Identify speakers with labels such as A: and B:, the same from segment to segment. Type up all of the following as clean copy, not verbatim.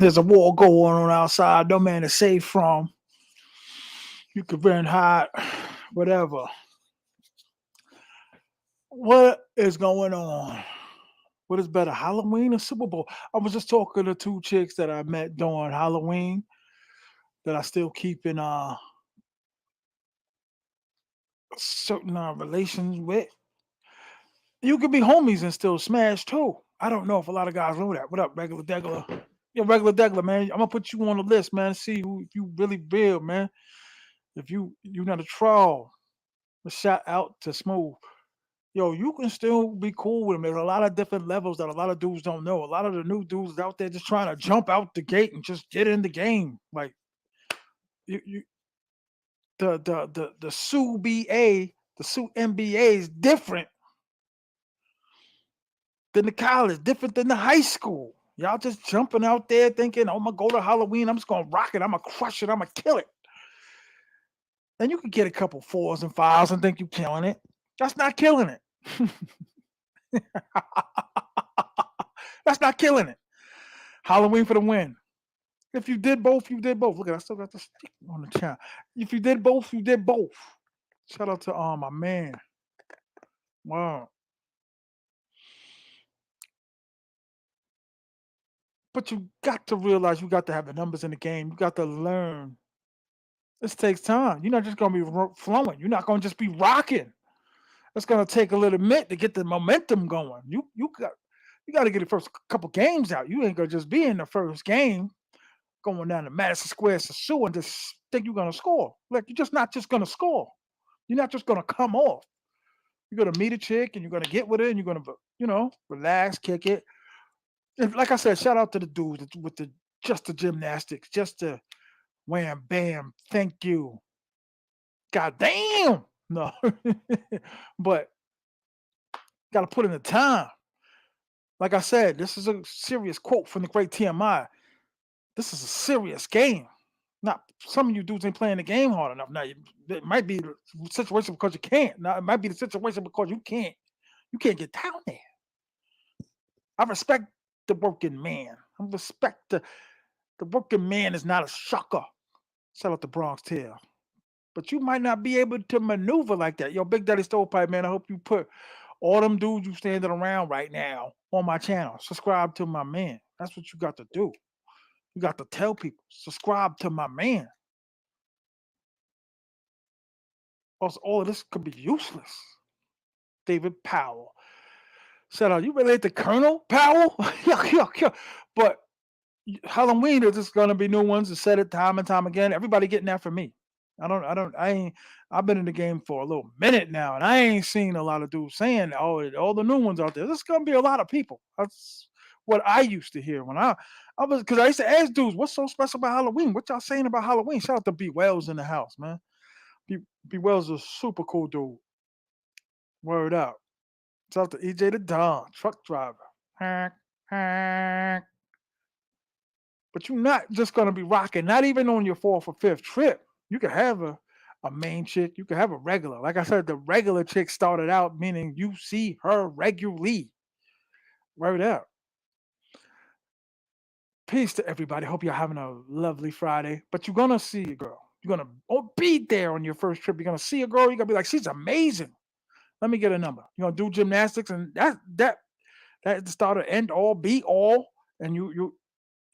A: There's a war going on outside. No man is safe from. You could run hot, whatever. What is going on? What is better, Halloween or Super Bowl? I was just talking to two chicks that I met during Halloween that I still keep in certain relations with. You could be homies and still smash too. I don't know if a lot of guys know that. What up, regular degular? Yeah, regular degular, man. I'm gonna put you on the list, man. See who if you really real, man. If you not a troll, a shout out to Smooth. Yo, you can still be cool with them. There's a lot of different levels that a lot of dudes don't know. A lot of the new dudes out there just trying to jump out the gate and just get in the game. Like you the Sue BA, the Sue MBA is different than the college, different than the high school. Y'all just jumping out there thinking, oh, I'm gonna go to Halloween, I'm just gonna rock it, I'm gonna crush it, I'm gonna kill it. And you can get a couple fours and fives and think you're killing it. That's not killing it. That's not killing it. Halloween for the win. If you did both, you did both. Look at I still got the stick on the channel. If you did both, you did both. Shout out to my man. Wow. But you got to realize you got to have the numbers in the game. You got to learn. This takes time. You're not just gonna be flowing. You're not gonna just be rocking. It's gonna take a little bit to get the momentum going. You got to get the first couple games out. You ain't gonna just be in the first game going down to Madison Square Sosua and just think you're gonna score. Like you're just not just gonna score. You're not just gonna come off. You're gonna meet a chick and you're gonna get with it and you're gonna relax, kick it. And like I said, shout out to the dudes with the just the gymnastics, just the wham bam, thank you. God damn. No. But gotta put in the time. Like I said, this is a serious quote from the great T.M.I. This is a serious game. Not some of you dudes ain't playing the game hard enough. Now it might be the situation because you can't. Now it might be the situation because you can't. You can't get down there. I respect the working man. I respect the working man is not a sucker. Shout out to Bronx Tail. But you might not be able to maneuver like that. Yo, Big Daddy Stovepipe, man, I hope you put all them dudes you standing around right now on my channel. Subscribe to my man. That's what you got to do. You got to tell people, subscribe to my man. Else all of this could be useless. David Powell. Shout out, you relate to Colonel Powell? Yeah. But Halloween, there's just gonna be new ones to set it time and time again. Everybody getting that from me. I've been in the game for a little minute now, and I ain't seen a lot of dudes saying, oh, all the new ones out there. There's gonna be a lot of people. That's what I used to hear when I was because I used to ask dudes, what's so special about Halloween? What y'all saying about Halloween? Shout out to B Wells in the house, man. B Wells is a super cool dude. Word out. Shout out to EJ the Don, truck driver. Honk, honk. But you're not just gonna be rocking, not even on your fourth or fifth trip. You can have a main chick, you can have a regular. Like I said, the regular chick started out meaning you see her regularly. Word out. Peace to everybody. Hope you're having a lovely Friday. But you're gonna see a girl. You're gonna be there on your first trip. You're gonna see a girl. You're gonna be like, she's amazing. Let me get a number. You're gonna do gymnastics, and that's the start of end all, be all. And you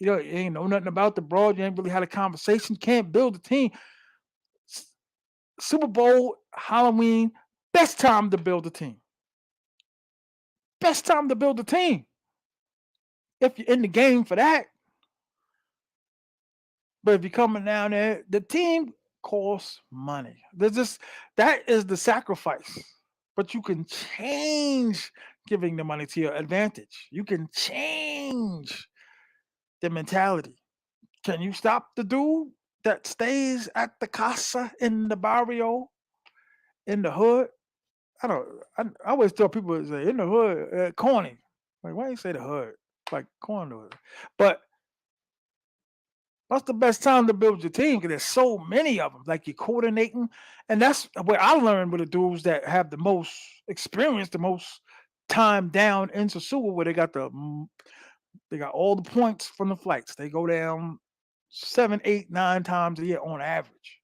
A: ain't know nothing about the broad. You ain't really had a conversation. Can't build a team. Super Bowl, Halloween, best time to build a team. Best time to build a team. If you're in the game for that. But if you're coming down there, the team costs money. That is the sacrifice. But you can change giving the money to your advantage. You can change the mentality. Can you stop the dude that stays at the casa in the barrio, in the hood? I always tell people say in the hood, corny. Like why you say the hood? Like corn. But That's the best time to build your team because there's so many of them. Like you're coordinating, and that's where I learned with the dudes that have the most experience, the most time down in Sosua, where they got all the points from the flights. They go down 7, 8, 9 times a year on average.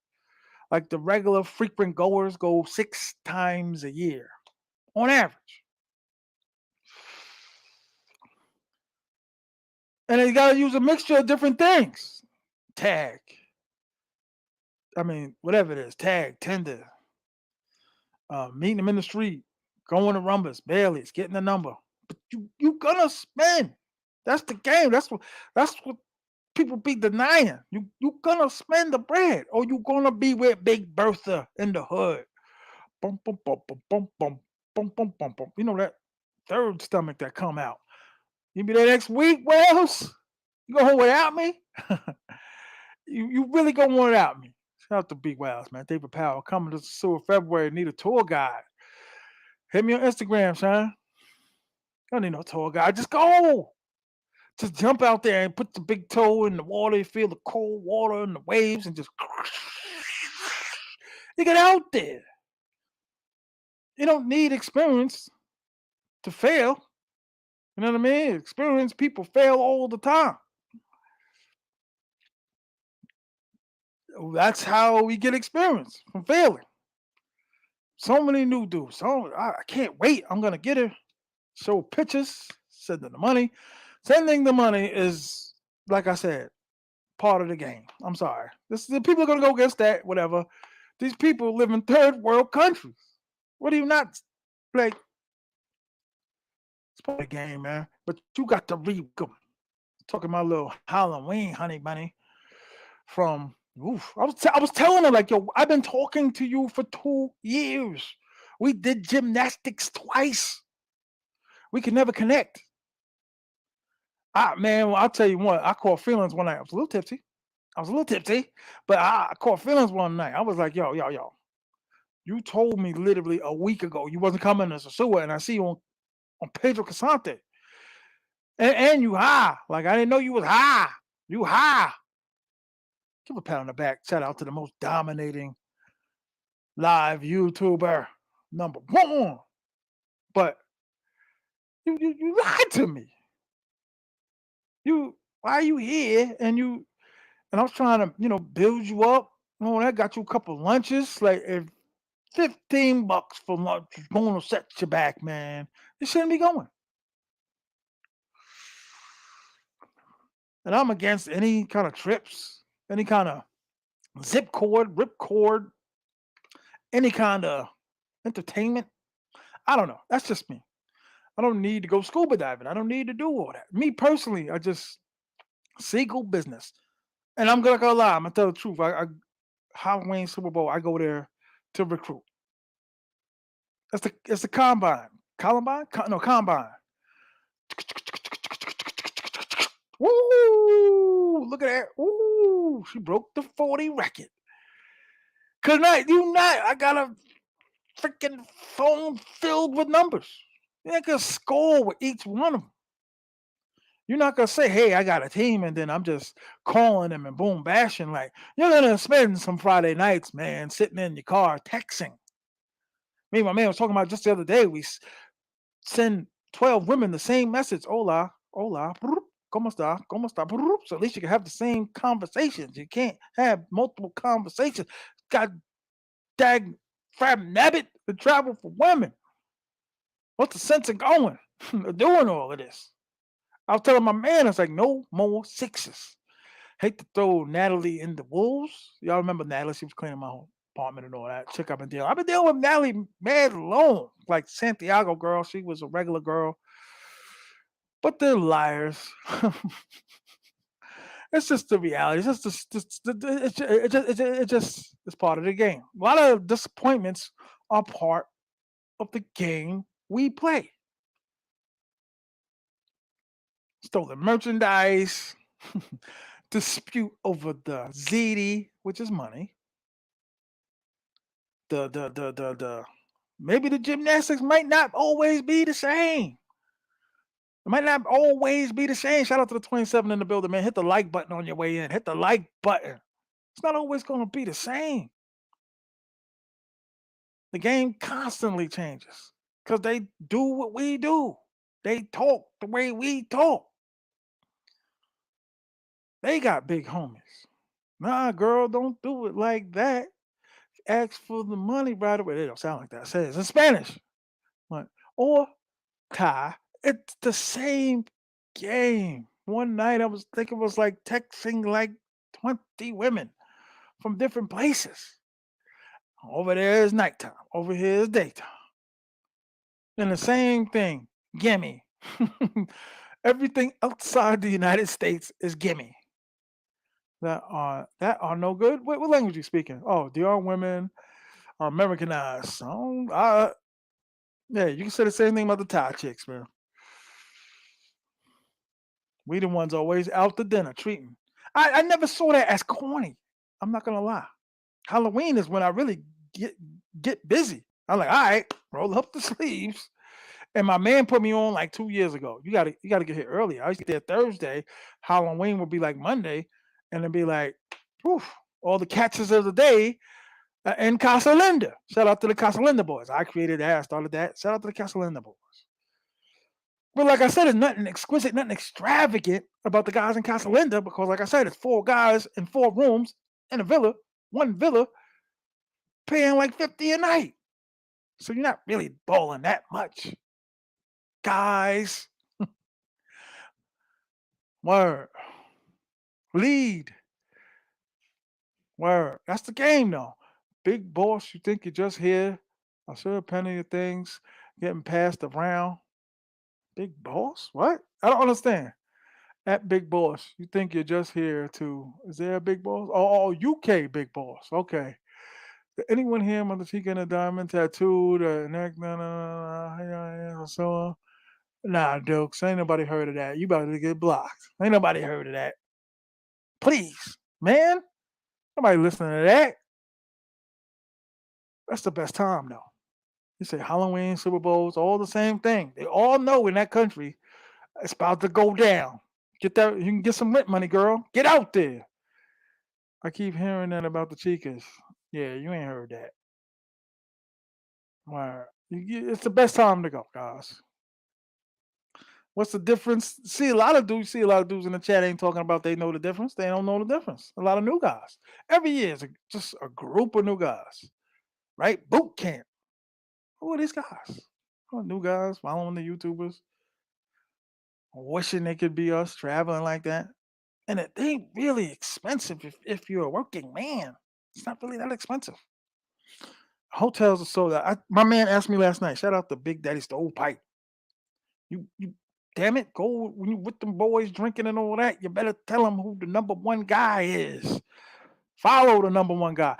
A: Like the regular frequent goers go 6 times a year on average. And they got to use a mixture of different things. Tag, I mean, whatever it is, tag, tender, meeting them in the street, going to Rumbas, Bailey's, getting the number. But you gonna spend. That's the game. That's what people be denying. You gonna spend the bread, or you gonna be with Big Bertha in the hood. Bum bum bum bum bum bum bum bum bum bum. You know that third stomach that come out. You be there next week, Wells. You go home without me? You really gonna want it out me. Shout out to Big Wells, man. David Powell coming to Sosua February. Need a tour guide. Hit me on Instagram, son. I don't need no tour guide. Just go. Just jump out there and put the big toe in the water. You feel the cold water and the waves and just you get out there. You don't need experience to fail. You know what I mean? Experienced people fail all the time. That's how we get experience from failing. So many new dudes. So I can't wait. I'm gonna get it. Show pictures, sending the money. Sending the money is, like I said, part of the game. I'm sorry. The people are gonna go against that, whatever. These people live in third world countries. What do you not like? It's part of the game, man. But you got to read them. Talking about little Halloween honey bunny from oof. I was telling her like, yo, I've been talking to you for 2 years. We did gymnastics twice. We could never connect. Man, well, I'll tell you what. I caught feelings one night. I was a little tipsy. But I caught feelings one night. I was like, yo. You told me literally a week ago you wasn't coming to Sosua, and I see you on Pedro Casante. And you high. Like, I didn't know you was high. You high. Give a pat on the back. Shout out to the most dominating live YouTuber number one. But you lied to me. Why are you here? And I was trying to, build you up. I got you a couple lunches. Like if $15 for lunch is going to set you back, man. You shouldn't be going. And I'm against any kind of trips, any kind of zip cord, rip cord, any kind of entertainment. I don't know. That's just me. I don't need to go scuba diving. I don't need to do all that. Me personally, I just single business. And I'm gonna lie. I'm gonna tell the truth. Halloween Super Bowl. I go there to recruit. It's the combine. Columbine? No, combine. Woo! Look at that. Woo! She broke the 40 record. Cause I got a freaking phone filled with numbers. You can score with each one of them. You're not gonna say, "Hey, I got a team," and then I'm just calling them and boom bashing. Like you're gonna spend some Friday nights, man, sitting in your car texting. Me and my man was talking about just the other day. We send 12 women the same message. Hola, hola, ¿cómo está? ¿Cómo está? So at least you can have the same conversations. You can't have multiple conversations. God dag fab nabbit to travel for women. What's the sense of going? Doing all of this? I was telling my man, it's like no more sixes. Hate to throw Natalie in the wolves. Y'all remember Natalie? She was cleaning my home apartment and all that. Chick I've been dealing. I've been dealing with Natalie mad long. Like Santiago girl. She was a regular girl. But they're liars. It's just the reality. It's part of the game. A lot of disappointments are part of the game we play. Stolen merchandise, dispute over the ZD, which is money. The maybe the gymnastics might not always be the same. It might not always be the same. Shout out to the 27 in the building, man. Hit the like button on your way in. Hit the like button. It's not always going to be the same. The game constantly changes because they do what we do. They talk the way we talk. They got big homies. Nah, girl, don't do it like that. Ask for the money right away. They don't sound like that. Say it's in Spanish. But, or Thai. It's the same game. One night I was thinking it was like texting like 20 women from different places. Over there is nighttime. Over here is daytime. And the same thing. Gimme. Everything outside the United States is gimme. That are no good. What language you speaking? Oh, they are women are Americanized. Yeah, you can say the same thing about the Thai chicks, man. We the ones always out to dinner treating. I never saw that as corny. I'm not gonna lie. Halloween is when I really get get busy. I'm like, all right, roll up the sleeves. And my man put me on like 2 years ago. You gotta get here earlier. I used to get there Thursday. Halloween would be like Monday, and it'd be like, oof, all the catches of the day in Casa Linda. Shout out to the Casa Linda boys. I created that. I started that. Shout out to the Casa Linda boys. But like I said, there's nothing exquisite, nothing extravagant about the guys in Casa Linda because, like I said, it's four guys in four rooms in a villa, one villa, paying like 50 a night. So you're not really balling that much. Guys, word, lead, word. That's the game, though. Big boss, you think you're just here. I saw plenty of things getting passed around. Big boss? What? I don't understand. At Big Boss, you think you're just here to? Is there a Big Boss? Oh, UK Big Boss. Okay. Did anyone here on the cheek and a diamond tattoo, the neck, so on? Nah, Dukes, ain't nobody heard of that. You about to get blocked. Ain't nobody heard of that. Please, man. Nobody listening to that. That's the best time, though. You say Halloween, Super Bowls, all the same thing. They all know in that country it's about to go down. Get that. You can get some rent money, girl. Get out there. I keep hearing that about the Chicas. Yeah, you ain't heard that. Why? It's the best time to go, guys. What's the difference? See a lot of dudes in the chat ain't talking about they know the difference. They don't know the difference. A lot of new guys. Every year is just a group of new guys, right? Boot camp. Who are these guys? Who are new guys following the YouTubers, wishing they could be us traveling like that. And it ain't really expensive if you're a working man. It's not really that expensive. Hotels are sold out. My man asked me last night. Shout out to Big Daddy Stovepipe. You, damn it, go when you with them boys drinking and all that. You better tell them who the number one guy is. Follow the number one guy.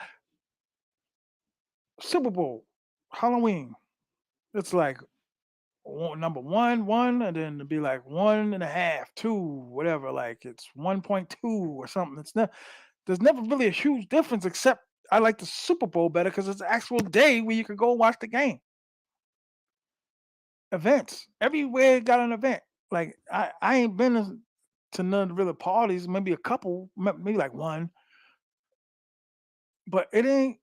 A: Super Bowl, Halloween. It's like number one, and then it'd be like one and a half, two, whatever. Like it's 1.2 or something. It's not. There's never really a huge difference except I like the Super Bowl better because it's an actual day where you can go watch the game. Events. Everywhere got an event. Like I ain't been to none of the real parties, maybe a couple, maybe like one, but it ain't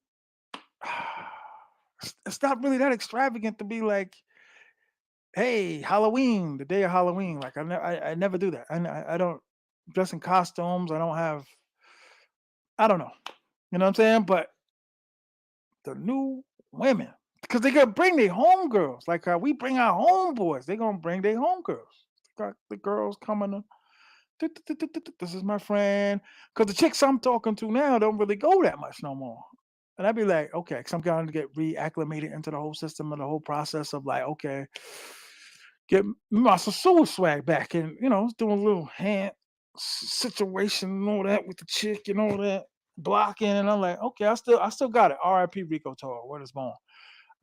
A: it's not really that extravagant to be like, hey, Halloween, the day of Halloween. Like I never do that. I don't dress in costumes. I don't have I don't know. You know what I'm saying? But the new women, because they gonna bring their homegirls. Like how we bring our homeboys, they gonna bring their homegirls. Got the girls coming to this is my friend. Because the chicks I'm talking to now don't really go that much no more. And I'd be like, okay, because I'm going to get reacclimated into the whole system and the whole process of like, okay, get my Sosua swag back and, doing a little hand situation and all that with the chick and all that blocking. And I'm like, okay, I still got it. RIP Rico Toro, where it's born.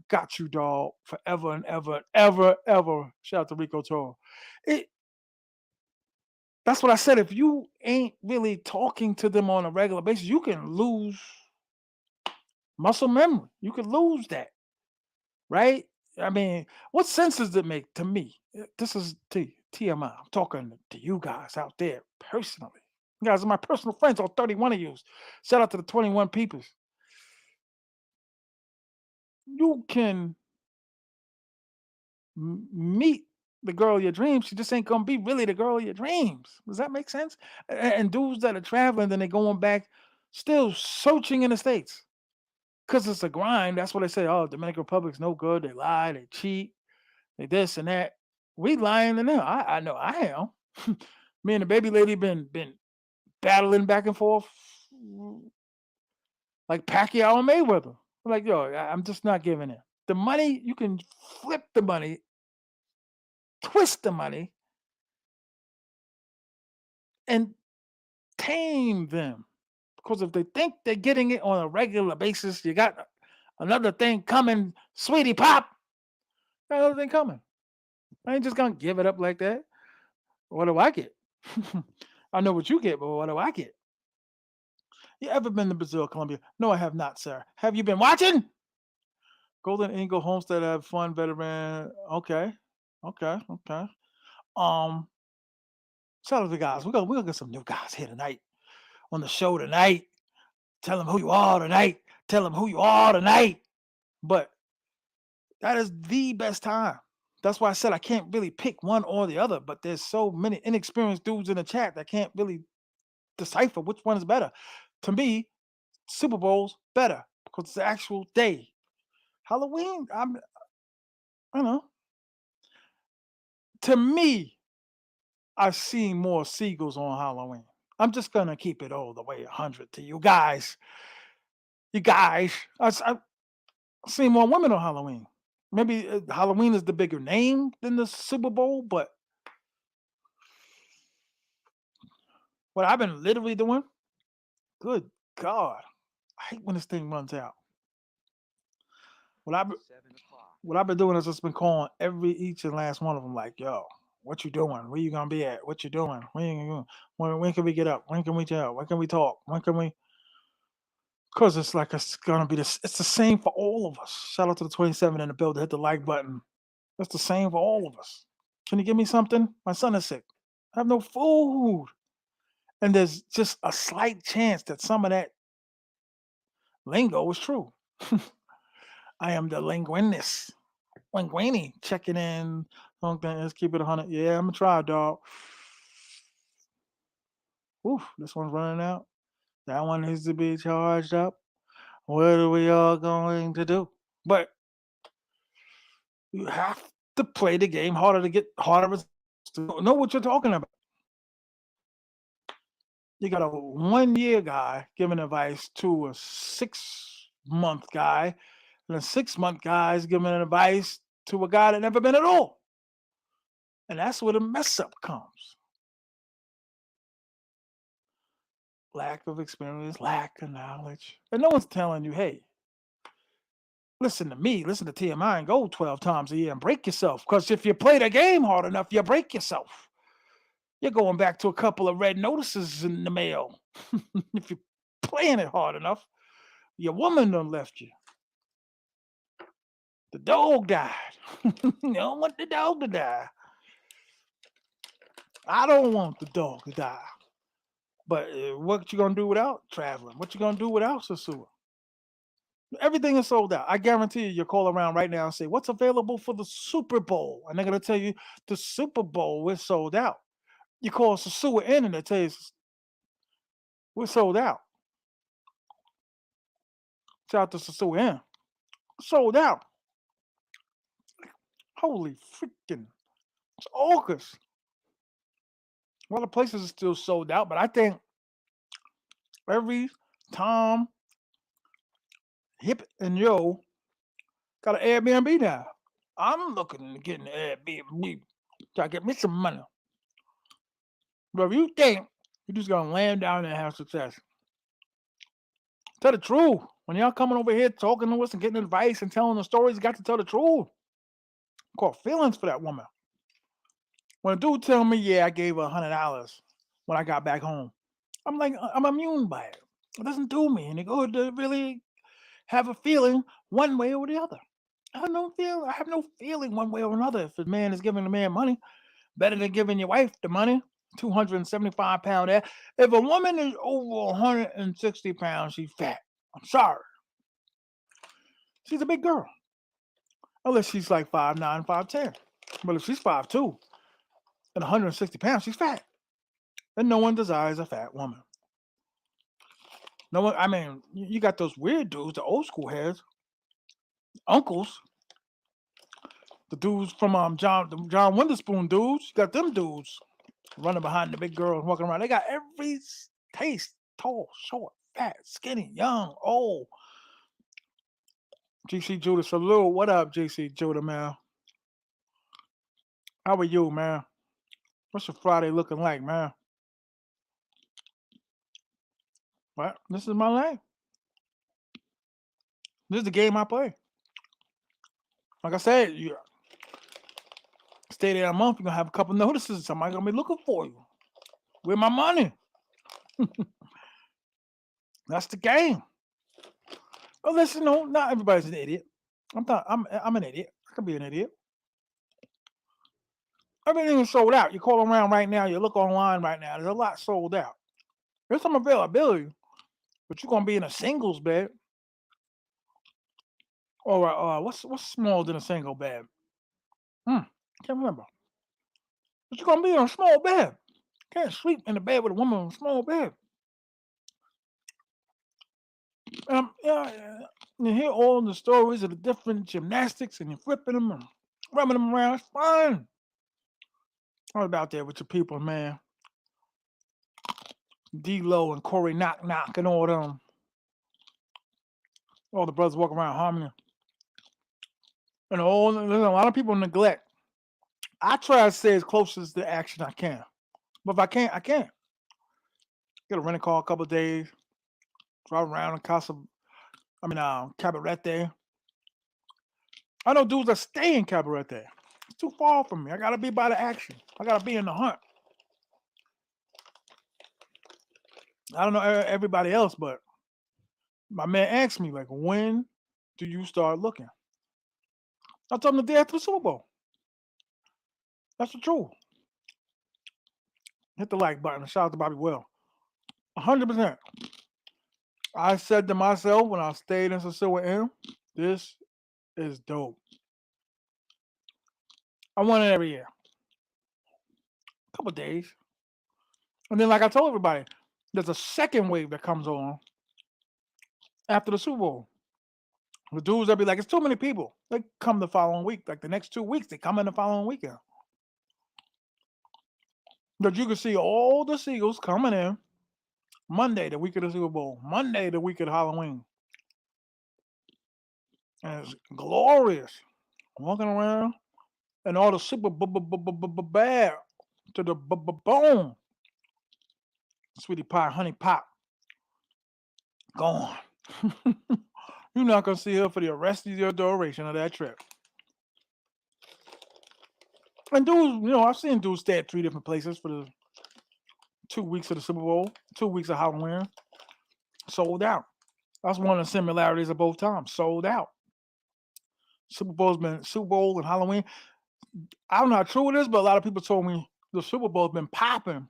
A: Got you, dog, forever and ever, ever, ever. Shout out to Rico Toro. It, that's what I said. If you ain't really talking to them on a regular basis, you can lose muscle memory. You could lose that, right? I mean, what sense does it make to me? This is T. TMI. I'm talking to you guys out there personally. You guys are my personal friends, all 31 of you. Shout out to the 21 peoples. You can meet the girl of your dreams. She just ain't gonna be really the girl of your dreams. Does that make sense? And dudes that are traveling, then they're going back, still searching in the states because it's a grind. That's what they say. Oh, Dominican Republic's no good. They lie, they cheat, they this and that. We lying to them. I know I am. Me and the baby lady been battling back and forth like Pacquiao and Mayweather. I'm like, yo, I'm just not giving it. The money, you can flip the money, twist the money, and tame them. Because if they think they're getting it on a regular basis, you got another thing coming, sweetie pop. Another thing coming. I ain't just gonna give it up like that. What do I get? I know what you get, but what do I get? You ever been to Brazil, Colombia? No, I have not, sir. Have you been watching? Golden Eagle, Homestead, have fun, veteran. Okay, okay. Um, Shout out to the guys. We're gonna get some new guys here tonight on the show tonight. Tell them who you are tonight. Tell them who you are tonight. But that is the best time. That's why I said I can't really pick one or the other. But there's so many inexperienced dudes in the chat that can't really decipher which one is better. To me, Super Bowl's better because it's the actual day. Halloween, I don't know. To me, I've seen more seagulls on Halloween. I'm just gonna keep it all the way 100 to you guys. You guys, I've seen more women on Halloween. Maybe Halloween is the bigger name than the Super Bowl, but what I've been literally doing, good God, I hate when this thing runs out. What I've what I've been doing is just been calling every each and last one of them, like, yo, what you doing? Where you gonna be at? What you doing? When you gonna, when can we get up? When can we tell? When can we talk? When can we? Because it's like it's gonna be this. It's the same for all of us. Shout out to the 27 in the building. Hit the like button. It's the same for all of us. Can you give me something? My son is sick. I have no food. And there's just a slight chance that some of that lingo is true. I am the linguinist. Linguini checking in. Okay, let's keep it 100. Yeah, I'm gonna try, dog. Oof, this one's running out. That one needs to be charged up. What are we all going to do? But you have to play the game harder to get harder to know what you're talking about. You got a 1 year guy giving advice to a 6 month guy, and a 6 month guy is giving advice to a guy that never been at all. And that's where the mess up comes. Lack of experience, lack of knowledge. And no one's telling you, hey, listen to me, listen to TMI and go 12 times a year and break yourself. Because if you play the game hard enough, you break yourself. You're going back to a couple of red notices in the mail. If you're playing it hard enough, your woman done left you. The dog died. You don't want the dog to die. I don't want the dog to die. But what you gonna do without traveling? What you gonna do without Sosua? Everything is sold out. I guarantee you call around right now and say, what's available for the Super Bowl? And they're gonna tell you the Super Bowl is sold out. You call Sosua in and they tell you we're sold out. Shout out to Sosua in. Sold out. Holy freaking, it's August. Well, the places are still sold out, but I think every Tom, Hip, and Yo got an Airbnb now. I'm looking to get an Airbnb. Try to get me some money. But if you think you're just gonna land down there and have success, tell the truth. When y'all coming over here talking to us and getting advice and telling the stories, you got to tell the truth. Caught feelings for that woman. When a dude tell me, yeah, I gave her $100 when I got back home, I'm like, I'm immune by it. It doesn't do me any good to really have a feeling one way or the other. I have no feeling one way or another if the man is giving the man money. Better than giving your wife the money. 275 pound ass. If a woman is over 160 pounds, she's fat. I'm sorry. She's a big girl. Unless she's like 5'9", 5'10". But if she's 5'2" and 160 pounds, she's fat. And no one desires a fat woman. No one, I mean, you got those weird dudes, the old school heads, uncles, the dudes from the John Witherspoon dudes. You got them dudes running behind the big girls, walking around. They got every taste: tall, short, fat, skinny, young, old. GC Judah Salute. What up, GC Judah, man? How are you, man? What's your Friday looking like, man? What? This is my life. This is the game I play. Like I said, you stay there a month, you're gonna have a couple notices. Somebody's gonna be looking for you. Where my money? That's the game. Well, listen, no, not everybody's an idiot. I'm an idiot. I could be an idiot. Everything is sold out. You call around right now, you look online right now, there's a lot sold out. There's some availability, but you're gonna be in a singles bed. Or what's smaller than a single bed? Can't remember. But you're gonna be in a small bed. Can't sleep in a bed with a woman in a small bed. You hear all the stories of the different gymnastics, and you're flipping them and rubbing them around. It's fine. I was out there with your people, man. D-Lo and Corey Knock Knock and all them. All the brothers walking around Harmony. And a lot of people neglect. I try to stay as close as the action I can. But if I can't, I can't. Get a rental car a couple of days. Drive around in Cabarete. I know dudes that stay in Cabarete. It's too far from me. I gotta be by the action. I gotta be in the hunt. I don't know everybody else, but my man asked me, like, when do you start looking? I told him the day after the Super Bowl. That's the truth. Hit the like button. Shout out to Bobby Will. 100%. I said to myself when I stayed in Sosua M, this is dope. I want it every year. A couple days. And then, like I told everybody, there's a second wave that comes on after the Super Bowl. The dudes that be like, it's too many people. They come the following week. Like the next 2 weeks, they come in the following weekend. But you can see all the Seagulls coming in Monday, the week of the Super Bowl. Monday, the week of Halloween. And it's glorious. Walking around. And all the super bad to the bone. Sweetie pie, honey pop. Gone. You're not going to see her for the rest of your duration of that trip. And dudes, I've seen dudes stay at 3 different places for the 2 weeks of the Super Bowl, 2 weeks of Halloween. Sold out. That's one of the similarities of both times. Sold out. Super Bowl and Halloween. I don't know how true it is, but a lot of people told me the Super Bowl's been popping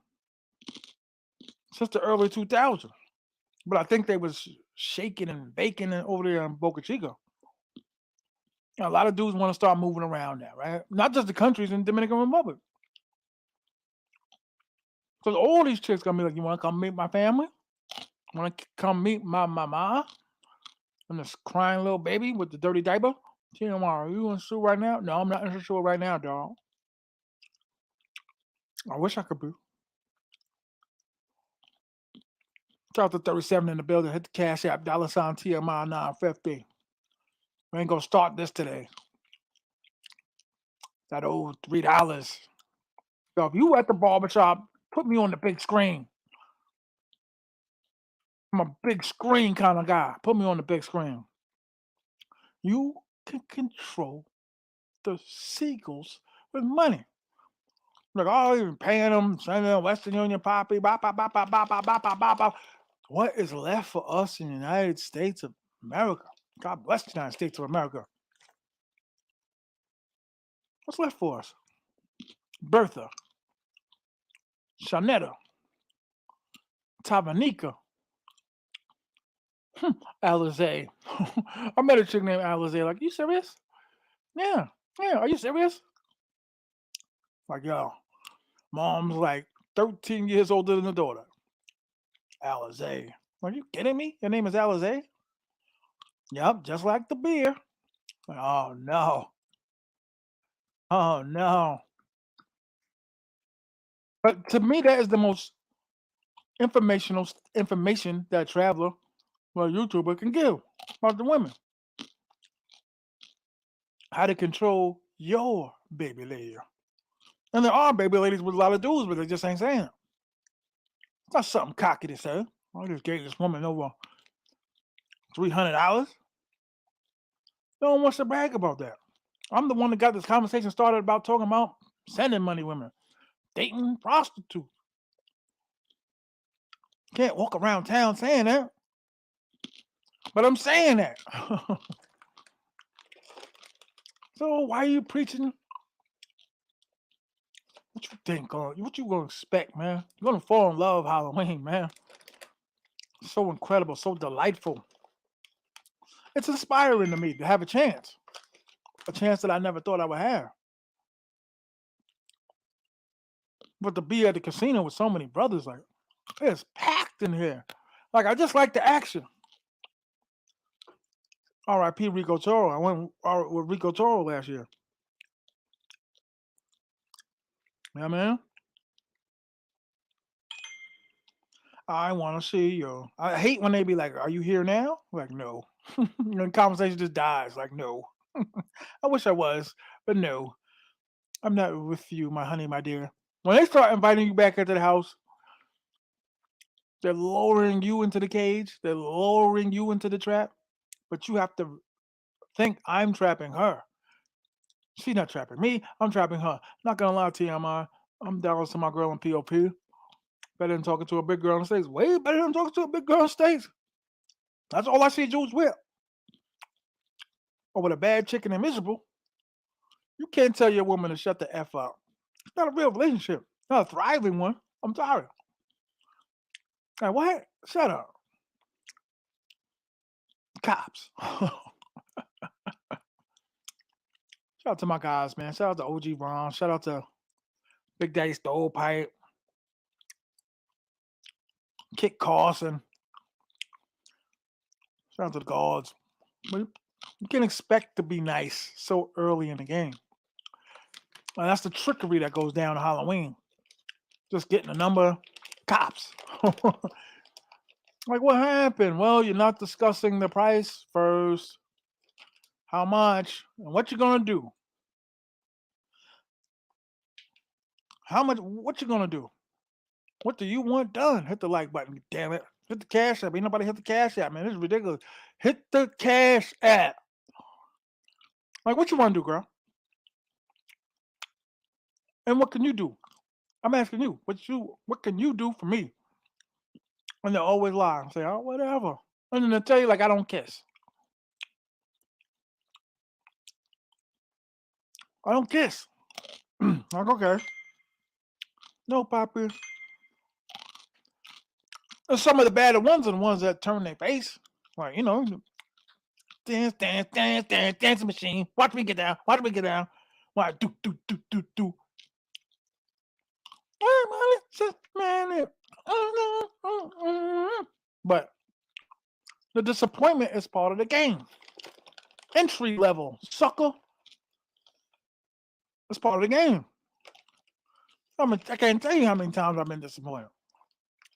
A: since the early 2000s. But I think they was shaking and baking over there in Boca Chica. A lot of dudes want to start moving around now, right? Not just the countries in Dominican Republic. Because all these chicks gonna be like, you want to come meet my family? Want to come meet my mama? And this crying little baby with the dirty diaper? T.M.I, are you in the shoe right now? No, I'm not in the shoe right now, dog. I wish I could be. Shout out to 37 in the building. Hit the cash app, $ T.M.I 950. We ain't gonna start this today. That old $3. So if you at the barbershop, put me on the big screen. I'm a big screen kind of guy. Put me on the big screen. You can control the Seagulls with money. Like, oh, you're paying them, sending them Western Union, Poppy, bop, bop, bop, bop, bop, bop, bop, bop, bop, bop. What is left for us in the United States of America? God bless the United States of America. What's left for us? Bertha, Shanetta, Tavanika, Alizé. I met a chick named Alizé. Like, you serious? Yeah. Yeah. Are you serious? Like, yo, mom's like 13 years older than the daughter. Alizé. Are you kidding me? Your name is Alizé? Yep, just like the beer. Oh no. Oh no. But to me, that is the most information that a traveler or a YouTuber can give about the women. How to control your baby lady. And there are baby ladies with a lot of dudes, but they just ain't saying it. It's not something cocky to say. I just gave this woman over $300. No one wants to brag about that. I'm the one that got this conversation started about talking about sending money women, dating prostitutes. Can't walk around town saying that, but I'm saying that. So why are you preaching? What you think? What you gonna expect, man? You're gonna fall in love Halloween, man. So incredible, so delightful. It's inspiring to me to have a chance that I never thought I would have. But to be at the casino with so many brothers, like it's packed in here. Like I just like the action. R.I.P. Rico Toro. I went with Rico Toro last year. Yeah, man. I want to see you. I hate when they be like, "Are you here now?" Like, no. The conversation just dies. Like, no. I wish I was, but no. I'm not with you, my honey, my dear. When they start inviting you back into the house, they're lowering you into the cage. They're lowering you into the trap. But you have to think I'm trapping her. She's not trapping me. I'm trapping her. Not gonna lie, T.M.I. I'm down to my girl in POP. Better than talking to a big girl on stage. Way better than talking to a big girl on stage. That's all I see Jules with. Or with a bad chicken and miserable. You can't tell your woman to shut the F up. It's not a real relationship. Not a thriving one. I'm sorry. Like, what? Shut up. Cops. Shout out to my guys, man. Shout out to OG Ron. Shout out to Big Daddy Stovepipe. Kit Carson. Shout out to the guards. But you can expect to be nice so early in the game. And that's the trickery that goes down to Halloween. Just getting a number. Cops. Like, what happened? Well, you're not discussing the price first. How much? And what you gonna do? How much? What you gonna do? What do you want done? Hit the like button, damn it. Hit the cash app. Ain't nobody hit the cash app, man. This is ridiculous. Hit the cash app. Like, what you want to do, girl? And what can you do? I'm asking you. What can you do for me? And they always lie and say, oh, whatever. And then they tell you like I don't kiss. I don't kiss. Like, okay. No, Poppy. And some of the better ones are the ones that turn their face. Like, dance, dance, dance, dance, dancing machine. Watch me get down. Watch me get down. Why do do do do do. But the disappointment is part of the game. Entry level sucker. It's part of the game. I can't tell you how many times I've been disappointed.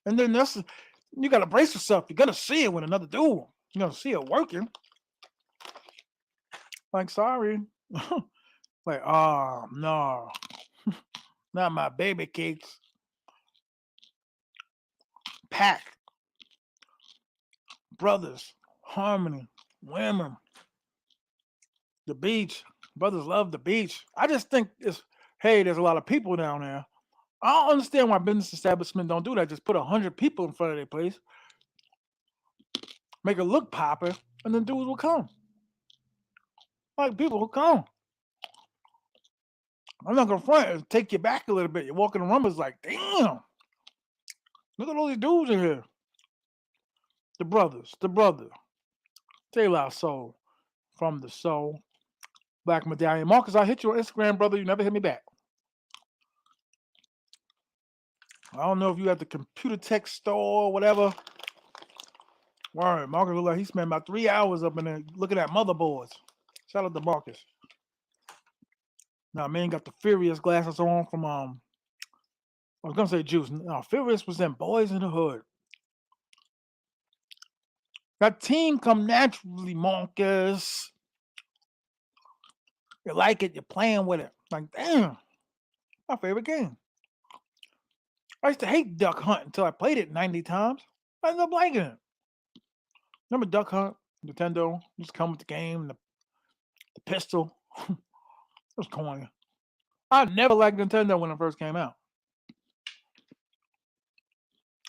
A: And then you gotta brace yourself. You gotta see it with another dude. You gotta see it working. Like, sorry. Like, oh no. Not my baby cakes. Pack. Brothers. Harmony. Women. The beach. Brothers love the beach. I just think there's a lot of people down there. I don't understand why business establishments don't do that. Just put 100 people in front of their place, make it look popular, and then dudes will come. Like people will come. I'm not gonna front. It'll take you back a little bit. You walk in the room, it's like, damn, look at all these dudes in here. The brother, De La Soul from the Soul, Black Medallion. Marcus, I hit you on Instagram, brother. You never hit me back. I don't know if you at the computer tech store or whatever. Word, Marcus look like he spent about 3 hours up in there looking at motherboards. Shout out to Marcus. Now, man got the Furious glasses on from I was gonna say Juice. No, Furious was in Boys in the Hood. That team come naturally, Marcus. You like it, you're playing with it. Like, damn, my favorite game. I used to hate Duck Hunt until I played it 90 times. I ended up liking it. Remember Duck Hunt? Nintendo used to come with the game, the pistol. It was corny. I never liked Nintendo when it first came out.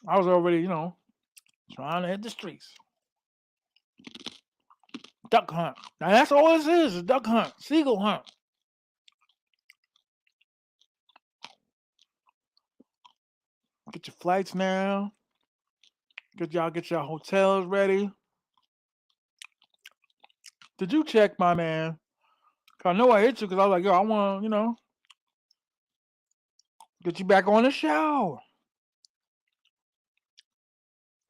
A: I was already, trying to hit the streets. Duck Hunt. Now that's all this is Duck Hunt. Seagull Hunt. Get your flights now. Get your hotels ready. Did you check, my man? I know I hit you because I was like, yo, I want to, get you back on the show.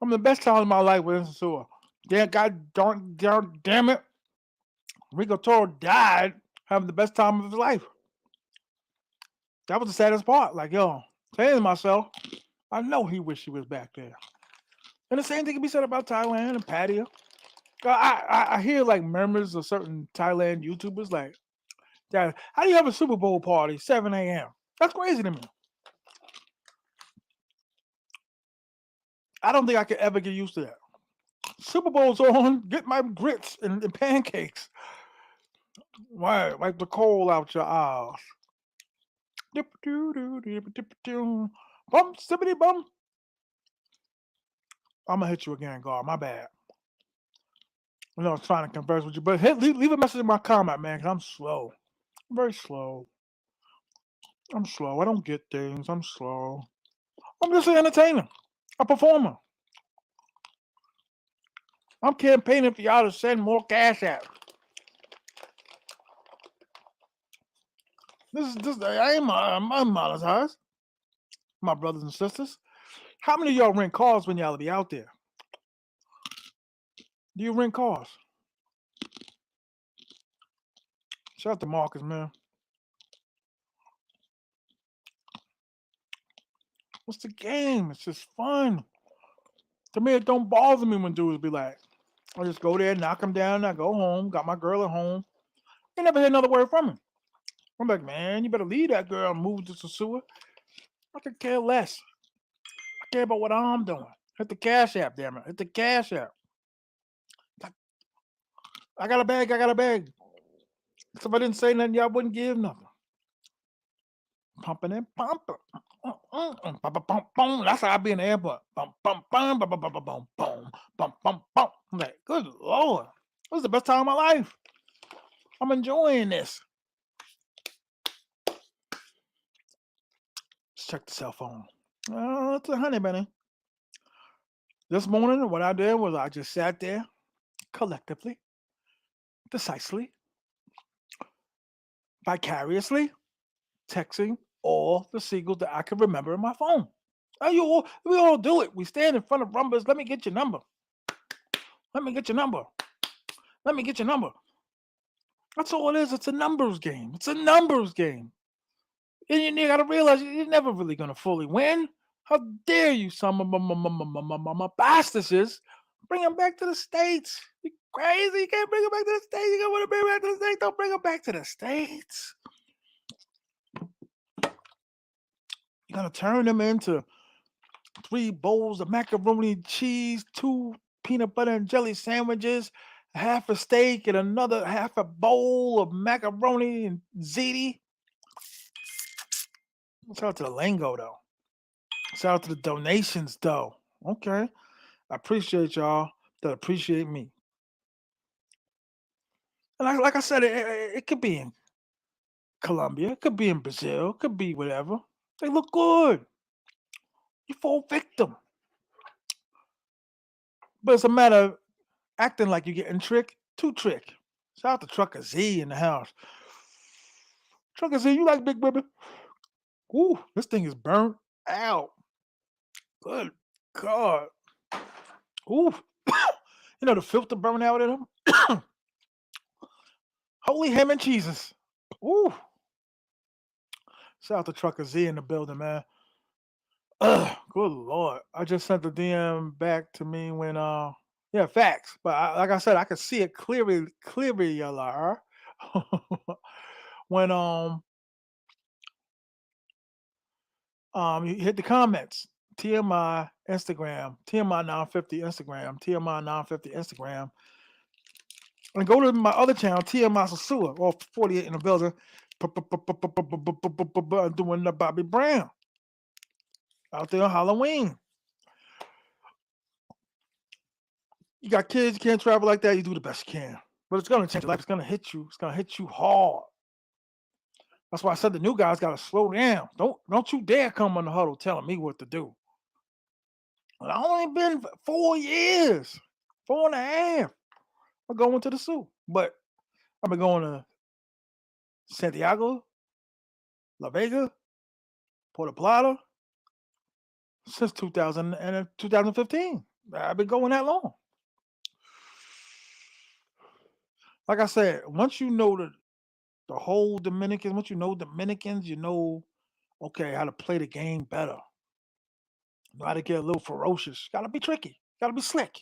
A: I'm the best time of my life with Sosua. Damn it. Rico Toro died having the best time of his life. That was the saddest part. Like, yo, saying to myself, I know he wished he was back there. And the same thing can be said about Thailand and Pattaya. I hear like murmurs of certain Thailand YouTubers like, Dad, how do you have a Super Bowl party 7 a.m.? That's crazy to me. I don't think I could ever get used to that. Super Bowl's on, get my grits and pancakes. Right, wipe the coal out your eyes. Bum, sippity bum. I'm gonna hit you again, God. My bad. I was trying to converse with you, but leave a message in my comment, man, because I'm slow. I'm very slow. I'm slow. I don't get things. I'm slow. I'm just an entertainer, a performer. I'm campaigning for y'all to send more cash out. This I ain't monetized. My brothers and sisters. How many of y'all rent cars when y'all be out there? Do you rent cars? Shout out to Marcus, man. What's the game? It's just fun. To me, it don't bother me when dudes be like, I just go there, knock them down, I go home, got my girl at home. I never hear another word from him. I'm like, man, you better leave that girl and move to Sosua. I could care less. I care about what I'm doing. Hit the cash app, damn it. Hit the cash app. I got a bag. So if I didn't say nothing, y'all wouldn't give nothing. Pumping and pumping. That's how I be in the airport. I'm like, good Lord. This is the best time of my life. I'm enjoying this. Let's check the cell phone. It's a honey bunny. This morning, what I did was I just sat there collectively, decisively, vicariously, texting all the seagulls that I could remember in my phone. We all do it. We stand in front of rumbers. Let me get your number. Let me get your number. Let me get your number. That's all it is. It's a numbers game. It's a numbers game. And you got to realize you're never really going to fully win. How dare you, some bastards, bring them back to the States. You crazy? You can't bring them back to the States. You don't want to bring them back to the States. Don't bring them back to the States. You're going to turn them into 3 bowls of macaroni and cheese, 2 peanut butter and jelly sandwiches, half a steak, and another half a bowl of macaroni and ziti. Shout out to the lingo, though. Shout out to the donations, though. Okay. I appreciate y'all that appreciate me. And like I said, it could be in Colombia, it could be in Brazil, it could be whatever. They look good. You fall victim. But it's a matter of acting like you're getting tricked to trick. Shout out to Trucker Z in the house. Trucker Z, you like big women? Ooh, this thing is burnt out. Good God. Ooh. You know the filter burnt out in them? Holy ham and cheeses. Ooh. Shout out to Trucker Z in the building, man. Ugh, good lord. I just sent the DM back to me when yeah, facts. But like I said, I could see it clearly, when you hit the comments. TMI Instagram, TMI 950 Instagram, TMI 950 Instagram, and go to my other channel, TMI Sosua, or 48 in the building, doing the Bobby Brown out there on Halloween. You got kids, you can't travel like that, you do the best you can. But it's gonna change your life, it's gonna hit you, hard. That's why I said the new guys gotta slow down. Don't you dare come on the huddle telling me what to do. I only been 4 years, 4.5. I'm going to the zoo. But I've been going to Santiago, La Vega, Puerto Plata since 2000 and 2015. I've been going that long. Like I said, once you know the whole Dominicans, once you know Dominicans, you know, okay, how to play the game better. Know how to get a little ferocious. Gotta be tricky. Gotta be slick.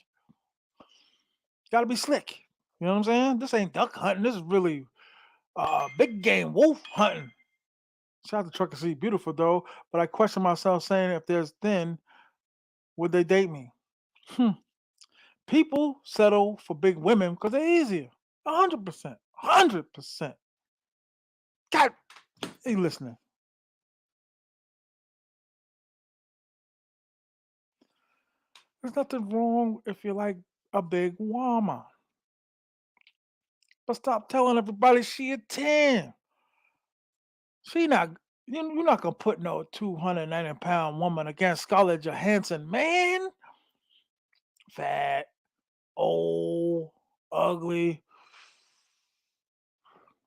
A: Gotta be slick. You know what I'm saying? This ain't duck hunting. This is really big game wolf hunting. Shout out to Trucker C. Beautiful though. But I question myself saying if there's thin, would they date me? Hmm. People settle for big women because they're easier. 100%. 100%. God, hey, listening. There's nothing wrong if you like a big woman. But stop telling everybody she a 10. She not you're not gonna put no 290-pound woman against Scarlett Johansson, man. Fat, old, ugly,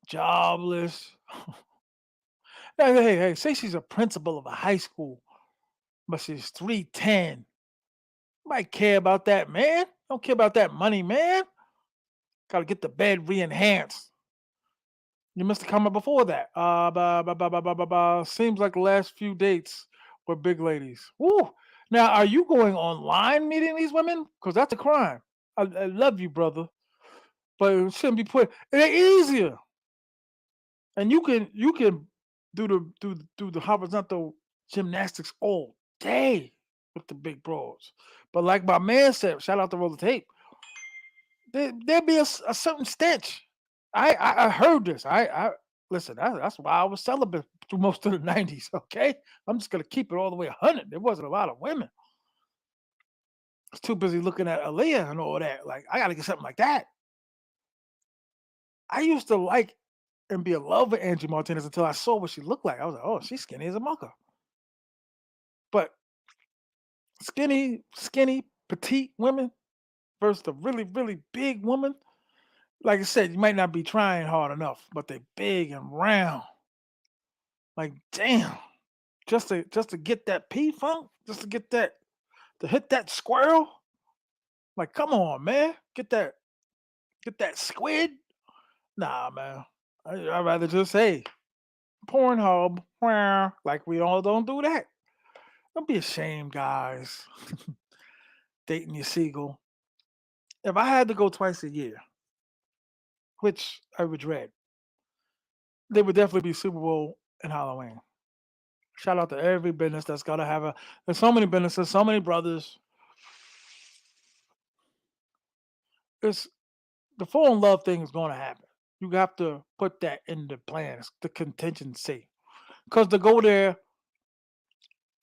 A: jobless. Hey, say she's a principal of a high school, but she's 310. Might care about that, man. Don't care about that money, man. Gotta get the bed re-enhanced. You missed the comment before that. Seems like the last few dates were big ladies. Woo! Now, are you going online meeting these women? Because that's a crime. I love you, brother, but it shouldn't be put. They're easier, and you can do the horizontal gymnastics all day with the big bros. But like my man said, shout out to Roller Tape. There'd be a certain stench. I heard this. I listen. That's why I was celibate through most of the '90s. Okay, I'm just gonna keep it all the way 100. There wasn't a lot of women. I was too busy looking at Aaliyah and all that. Like I gotta get something like that. I used to like and be in love with Angie Martinez until I saw what she looked like. I was like, oh, she's skinny as a mucker. But skinny, petite women versus the really, really big woman. Like I said, you might not be trying hard enough, but they big and round. Like, damn, just to get that P funk, just to get that to hit that squirrel. Like, come on, man, get that squid. Nah, man, I'd rather just say Pornhub. Wah, like we all don't do that. Don't be ashamed, guys. Dating your seagull. If I had to go twice a year, which I would dread, they would definitely be Super Bowl and Halloween. Shout out to every business that's gotta have a. There's so many businesses, so many brothers. It's the fall in love thing is going to happen. You have to put that in the plans, the contingency, because to go there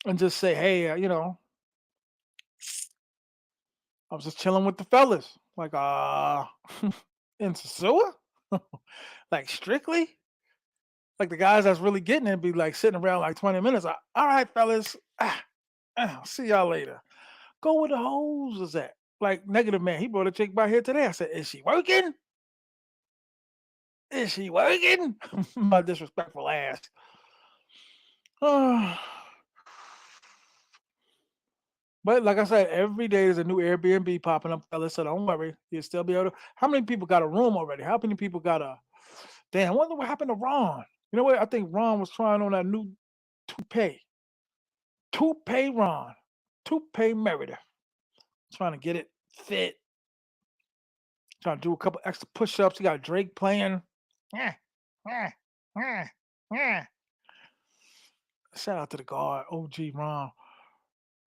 A: and just say, "Hey, I was just chilling with the fellas," like, in Sosua, like strictly. Like the guys that's really getting it be like sitting around like 20 minutes. All right, fellas, see y'all later. Go where the hoes is at. Like negative man, he brought a chick by here today. I said, is she working? Is she working? My disrespectful ass. But like I said, every day there's a new Airbnb popping up, fellas. So don't worry, you'll still be able to. How many people got a room already? How many people got a? Damn, I wonder what happened to Ron. You know what? I think Ron was trying on that new toupee. Toupee Ron. Toupee Merida. Trying to get it fit. Trying to do a couple extra push-ups. You got Drake playing. Yeah, yeah, yeah, yeah. Shout out to the guard, OG Ron.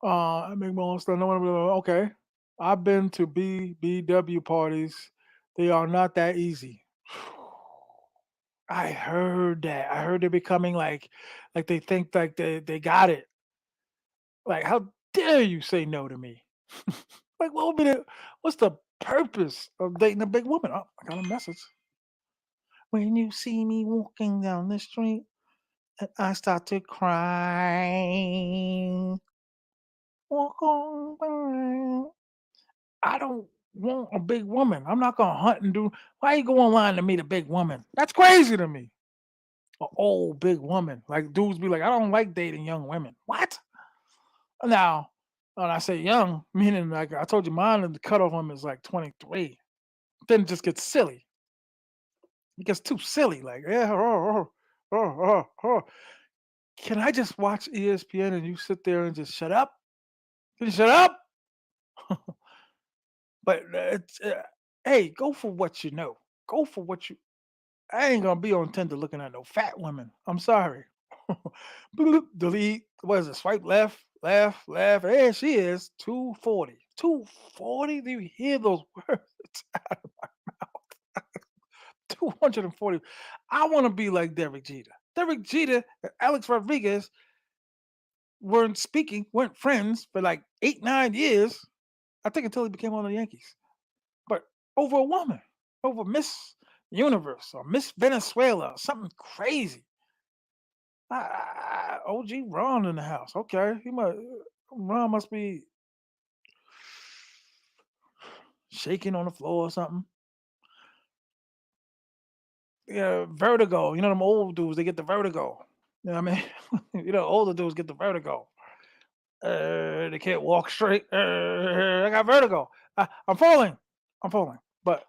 A: I make my own stuff. No one okay. I've been to BBW parties. They are not that easy. I heard that. I heard they're becoming like they think like they got it. Like, how dare you say no to me? Like, what would be what's the purpose of dating a big woman? Oh, I got a message. When you see me walking down the street and I start to cry, walk on by. I don't want a big woman. I'm not gonna hunt and do. Why you go online to meet a big woman? That's crazy to me. An old big woman. Like dudes be like, I don't like dating young women. What? Now, when I say young, meaning like I told you, mine and the cutoff woman is like 23. Then it just gets silly. It gets too silly. Like, yeah, can I just watch ESPN and you sit there and just shut up? Can you shut up? But hey, go for what you know. Go for what you. I ain't gonna be on Tinder looking at no fat women. I'm sorry. Bloop, delete. What is it? Swipe left, left, left. There she is. 240. 240? Do you hear those words? 240. I want to be like Derek Jeter. Derek Jeter and Alex Rodriguez weren't friends for like 8, 9 years. I think until he became on the Yankees. But over a woman, over Miss Universe or Miss Venezuela, something crazy. OG Ron in the house. Okay, Ron must be shaking on the floor or something. Yeah, vertigo. You know them old dudes, they get the vertigo. You know what I mean? Older dudes get the vertigo. They can't walk straight. I got vertigo. I'm falling. I'm falling. But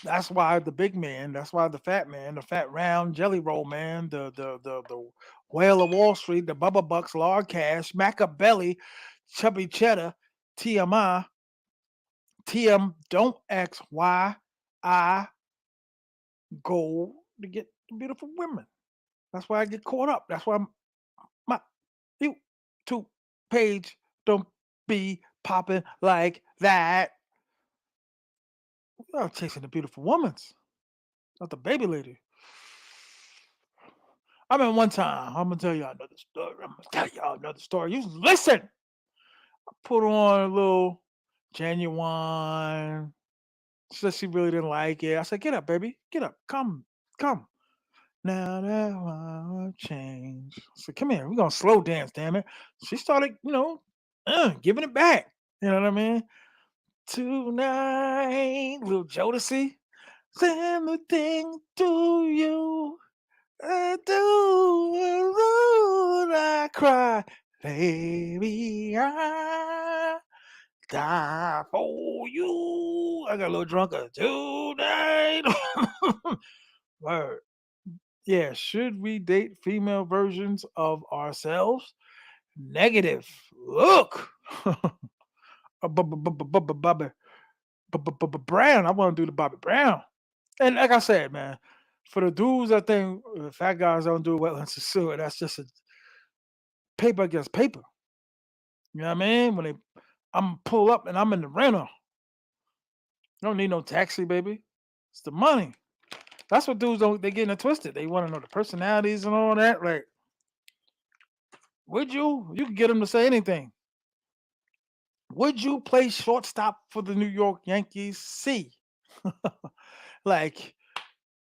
A: that's why the big man, that's why the fat man, the fat round jelly roll man, the whale of Wall Street, the Bubba Bucks, Lard Cash, Machiavelli, Chubby Cheddar, TMI, TM, don't ask why I go to get the beautiful women. That's why I get caught up. That's why my YouTube page don't be popping like that. I'm chasing the beautiful women's, not the baby lady. I mean, one time, I'm gonna tell y'all another story. I'm gonna tell y'all another story. You listen. Put on a little genuine. She said she really didn't like it. I said, "Get up, baby. Get up. Come, come." Now that I change. I said, "Come here. We're gonna slow dance, damn it." She started, giving it back. You know what I mean? Tonight, little Jodeci. Send the thing to you. I do alone I cry, baby. I die for you. I got a little drunker tonight. Word. Yeah, should we date female versions of ourselves? Negative. Look. Bobby Brown. I want to do the Bobby Brown. And like I said, man, for the dudes that think fat guys don't do wetlands of sewer, that's just a paper against paper. You know what I mean? When I'm pull up and I'm in the rental, don't need no taxi, baby. It's the money. That's what dudes don't. They getting it twisted. They want to know the personalities and all that. Like, would you? You could get them to say anything. Would you play shortstop for the New York Yankees? C. Like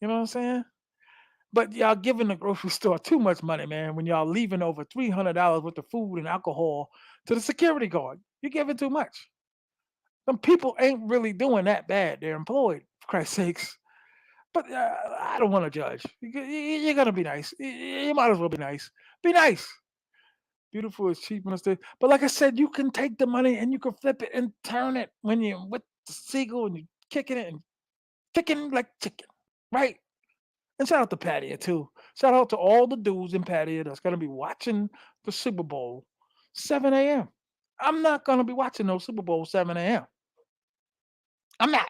A: You know what I'm saying? But y'all giving the grocery store too much money, man, when y'all leaving over $300 worth of food and alcohol to the security guard. You're giving too much. Some people ain't really doing that bad. They're employed, for Christ's sakes. But I don't want to judge. You're going to be nice. You might as well be nice. Be nice. Beautiful is cheap and stuff. But like I said, you can take the money and you can flip it and turn it when you're with the seagull and you're kicking it and kicking like chicken. Right? And shout out to Patty too. Shout out to all the dudes in Patty that's gonna be watching the Super Bowl 7 a.m. I'm not gonna be watching no Super Bowl 7 a.m. I'm not.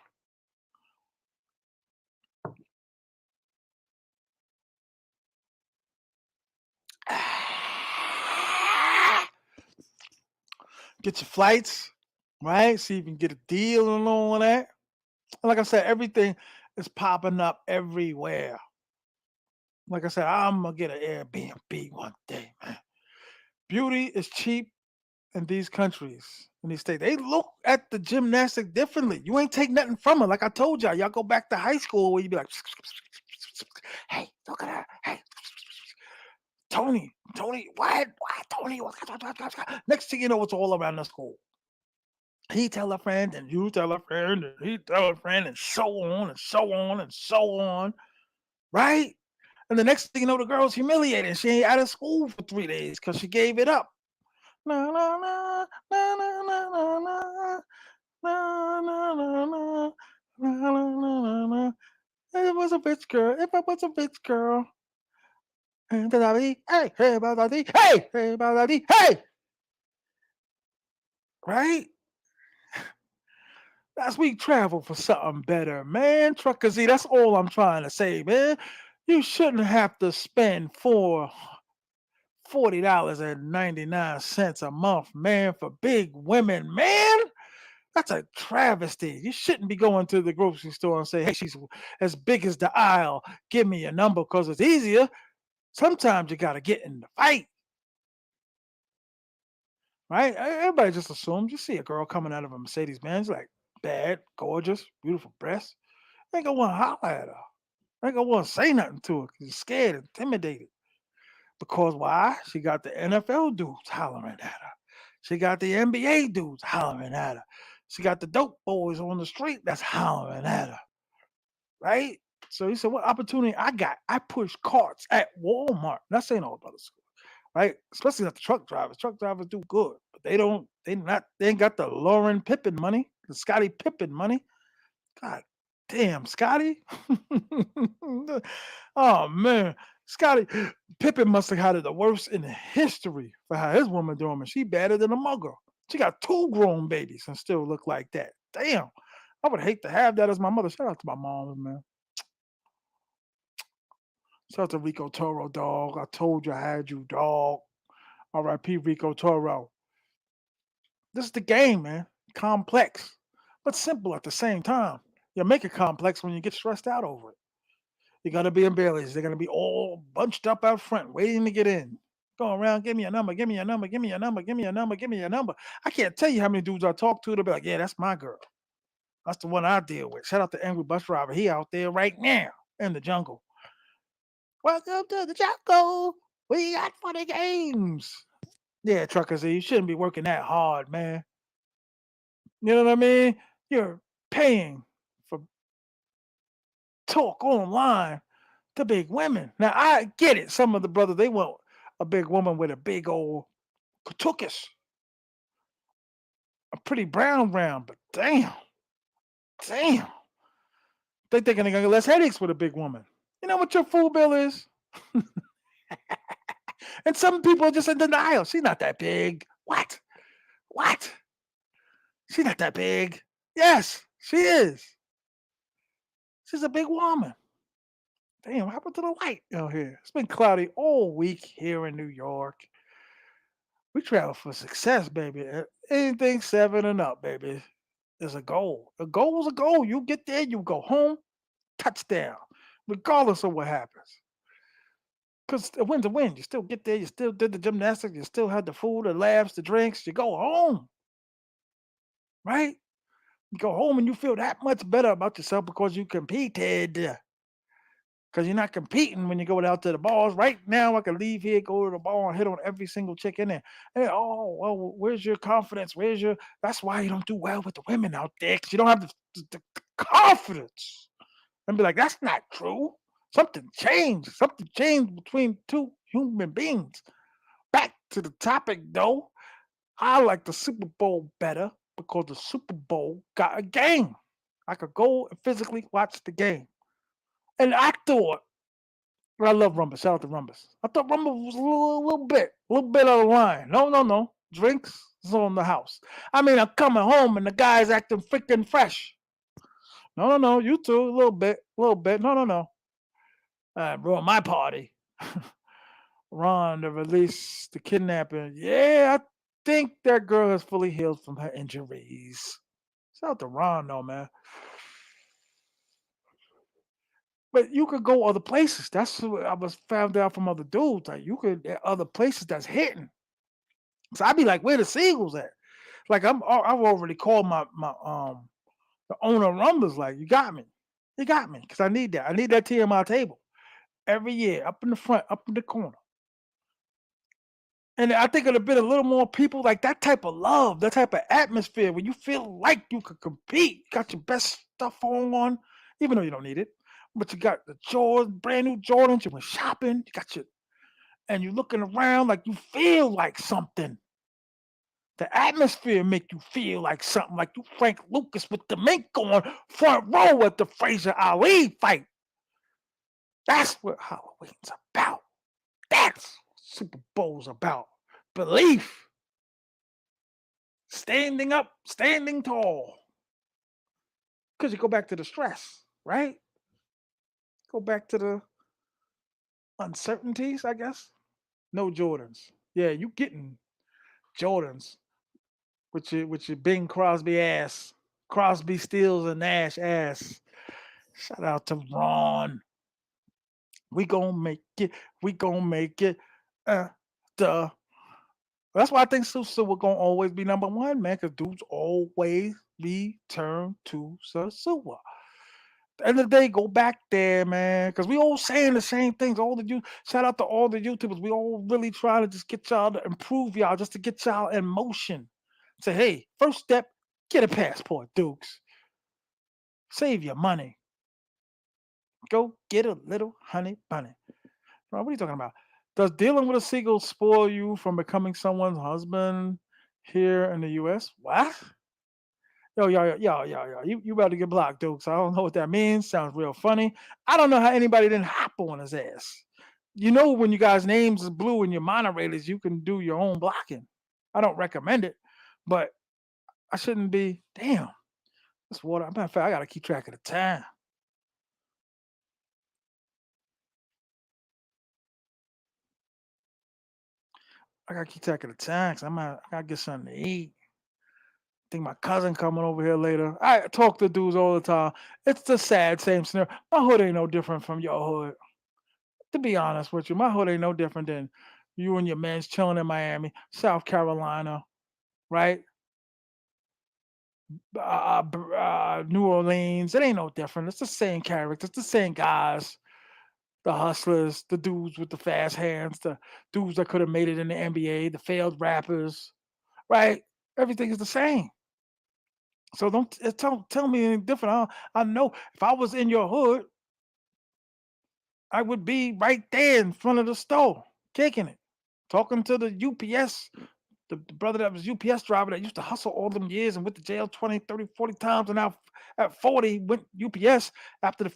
A: Get your flights, right? See if you can get a deal and all that. And like I said, everything is popping up everywhere. Like I said, I'm gonna get an Airbnb one day, man. Beauty is cheap in these countries, in these states. They look at the gymnastic differently. You ain't take nothing from it. Like I told y'all, y'all go back to high school where you be like, hey, look at that. Hey, Tony, what, Tony? Next thing you know, it's all around the school. He tell a friend, and you tell a friend, and he tell a friend, and so on, and so on, and so on, right? And the next thing you know, the girl's humiliated. She ain't out of school for 3 days because she gave it up. Na na na na na na na na. Na, na, na, na, na, na, na, na. If it was a bitch girl, if I was a bitch girl. Hey, hey, hey, hey, hey, hey, right? That's we travel for something better, man. Trucker Z, that's all I'm trying to say, man. You shouldn't have to spend $40.99 a month, man, for big women, man. That's a travesty. You shouldn't be going to the grocery store and say, hey, she's as big as the aisle. Give me your number because it's easier. Sometimes you got to get in the fight, right? Everybody just assumes you see a girl coming out of a Mercedes Benz, like bad, gorgeous, beautiful breasts. Ain't gonna want to holler at her. Ain't gonna want to say nothing to her because you're scared, intimidated. Because why? She got the NFL dudes hollering at her. She got the NBA dudes hollering at her. She got the dope boys on the street that's hollering at her, right? So he said, what opportunity I got? I push carts at Walmart. Not saying all about the school, right? Especially not the truck drivers. Truck drivers do good, but they ain't got the Lauren Pippen money, the Scottie Pippen money. God damn, Scotty. Oh man. Scotty Pippen must have had it the worst in history for how his woman doing. And she better than a mugger. She got two grown babies and still look like that. Damn. I would hate to have that as my mother. Shout out to my mom, man. Shout out to Rico Toro, dog. I told you I had you, dog. R.I.P. Rico Toro. This is the game, man. Complex, but simple at the same time. You make it complex when you get stressed out over it. You're gonna be in Bailey's. They're gonna be all bunched up out front, waiting to get in. Going around, give me a number, give me a number, give me a number, give me a number, give me a number. I can't tell you how many dudes I talk to. They'll be like, yeah, that's my girl. That's the one I deal with. Shout out to Angry Bus Driver. He out there right now in the jungle. Welcome to the jungle. We got funny games. Yeah, truckers, you shouldn't be working that hard, man. You know what I mean? You're paying for talk online to big women. Now I get it. Some of the brothers they want a big woman with a big old katukis, a pretty brown, but damn, they're gonna get less headaches with a big woman. You know what your food bill is? And some people are just in denial. She's not that big. What? What? She's not that big. Yes, she is. She's a big woman. Damn, what happened to the light out here? It's been cloudy all week here in New York. We travel for success, baby. Anything seven and up, baby, is a goal. A goal is a goal. You get there, you go home, touchdown, regardless of what happens. Because a win's a win. You still get there, you still did the gymnastics, you still had the food, the labs, the drinks, you go home, right? You go home and you feel that much better about yourself because you competed. because you're not competing when you go out to the bars. Right now, I can leave here, go to the bar, and hit on every single chick in there. And oh, well, where's your confidence? Where's your? That's why you don't do well with the women out there, because you don't have the confidence. And be like, that's not true. Something changed. Something changed between two human beings. Back to the topic, though. I like the Super Bowl better because the Super Bowl got a game. I could go and physically watch the game. And I thought, I love Rumble. Shout out to Rumbus. I thought Rumble was a little bit out of line. No, no, no. Drinks is on the house. I mean, I'm coming home and the guy's acting freaking fresh. No, no, no. You too. A little bit. A little bit. No, no, no. Ruined my party. Ron to release the kidnapping. Yeah, I think that girl has fully healed from her injuries. Shout out to Ron, though, man. But you could go other places. That's what I was found out from other dudes. Like you could other places that's hitting. So I'd be like, where the Seagulls at? Like I've already called my the owner of Rumbles. Like you got me, because I need that. I need that T.M.I table every year, up in the front, up in the corner. And I think it'd have been a little more people like that type of love, that type of atmosphere where you feel like you could compete. Got your best stuff on, even though you don't need it. But you got the Jordan, brand new Jordans. You went shopping. You got your, and you're looking around like you feel like something. The atmosphere make you feel like something, like you Frank Lucas with the mink on front row at the Fraser Ali fight. That's what Halloween's about. That's what Super Bowl's about. Belief. Standing up, standing tall. Because you go back to the stress, right? Go back to the uncertainties, I guess. No Jordans. Yeah, you getting Jordans with your Bing Crosby ass. Crosby, Stills, and Nash ass. Shout out to Ron. We gonna make it. We gonna make it. Uh, duh. That's why I think Sosua will gonna always be number one, man. Cause dudes always return to Sosua. End of the day, go back there, man. Cause we all saying the same things. All the you shout out to all the YouTubers. We all really trying to just get y'all to improve y'all, just to get y'all in motion. Say, hey, first step, get a passport, Dukes. Save your money. Go get a little honey bunny. Bro, what are you talking about? Does dealing with a seagull spoil you from becoming someone's husband here in the US? What? Yo. You about to get blocked, Duke. So I don't know what that means. Sounds real funny. I don't know how anybody didn't hop on his ass. You know, when you guys' names is blue in your monorators, you can do your own blocking. I don't recommend it, but I shouldn't be. Damn, this water. Matter of fact, I got to keep track of the time. I got to keep track of the time because I got to get something to eat. Think my cousin coming over here later. I talk to dudes all the time. It's the sad same scenario. My hood ain't no different from your hood. To be honest with you, my hood ain't no different than you and your man's chilling in Miami, South Carolina, right? New Orleans. It ain't no different. It's the same characters, the same guys, the hustlers, the dudes with the fast hands, the dudes that could have made it in the NBA, the failed rappers, right? Everything is the same. So don't tell me anything different. I know if I was in your hood, I would be right there in front of the store, kicking it, talking to the UPS, the brother that was UPS driver that used to hustle all them years and went to jail 20, 30, 40 times, and now at 40 went UPS after the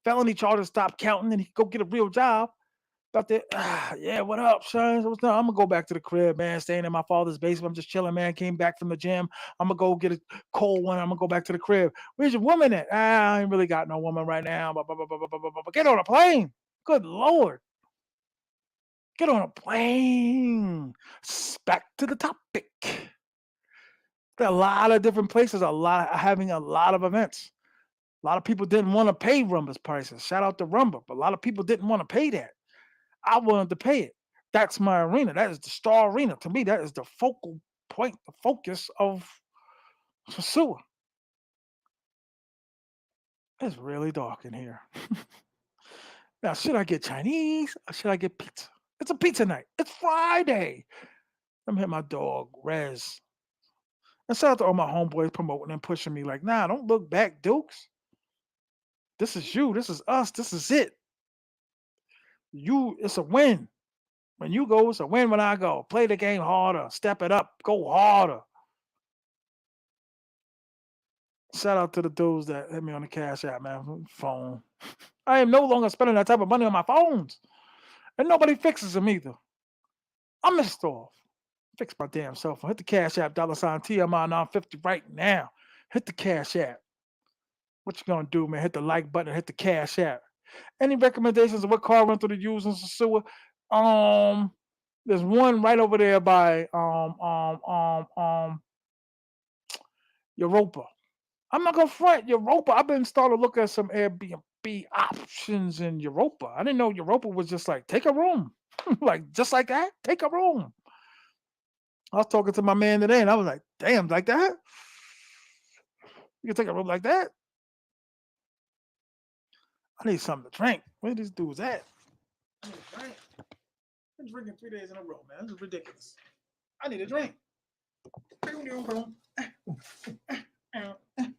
A: felony charges stopped counting and he could go get a real job. About that, yeah, what up, son? What's up? I'm gonna go back to the crib, man. Staying in my father's basement. I'm just chilling, man. Came back from the gym. I'm gonna go get a cold one. I'm gonna go back to the crib. Where's your woman at? I ain't really got no woman right now. Get on a plane. Good lord. Get on a plane. Back to the topic. There are a lot of different places, having a lot of events. A lot of people didn't want to pay Rumba's prices. Shout out to Rumba, but a lot of people didn't want to pay that. I wanted to pay it. That's my arena. That is the star arena. To me, that is the focal point, the focus of Sosua. It's really dark in here. Now, should I get Chinese or should I get pizza? It's a pizza night. It's Friday. I'm hitting my dog, Rez. And shout out to all my homeboys promoting and pushing me like, nah, don't look back, Dukes. This is you. This is us. This is it. It's a win. When you go, it's a win when I go. Play the game harder. Step it up. Go harder. Shout out to the dudes that hit me on the cash app, man. Phone. I am no longer spending that type of money on my phones. And nobody fixes them either. I'm missed off. Fix my damn cell phone. Hit the cash app, $ TMI 950 right now. Hit the cash app. What you gonna do, man? Hit the like button, hit the cash app. Any recommendations of what car rental to use in Sosua? Um, there's one right over there by Europa. I'm not gonna front Europa. I've been starting to look at some Airbnb options in Europa. I didn't know Europa was just like take a room, like just like that, take a room. I was talking to my man today, and I was like, "Damn, like that? You can take a room like that? I need something to drink. Where these dudes at? I need a drink. I've been drinking 3 days in a row, man. This is ridiculous. I need a drink.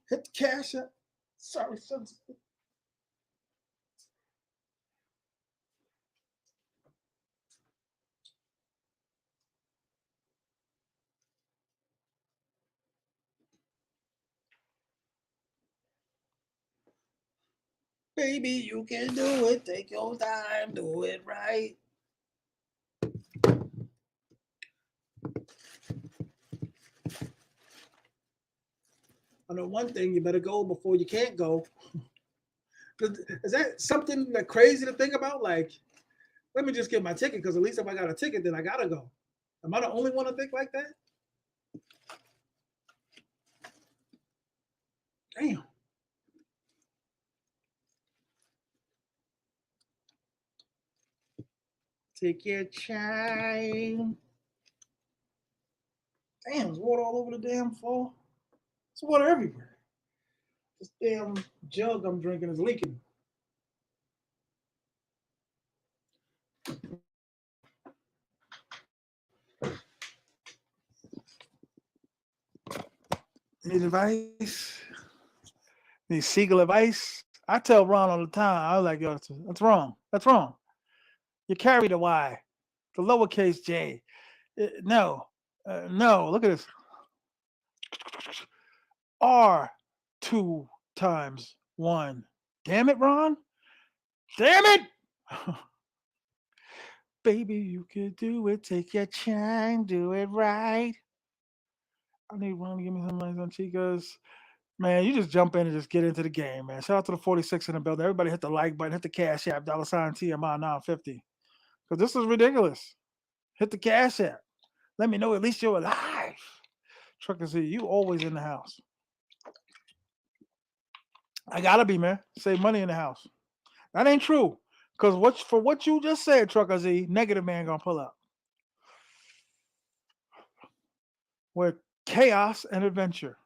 A: Hit the cash up. Sorry, son. Baby, you can do it. Take your time. Do it right. I know one thing, you better go before you can't go. Is that something that crazy to think about? Like, let me just get my ticket because at least if I got a ticket, then I gotta go. Am I the only one to think like that? Damn. Take your time. Damn, there's water all over the damn floor. There's water everywhere. This damn jug I'm drinking is leaking. Need advice? Need Siegel advice? I tell Ron all the time. I was like, yo, that's wrong. That's wrong. You carry the Y, the lowercase J. No, no. Look at this. R 2 times 1. Damn it, Ron. Damn it. Baby, you can do it. Take your time. Do it right. I need Ron to give me some money on Chicas. Man, you just jump in and just get into the game, man. Shout out to the 46 in the building. Everybody hit the like button, hit the cash app, $TMI 950. Because this is ridiculous. Hit the cash app. Let me know at least you're alive. Trucker Z, you always in the house. I gotta be, man. Save money in the house. That ain't true. Because what you just said, Trucker Z, negative man gonna pull up. With chaos and adventure.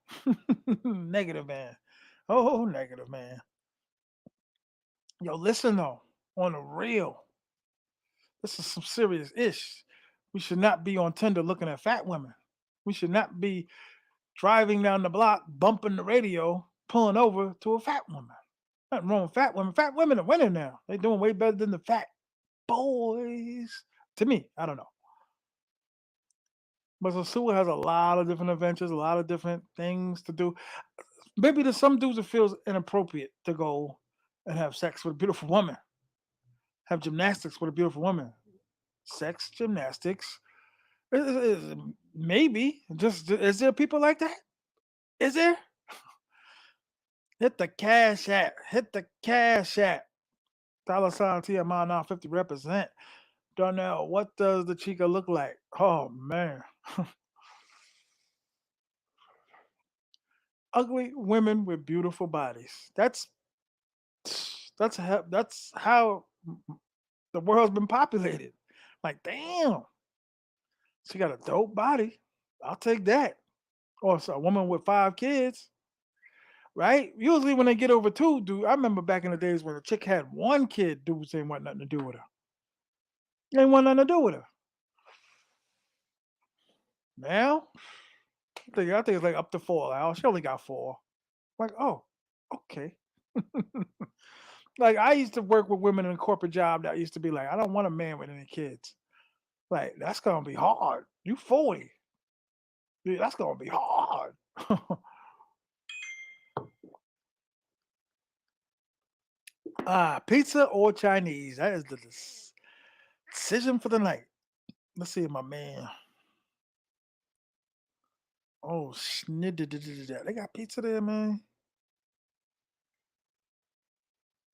A: Negative man. Oh, negative man. Yo, listen though, on the real, this is some serious ish. We should not be on Tinder looking at fat women. We should not be driving down the block, bumping the radio, pulling over to a fat woman. Nothing wrong with fat women. Fat women are winning now. They're doing way better than the fat boys. To me, I don't know. But Sosua has a lot of different adventures, a lot of different things to do. Maybe there's some dudes that feels inappropriate to go and have sex with a beautiful woman, have gymnastics with a beautiful woman. Sex gymnastics. Maybe. Just is there people like that? Is there? Hit the cash app. Hit the cash app. $TMI 950 represent. Darnell, what does the chica look like? Oh man. Ugly women with beautiful bodies. That's how the world's been populated. Like, damn, she got a dope body. I'll take that. Or it's a woman with 5 kids. right? Usually when they get over two, dude, I remember back in the days when a chick had one kid, dudes ain't want nothing to do with her. They ain't want nothing to do with her. Now, I think it's like up to four. Like, oh, she only got four. Like, oh, okay. Like I used to work with women in a corporate job that used to be like, I don't want a man with any kids. Like, that's gonna be hard. You 40. Dude, that's gonna be hard. Pizza or Chinese? That is the decision for the night. Let's see, my man. Oh, they got pizza there, man.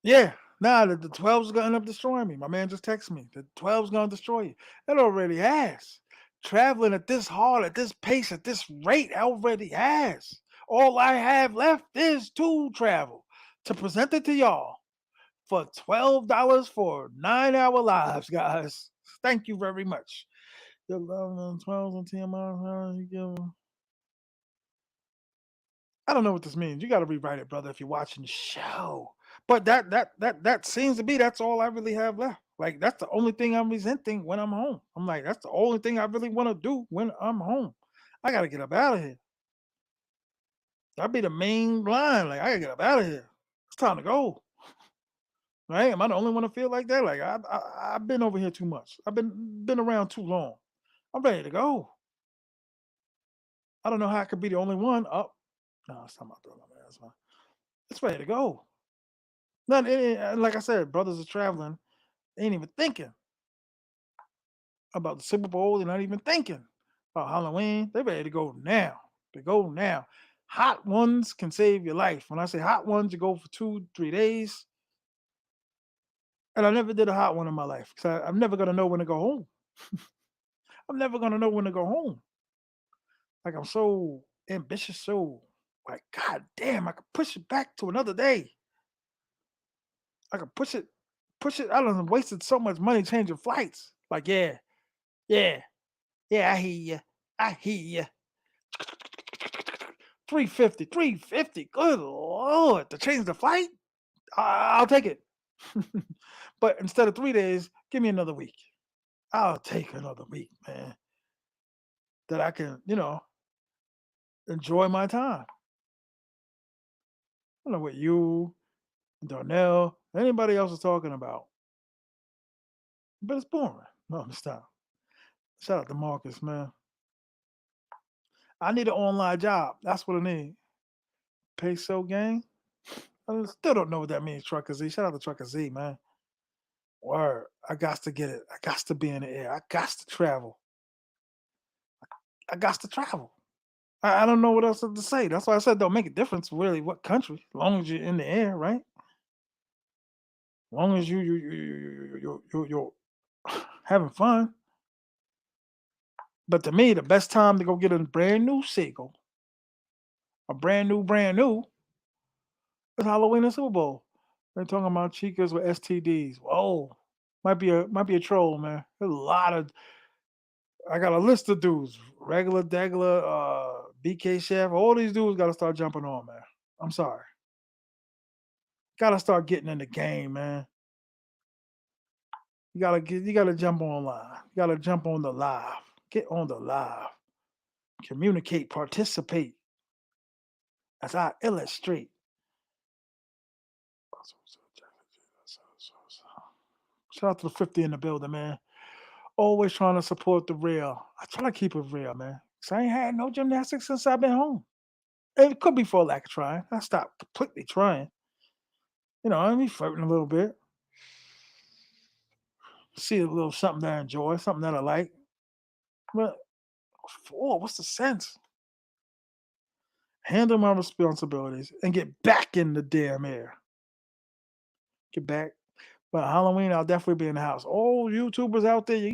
A: Yeah. Nah, the 12's gonna end up destroying me. My man just texted me. The 12's gonna destroy you. It already has. Traveling at this hard, at this pace, at this rate, already has. All I have left is to travel to present it to y'all for $12 for 9 hour lives, guys. Thank you very much. Your love on 12 on T.M.I. You give I don't know what this means. You got to rewrite it, brother, if you're watching the show. But that seems to be that's all I really have left. Like that's the only thing I'm resenting when I'm home. I'm like that's the only thing I really want to do when I'm home. I got to get up out of here. That'd be the main line. Like I got to get up out of here. It's time to go. Right? Am I the only one to feel like that? Like I've been over here too much. I've been around too long. I'm ready to go. I don't know how I could be the only one. Oh, no, it's not my brother, man. That's fine. It's ready to go. None, like I said, brothers are traveling. They ain't even thinking about the Super Bowl. They're not even thinking about Halloween. They ready to go now. They go now. Hot ones can save your life. When I say hot ones, you go for 2, 3 days. And I never did a hot one in my life because I'm never gonna know when to go home. I'm never gonna know when to go home. Like I'm so ambitious, so like God damn, I could push it back to another day. I could push it. I done wasted so much money changing flights. Like yeah, yeah. I hear you. I hear you. 350, 350. Good lord, to change the flight? I'll take it. But instead of 3 days, give me another week. I'll take another week, man. That I can, enjoy my time. I don't know what you, Darnell, anybody else is talking about, but it's boring. No, I'm stop. Shout out to Marcus, man. I need an online job. That's what I need. Peso gang. I still don't know what that means, Trucker Z. Shout out to Trucker Z, man. Word. I got to get it. I got to be in the air. I got to travel. I got to travel. I don't know what else to say. That's why I said don't make a difference really what country, as long as you're in the air, right? As long as you're having fun. But to me, the best time to go get a brand new seagull, a brand new, is Halloween and Super Bowl. They're talking about chicas with STDs. Whoa, might be a troll, man. There's a lot of. I got a list of dudes. Regular, Degler, BK Chef. All these dudes got to start jumping on, man. I'm sorry. Got to start getting in the game, man. You gotta jump online. You gotta jump on the live. Get on the live. Communicate, participate as I illustrate. Shout out to the 50 in the building, man. Always trying to support the real. I try to keep it real, man. Cause I ain't had no gymnastics since I've been home. It could be for a lack of trying. I stopped completely trying. I be flirting a little bit. See a little something that I enjoy, something that I like. But what's the sense? Handle my responsibilities and get back in the damn air. Get back. But Halloween, I'll definitely be in the house. All YouTubers out there,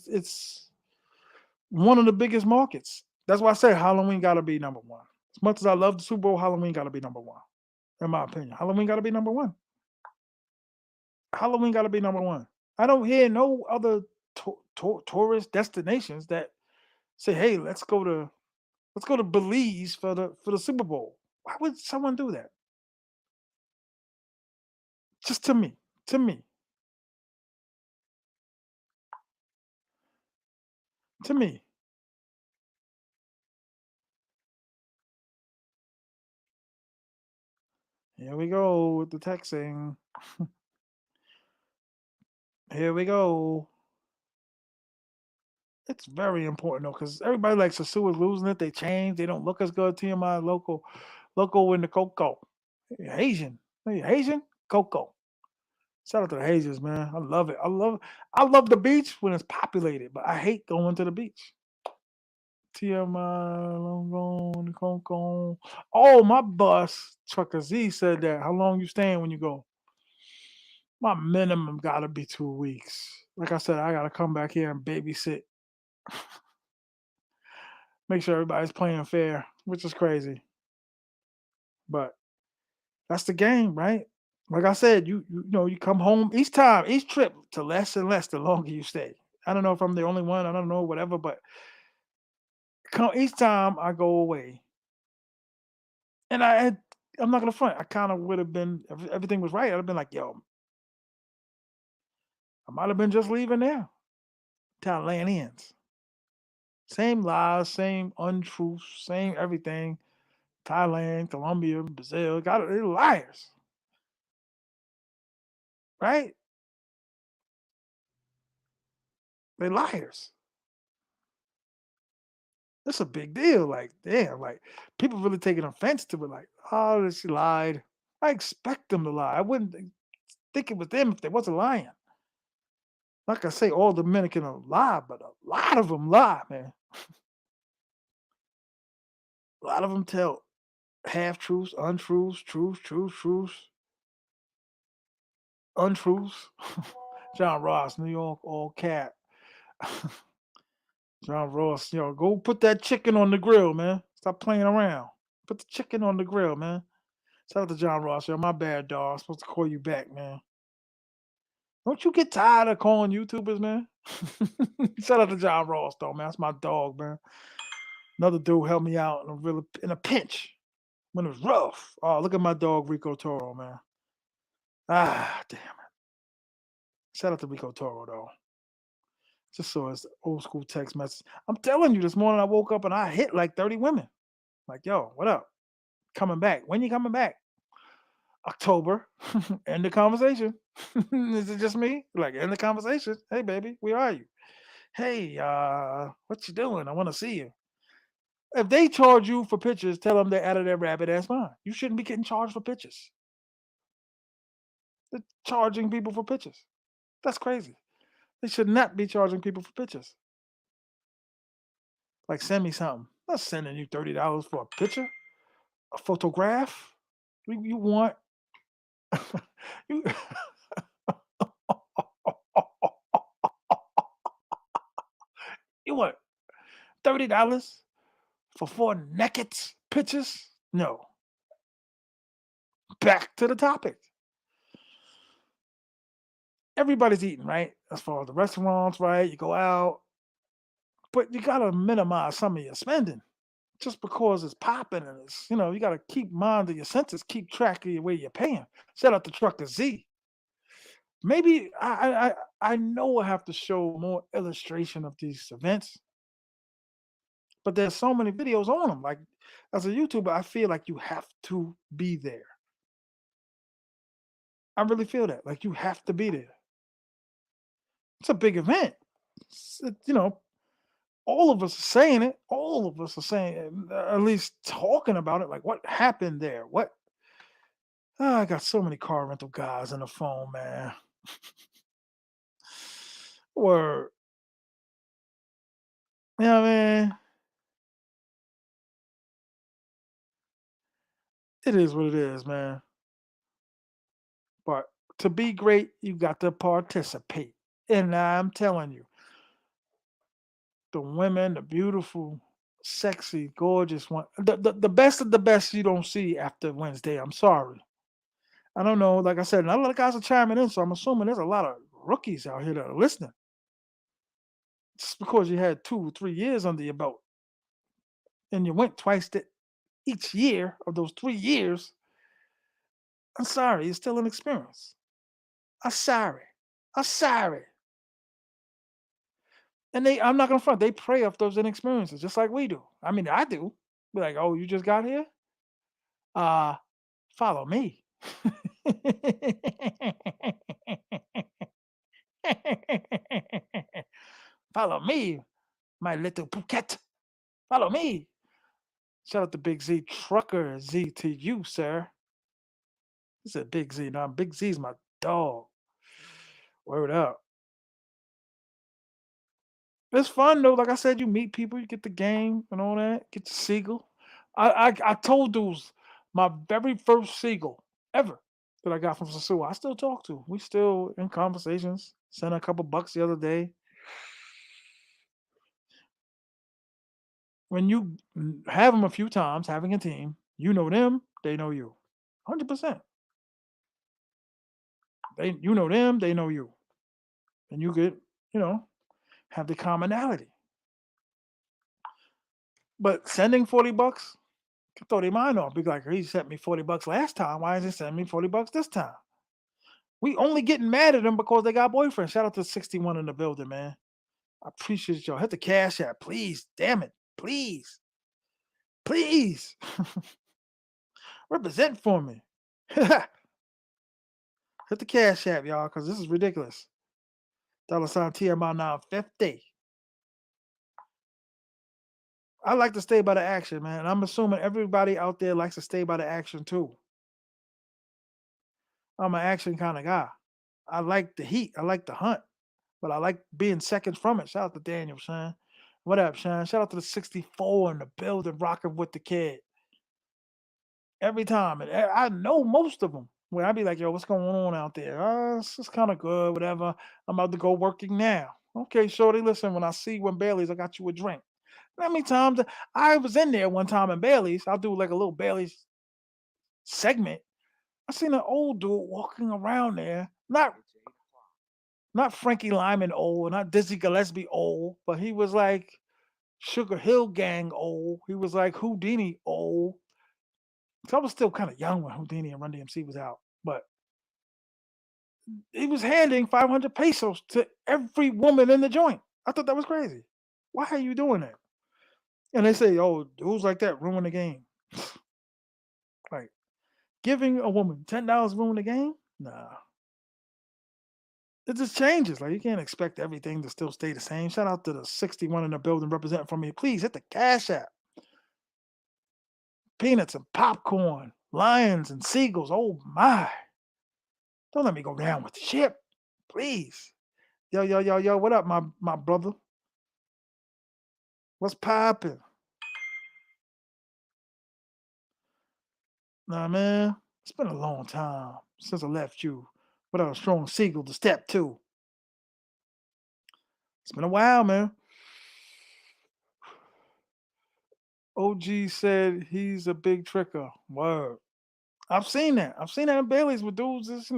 A: it's one of the biggest markets. That's why I say Halloween got to be number one. As much as I love the Super Bowl, Halloween got to be number one, in my opinion. Halloween got to be number one. Halloween got to be number one. I don't hear no other tourist destinations that say, "Hey, let's go to Belize for the Super Bowl." Why would someone do that? Just to me. To me. To me. Here we go with the texting. Here we go. It's very important though, because everybody like Sosua is losing it. They change. They don't look as good. TMI local in the Coco. Hey, Haitian. Hey, Haitian? Coco. Shout out to the Haitians, man. I love it. I love the beach when it's populated, but I hate going to the beach. TMI, long gone, Coco. Oh, my bus, Trucker Z said that. How long you staying when you go? My minimum gotta be 2 weeks. Like I said, I gotta come back here and babysit. Make sure everybody's playing fair, which is crazy. But that's the game, right? Like I said, you come home each trip to less and less the longer you stay. I don't know if I'm the only one. I don't know, whatever. But each time I go away, and I'm not gonna front. I kind of would have been if everything was right. I'd have been like, yo, I might have been just leaving there. Thailandians, same lies, same untruths, same everything. Thailand, Colombia, Brazil, got it. They're liars, right? They liars. That's a big deal. Like, damn, like people really taking offense to it. Like, oh, she lied. I expect them to lie. I wouldn't think it was them if they wasn't lying. Like I say, all Dominican are lie, but a lot of them lie, man. A lot of them tell half truths, untruths, truths, untruths. John Ross, New York, all cat. John Ross, go put that chicken on the grill, man. Stop playing around. Put the chicken on the grill, man. Shout out to John Ross. Yo, my bad, dog. I'm supposed to call you back, man. Don't you get tired of calling YouTubers, man? Shout out to John Ross, though, man. That's my dog, man. Another dude helped me out in a pinch when it was rough. Oh, look at my dog Rico Toro, man. Ah, damn it. Shout out to Rico Toro, though. Just saw his old school text message. I'm telling you, this morning I woke up and I hit like 30 women. Like, yo, what up? Coming back. When you coming back? October. End the conversation. Is it just me? Like, end the conversation. Hey, baby, where are you? Hey, what you doing? I want to see you. If they charge you for pictures, tell them they're out of their rabbit ass mind. You shouldn't be getting charged for pictures. They're charging people for pictures. That's crazy. They should not be charging people for pictures. Like, send me something. I'm not sending you $30 for a picture, a photograph. You want you, you want $30 for 4 naked pictures? No. Back to the topic. Everybody's eating, right? As far as the restaurants, right? You go out, but you gotta minimize some of your spending just because it's popping and you gotta keep mind of your senses, keep track of the way you're paying. Shout out to Trucker Z. Maybe I know I have to show more illustration of these events, but there's so many videos on them. Like as a YouTuber, I feel like you have to be there. I really feel that. Like you have to be there. It's a big event. All of us are saying it. All of us are saying it, at least talking about it. Like what happened there? What I got so many car rental guys on the phone, man. Or what I mean? It is what it is, man. But to be great, you got to participate. And I'm telling you, the women, the beautiful, sexy, gorgeous one, the best of the best you don't see after Wednesday. I'm sorry. I don't know. Like I said, not a lot of guys are chiming in, so I'm assuming there's a lot of rookies out here that are listening. Just because you had 2 or 3 years under your belt and you went twice, each year of those 3 years, I'm sorry, it's still an experience. I'm sorry. I'm sorry. And I'm not gonna front, they prey off those inexperiences just like we do. I mean, I do. Be like, oh, you just got here? Uh, follow me. Follow me, my little Phuket. Follow me. Shout out to Big Z Trucker Z to you, sir. He said Big Z. Now Big Z's my dog. Word up. It's fun though. Like I said, you meet people, you get the game and all that. Get the seagull. I told dudes my very first seagull ever that I got from Sosua. I still talk to. We still in conversations. Sent a couple bucks the other day. When you have them a few times, having a team, you know them, they know you. 100%. You know them, they know you. And you get, you know, have the commonality. But sending 40 bucks, could throw their mind off. Be like, he sent me 40 bucks last time. Why is he sending me 40 bucks this time? We only getting mad at them because they got boyfriends. Shout out to 61 in the building, man. I appreciate y'all. Hit the cash app, please. Damn it. Please. Please. Represent for me. Hit the cash app, y'all, because this is ridiculous. $ T.M.I 950. I like to stay by the action, man. And I'm assuming everybody out there likes to stay by the action too. I'm an action kind of guy. I like the heat. I like the hunt, but I like being seconds from it. Shout out to Daniel, son. What up, Sean? Shout out to the 64 in the building, rocking with the kid. Every time. And I know most of them. Where I be like, yo, what's going on out there? It's just kind of good, whatever. I'm about to go working now. Okay, shorty, listen, when I see you in Bailey's, I got you a drink. How many times I was in there one time in Bailey's? I'll do like a little Bailey's segment. I seen an old dude walking around there, not Frankie Lyman old, not Dizzy Gillespie old, but he was like Sugar Hill Gang old. He was like Houdini old. So I was still kind of young when Houdini and Run DMC was out, but he was handing 500 pesos to every woman in the joint. I thought that was crazy. Why are you doing that? And they say, oh, dudes like that ruin the game. Like giving a woman $10 ruin the game? Nah. It just changes. Like you can't expect everything to still stay the same. Shout out to the 61 in the building representing for me. Please hit the cash app. Peanuts and popcorn, lions and seagulls. Oh my. Don't let me go down with the ship. Please. Yo, yo, yo, yo. What up, my brother? What's popping? Nah, man. It's been a long time since I left you without a strong seagull to step to. It's been a while, man. OG said he's a big tricker. Word. I've seen that. I've seen that in Bailey's with dudes, just,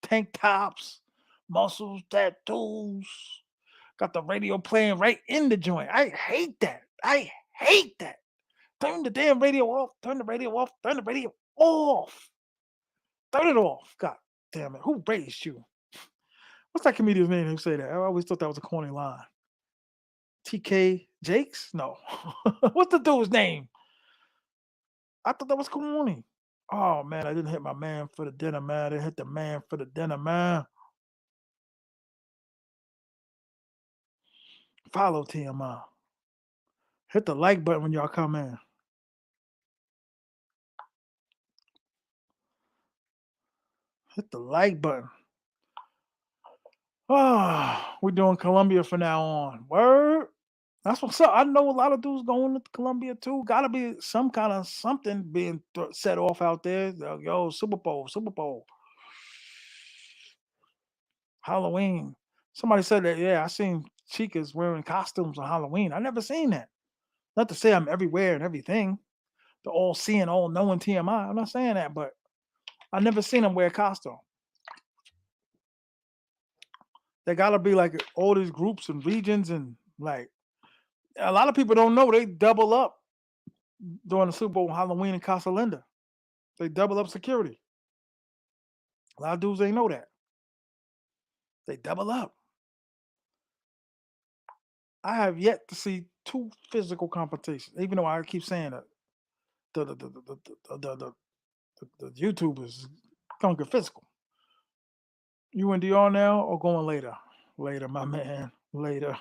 A: tank tops, muscles, tattoos. Got the radio playing right in the joint. I hate that. I hate that. Turn the damn radio off. Turn the radio off. Turn the radio off. Turn it off. God damn it. Who raised you? What's that comedian's name who said that? I always thought that was a corny line. TK Jakes? No. What's the dude's name? I thought that was corny. Oh man, I didn't hit my man for the dinner, man. I didn't hit the man for the dinner, man. Follow TMI. Hit the like button when y'all come in. Hit the like button. Ah, we're doing Columbia from now on. Word. That's what's up. I know a lot of dudes going to Columbia too. Gotta be some kind of something being set off out there. Yo, Super Bowl, Super Bowl, Halloween. Somebody said that. Yeah, I seen chicas wearing costumes on Halloween. I never seen that. Not to say I'm everywhere and everything. The all seeing, all knowing TMI. I'm not saying that, but I never seen them wear a costume. They gotta be like all these groups and regions and like a lot of people don't know they double up. during the Super Bowl on Halloween in Casa Linda. They double up security. A lot of dudes ain't know that. They double up. I have yet to see two physical confrontations, even though I keep saying that the YouTubers gonna get physical. You and Dior now or going later? Later, my man. Later.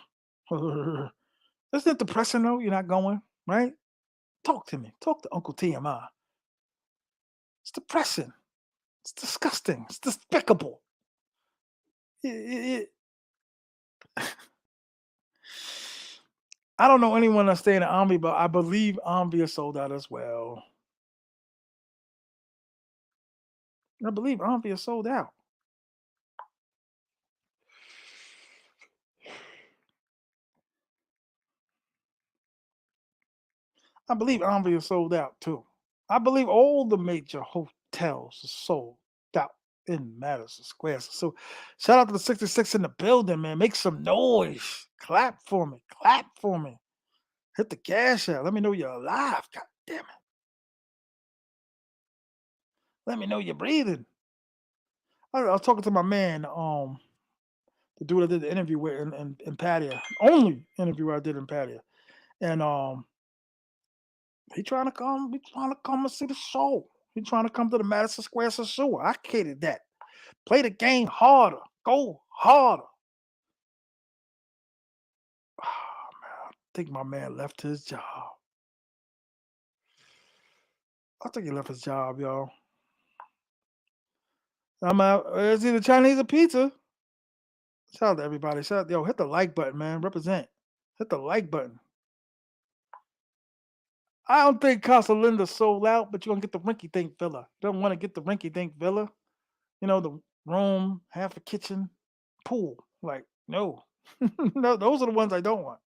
A: Isn't it depressing though? You're not going, right? Talk to me. Talk to Uncle T.M.I. It's depressing. It's disgusting. It's despicable. It- I don't know anyone that's staying in Omni, but I believe Omni is sold out as well. I believe Omni is sold out. I believe Omni is sold out too. I believe all the major hotels are sold out in Madison Square. So shout out to the 66 in the building, man. Make some noise. Clap for me. Clap for me. Hit the cash out. Let me know you're alive. God damn it. Let me know you're breathing. I was talking to my man, the dude I did the interview with in Patia. Only interview I did in Patia. And he trying to come and see the show. He trying to come to the Madison Square Sosua. I catered that. Play the game harder. Go harder. I think my man left his job. I think he left his job, y'all. I'm out. It's either Chinese or pizza. Shout out to everybody. Shout out, yo, hit the like button, man. Represent. Hit the like button. I don't think Casa Linda's sold out, but you're gonna get the rinky dink villa. You don't want to get the rinky dink villa. You know, the room, half a kitchen, pool. Like, no. No, those are the ones I don't want.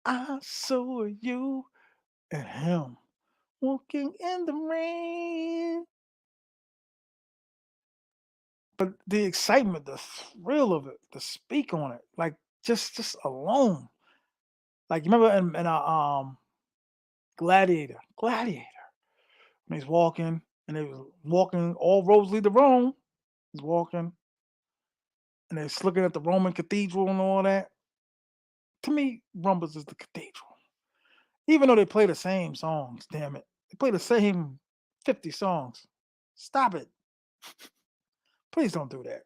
A: I saw you and him walking in the rain. But the excitement, the thrill of it, the speak on it, like just alone. Like you remember in Gladiator, when he's walking and they was walking, all roads lead to Rome. He's walking and they're looking at the Roman cathedral and all that. To me, Rumbles is the cathedral. Even though they play the same songs, damn it. They play the same 50 songs. Stop it. Please don't do that.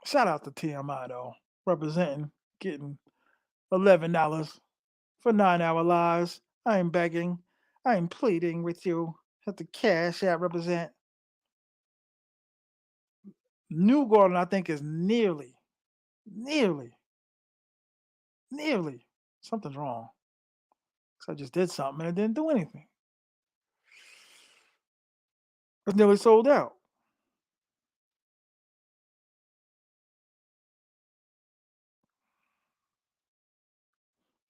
A: Shout out to TMI though, representing, getting $11 for 9 hour lives. I am begging. I am pleading with you. Have to cash out represent. New Garden, I think, is nearly, nearly. Something's wrong. So I just did something and it didn't do anything. It's nearly sold out.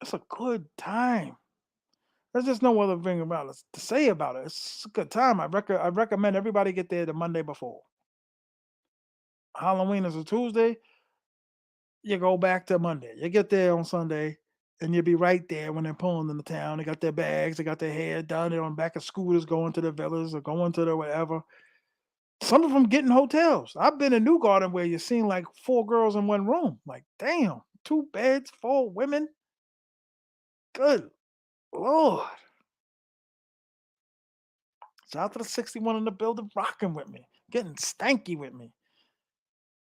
A: It's a good time. There's just no other thing about it to say about it. It's a good time. I recommend everybody get there the Monday before. Halloween is a Tuesday. You go back to Monday. You get there on Sunday, and you'll be right there when they're pulling in the town. They got their bags, they got their hair done. They're on back of scooters going to the villas or going to the whatever. Some of them getting hotels. I've been in New Garden where you're seeing like four girls in one room. Like, damn, two beds, four women. Good Lord. Shout out to the 61 in the building rocking with me, getting stanky with me.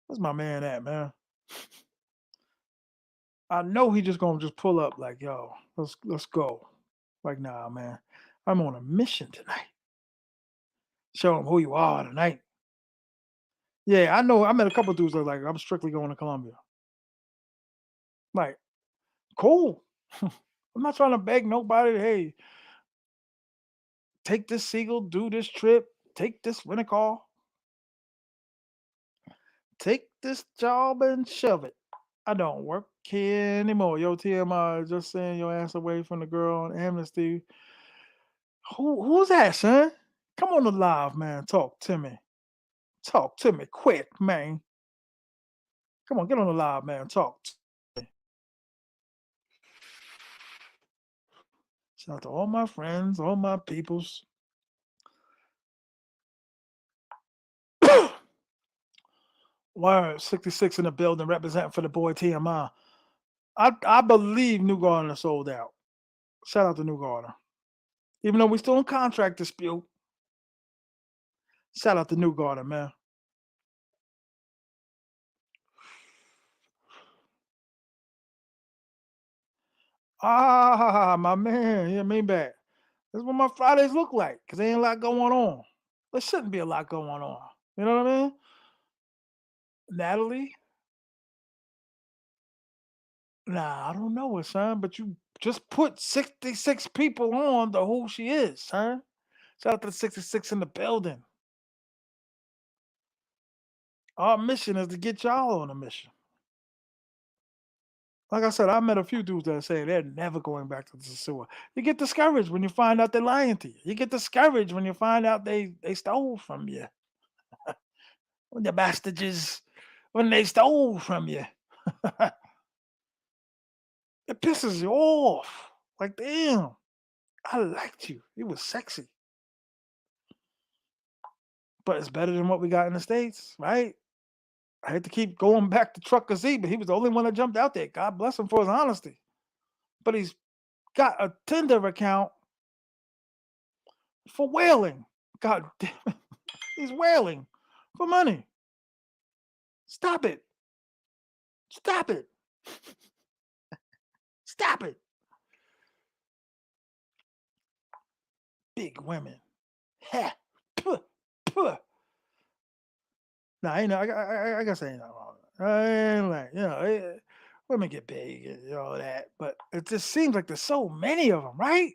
A: Where's my man at, man? I know he just gonna just pull up like, yo, let's go. Like, nah, man. I'm on a mission tonight. Show them who you are tonight. Yeah, I know. I met a couple dudes that like, I'm strictly going to Columbia. Like, cool. I'm not trying to beg nobody. Hey, take this Seagull, do this trip, take this rent a car, take this job and shove it. I don't work here anymore. Yo, TMI, just saying your ass away from the girl on Amnesty. Who's that, son? Come on the live, man. Talk to me. Talk to me quick, man. Come on, get on the live, man. Talk. Shout out to all my friends, all my peoples. Word 66 in the building, representing for the boy T.M.I. I believe New Garden sold out. Shout out to New Garden. Even though we still in contract dispute, shout out to New Garden, man. Ah, my man, yeah, me back. That's what my Fridays look like, because there ain't a lot going on. There shouldn't be a lot going on. You know what I mean? Natalie? Nah, I don't know her, son, but you just put 66 people on the who she is, son. Shout out to the 66 in the building. Our mission is to get y'all on a mission. Like I said, I met a few dudes that say they're never going back to the sewer. You get discouraged when you find out they're lying to you. You get discouraged when you find out they stole from you. When the bastages, when they stole from you. It pisses you off. Like, damn, I liked you. You was sexy. But it's better than what we got in the States, right? I hate to keep going back to Trucker Z, but he was the only one that jumped out there. God bless him for his honesty. But he's got a Tinder account for whaling. God damn it. He's whaling for money. Stop it. Stop it. Stop it. Big women. Ha. Puh. Puh. Nah, ain't no, I guess I ain't nothing wrong. I ain't like, women get big and all that, but it just seems like there's so many of them, right?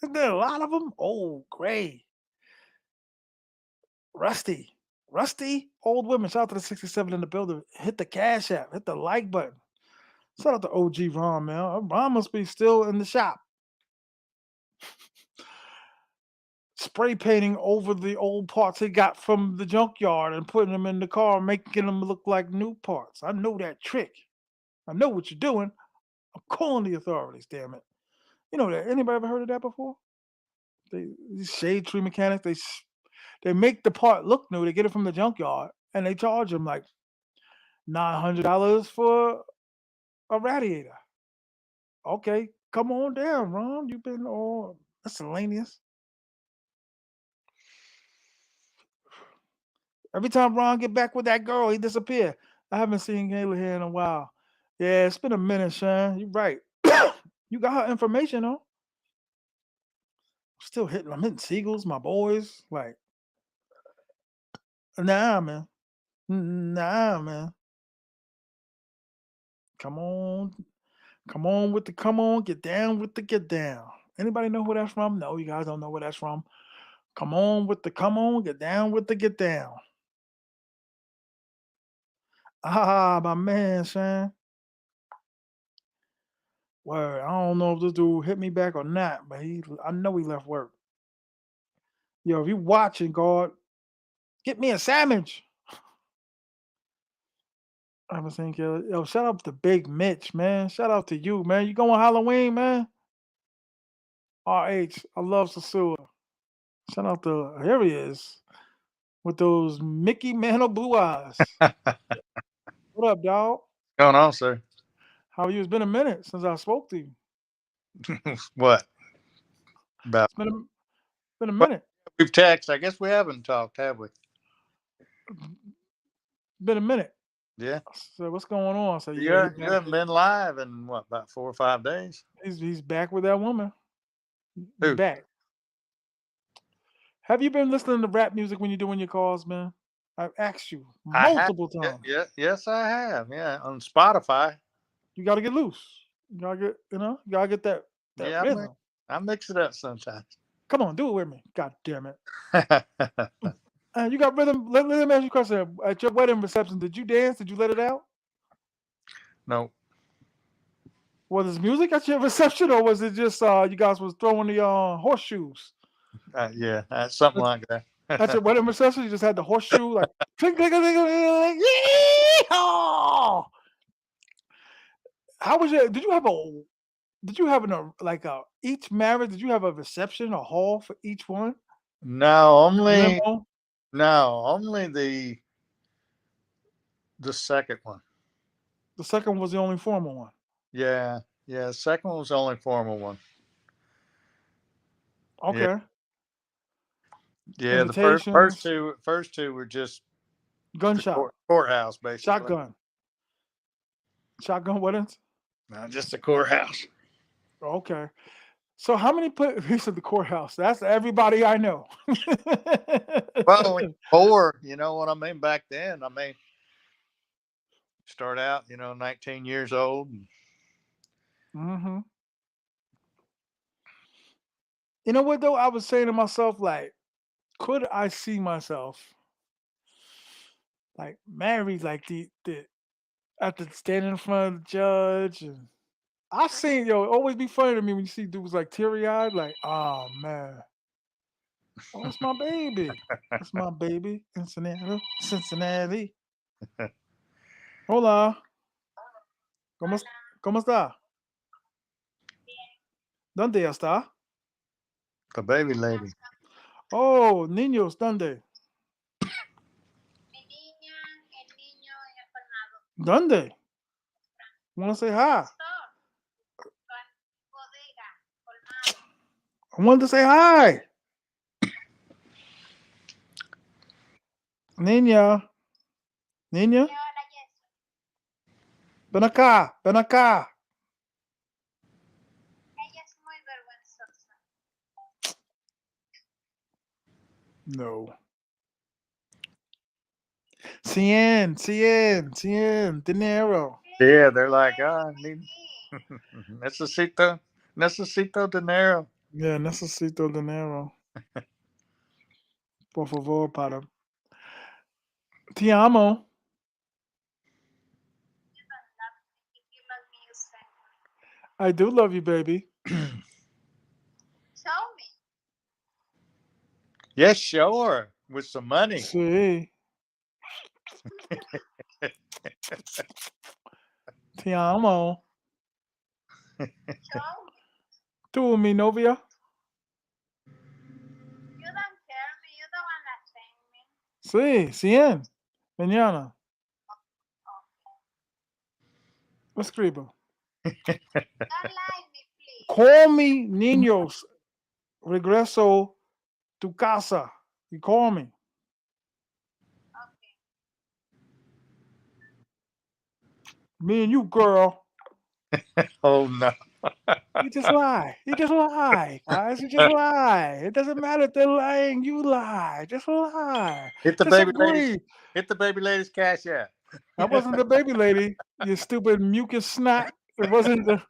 A: Isn't there a lot of them? Oh, gray, rusty, old women. Shout out to the 67 in the building. Hit the cash app, hit the like button. Shout out to OG Ron, man. Ron must be still in the shop. Spray painting over the old parts he got from the junkyard and putting them in the car, making them look like new parts. I know that trick. I know what you're doing. I'm calling the authorities, damn it. You know that. Anybody ever heard of that before? These shade tree mechanics, they make the part look new. They get it from the junkyard and they charge them like $900 for a radiator. Okay, come on down, Ron. You've been all miscellaneous. Every time Ron get back with that girl, he disappear. I haven't seen Kayla here in a while. Yeah, it's been a minute, Sean. You're right. You got her information, though. Still hitting. I'm hitting Seagulls, my boys. Like, nah, man. Nah, man. Come on. Come on with the come on. Get down with the get down. Anybody know who that's from? No, you guys don't know where that's from. Come on with the come on. Get down with the get down. Ah, my man, Sean. Word. I don't know if this dude hit me back or not, but I know he left work. Yo, if you watching, God, get me a sandwich. I haven't seen Killer. Yo, shout out to Big Mitch, man. Shout out to you, man. You going Halloween, man? RH. I love Sosua. Shout out to here he is with those Mickey Mantle blue eyes. What up, dog?
B: Going on, sir?
A: How are you? It's been a minute since I spoke to you.
B: What about?
A: It's been a
B: Well,
A: minute.
B: we've texted. I guess we haven't talked, have we?
A: Been a minute.
B: Yeah.
A: So what's going on? So
B: You
A: yeah, he
B: you
A: back.
B: haven't been live in what, about 4 or 5 days?
A: He's back with that woman. He's
B: Who?
A: back. Have you been listening to rap music when you're doing your calls, man? I've asked you
B: I have.
A: multiple
B: Yeah,
A: times.
B: yeah, yes, I have. Yeah, on Spotify.
A: You got to get loose. You gotta get, you gotta get that
B: Yeah,
A: rhythm.
B: I mix it up sometimes.
A: Come on, do it with me. God damn it. You got rhythm. Let me ask you a question. At your wedding reception, did you dance? Did you let it out?
B: No,
A: Was it music at your reception, or was it just you guys was throwing the horseshoes?
B: yeah, something
A: At,
B: like
A: at your
B: that.
A: wedding reception, you just had the horseshoe like clink, clink, clink, clink, clink, yeehaw! How was your? Did you have Did you have each marriage? Did you have a reception, a hall for each one?
B: No, only
A: Limo.
B: no, only the second one.
A: The second was the only formal one.
B: Yeah, yeah. The second one was the only formal one. Yeah,
A: Okay.
B: yeah. The
A: Invitations,
B: first two were just the
A: gunshot,
B: courthouse, basically.
A: shotgun, shotgun weddings.
B: No, just the courthouse.
A: Okay. So how many put piece of the courthouse? That's everybody I know.
B: Well, only four. You know what I mean? Back then, I mean, start out, 19 years old.
A: hmm You know what though? I was saying to myself, like, could I see myself like married, like the after standing in front of the judge and I seen always be funny to me when you see dudes like teary eyed, like, oh man, oh it's my baby. It's my baby. Cincinnati. Cincinnati. Hola. ¿Cómo, cómo está? ¿Dónde está?
B: The baby lady.
A: Oh, niños, ¿dónde? ¿Dónde? Want to say hi. I wanted to say hi. Niña. Niña. Ven acá. Ven acá. No. Cien. Dinero.
B: Yeah, they're like, I need necesito dinero.
A: Yeah, necesito dinero. Por favor, para. Te amo. I do love you, baby.
B: Yes, sure, with some money.
A: Sí. Te amo. Tú, mi novia. Sí, 100. Mañana. Escribo. Call me, niños. Regreso tu casa. You call me. Me and you, girl.
B: Oh no.
A: You just lie. You just lie, guys. You just lie. It doesn't matter if they're lying. You lie. Just lie.
B: Hit the
A: Just
B: baby ladies.
A: agree.
B: Hit the baby ladies cash app.
A: I wasn't the baby lady. You stupid mucus snot. It wasn't the.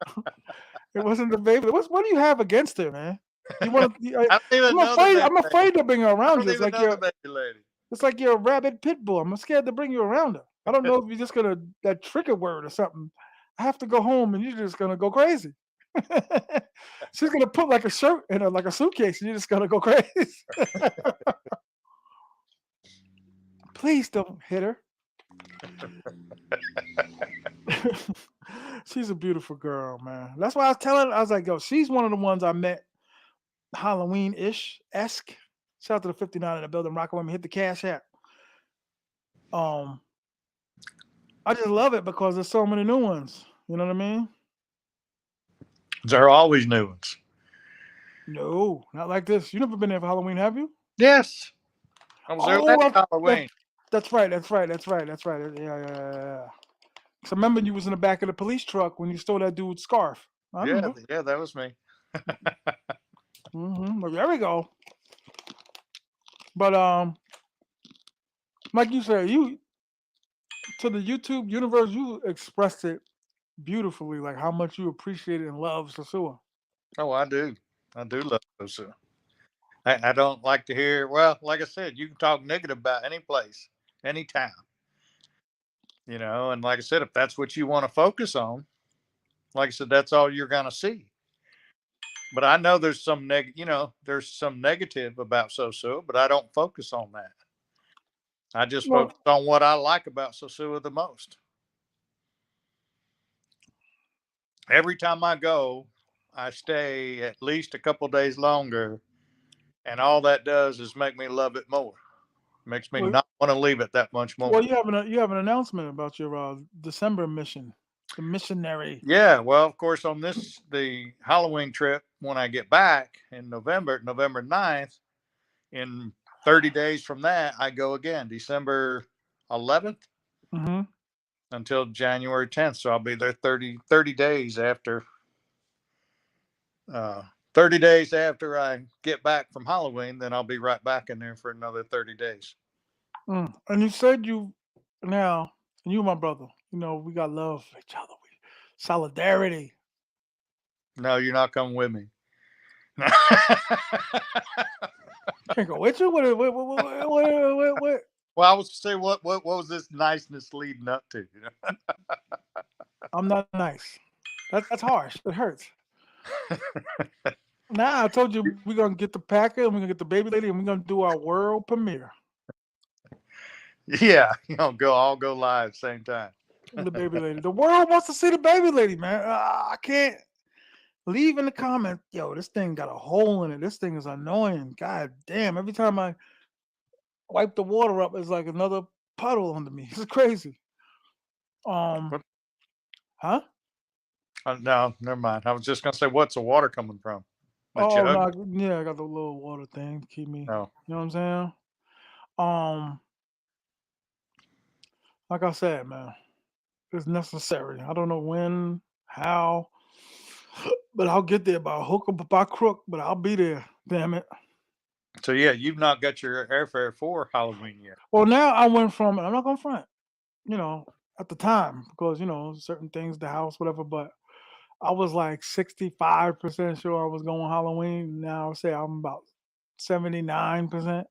A: It wasn't the baby. What do you have against her, man? You want to?
B: I don't even
A: I'm
B: know the
A: afraid.
B: baby
A: I'm
B: lady.
A: afraid to bring her
B: I
A: around
B: don't
A: you.
B: even know the baby lady.
A: It's like you're a rabid pit bull. I'm scared to bring you around her. I don't know if you're just gonna that trigger word or something. I have to go home and you're just gonna go crazy. She's gonna put like a shirt in her, like a suitcase, and you're just gonna go crazy. Please don't hit her. She's a beautiful girl, man. That's why I was telling her, I was like, yo, she's one of the ones I met Halloween-ish esque. Shout out to the 59 in the building, rocking with me, hit the cash app. Um, I just love it because there's so many new ones. You know what I mean?
B: There are always new ones.
A: No, not like this. You never been there for Halloween, have you?
B: Yes. I was there
A: Oh,
B: last Halloween.
A: that's right. Yeah. So remember you was in the back of the police truck when you stole that dude's scarf. I
B: Yeah,
A: remember.
B: yeah, that was me.
A: Well, there we go. But like you said, you to the YouTube universe, you expressed it beautifully, like how much you appreciate it and love Sosua.
B: Oh, I do. I do love those. I don't like to hear. Well, like I said, you can talk negative about any place, any town. And like I said, if that's what you want to focus on, like I said, that's all you're gonna see. But I know there's some there's some negative about Sosua, but I don't focus on that. I just
A: Well,
B: focus on what I like about Sosua the most. Every time I go, I stay at least a couple days longer, and all that does is make me love it more. Makes me
A: Well,
B: not want to leave it that much more.
A: well, you have an announcement about your December mission, the missionary.
B: Yeah, well, of course, on the Halloween trip, when I get back in November, November 9th, in 30 days from that, I go again, December 11th
A: Mm-hmm.
B: until January 10th. So I'll be there 30 days after, uh, 30 days after I get back from Halloween, then I'll be right back in there for another 30 days.
A: And you said now, you and my brother, we got love for each other, solidarity.
B: No, you're not coming with me.
A: Can't go with you. What?
B: Well, I was to say, what was this niceness leading up to?
A: I'm not nice. That's harsh. It hurts. Now I told you we're gonna get the Packer and we're gonna get the baby lady and we're gonna do our world premiere.
B: Yeah, all go live at the same time.
A: The baby lady. The world wants to see the baby lady, man. I can't. Leave in the comment, yo, this thing got a hole in it. This thing is annoying. God damn. Every time I wipe the water up, it's like another puddle under me. It's crazy. Um,
B: What?
A: huh?
B: No, never mind. I was just gonna say, what's the water coming from? The
A: Oh
B: jug?
A: no, yeah, I got the little water thing to keep me.
B: No.
A: You know what I'm saying? Um, like I said, man, it's necessary. I don't know when, how, but I'll get there by hook or by crook. But I'll be there. Damn it.
B: So yeah, you've not got your airfare for Halloween yet.
A: Well, now I went from. I'm not gonna front. You know, at the time because certain things, the house, whatever. But I was like 65% sure I was going Halloween. Now I'll say I'm about 79%.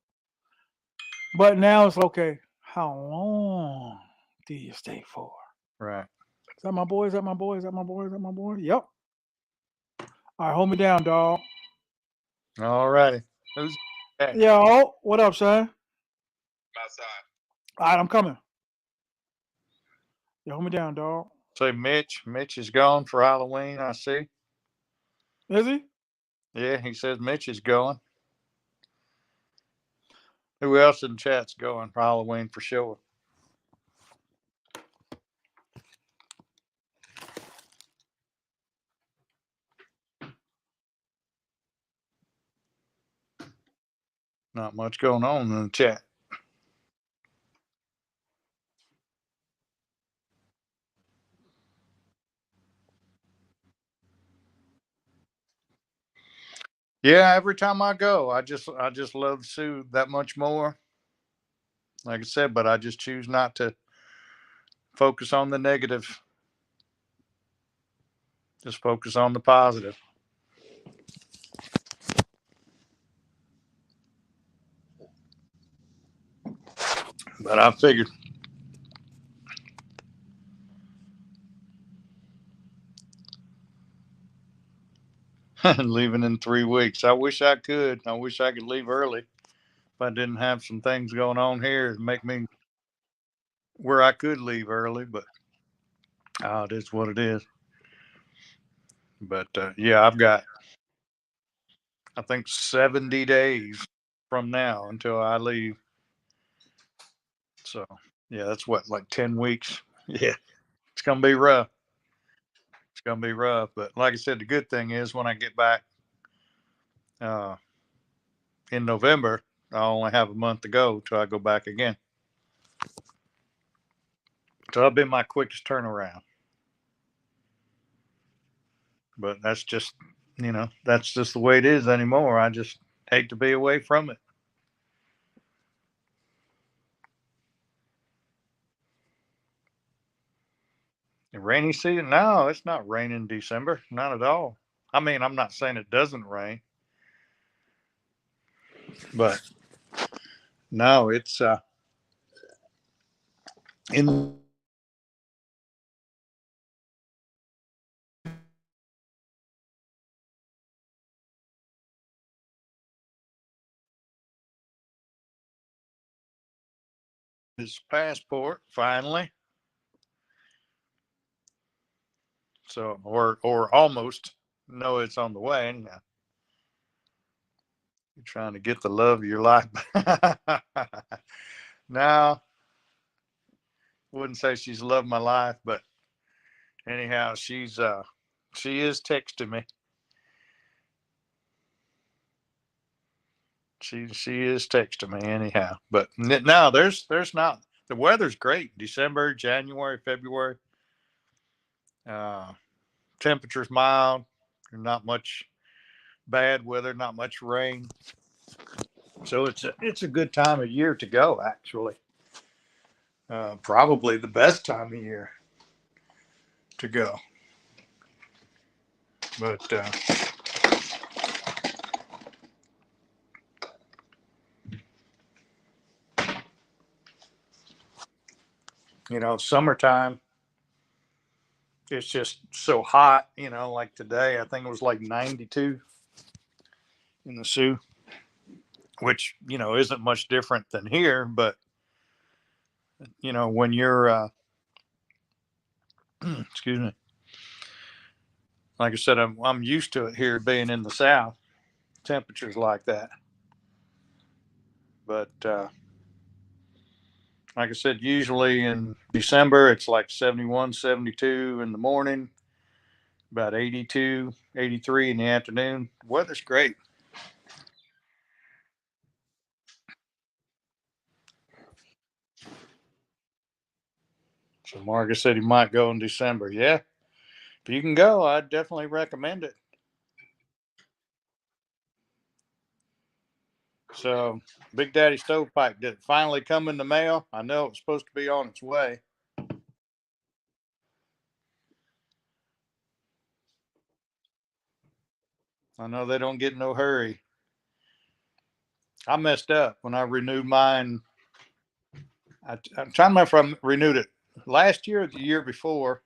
A: But now it's okay. How long do you stay for?
B: Right.
A: Is that my boy? Is that my boy? Is that my boy? Is that my boy? Yep. All right, hold me down, dog.
B: All righty. Who's that?
A: Yo, what up, son? All right, I'm coming. Yo, hold me down, dog.
B: Say Mitch. Mitch is gone for Halloween. I see.
A: Is he?
B: Yeah, he says Mitch is going. Who else in the chat's going for Halloween for sure? Not much going on in the chat. Yeah, every time I go, I just love Sue that much more. Like I said, but I just choose not to focus on the negative. Just focus on the positive. But I figured leaving in 3 weeks. I wish I could. I wish I could leave early if I didn't have some things going on here that make me where I could leave early. But it is what it is. But yeah, I've got I think 70 days from now until I leave. So yeah, that's what, like 10 weeks. Yeah, it's gonna be rough. It's gonna be rough. But like I said, the good thing is when I get back uh, in November, I only have a month to go till I go back again. So that'll be my quickest turnaround. But that's just the way it is anymore. I just hate to be away from it. The rainy season? No, it's not raining in December. Not at all. I mean, I'm not saying it doesn't rain, but no, it's in his passport finally. So or almost. know it's on the way anyhow. You're trying to get the love of your life. Now, wouldn't say she's loved my life, but anyhow, she is texting me. She is texting me anyhow. But now there's not, the weather's great. December, January, February. Uh, Temperature's mild. Not much bad weather, not much rain. So it's a good time of year to go. Actually, probably the best time of year to go. But summertime, it's just so hot. Like today, I think it was like 92 in the Sioux, which isn't much different than here. But when you're excuse me, like I said, I'm used to it here, being in the South, temperatures like that. But like I said, usually in December, it's like 71, 72 in the morning, about 82, 83 in the afternoon. Weather's great. So Marcus said he might go in December. Yeah, if you can go, I'd definitely recommend it. So Big Daddy Stovepipe, did it finally come in the mail? I know it was supposed to be on its way. I know they don't get no hurry. I messed up when I renewed mine. I'm trying to remember if I renewed it last year or the year before.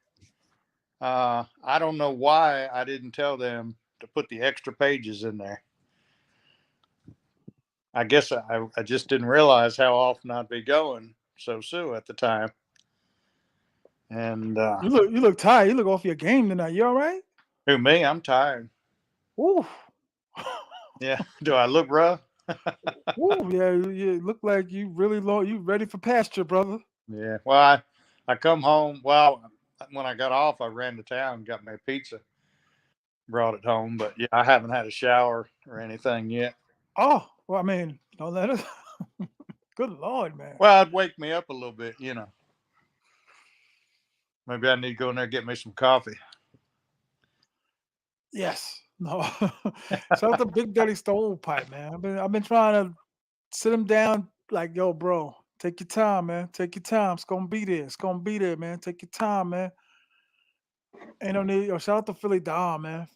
B: I don't know why I didn't tell them to put the extra pages in there. I guess I just didn't realize how often I'd be going Sosua at the time. And
A: You look tired. You look off your game tonight. You all right?
B: who, me? I'm tired.
A: Ooh.
B: Yeah. Do I look rough?
A: Ooh, yeah, you look like you really low. You ready for pasture, brother?
B: Yeah. Well, I come home. Well, when I got off, I ran to town and got me a pizza, brought it home. But yeah, I haven't had a shower or anything yet.
A: Oh, well, I mean, don't let it. Good Lord, man.
B: Well, it'd wake me up a little bit. Maybe I need to go in there and get me some coffee.
A: Yes. No. Shout out to Big Daddy Stovepipe, man. I've been trying to sit him down like, yo, bro, take your time, man. Take your time. It's gonna be there. It's gonna be there, man. Take your time, man. Ain't no need. Yo, shout out to Philly Dom, man.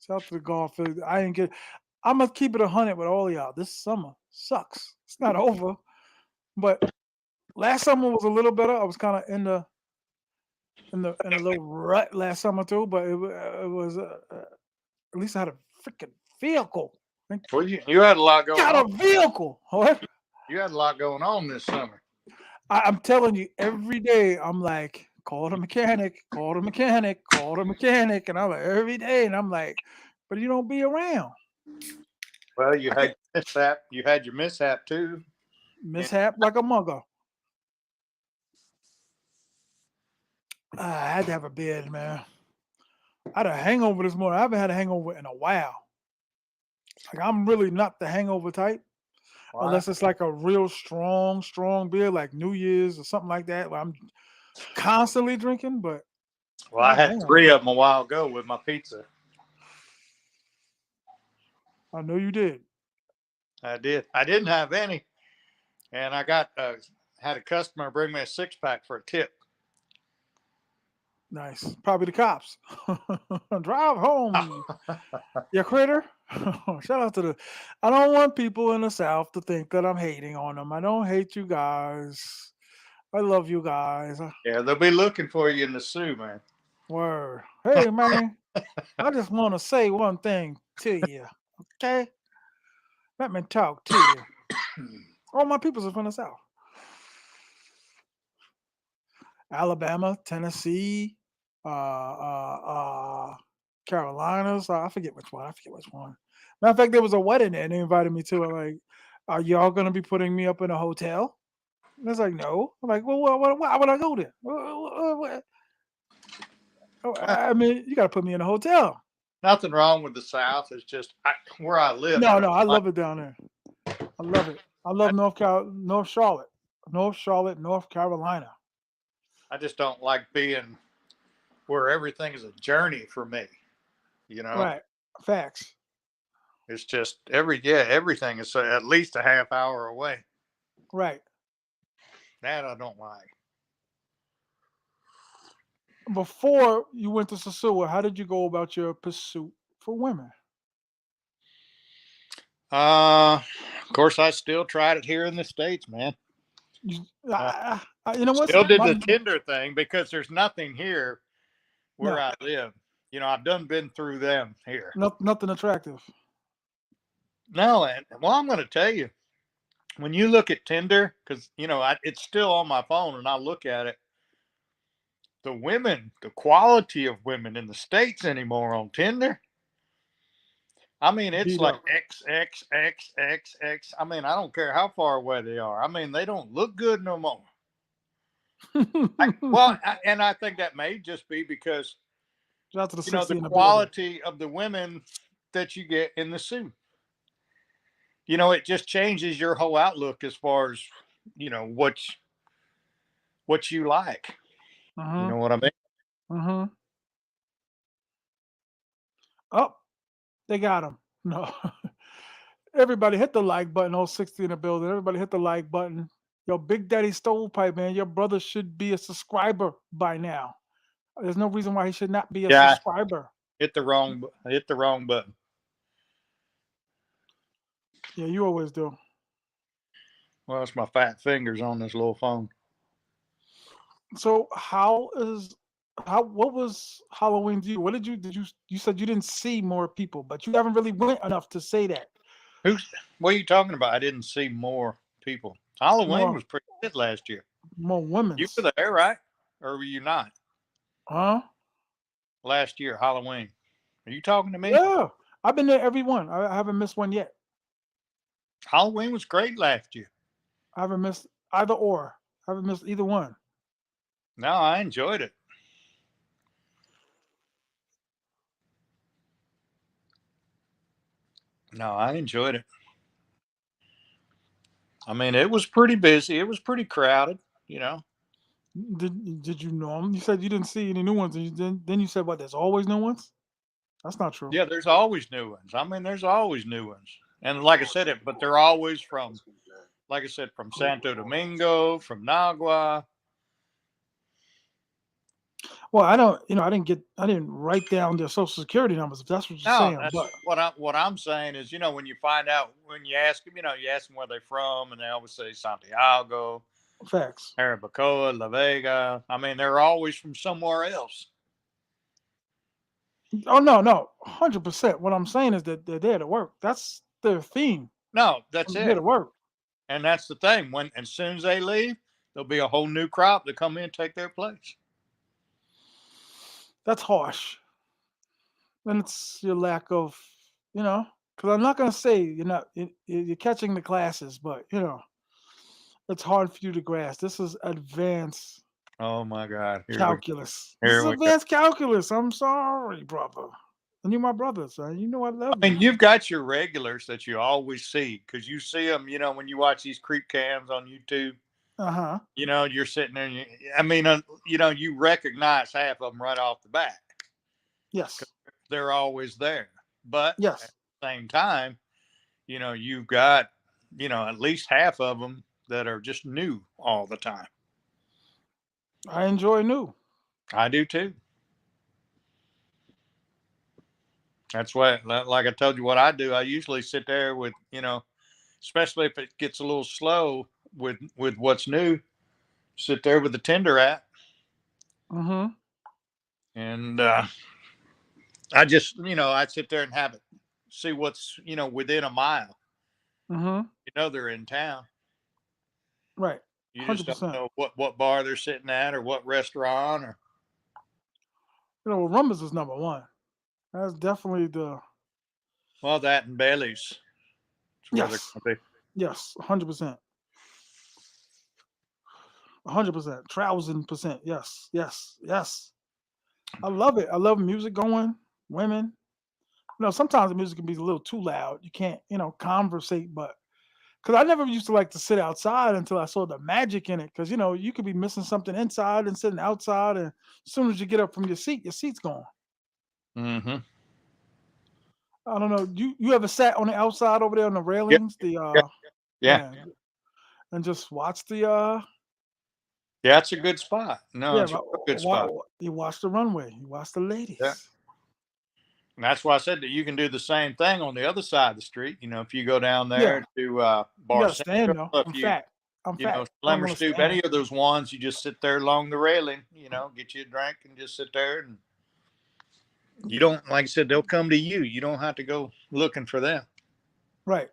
A: Shout out to the golf Philly. I ain't get. I'm gonna keep it 100 with all y'all. This summer sucks. It's not over, but last summer was a little better. I was kind of in a little rut last summer too, but it was at least I had a freaking vehicle.
B: Well, you had a lot going
A: Got
B: on.
A: a vehicle. What?
B: You had a lot going on this summer.
A: I'm telling you, every day I'm like, call the mechanic, call the mechanic, call the mechanic, and I'm like every day, and I'm like, but you don't be around.
B: Well, you
A: I
B: had
A: can
B: your mishap. You had your mishap too.
A: mishap like a mugger. I had to have a bed, man. I had a hangover this morning. I haven't had a hangover in a while. Like I'm really not the hangover type,
B: Wow.
A: unless it's like a real strong beer, like New Year's or something like that, where I'm constantly drinking. But
B: Well, I
A: not
B: had
A: hangover.
B: 3 of them a while ago with my pizza.
A: I know you did.
B: I did. I didn't have any, and I got had a customer bring me a 6-pack for a tip.
A: Nice. Probably the cops. Drive home, you critter. Shout out to the. I don't want people in the South to think that I'm hating on them. I don't hate you guys. I love you guys.
B: Yeah, they'll be looking for you in the Sioux, man.
A: Word. Hey, man. I just want to say one thing to you. Okay? Let me talk to you. All my peoples are from the South. Alabama, Tennessee, uh, uh, uh, Carolinas. I forget which one. I forget which one. Matter of fact, there was a wedding there, and they invited me to it. Like, are y'all gonna be putting me up in a hotel? And it's like, no. I'm like, well, why would I go there? I mean, you gotta put me in a hotel.
B: Nothing wrong with the South. It's just where I live. I
A: No,
B: don't
A: no, I
B: like.
A: love it down there. I love it. I love
B: I,
A: North Charlotte, North Carolina.
B: I just don't like being where everything is a journey for me. You know,
A: Right. Facts.
B: it's just everything is at least a half hour away.
A: Right.
B: That I don't like.
A: Before you went to Sosua, how did you go about your pursuit for women?
B: Of course, I still tried it here in the States, man.
A: You,
B: Uh,
A: you know what's
B: Still did
A: my
B: the Tinder thing because there's nothing here where
A: no,
B: I live. I've been through them here.
A: nothing attractive.
B: No, and well, I'm going to tell you, when you look at Tinder, because it's still on my phone, and I look at it. The quality of women in the States anymore on Tinder. I mean, it's
A: Beat
B: like
A: up.
B: X X X X X. I mean, I don't care how far away they are. I mean, they don't look good no more. And I think that may just be because
A: Shout out to the 60
B: the
A: in the building.
B: quality of the women that you get in the suit. It just changes your whole outlook as far as what you like. You
A: Mm-hmm.
B: know what I mean?
A: Mm-hmm. Oh, they got him. No. Everybody hit the like button. All 60 in the building. Everybody hit the like button. Yo, Big Daddy Stovepipe, man. Your brother should be a subscriber by now. There's no reason why he should not be a
B: Yeah,
A: subscriber.
B: hit the wrong button.
A: Yeah, you always do.
B: Well, it's my fat fingers on this little phone.
A: So what was Halloween to you? You said you didn't see more people, but you haven't really went enough to say that.
B: Who's what are you talking about? I didn't see more people. Halloween
A: More
B: was pretty good last year.
A: more
B: You
A: women's.
B: were there, right? Or were you not?
A: Huh?
B: Last year, Halloween. Are you talking to me?
A: Yeah. I've been there every one. I haven't missed one yet.
B: Halloween was great last year.
A: I haven't missed either or. I haven't missed either one.
B: No, I enjoyed it. No, I enjoyed it. I mean, it was pretty busy. It was pretty crowded, you know.
A: Did you know them? You said you didn't see any new ones, and then you said what? There's always new ones. That's not true.
B: Yeah, there's always new ones. I mean, there's always new ones. And like I said, but they're always from, like I said, from Santo Domingo, from Nagua.
A: Well, I didn't write down their social security numbers. If that's what you're
B: No,
A: saying,
B: that's
A: but
B: what I'm saying is, when you find out, when you ask them, you ask them where they're from, and they always say Santiago,
A: facts.
B: Jarabacoa, La Vega. I mean, they're always from somewhere else.
A: Oh no, 100%. What I'm saying is that they're there to work. That's their theme.
B: No, that's
A: I'm here
B: it.
A: to work.
B: And that's the thing. When as soon as they leave, there'll be a whole new crop that come in and take their place.
A: That's harsh. And it's your lack of, you know, because I'm not gonna say you're catching the classes, but it's hard for you to grasp. This is advanced
B: Oh my God! Here we
A: calculus. This is
B: here we go.
A: advanced calculus. I'm sorry, brother. And you're my brother, son. You know I love
B: I
A: you.
B: mean, you've got your regulars that you always see because you see them. When you watch these creep cams on YouTube.
A: Uh huh.
B: You're sitting there. And you recognize half of them right off the bat.
A: Yes.
B: They're always there. But at
A: Yes.
B: the same time, you've got, at least half of them that are just new all the time.
A: I enjoy new.
B: I do too. That's why, like I told you, what I do, I usually sit there with, especially if it gets a little slow with what's new, sit there with the Tinder app,
A: Mm-hmm.
B: and I just, I sit there and have it, see what's, within a mile.
A: Mm-hmm.
B: They're in town.
A: Right.
B: You just don't
A: 100%.
B: know what bar they're sitting at or what restaurant or.
A: Rumbers is number one. That's definitely the
B: Well, that and Bailey's. It's where they're
A: yes,
B: going to be.
A: yes, 100%, 100%, 1,000%. Yes, yes, yes. I love it. I love music going, women. Sometimes the music can be a little too loud. You can't, conversate, but because I never used to like to sit outside until I saw the magic in it. Because you could be missing something inside and sitting outside, and as soon as you get up from your seat's gone.
B: Mm-hmm.
A: I don't know. You ever sat on the outside over there on the
B: Yeah,
A: railings,
B: yeah, yeah.
A: yeah, and just watch
B: Yeah, it's a good spot. No,
A: yeah,
B: it's a real good spot.
A: you watch the runway, you watch the
B: Yeah.
A: ladies.
B: And that's why I said that you can do the same thing on the other side of the street. If you go down
A: Yeah,
B: there to
A: you
B: Bar
A: gotta stand
B: Central,
A: though.
B: if
A: I'm
B: you,
A: fat. I'm fat. I don't
B: Slimmer
A: want to
B: Stoop,
A: stand.
B: any of those ones, you just sit there along the railing, get you a drink and just sit there. And you don't, like I said, they'll come to you. You don't have to go looking for them.
A: Right,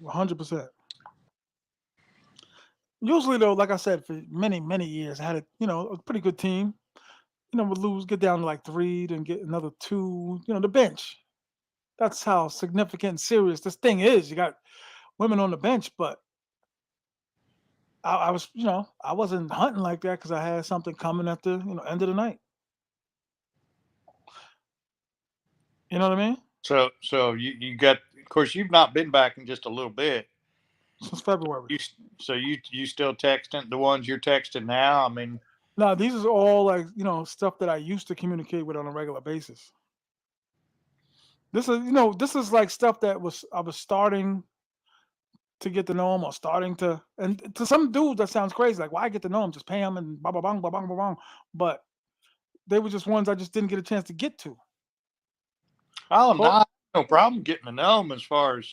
A: 100%. Usually though, like I said, for many many years, I had a pretty good team. Would lose, get down to like three, then get another two. The bench. That's how significant and serious this thing is. You got women on the bench, but I was, I wasn't hunting like that because I had something coming at the, end of the night. You know what I mean?
B: So you got, of course, you've not been back in just a little bit.
A: Since February.
B: You so you still texting the ones you're texting now? I mean,
A: Now these is all like, stuff that I used to communicate with on a regular basis. This is like stuff that I was starting to get to know them or starting to, and to some dudes that sounds crazy. Like, why get to know them? Just pay them and blah blah blah blah blah blah. But they were just ones I just didn't get a chance to get to.
B: oh,
A: But
B: no problem getting to know them. As far as,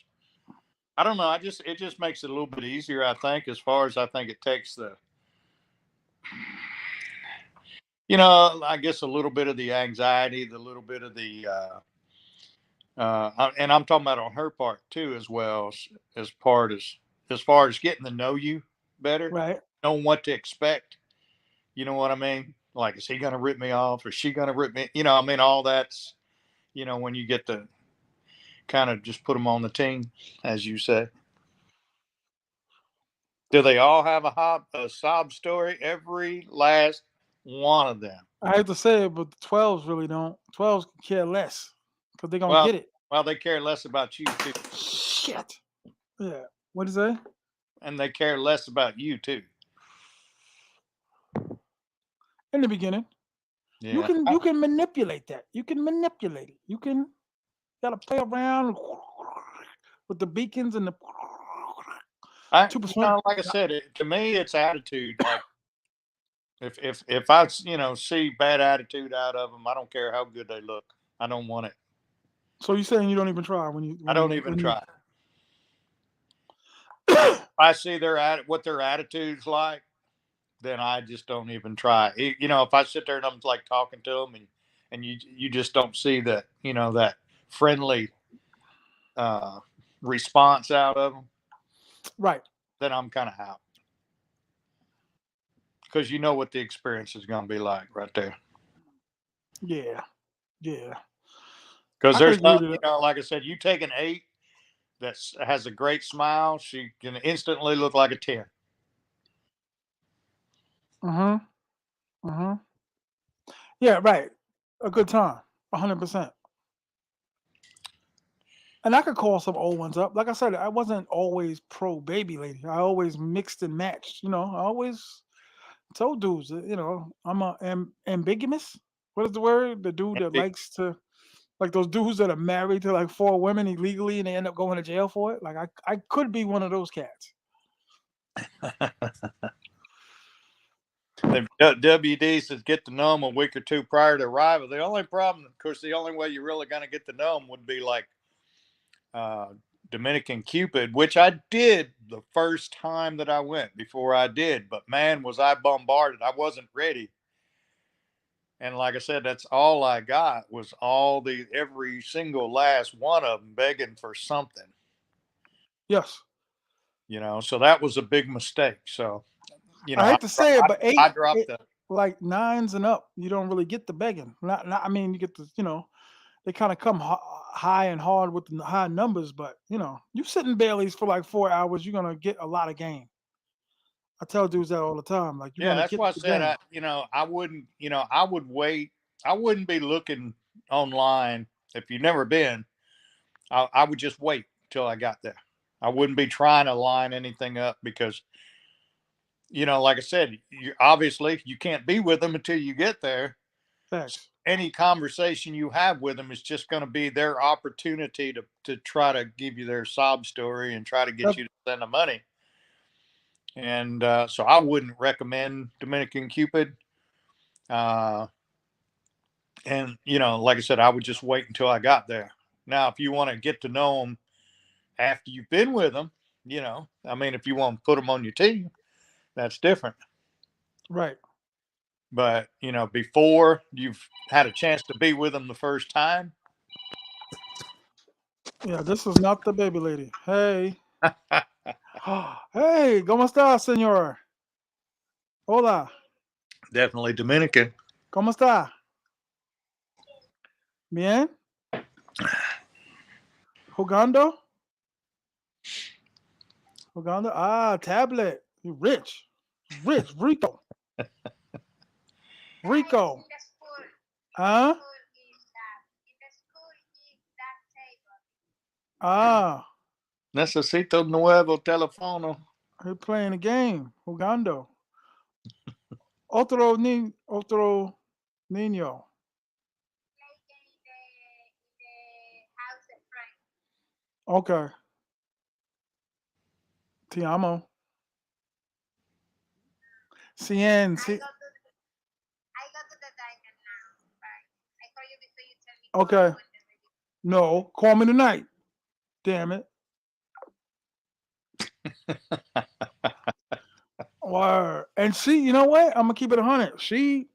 B: I don't know, it just makes it a little bit easier. I think, as far as I think it takes the, I guess a little bit of the anxiety, the little bit of the, and I'm talking about on her part too, as well as far as getting to know you better,
A: right,
B: knowing what to expect. You know what I mean? Like, is he going to rip me off? Is she going to rip me? I mean, all that's, when you get to kind of just put them on the team, as you say. Do they all have a sob story? Every last one of them.
A: I hate to say it, but the 12s really don't. 12s can care less because they're gonna
B: Well,
A: get it.
B: they care less about you too,
A: Shit. Yeah. What is that?
B: and they care less about you too.
A: In the beginning, you
B: Yeah.
A: can you can manipulate that. You can manipulate it. Gotta play around with the beacons and the 2%.
B: Like I said, to me, it's attitude. Like, if I see bad attitude out of them, I don't care how good they look. I don't want it.
A: So you saying you don't even try
B: I don't even try. If I see what their attitude's like, then I just don't even try. If I sit there and I'm like talking to them, and you just don't see that that friendly uh, response out of them,
A: right?
B: then I'm kind of out, because you know what the experience is going to be like right there.
A: Yeah, yeah.
B: Because
A: I could
B: there's
A: agree
B: not,
A: to that.
B: like I said, you take an 8 that has a great smile, she can instantly look like a 10.
A: Mm-hmm. Mm-hmm. Yeah, right. A good time. 100%. And I could call some old ones up. Like I said, I wasn't always pro baby lady. I always mixed and matched. I always told dudes, I'm ambiguous. What is the word? The dude that likes to, like those dudes that are married to like 4 women illegally and they end up going to jail for it. Like I could be one of those cats.
B: WD says get to know them a week or two prior to arrival. The only problem, of course, the only way you're really going to get to know them would be like uh, Dominican Cupid, which I did the first time that I went before I did. But man, was I bombarded. I wasn't ready. And like I said, that's all I got was every single last one of them begging for something,
A: Yes.
B: So that was a big mistake. So,
A: I hate to say it, but
B: I dropped the
A: like nines and up, you don't really get the begging. Not I mean, you get the they kind of come high and hard with the high numbers, but you sit in Bailey's for like 4 hours, you're gonna get a lot of game. I tell dudes that all the time, like you're
B: Yeah,
A: gonna
B: that's
A: get
B: why I
A: the
B: said
A: game.
B: I wouldn't, I would wait. I wouldn't be looking online if you've never been. I would just wait till I got there. I wouldn't be trying to line anything up because, like I said, you obviously you can't be with them until you get there. So
A: Facts.
B: any conversation you have with them is just going to be their opportunity to try to give you their sob story and try to get
A: Yep.
B: you to send them money. And so I wouldn't recommend Dominican Cupid. Uh, and like I said, I would just wait until I got there. Now, if you want to get to know them after you've been with them, I mean, if you want to put them on your team, that's different.
A: Right.
B: But before you've had a chance to be with them the first time,
A: Yeah, this is not the baby lady. Hey. Hey, ¿cómo está, señor? Hola.
B: definitely Dominican.
A: ¿Cómo está? Bien? Jugando? Jugando? Ah, tablet. You rich. Rich. Rico. Rico. Huh? Ah,
B: Necesito nuevo teléfono.
A: he playing a game. Jugando. Otro niño. Okay. Te amo. Cien. Okay. No, call me tonight. Damn it. Or and she, you know what? I'm gonna keep it 100. She,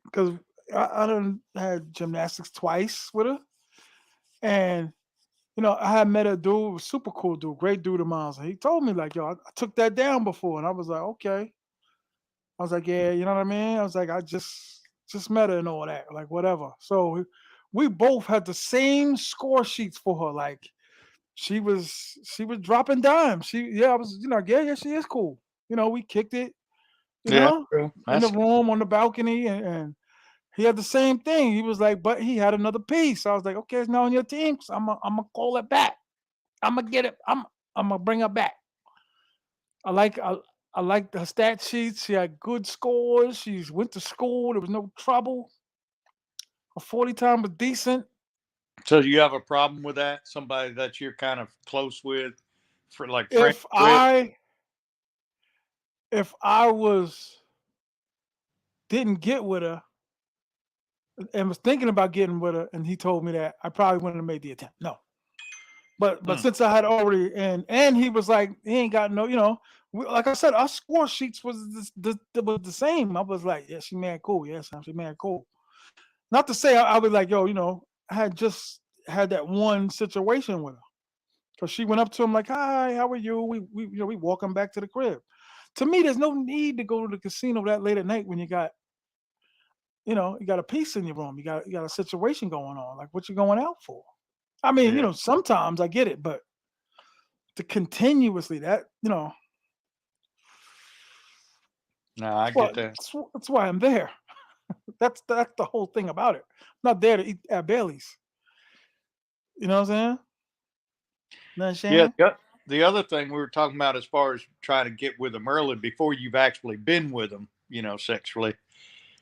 A: because I done had gymnastics twice with her, and I had met a dude, super cool dude, great dude of mine. So he told me like, yo, I took that down before, and I was like, okay. I was like, yeah, you know what I mean? I was like, I just met her and all that, like whatever. So we both had the same score sheets for her. Like she was dropping dimes. I was, yeah, she is cool. We kicked it, you
B: Yeah,
A: know,
B: true.
A: in the
B: That's
A: room on the balcony, and he had the same thing. He was like, but he had another piece. I was like, okay, it's not on your team. So I'm gonna call it back. I'm gonna get it. I'm gonna bring her back. I like I like the stat sheets. She had good scores. She's went to school. There was no trouble. Her 40 time was decent.
B: so. You have a problem with that? Somebody that you're kind of close with, for like friends
A: If
B: with?
A: I if I was didn't get with her and was thinking about getting with her, and he told me that, I probably wouldn't have made the attempt. No, but
B: Hmm.
A: since I had already and he was like, he ain't got no, like I said, our score sheets was was the same. I was like, yeah, she man cool. Yes, she man cool. Not to say I was like, yo, I had just had that one situation with her. Because she went up to him like, "Hi, how are you?" We walking back to the crib. To me, there's no need to go to the casino that late at night when you got a piece in your room. You got a situation going on. Like, what you going out for? I mean,
B: Yeah.
A: sometimes I get it, but to continuously that.
B: No, I
A: That's why
B: get that.
A: that's why I'm there. That's the whole thing about it. I'm not there to eat at Bailey's. You know what I'm saying? You know what I'm
B: Yeah.
A: saying?
B: The other thing we were talking about as far as trying to get with them early before you've actually been with them, sexually,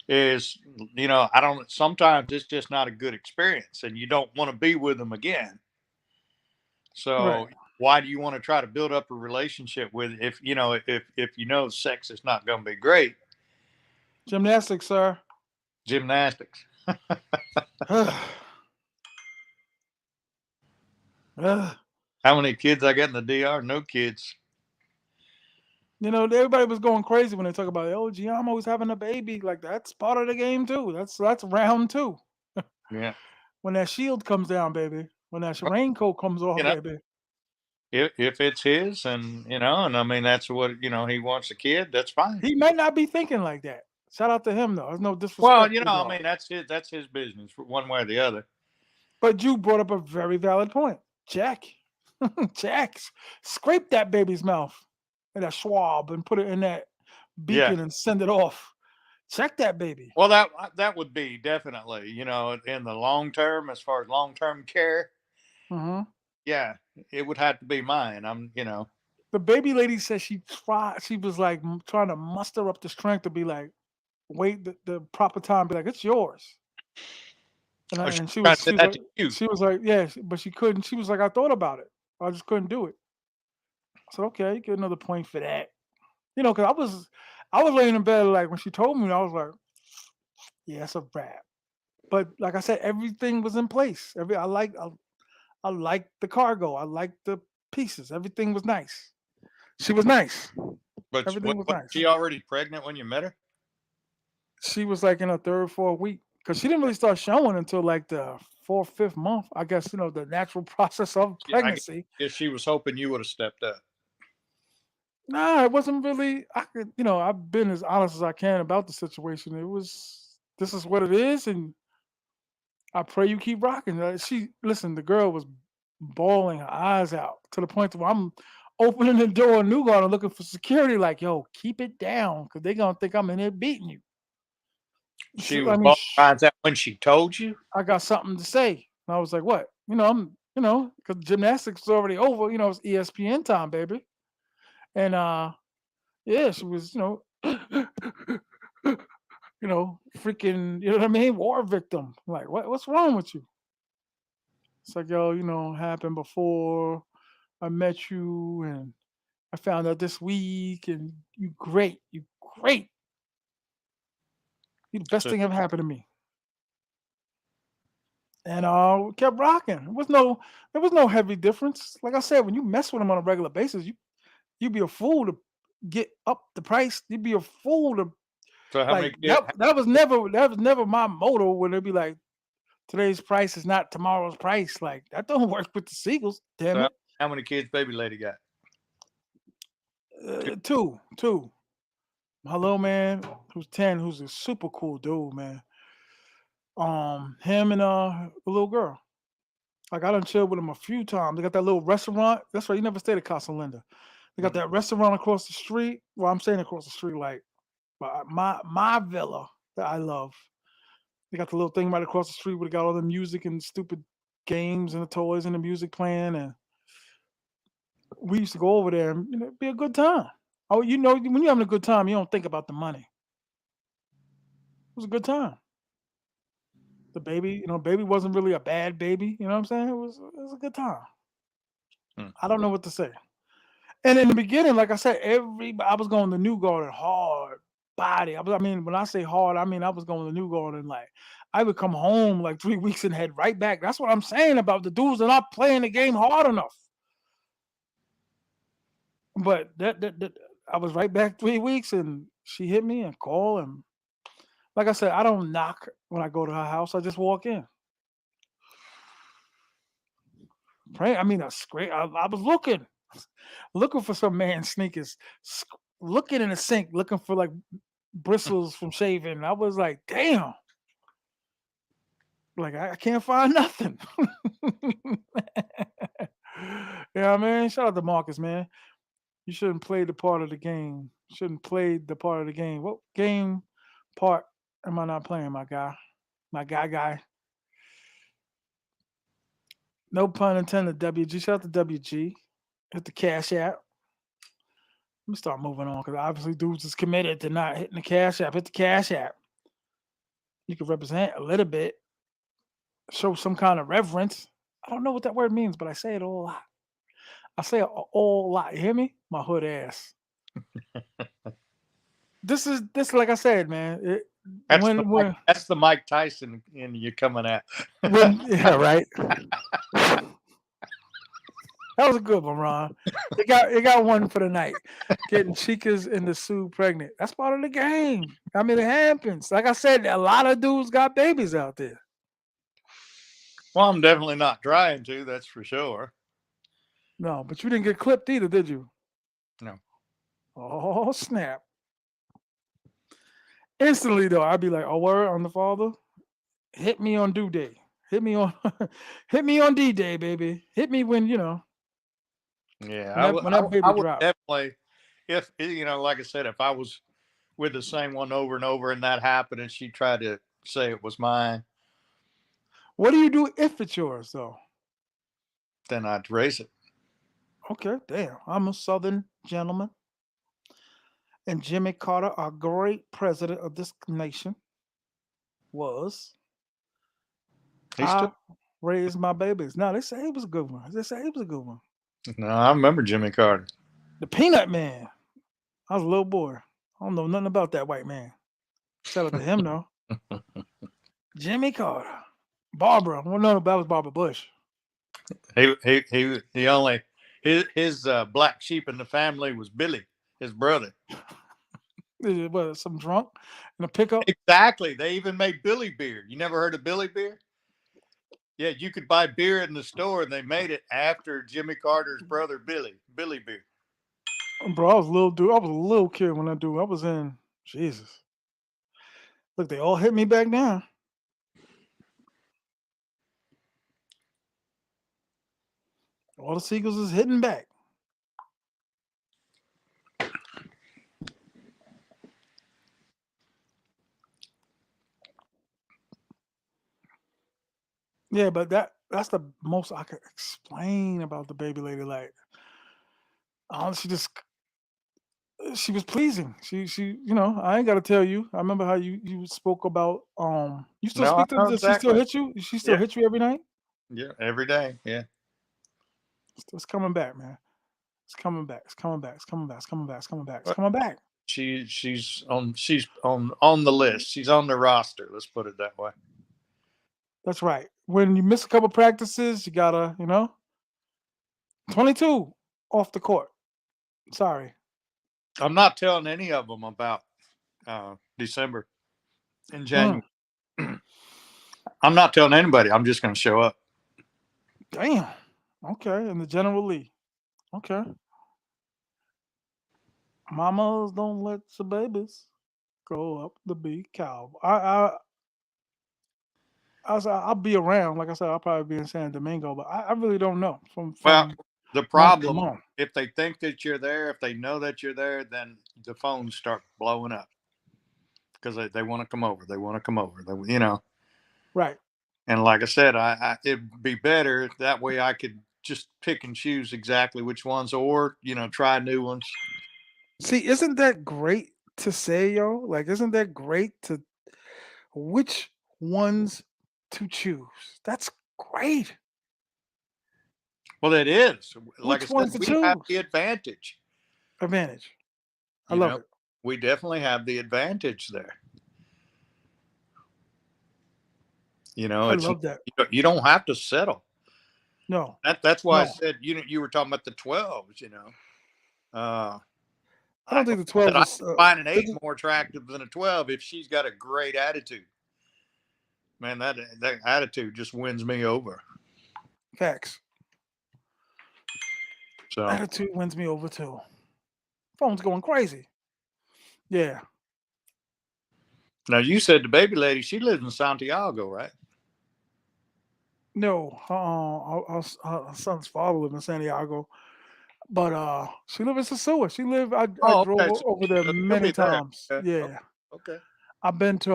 B: is, I don't, sometimes it's just not a good experience and you don't want to be with them again.
A: Right.
B: So why do you want to try to build up a relationship with, if sex is not going to be great?
A: Gymnastics, sir.
B: Gymnastics.
A: Ugh.
B: How many kids I got in the DR? No kids.
A: Everybody was going crazy when they talk about, oh, Giamo's having a baby. Like that's part of the game too. That's round two.
B: Yeah.
A: When that shield comes down, baby. When that raincoat comes
B: You
A: off,
B: know,
A: baby.
B: if it's his and I mean, that's what, he wants a kid, that's fine.
A: He might not be thinking like that. Shout out to him though. There's no
B: Well,
A: disrespect to the
B: I
A: dog.
B: mean, that's his business, one way or the other.
A: But you brought up a very valid point. Check. Check. Scrape that baby's mouth in that swab and put it in that
B: Yeah.
A: beacon and send it off. Check that baby.
B: Well, that would be definitely, in the long term, as far as long term care.
A: Hmm.
B: Yeah, it would have to be mine.
A: The baby lady said she tried. She was like trying to muster up the strength to be like, wait the proper time. Be like, it's yours. And,
B: Oh,
A: I,
B: she's
A: and she
B: trying
A: was
B: to
A: she
B: do
A: was
B: that
A: like
B: to you.
A: she was like yeah, but she couldn't. She was like, I thought about it. I just couldn't do it. I said, okay, you get another point for that. Because I was laying in bed like when she told me, I was like, yeah, it's a wrap. But like I said, everything was in place. I like the cargo. I like the pieces. Everything was nice. She was nice.
B: But
A: Everything was
B: was
A: nice.
B: she already pregnant when you met her?
A: She was like in her third, fourth week because she didn't really start showing until like the fourth, fifth month. I guess the natural process of
B: Yeah, I
A: pregnancy.
B: guess she was hoping you would have stepped up.
A: Nah, it wasn't really. I could, I've been as honest as I can about the situation. It was this is what it is, and I pray you keep rocking. Listen, the girl was bawling her eyes out to the point where I'm opening the door in New Garden looking for security. Like, yo, keep it down, because they gonna think I'm in here beating you.
B: She
A: I
B: was
A: mean,
B: ball eyes out when she told you.
A: I got something to say. And I was like, what? Because gymnastics was already over. It's ESPN time, baby. And yeah, she was, freaking, you know what I mean? War victim. Like, what's wrong with you? It's like, yo, happened before I met you, and I found out this week, and you great. You great. You the best
B: So,
A: thing ever happened to me. And we kept rocking. There was no heavy difference. Like I said, when you mess with them on a regular basis, you'd be a fool to get up the price. You'd be a fool to
B: so how
A: like
B: many kids?
A: that was never my motto when it'd be like today's price is not tomorrow's price. Like that don't work with the Seagulls, damn
B: So
A: it.
B: how many kids baby lady got? Two.
A: Two. My little man, who's 10, who's a super cool dude, man. Him and the little girl. Like I done chilled with him a few times. They got that little restaurant. That's right. You never stayed at Casa Linda. They got
B: Mm.
A: that restaurant across the street. Well, I'm saying across the street, like my villa that I love. They got the little thing right across the street where they got all the music and stupid games and the toys and the music playing. And we used to go over there and it'd be a good time. Oh, when you're having a good time, you don't think about the money. It was a good time. The baby, baby wasn't really a bad baby. You know what I'm saying? It was a good time.
B: Mm.
A: I don't know what to say. And in the beginning, like I said, I was going to New Garden hard body. I mean, when I say hard, I mean I was going to New Garden like I would come home like 3 weeks and head right back. That's what I'm saying about the dudes that are not playing the game hard enough. But that I was right back 3 weeks, and she hit me and called, and like I said, I don't knock when I go to her house. I just walk in. Pray. I mean, that's great. I was looking for some man's sneakers, looking in the sink, looking for like bristles from shaving. I was like, damn, like I can't find nothing. Yeah, man. Shout out to Marcus, man. You shouldn't play the part of the game. Shouldn't play the part of the game. What game part am I not playing, my guy? My guy. No pun intended, WG. Shout out to WG. Hit the cash app. Let me start moving on because obviously dudes is committed to not hitting the cash app. Hit the cash app. You can represent a little bit, show some kind of reverence. I don't know what that word means, but I say it a lot. I say it a whole lot. You hear me? My hood ass. This like I said, man.
B: That's the Mike Tyson in you coming out.
A: Yeah, right. That was a good one, Ron. It got one for the night. Getting Chicas and the Sue pregnant. That's part of the game. I mean, it happens. Like I said, a lot of dudes got babies out there.
B: Well, I'm definitely not trying to. That's for sure.
A: No, but you didn't get clipped either, did you?
B: No.
A: Oh snap! Instantly though, I'd be like, "Oh, word on the father, hit me on due day, hit me on, hit me on D day, baby, hit me when
B: Yeah,
A: when that
B: I
A: baby
B: would
A: drop."
B: definitely, if like I said, if I was with the same one over and over, and that happened, and she tried to say it was mine,
A: What do you do if it's yours though?
B: then I'd raise it.
A: Okay, damn, I'm a Southern gentleman, and Jimmy Carter, our great president of this nation, was.
B: He still.
A: I raised my babies. No, they say he was a good one. They say he was a good one.
B: No, I remember Jimmy Carter.
A: The Peanut Man. I was a little boy. I don't know nothing about that white man. Shout out to him though. Jimmy Carter. Barbara. Well, no, that was Barbara Bush.
B: The only his black sheep in the family was Billy, his brother.
A: What, some drunk in a pickup?
B: Exactly. They even made Billy beer. You never heard of Billy beer? Yeah, you could buy beer in the store, and they made it after Jimmy Carter's brother Billy beer.
A: Bro, I was a little dude. I was a little kid when I do. I was in Jesus. Look, they all hit me back down. All the seagulls is hitting back. Yeah, but that's the most I could explain about the baby lady. Like, she was pleasing. I ain't got to tell you. I remember how you spoke about. You still
B: No, I
A: speak to?
B: know
A: Does she still
B: exactly.
A: hit you? She still
B: Yeah,
A: hit you every night?
B: yeah, every day. Yeah.
A: It's coming back, man. It's coming back. It's coming back. It's coming back. It's coming back. It's coming back. It's
B: But
A: coming back.
B: she's on the list. She's on the roster. Let's put it that way.
A: That's right. When you miss a couple practices, you gotta, 22 off the court. Sorry.
B: I'm not telling any of them about December and
A: Mm,
B: January. I'm not telling anybody. I'm just going to show up.
A: damn. Okay, in the general league. Okay. Mamas don't let the babies grow up to be cow. I'll be around. Like I said, I'll probably be in San Domingo, but I really don't know
B: Well,
A: from
B: the
A: month to
B: problem,
A: month.
B: if they think that you're there, if they know that you're there, then the phones start blowing up because they want to come over. They want to come over.
A: Right.
B: And like I said, it'd be better that way. I could just pick and choose exactly which ones, or try new ones.
A: See, isn't that great to say, yo? Like, isn't that great to which ones to choose? That's great.
B: Well, it is. Like I
A: Which
B: said,
A: ones to
B: we have the
A: choose?
B: advantage.
A: Advantage. I
B: You
A: love
B: know,
A: it.
B: we definitely have the advantage there.
A: I
B: It's
A: love that.
B: you don't have to settle.
A: No,
B: That's why I
A: no.
B: said you were talking about the 12s. Uh,
A: I don't
B: like
A: think the
B: I said,
A: 12s
B: I
A: is
B: find an 8 more attractive than a 12 if she's got a great attitude. Man, that attitude just wins me over.
A: facts.
B: So
A: Attitude wins me over too. Phone's going crazy. Yeah.
B: now you said the baby lady, she lives in Santiago, right?
A: No, her son's father lived in Santiago, but she lived in Sosua. I
B: Oh,
A: drove
B: okay. So,
A: over there
B: so she'll
A: many
B: be there.
A: times.
B: Okay.
A: Yeah,
B: Okay.
A: I've been to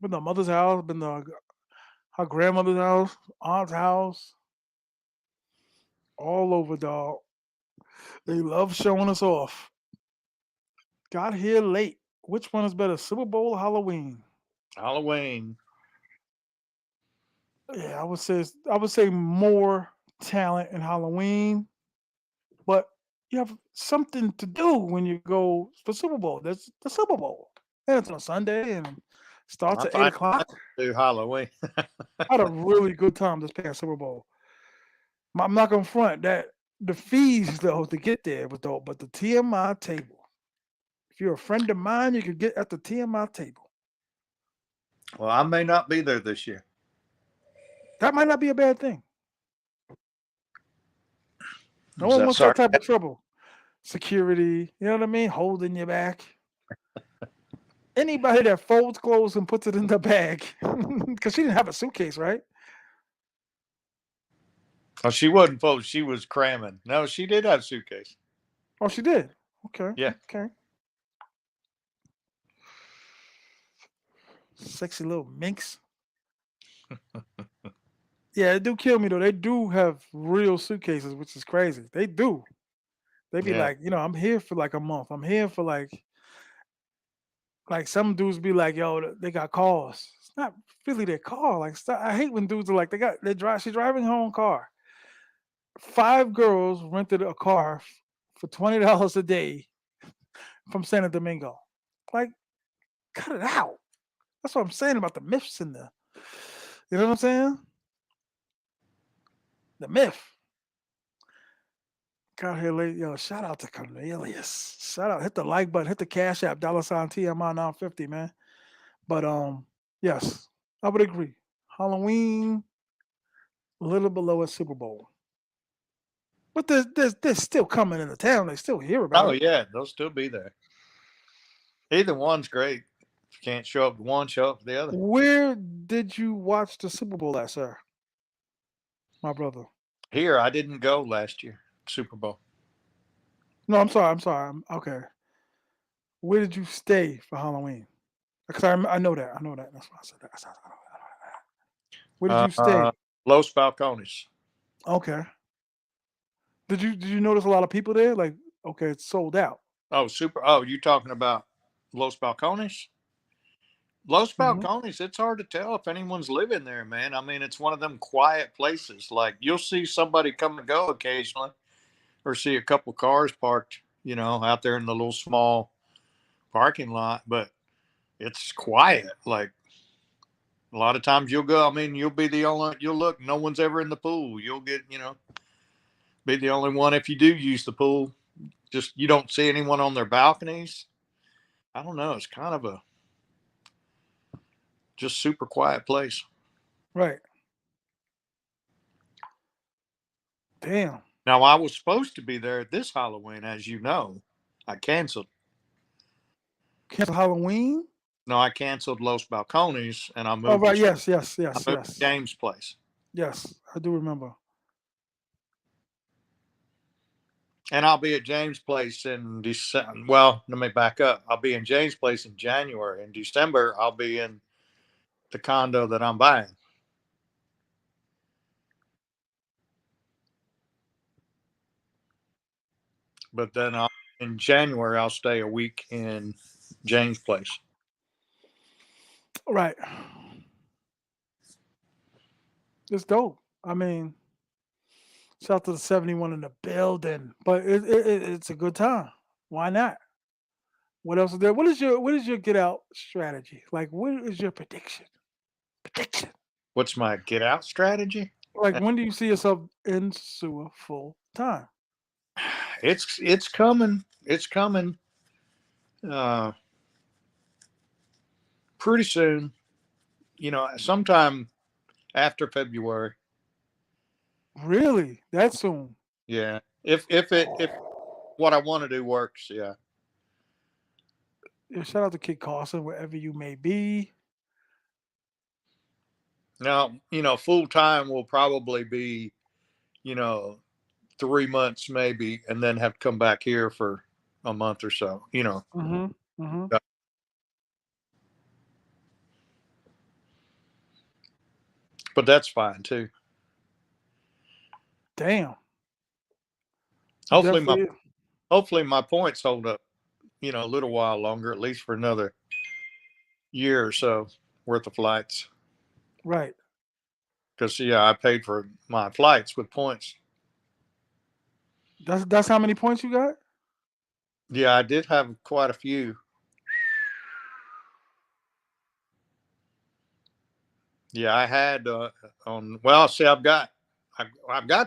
A: been to her mother's house, been to her grandmother's house, aunt's house, all over, dog. They love showing us off. Got here late. Which one is better, Super Bowl or Halloween?
B: Halloween.
A: Yeah, I would say more talent in Halloween, but you have something to do when you go for Super Bowl. That's the Super Bowl, and it's on a Sunday and starts
B: I
A: at eight
B: find I
A: o'clock.
B: do Halloween.
A: I had a really good time this past Super Bowl. I'm not gonna front that the fees though to get there was dope, but the TMI table. If you're a friend of mine, you can get at the TMI table.
B: Well, I may not be there this year.
A: That might not be a bad thing. No
B: Is
A: one
B: that
A: wants that type
B: sarcastic?
A: of trouble. Security, you know what I mean? Holding you back. Anybody that folds clothes and puts it in the bag, because she didn't have a suitcase, right?
B: Oh, she wasn't full. She was cramming. No, she did have a suitcase.
A: Oh, she did. Okay,
B: Yeah.
A: okay. Sexy little minx. Yeah, it do kill me though. They do have real suitcases, which is crazy. They do. They be
B: Yeah.
A: like, I'm here for like a month. I'm here for like some dudes be like, yo, they got cars. It's not really their car. Like I hate when dudes are like, she's driving her own car. 5 girls rented a car for $20 a day from Santo Domingo. Like, cut it out. That's what I'm saying about the myths in the. You know what I'm saying? The myth. Got here late. Yo, shout out to Cornelius. Shout out. Hit the like button. Hit the Cash App. $ TMI 950, man. But yes, I would agree. Halloween, a little below a Super Bowl. But there's still coming into town. They still hear about
B: Oh
A: it.
B: yeah, they'll still be there. Either one's great. If you can't show up to one, show up to the other.
A: Where did you watch the Super Bowl at, sir? My brother.
B: Here, I didn't go last year. Super Bowl.
A: No, I'm sorry. I'm sorry. Okay. Where did you stay for Halloween? Because I know that. I know that. That's why I said that. I know that. Where did you
B: Uh,
A: stay?
B: Los Balcones.
A: Okay. Did you notice a lot of people there? Like, okay, it's sold out.
B: Oh, super. Oh, you talking about Los Balcones? Los
A: Hmm.
B: Balcones, it's hard to tell if anyone's living there, man. I mean, it's one of them quiet places. Like you'll see somebody come and go occasionally, or see a couple cars parked, out there in the little small parking lot, but it's quiet. Like a lot of times you'll go, I mean, you'll be the only, you'll look, no one's ever in the pool. You'll get, be the only one if you do use the pool. Just you don't see anyone on their balconies. I don't know. It's kind of a just super quiet place.
A: Right. Damn.
B: Now I was supposed to be there this Halloween, as you know. I canceled.
A: Cancel Halloween?
B: No, I canceled Los Balcones and I
A: Oh,
B: moved
A: right.
B: to
A: Yes, yes,
B: I
A: yes,
B: moved to
A: yes.
B: James' place.
A: Yes, I do remember.
B: And I'll be at James' place in December. Well, let me back up. I'll be in James' place in January. In December, I'll be in the condo that I'm buying. But then in January, I'll stay a week in James' place.
A: Right. It's dope. I mean, shout out to the 71 in the building. But it's a good time. Why not? What else is there? What is your get out strategy? Like, what is your prediction? Prediction.
B: What's my get out strategy?
A: Like, when do you see yourself in sewer full time?
B: It's coming. It's coming. Uh, Pretty soon. Sometime after February.
A: Really? That soon?
B: Yeah. If what I want to do works, yeah.
A: Yeah, shout out to Kid Carson, wherever you may be.
B: Now, full time will probably be, you know, 3 months maybe, and then have to come back here for a month or so.
A: Mm-hmm. Mm-hmm.
B: But that's fine too.
A: Damn.
B: Hopefully my
A: Definitely.
B: hopefully my points hold up, a little while longer, at least for another year or so worth of flights.
A: Right.
B: Because yeah, I paid for my flights with points.
A: That's how many points you got?
B: Yeah, I did have quite a few. Yeah, I had on. Well, see, I've got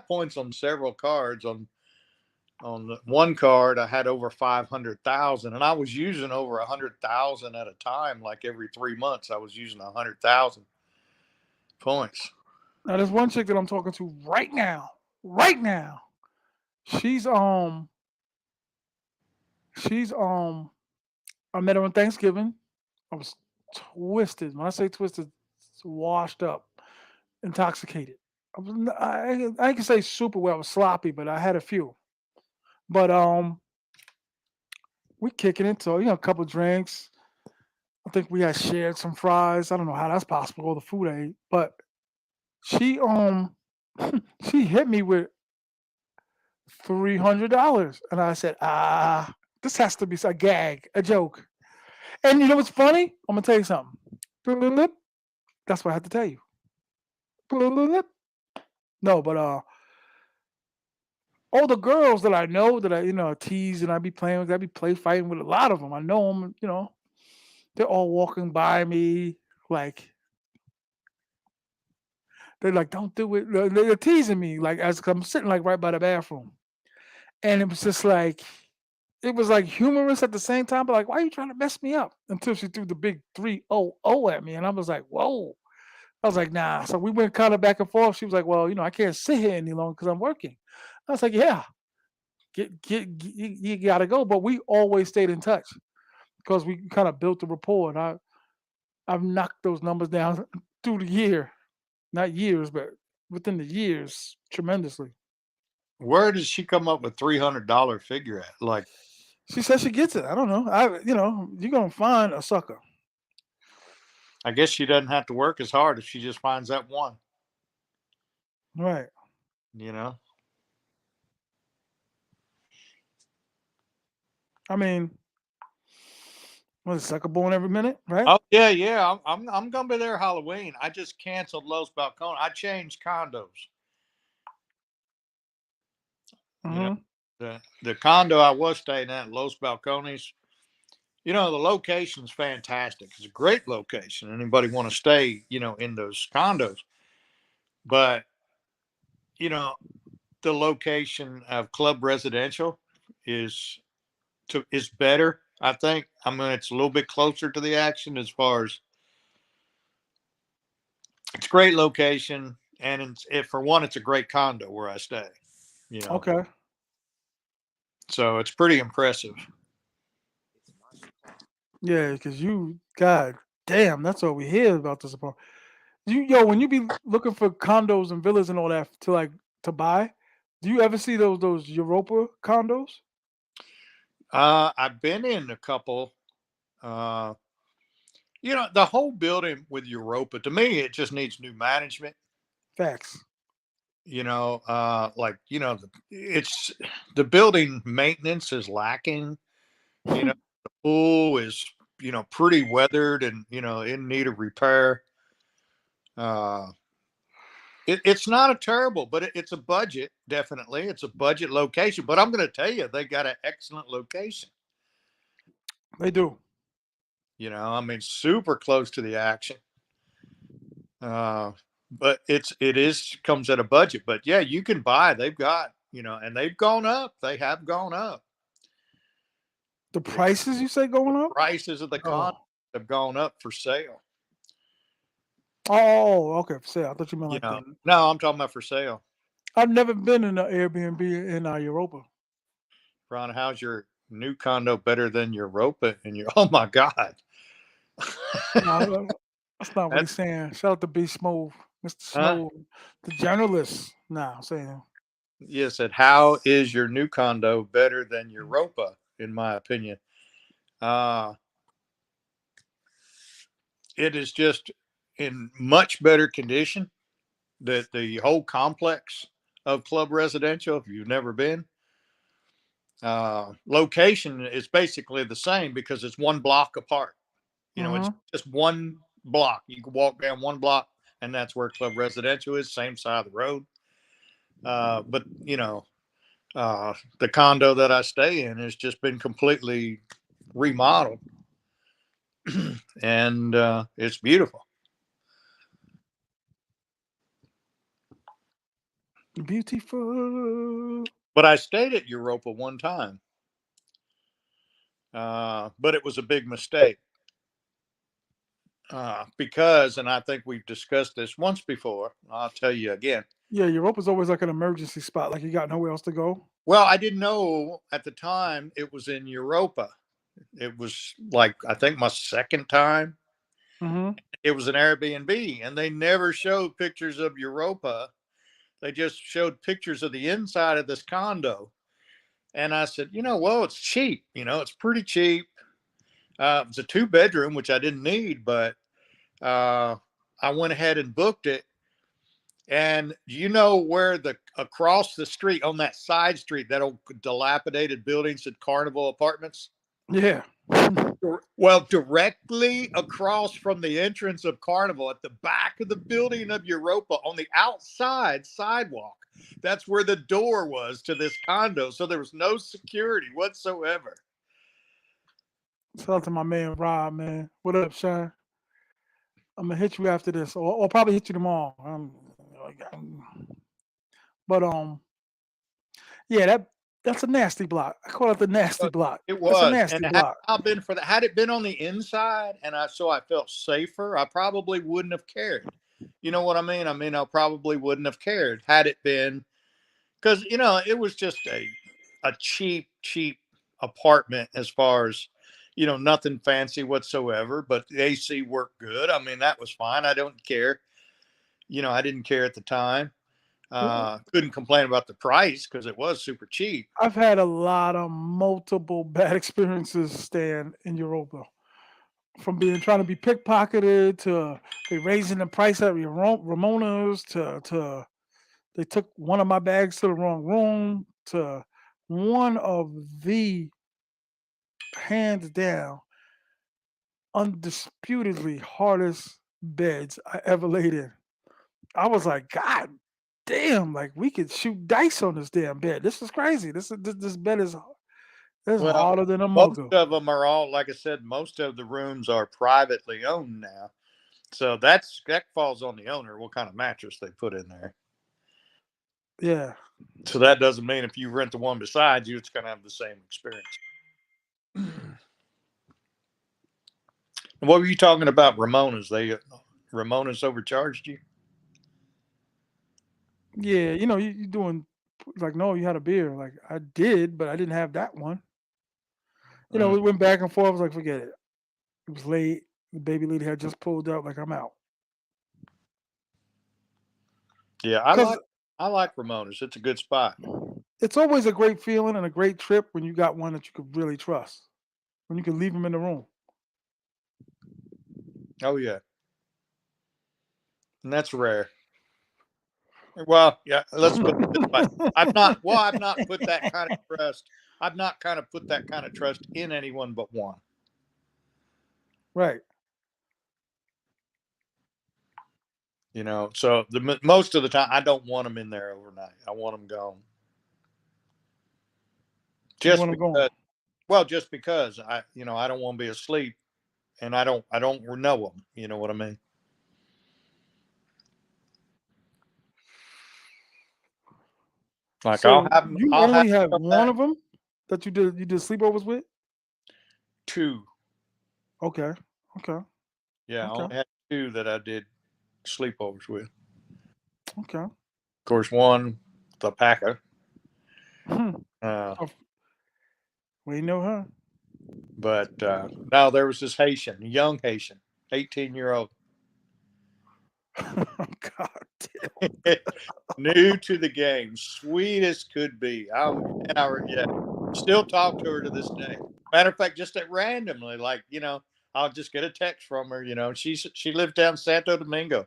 B: points on several cards. On one card, I had over 500,000, and I was using over 100,000 at a time. Like every 3 months, I was using 100,000 points.
A: Now there's one chick that I'm talking to right now. Right now. She's she's I met her on Thanksgiving. I was twisted. When I say twisted, washed up, intoxicated. I can say super well. I was sloppy, but I had a few. But we kicking it. So a couple drinks. I think we had shared some fries. I don't know how that's possible. All the food I ate, but she she hit me with $300, and I said, this has to be a gag, a joke. And you know what's funny? I'm gonna tell you something. Bloop. That's what I had to tell you. Bloop. No, but all the girls that I know that I tease and I be playing with, I be play fighting with a lot of them. I know them. They're all walking by me like they're like, "Don't do it." They're teasing me like as I'm sitting like right by the bathroom, and it was just like it was like humorous at the same time, but like, why are you trying to mess me up? Until she threw the big 300 at me, and I was like, whoa. I was like, nah. So we went kind of back and forth. She was like, well, I can't sit here any longer because I'm working. I was like, yeah, you gotta go. But we always stayed in touch because we kind of built a rapport, and I've knocked those numbers down through the year, not years, but within the years, tremendously.
B: Where does she come up with $300 figure at? Like,
A: She says she gets it. I don't know. You're gonna find a sucker.
B: I guess she doesn't have to work as hard if she just finds that one.
A: Right.
B: You know.
A: I mean, what is sucker born every minute, right?
B: Oh yeah, yeah. I'm gonna be there Halloween. I just canceled Los Balcones. I changed condos. You know,
A: Mm-hmm.
B: the condo I was staying at, Los Balcones. The location's fantastic. It's a great location. Anybody want to stay, in those condos. But, you know, the location of club residential is is better, I think. I mean, it's a little bit closer to the action as far as it's a great location, and for one, it's a great condo where I stay. You know,
A: Okay.
B: so it's pretty impressive.
A: Yeah, because God damn, that's what we hear about this apartment. When you be looking for condos and villas and all that to buy, do you ever see those Europa condos?
B: I've been in a couple. Uh, the whole building with Europa, to me, it just needs new management.
A: Facts.
B: It's the building maintenance is lacking. The pool is, pretty weathered and, in need of repair. Uh, it's not a terrible, but it's a budget. Definitely. It's a budget location, but I'm going to tell you, they got an excellent location.
A: They do.
B: I mean, super close to the action. But it comes at a budget, but yeah, you can buy, they've got, and they've gone up. They have gone up.
A: The prices you say going up?
B: Prices of the condos
A: Oh.
B: have gone up for sale.
A: Oh, okay. For sale. I thought you meant like the.
B: No, I'm talking about for sale.
A: I've never been in an Airbnb in Europa.
B: Ron, how's your new condo better than your Europa and your, oh my God.
A: No, that's not what he's
B: That's,
A: saying. Shout out to B Smooth, Mr.
B: huh?
A: Smooth, the journalist. Nah, I'm saying.
B: You said, how is your new condo better than your Europa, in my opinion? Uh, it is just in much better condition. The whole complex of club residential, if you've never been, location is basically the same because it's one block apart. It's
A: Mm-hmm.
B: just one block. You can walk down one block, and that's where club residential is, same side of the road. But the condo that I stay in has just been completely remodeled, and it's beautiful.
A: Beautiful.
B: But I stayed at Europa one time, but it was a big mistake. Because, and I think we've discussed this once before, I'll tell you again.
A: Yeah, Europa's always like an emergency spot, like you got nowhere else to go.
B: Well, I didn't know at the time it was in Europa. It was like, I think my second time.
A: Mm-hmm.
B: It was an Airbnb, and they never showed pictures of Europa. They just showed pictures of the inside of this condo. And I said, well, it's cheap. It's pretty cheap. It's a 2-bedroom, which I didn't need, but I went ahead and booked it. And where across the street on that side street, that old dilapidated building said Carnival Apartments?
A: Yeah.
B: Well, directly across from the entrance of Carnival, at the back of the building of Europa, on the outside sidewalk, that's where the door was to this condo. So there was no security whatsoever.
A: Shout out to my man Rob, man. What up, Sean? I'm gonna hit you after this, or probably hit you tomorrow. But yeah, that's a nasty block. I call it the nasty block.
B: It
A: That's a
B: was, and
A: nasty
B: had
A: block.
B: it not been for that, had it been on the inside, and I felt safer, I probably wouldn't have cared. You know what I mean? I probably wouldn't have cared had it been, because it was just a cheap apartment, as far as nothing fancy whatsoever, but the AC worked good. That was fine. I don't care. I didn't care at the time. Couldn't complain about the price because it was super cheap.
A: I've had a lot of multiple bad experiences staying in Europa. From trying to be pickpocketed to they raising the price at Ramona's to they took one of my bags to the wrong room to one of the hands down undisputedly hardest beds I ever laid in. I was like, God damn, like we could shoot dice on this damn bed. This is crazy. This bed is
B: Well,
A: harder than a
B: most
A: muggle.
B: of them are all, like I said, most of the rooms are privately owned now. So that falls on the owner, what kind of mattress they put in there.
A: Yeah.
B: So that doesn't mean if you rent the one beside you, it's going to have the same experience. What were you talking about, Ramona's? Ramona's overcharged you?
A: Yeah, you doing like no, you had a beer. Like I did, but I didn't have that one.
B: Mm.
A: We went back and forth. I was like, forget it. It was late. The baby lady had just pulled up. Like I'm out.
B: Yeah,
A: Because
B: I like Ramona's. It's a good spot.
A: it's always a great feeling and a great trip when you got one that you could really trust. When you can leave them in the room.
B: Oh yeah, and that's rare. Well, yeah. Let's put it this way: I've not put that kind of trust. I've not kind of put that kind of trust in anyone but one.
A: Right.
B: So the most of the time, I don't want them in there overnight. I want them gone.
A: You want
B: Just
A: them going.
B: because, well, just because I don't want to be asleep, and I don't know them. You know what I mean? Like
A: So you
B: I'll have
A: only
B: them
A: have
B: come
A: one
B: back
A: of them that you did sleepovers with?
B: two.
A: Okay. Okay.
B: Yeah, I
A: Okay.
B: only had two that I did sleepovers with.
A: Okay.
B: Of course, one, the Packer.
A: Hmm.
B: Uh,
A: Oh, we know her.
B: but now there was this Haitian, young Haitian, 18-year-old,
A: God damn.
B: new to the game, sweet as could be. Yeah, still talk to her to this day. Matter of fact, just at randomly, like I'll just get a text from her. She lived down Santo Domingo.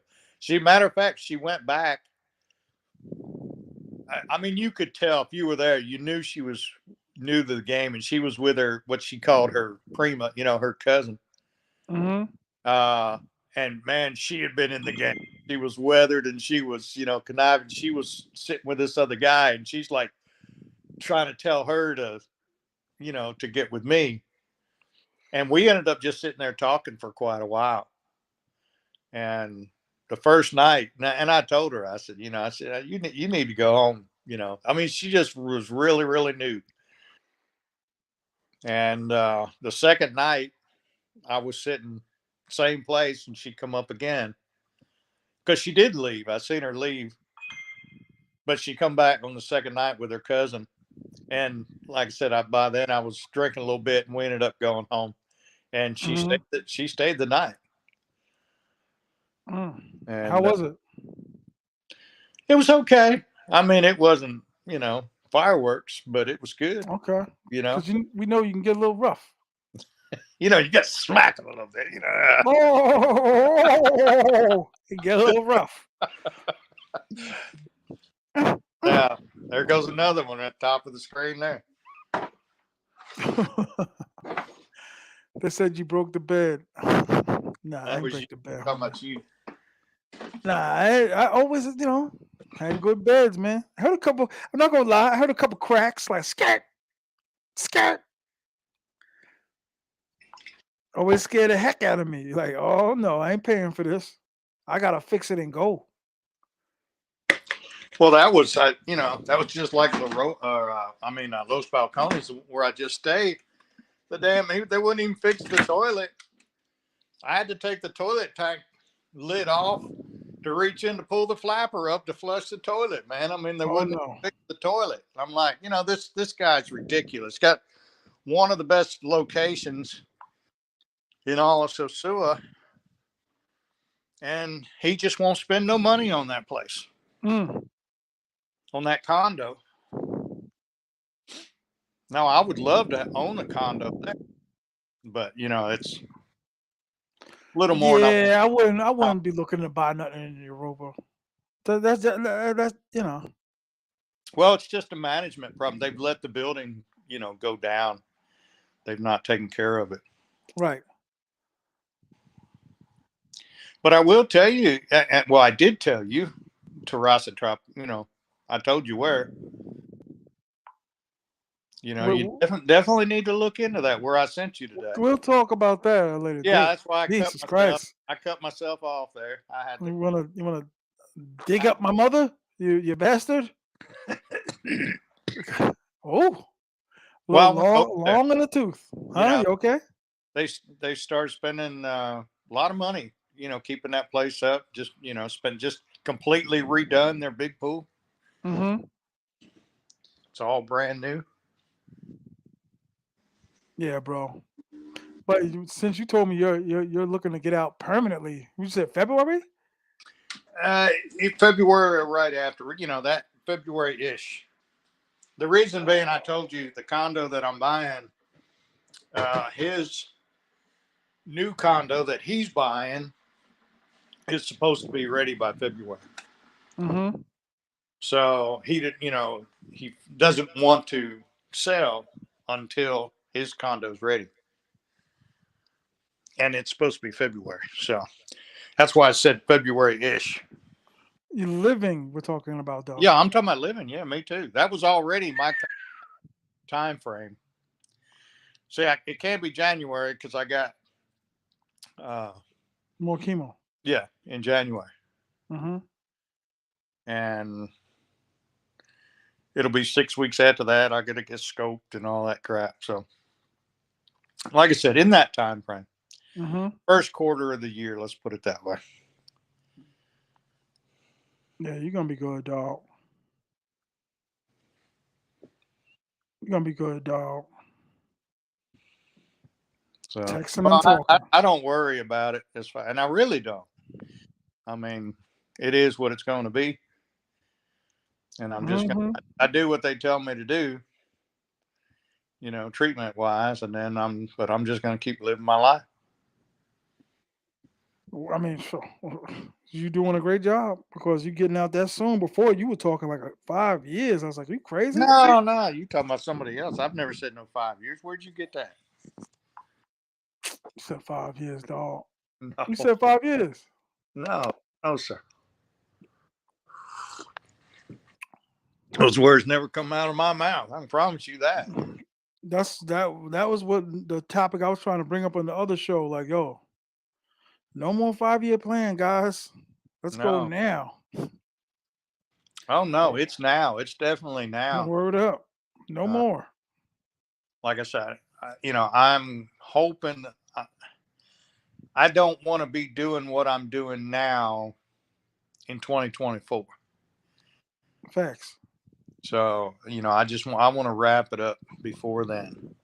B: Matter of fact, she went back. You could tell if you were there, you knew she was new to the game, and she was with her, what she called her prima, her cousin.
A: Mm-hmm.
B: Uh, and man, she had been in the game. She was weathered, and she was, conniving. She was sitting with this other guy, and she's like trying to tell her to, to get with me. And we ended up just sitting there talking for quite a while. And the first night, and I told her, I said, you need to go home. She just was really, really new. And the second night, I was sitting same place, and she come up again because she did leave. I seen her leave, but she come back on the second night with her cousin. And like I said, by then I was drinking a little bit, and we ended up going home. And she stayed the night.
A: How
B: And
A: was it?
B: it was okay. I mean, it wasn't, fireworks, but it was good.
A: Okay.
B: You know,
A: Because we know you can get a little rough.
B: you get smacked a little bit.
A: Oh, it get a little rough.
B: Now there goes another one at the top of the screen there.
A: They said you broke the bed. Nah, I didn't break the bed.
B: Talking about you.
A: Nah, I always, had good beds, man. I heard a couple. I'm not gonna lie. I heard a couple cracks, like scat, scat. Always scared the heck out of me. Like, oh no, I ain't paying for this. I gotta fix it and go.
B: Well, that was that was just like the Los Balcones where I just stayed. The damn they wouldn't even fix the toilet. I had to take the toilet tank lid off to reach in to pull the flapper up to flush the toilet, man. I mean, they wouldn't fix the toilet. I'm like, this guy's ridiculous. Got one of the best locations in all of Sosua, and he just won't spend no money on that place, on that condo. Now, I would love to own a condo there, but it's a little more.
A: Yeah, I wouldn't be looking to buy nothing in Europa. That's
B: Well, it's just a management problem. They've let the building, go down. They've not taken care of it.
A: Right.
B: But I will tell you, well, I did tell you, Terrassa Trop, I told you where. You definitely need to look into that where I sent you today.
A: We'll talk about that at a later date.
B: That's why I cut myself off there. I had to.
A: You wanna dig up my mother? You bastard. Oh. Well, long in the tooth. Huh? You okay?
B: They started spending a lot of money, keeping that place up. Just just completely redone their big pool.
A: Mm-hmm.
B: It's all brand new.
A: Yeah, bro. But since you told me you're looking to get out permanently, you said February?
B: February, right after, that February-ish. The reason being, I told you the condo that I'm buying, his new condo that he's buying is supposed to be ready by February.
A: Mm-hmm.
B: So he doesn't want to sell until his condo's ready. And it's supposed to be February. So that's why I said February-ish.
A: You're living, we're talking about, though.
B: Yeah, I'm talking about living. Yeah, me too. That was already my time frame. See, it can't be January because I got
A: more chemo.
B: Yeah, in January.
A: Mm-hmm.
B: And it'll be 6 weeks after that. I got to get scoped and all that crap. So, like I said, in that time frame, first quarter of the year, let's put it that way.
A: Yeah, you're gonna be good, dog. You're gonna be good, dog.
B: So
A: texting and talking.
B: I don't worry about it. It's fine, and I really don't. I mean, it is what it's going to be, and I'm just I do what they tell me to do, treatment wise, and then I'm just going to keep living my life.
A: I mean, you're doing a great job because you're getting out that soon. Before you were talking like 5 years. I was like, "Are you crazy?"
B: No, you talking about somebody else. I've never said no 5 years. Where'd you get that?
A: You said 5 years, dog.
B: No.
A: You said 5 years.
B: No, sir. Those words never come out of my mouth. I can promise you that.
A: That was what the topic I was trying to bring up on the other show. Like, yo, no more 5-year plan, guys. Let's go now.
B: Oh no, it's now. It's definitely now.
A: Word up. No more.
B: Like I said, I'm hoping. I don't want to be doing what I'm doing now in 2024.
A: Facts.
B: So, I want to wrap it up before then.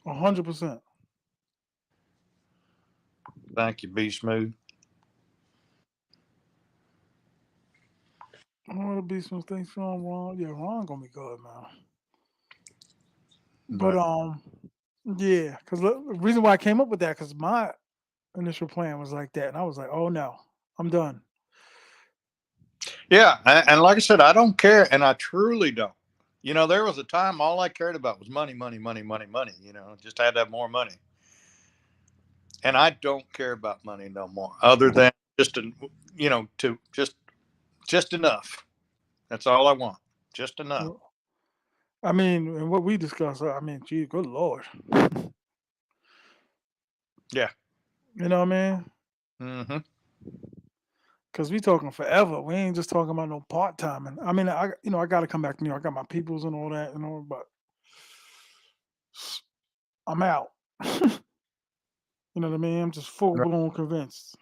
A: 100%.
B: Thank you, Be Smooth.
A: I want to be some things from Ron. Yeah, Ron gonna be good, man. But
B: But
A: yeah, because the reason why I came up with that, because my initial plan was like that, and I was like, oh no, I'm done.
B: yeah, and like I said, I don't care, and I truly don't. There was a time all I cared about was money, money, money, money, money. Just had to have more money, and I don't care about money no more. Other than to just enough. That's all I want, just enough.
A: Well, I mean, and what we discussed, I mean, gee, good lord,
B: Yeah.
A: you know what I mean?
B: Hmm.
A: Because we talking forever. We ain't just talking about no part timing. I mean, I got to come back to New York. I got my peoples and all that, but I'm out. You know what I mean? I'm just full blown convinced.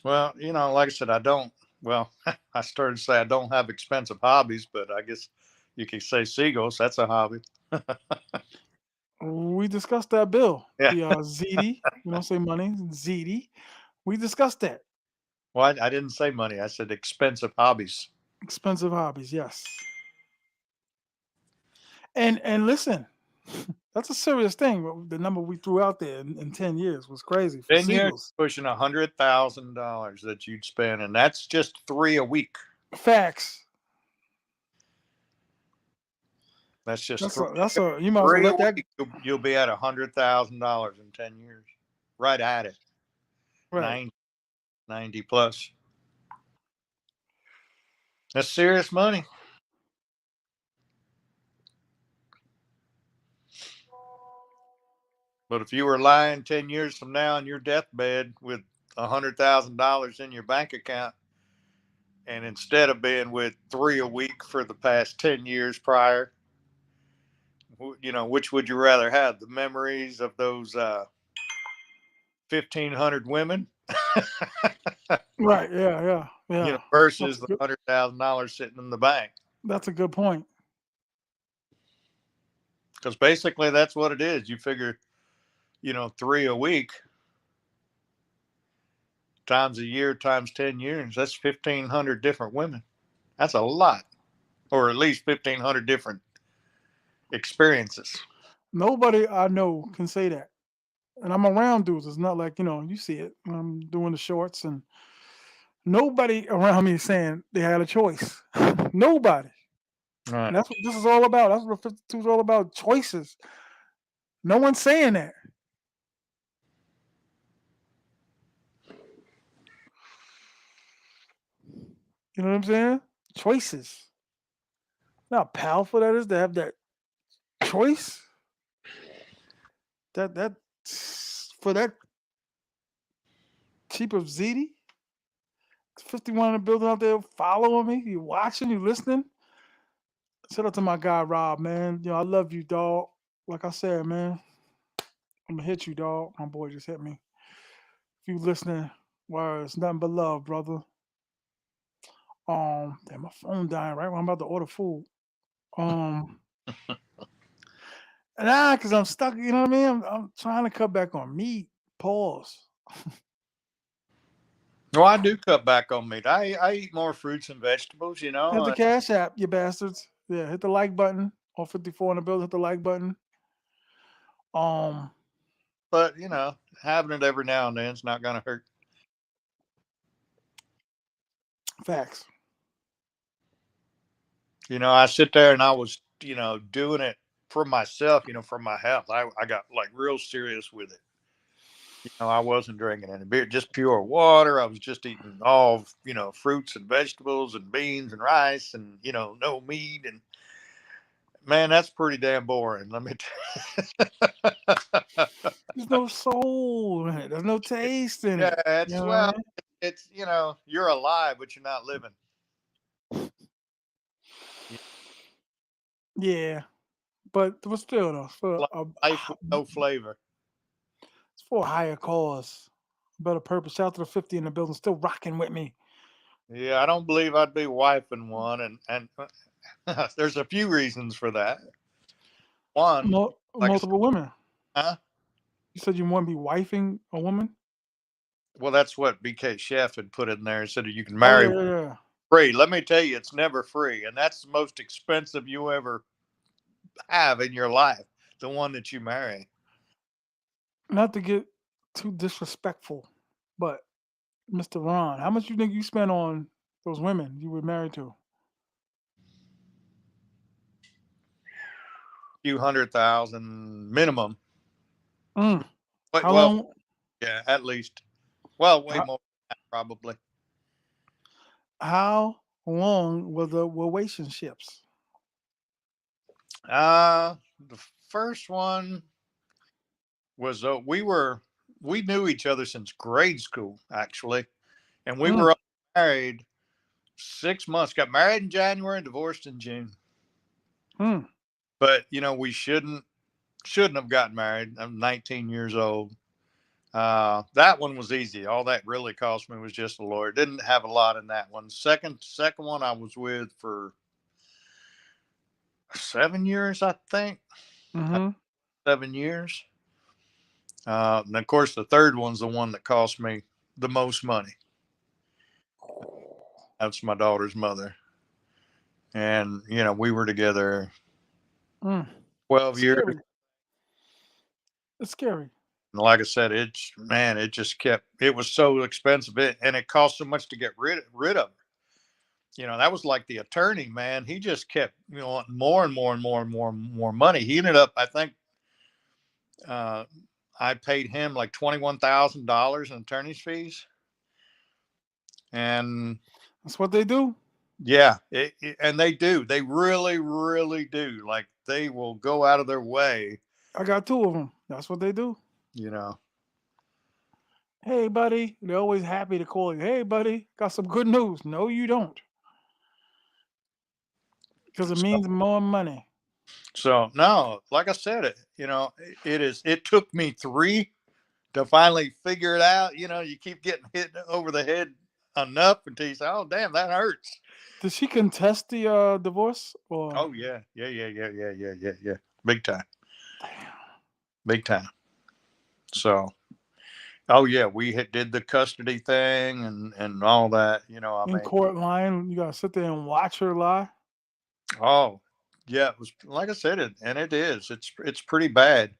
B: Well, like I said, I don't. Well, I started to say I don't have expensive hobbies, but I guess you could say seagulls. That's a hobby.
A: We discussed that bill,
B: Yeah.
A: the ZD. We don't say money, ZD. We discussed that.
B: Well, I didn't say money. I said expensive hobbies.
A: Expensive hobbies, yes. And listen, that's a serious thing. The number we threw out there in 10 years was crazy for
B: 10 years
A: Seagulls.
B: pushing $100,000 that you'd spend, and that's just 3 a week.
A: Facts.
B: That's just
A: That's a you might as well
B: three a
A: let that
B: week. You'll be at $100,000 in 10 years, right at it.
A: right.
B: 90 plus. That's serious money. But if you were lying 10 years from now on your deathbed with $100,000 in your bank account, and instead of being with 3 a week for the past 10 years prior, which would you rather have? The memories of those 1,500 women,
A: Right. Yeah. Yeah. Yeah. That's
B: versus
A: a
B: the
A: good.
B: $100,000 sitting in the bank?
A: That's a good point.
B: Because basically that's what it is. You figure, 3 a week times a year times 10 years, that's 1,500 different women. That's a lot, or at least 1,500 different experiences.
A: Nobody I know can say that. And I'm around dudes. It's not like, you see it. I'm doing the shorts and nobody around me is saying they had a choice. Nobody.
B: Right.
A: And that's what this is all about. That's what 52 is all about. Choices. No one's saying that. You know what I'm saying? Choices. You know how powerful that is to have that choice. That for that cheap of ZD. 51 in the building out there following me. You watching, you listening. Shout out to my guy Rob, man. I love you, dog. Like I said, man, I'm gonna hit you, dog. My boy just hit me. If you listening, words, nothing but love, brother. Damn, my phone dying right when I'm about to order food. Um, cause I'm stuck. You know what I mean? I'm trying to cut back on meat. Pause.
B: Well, I do cut back on meat. I eat more fruits and vegetables,
A: Hit the cash app, you bastards. Yeah, hit the like button on 54 in the building. Hit the like button. Um,
B: but having it every now and then is not going to hurt.
A: facts.
B: I sit there and I was, doing it for myself, for my health. I got like real serious with it. I wasn't drinking any beer, just pure water. I was just eating all, fruits and vegetables and beans and rice and, no meat. And man, that's pretty damn boring. Let me
A: There's no soul in it. There's no taste in
B: yeah,
A: it. You
B: it's,
A: know what I
B: well,
A: mean?
B: it's, you're alive, but you're not living.
A: Yeah, but still though,
B: Life with no flavor.
A: it's for a higher cause, a better purpose. Shout out to the 50 in the building, still rocking with me.
B: Yeah, I don't believe I'd be wifing one, and there's a few reasons for that. One, like I said,
A: Multiple women.
B: huh?
A: You said you want to be wifing a woman?
B: Well, that's what BK Chef had put in there. He said you can
A: Oh
B: marry
A: yeah, yeah, yeah.
B: free. Let me tell you, it's never free, and that's the most expensive you ever have in your life. The one that you marry.
A: Not to get too disrespectful, but Mr. Ron, how much you think you spent on those women you were married to?
B: Few 100,000 minimum.
A: Mm.
B: But
A: How
B: well,
A: long?
B: yeah, at least. Well, way
A: How,
B: more than that, probably.
A: how long were the relationships?
B: The first one was we knew each other since grade school actually, and we
A: Mm.
B: were married 6 months. Got married in January and divorced in June.
A: Mm.
B: But we shouldn't have gotten married. I'm 19 years old. That one was easy. All that really cost me was just a lawyer. Didn't have a lot in that one. Second one I was with for 7 years, I think.
A: Mm-hmm.
B: 7 years. And of course, the third one's the one that cost me the most money. That's my daughter's mother, and we were together
A: Mm.
B: 12 years.
A: Scary. It's scary.
B: And like I said, it just kept. It was so expensive, and it cost so much to get rid of her. That was like the attorney, man. He just kept wanting more and more and more and more and more money. He ended up, I think, uh, I paid him like $21,000 in attorney's fees, and
A: That's what they do.
B: yeah, and they do. They really, really do. Like they will go out of their way.
A: I got two of them. That's what they do.
B: You know.
A: Hey, buddy. They're always happy to call you. Hey, buddy. Got some good news. No, you don't. Because it
B: So,
A: means more money.
B: so no, like I said, it is. It took me three to finally figure it out. You keep getting hit over the head enough until you say, "Oh, damn, that hurts."
A: Did she contest the divorce? Or
B: Oh yeah, yeah, yeah, yeah, yeah, yeah, yeah, yeah. Big time,
A: damn.
B: big time. So, oh yeah, we did the custody thing and all that. I
A: In
B: mean,
A: court line, you gotta sit there and watch her lie.
B: oh yeah, it was like I said, and it is. It's pretty bad.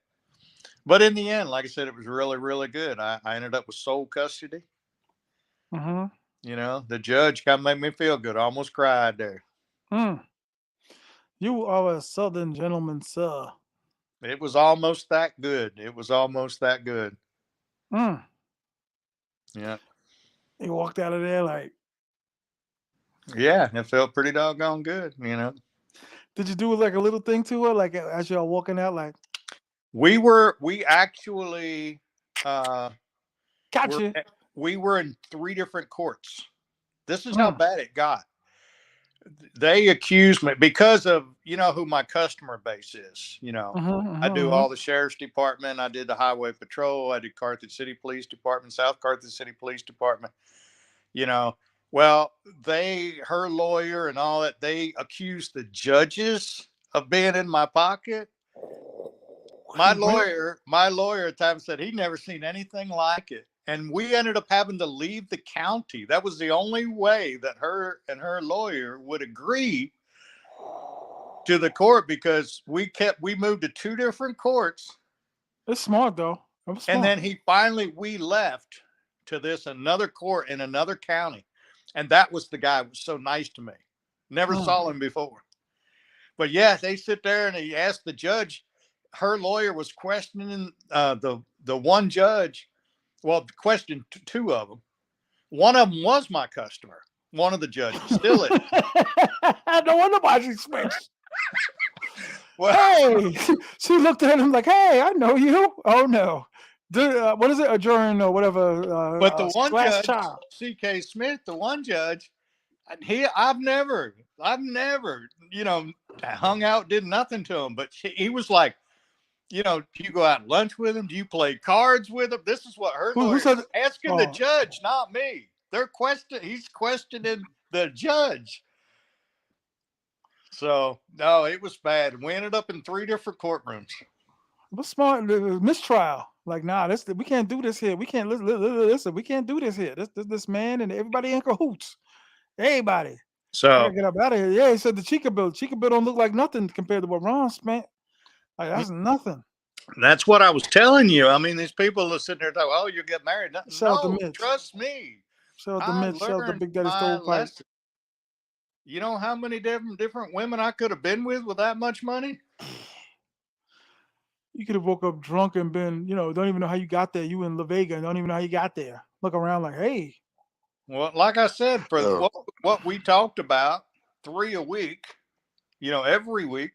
B: But in the end, like I said, it was really, really good. I ended up with sole custody.
A: Mm-hmm.
B: The judge kind of made me feel good. I almost cried there.
A: Mm. You are a southern gentleman, sir.
B: It was almost that good. It was almost that good.
A: Mm.
B: Yeah.
A: You walked out of there like,
B: Yeah. It felt pretty doggone good.
A: did you do like a little thing to her? Like as y'all walking out, like,
B: We actually, uh, were,
A: gotcha.
B: we were in three different courts. This is how
A: Mm.
B: bad it got. They accused me because of who my customer base is.
A: Mm-hmm,
B: I
A: mm-hmm,
B: do
A: mm-hmm.
B: all the sheriff's department. I did the highway patrol. I did Carthage City Police Department, South Carthage City Police Department. You know, well, her lawyer and all that, they accused the judges of being in my pocket.
A: He went.
B: My lawyer at the time said he'd never seen anything like it. And we ended up having to leave the county. That was the only way that her and her lawyer would agree to the court because we moved to two different courts.
A: It's smart though. I'm
B: And
A: smart.
B: then we left to this another court in another county. And that was the guy who was so nice to me. Never
A: Mm.
B: saw him before. But yeah, they sit there and he asked the judge. Her lawyer was questioning the one judge. Well, questioned two of them. One of them was my customer. One of the judges still is.
A: No wonder why she switched.
B: Well,
A: Hey, she looked at him like, "Hey, I know you." Oh no, what is it? Adjourn or whatever.
B: but the one
A: Last
B: judge,
A: child.
B: C.K. Smith, the one judge, I've never, hung out, did nothing to him. But he was like, do you go out and lunch with him? Do you play cards with him? This is what her
A: Who
B: lawyer
A: said?
B: asking the
A: Oh,
B: judge, not me. He's questioning the judge. So no, it was bad. We ended up in 3 different courtrooms.
A: What's smart? Mistrial. Like, nah, we can't do this here. We can't listen. We can't do this here. This man and everybody in cahoots. Everybody. I gotta
B: So
A: get up out of here. Yeah, he said the Chica bill. Chica bill don't look like nothing compared to what Ron spent. Like, that's nothing.
B: that's what I was telling you. I mean, these people are sitting there talking, "Oh, you get married."
A: Shout out to
B: No,
A: Mitch.
B: trust me.
A: Shout out to
B: I
A: Mitch. Shout out to
B: learned
A: Big Daddy
B: my
A: Stovepipe.
B: lesson. You know how many different women I could have been with that much money?
A: You could have woke up drunk and been, don't even know how you got there. You in La Vega and don't even know how you got there. Look around like, hey.
B: Well, like I said, for what we talked about, 3 a week, every week,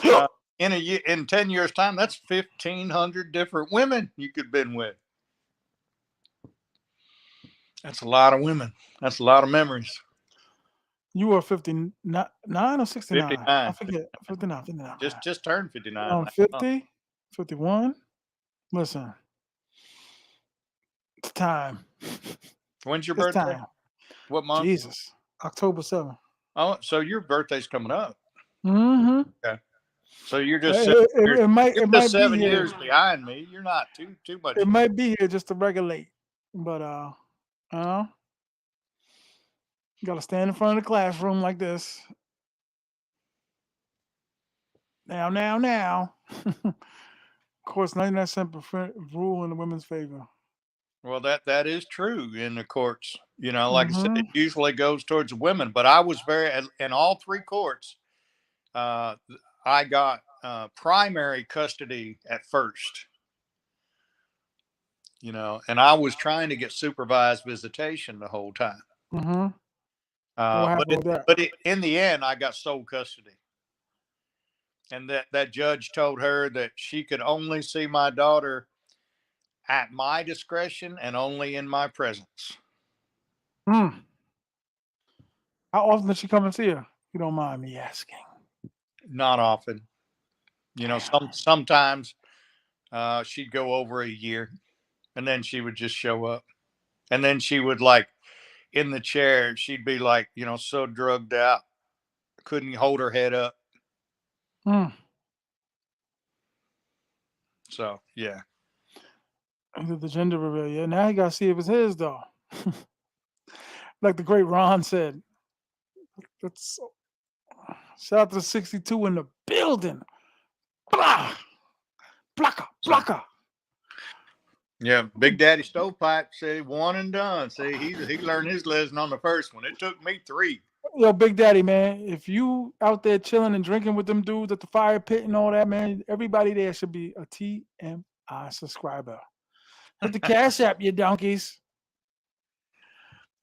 B: in 10 years' time, that's 1,500 different women you could have been with. That's a lot of women. That's a lot of memories.
A: You were 59 or 69?
B: 59.
A: I forget. 59.
B: Just turned 59.
A: 50, 51. Listen, it's time.
B: When's your
A: It's
B: birthday?
A: time.
B: What month?
A: Jesus. October 7th.
B: Oh, so your birthday's coming up.
A: Mm-hmm.
B: Okay. So you're just
A: it might be
B: 7
A: here.
B: years behind me. You're not too much.
A: It might be here just to regulate, but gotta stand in front of the classroom like this. Now. Of course, 99% rule in the women's favor.
B: Well, that is true in the courts. Like I said, it
A: Mm-hmm.
B: usually goes towards the women. But I was in all 3 courts. I got primary custody at first. And I was trying to get supervised visitation the whole time.
A: Mm-hmm. What happened with that?
B: But in the end, I got sole custody. And that judge told her that she could only see my daughter at my discretion and only in my presence.
A: How often does she come and see her? You don't mind me asking.
B: Not often. Sometimes she'd go over a year, and then she would just show up. And then she would, like, in the chair, she'd be like, so drugged out, couldn't hold her head up. So, yeah.
A: The gender reveal. Yeah, now you gotta see if it's his though. Like the great Ron said. Let's shout out to the 62 in the building. Blah! Blocker.
B: Yeah, Big Daddy Stovepipe said 1 and done. See, he learned his lesson on the first one. It took me 3.
A: Yo, Big Daddy, man, if you out there chilling and drinking with them dudes at the fire pit and all that, man, everybody there should be a T.M.I. subscriber. Hit the Cash App, you donkeys.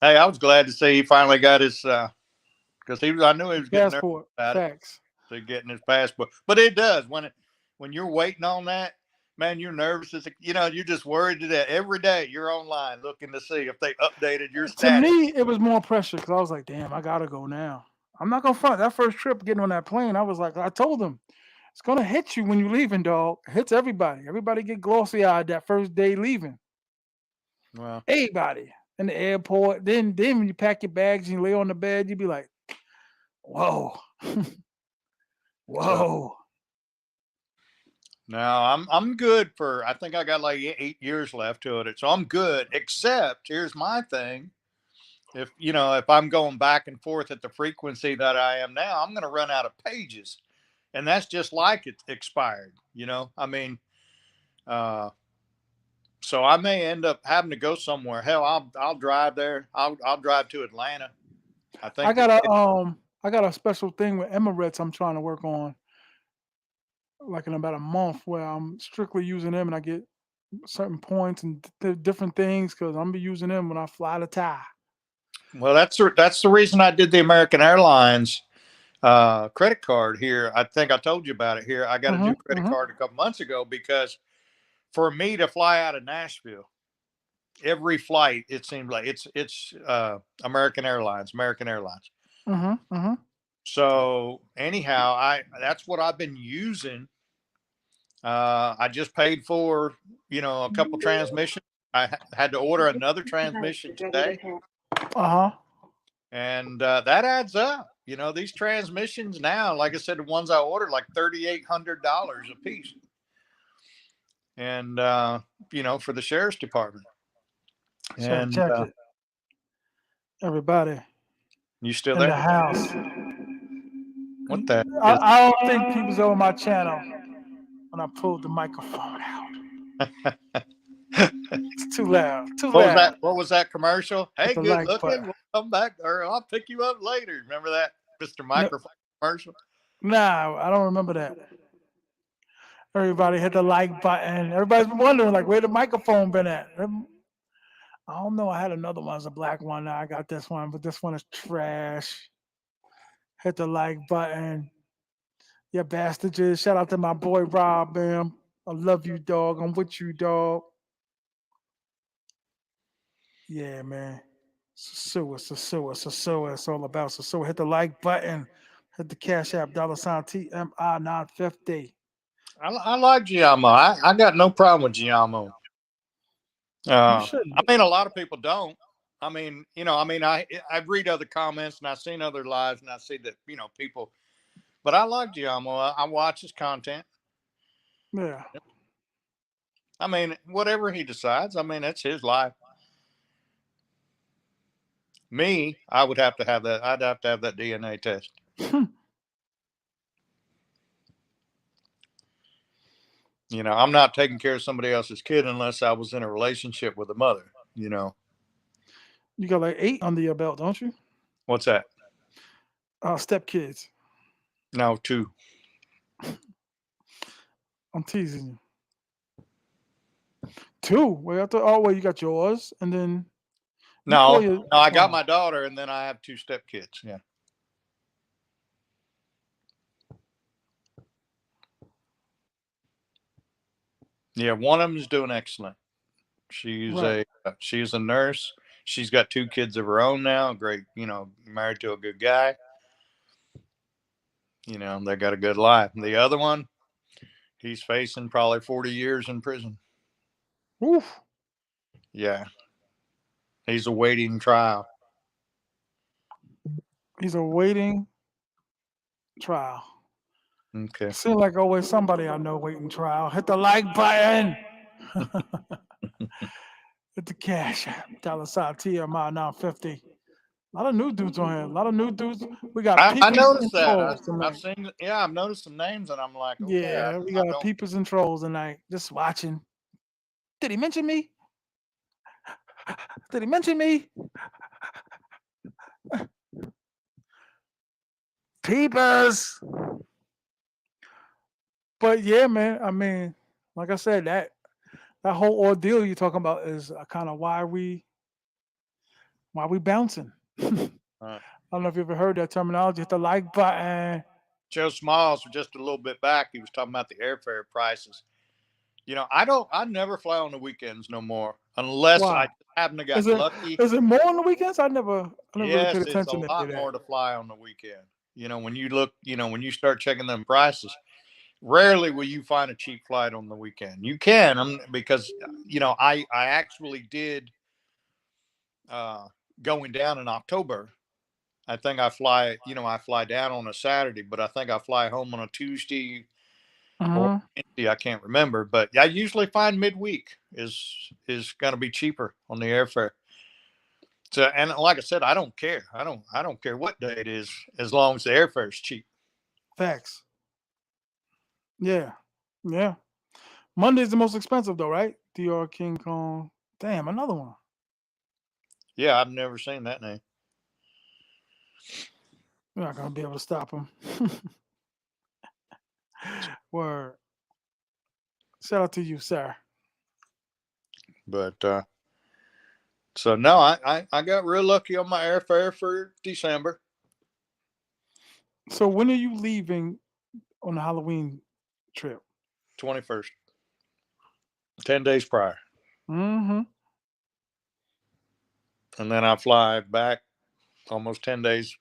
B: Hey, I was glad to see he finally got his because I knew he was getting
A: passport.
B: About
A: Facts.
B: To getting his passport. But it does when you're waiting on that, man, you're nervous. You're just worried that every day you're online looking to see if they updated your status.
A: To me, it was more pressure because I was like, damn, I gotta go now. I'm not gonna front. That first trip getting on that plane, I was like, I told them, it's gonna hit you when you're leaving, dog. It hits everybody. Everybody get glossy eyed that first day leaving.
B: Well,
A: everybody in the airport. Then when you pack your bags and you lay on the bed, you be like, whoa. Whoa.
B: Now I'm good for. I think I got like 8 years left to it, so I'm good. Except here's my thing: if I'm going back and forth at the frequency that I am now, I'm going to run out of pages, and that's just like it's expired. I mean, so I may end up having to go somewhere. Hell, I'll drive there. I'll drive to Atlanta. I think
A: I got a special thing with Emirates I'm trying to work on, like in about a month, where I'm strictly using them and I get certain points and different things because I'm be using them when I fly to Thai.
B: Well, that's the reason I did the American Airlines credit card here. I think I told you about it here. I got a new credit card a couple months ago because for me to fly out of Nashville, every flight it seems like it's American Airlines. So anyhow, that's what I've been using. I just paid for a couple transmissions I had to order another transmission today,
A: Uh-huh.
B: and that adds up. You know, these transmissions now, like I said, the ones I ordered, like $3,800 a piece, and you know, for the sheriff's department.
A: So
B: And
A: check it. Everybody
B: you still
A: in the
B: there?
A: house.
B: What the
A: I,
B: is?
A: I don't think people's on my channel when I pulled the microphone out. It's too loud. Too
B: What was
A: loud.
B: that? What was that commercial?
A: Hit
B: Hey,
A: the
B: good
A: like button.
B: looking. We'll come back, or I'll pick you up later. Remember that, Mr.
A: No,
B: Microphone commercial?
A: nah, I don't remember that. Everybody hit the like button. Everybody's been wondering, like, where the microphone been at? I don't know. I had another one. It's a black one. Now I got this one, but this one is trash. Hit the like button. Yeah, bastages. Shout out to my boy Rob, man. I love you, dog. I'm with you, dog. Yeah, man. Sosua. It's all about Sosua. Hit the like button. Hit the Cash App, $ TMI 950.
B: I like Giamo. I got no problem with Giamo.
A: You
B: I
A: shouldn't.
B: mean, a lot of people don't. I mean, you know, I mean, I read other comments and I've seen other lives and I see that, you know, people. But I like Giamo. I watch his content.
A: Yeah.
B: I mean, whatever he decides. I mean, it's his life. Me, I would have to have that. I'd have to have that DNA test. You know, I'm not taking care of somebody else's kid unless I was in a relationship with a mother. You know,
A: You got like 8 under your belt, don't you?
B: what's that?
A: Stepkids.
B: No, 2.
A: I'm teasing you. 2. Wait, I thought, oh, wait, you got yours, and then you call
B: No,
A: your.
B: no, I got
A: Oh,
B: my daughter, and then I have 2 stepkids. Yeah, yeah. One of them is doing excellent.
A: right.
B: She's a nurse. She's got 2 kids of her own now. Great, you know, married to a good guy. You know, they got a good life. And the other one, he's facing probably 40 years in prison.
A: Oof.
B: Yeah, he's awaiting trial.
A: He's awaiting trial.
B: Okay.
A: Seems like always somebody I know waiting trial. Hit the like button. Hit the Cash App, $ TMI 950. A lot of new dudes on here. A lot of new dudes. We got
B: I
A: peepers and
B: noticed that.
A: trolls
B: I've
A: tonight.
B: seen. Yeah, I've noticed some names, and I'm like, okay,
A: Yeah, we
B: I
A: got
B: don't.
A: peepers and trolls tonight. Just watching. Did he mention me? Did he mention me? Peepers. But yeah, man. I mean, like I said, that whole ordeal you're talking about is kind of why we bouncing. I
B: Uh,
A: don't know if you ever heard that terminology. Hit the like button.
B: Joe Smalls, just a little bit back, he was talking about the airfare prices. You know, I don't. I never fly on the weekends no more, unless
A: Why?
B: I happen to
A: Is
B: got
A: it
B: lucky.
A: is it more on the weekends? I never really paid
B: Yes, it's a
A: attention to
B: lot
A: that.
B: more to fly on the weekend. You know, when you look, you know, when you start checking them prices, rarely will you find a cheap flight on the weekend. You can, because you know, I actually did uh, going down in October. I think I fly, you know, I fly down on a Saturday, but I think I fly home on a Tuesday or
A: Hmm.
B: Wednesday. I can't remember, but I usually find midweek is going to be cheaper on the airfare. So, and like I said, I don't care. I don't care what day it is, as long as the airfare is cheap.
A: Facts. Yeah. Yeah. Monday's the most expensive though, right? DR King Kong. Damn, another one.
B: Yeah, I've never seen that name.
A: We're not gonna be able to stop him. Word. Shout out to you, sir.
B: But so no, I got real lucky on my airfare for December.
A: So when are you leaving on the Halloween trip?
B: 21st, 10 days prior,
A: Mm-hmm.
B: and then I fly back almost 10 days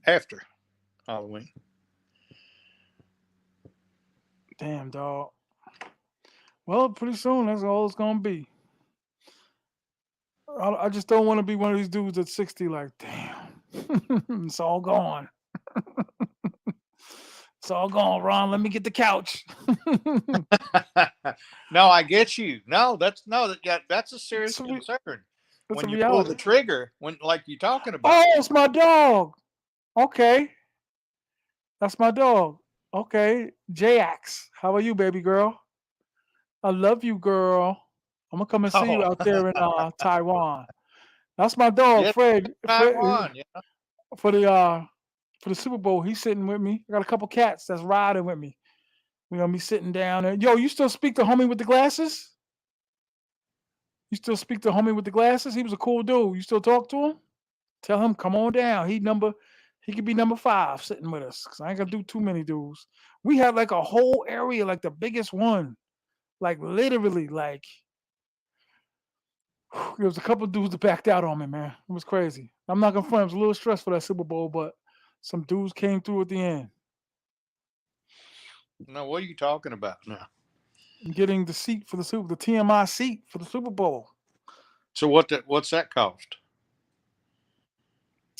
B: after Halloween.
A: Damn, dog. Well, pretty soon that's all it's gonna be. I just don't want to be one of these dudes at 60. Like, damn, it's all gone. It's all gone, Ron. Let me get the couch.
B: No, I get you. No, that's a
A: it's,
B: serious
A: a re-
B: concern
A: it's a
B: when you pull the
A: reality.
B: trigger when like you're talking about.
A: Oh, it's my dog. Okay, that's my dog. Okay, Jax. How are you, baby girl? I love you, girl. I'm gonna come and see you
B: Oh,
A: out there in Taiwan. That's my dog,
B: yeah,
A: Fred. Fred
B: Taiwan. Yeah.
A: for the Super Bowl. He's sitting with me. I got a couple cats that's riding with me. We're gonna be sitting down there. Yo, you still speak to homie with the glasses? You still speak to homie with the glasses? He was a cool dude. You still talk to him? Tell him come on down. He could be number 5 sitting with us. Cause I ain't gonna do too many dudes. We had like a whole area, like the biggest one. Like literally, like there was a couple dudes that backed out on me, man. It was crazy. I'm not gonna front. It was a little stressful that Super Bowl, but some dudes came through at the end,
B: No, what are you talking about now?
A: getting the T.M.I seat for the Super Bowl.
B: So what's that cost?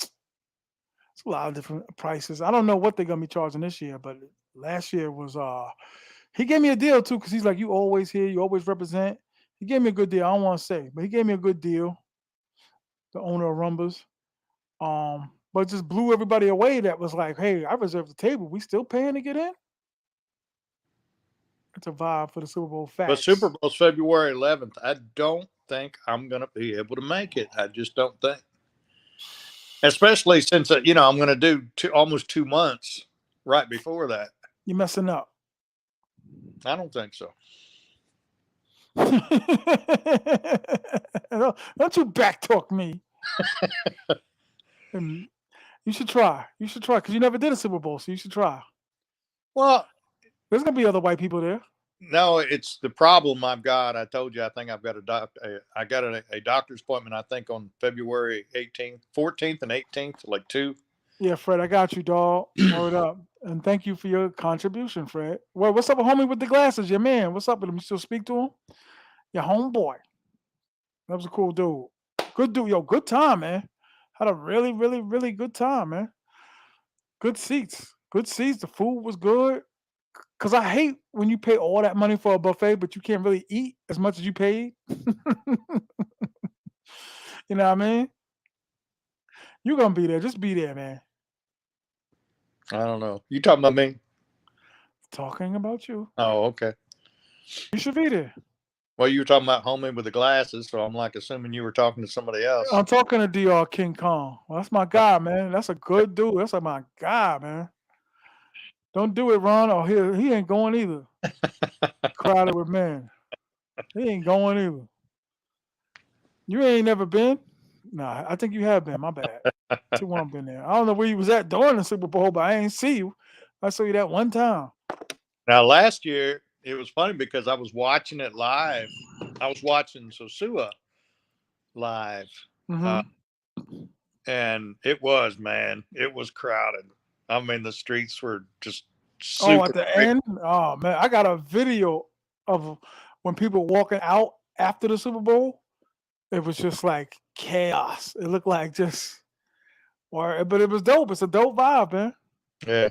A: It's a lot of different prices. I don't know what they're gonna be charging this year, but last year was he gave me a deal too, because he's like, you always here, you always represent. He gave me a good deal. I don't want to say, but he gave me a good deal, the owner of Rumbas. But it just blew everybody away that was like, hey, I reserved the table. We still paying to get in? It's a vibe for the Super Bowl
B: But Super
A: facts.
B: Bowl's February 11th. I don't think I'm going to be able to make it. I just don't think. Especially since I'm going to do almost 2 months right before that.
A: You're messing up.
B: I don't think so.
A: Don't you backtalk me. And you should try. You should try because you never did a Super Bowl, so you should try.
B: Well,
A: There's gonna be other white people there.
B: no, it's the problem I've got. I told you I think I've got I got a doctor's appointment. I think on February 18th, 14th, and 18th, like two.
A: Yeah, Fred, I got you, dog. Word up. And thank you for your contribution, Fred. Well, what's up with homie with the glasses? Your man. What's up with him? You still speak to him? Your homeboy. That was a cool dude. Good dude. Yo, good time, man. Had a really, really, really good time, man. Good seats. Good seats. The food was good. Cause I hate when you pay all that money for a buffet, but you can't really eat as much as you paid. You know what I mean? You're gonna be there. Just be there, man.
B: I don't know. You talking about me?
A: Talking about you.
B: Oh, okay.
A: You should be there.
B: Well, you were talking about homie with the glasses, so I'm like assuming you were talking to somebody else.
A: I'm talking to DR King Kong. Well, that's my guy, man. That's a good dude. That's like my guy, man. Don't do it, Ron. Or he ain't going either. Crowded with men. He ain't going either. You ain't never been? Nah, I think you have been. My bad. 2-1 been there. I don't know where you was at during the Super Bowl, but I ain't see you. I saw you that one time.
B: Now, last year it was funny because I was watching it live. I was watching Sosua live,
A: Hmm.
B: uh, and it was crowded. I mean, the streets were just
A: Oh, at
B: super
A: the
B: crazy.
A: end? Oh man, I got a video of when people walking out after the Super Bowl. It was just like chaos. It looked like just but it was dope. It's a dope vibe, man.
B: Yeah,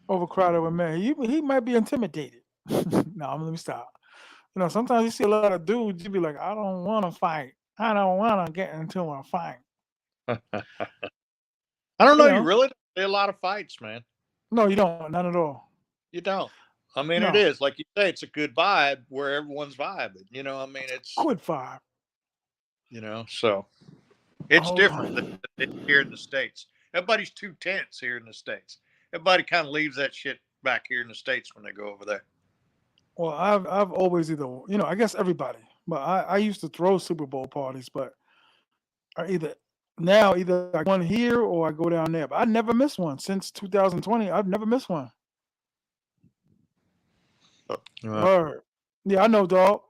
A: Overcrowded with men. He might be intimidated. No, let me stop. Sometimes you see a lot of dudes, you be like, I don't want to fight. I don't want to get into a fight.
B: I don't
A: You
B: know. You
A: know,
B: really don't see a lot of fights, man.
A: no, you don't. Not at all.
B: You don't. I mean, it
A: No,
B: is like you say, it's a good vibe where everyone's vibing. I mean, it's
A: good vibe.
B: so it's
A: Hold
B: different than
A: on.
B: here in the states. Everybody's too tense here in the states. Everybody kind of leaves that shit back here in the states when they go over there.
A: Well, I've always I guess everybody, but I used to throw Super Bowl parties, but either I go one here or I go down there. But I never missed one since 2020. I've never missed one.
B: Uh,
A: Word. Yeah, I know, dog.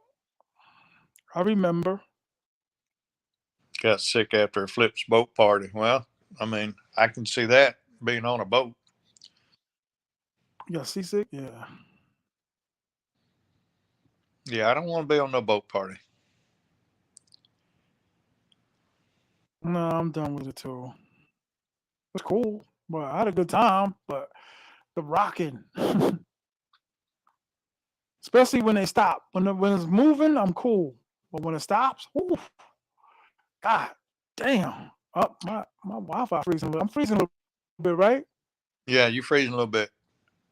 A: I remember.
B: got sick after a Flip's boat party. Well, I mean, I can see that being on a boat.
A: You got seasick? Yeah.
B: Yeah, I don't want to be on no boat party.
A: No, I'm done with it too. It's cool, but I had a good time. But the rocking, especially when they stop. When it's moving, I'm cool. But when it stops, ooh, God damn. Up my Wi-Fi freezing. I'm freezing a little bit, right?
B: Yeah, you freezing a little bit.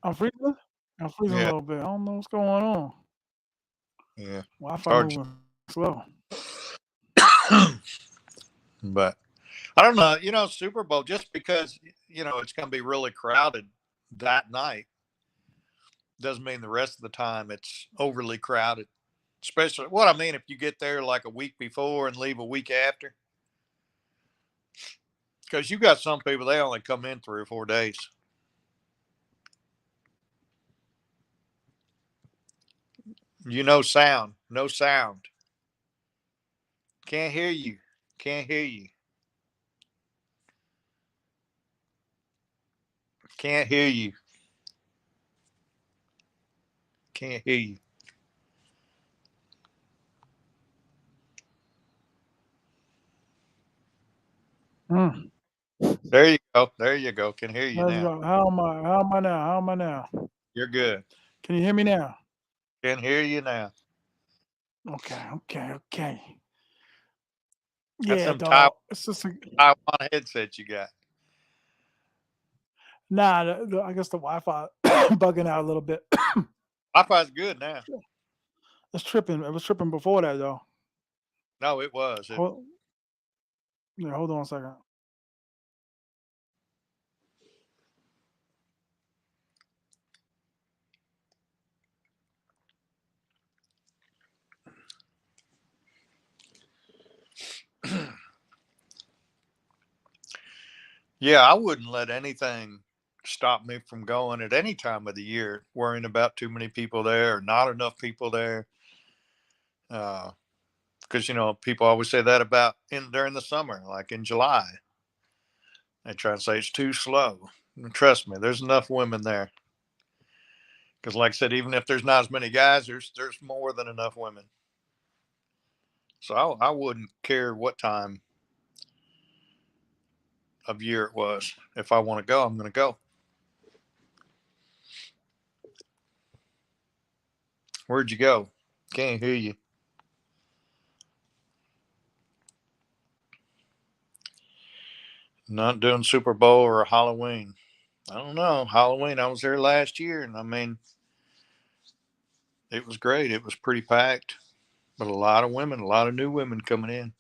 A: I'm freezing. I'm freezing a
B: Yeah,
A: little bit. I don't know what's going on.
B: yeah. It's
A: Wi-Fi
B: hard,
A: moving slow.
B: but I don't know. Super Bowl, just because it's going to be really crowded that night doesn't mean the rest of the time it's overly crowded. Especially what I mean, if you get there like a week before and leave a week after, because you got some people, they only come in 3 or 4 days. Sound, no sound. Can't hear you. Can't hear you. Can't hear you. Can't hear you.
A: Mm.
B: There you go. There you go. Can hear you
A: Let's
B: now.
A: go. How am I? How am I now? How am I now?
B: You're good.
A: Can you hear me now?
B: Can hear you now.
A: Okay, okay, okay.
B: That's
A: Yeah,
B: some
A: dog. It's just
B: Taiwan headset you got.
A: nah. I guess the Wi-Fi bugging out a little bit.
B: Wi-Fi's good now.
A: It's tripping. It was tripping before that though.
B: No, it was.
A: Hold, yeah, hold on a second.
B: Yeah, I wouldn't let anything stop me from going at any time of the year, worrying about too many people there or not enough people there. Because people always say that about in during the summer, like in July. They try to say it's too slow. And trust me, there's enough women there. Because, like I said, even if there's not as many guys, there's more than enough women. So I wouldn't care what time of year it was. If I want to go, I'm going to go. Where'd you go? Can't hear you. Not doing Super Bowl or Halloween. I don't know. Halloween, I was there last year, and I mean, it was great. It was pretty packed, but a lot of women, a lot of new women coming in.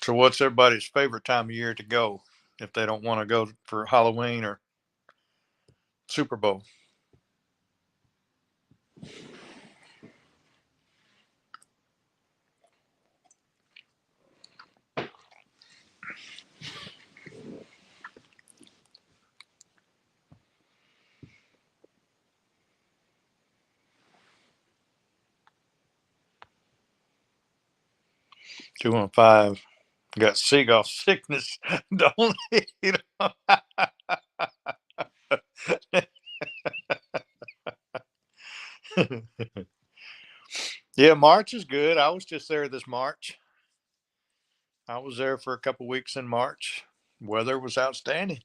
B: So, what's everybody's favorite time of year to go if they don't want to go for Halloween or Super Bowl? 215 got seagull sickness. Don't eat 'em. Yeah, March is good. I was just there this March. I was there for a couple weeks in March. Weather was outstanding.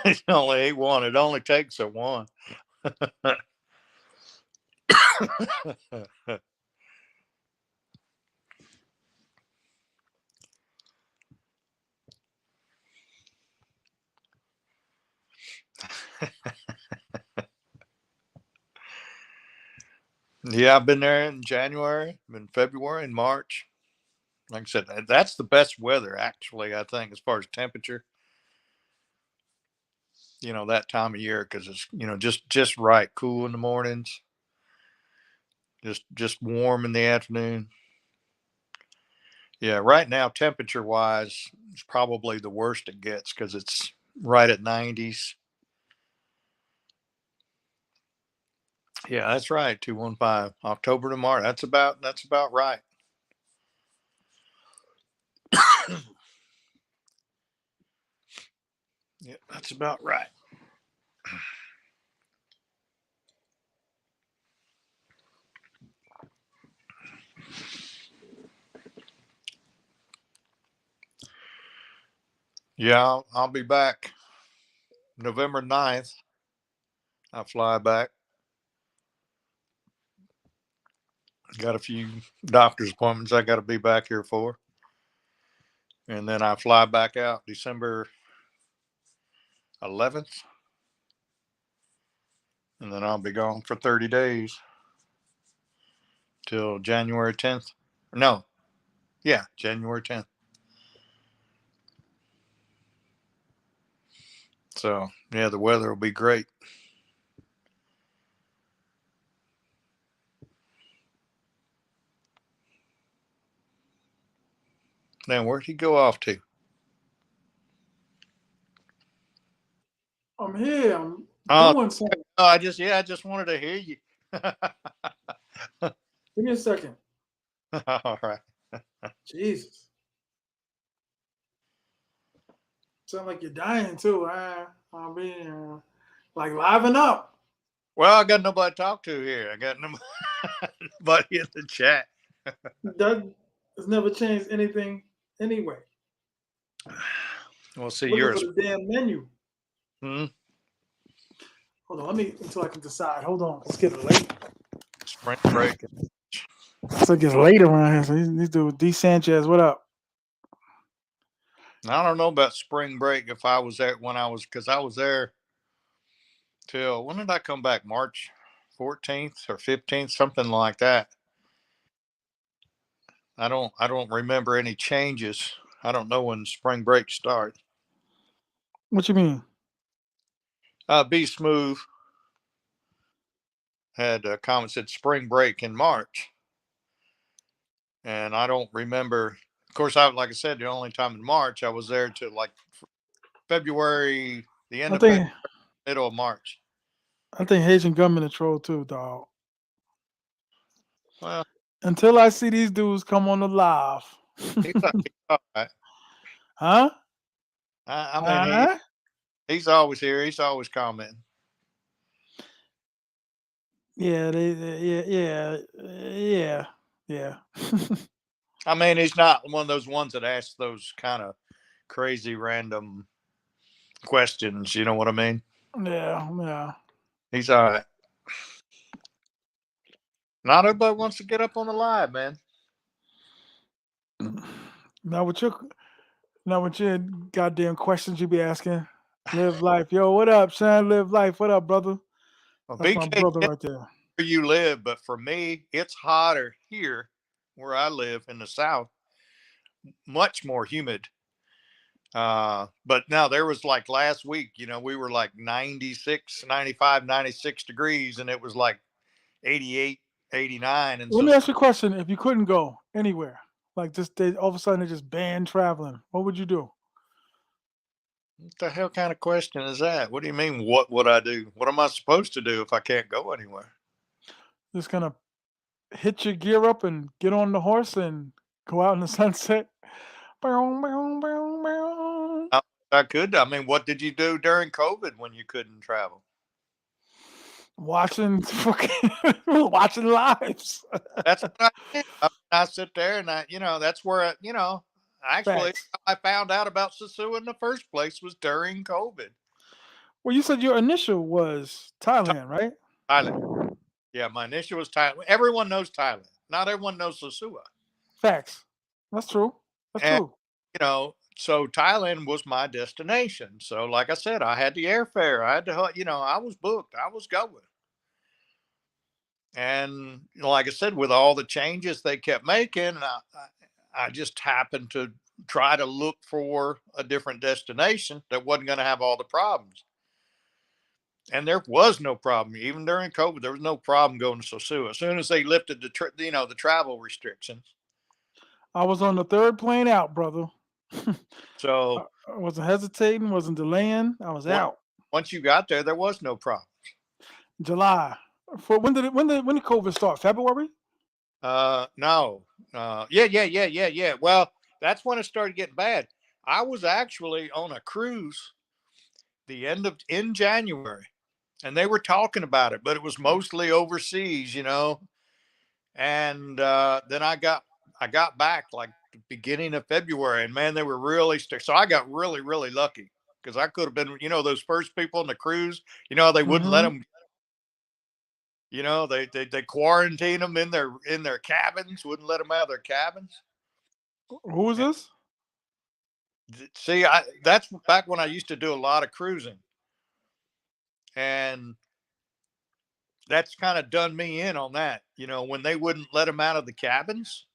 B: It only ate one. It only takes a one. Yeah, I've been there in January, in February, and March. Like I said, that's the best weather, actually, I think, as far as temperature, that time of year, because it's, just right. Cool in the mornings, just warm in the afternoon. Yeah, right now, temperature wise, it's probably the worst it gets because it's right at 90s. Yeah, that's right. 215 October to March. That's about right. Yeah, that's about right. Yeah, I'll be back November 9th. I fly back. Got a few doctor's appointments I got to be back here for. And then I fly back out December 11th. And then I'll be gone for 30 days till January 10th. No, yeah, January 10th. So, yeah, the weather will be great. Now, where'd he go off to?
A: I'm here. I'm
B: Oh,
A: doing something.
B: I just wanted to hear you.
A: Give me a second.
B: All right.
A: Jesus. Sound like you're dying too. I mean, like liven up.
B: Well, I got nobody to talk to here. I got nobody in the chat.
A: That has never changed anything anyway.
B: We'll see.
A: Looking
B: You're
A: for the damn menu.
B: hmm,
A: Hold on, let me until I can decide. Hold on, it's getting late.
B: spring break.
A: It's like it's late around here. So these dudes, D Sanchez, what up?
B: I don't know about spring break if I was there when I was, because I was there till when did I come back? March 14th or 15th, something like that. I don't remember any changes. I don't know when spring break starts.
A: What you mean?
B: Be Smooth had a comment said spring break in March, and I don't remember. Of course, like I said, the only time in March I was there till like February, the end
A: I
B: of February,
A: think
B: middle of March.
A: I think Haitian government a troll too, dog.
B: Well,
A: Until I see these dudes come on the live.
B: he's all right.
A: Huh?
B: I mean,
A: Huh?
B: he's always here. He's always commenting.
A: Yeah, yeah.
B: I mean, he's not one of those ones that asks those kind of crazy random questions. You know what I mean?
A: Yeah.
B: He's all right. Not everybody wants to get up on the live, man.
A: Now with your goddamn questions you be asking. Live life. Yo, what up, son? Live life. What up, brother?
B: Well,
A: That's my
B: BK,
A: brother right there.
B: where you live, but for me, it's hotter here where I live in the South, much more humid. But now there was like last week, we were like 96, 95, 96 degrees, and it was like 88, 89. And
A: Let
B: so,
A: me ask you a question. If you couldn't go anywhere, like just they all of a sudden they just banned traveling, what would you do?
B: what the hell kind of question is that? What do you mean? What would I do? What am I supposed to do if I can't go anywhere?
A: Just gonna hit your gear up and get on the horse and go out in the sunset? Bow, bow, bow, bow.
B: I could. I mean, what did you do during COVID when you couldn't travel?
A: Watching fucking watching lives.
B: That's what I did. I sit there and that's where, actually
A: Facts.
B: I found out about Sosua in the first place was during COVID.
A: Well, you said your initial was Thailand, right?
B: Thailand. Yeah, my initial was Thailand. Everyone knows Thailand. Not everyone knows Sosua.
A: Facts. That's true. That's
B: And,
A: true.
B: so Thailand was my destination. So, like I said, I had the airfare. I had to, I was booked. I was going. And like I said, with all the changes they kept making, I just happened to try to look for a different destination that wasn't going to have all the problems. And there was no problem, even during COVID. There was no problem going to Sosua. As soon as they lifted the travel restrictions,
A: I was on the third plane out, brother.
B: so
A: I wasn't hesitating, wasn't delaying. I was
B: once
A: out.
B: once you got there was no problem.
A: July. For when did COVID start? February?
B: No, yeah. Well, that's when it started getting bad. I was actually on a cruise in January, and they were talking about it, but it was mostly overseas, And then I got back like the beginning of February, and man, they were really strict. So I got really, really lucky because I could have been, those first people on the cruise. They wouldn't let
A: Mm-hmm.
B: them. They quarantine them in their cabins, wouldn't let them out of their cabins.
A: Who is
B: And
A: this?
B: see, that's back when I used to do a lot of cruising, and that's kind of done me in on that. When they wouldn't let them out of the cabins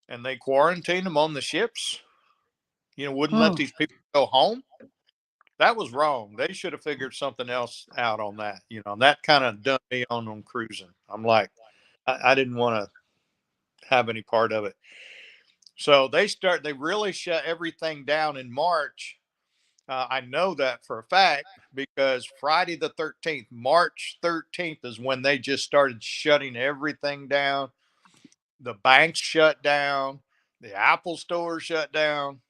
B: and they quarantined them on the ships, wouldn't let
A: Hmm.
B: these people go home. That was wrong. They should have figured something else out on that. And that kind of done me on cruising. I'm like, I didn't want to have any part of it. So they really shut everything down in March. I know that for a fact because Friday the 13th, March 13th is when they just started shutting everything down. The banks shut down, the Apple store shut down.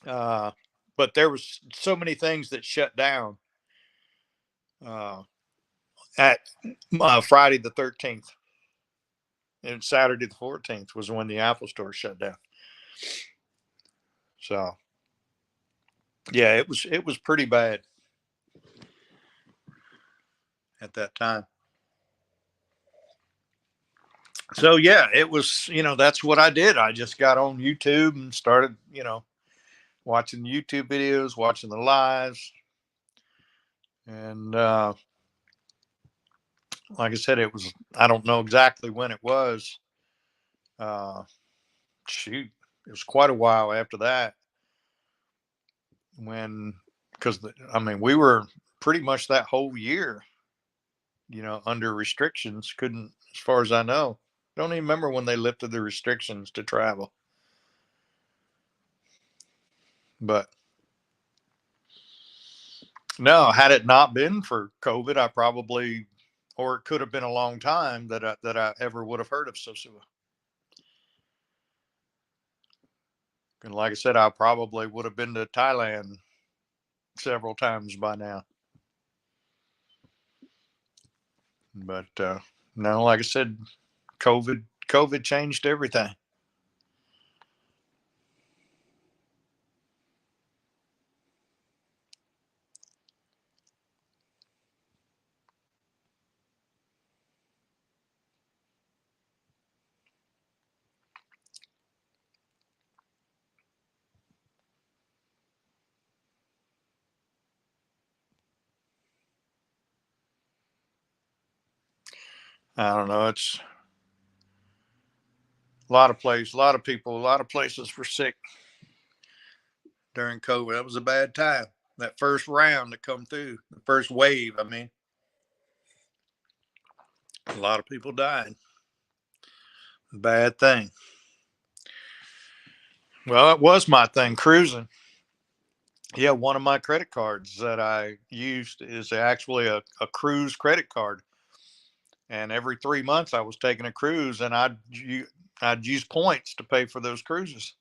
B: Uh, but there was so many things that shut down uh, at Friday the 13th, and Saturday the 14th was when the Apple store shut down. So yeah, it was pretty bad at that time. So yeah, it was, that's what I did. I just got on YouTube and started, watching YouTube videos, watching the lives. And like I said, I don't know exactly when it was. Uh, shoot, it was quite a while after that because I mean, we were pretty much that whole year, under restrictions. Couldn't, as far as I know, don't even remember when they lifted the restrictions to travel. But no, had it not been for COVID, I probably, or it could have been a long time that I ever would have heard of Sosua. And like I said, I probably would have been to Thailand several times by now. But no, like I said, COVID changed everything. I don't know. It's a lot of places, a lot of people, a lot of places were sick during COVID. That was a bad time. That first round that come through, the first wave. I mean, a lot of people died. Bad thing. Well, it was my thing, cruising. Yeah, one of my credit cards that I used is actually a cruise credit card. And every 3 months I was taking a cruise, and I'd use points to pay for those cruises.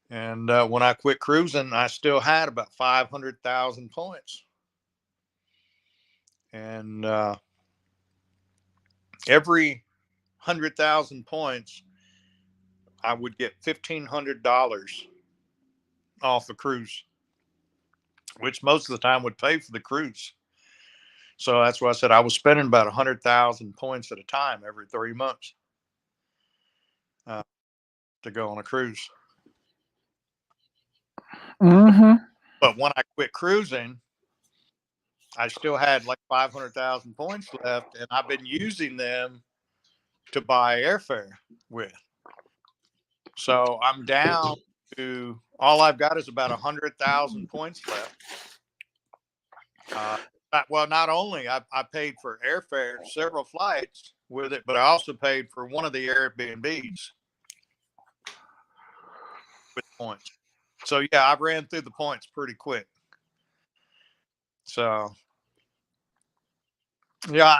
B: And when I quit cruising, I still had about 500,000 points. And every 100,000 points, I would get $1,500 off a cruise, which most of the time would pay for the cruise. So that's why I said I was spending about 100,000 points at a time every 3 months uh, to go on a cruise.
A: Mm-hmm.
B: But when I quit cruising, I still had like 500,000 points left, and I've been using them to buy airfare with. So I'm down to all I've got is about 100,000 points left. Uh, well, not only I paid for airfare, several flights with it, but I also paid for one of the Airbnbs with points. So yeah, I ran through the points pretty quick. So yeah,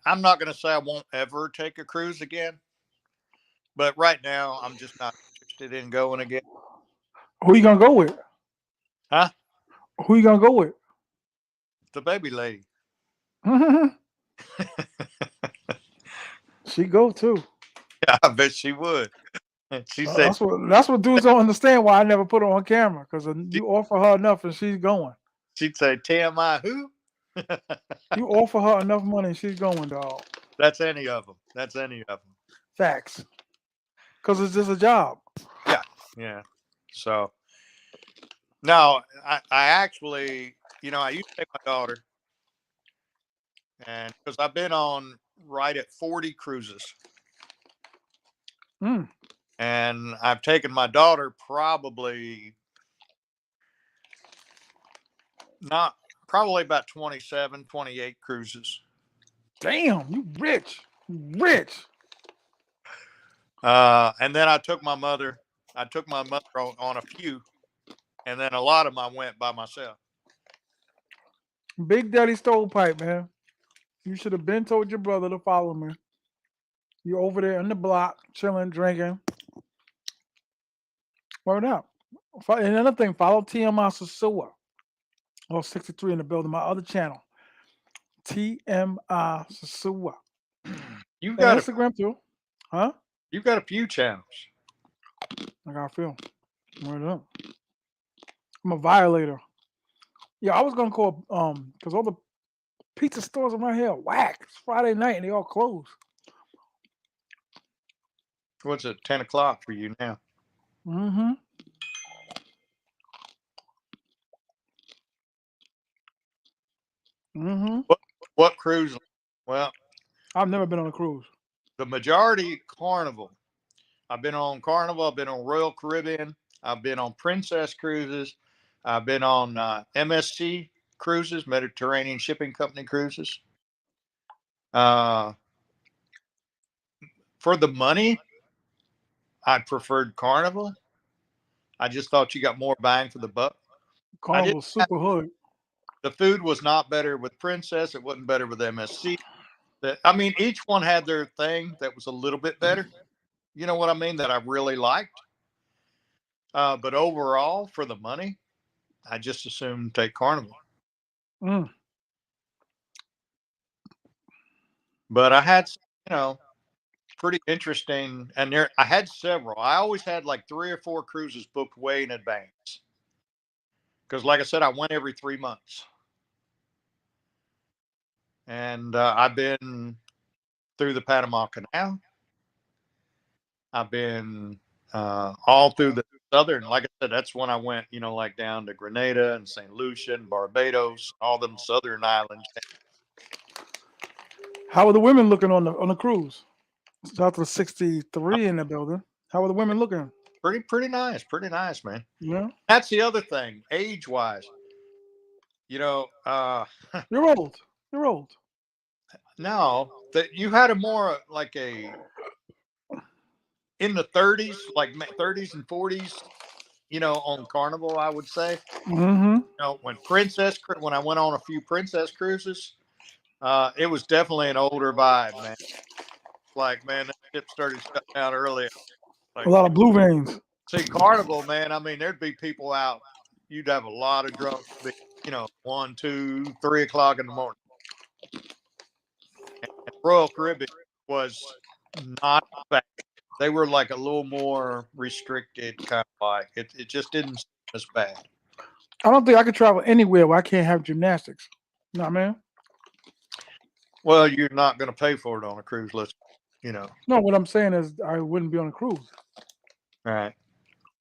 B: I'm not going to say I won't ever take a cruise again, but right now I'm just not interested in going again.
A: Who you gonna go with?
B: Huh?
A: Who you gonna go with?
B: The baby lady.
A: She go too.
B: Yeah, I bet she would. She said
A: That's what dudes don't understand. Why I never put her on camera, because
B: she,
A: you offer her enough and she's going.
B: she'd say T.M.I. who?
A: You offer her enough money and she's going, dog.
B: That's any of them. That's any of them.
A: Facts. Because it's just a job.
B: Yeah, yeah. So no, I actually, I used to take my daughter, and because I've been on right at 40 cruises,
A: Mm.
B: and I've taken my daughter probably not probably about 27, 28 cruises.
A: Damn, you rich. You rich.
B: And then I took my mother. I took my mother on a few, and then a lot of them I went by myself.
A: Big Daddy Stovepipe, man. You should have been told your brother to follow me. You're over there in the block, chilling, drinking. Word up. And another thing, follow T.M.I. Sosua. 63 in the building. My other channel, T.M.I. Sosua.
B: You
A: And
B: got a
A: Instagram too. Huh?
B: you got a few channels.
A: I gotta feel. Word up. I'm a violator. Yeah, I was gonna call because all the pizza stores around here are whack. It's Friday night and they all closed.
B: What's it? 10 o'clock for you now?
A: Mm-hmm. Mm-hmm.
B: What cruise? Well,
A: I've never been on a cruise.
B: the majority Carnival. I've been on Carnival. I've been on Royal Caribbean. I've been on Princess cruises. I've been on MSC cruises, Mediterranean Shipping Company cruises. Uh, for the money, I preferred Carnival. I just thought you got more bang for the buck. I did.
A: Carnival's super hood.
B: The food was not better with Princess. It wasn't better with MSC. I mean, each one had their thing that was a little bit better. You know what I mean? That I really liked. But overall, for the money, I just assumed take Carnival.
A: Mm.
B: But I had, pretty interesting, and I had several. I always had like 3 or 4 cruises booked way in advance because, like I said, I went every 3 months, and I've been through the Panama Canal. I've been all through the southern. Like I said, that's when I went, like down to Grenada and St. Lucia and Barbados, all them southern islands.
A: How are the women looking on the cruise? Shout out to the 63 in the building. How are the women looking?
B: Pretty nice, man.
A: Yeah.
B: That's the other thing, age wise. You know,
A: You're old. You're old.
B: no, that you had a more like a in the 30s, like 30s and 40s. On Carnival, I would say.
A: Mm-hmm.
B: When I went on a few Princess cruises, it was definitely an older vibe, man. Like, man, that ship started shutting down early.
A: A
B: Like,
A: lot of blue veins.
B: see, Carnival, man. I mean, there'd be people out. You'd have a lot of drunk, 1, 2, 3 o'clock in the morning. And Royal Caribbean was not bad. They were like a little more restricted, kind of like it just didn't seem as bad.
A: I don't think I could travel anywhere where I can't have gymnastics. Nah, man.
B: Well, you're not going to pay for it on a cruise, you know.
A: No, what I'm saying is I wouldn't be on a cruise.
B: Right.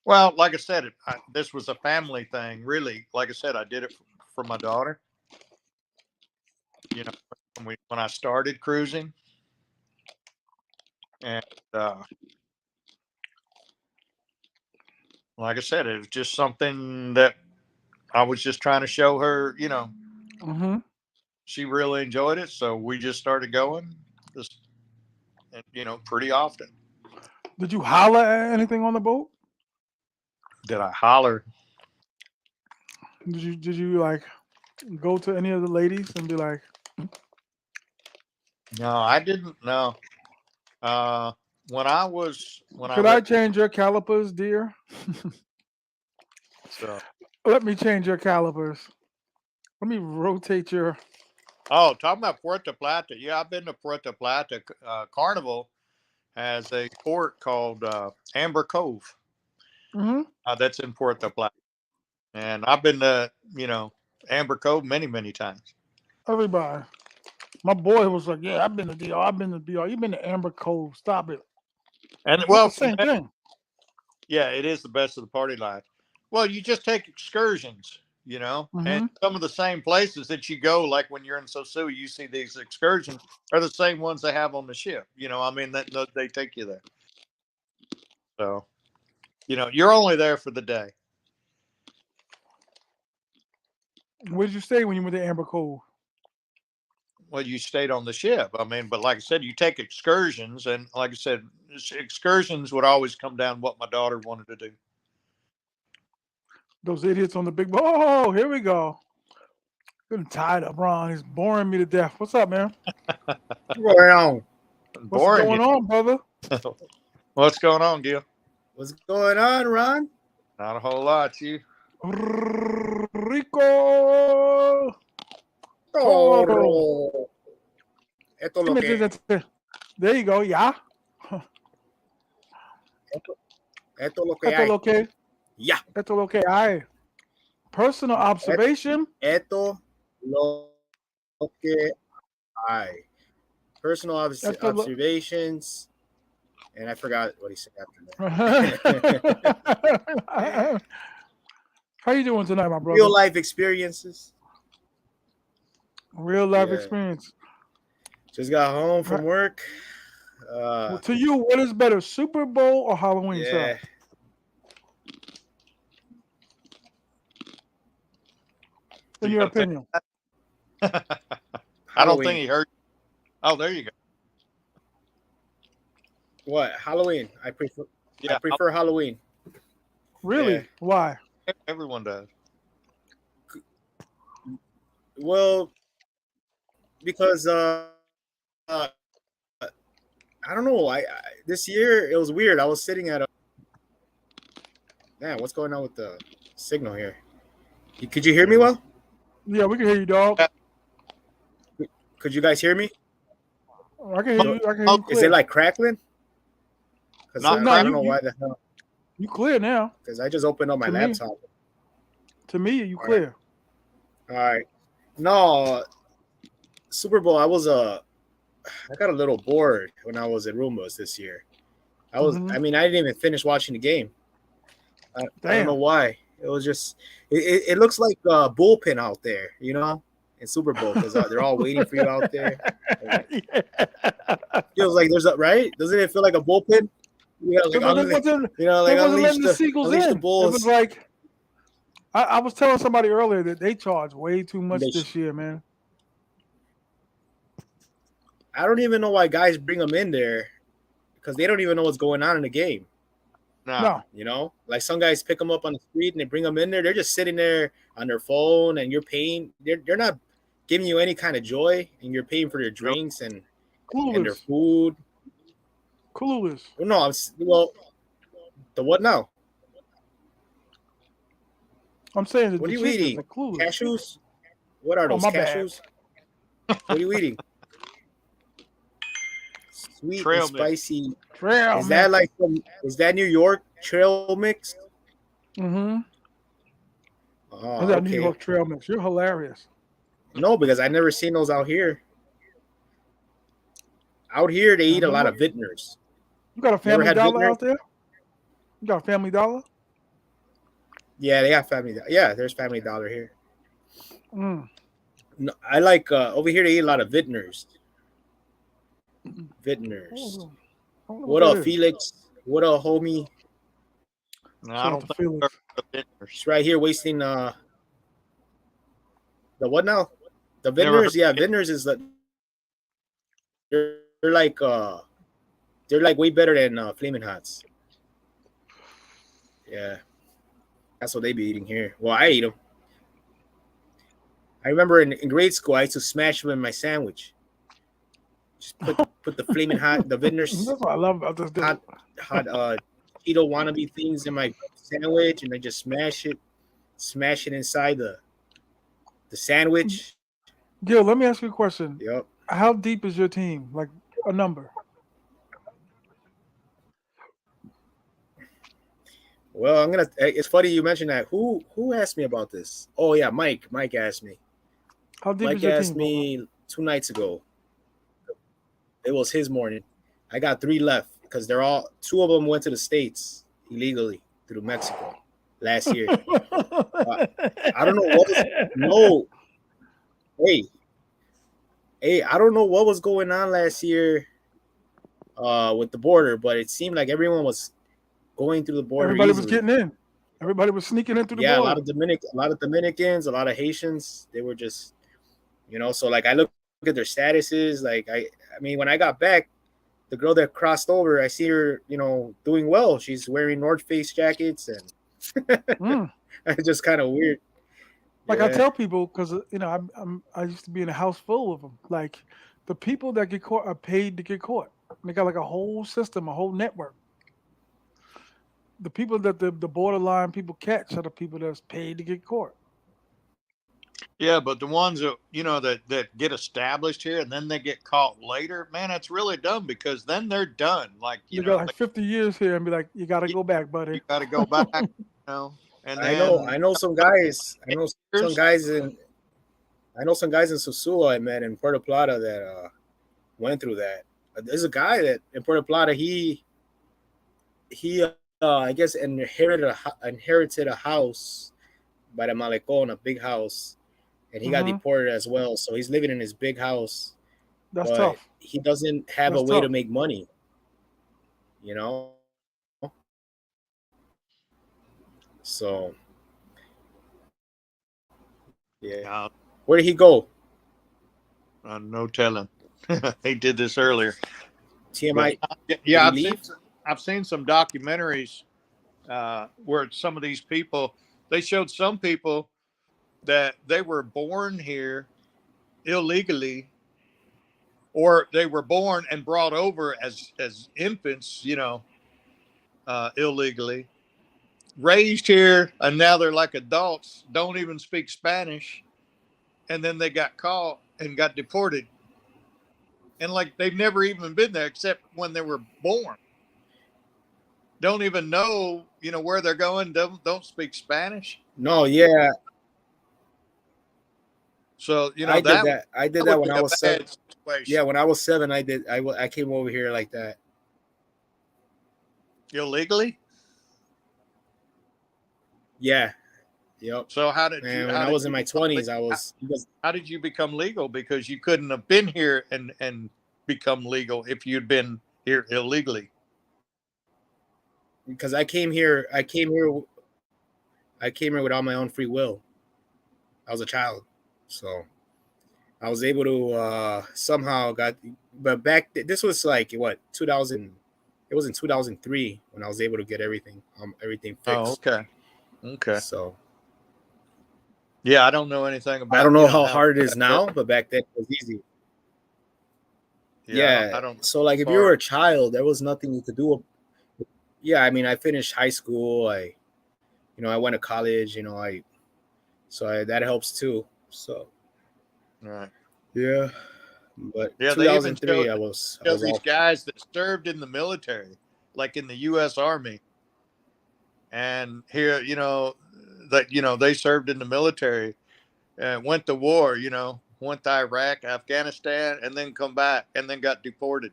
B: Well, like I said, this was a family thing, really. Like I said, I did it for my daughter. You know, when I started cruising, and like I said, it was just something that I was just trying to show her.
A: Mm-hmm.
B: She really enjoyed it, so we just started going, just pretty often.
A: Did you holler at anything on the boat?
B: Did I holler?
A: Did you like go to any of the ladies and be like,
B: No, I didn't. No. When I
A: could
B: read
A: I change your calipers, dear?
B: so
A: Let me change your calipers. Let me rotate your.
B: Oh, talking about Puerto Plata. Yeah, I've been to Puerto Plata. Carnival has a port called Amber Cove.
A: Hmm.
B: That's in Puerto Plata, and I've been to Amber Cove many many times.
A: Everybody. My boy was like, "Yeah, I've been to DR. I've been to DR. You've been to Amber Cove. Stop it.
B: And
A: That's
B: well,
A: the same thing."
B: yeah, it is the best of the party life. Well, you just take excursions, and
A: Hmm.
B: some of the same places that you go, like when you're in Sosua, you see these excursions are the same ones they have on the ship. I mean, that they take you there. So, you're only there for the day.
A: Where did you stay when you went to Amber Cove?
B: Well, you stayed on the ship. I mean, but like I said, you take excursions, and like I said, excursions would always come down to what my daughter wanted to do.
A: Those idiots on the big. Oh, here we go. Getting tired of Ron. He's boring me to death. What's up, man?
C: What's going on?
A: What's
B: Boring
A: going
B: you.
A: on, brother?
B: What's going on, Gil?
C: What's going on, Ron?
B: Not a whole lot. You?
A: Rico Toro.
C: Toro. Esto lo
A: Dime,
C: que,
A: there you go. Yeah.
C: esto lo que
A: Esto
C: hay.
A: lo que.
C: Yeah.
A: Esto lo que hay. Personal observation.
C: Esto lo que hay. Personal
A: Esto lo-
C: observations. And I forgot what he said after that.
A: How you doing tonight, my brother?
C: Real life experiences.
A: Real life
C: Yeah.
A: experience.
C: Just got home from work.
A: Well, to you, what is better, Super Bowl or Halloween?
C: Yeah.
A: Sir? In your opinion.
B: I don't think he heard. Oh, there you go.
C: What? Halloween. I prefer.
B: Yeah,
C: I prefer Halloween.
A: Really?
C: Yeah.
A: Why?
B: Everyone does.
C: Well, because I don't know. I this year it was weird. I was sitting at a. Man, what's going on with the signal here? Could you hear me well?
A: Yeah, we can hear you, dog.
C: Could you guys hear me?
A: I can hear you. I can hear you clear.
C: Is it like crackling? Because
B: Not
C: I don't know why the hell.
A: You clear now.
C: Because I just opened up my laptop.
A: To me, you clear.
C: All right. No, Super Bowl. I got a little bored when I was at Roombas this year. I mean, I didn't even finish watching the game. I don't know why. It was just. It looks like a bullpen out there, in Super Bowl because they're all waiting for you out there. Feels like there's right. Doesn't it feel like a bullpen? Like
A: unleash the Seagulls in.
C: The Bulls.
A: It was like I was telling somebody earlier that they charge way too much this year, man.
C: I don't even know why guys bring them in there because they don't even know what's going on in the game.
B: No.
C: Like some guys pick them up on the street and they bring them in there. They're just sitting there on their phone and you're paying. They're not giving you any kind of joy, and you're paying for their drinks and their food.
A: Clueless.
C: No, the what now?
A: I'm saying
C: what are you eating? Cashews? What are those cashews? What are you eating? Sweet
B: trail
C: and spicy.
A: Trail
C: is that like is that New York trail mix?
A: Mm-hmm.
C: Oh,
A: is that New York trail mix? You're hilarious.
C: No, because I never seen those out here. Out here, they eat a lot of vintners.
A: You got a Family Dollar out there? You got a Family Dollar?
C: Yeah, they got Family Dollar. Yeah, there's Family Dollar here.
A: Mm.
C: No, I like over here. They eat a lot of vintners. Vintners. What up, Felix? What up, homie?
B: No, I don't think
C: it's right here wasting the what now? The vintners, yeah, vintners is like they're like way better than Flaming Hots. Yeah, that's what they be eating here. Well, I eat them. I remember in grade school, I used to smash them in my sandwich. Just put the Flaming Hot, the vintners.
A: That's what I love about this dude.
C: Hot Cheeto wannabe things in my sandwich, and I just smash it. smash it inside the sandwich.
A: Gil, let me ask you a question.
C: Yep.
A: How deep is your team? Like a number?
C: Well, it's funny you mentioned that. Who asked me about this? Oh yeah, Mike. Mike asked me.
A: How deep is
C: Mike
A: your
C: asked
A: team?
C: me 2 nights ago. It was his morning. I got 3 left because 2 of them went to the States illegally through Mexico last year. I don't know what was no. Hey, I don't know what was going on last year with the border, but it seemed like everyone was going through the border
A: Everybody
C: easily.
A: was getting in. Everybody was sneaking in through the
C: Yeah,
A: border.
C: a lot of Dominicans, a lot of Haitians. They were just, so like I look at their statuses. Like I mean, when I got back, the girl that crossed over, I see her, doing well. She's wearing North Face jackets, and it's just kind of weird.
A: Like I tell people, because I used to be in a house full of them. Like the people that get caught are paid to get caught. They got like a whole system, a whole network. The people that the borderline people catch are the people that's paid to get caught.
B: Yeah, but the ones that get established here and then they get caught later, man, that's really dumb because then they're done. Like
A: They got like 50 years here and be like, you got to go back, buddy.
B: You got to go back. And then
C: I know some guys. I know some guys in Sosua I met in Puerto Plata that went through that. There's a guy that in Puerto Plata he I guess inherited a house by the Malecon, a big house, and he got deported as well. So he's living in his big house.
A: That's
C: but
A: tough.
C: He doesn't have a way to make money. So yeah. Where did he go?
B: No telling. He did this earlier.
C: T.M.I.
B: Yeah, I've seen some documentaries where some of these people, they showed some people that they were born here illegally, or they were born and brought over as infants, illegally, raised here, and now they're like adults, don't even speak Spanish, and then they got caught and got deported. And like they've never even been there except when they were born. Don't even know, where they're going. Don't speak Spanish.
C: No, yeah.
B: So
C: I did that when I was 7. Yeah, when I was 7, I came over here like that.
B: Illegally?
C: Yeah. Yep.
B: So how did
C: when I was in my 20s,
B: how did you become legal? Because you couldn't have been here and become legal if you'd been here illegally.
C: Because I came here with all my own free will. I was a child, so I was able to somehow but this was like what 2000. It was in 2003 when I was able to get everything fixed.
B: Oh, okay.
C: So
B: yeah, I don't know anything about.
C: I don't know how hard it is now, but back then it was easy. Yeah,
B: I don't.
C: So like if you were a child, there was nothing you could do. Yeah, I mean, I finished high school. I went to college. That helps too. So,
B: right.
C: Yeah, but
B: yeah,
C: 2003, I was
B: these guys that served in the military, like in the U.S. Army, and here, they served in the military and went to war. Went to Iraq, Afghanistan, and then come back and then got deported.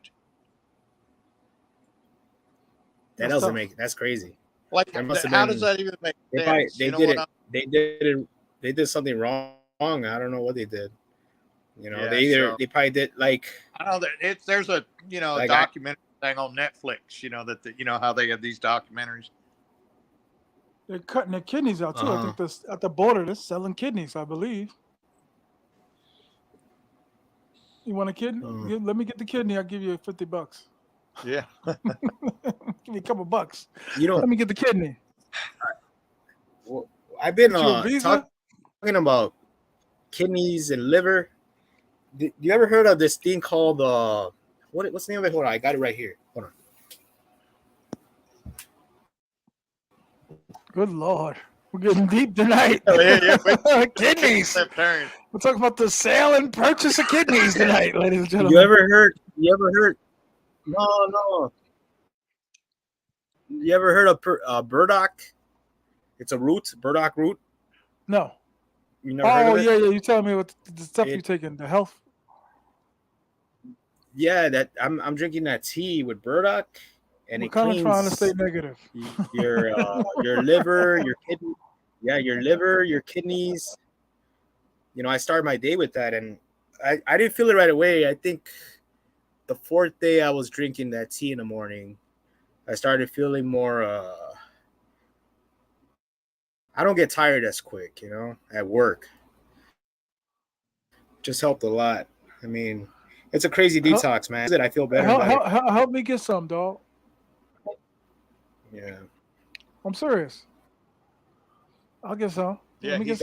C: That's crazy.
B: Like, how does that even make sense?
C: They did something wrong. I don't know what they did. They probably did like.
B: I know that there's a like documentary thing on Netflix. How they have these documentaries.
A: They're cutting their kidneys out too. I think at the border they're selling kidneys, I believe. You want a kidney? Let me get the kidney. I'll give you $50.
B: Yeah.
A: Give me a couple bucks.
C: Let
A: me get the kidney.
C: Well, I've been talking about kidneys and liver. Do you ever heard of this thing called what's the name of it? Hold on, I got it right here. Hold on.
A: Good Lord. We're getting deep tonight. Kidneys.
B: Left turn.
A: We're talking about the sale and purchase of kidneys tonight, ladies and gentlemen.
C: You ever heard? No. You ever heard of burdock? It's a root, burdock root.
A: No.
C: You never heard of it?
A: Yeah. You telling me what the stuff you're taking, the health.
C: Yeah, that I'm drinking that tea with burdock, and it cleans
A: trying to stay negative.
C: your liver, your kidney. Yeah, your liver, your kidneys. You know, I started my day with that, and I didn't feel it right away. I think the fourth day I was drinking that tea in the morning, I started feeling more. I don't get tired as quick, you know, at work. Just helped a lot. I mean, it's a crazy detox, man. I feel better.
A: Help me get some, dog.
C: Yeah.
A: I'm serious. I'll get some.
B: Yeah, he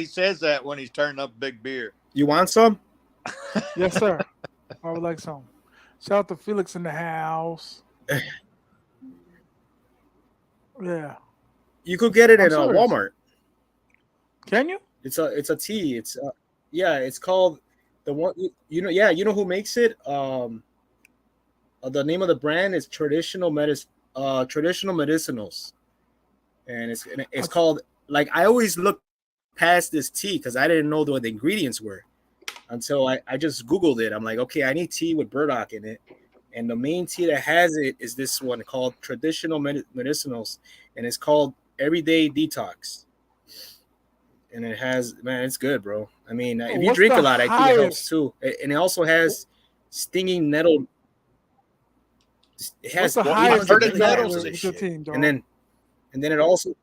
B: says that when he's turning up big beer.
C: You want some?
A: Yes, sir. I would like some. Shout out to Felix in the house. Yeah.
C: You could get it at Walmart.
A: Can you?
C: It's a tea. It's it's called the one you know who makes it. The name of the brand is Traditional Medicinals, and it's called, like, I always look past this tea because I didn't know what the ingredients were until I just Googled it. I'm like, okay, I need tea with burdock in it, and the main tea that has it is this one called Traditional Medicinals, and it's called Everyday Detox. And it has, man, it's good, bro. I mean, if you drink a lot, I think it helps too. And it also has stinging nettle. It has
B: nettles,
C: and then it also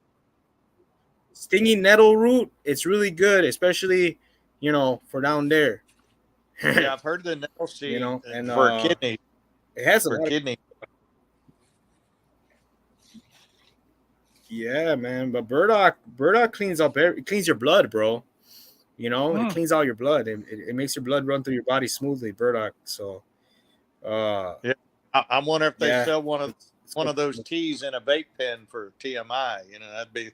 C: stinging nettle root. It's really good, especially, you know, for down there.
B: Yeah, I've heard the nettle seed,
C: you know, and
B: for kidney.
C: It has
B: for kidney.
C: Yeah, man, but burdock cleans your blood, bro. You know, it cleans all your blood. It makes your blood run through your body smoothly. Burdock. So,
B: yeah, I wonder if they sell one of those teas in a vape pen for T.M.I. You know, that'd be.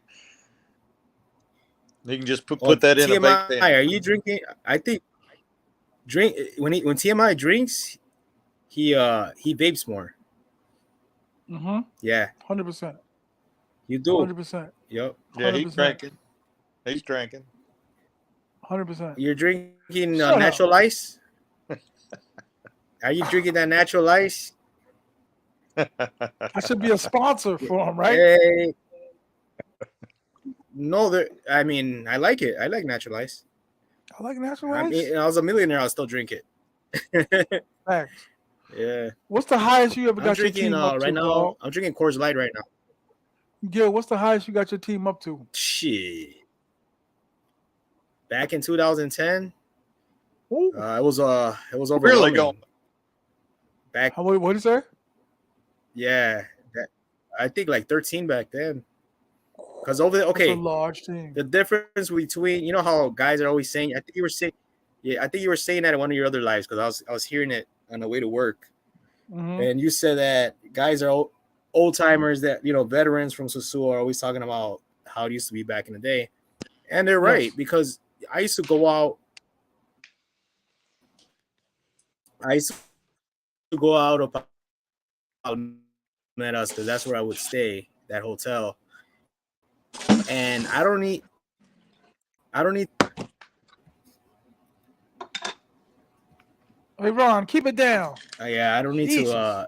B: You can just put that in
C: T.M.I,
B: a vape pen.
C: Are you drinking? I think when T.M.I drinks, he vapes more.
A: Mm-hmm.
C: Yeah.
A: 100%.
C: You do.
A: 100%.
C: Yep.
B: Yeah, he's drinking.
A: 100%.
C: You're drinking natural ice? Are you drinking that natural ice?
A: I should be a sponsor for him, right?
C: Hey. No, I mean, I like it. I like natural ice.
A: I like natural ice.
C: I mean, I was a millionaire, I'll still drink it.
A: Thanks.
C: Yeah.
A: What's the highest you ever got your team up to?
C: Right now, I'm drinking Coors Light right now.
A: Gil, what's the highest you got your team up to?
C: Shit. Back in 2010, it was over.
B: Really going
C: back.
A: What did you say?
C: Yeah, I think like 13 back then. Because over there, okay,
A: that's a large team.
C: The difference between, you know how guys are always saying, I think you were saying that in one of your other lives, because I was hearing it on the way to work, and you said that guys are old timers, that, you know, veterans from Sosua are always talking about how it used to be back in the day, and they're right, because I used to go out. About met us, because that's where I would stay, that hotel, and I don't need.
A: Hey Ron, keep it down.
C: Yeah, I don't need to.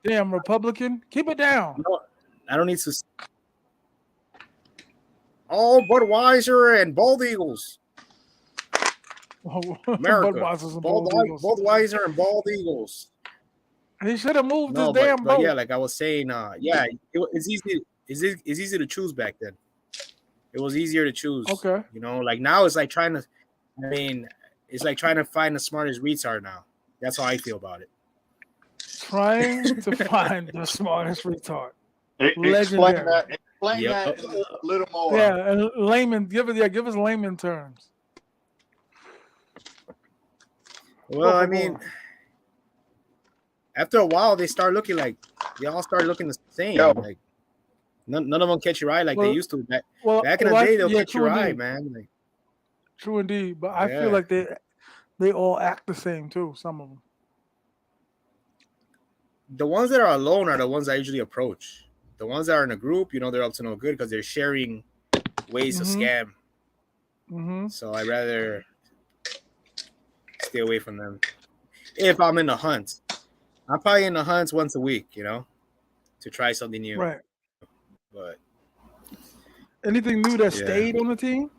A: Damn Republican, keep it down.
C: No, I don't need to. Oh, Budweiser and Bald Eagles. America. Budweiser and Bald Eagles.
A: He should have moved his damn boat.
C: But yeah, like I was saying, it's easy. It's easy to choose back then. It was easier to choose.
A: Okay.
C: You know, like now it's like trying to. I mean, it's like trying to find the smartest retard now. That's how I feel about it.
A: Trying to find the smartest retard.
B: Explain that a little more.
A: Yeah, and layman, give us layman terms.
C: Well, I mean, after a while, they all start looking the same. Like, None of them catch your eye like they used to. Back in the day, they'll catch your eye, man. Like,
A: true indeed. But I feel like they all act the same too. Some of them.
C: The ones that are alone are the ones I usually approach. The ones that are in a group, they're up to no good because they're sharing ways to scam. So I rather stay away from them. If I'm in the hunt, I'm probably in the hunts once a week, to try something new.
A: Right.
C: But
A: anything new that stayed on the team?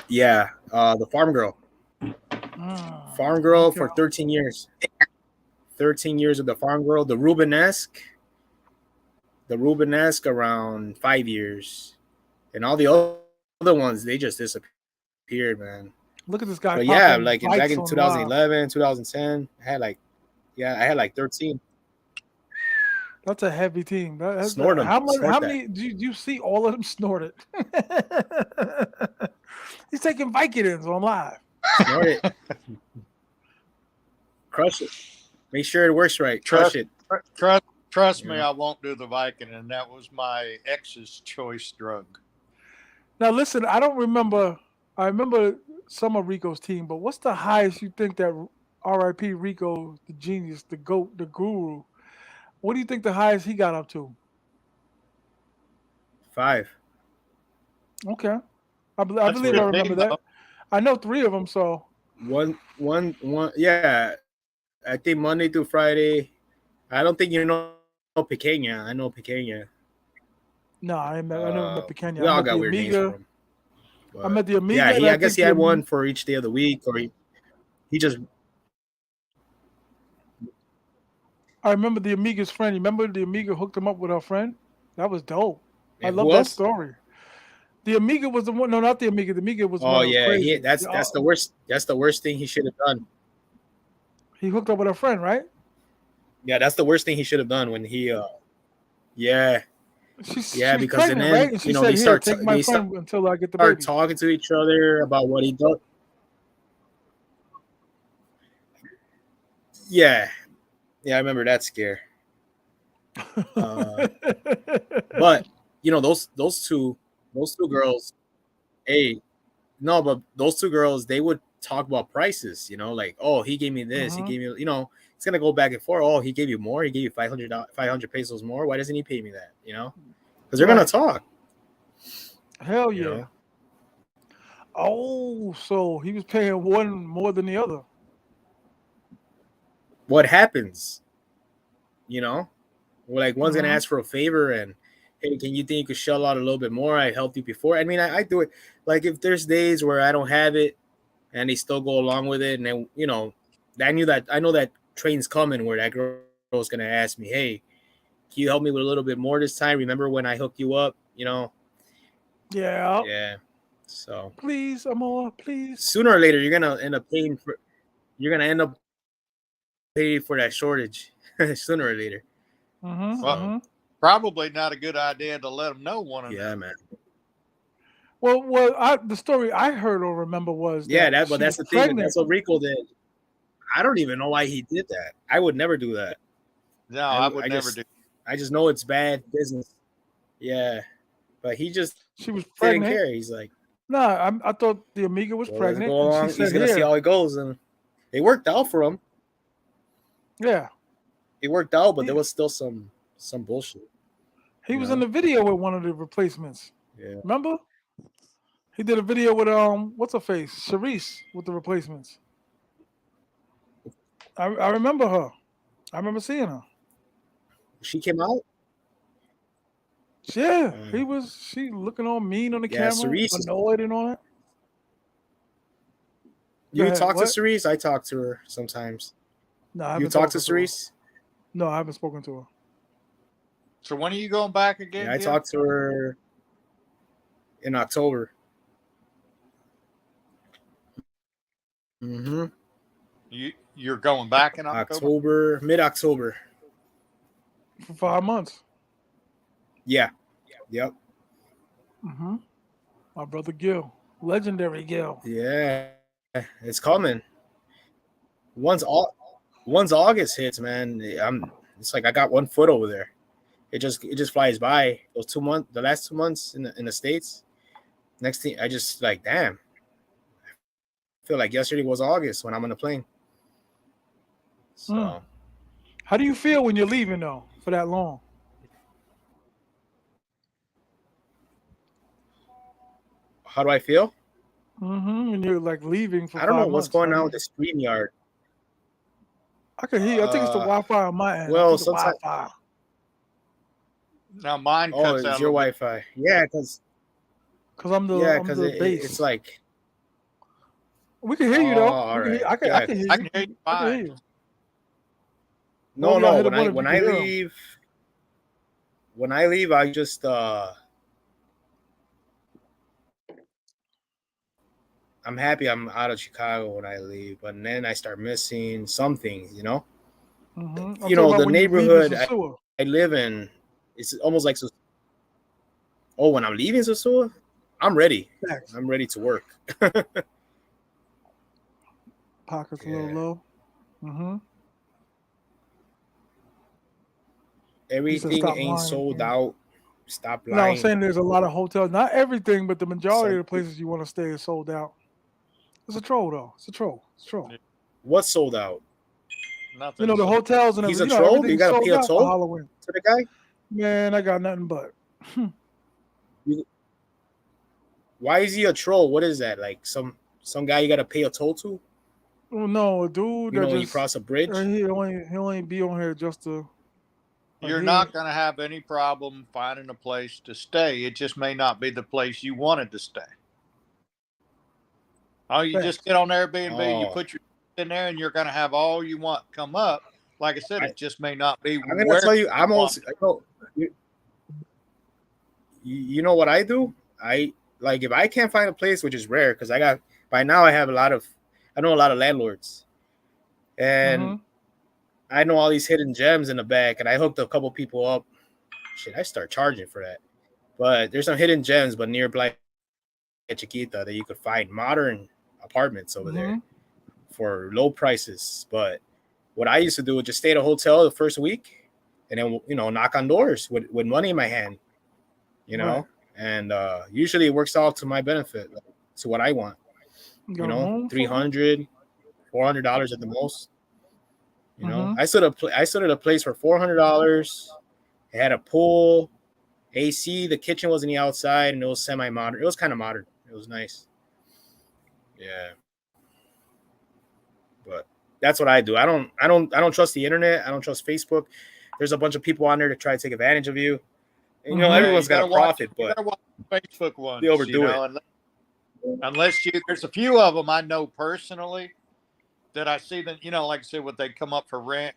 C: Yeah, the Farm Girl. Farm Girl for 13 years. 13 years of the Farm Girl. The Rubenesque around 5 years. And all the other ones, they just disappeared, man.
A: Look at this guy.
C: But yeah, like back in 2011, 2010, I had like 13.
A: That's a heavy team.
C: Snort them.
A: How many do you see all of them snorted? He's taking Vicodins on live.
C: Snort it. Crush it. Make sure it works right. Crush it.
B: Trust me, I won't do the Vicodin. That was my ex's choice drug.
A: Now listen, I remember some of Rico's team, but what's the highest you think that R.I.P. Rico, the genius, the GOAT, the guru, what do you think the highest he got up to?
C: 5.
A: Okay. I believe I remember that. I know 3 of them, so.
C: One, yeah. I think Monday through Friday. I don't think you know Pequeña. I know Pequeña.
A: No, I never met Pequeña.
C: We all got weird names for him.
A: I met the Amiga.
C: Yeah, I guess he had one for each day of the week, or he just.
A: I remember the Amiga's friend. You remember the Amiga hooked him up with her friend? That was dope. I love that story. The Amiga was the one. No, not the Amiga. The Amiga was.
C: Oh yeah, that's the worst. That's the worst thing he should have done.
A: He hooked up with her friend, right?
C: Yeah, that's the worst thing he should have done when he. Yeah. She's because
A: pregnant,
C: then
A: right? And she said,
C: they start
A: take my friend until I get the baby.
C: Talking to each other about what he does. Yeah, I remember that scare. But those two girls, but those two girls, they would talk about prices. Like, oh, he gave me this, he gave me, it's gonna go back and forth. Oh, he gave you more. He gave you 500 pesos more. Why doesn't he pay me that? Because they're gonna talk.
A: Hell yeah. Oh, so he was paying one more than the other.
C: What happens? Like one's gonna ask for a favor and, hey, can you think you could shell out a little bit more? I helped you before. I mean, I do it. Like if there's days where I don't have it and they still go along with it, and then I know that train's coming where that girl's gonna ask me, hey, can you help me with a little bit more this time? Remember when I hooked you up?
A: Yeah.
C: Yeah. So
A: please, Amor, please.
C: Sooner or later, you're gonna end up paying for that shortage. Sooner or later.
B: Probably not a good idea to let them know one of them.
C: Yeah, man.
A: Well, the story I heard or remember was
C: that's the thing. That's what Rico did. I don't even know why he did that. I would never do that.
B: No, I would never do.
C: I just know it's bad business. Yeah, but she was
A: pregnant.
C: Didn't care. He's like,
A: nah, I thought the Amiga was pregnant.
C: And he's gonna see how it goes, and it worked out for him.
A: Yeah,
C: it worked out, but there was still some bullshit.
A: He was in the video with one of the replacements.
C: Yeah,
A: remember? He did a video with what's her face, Charisse, with the replacements. I remember her. I remember seeing her.
C: She came out.
A: Yeah, she looking all mean on the camera, Cerise annoyed and all that.
C: You talk to Cerise? I talk to her sometimes.
A: No, I haven't.
C: You talk to Cerise?
A: No, I haven't spoken to her.
B: So when are you going back again?
C: Yeah, I talked to her in October.
B: You're going back in October?
C: Mid-October.
A: For 5 months.
C: Yeah. Yep.
A: My brother Gil. Legendary Gil.
C: Yeah. It's coming. Once August hits, man, it's like I got one foot over there. it just flies by. Those 2 months, the last 2 months in the States. Next thing, I just like, damn. I feel like yesterday was August when I'm on the plane. So,
A: how do you feel when you're leaving though for that long?
C: how do I feel?
A: When you're like leaving for
C: I don't know
A: five
C: what's
A: months,
C: going
A: how do
C: on
A: you?
C: with the StreamYard.
A: I can hear you. I think it's the Wi-Fi on my end. I
C: Well,
A: think the
C: sometimes.
A: Wi-Fi.
B: Now mine
C: Oh,
B: cuts out
C: it's
B: a
C: your
B: little bit.
C: Wi-Fi. Yeah, because
A: Cause I'm the
C: it's
A: base.
C: like,
A: We can hear
C: oh,
A: you though.
C: all
A: We can hear.
C: right,
A: I
C: yeah.
A: can hear
B: I
A: you.
B: can hear you
A: I can hear
B: fine.
A: you.
C: No,
A: Whoever y'all
C: no.
A: hit him with, if you
C: When
A: can
C: I
A: hear him.
C: leave, I just I'm happy I'm out of Chicago when I leave, but then I start missing some things.
A: I'm
C: You
A: talking
C: know,
A: about
C: the
A: when you leaving
C: neighborhood
A: Sosua.
C: I live in, it's almost like. Oh, when I'm leaving Sosua, I'm ready.
A: Facts.
C: I'm ready to work.
A: Pockets a
C: Yeah.
A: little low. You said
C: Everything
A: stop
C: ain't
A: lying.
C: sold out. Stop
A: No, I'm
C: lying.
A: saying there's a lot of hotels. Not everything, but the majority
C: Some
A: of the places you want to stay is sold out. It's a troll though. It's a troll. It's a troll.
C: What's sold out?
A: You
B: Nothing.
A: know the hotels and
C: He's a
A: everything.
C: troll. You
A: Everything's
C: gotta pay
A: sold
C: a
A: out for
C: toll
A: Halloween.
C: to the guy.
A: Man, I got nothing but.
C: You- Why is he a troll? What is that? Like some guy you gotta pay a toll to?
A: Oh no, a dude
C: You
A: that
C: know, when you
A: just
C: cross a bridge.
A: he only be on here just to like
B: You're not going to have any problem finding a place to stay. It just may not be the place you wanted to stay. Oh, you just get on Airbnb, you
C: Oh,
B: put your in there, and you're going to have all you want come up. Like I said,
C: I,
B: it just may not be
C: I'm gonna
B: where
C: tell you.
B: you
C: I'm
B: want.
C: also. You know what I do? I like if I can't find a place, which is rare, because by now I know a lot of landlords, and I know all these hidden gems in the back, and I hooked a couple people up. Shit, I start charging for that. But there's some hidden gems, but near Playa Chiquita that you could find modern apartments over there for low prices. But what I used to do was just stay at a hotel the first week, and then knock on doors with money in my hand,
A: Right.
C: and usually it works out to my benefit, to what I want.
A: You got a home for
C: $300, $400 at the most.
A: them?
C: I stood at a place for $400. It had a pool, AC. The kitchen was in the outside, and it was semi-modern. It was kind of modern. It was nice. Yeah, but that's what I do. I don't trust the internet. I don't trust Facebook. There's a bunch of people on there to try to take advantage of you. And,
B: Yeah,
C: everyone's
B: you
C: got
B: got
C: a
B: to watch.
C: profit,
B: You got
C: but
B: to watch Facebook ones.
C: they overdo it.
B: Unless there's a few of them I know personally that I see them. Like I said, what they come up for rent,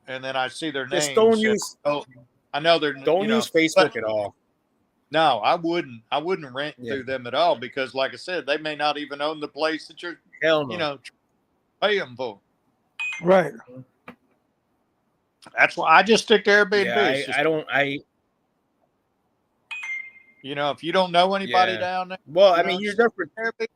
B: and then I see their
C: Just don't
B: names.
C: use
B: I know they're.
C: don't use Facebook at all.
B: No, I wouldn't. I wouldn't rent
C: Yeah.
B: through them at all because, like I said, they may not even own the place that you're,
C: Hell no.
B: pay them for.
A: Right.
B: That's why I just stick to Airbnb.
C: Yeah, I don't.
B: If you don't know anybody down there,
C: Well, I mean, you're there for
B: Airbnb.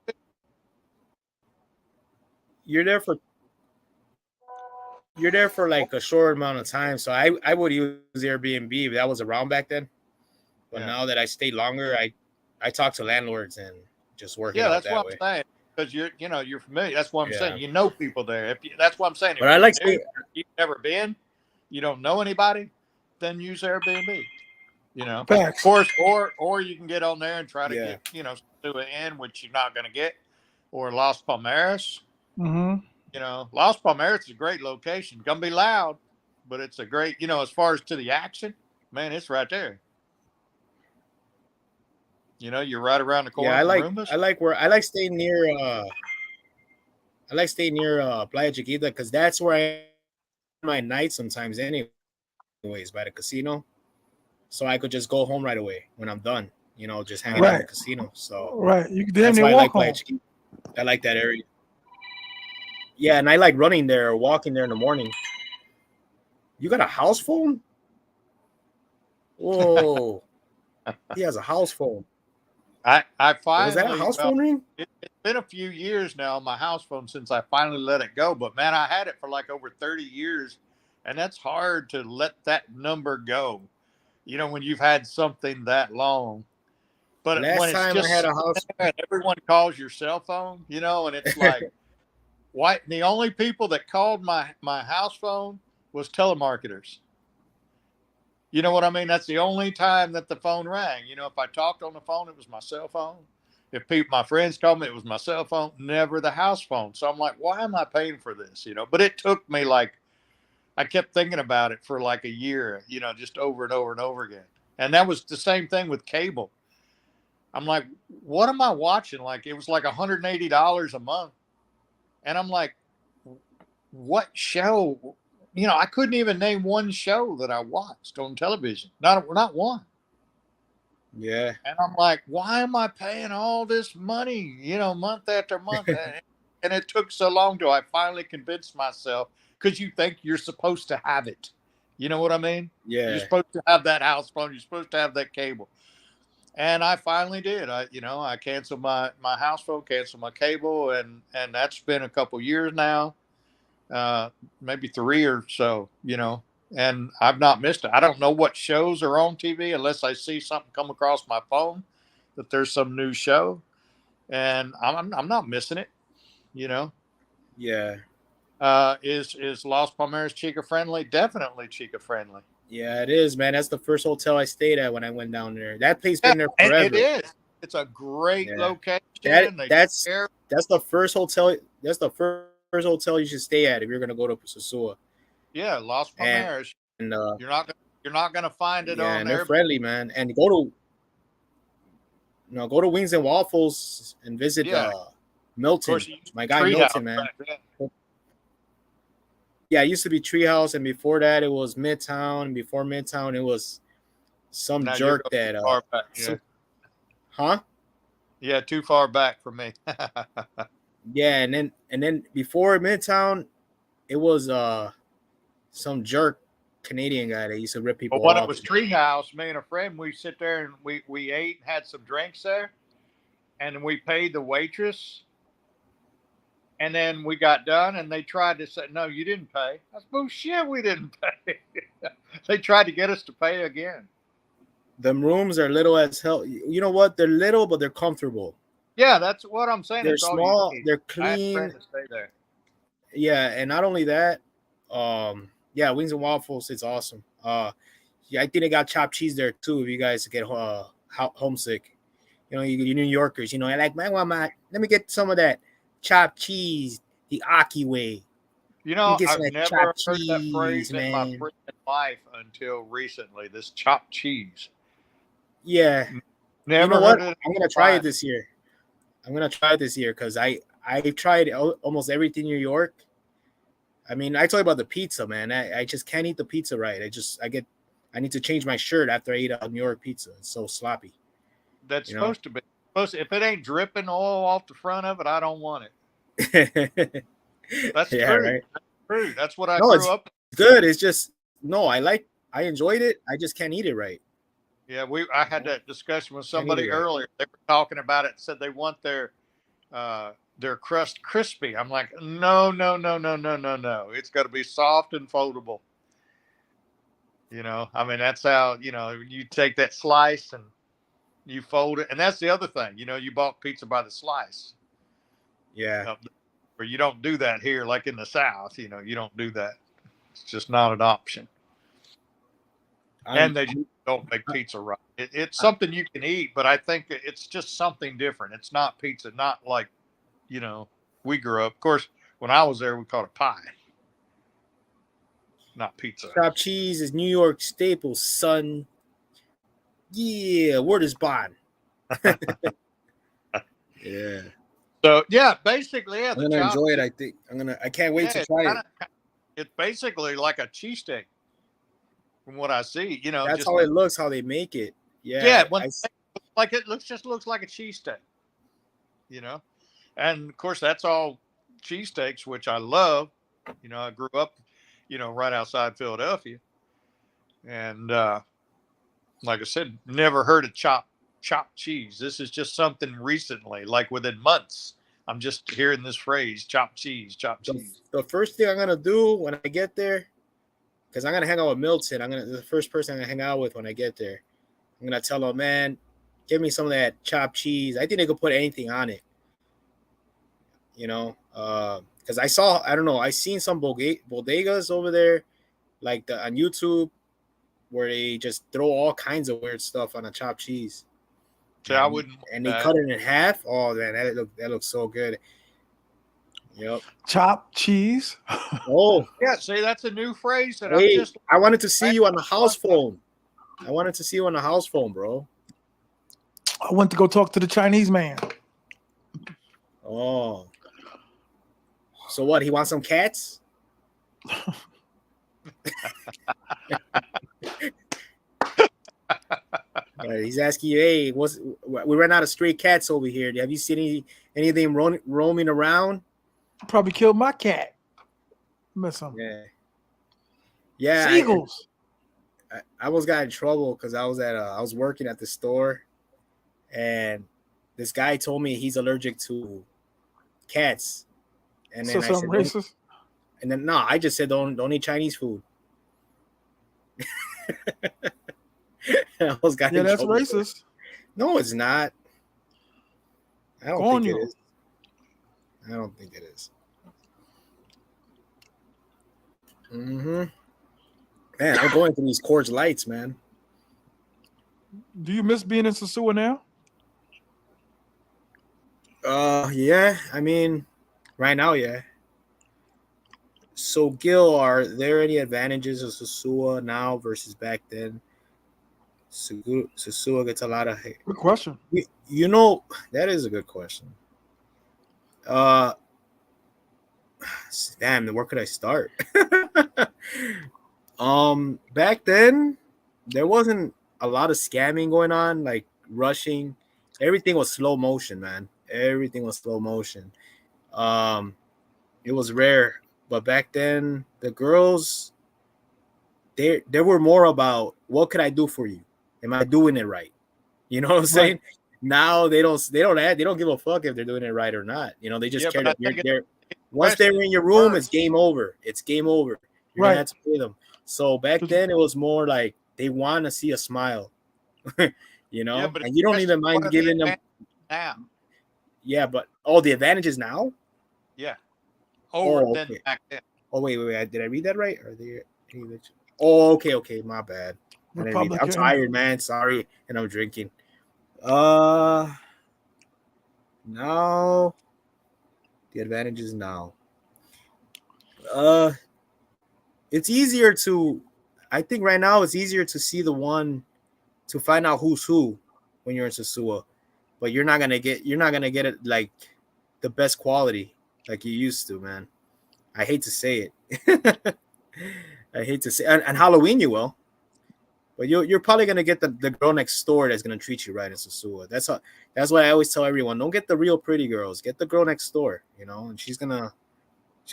C: like a short amount of time. So I would use Airbnb if that was around back then. But now that I stay longer, I talk to landlords and just work it out
B: that's
C: that
B: what
C: way.
B: I'm saying. Because you're familiar. That's what I'm saying. You know people there. That's what I'm saying. If
C: But I like
B: you've never been, you don't know anybody, then use Airbnb. Of
A: Facts.
B: course, or you can get on there and try to get to an inn, which you're not going to get, or Las Palmeras. Las Palmeras is a great location. Gonna be loud, but it's a great. As far as to the action, man, it's right there. You're right around the corner.
C: Yeah, I like staying near Playa Chiquita because that's where I my night sometimes anyways, by the casino. So I could just go home right away when I'm done, just hanging out in the casino. So
A: you can damn
C: that's
A: near
C: why I
A: walk
C: like Playa
A: home.
C: Chiquita. I like that area. Yeah, and I like running there or walking there in the morning. You got a house phone? Whoa. He has a house phone.
B: I finally,
C: was that a house phone ring?
B: It's been a few years now on my house phone since I finally let it go. But man, I had it for like over 30 years, and that's hard to let that number go. when you've had something that long. But when
C: Last
B: it's
C: time I
B: just
C: had a
B: sitting
C: house,
B: there and everyone calls your cell phone, and it's like, why? The only people that called my house phone was telemarketers. You know what I mean? That's the only time that the phone rang. If I talked on the phone, it was my cell phone. If my friends called me, it was my cell phone, never the house phone. So I'm like, why am I paying for this? But it took me I kept thinking about it for like a year, just over and over and over again. And that was the same thing with cable. I'm like, what am I watching? Like, it was like $180 a month. And I'm like, what show? I couldn't even name one show that I watched on television. Not one.
C: yeah,
B: And I'm like, why am I paying all this money, month after month? And it took so long till I finally convinced myself, because you think you're supposed to have it. You know what I mean? You're
C: yeah,
B: supposed to have that house phone. You're supposed to have that cable. And I finally did. I canceled my house phone, canceled my cable, and that's been a couple years now, maybe 3 or so, and I've not missed it. I don't know what shows are on TV unless I see something come across my phone that there's some new show, and I'm not missing it. You know,
C: yeah,
B: is Las Palmeras Chica friendly? Definitely Chica friendly.
C: yeah. It is, man. That's the first hotel I stayed at when I went down there. That place
B: Yeah,
C: been there
B: it
C: forever.
B: is. It's a great
C: Yeah,
B: location. They
C: that's
B: care.
C: that's the first hotel. That's the first hotel you should stay at if you're gonna go to Sosua.
B: Yeah, Las
C: And
B: Palmeras.
C: and
B: You're not gonna find it
C: yeah,
B: on
C: and they're
B: there.
C: friendly, man. And go to Wings and Waffles and visit
B: Yeah, of
C: Milton.
B: course.
C: My guy
B: Treehouse
C: Milton, man.
B: back then.
C: Yeah, it used to be Treehouse, and before that it was Midtown. And before Midtown, it was some
B: Now you're
C: jerk
B: going
C: that
B: too far back. Yeah,
C: some, huh?
B: yeah, too far back for me.
C: Yeah, and then before Midtown, it was some jerk Canadian guy that used to rip
B: But
C: people
B: when it
C: off.
B: was Treehouse, me and a friend, we sit there and we ate and had some drinks there, and we paid the waitress. And then we got done, and they tried to say, "No, you didn't pay." That's bullshit. We didn't pay. They tried to get us to pay again.
C: Them rooms are little as hell. You know what? They're little, but they're comfortable.
B: Yeah, that's what I'm saying.
C: They're
B: It's all you
C: small.
B: need.
C: They're
B: I had a friend
C: clean.
B: to stay there.
C: Yeah, and not only that, yeah, Wings and Waffles, it's awesome. Yeah, I think they got chopped cheese there too. If you guys get homesick, you New Yorkers, you're like, man, let me get some of that chopped cheese the Aki way. Let me get some
B: I've
C: of that
B: never
C: chopped
B: heard that phrase
C: cheese,
B: in my
C: man.
B: freaking life until recently. This chopped cheese.
C: Yeah, you know
B: Never
C: what?
B: heard it.
C: I'm gonna try it this year. Because I've tried almost everything in New York. I mean, I told you about the pizza, man. I just can't eat the pizza right. I need to change my shirt after I eat a New York pizza. It's so sloppy.
B: That's
C: You know?
B: supposed to be. If it ain't dripping oil off the front of it, I don't want it. That's
C: Yeah,
B: true.
C: right.
B: That's true. That's what I
C: No,
B: grew up.
C: it's good. It's just no, I enjoyed it. I just can't eat it right.
B: Yeah, I had that discussion with
C: Can't eat it
B: somebody
C: right.
B: earlier. They were talking about it. Said they want their crust crispy. I'm like, no, no, no, no, no, no, no. It's got to be soft and foldable. I mean, that's how you take that slice and you fold it. And that's the other thing. You bought pizza by the slice.
C: Yeah.
B: Or you don't do that here, like in the South. You don't do that. It's just not an option. And they just don't make pizza right. It's something you can eat, but I think it's just something different. It's not pizza, not like, we grew up. Of course, when I was there, we called it pie, not pizza.
C: Chopped cheese is New York staple, son. Yeah, word is bond. Yeah.
B: So yeah, basically, yeah.
C: I'm gonna enjoy it. I think I can't wait to try it.
B: It's basically like a cheesesteak, from what I see.
C: That's
B: just
C: how it looks, how they make it. Yeah.
B: Yeah, it looks like a cheesesteak. And of course that's all cheesesteaks, which I love. I grew up, right outside Philadelphia, and like I said, never heard of chopped cheese. This is just something recently, like within months. I'm just hearing this phrase, chopped cheese, chopped cheese.
C: The first thing I'm gonna do when I get there, because I'm gonna hang out with Milton. The first person I'm gonna hang out with when I get there. I'm gonna tell him, man, give me some of that chopped cheese. I think they could put anything on it. Because I don't know, I seen some bodegas over there, like on YouTube, where they just throw all kinds of weird stuff on a chopped cheese.
B: So I wouldn't.
C: And they cut it in half. Oh man, that looks so good. Yep.
A: Chopped cheese.
C: Oh
B: yeah. See, that's a new phrase that
C: hey,
B: I'm just.
C: I wanted to see you on the house phone. I wanted to see you on the house phone, bro.
A: I went to go talk to the Chinese man.
C: Oh. So what? He wants some cats? He's asking you, hey, we ran out of stray cats over here. Have you seen anything roaming around?
A: Probably killed my cat. Miss him.
C: Yeah.
A: Seagulls.
C: I almost got in trouble because I was working at the store, and this guy told me he's allergic to cats. And then I said,
A: racist.
C: And then no, I just said don't eat Chinese food. I almost got in
A: that's
C: trouble.
A: racist.
C: No, it's not. I don't think it is. I don't think it is. Man, I'm going through these Coors Lights, man.
A: Do you miss being in Sosua now?
C: Yeah. I mean, right now, yeah. So, Gil, are there any advantages of Sosua now versus back then? Sosua gets a lot of hate.
A: Good question.
C: That is a good question. Damn, where could I start? Back then, there wasn't a lot of scamming going on, like rushing. Everything was slow motion, man. Everything was slow motion. It was rare, but back then, the girls, they were more about what could I do for you? Am I doing it right? You know what I'm saying? Right. Now they don't give a fuck if they're doing it right or not. They just care that they're once they're in your room, it's game over. It's game over. You're gonna have to pay them. So back then it was more like they want to see a smile. And you don't even mind giving them
B: now.
C: Yeah, but the advantages now?
B: Yeah. Over than back then.
C: Oh wait. Did I read that right? Are they okay, my bad. I'm tired, man. Sorry, and I'm drinking. Now the advantages now. It's easier to. I think right now it's easier to see the one, to find out who's who when you're in Sosua, but you're not gonna get it like the best quality like you used to, man. I hate to say it. And Halloween you will. But you're probably gonna get the girl next door that's gonna treat you right in Sosua. That's why I always tell everyone: don't get the real pretty girls, get the girl next door. And she's gonna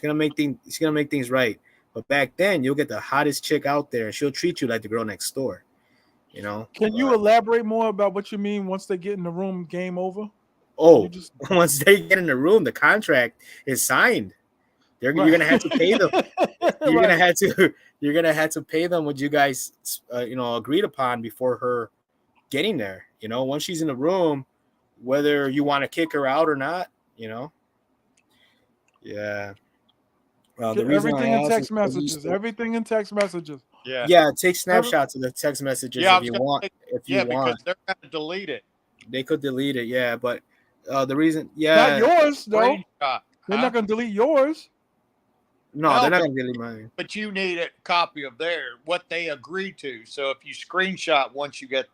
C: make things right. But back then, you'll get the hottest chick out there, and she'll treat you like the girl next door.
A: Can you elaborate more about what you mean? Once they get in the room, game over.
C: Once they get in the room, the contract is signed. You're gonna have to pay them. You're gonna have to pay them what you guys agreed upon before her getting there. Once she's in the room, whether you want to kick her out or not. Yeah.
A: Everything in text messages. Everything in text messages.
C: Yeah. Take snapshots of the text messages if you want.
B: Because they're gonna delete it.
C: They could delete it. Yeah, but the reason.
A: Not yours though. They're not gonna delete yours.
C: No, they're not gonna delete mine.
B: But you need a copy of what they agreed to. So if you screenshot once you get,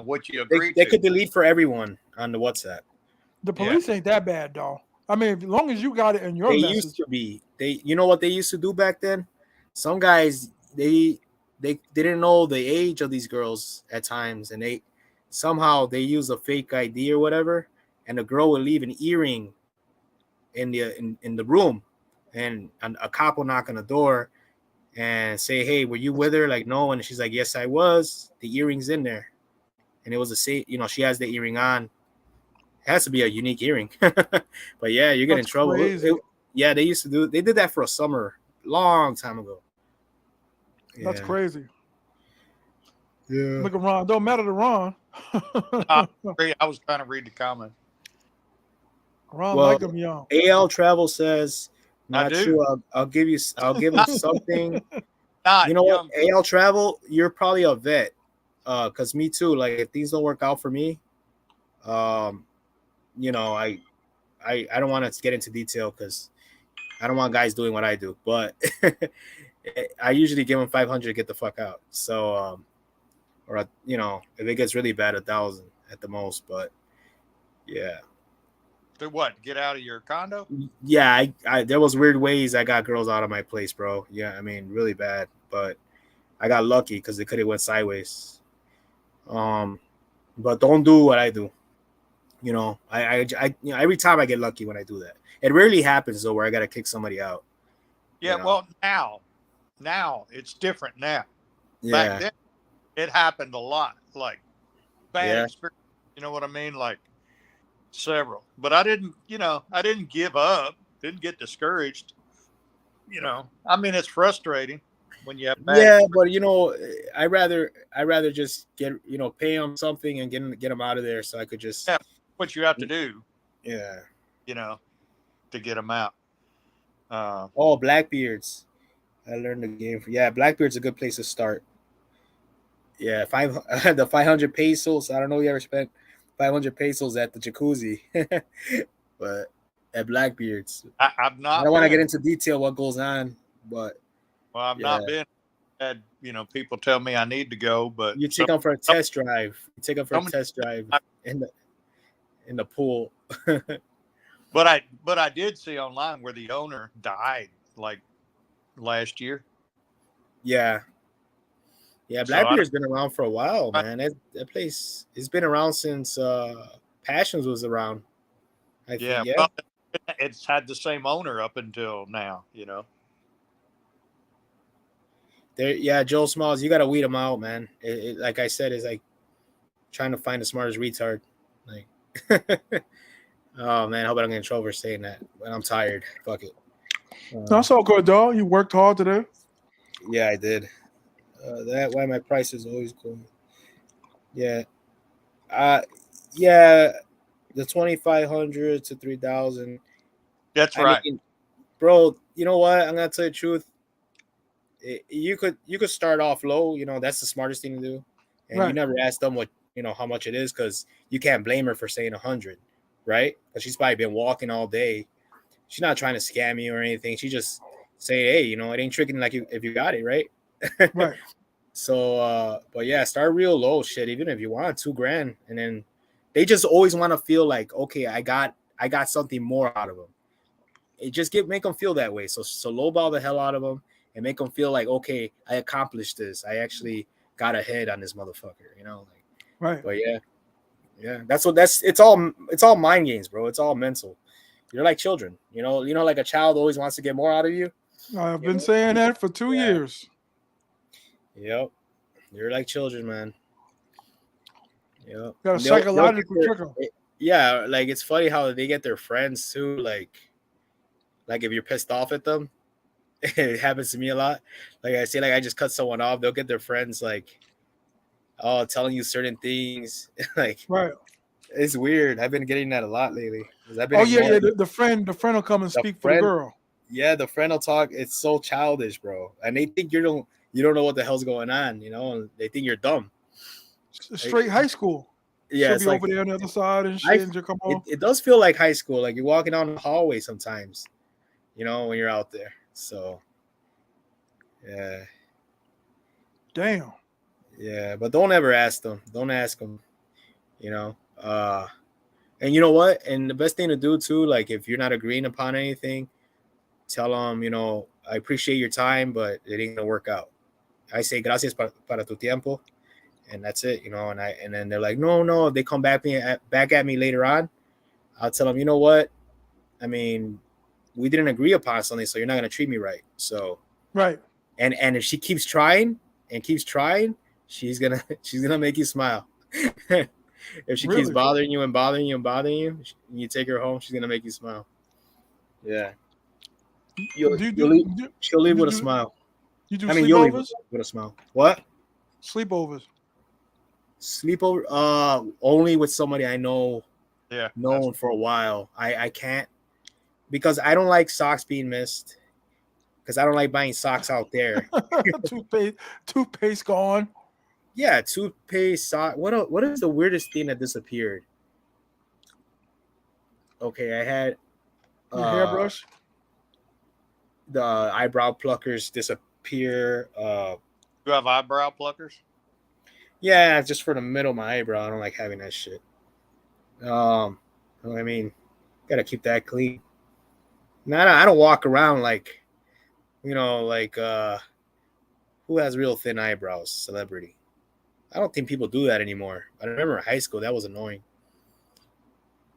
B: what you agreed
C: they could delete for everyone on the WhatsApp.
A: The police ain't that bad, though. I mean, as long as you got it in your message.
C: Used to be. You know what they used to do back then? Some guys they didn't know the age of these girls at times, and they use a fake ID or whatever, and the girl would leave an earring in the room. And a cop will knock on the door and say, "Hey, were you with her?" Like, no. And she's like, "Yes, I was." The earring's in there, and it was she has the earring on. It has to be a unique earring. But yeah, you get in trouble. They used to they did that for a summer, long time ago.
A: That's
C: Yeah.
A: crazy.
C: Yeah.
A: Look at Ron. Don't matter to Ron.
B: I was trying to read the comment.
A: Ron
C: Well,
A: like him young.
C: AL Travel says,
B: I
C: not
B: do.
C: true. I'll give him something.
B: Not
C: You know what?
B: young.
C: AL Travel, you're probably a vet. Cause me too. Like if things don't work out for me, you know, I don't want to get into detail because I don't want guys doing what I do. But I usually give them 500 to get the fuck out. So or you know, if it gets really bad, 1,000 at the most. But yeah.
B: To what? Get out of your condo?
C: Yeah, I there was weird ways I got girls out of my place, bro. Yeah, I mean, really bad. But I got lucky because it could have went sideways. But don't do what I do. You know, I you know, every time I get lucky when I do that. It rarely happens though, where I gotta kick somebody out.
B: Yeah.
C: You know?
B: Well, now it's different. Now, back
C: Yeah,
B: then, it happened a lot. Like bad
C: yeah,
B: experience. You know what I mean? Like several. But I didn't. You know, I didn't give up. Didn't get discouraged. You know, I mean, it's frustrating when you have bad.
C: yeah.
B: Experience.
C: But you know, I rather just get pay them something and get them out of there, so I could just
B: What you have to do.
C: yeah.
B: You know, to get them out.
C: Oh, Blackbeards. I learned the game. Yeah, Blackbeard's a good place to start. Yeah, the 500 pesos. I don't know if you ever spent 500 pesos at the jacuzzi, but at Blackbeard's.
B: I've
C: I
B: not.
C: don't want to
B: Been.
C: get into detail what goes on, but
B: Well, I've
C: yeah,
B: not been. Had people tell me I need to go, but
C: you take them for a test drive. You take them for a test drive
B: I-
C: in the pool.
B: But I did see online where the owner died like last year.
C: Yeah, yeah.
B: So
C: Blackbeard's been around for a while, man. That place has been around since Passions was around. I think.
B: yeah,
C: Yeah.
B: well, it's had the same owner up until now.
C: There, yeah, Joel Smalls, you gotta weed them out, man. Like I said, it's like trying to find the smartest retard. Like, oh man, I hope I don't get in trouble for saying that. But I'm tired. Fuck it.
A: That's all good, dog. You worked hard today.
C: Yeah, I did. That why my price is always going. Yeah. Yeah. The 2,500 to 3,000.
B: That's
C: I
B: right.
C: mean, bro, you know what? I'm gonna tell you the truth. You could start off low. You know, that's the smartest thing to do. And you
A: Right.
C: never ask them what how much it is, because you can't blame her for saying 100, right? Because she's probably been walking all day. She's not trying to scam you or anything. She just say, hey, it ain't tricking like you if you got it, right?
A: Right.
C: So, but yeah, start real low, shit. Even if you want $2,000, and then they just always want to feel like, okay, I got something more out of them. It just make them feel that way. So lowball the hell out of them and make them feel like, okay, I accomplished this. I actually got ahead on this motherfucker. Like,
A: Right.
C: but yeah. It's all mind games, bro. It's all mental. You're like children. Like a child always wants to get more out of you.
A: I've been saying that for 2 years.
C: Yep. You're like children, man. Yep.
A: Got a psychological trigger.
C: Yeah, like it's funny how they get their friends too. Like if you're pissed off at them, it happens to me a lot. Like I say, like I just cut someone off, they'll get their friends like, oh, telling you certain things. Like,
A: right.
C: It's weird. I've been getting that a lot lately. I've been
A: yeah. The friend will come and speak for the girl.
C: Yeah, the friend will talk. It's so childish, bro. And they think you don't know what the hell's going on. And they think you're dumb.
A: Straight high school.
C: Yeah,
A: she'll be over there on the other side and shit. And come on.
C: It does feel like high school. Like you're walking down the hallway sometimes. When you're out there. So, yeah.
A: Damn.
C: Yeah, but don't ever ask them. Don't ask them. And you know what? And the best thing to do too, like if you're not agreeing upon anything, tell them, I appreciate your time, but it ain't gonna work out. I say gracias para tu tiempo, and that's it, and then they're like, no. If they come back at me later on, I'll tell them, you know what? I mean, we didn't agree upon something, so you're not gonna treat me right. So
A: right.
C: And if she keeps trying, she's gonna make you smile. If she keeps bothering you and you take her home, she's gonna make you smile. Yeah. She'll leave with a smile.
A: You do
C: I mean, you'll leave
A: sleepovers?
C: with a smile. What?
A: Sleepovers.
C: Sleepover? Only with somebody I know,
B: Yeah.
C: known for a while. I can't because I don't like socks being missed. Because I don't like buying socks out there.
A: Toothpaste gone.
C: Yeah, toothpaste, sock. What is the weirdest thing that disappeared? Okay, I had
A: Your hairbrush.
C: the eyebrow pluckers disappear.
B: You have eyebrow pluckers?
C: Yeah, just for the middle of my eyebrow. I don't like having that shit. I mean, gotta keep that clean. Now I don't walk around like, like who has real thin eyebrows? Celebrity. I don't think people do that anymore. I remember in high school that was annoying.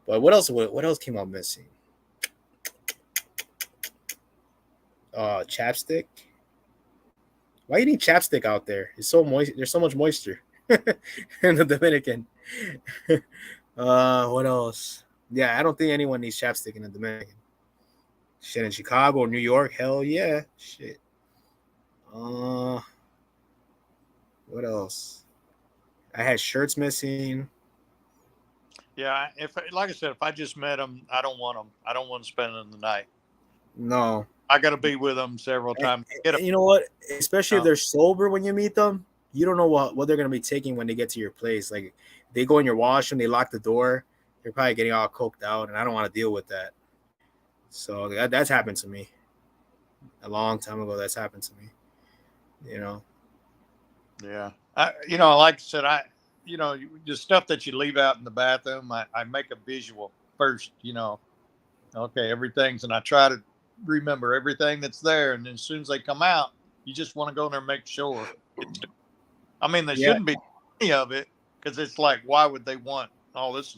C: But what else? What else came out missing? Chapstick. Why you need chapstick out there? It's so moist. There's so much moisture in the Dominican. What else? Yeah, I don't think anyone needs chapstick in the Dominican. Shit, in Chicago or New York, hell yeah. Shit. What else? I had shirts missing.
B: Yeah, like I said, if I just met them, I don't want them. I don't want to spend them the night.
C: No.
B: I got to be with them several times.
C: You know what? Especially if they're sober when you meet them, you don't know what they're gonna be taking when they get to your place. Like they go in your washroom, they lock the door, they're probably getting all coked out, and I don't want to deal with that. So that's happened to me a long time ago. That's happened to me.
B: Yeah. Like I said, the stuff that you leave out in the bathroom, I make a visual first, okay, everything's, and I try to remember everything that's there. And then as soon as they come out, you just want to go in there and make sure. There shouldn't be any of it because it's like, why would they want all this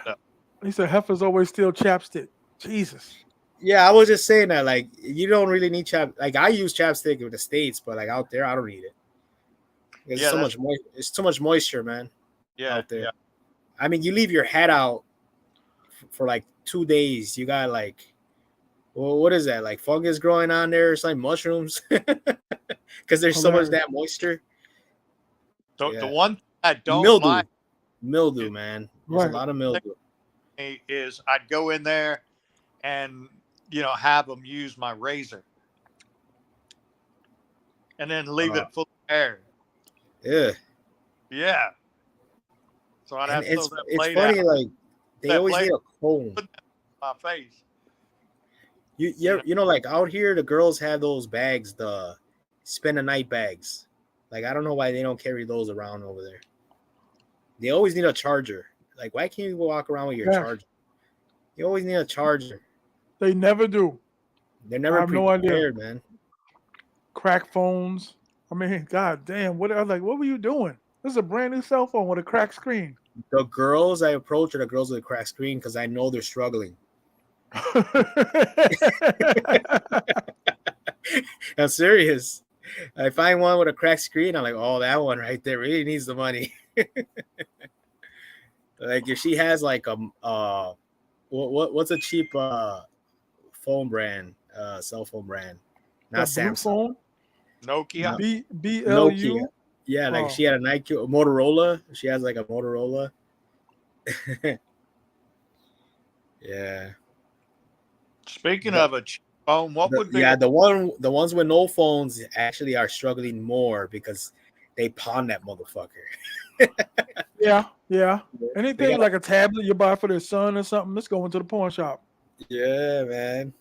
B: stuff?
A: He said heifers always steal chapstick. Jesus.
C: Yeah, I was just saying that, like, you don't really need like I use chapstick in the States, but like out there, I don't need it. It's too much moisture, man.
B: Yeah,
C: out there.
B: Yeah.
C: I mean, you leave your head out for like 2 days. You got like, well, what is that? Like fungus growing on there? It's like mushrooms because there's so much damn moisture.
B: The one I don't
C: mildew, man. There's a lot of mildew.
B: Is I'd go in there and have them use my razor and then leave it full of air.
C: Yeah.
B: Yeah. So I'd have to throw that blade
C: funny,
B: out.
C: like they always need a comb.
B: My face.
C: You know, like out here, the girls have those bags, the spend a night bags. Like I don't know why they don't carry those around over there. They always need a charger. Like why can't you walk around with your charger? You always need a charger.
A: They never do.
C: They're never prepared, man.
A: Crack phones. I mean, god damn, what were you doing? This is a brand new cell phone with a cracked screen.
C: The girls I approach are the girls with a cracked screen because I know they're struggling. I'm serious. I find one with a cracked screen, I'm like, oh, that one right there really needs the money. Like if she has like what's a cheap phone brand, cell phone brand? Not Samsung.
A: Phone?
B: Nokia.
A: BLU.
C: Nokia. Yeah, like she had a Motorola. She has like a Motorola. Yeah.
B: Speaking of a cheap phone, what would be?
C: Yeah, the ones with no phones actually are struggling more because they pawn that motherfucker.
A: Yeah. Anything like a tablet you buy for their son or something, let's go into the pawn shop.
C: Yeah, man.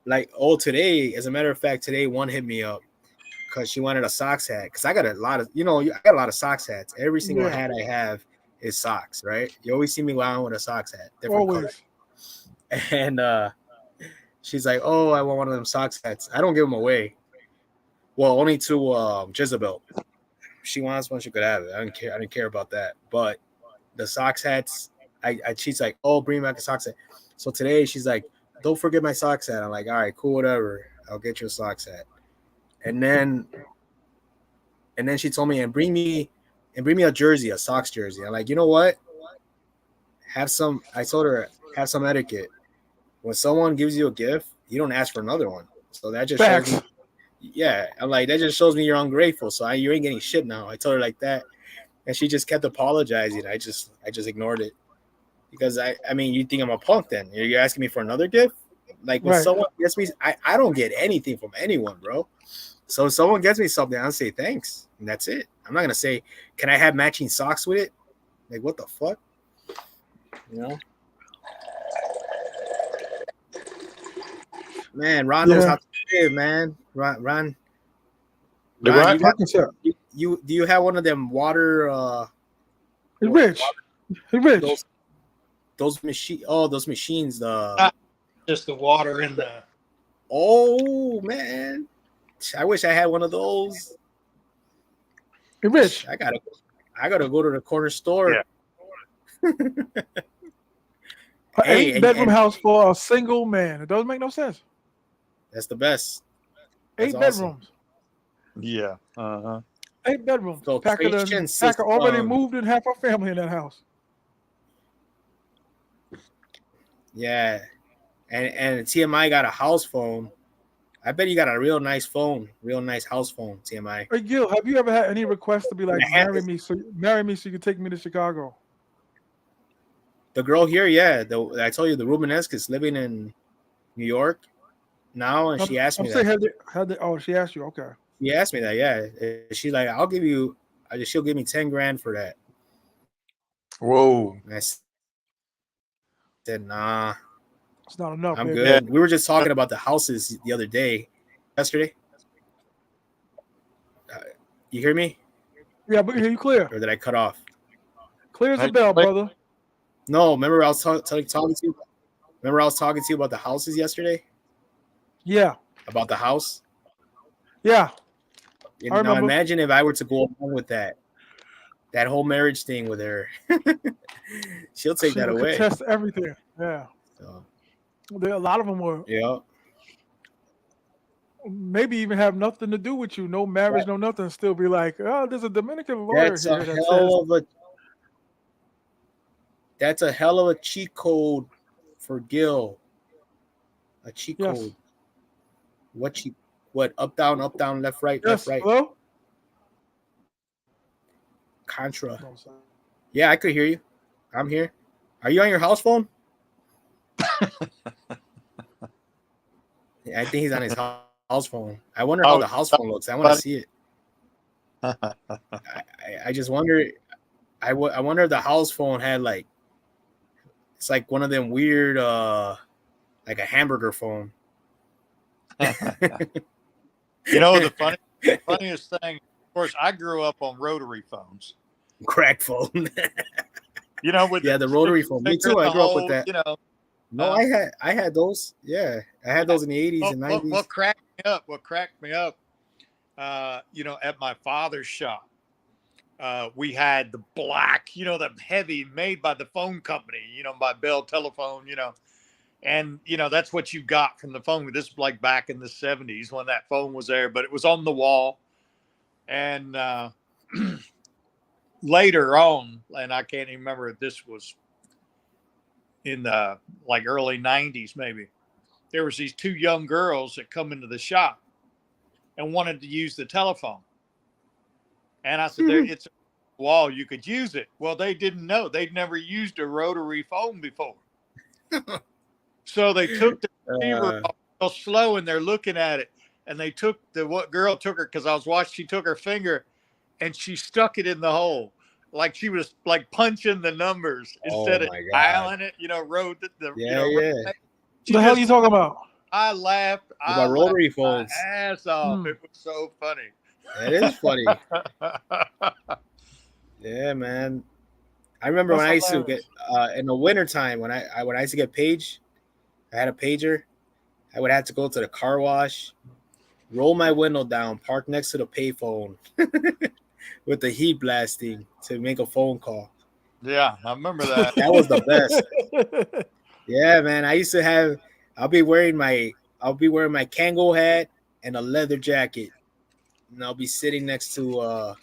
C: Like, today, as a matter of fact, today one hit me up because she wanted a socks hat. Because I got a lot of, I got a lot of socks hats. Every single hat I have is socks, right? You always see me around with a socks hat.
A: Always.
C: Color. And she's like, oh, I want one of them socks hats. I don't give them away. Well, only to Jezebel. If she wants one, she could have it. I didn't care about that. But the socks hats, she's like, oh, bring back a socks hat. So today she's like, don't forget my socks hat. I'm like, all right, cool, whatever. I'll get you a socks hat. And then she told me, and bring me a jersey, a socks jersey. I'm like, you know what? I told her, have some etiquette. When someone gives you a gift, you don't ask for another one. So that just shows
A: Facts.
C: me. Yeah, I'm like, that just shows me you're ungrateful. So you ain't getting shit now. I told her like that, and she just kept apologizing. I just ignored it because I mean, you think I'm a punk? Then you're asking me for another gift? Like when
A: Right.
C: someone gets me, I don't get anything from anyone, bro. So if someone gets me something, I'll say thanks, and that's it. I'm not gonna say, can I have matching socks with it? Like what the fuck? You know? Man, Ron knows how to live, man. Ron,
B: Do what?
C: you got
A: Fucking shit.
C: you do you have one of them water
A: He's rich. He's rich.
C: those machines
B: Just the water in the.
C: oh man, I wish I had one of those.
A: He's rich.
C: I gotta go to the corner store.
B: Yeah.
A: An
C: Hey,
A: 8-bedroom
C: and
A: house for a single man. It doesn't make no sense.
C: that's the best. That's
A: 8
C: awesome.
A: bedrooms.
B: Yeah. Uh-huh.
A: 8 bedrooms.
C: So
A: Packer already moved in half our family in that house.
C: Yeah, and T.M.I got a house phone. I bet you got a real nice phone, real nice house phone, T.M.I.
A: Hey Gil, have you ever had any requests to be like, marry me so you can take me to Chicago?
C: The girl here, yeah, I told you the Rubenesque is living in New York now, and she asked me that.
A: Oh, she asked you. Okay.
C: She asked me that, yeah. She's like, I'll give you. She'll give me 10 grand for that.
B: Whoa.
C: And I said, nah,
A: It's not enough.
C: I'm
A: baby.
C: good. We were just talking about the houses the other day, yesterday. You hear me?
A: Yeah, but hear you clear.
C: Or did I cut off?
A: Clear as a bell, brother.
C: No, remember I was talking to you. Remember I was talking to you about the houses yesterday?
A: Yeah.
C: About the house?
A: Yeah.
C: I remember. Now imagine if I were to go along with that whole marriage thing with her. She'll take that away.
A: Contest everything. Yeah.
C: So,
A: a lot of them were.
C: Yeah.
A: Maybe even have nothing to do with you. No marriage, no nothing. Still be like, oh, there's a Dominican lawyer here
C: that's a hell of a cheat code for Gil. A cheat code. What? Up, down, left, right, left, right.
A: Hello?
C: Contra. Yeah, I could hear you. I'm here. Are you on your house phone? I think he's on his house phone. I wonder how the house phone looks. I want to see it. I just wonder. I wonder if the house phone had like, it's like one of them weird, like a hamburger phone.
B: You know, the funniest thing, of course, I grew up on rotary phones.
C: Crack phone.
B: You know, with
C: the rotary phone. Me too. I grew up with that.
B: You know.
C: No, I had those. Yeah, I had those in the 80s and 90s.
B: What cracked me up, you know, at my father's shop, we had the black, you know, the heavy made by the phone company, you know, by Bell Telephone, you know, and, you know, that's what you got from the phone. This was like back in the 70s when that phone was there, but it was on the wall. And later on, and I can't even remember if this was in the like early 90s, maybe, there was these two young girls that come into the shop and wanted to use the telephone. And I said, it's a wall, you could use it. Well, they didn't know. They'd never used a rotary phone before. So they took the receiver off real slow and they're looking at it. And they took what girl took her, because I was watching, she took her finger and she stuck it in the hole. Like she was like punching the numbers instead of dialing it, you know,
A: What the hell are you talking about?
B: I laughed.
C: About rotary phones.
B: My ass off. It was so funny.
C: It is funny. Yeah, man. I remember when I used to get in the wintertime when I used to get page, I had a pager. I would have to go to the car wash, roll my window down, park next to the payphone with the heat blasting to make a phone call.
B: Yeah, I remember that.
C: That was the best. Yeah, man. I used to have. I'll be wearing my Kango hat and a leather jacket, and I'll be sitting next to a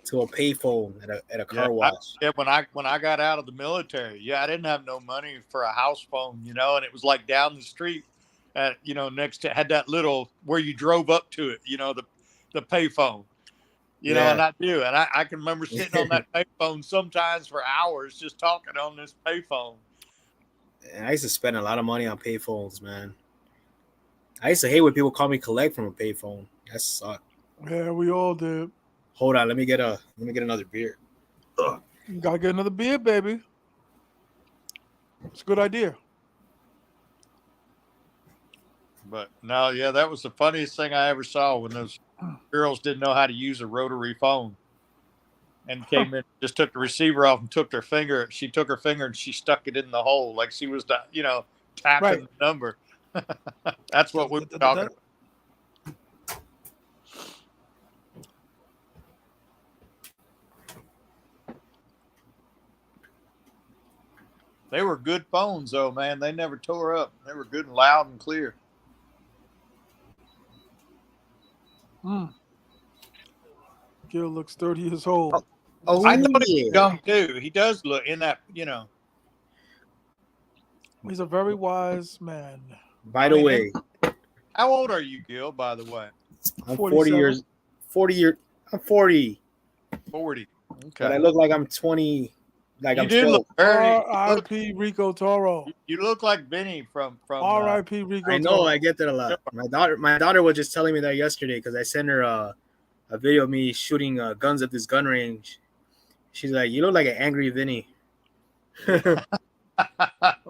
C: payphone at a car wash.
B: When I got out of the military, I didn't have no money for a house phone, you know, and it was like down the street. next to had that little where you drove up to it, the payphone. And I do. And I can remember sitting on that payphone sometimes for hours just talking on this payphone.
C: And I used to spend a lot of money on payphones, man. I used to hate when people call me collect from a payphone. That sucked.
A: Yeah, we all did.
C: Hold on, let me get another beer.
A: You gotta get another beer, baby. It's a good idea.
B: But no, yeah, that was the funniest thing I ever saw when those girls didn't know how to use a rotary phone and came in, just took the receiver off and took her finger. She took her finger and she stuck it in the hole like she was, tapping the number. That's what we were talking about. They were good phones, though, man. They never tore up. They were good and loud and clear.
A: Gil looks 30 years old.
B: I know he's young, too. He does look in that,
A: He's a very wise man.
C: By the way.
B: How old are you, Gil, by the way?
C: I'm 40 years. I'm 40.
B: 40. Okay.
C: But I look like I'm 20. Like I'm
A: 12. Look R.I.P. Rico Toro.
B: You look like Vinny from
A: R.I.P. Rico Toro.
C: I know, I get that a lot. My daughter was just telling me that yesterday because I sent her a video of me shooting guns at this gun range. She's like, "You look like an angry Vinny."
B: Well,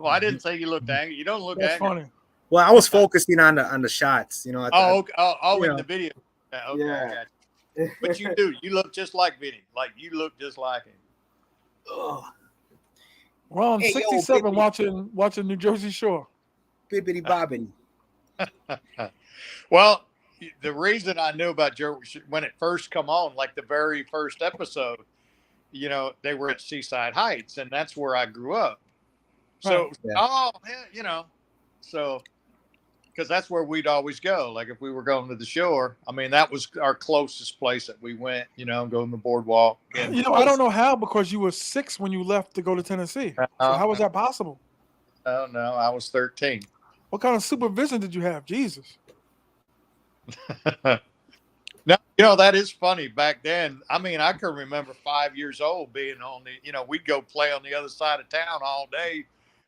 B: I didn't say you looked angry. You don't look angry. Funny.
C: Well, I was focusing on the shots,
B: in the video. Okay,
C: yeah.
B: But you do. You look just like Vinny. Like you look just like him.
A: Oh. Well, I'm 67 watching New Jersey Shore.
C: Bibbidi bobbidi.
B: Well, the reason I knew about Joe when it first come on, like the very first episode, they were at Seaside Heights, and that's where I grew up. So, so because that's where we'd always go. Like if we were going to the shore, I mean, that was our closest place that we went, going to the boardwalk.
A: I don't know how, because you were 6 when you left to go to Tennessee. So how was that possible?
B: Oh, no, I was 13.
A: What kind of supervision did you have? Jesus.
B: Now, that is funny. Back then, I mean, I can remember 5 years old being on we'd go play on the other side of town all day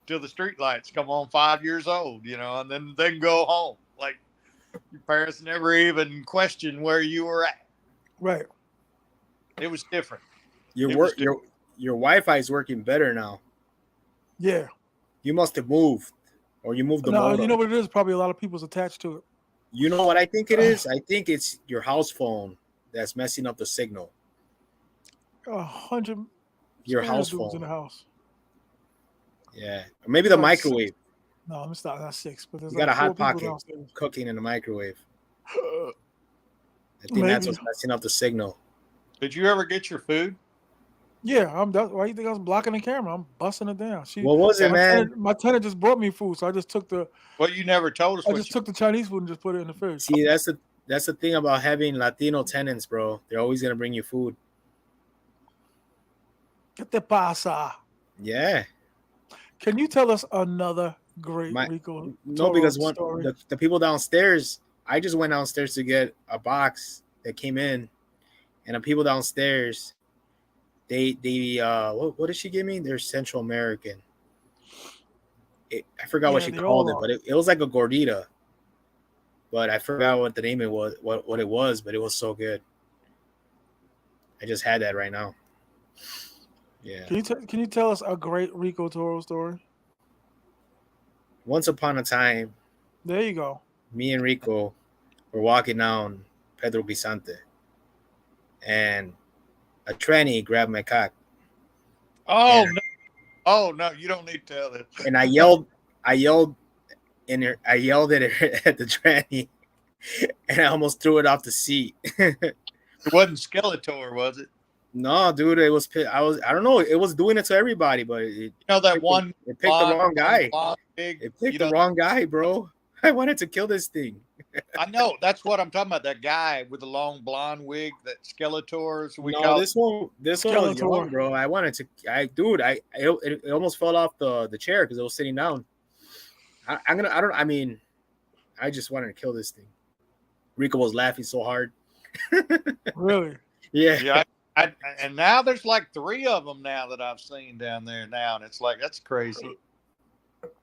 B: till the street lights come on. 5 years old, and then go home. Like your parents never even questioned where you were at.
A: Right.
B: It was different.
C: Your Wi-Fi is working better now.
A: Yeah.
C: You must have moved, or you moved the modem.
A: You know what it is? Probably a lot of people's attached to it.
C: You know what I think it is? I think it's your house phone that's messing up the signal.
A: 100.
C: Your house phone
A: in the house.
C: Yeah, or maybe the microwave.
A: 6. No, I'm not 6, but there's
C: you got a hot pocket cooking in the microwave. I think that's what's messing up the signal.
B: Did you ever get your food?
A: Yeah, why do you think I was blocking the camera? I'm busting it down.
C: What was it, man?
A: My tenant just brought me food, so I just took the.
B: Well, you never told us.
A: I just took the Chinese food and just put it in the fridge.
C: See, that's the thing about having Latino tenants, bro. They're always gonna bring you food.
A: ¿Qué te pasa?
C: Yeah.
A: Can you tell us another great Rico?
C: No, because the people downstairs. I just went downstairs to get a box that came in, and the people downstairs. They what did she give me? They're Central American. I forgot what she called it, but it was like a gordita. But I forgot what the name it was, what it was, but it was so good. I just had that right now. Yeah.
A: Can you tell us a great Rico Toro story?
C: Once upon a time.
A: There you go.
C: Me and Rico were walking down Pedro Guisante, and a tranny grabbed my cock.
B: Oh no! Oh no! You don't need to tell this.
C: And I yelled at her at the tranny, and I almost threw it off the seat.
B: It wasn't Skeletor, was it?
C: No, dude. It was. I don't know. It was doing it to everybody, but it
B: that one.
C: It picked the wrong guy. It picked the wrong guy, bro. I wanted to kill this thing.
B: I know. That's what I'm talking about. That guy with the long blonde wig, that Skeletor.
C: This one was young, bro. I wanted to. It almost fell off the chair because it was sitting down. I mean, I just wanted to kill this thing. Rico was laughing so hard.
A: Really?
C: Yeah.
B: Yeah. And now there's like 3 of them now that I've seen down there now, and it's like that's crazy.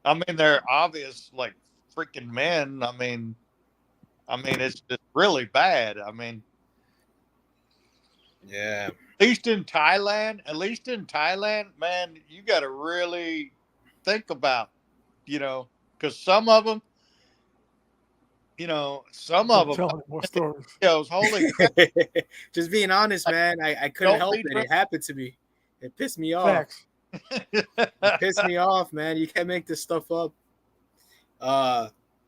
B: I mean, they're obvious like freaking men. I mean, it's just really bad. I mean,
C: Yeah.
B: at least in Thailand, man, you got to really think about, because some of them,
A: Telling more stories.
B: holy crap,
C: Just being honest, man. I couldn't
B: don't
C: help
B: be
C: it.
B: drunk.
C: It happened to me. It pissed me off.
A: Facts.
C: It pissed me off, man. You can't make this stuff up.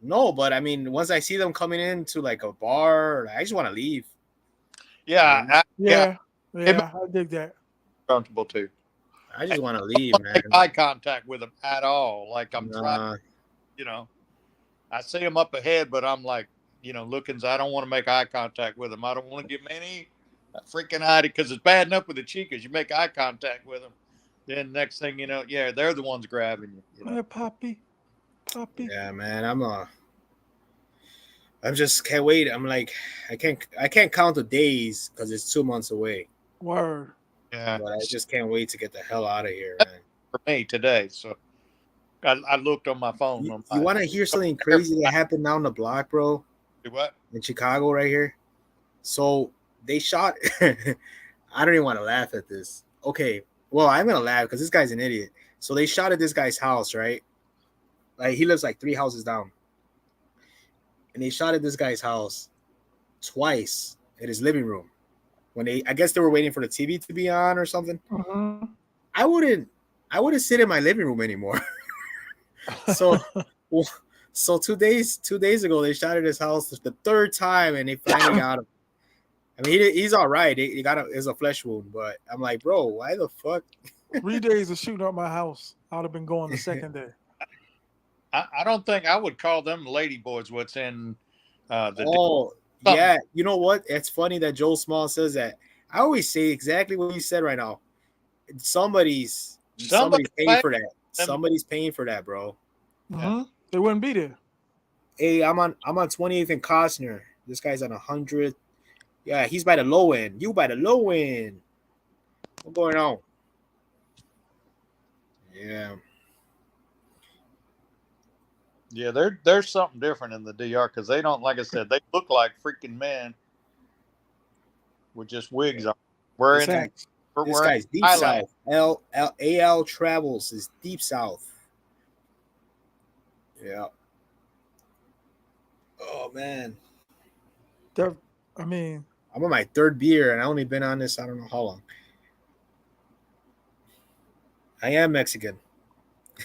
C: No, but I mean, once I see them coming into like a bar, I just want to leave.
B: Yeah,
A: Yeah, I dig that.
B: comfortable too.
C: I just want to leave, man.
B: Make eye contact with them at all. Like I'm
C: Nah.
B: trying, I see them up ahead, but I'm like, looking. I don't want to make eye contact with them. I don't want to give them any freaking eye because it's bad enough with the chicas. You make eye contact with them, then next thing you know, yeah, they're the ones grabbing you.
A: Hey, Poppy.
C: Yeah, man. I'm just can't wait. I'm like, I can't count the days because it's 2 months away.
A: Word.
B: Yeah,
C: But I just can't wait to get the hell out of here, man.
B: for me today. So I looked on my phone.
C: You want to hear something crazy that happened down the block, bro?
B: Do what?
C: In Chicago, right here. So they shot. I don't even want to laugh at this. Okay, well, I'm gonna laugh because this guy's an idiot. So they shot at this guy's house, right? Like he lives like 3 houses down, and they shot at this guy's house twice in his living room. When I guess they were waiting for the TV to be on or something.
A: Mm-hmm.
C: I wouldn't sit in my living room anymore. So 2 days ago they shot at his house the 3rd time, and they finally got him. I mean, he's all right. He got it's a flesh wound, but I'm like, bro, why the fuck?
A: 3 days of shooting up my house. I'd have been going the second day.
B: I don't think I would call them lady boys. What's in the?
C: Oh, yeah. You know what? It's funny that Joel Small says that. I always say exactly what you said right now. Somebody's paying for that. Somebody's paying for that, bro.
A: Mm-hmm. They wouldn't be there.
C: Hey, I'm on 28th and Costner. This guy's on 100. Yeah, he's by the low end. You by the low end. What's going on? Yeah.
B: Yeah, there's something different in the DR because they don't, like I said, they look like freaking men with just wigs on.
C: This guy's deep south. AL Travels is deep south. Yeah. Oh man. I'm on my 3rd beer and I only been on this I don't know how long. I am Mexican.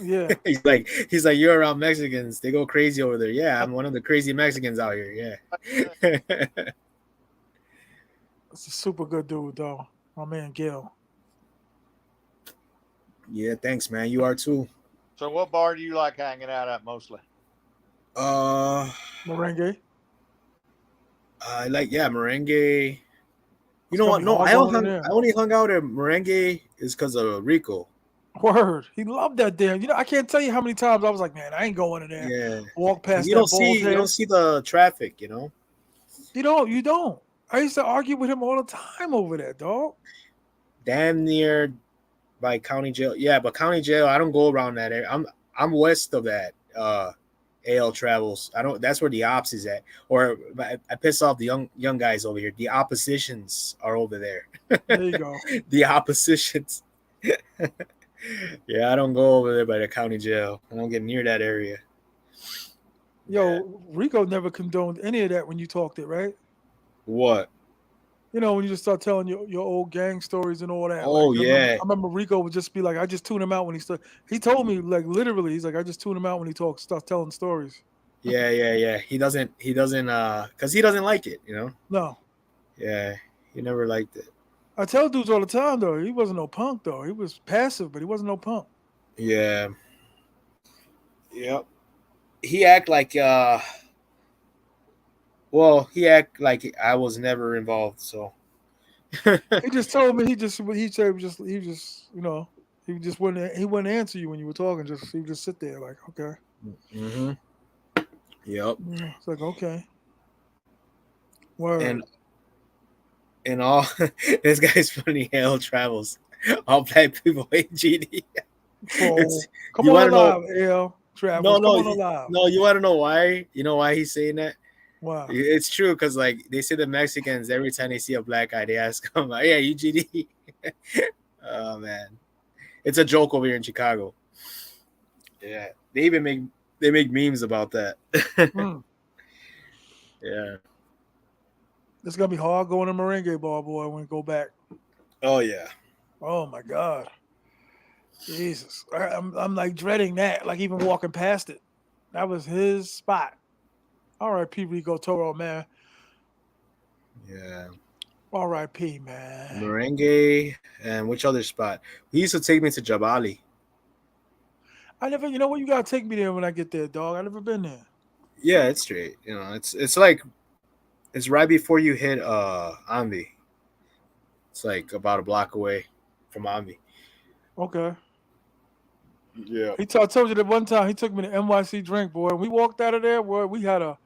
A: Yeah.
C: he's like you're around Mexicans. They go crazy over there. Yeah, I'm one of the crazy Mexicans out here. Yeah.
A: That's a super good dude, though. My man Gil.
C: Yeah, thanks, man. You are too.
B: So, what bar do you like hanging out at mostly?
A: Merengue.
C: I like Merengue. You know what? No, I only hung out at Merengue is because of Rico.
A: Word. He loved that damn. I can't tell you how many times I was like, man, I ain't going in there.
C: Yeah.
A: Walk past
C: You don't see the traffic,
A: You don't. I used to argue with him all the time over that, dog.
C: Damn near by county jail. Yeah, but county jail, I don't go around that area. I'm west of that. AL Travels. That's where the ops is at. Or I piss off the young guys over here. The oppositions are over there.
A: There you go.
C: The oppositions. Yeah, I don't go over there by the county jail. I don't get near that area.
A: Yo, Rico never condoned any of that when you talked it, right?
C: What?
A: When you just start telling your old gang stories and all that.
C: Oh,
A: like,
C: yeah.
A: I remember Rico would just be like, I just tune him out when he told me, like, literally, he's like, I just tune him out when he starts telling stories.
C: Yeah. He doesn't, because he doesn't like it,
A: No.
C: Yeah, he never liked it.
A: I tell dudes all the time, though, he wasn't no punk, though. He was passive, but he wasn't no punk.
C: Yeah. Yep. He act like I was never involved, so.
A: He just told me he wouldn't answer you when you were talking. He would just sit there like, okay.
C: Mm-hmm. Yep.
A: Yeah, it's like okay, word.
C: And all this guy's funny. Hell travels. All black people hate GD. It's
A: Troll. Come
C: you
A: on
C: want to know?
A: alive, L.
C: No,
A: Travels. Come
C: no,
A: on alive.
C: no. You want to know why? You know why he's saying that?
A: Wow.
C: It's true because like they say the Mexicans every time they see a black guy, they ask him, "Yeah, you GD." Oh man, it's a joke over here in Chicago. Yeah, they even make memes about that.
A: Mm.
C: Yeah.
A: It's gonna be hard going to merengue bar, boy, when we go back.
C: Oh yeah.
A: Oh my God. Jesus. I'm like dreading that, like even walking past it. That was his spot. R.I.P. Rico Toro, man.
C: Yeah.
A: R.I.P. man.
C: Merengue and which other spot? He used to take me to Jabali.
A: I never, you know what? You gotta take me there when I get there, dog. I never been there.
C: Yeah, it's straight. You know, it's like it's right before you hit Ambi. It's like about a block away from Ambi.
A: Okay.
C: Yeah.
A: I told you that one time he took me to NYC drink, boy. And we walked out of there, boy. We had a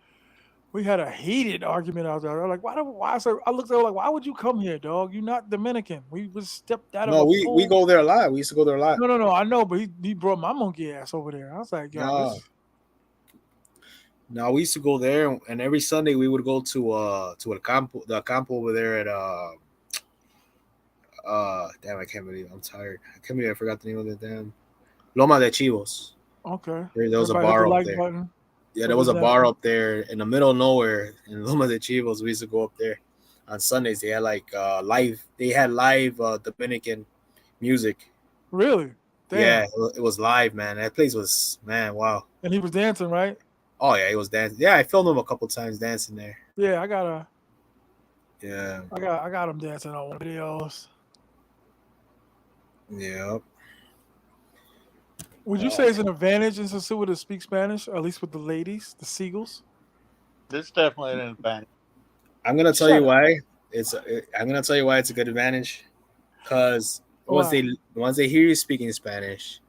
A: heated argument out there. I'm like, why? So I looked at her like, why would you come here, dog? You're not Dominican. We was stepped out of
C: No,
A: a
C: we
A: full.
C: go there a lot. We used to go there a lot.
A: No. I know, but he brought my monkey ass over there. I was like, yo,
C: No,
A: this.
C: no, we used to go there, and every Sunday we would go to the campo over there at damn, I can't believe I'm tired. I can't believe I forgot the name of the damn Loma de Chivos.
A: Okay.
C: There was a
A: Everybody hit the
C: bar up
A: like
C: there.
A: button.
C: Yeah,
A: Put
C: there was
A: his
C: a bar
A: ass.
C: up there in the middle of nowhere in Loma de Chivos. We used to go up there on Sundays. They had like live. They had live Dominican music.
A: Really?
C: Yeah,
A: Damn.
C: it was live, man. That place was, man, wow.
A: And he was dancing, right?
C: Oh yeah, he was dancing. Yeah, I filmed him a couple times dancing there.
A: Yeah,
C: Yeah,
A: I got him dancing on one of the videos.
C: yeah.
A: Would you say it's an advantage in Sosua to speak Spanish, or at least with the ladies, the Seagulls?
B: This is definitely an advantage.
C: I'm gonna tell
A: Shut
C: you
A: up.
C: why. I'm gonna tell you why it's a good advantage. Cause
A: Why?
C: once they hear you speaking Spanish,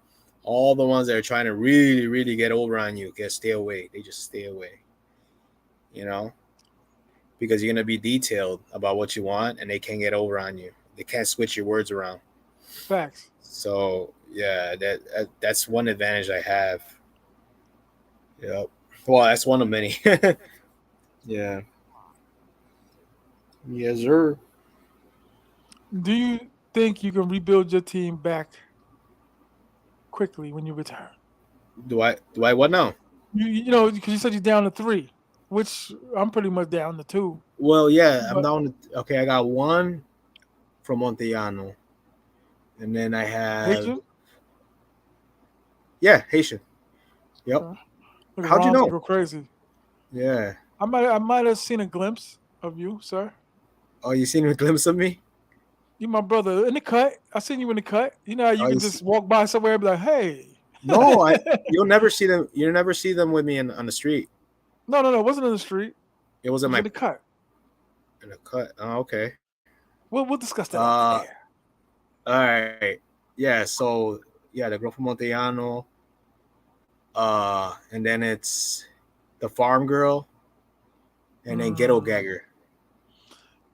C: all the ones that are trying to really, really get over on you get stay away. They just stay away. You know, because you're gonna be detailed about what you want, and they can't get over on you. They can't switch your words around.
A: Facts.
C: So yeah, that's one advantage I have. Yep. Well, that's one of many. Yeah. Yes, sir.
A: Do you think you can rebuild your team back quickly when you return?
C: Do I what now?
A: You know, because you said you're down to 3, which I'm pretty much down to 2.
C: Well, yeah, I'm
A: But
C: down. Okay, I got one from Montellano, and then I have
A: Haitian?
C: Haitian. Yep.
A: Okay. Look,
C: How'd you
A: Ron's
C: know?
A: go crazy.
C: Yeah.
A: I might have seen a glimpse of you, sir.
C: Oh, you seen a glimpse of me?
A: You my brother in the cut. I seen you in the cut. You know how you
C: Oh,
A: can just walk by somewhere and be like, hey.
C: no, you'll never see them. You'll never see them with me on the street.
A: No. It wasn't in the street.
C: It was
A: It
C: in
A: was in
C: my
A: the cut.
C: in the cut. Oh, okay.
A: We'll discuss that off the
C: Uh,
A: air.
C: all right. Yeah. So yeah, the girl from Montellano. And then it's the farm girl, and then Ghetto Gagger.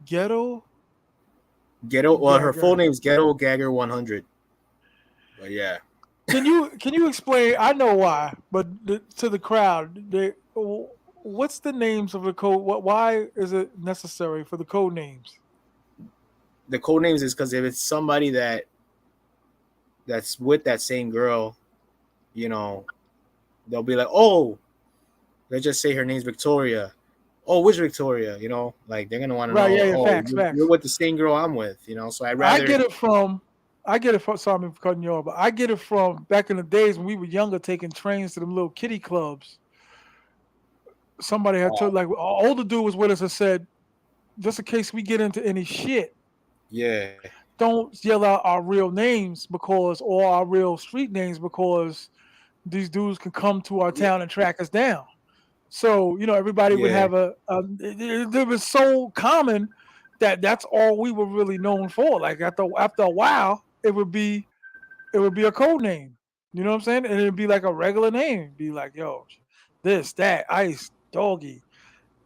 A: Ghetto
C: Well, her full
A: Gagger.
C: name's Ghetto Gagger 100. But yeah.
A: Can you explain? I know why, but to the crowd, what's the names of the code? Why is it necessary for the code names?
C: The code names is because if it's somebody that's with that same girl, you know, they'll be like, oh, let's just say her name's Victoria. Oh, which Victoria? You know, like they're gonna want to
A: Right?
C: know.
A: Yeah.
C: Oh,
A: Facts.
C: you're with the same girl I'm with. You know, so I'd
A: I
C: rather.
A: get it from. Sorry for cutting you off, but I get it from back in the days when we were younger, taking trains to them little kiddie clubs. Somebody had told, like, an older dude was with us and said, just in case we get into any shit,
C: Yeah.
A: don't yell out our real names or our real street names because these dudes can come to our town and track us down. So, you know, everybody would
C: Yeah.
A: have it was so common that's all we were really known for. Like after a while, it would be a code name. You know what I'm saying? And it'd be like a regular name. Be like, yo, this, that, ice, doggy,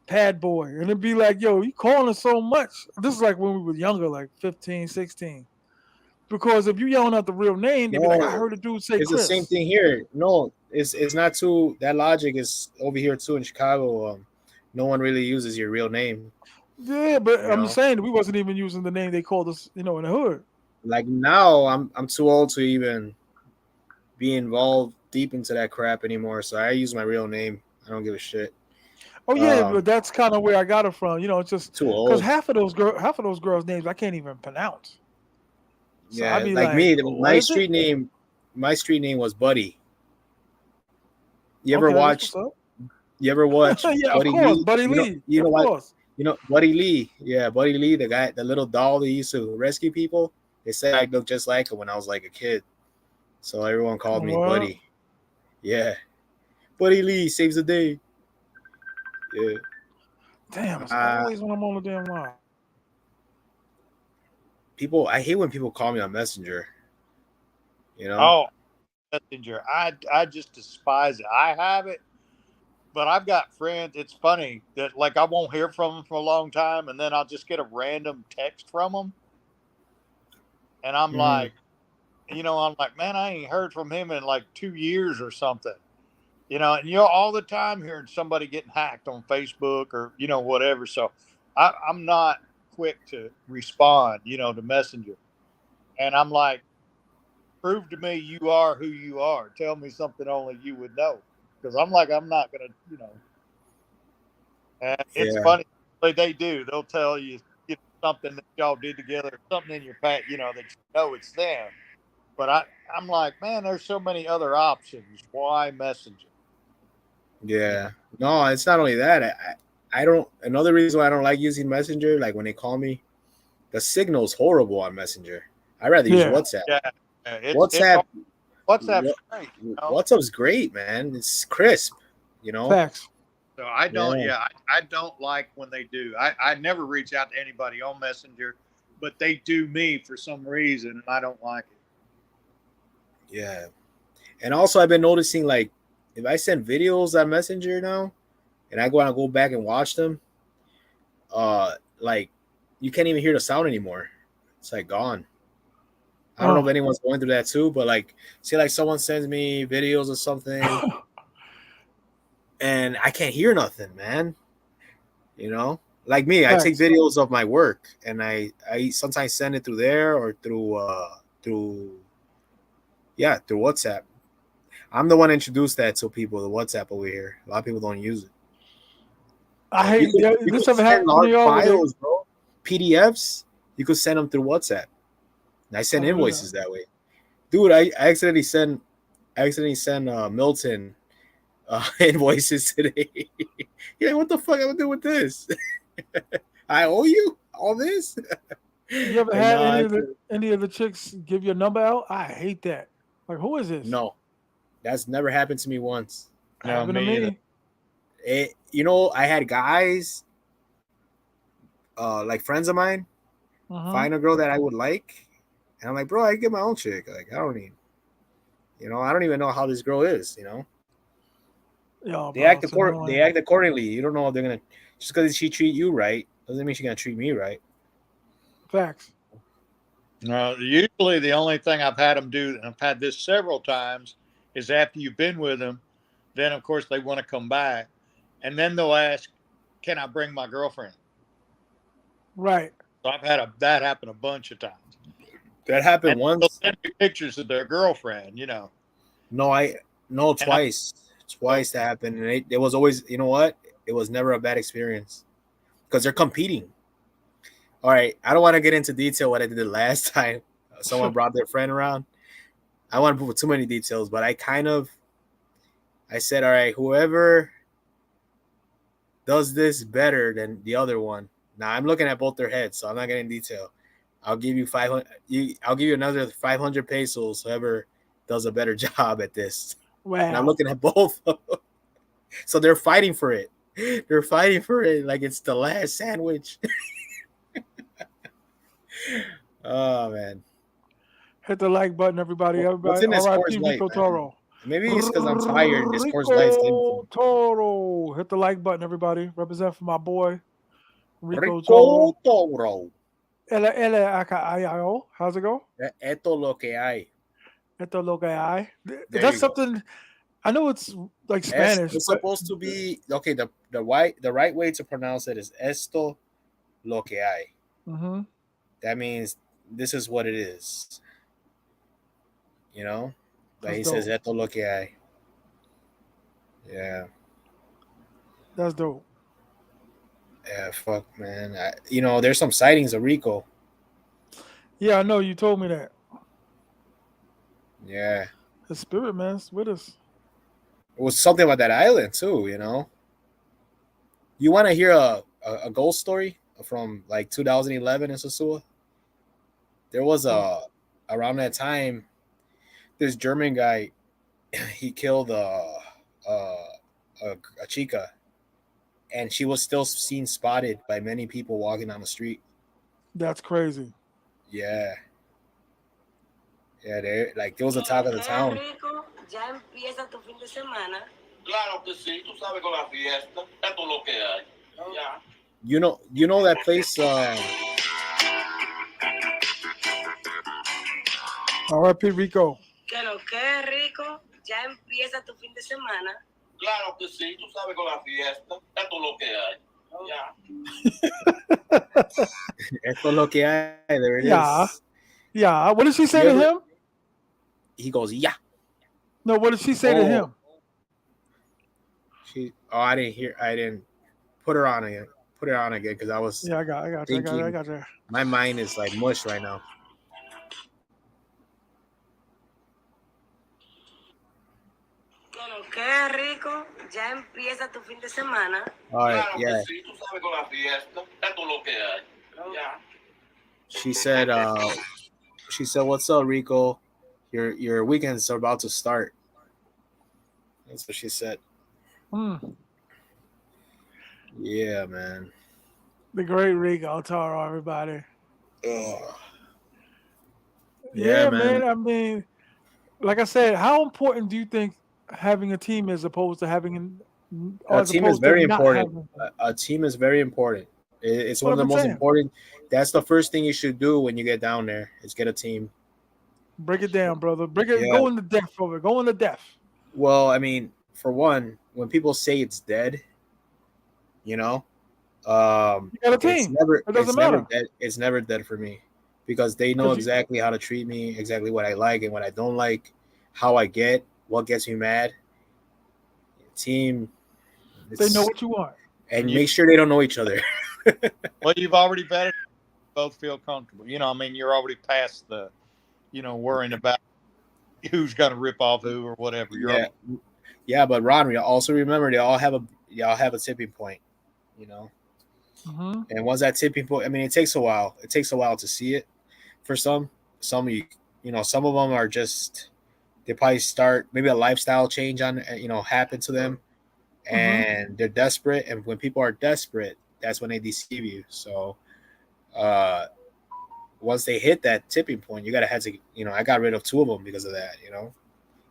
A: pad boy. And it'd be like, yo, you calling us so much. This is like when we were younger, like 15, 16. Because if you yelling out the real name, they'd be like, I
C: No,
A: heard a dude say
C: it's the same
A: Chris.
C: thing here. No, it's not too. That logic is over here too in Chicago. No one really uses your real name.
A: Yeah, but
C: You
A: I'm just
C: know,
A: saying we wasn't even using the name they called us, in the hood.
C: like now I'm too old to even be involved deep into that crap anymore. So I use my real name. I don't give a shit.
A: Oh yeah,
C: Um,
A: but that's kind of where I got it from. It's just
C: too
A: because
C: old.
A: half of those girls' names I can't even pronounce. So I'd
C: Yeah,
A: be
C: like
A: like,
C: me.
A: what is it?
C: My street name was Buddy. You ever
A: Okay, that's what's
C: watch?
A: up.
C: You ever watch
A: Yeah, of
C: Buddy
A: course,
C: Lee?
A: Buddy Lee.
C: You know
A: Of
C: what?
A: course.
C: Buddy Lee. Yeah, Buddy Lee, the guy, the little doll that used to rescue people. They said I looked just like him when I was like a kid. So everyone called me
A: What?
C: Buddy. Yeah. Buddy Lee saves the day. Yeah.
A: Damn, it's
C: Uh
A: always when I'm on the damn line.
C: I hate when people call me on Messenger, you know?
B: Oh, Messenger. I just despise it. I have it, but I've got friends. It's funny that like I won't hear from them for a long time, and then I'll just get a random text from them, and I'm
C: Mm,
B: like, I'm like, man, I ain't heard from him in like 2 years or something. And all the time hearing somebody getting hacked on Facebook or whatever. So I'm not quick to respond, to Messenger, and I'm like, prove to me you are who you are. Tell me something only you would know, because I'm like, I'm not gonna, And it's
C: yeah.
B: funny, like they do. They'll tell you, something that y'all did together, something in your past, that it's them. But I'm like, man, there's so many other options. Why Messenger? You
C: Yeah.
B: know?
C: No, it's not only that. I don't another reason why I don't like using Messenger, like when they call me, the signal's horrible on Messenger. I'd rather use
A: Yeah.
C: WhatsApp.
B: Yeah, it's
C: WhatsApp
B: WhatsApp's
C: What
B: great.
C: WhatsApp's great, man. It's crisp, you know.
A: Facts.
B: So I don't,
C: Yeah,
B: yeah, I don't like when they do. I never reach out to anybody on Messenger, but they do me for some reason, and I don't like it.
C: yeah. And also, I've been noticing like if I send videos on Messenger now, and I go back and watch them, like you can't even hear the sound anymore. It's like gone. I don't know if
A: Oh.
C: anyone's going through that too, but like, say like someone sends me videos or something, and I can't hear nothing, man. You know, like me, I take
A: Facts.
C: videos of my work, and I sometimes send it through there or through through WhatsApp. I'm the one who introduced that to people, the WhatsApp over here. A lot of people don't use it.
A: I
C: You
A: hate
C: could
A: that.
C: you
A: This
C: could
A: ever
C: send
A: happened to
C: large
A: y'all where they
C: files, bro. PDFs, you could send them through WhatsApp. And I
A: I
C: send
A: don't do that.
C: invoices that way. Dude, I accidentally sent Milton invoices today. Yeah, what the fuck am I do with this? I owe you all this?
A: You ever
C: Like,
A: had
C: nah,
A: any of the chicks give your number out? I hate that. Like, who is this?
C: no, that's never happened to me once.
B: No,
A: Happened to
B: me either.
A: me.
C: I had guys, like friends of mine,
A: Mm-hmm.
C: find a girl that I would like, and I'm like, bro, I get my own chick. Like, I don't need, I don't even know how this girl is.
A: Yo, bro, it's
C: They
A: annoying.
C: act accordingly. You don't know if they're gonna just because she treat you right doesn't mean she's gonna treat me right.
A: Facts.
B: No, usually the only thing I've had them do, and I've had this several times, is after you've been with them, then of course they want to come back, and then they'll ask, "Can I bring my girlfriend?"
A: Right.
B: So I've had that happen a bunch of times,
C: That
B: and
C: happened
B: they'll
C: once.
B: send me pictures of their girlfriend,
C: No, I no
B: and I
C: twice.
B: go,
C: Twice that happened, and it was always, you know what? It was never a bad experience because they're competing. All right, I don't want to get into detail what I did the last time someone brought their friend around. I want to put too many details, but I said, all right, whoever does this better than the other one. Now I'm looking at both their heads, so I'm not getting detail. I'll give you 500. I'll give you another 500 pesos. Whoever does a better job at this, and I'm
A: Wow.
C: looking at both. So they're fighting for it. They're fighting for it like it's the last sandwich. Oh man,
A: Hit the like button, everybody.
C: what's
A: Everybody.
C: in this Coors
A: R.I.P.
C: Light,
A: Rico
C: man?
A: Toro.
C: Maybe it's because I'm tired. Discord's lights
A: Rico
C: dim.
A: Toro. Hit the like button, everybody. Represent for my boy, Rico Toro.
C: Rico Toro.
A: L-A-I-O. How's it go?
C: Esto lo que hay.
A: Esto lo que hay.
C: There
A: That's
C: you go.
A: something, I know it's like Spanish.
C: It's
A: but
C: supposed to be okay. The right way to pronounce it is esto lo que hay.
A: Mhm.
C: That means this is what it is. You know, like
A: That's
C: he says
A: dope.
C: esto lo que hay. Yeah,
A: That's dope.
C: yeah. Fuck, man. There's some sightings of Rico.
A: Yeah, I know. You told me that.
C: Yeah,
A: The spirit, man, is with us.
C: it was something about that island too. You want to hear a ghost story from like 2011 in Sosua? There was around that time, this German guy, he killed a chica, and she was still seen spotted by many people walking down the street.
A: That's crazy.
C: Yeah, yeah, there was a talk of the town.
D: Ya empieza tu fin de semana.
E: Claro que sí, tú sabes con la fiesta, esto es lo que hay. Ya.
C: You know that place.
A: R.I.P. Rico.
D: Que lo que es rico, ya empieza tu fin de semana.
E: Claro que sí, tú sabes con la fiesta, esto es lo que hay. Ya.
C: Esto es lo que hay. There it
A: Yeah.
C: is.
A: Yeah. What did she say
C: You
A: to
C: ever-
A: him?
C: He goes, yeah.
A: No, what did she say to
C: Oh.
A: him?
C: I didn't put her on again. Put her on again because I was
A: Yeah, I got you. I got you.
C: my mind is like mush right now.
D: Que lo que es rico, ya empieza tu fin de semana.
C: All right,
E: Claro
C: yeah.
E: que sí, tú sabes con la fiesta, esto es lo que hay. Ya.
C: She said, "What's up, Rico? Your weekends are about to start." That's what she said.
A: Mm.
C: Yeah, man.
A: The great Rico Toro, everybody.
C: Ugh.
A: Yeah,
C: Yeah,
A: man.
C: man.
A: I mean, like I said, how important do you think having a team is opposed to having
C: A
A: as
C: team is
A: opposed to
C: very
A: not
C: important.
A: having?
C: A team is very important. It's
A: What
C: one of the
A: I've been
C: most
A: saying.
C: important. That's the first thing you should do when you get down there is get a team.
A: Break it down, brother. Break it.
C: Yeah.
A: Go into depth over. Go into depth.
C: Well, I mean, for one, when people say it's dead, you know,
A: You got a
C: it's
A: team.
C: never
A: It doesn't
C: it's never
A: matter.
C: dead. It's never dead for me because they know
A: 'Cause you-
C: exactly how to treat me, exactly what I like and what I don't like, how I get, what gets me mad. Team,
A: They know what you want.
C: and make sure they don't know each other.
B: Well, you've already vetted. Both feel comfortable. I mean, you're already past the, worrying about who's going to rip off who or whatever.
C: Yeah, but Ron, also remember y'all have a tipping point,
A: Mm-hmm.
C: and once that tipping point, I mean, it takes a while. It takes a while to see it. For some some of some of them are just they probably start maybe a lifestyle change happen to them, and they're desperate. And when people are desperate, that's when they deceive you. So, once they hit that tipping point, you gotta have to. I got rid of 2 of them because of that.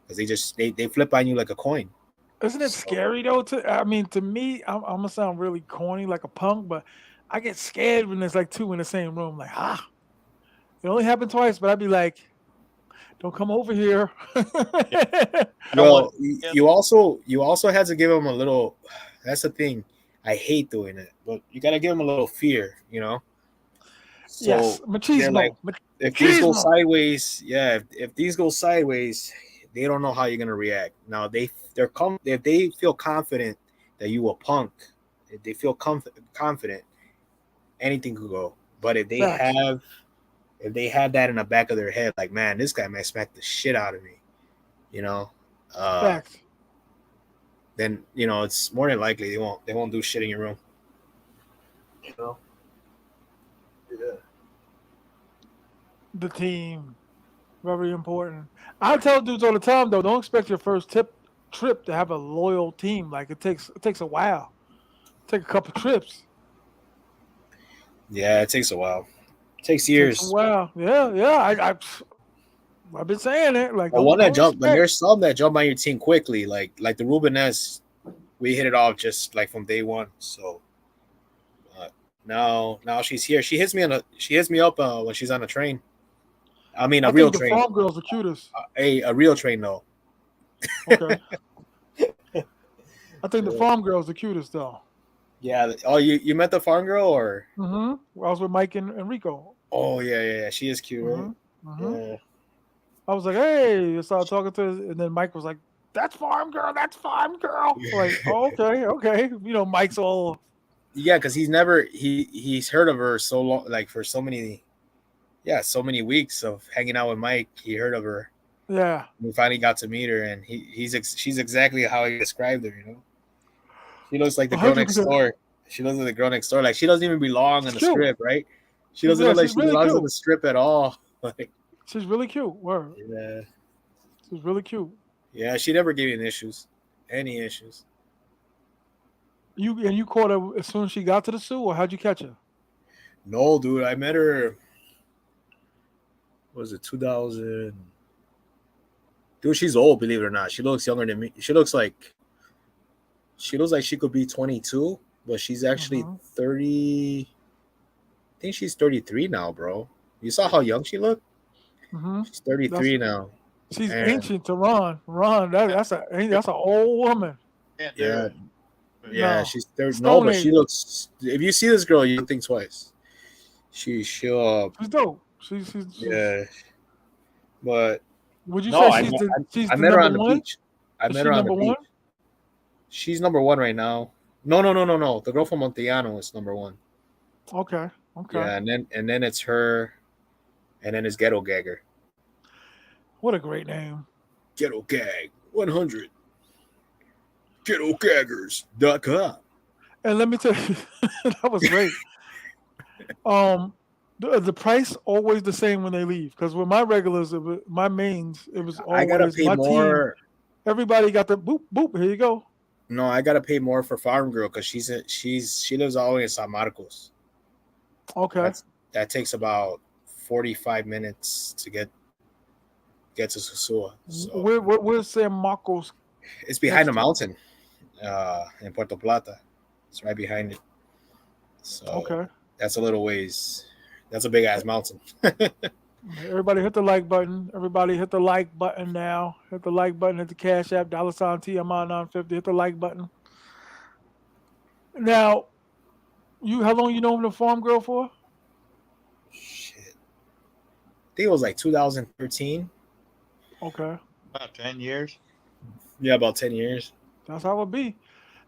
C: Because they flip on you like a coin.
A: Isn't it scary though? To me, I'm gonna sound really corny, like a punk, but I get scared when there's like 2 in the same room. Like, it only happened twice, but I'd be like, "Don't come over here."
C: Well, you also had to give them a little. That's the thing. I hate doing it, but you gotta give them a little fear. So
A: Yes,
C: they're
A: machismo.
C: like, if these go sideways, if these go sideways, they don't know how you're gonna react. Now if they feel confident that you a punk, if they feel confident, anything could go. But if they have that in the back of their head, like, man, this guy might smack the shit out of me,
A: Facts.
C: then it's more than likely they won't do shit in your room. Yeah.
A: The team, very important. I tell dudes all the time though, don't expect your first trip to have a loyal team. Like it takes a while. Take a couple trips.
C: Yeah, it takes a while. It takes years.
A: Takes a while. Yeah. I've been saying it. Like,
C: The one that jumped, but
A: expect.
C: there's some that jump on your team quickly, like the Rubenes. We hit it off just like from day one. So now she's here. She hits me up when she's on a train. I mean, a
A: I
C: real
A: think the
C: train.
A: farm girl's the cutest.
C: A real train though.
A: Okay. I think the farm girl's the cutest though.
C: Yeah. Oh, you met the farm girl or?
A: I was with Mike and Rico.
C: Oh yeah. She is cute, right? Yeah.
A: I was like, hey, I started talking to her, and then Mike was like, that's farm girl. Like, oh, okay. You know, Mike's all.
C: Yeah, because he's heard of her so long, like for so many weeks of hanging out with Mike. He heard of her.
A: Yeah.
C: We finally got to meet her, and she's exactly how he described her. You know, she looks like the girl
A: 100%.
C: next door. She looks like the girl next door. Like she doesn't even belong in the
A: Cute.
C: strip, right? She doesn't look like she
A: really
C: belongs
A: cute.
C: in the strip at all. Like,
A: she's really cute. Word.
C: Yeah.
A: She's really cute.
C: Yeah, she never gave me any issues.
A: You caught her as soon as she got to the zoo, or how'd you catch her?
C: No, dude, I met her. What was it 2000? Dude, she's old, believe it or not. She looks younger than me. She looks like she could be 22, but she's actually 30. I think she's 33 now, bro. You saw how young she looked? She's 33 now.
A: She's ancient to Ron. That's an old woman.
C: Yeah.
A: No.
C: She's 30.
A: Stone
C: No, but
A: age.
C: she looks. If you see this girl, you think twice. She's
A: dope. She's
C: yeah. But
A: would you
C: no,
A: say she's
C: I
A: the
C: met her
A: number
C: on the
A: one?
C: beach. I
A: Is
C: met
A: she
C: her on the
A: number
C: beach.
A: one?
C: She's number one right now. No. The girl from Montellano is number one.
A: Okay.
C: Yeah, and then it's her, and then it's Ghetto Gagger.
A: What a great name.
C: Ghetto Gag 100. GhettoGaggers.com.
A: And let me tell you, that was great. The price always the same when they leave, because with my regulars, my mains, it was always
C: I gotta pay
A: my
C: more.
A: team. Everybody got the boop boop. Here you go.
C: No, I gotta pay more for Farm Girl because she lives all the way in San Marcos.
A: Okay.
C: That takes about 45 minutes to get to Sosua. So
A: Where's San Marcos?
C: it's behind the mountain, in Puerto Plata. It's right behind it. So that's a little ways. That's a big ass mountain.
A: Everybody hit the like button. Everybody hit the like button now. Hit the like button. Hit the Cash App, $ TMI 950. Hit the like button. Now, how long you known the farm girl for?
C: Shit. I think it was like 2013.
A: Okay.
B: About 10 years.
C: Yeah, about 10 years.
A: That's how it be.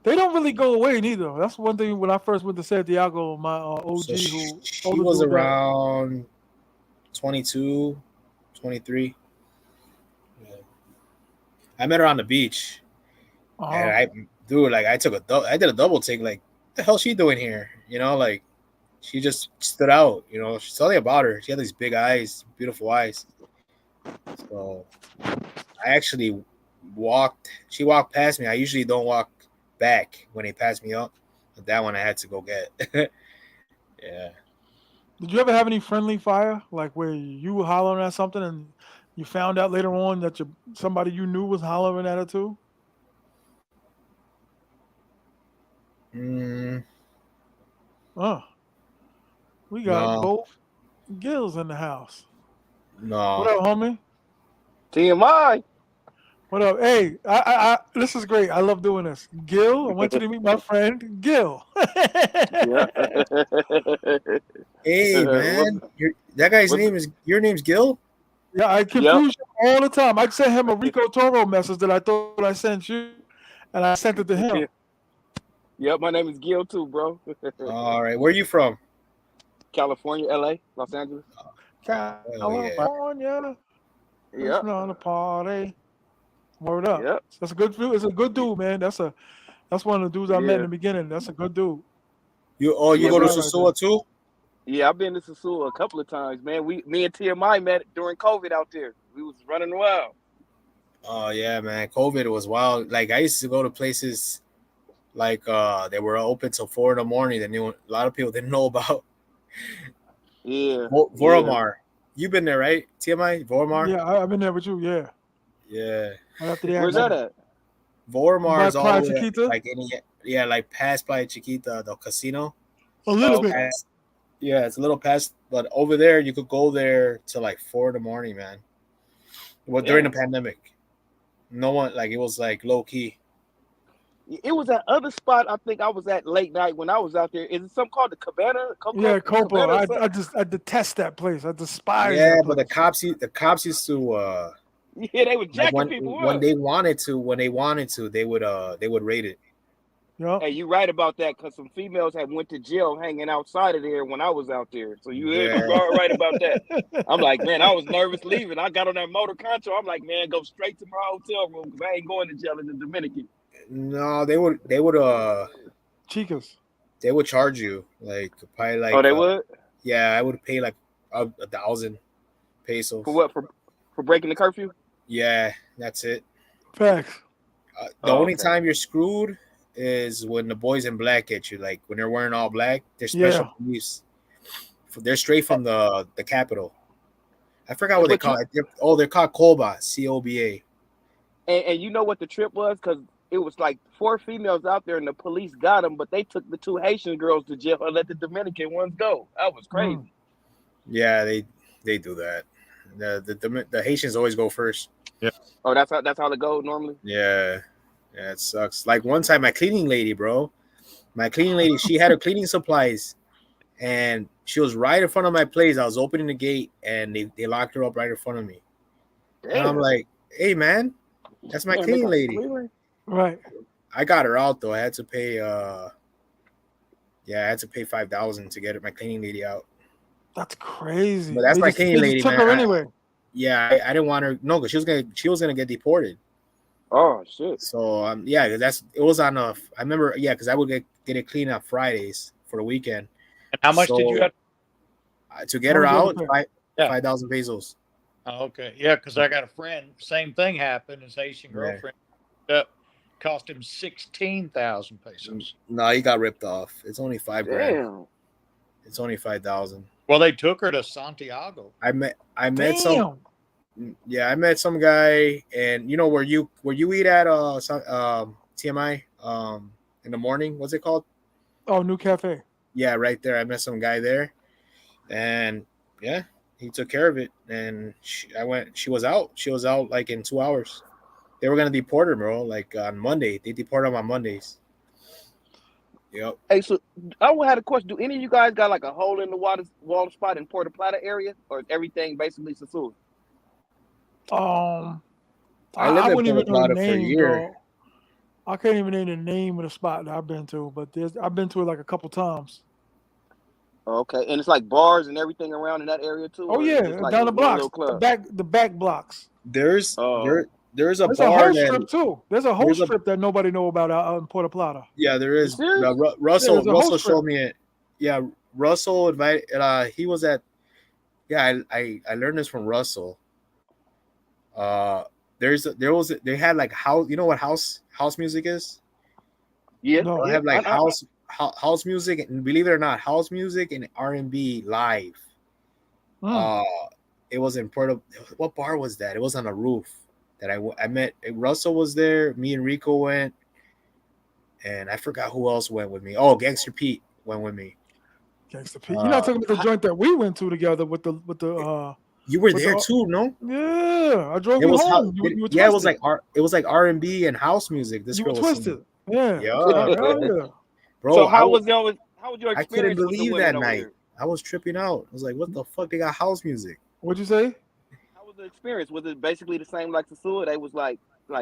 A: They don't really go away neither. That's one thing when I first went to Santiago, my OG
C: So she
A: older
C: was
A: dude
C: around 22, 23. Yeah. I met her on the beach. And I did a double take. Like, what the hell she doing here? You know, like she just stood out. You know, something about her. She had these big eyes, beautiful eyes. So I actually she walked past me. I usually don't walk back when they pass me up, but that one I had to go get. Yeah.
A: Did you ever have any friendly fire, like where you were hollering at something and you found out later on that somebody you knew was hollering at it too? We got both Gills in the house.
C: No.
A: What up, homie?
E: T.M.I.
A: What up? Hey, this is great. I love doing this. Gil, I want you to meet my friend Gil.
C: Hey man, that guy's your name's Gil?
A: Yeah, I confuse him all the time. I sent him a Rico Toro message that I thought I sent you, and I sent it to him.
E: Yep, my name is Gil too, bro.
C: All right, where are you from?
E: California, LA, Los Angeles.
A: California.
E: Yeah.
A: It's not a party. Word up.
E: Yep.
A: That's a good dude. It's a good dude, man. That's one of the dudes I met in the beginning. That's a good dude.
C: You go to Sosua too?
E: Yeah, I've been to Sosua a couple of times, man. Me and T.M.I met during COVID out there. We was running wild.
C: Oh yeah, man. COVID was wild. Like I used to go to places like they were open till 4 in the morning that a lot of people didn't know about.
E: Yeah.
C: Voromar. You've been there, right? TMI, Vormar.
A: Yeah, I've been there with you. Yeah,
C: Yeah,
A: right after the
E: Where's that
A: accident.
E: at?
C: Vormar
A: By
C: is all the
A: Playa
C: way
A: Chiquita,
C: like any like past Playa Chiquita, the casino.
A: a little
E: Oh,
A: bit.
E: okay.
C: Past, yeah, it's a little past, but over there you could go there till like 4 in the morning, man. Well, during the
E: Damn.
C: pandemic, no one like it was like low key.
E: It was that other spot I think I was at late night when I was out there. Is it something called the Cabana?
A: Yeah, Copa.
E: Cabana or something?
A: I detest that place. I despise
C: Yeah,
A: that
C: but
A: place.
C: the cops used to
E: Yeah, they were
C: like
E: jacking people
C: when
E: up.
C: they wanted to, they would raid it.
A: Yeah,
E: Hey, you right about that because some females had went to jail hanging outside of there when I was out there. So you
C: Yeah.
E: are right about that. I'm like, man, I was nervous leaving. I got on that motor control. I'm like, man, go straight to my hotel room because I ain't going to jail in the Dominican.
C: No, they would
A: Chicas.
C: they would charge you like probably like
E: Oh, they would?
C: yeah, I would pay like 1,000 pesos.
E: For what? For breaking the curfew?
C: Yeah, that's it.
A: Facts.
C: The
E: Oh,
C: only
E: okay.
C: time you're screwed is when the boys in black get you. Like when they're wearing all black, they're special
A: Yeah.
C: police. They're straight from the capital. I forgot what they
E: But
C: call it. They're called COBA, COBA.
E: And you know what the trip was? Because it was like 4 females out there and the police got them, but they took the 2 Haitian girls to jail and let the Dominican ones go. That was crazy.
C: Yeah, they do that. The Haitians always go first.
E: Oh, that's how it goes normally?
C: Yeah, it sucks. Like one time, my cleaning lady, she had her cleaning supplies, and she was right in front of my place. I was opening the gate, and they locked her up right in front of me.
E: Damn.
C: And I'm like, "Hey, man, that's my
E: Damn,
C: cleaning lady."
A: Right.
C: I got her out though. I had to pay. I had to pay 5,000 to get my cleaning lady out.
A: That's crazy.
C: But that's my cleaning lady,
A: took
C: man.
A: her anyway.
C: I didn't want her. No, because she was gonna get deported.
E: Oh shit.
C: So it was on a. I remember, because I would get it cleaned up Fridays for the weekend.
B: And how much did you have?
C: To get her
A: How much
C: out?
A: you had
B: Yeah.
C: 5,000 pesos.
B: Oh, okay. Yeah, because I got a friend. Same thing happened. His Haitian girlfriend cost him 16,000 pesos.
C: No, he got ripped off. It's only $5,000.
E: Damn.
C: It's only 5,000.
B: Well, they took her to Santiago.
C: I met
A: Damn.
C: I met some guy, and you know where you eat at TMI in the morning. What's it called?
A: Oh, New Cafe.
C: Yeah, right there. I met some guy there, and yeah, he took care of it. And she was out. She was out like in 2 hours. They were gonna deport her, bro. Like on Monday, they deport them on Mondays. Yep.
E: Hey, so I had a question. Do any of you guys got like a hole in the water spot in Puerto Plata area, or is everything basically Sosua?
C: I lived in
A: wouldn't even
C: Puerto
A: know the
C: Plata for a
A: name,
C: year.
A: dog. I can't even name the name of the spot that I've been to, but I've been to it like a couple times.
E: Okay, and it's like bars and everything around in that area too.
A: Oh
E: or
A: yeah,
E: just like
A: down the
E: one
A: blocks,
E: little club?
A: the back blocks.
C: There's
E: Oh.
C: there's a
A: There's a
C: bar
A: whole
C: that
A: strip too. There's a whole strip that nobody know about out in Puerto Plata.
C: yeah, there is.
E: serious?
C: Russell
A: there's a whole
C: showed me it. Yeah, Russell invited. He was at. Yeah, I learned this from Russell. They had like house. You know what house music is?
E: Yeah.
A: No.
C: They
E: yeah.
C: have like house music, and believe it or not, house music and R&B live. It was in Puerto. What bar was that? It was on a roof that I met. Russell was there. Me and Rico went, and I forgot who else went with me. Oh, Gangster Pete went with me.
A: Gangsta Pete. You're not talking about the joint that we went to together with the
C: You were
A: with
C: there
A: the-
C: too, no?
A: yeah. I drove
C: It
A: you
C: was
A: home. You were
C: it was
A: twisted.
C: like R&B and house music. This
A: You
C: girl
A: were
C: was
A: twisted.
C: singing.
A: Yeah.
C: Yeah,
A: Hell yeah.
C: bro.
E: So how was your experience?
C: I couldn't
E: with the
C: believe
E: women
C: that
E: over
C: night.
E: there?
C: I was tripping out. I was like, "What the fuck? They got house music."
A: What'd you say?
E: How was the experience? Was it basically the same like Sosua? They was like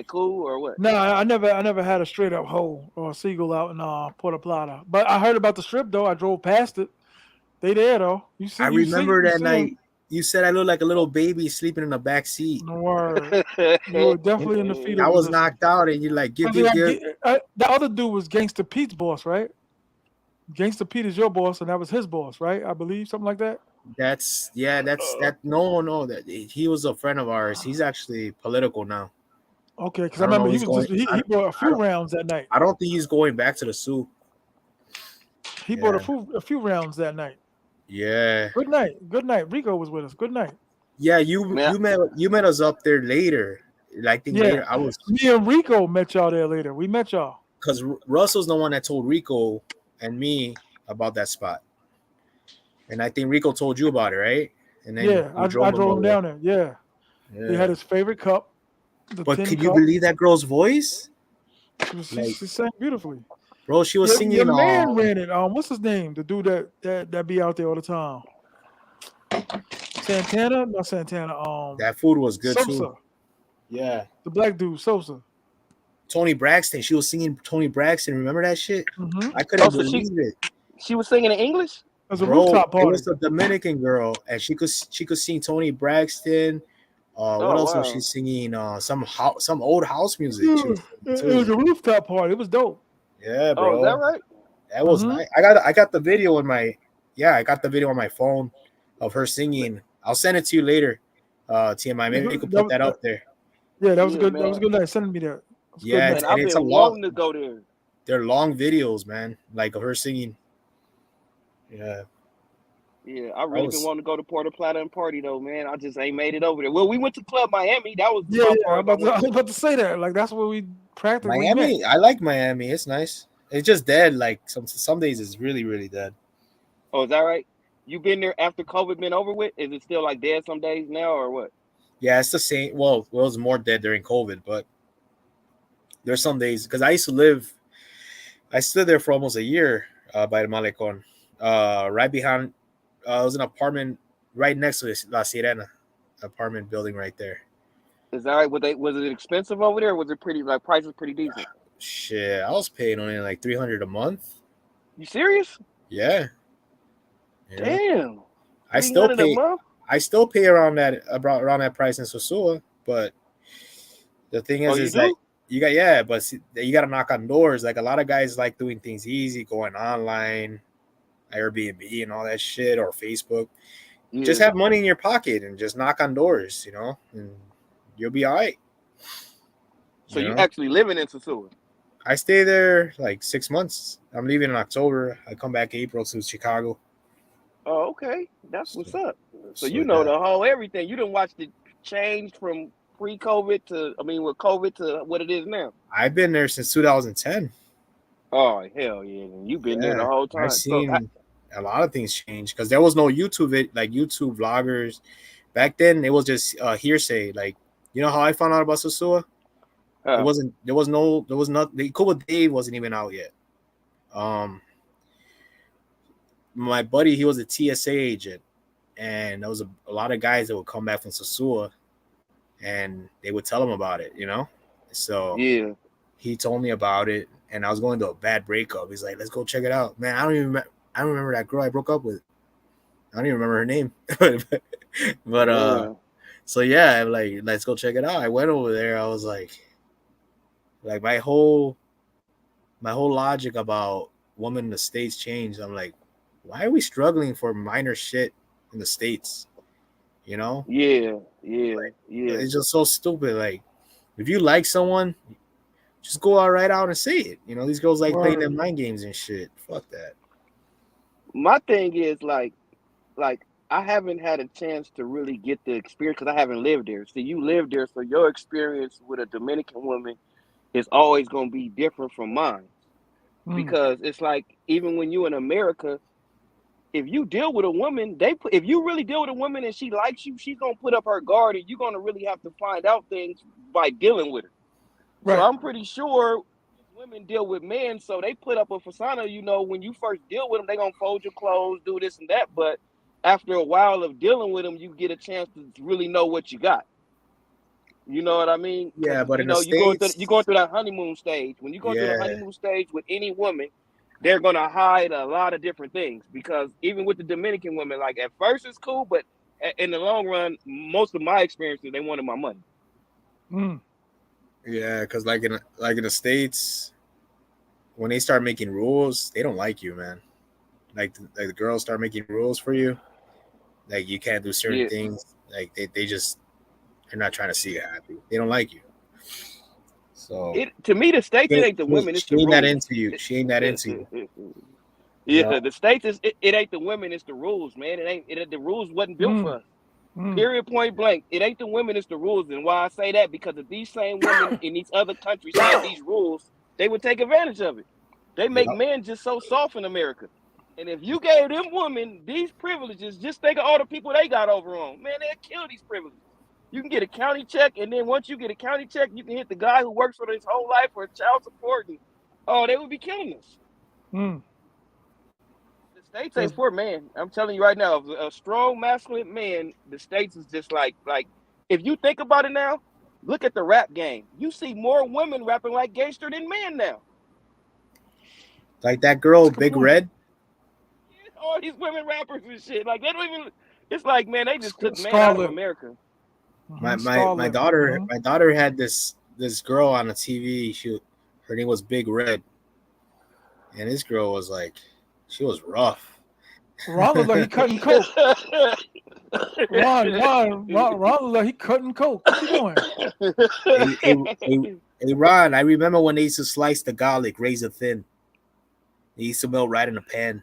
E: cool or what?
A: No, I never had a straight up hoe or a seagull out in Puerto Plata. But I heard about the strip though. I drove past it. They there though. You see?
C: I remember
A: you
C: that
A: see
C: night. You said I looked like a little baby sleeping in the back seat.
A: No word. You were definitely in the fetal
C: I was
A: position.
C: knocked out, and you're like, give.
A: The other dude was Gangsta Pete's boss, right? Gangsta Pete is your boss, and that was his boss, right? I believe something like that.
C: That's that. No, that he was a friend of ours. He's actually political now.
A: Okay, because
C: I
A: I
C: don't know
A: remember
C: if he's
A: he bought a few rounds that night.
C: I don't think he's going back to the Sioux.
A: He bought a few rounds that night.
C: Yeah.
A: Good night. Good night. Rico was with us. Good night.
C: Yeah, you
E: Man,
C: you met us up there later. I think
A: Yeah,
C: later I was
A: me and Rico met y'all there later. We met y'all.
C: because Russell's the one that told Rico and me about that spot, and I think Rico told you about it, right? And then
A: Yeah,
C: you
A: I
C: drove him
A: drove him
C: over
A: down there. Yeah,
C: there.
A: he had
C: Yeah,
A: his favorite cup, the
C: but
A: tin
C: can you
A: cup.
C: believe that girl's voice? Like,
A: She sang beautifully.
C: bro, she was
A: Your
C: singing.
A: man ran it. What's his name? The dude that be out there all the time. Santana, not Santana.
C: That food was good too.
A: Sosa,
C: Yeah,
A: the black dude, Sosa.
C: Tony Braxton. She was singing Tony Braxton. Remember that shit?
A: Mm-hmm.
C: I couldn't
E: so
C: believe it,
E: she was singing in English.
A: It was a
C: bro.
A: rooftop
C: It
A: party.
C: was a Dominican girl, and she could sing Tony Braxton. What
E: Oh
C: else was she
E: wow.
C: singing? Some old house music. She
A: Yeah,
C: was singing
A: it was
C: too.
A: a rooftop party. It was dope.
C: Yeah,
E: Oh, is that
C: bro.
E: right?
C: That was
A: Mm-hmm.
C: nice. I got the video on my I got the video on my phone of her singing. I'll send it to you later. TMI. Maybe you could put that up there.
A: Yeah, that was a
E: Yeah,
A: good. That was
E: man.
A: a good night. Sending me that. It was a good
C: Yeah,
A: night.
E: Man,
C: and
E: I've
C: it's a
E: been
C: long.
E: wanting to go there.
C: They're long videos, man. Like of her singing. Yeah,
E: Yeah, I
C: I
E: really been
C: was.
E: wanting to go to Puerto Plata and party though, man. I just ain't made it over there. Well, we went to Club Miami. That was
A: Yeah,
E: about
A: yeah.
E: far as I
A: I
E: went.
A: was about to say that. Like that's where we practically met.
C: Miami, I like Miami. It's nice. It's just dead. Like some days it's really really dead.
E: Oh, is that right? You been there after COVID been over with? Is it still like dead some days now or what?
C: Yeah, it's the same. Well, it was more dead during COVID, but there's some days because I stood there for almost a year by the Malecon, right behind. It was an apartment right next to La Sirena apartment building right there.
E: Is that right? Was it expensive over there? Or was it pretty like prices pretty decent?
C: Shit, I was paying only like $300 a month.
E: You serious?
C: Yeah, yeah.
E: Damn.
C: I still
E: 300 a
C: pay.
E: month?
C: I still pay around that price in Sosua, but the thing
E: Oh,
C: is
E: you
C: that
E: do?
C: you got but see, you got to knock on doors. Like a lot of guys like doing things easy, going online, Airbnb and all that shit, or Facebook. Just
E: Yeah.
C: have money in your pocket and just knock on doors, and you'll be all right.
E: So you actually living in Sosua?
C: I stay there like 6 months. I'm leaving in October. I come back April to Chicago.
E: Oh, okay. That's what's up. So you
C: So
E: know
C: yeah,
E: the whole everything. You done watched it change from pre-COVID to, with COVID to what it is now.
C: I've been there since 2010.
E: Oh, hell yeah. You've been there the
C: Yeah,
E: whole
C: I've
E: time. So,
C: seen a lot of things change because there was no like YouTube vloggers back then. It was just hearsay. Like, you know how I found out about Sosua? It wasn't. There was not. The Cuba Dave wasn't even out yet. My buddy, he was a TSA agent, and there was a lot of guys that would come back from Sosua, and they would tell him about it. So
E: yeah.
C: he told me about it, and I was going to a bad breakup. He's like, "Let's go check it out, man." I don't remember that girl I broke up with. I don't even remember her name, but so yeah, I'm like, let's go check it out. I went over there. I was like my whole logic about women in the States changed. I'm like, why are we struggling for minor shit in the States?
E: Yeah.
C: It's just so stupid. Like, if you like someone, just go right out and say it. These girls like playing them mind games and shit. Fuck that.
E: My thing is like I haven't had a chance to really get the experience because I haven't lived there. See, you lived there, so your experience with a Dominican woman is always going to be different from mine. Because it's like, even when you in America, if you deal with a woman, if you really deal with a woman and she likes you, she's going to put up her guard, and you're going to really have to find out things by dealing with her. Right. So I'm pretty sure women deal with men, so they put up a persona. When you first deal with them, they're going to fold your clothes, do this and that. But after a while of dealing with them, you get a chance to really know what you got. You know what I mean?
C: Yeah, but in the
E: you're
C: States,
E: going through that honeymoon stage. When you go through the honeymoon stage with any woman, they're gonna hide a lot of different things. Because even with the Dominican women, like at first it's cool, but in the long run, most of my experiences, they wanted my money.
C: Yeah, because like in the States, when they start making rules, they don't like you, man. Like the girls start making rules for you, like you can't do certain things. Like they're not trying to see you happy. They don't like you. So
E: to me, the States, it ain't the women. It's the rules.
C: She ain't that into you. She ain't that into you.
E: Yeah, the States it ain't the women. It's the rules, man. The rules wasn't built for us. Period, point blank. It ain't the women, it's the rules. And why I say that, because if these same women in these other countries had these rules, they would take advantage of it. They make men just so soft in America. And if you gave them women these privileges, just think of all the people they got over on. Man, they'd kill these privileges. You can get a county check, and then once you get a county check, you can hit the guy who works for his whole life for child support. And, oh, they would be killing us. The States ain't for man. I'm telling you right now, a strong masculine man, the States is just like if you think about it now, look at the rap game. You see more women rapping like gangster than men now.
C: Like that girl, Big Red.
E: All these women rappers and shit. Like they don't even. It's like, man, they just took man out of America.
C: My daughter had this girl on the TV. Her name was Big Red, and this girl was like, she was rough.
A: Ron looked like he cutting coke. Ron looked like he cutting coke. What you
C: doing? Hey, Ron, I remember when they used to slice the garlic razor thin. They used to melt right in the pan.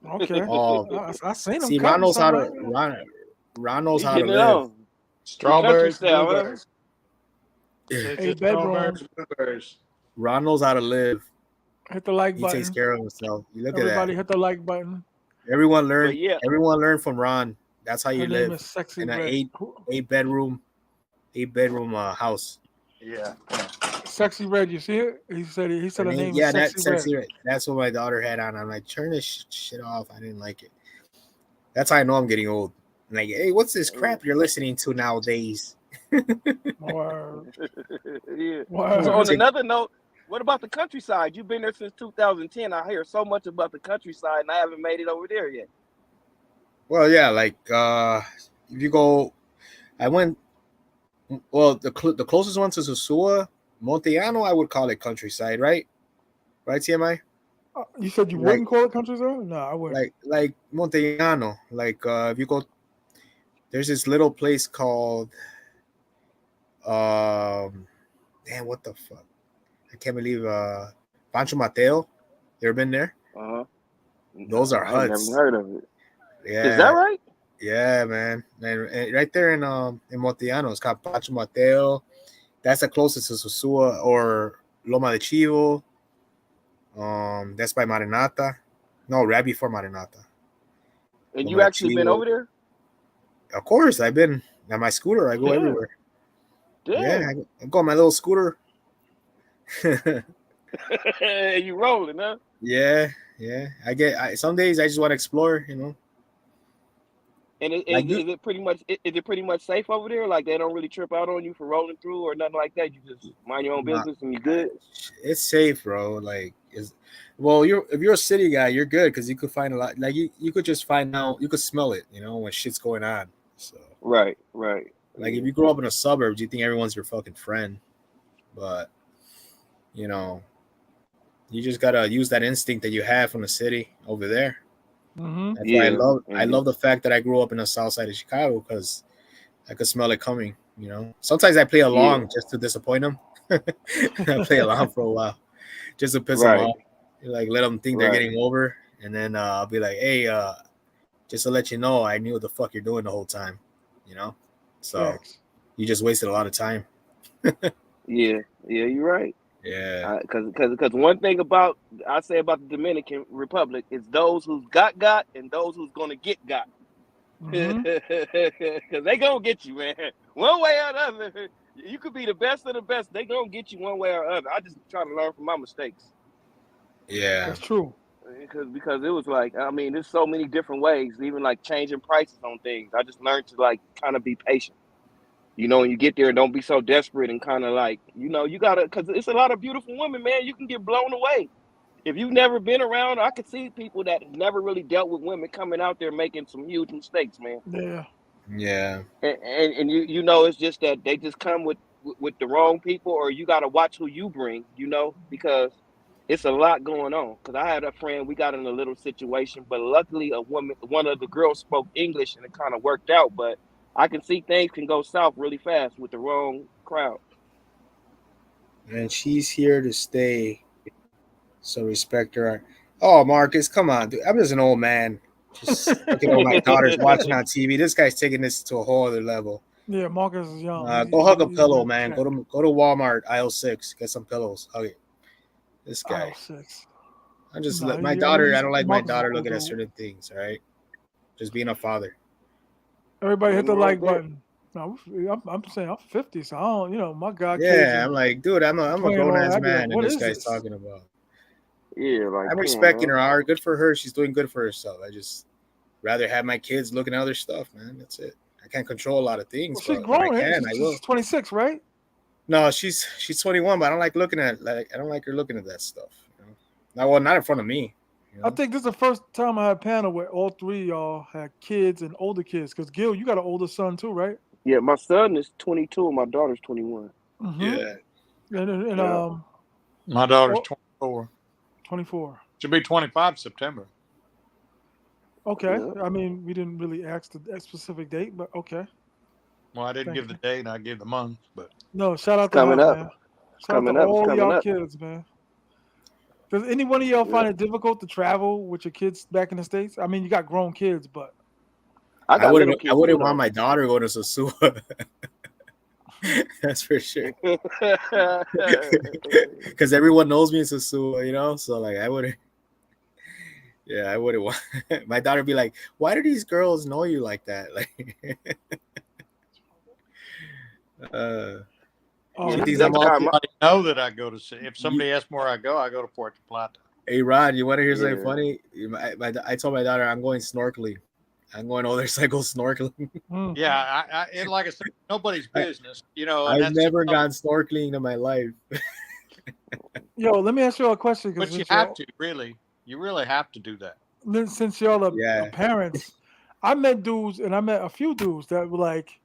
A: Okay. I seen him.
C: See, Ron knows how to live.
B: Strawberries, blueberries.
A: Hey, bedrooms.
C: Ron knows how to live.
A: Hit the like button.
C: He takes care of himself. You look
A: Everybody
C: at that.
A: hit the like button.
C: Everyone learned. Everyone learned from Ron. That's how you live in an eight bedroom house.
B: Yeah.
A: Sexy Red, you see it? He said her name
C: is
A: Sexy Red.
C: That's what my daughter had on. I'm like, turn this shit off. I didn't like it. That's how I know I'm getting old. I'm like, hey, what's this crap you're listening to nowadays?
E: Wow. So on another note, what about the countryside? You've been there since 2010. I hear so much about the countryside, and I haven't made it over there yet.
C: Well, yeah, like if you go, I went. Well, the closest one to Sosua, Montellano, I would call it countryside, right? Right, T.M.I?
A: You said you wouldn't call it countryside? No, I wouldn't.
C: Like Montellano, like if you go, there's this little place called, damn, what the fuck? I can't believe Pancho Mateo. You ever been there? Those are huts.
E: I've never heard of it.
C: Yeah.
E: Is that right?
C: Yeah, man. And right there in Montellano, it's called Pancho Mateo. That's the closest to Sosua or Loma de Chivo. That's by Marinata. No, right before Marinata.
E: And
C: Loma
E: you actually been over there?
C: Of course, I've been on my scooter. I go everywhere.
E: Damn.
C: Yeah, I go on my little scooter.
E: You rolling, huh?
C: Yeah. Some days I just want to explore, you know.
E: And is it pretty much safe over there? Like they don't really trip out on you for rolling through or nothing like that. You just mind your own business and you good.
C: It's safe, bro. Like, if you're a city guy, you're good because you could find a lot. Like you could just find out, you could smell it, you know, when shit's going on. So
E: right.
C: Like if you grow up in the suburbs, you think everyone's your fucking friend, but you know, you just gotta use that instinct that you have from the city over there. That's why I love the fact that I grew up in the south side of Chicago because I could smell it coming. You know, sometimes I play along just to disappoint them. I play along for a while just to piss them off, like let them think they're getting over, and then I'll be like, hey, just to let you know, I knew what the fuck you're doing the whole time. You know, so you just wasted a lot of time.
E: Yeah, you're right.
C: Yeah,
E: because one thing I say about the Dominican Republic is those who's got and those who's gonna get got. Because they gonna get you, man, one way or another. You could be the best of the best, they gonna get you one way or other. I just try to learn from my mistakes.
C: Yeah,
A: that's true.
E: Because it was like, I mean, there's so many different ways, even like changing prices on things. I just learned to like kind of be patient. You know, when you get there, don't be so desperate and kind of like, you know, you gotta, because it's a lot of beautiful women, man. You can get blown away. If you've never been around, I could see people that never really dealt with women coming out there making some huge mistakes, man.
C: Yeah.
E: And you know, it's just that they just come with the wrong people, or you got to watch who you bring, you know, because it's a lot going on. Because I had a friend, we got in a little situation, but luckily one of the girls spoke English and it kind of worked out. But I can see things can go south really fast with the wrong crowd.
C: And she's here to stay, so respect her. Oh, Marcus, come on, dude. I'm just an old man. Just looking at what my daughter's watching on TV. This guy's taking this to a whole other level.
A: Yeah, Marcus is young.
C: Go hug a
A: He's
C: pillow,
A: in
C: man.
A: check.
C: Go to Walmart aisle 6. Get some pillows. Hug it. This guy.
A: Aisle 6.
C: I'm just
A: Nah,
C: my
A: yeah,
C: daughter. I don't like my
A: Marcus is
C: daughter
A: cool,
C: looking at
A: dude.
C: certain things. All right, just being a father.
A: Everybody hit the
E: Nothing wrong
A: like
E: with that.
A: button. No, I'm saying I'm 50, so I don't, my God, kids
C: Yeah,
A: are
C: I'm like, dude, I'm a
A: playing
C: grown
A: all
C: ass
A: that. I'd be like,
C: man, and
A: what
C: this
A: is
C: guy's
A: this?
C: talking about.
E: Yeah, like
C: I'm
E: come
C: respecting
E: on,
C: her art. Good for her. She's doing good for herself. I just rather have my kids looking at other stuff, man. That's it. I can't control a lot of things,
A: Well, she's
C: but when I
A: grown.
C: can, I will.
A: She's 26, right?
C: No, she's 21, but I don't like looking at I don't like her looking at that stuff. Not in front of me.
A: I think this is the first time I had a panel where all three of y'all had kids and older kids. Because Gil, you got an older son too, right?
E: Yeah, my son is 22 and my daughter's 21.
A: Mm-hmm.
C: Yeah.
A: And
E: Yeah.
B: My daughter's 24.
A: 24.
B: She'll be 25 September.
A: Okay.
E: Yeah.
A: I mean, we didn't really ask the specific date, but okay.
B: Well, I didn't
A: Thank
B: give the date, I gave the month, but
A: No, shout out
E: It's
A: to her,
E: coming up.
A: man.
E: It's
A: Shout out
E: coming
A: to
E: up. It's
A: all
E: coming
A: y'all
E: up.
A: kids, man. Does any one of y'all
E: Yeah.
A: find it difficult to travel with your kids back in the States? I mean, you got grown kids, but
E: I got little
C: I
E: kids
C: wouldn't
E: too,
C: want
E: though.
C: my daughter going to Sosua. That's for sure. Because everyone knows me in Sosua, so like I wouldn't. Yeah, I wouldn't want my daughter be like, why do these girls know you like that? Like,
A: oh,
C: she
A: this
C: thinks
A: is
C: I'm all.
E: next time,
B: I know that I go to see. If somebody asks me where I go to Puerto Plata.
C: Hey Rod, you want to hear something
E: Yeah.
C: funny? I told my daughter I'm going snorkeling. I'm going over there to go snorkeling.
B: Yeah, and like I said, nobody's business, and
C: I've
B: that's
C: never gone snorkeling in my life.
A: Yo, let me ask you all a question.
B: But you have to really. You really have to do that.
A: Since y'all are
C: Yeah.
A: parents, I met dudes, and I met a few dudes that were like,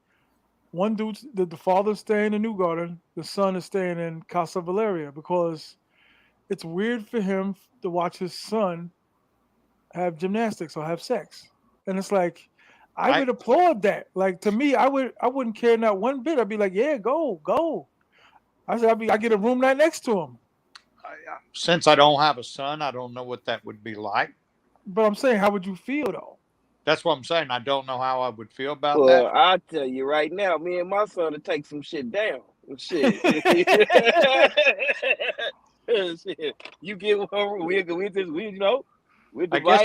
A: one dude, the father's staying in New Garden, the son is staying in Casa Valeria because it's weird for him to watch his son have gymnastics or have sex, and it's like, I would applaud that. Like to me, I wouldn't care not one bit. I'd be like, yeah, go. I said, I get a room right next to him.
B: Since I don't have a son, I don't know what that would be like.
A: But I'm saying, how would you feel though?
B: That's what I'm saying. I don't know how I would feel about
E: Well,
B: that.
E: I'll tell you right now, me and my son will take some shit down. Shit. Shit. You get one room, we divide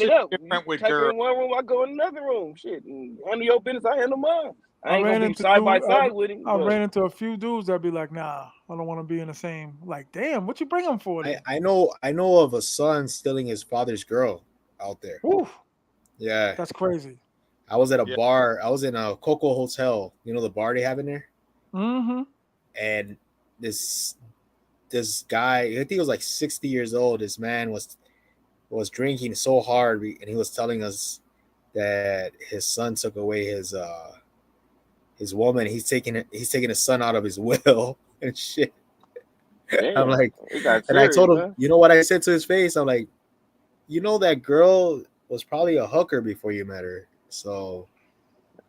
E: it up. You
B: With
E: take her
B: girls.
E: in one room, I go in another room. Shit. And handle your business, I handle mine. I ain't
A: ran
E: gonna be
A: into
E: side by
A: dude-
E: side with him.
A: I
E: but
A: ran into a few dudes that'd be like, nah, I don't want to be in the same. Like, damn, what you bring them for? Then?
C: I know of a son stealing his father's girl out there.
A: Oof,
C: Yeah,
A: that's crazy.
C: I was at a bar. I was in a Coco Hotel. You know the bar they have in there.
A: Mm-hmm.
C: And this guy, I think he was like 60 years old. This man was drinking so hard, and he was telling us that his son took away his woman. He's taking his son out of his will and shit.
E: damn,
C: I'm like,
E: it got
C: and I
E: serious,
C: told him,
E: huh?
C: you know what I said to his face? I'm like, that girl was probably a hooker before you met her. So,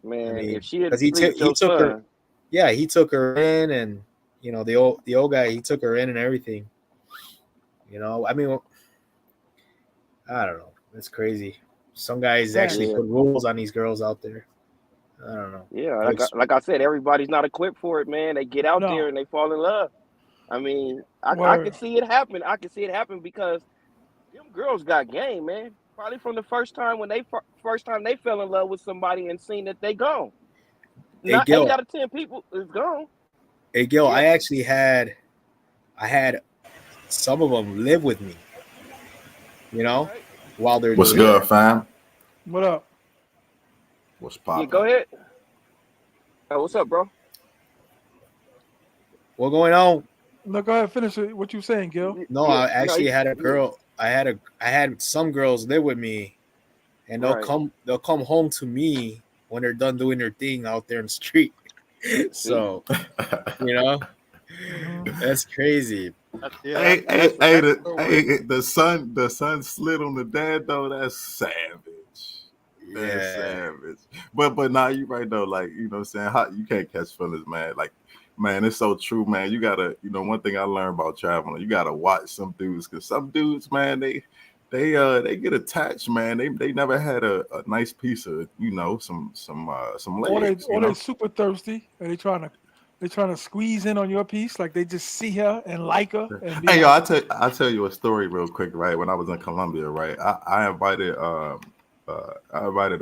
E: Man,
C: I mean,
E: if she had
C: because he took her, yeah, he took her in, and the old guy, he took her in and everything. I mean, I don't know. It's crazy. Some guys actually put rules on these girls out there. I don't know.
E: Yeah, like I said, everybody's not equipped for it, man. They get out there and they fall in love. I mean, I can see it happen. I can see it happen because them girls got game, man. Probably from the first time they fell in love with somebody and seen that they gone.
C: Hey,
E: Not
C: Gil,
E: 8 out of 10 people is gone.
C: Hey, Gil, I actually had some of them live with me. While they're
F: what's
C: doing
F: good,
C: that.
F: fam?
A: What up?
F: What's poppin'?
E: Yeah, go ahead. What's up, bro?
C: What going on?
A: No, go ahead. Finish it. What you saying, Gil?
C: No, I actually had a girl. I had some girls live with me, and they'll come home to me when they're done doing their thing out there in the street. So, that's crazy.
F: The son slid on the dad though. That's savage. That's savage. But nah, you right though. Like, what I'm saying, you can't catch feelings, man. Like, man, it's so true, man. You gotta, one thing I learned about traveling, you gotta watch some dudes, because some dudes, man, they they get attached, man. They never had a nice piece of, you know, some legs, you
A: Or they
F: know.
A: super thirsty and they trying to squeeze in on your piece, like they just see her and like her and be
F: Hey, yo,
A: like,
F: I tell you a story real quick, right? When I was in Colombia, right, I invited a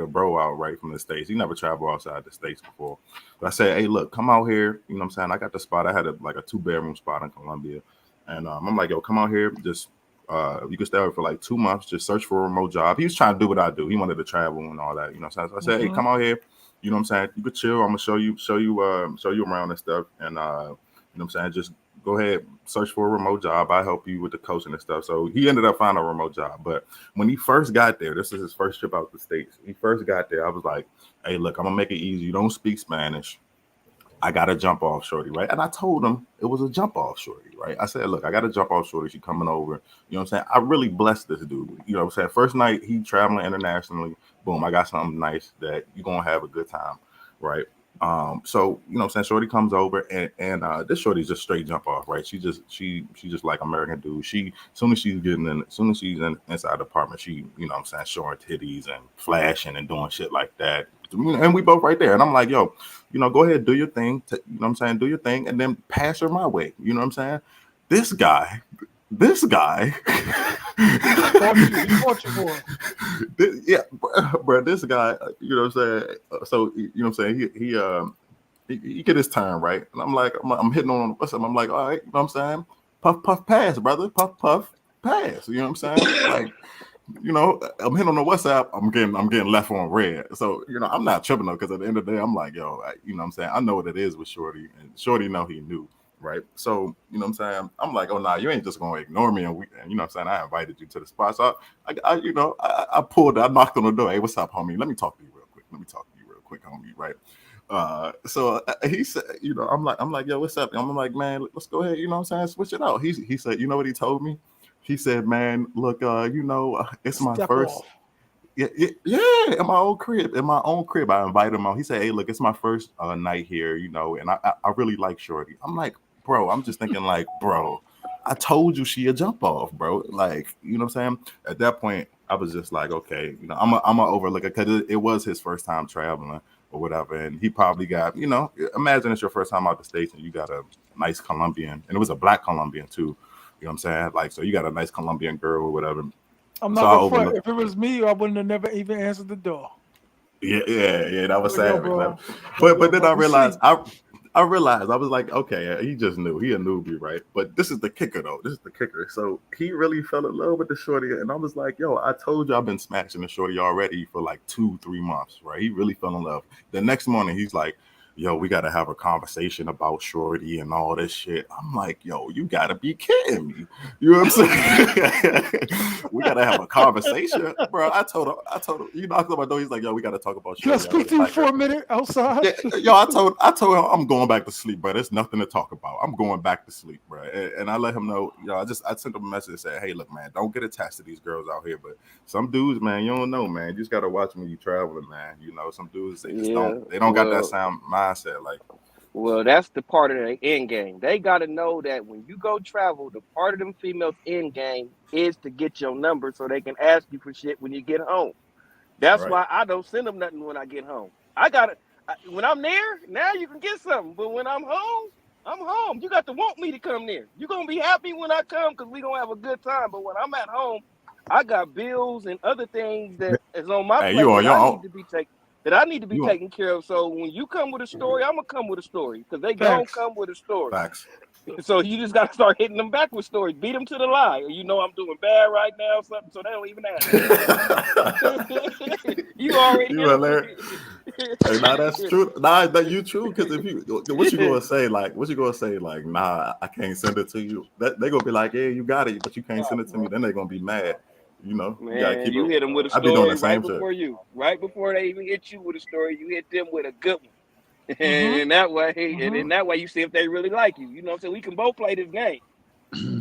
F: bro out right from the States. He never traveled outside the States before. But I said, hey, look, come out here. You know what I'm saying? I got the spot. I had like a 2-bedroom spot in Colombia. And I'm like, yo, come out here. Just you can stay here for like 2 months. Just search for a remote job. He was trying to do what I do. He wanted to travel and all that. You know what I'm saying? So I said, hey, come out here. You know what I'm saying? You could chill. I'm gonna show you around and stuff. And you know what I'm saying? Just go ahead, search for a remote job. I help you with the coaching and stuff. So he ended up finding a remote job. But when he first got there, this is his first trip out the States. He first got there, I was like, hey, look, I'm gonna make it easy. You don't speak Spanish. I got to jump off shorty, right? And I told him it was a jump off shorty, right? I said, look, I got to jump off shorty. She coming over. You know what I'm saying? I really blessed this dude. You know what I'm saying? First night, he traveling internationally. Boom, I got something nice that you're going to have a good time, right? So, you know what I'm saying? Shorty comes over and this shorty's just straight jump off, right? She just like American dude. As soon as she's inside the apartment, she, you know what I'm saying, showing titties and flashing and doing shit like that. And we both right there. And I'm like, yo, you know, go ahead, do your thing. You know what I'm saying? Do your thing and then pass her my way. You know what I'm saying? This guy.
A: he fought you for it.
F: Yeah, bro, this guy, you know what I'm saying? So, you know what I'm saying? He get his turn, right? And I'm hitting on what's up. I'm like, all right, you know what I'm saying? Puff, puff, pass, brother. Puff, puff, pass. You know what I'm saying? Like, you know, I'm hitting on the WhatsApp. I'm getting left on red. So, you know, I'm not tripping though, because at the end of the day, I'm like, yo, you know what I'm saying? I know what it is with Shorty, and Shorty know he knew, right? So, you know what I'm saying? I'm like, oh, nah, you ain't just gonna ignore me, and you know what I'm saying? I invited you to the spot. So I pulled, I knocked on the door. Hey, what's up, homie? Let me talk to you real quick, homie, right? So he said, you know, I'm like, yo, what's up? And I'm like, man, let's go ahead, you know what I'm saying? Switch it out. He said, you know what he told me? He said, man, look, you know, it's my
A: Step
F: first.
A: off.
F: Yeah, in my own crib. I invited him on. He said, hey, look, it's my first night here, you know, and I really like Shorty. I'm like, bro, I'm just thinking like, bro, I told you she a jump off, bro. Like, you know what I'm saying? At that point, I was just like, okay, you know, I'm a overlook it, because it was his first time traveling or whatever. And he probably got, you know, imagine it's your first time out the States and you got a nice Colombian, and it was a black Colombian too. You know what I'm saying? Like, so you got a nice Colombian girl or whatever.
A: I'm
F: So
A: not
F: I
A: gonna front.
F: overlooked.
A: If it was me, I wouldn't have never even answered the door.
F: Yeah, that was
A: But yo,
F: savage.
A: bro.
F: But then
A: But
F: I
A: you see,
F: realized I realized I was like, okay, he just knew. He a newbie, right? But this is the kicker though. This is the kicker. So he really fell in love with the shorty, and I was like, yo, I told you I've been smashing the shorty already for like 2-3 months, right? He really fell in love. The next morning, he's like, yo, we got to have a conversation about shorty and all this shit. I'm like, yo, you got to be kidding me. You know what I'm saying? We got to have a conversation, bro. I told him, he knocked on my door. He's like, yo, we got to talk about
A: can I
F: shorty. I
A: speak
F: really
A: to you
F: like
A: for
F: her.
A: a minute outside?
F: Yeah, yo, I told him I'm going back to sleep, bro. There's nothing to talk about. I'm going back to sleep, bro. And I let him know, you know, I sent him a message and said, hey, look, man, don't get attached to these girls out here. But some dudes, man, you don't know, man. You just gotta watch when you traveling, man. You know, some dudes they just don't got that sound mindset. Like,
E: Well, that's the part of the end game. They got to know that when you go travel, the part of them females' end game is to get your number so they can ask you for shit when you get home. That's
F: right.
E: why I don't send them nothing when I get home. I got to, when I'm there, now you can get something. But when I'm home. You got to want me to come there. You're going to be happy when I come because we're going to have a good time. But when I'm at home, I got bills and other things that is on my
F: Hey,
E: plate
F: you on
E: that
F: your
E: I
F: own.
E: need to be
F: You on
E: taken care of. So when you come with a story, I'm gonna come with a story because they gon'
A: Facts.
E: come with a story.
F: facts.
E: So you just gotta start hitting them back with stories. Beat them to the lie. You know I'm doing bad right now, something, so they don't even ask. You already
F: You
E: hit them with
F: hilarious. Hey, nah, that's true. Nah, that you true. Because if you, what you gonna say? Like, nah, I can't send it to you. That they gonna be like, yeah, you got it, but you can't send it to me. Then they gonna be mad. You know, you gotta
E: Man,
F: keep
E: you
F: it.
E: hit them with a
F: I be doing
E: story
F: the
E: right
F: same shit.
E: before they even hit you with a story. You hit them with a good one, and
A: Mm-hmm.
E: in that way, you see if they really like you. You know what I'm saying? We can both play this game.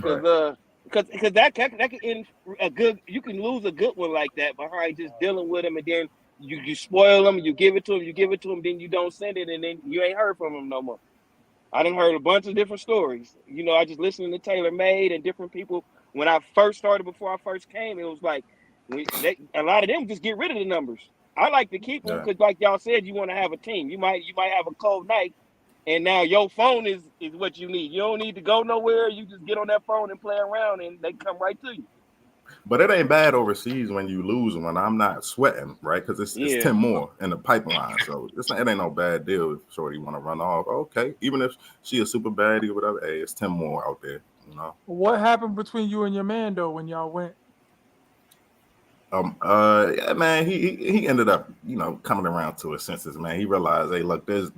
F: Right.
E: Because that can end a good. You can lose a good one like that by just dealing with them, and then you spoil them, you give it to them, then you don't send it, and then you ain't heard from them no more. I done heard a bunch of different stories. You know, I just listening to Taylor Made and different people when I first started, before I first came, it was like a lot of them just get rid of the numbers. I like to keep them
F: Yeah.
E: because, like y'all said, you want to have a team. You might have a cold night, and now your phone is what you need. You don't need to go nowhere. You just get on that phone and play around, and they come right to you.
F: But it ain't bad overseas when you lose when I'm not sweating, right? Because it's 10 more in the pipeline. So it ain't no bad deal if Shorty want to run off. Okay. Even if she a super baddie or whatever, hey, it's 10 more out there, you know?
A: What happened between you and your man, though, when y'all went?
F: Yeah, man, he ended up, you know, coming around to his senses, man. He realized, hey, look, there's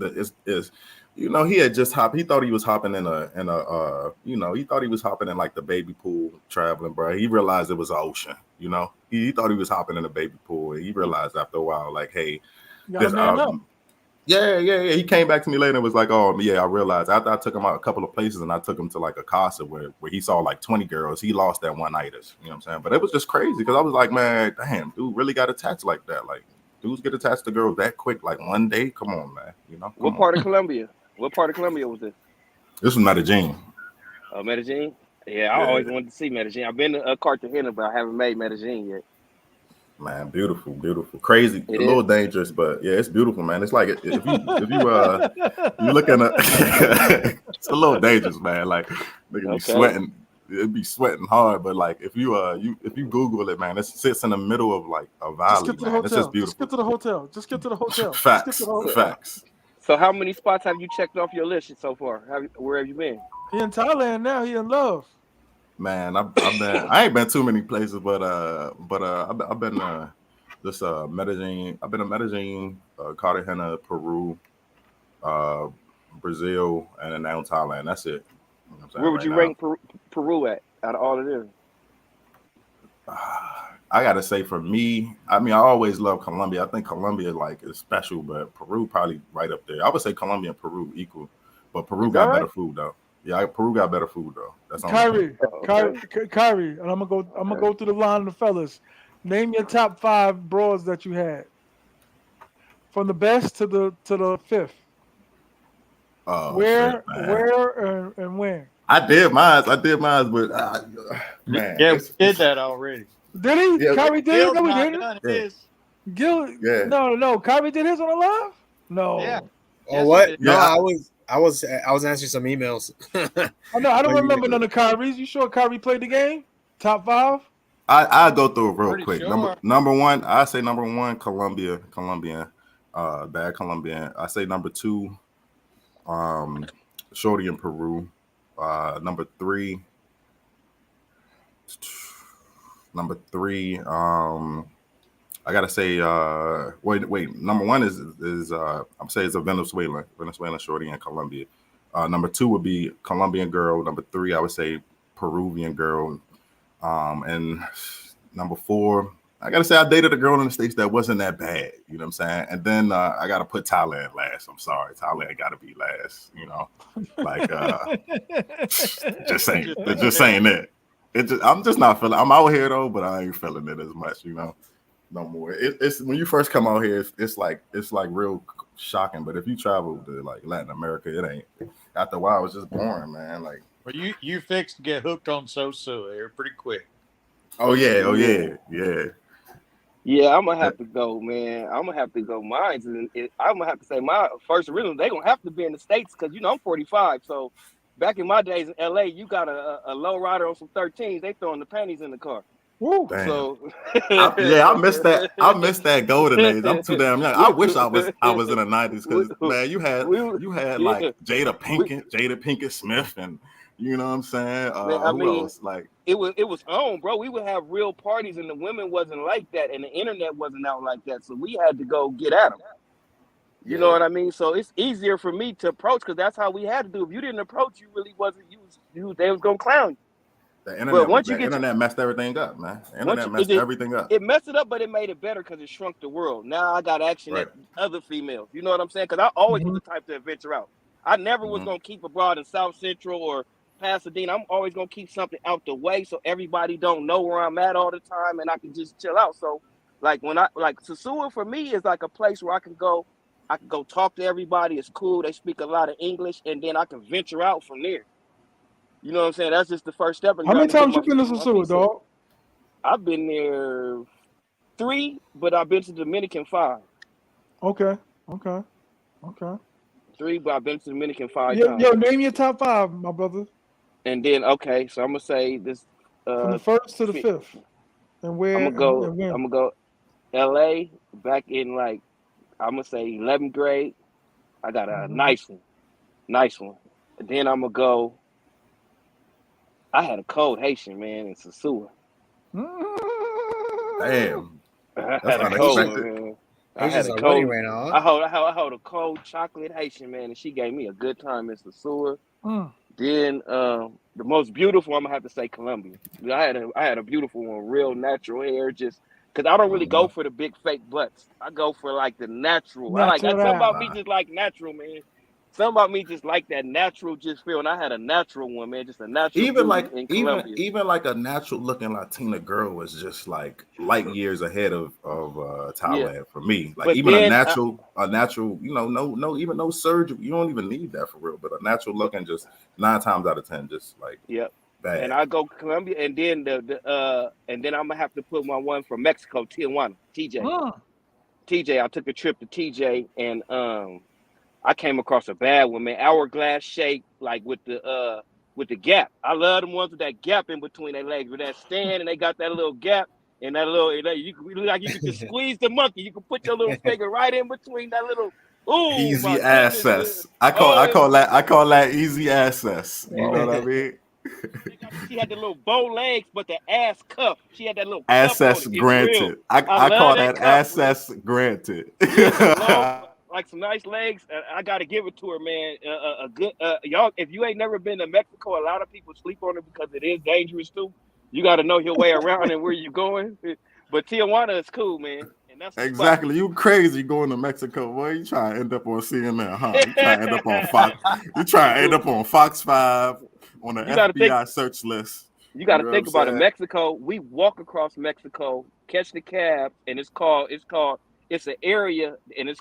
F: you know, he had just hopped. He thought he was hopping in a you know, he thought he was hopping in like the baby pool traveling, bro. He realized it was an ocean, you know. He thought he was hopping in a baby pool, and he realized after a while, like, hey,
A: You got a
F: this
A: man up.
F: yeah. He came back to me later and was like, oh, yeah, I realized after I took him out a couple of places and I took him to like a casa where he saw like 20 girls, he lost that one itis. You know what I'm saying? But it was just crazy because I was like, man, damn, dude really got attached like that. Like, dudes get attached to girls that quick, like one day. Come on, man. You know?
E: What part of Colombia? What part of Colombia was this?
F: This was Medellin.
E: Medellin? Yeah, I always wanted to see Medellin. I've been to Cartagena, but I haven't made Medellin yet.
F: Man, beautiful, crazy,
E: It
F: a little
E: is.
F: dangerous, but yeah, it's beautiful, man. It's like if you you look at it's a little dangerous, man. Like nigga be sweating, it be sweating hard, but like if you Google it, man, it sits in the middle of like a valley, man. It's just beautiful.
A: Just get to the hotel. Just get to the hotel.
F: Facts.
E: So how many spots have you checked off your list so far? Where have you been?
A: He in Thailand now. He in love.
F: Man, I've been. I ain't been too many places, but I've been this Medellin. I've been to Medellin, Cartagena, Peru, Brazil, and then now Thailand. That's it. You know
E: where would you rank Peru at out of all of them?
F: I gotta say, for me, I mean, I always love Colombia. I think Colombia like is special, but Peru probably right up there. I would say Colombia and Peru equal, but Peru got better food though. Yeah, Peru got better food though. That's
A: Kyrie, and I'm gonna go through the line of the fellas. Name your top 5 broads that you had, from the best to the fifth. Where and when?
F: I did mine, but man,
B: yeah, we did that already.
A: Did he?
F: Yeah,
A: Kyrie did it? No, we
B: didn't.
A: His. Gil, no. Kyrie did his on the live? No.
B: Yeah.
C: Oh, what? No,
F: Yeah.
C: I was answering some emails.
A: I don't remember none of Kyrie's. You sure Kyrie played the game? Top 5?
F: I'll go through it real quick.
B: Sure.
F: Number one, I say number 1, Colombian, bad Colombian. I say number 2, Shorty in Peru. Number 3, I gotta say, wait. Number 1 is I'm saying it's a Venezuelan Shorty in Colombia. Number 2 would be Colombian girl. Number 3, I would say Peruvian girl. And number 4, I gotta say I dated a girl in the States that wasn't that bad. You know what I'm saying? And then I gotta put Thailand last. I'm sorry, Thailand gotta be last. You know, like just saying it. I'm just not feeling. I'm out here though, but I ain't feeling it as much. You know, no more. It's when you first come out here, it's like real shocking. But if you travel to like Latin America, it ain't. After a while, it's just boring, man. Like,
B: well, you fixed to get hooked on Sosua here pretty quick.
F: Oh yeah.
E: Yeah, I'm gonna have to go, man. I'm gonna have to go. I'm gonna have to say my first rhythm. They gonna have to be in the States because I'm 45. So back in my days in LA, you got a low rider on some 13s. They throwing the panties in the car.
A: Woo.
F: Damn.
E: So
F: I missed that. I missed that golden days. I'm too damn young. I wish I was in the 90s because man, you had like Jada Pinkett Smith, and you know what I'm saying. Who else? Like
E: it was on, bro. We would have real parties, and the women wasn't like that, and the internet wasn't out like that. So we had to go get at them. You know what I mean? So it's easier for me to approach because that's how we had to do. If you didn't approach, you really wasn't. They was gonna clown you.
F: The internet messed everything up, man. The internet messed everything up.
E: It messed it up, but it made it better because it shrunk the world. Now I got action at other females. You know what I'm saying? Because I always was the type to venture out. I never was going to keep abroad in South Central or Pasadena. I'm always going to keep something out the way so everybody don't know where I'm at all the time and I can just chill out. So like Sosua for me is like a place where I can go talk to everybody. It's cool. They speak a lot of English and then I can venture out from there. You know what I'm saying? That's just the first step in
A: How many
E: trying to get
A: times you been to
E: my
A: Sosua,
E: feet set.
A: dog?
E: I've been there 3, but I've been to Dominican 5.
A: Okay.
E: 3, but I've been to Dominican 5
A: Yo,
E: times.
A: name your top 5, my brother,
E: And then okay, so I'm gonna say this.
A: from the first to the
E: fi-
A: 5th, and where
E: I'm
A: and when.
E: gonna go L.A. back in like I'm gonna say 11th grade. I got a nice one. And then I'm gonna go. I had a cold Haitian man in Sosua.
F: Damn,
E: I
F: that's
E: had a cold
F: unexpected.
E: one, man. I had
C: Asians
E: a
C: are winning
E: cold.
C: right now. Huh?
E: I hold a cold chocolate Haitian man, and she gave me a good time in Sosua.
A: Mm.
E: Then the most beautiful, I'm gonna have to say Colombia. I had a beautiful one, real natural hair, just because I don't really go for the big fake butts. I go for like the natural. I like that. Something about me just like natural, man. Something about me just like that natural just feel. And I had a natural one, man, just a natural
F: Even
E: beauty
F: like
E: in Colombia.
F: even like a natural looking Latina girl was just like light years ahead of Thailand for me. Like
E: But
F: even
E: then
F: a natural, you know, no surgery. You don't even need that for real. But a natural looking, just 9 times out of 10, just like bad.
E: and I go Colombia, and then and then I'm gonna have to put one from Mexico, Tijuana, TJ. TJ, I took a trip to TJ, and I came across a bad one, man. Hourglass shape, like with the gap. I love them ones with that gap in between their legs, with that stand, and they got that little gap and that little. You could just squeeze the monkey. You can put your little finger right in between that little. Oh my
F: Easy
E: goodness, man.
F: access. I call that easy access. You know what I mean?
E: She had the little bow legs, but the ass cuff. She had that little cuff on
F: Access
E: it. It's real.
F: granted. I
E: love
F: call
E: that
F: that
E: cuff,
F: access granted.
E: yeah, some long, like some nice legs. I gotta give it to her, man. A good y'all. If you ain't never been to Mexico, a lot of people sleep on it because it is dangerous too. You got to know your way around and where you going. But Tijuana is cool, man, and that's
F: exactly. You crazy going to Mexico, boy? You trying to end up on CNN, huh? You trying to end up on Fox? You trying to end up on Fox 5 on the FBI search list?
E: You got to think about it. Mexico. We walk across Mexico, catch the cab, and it's an area, and it's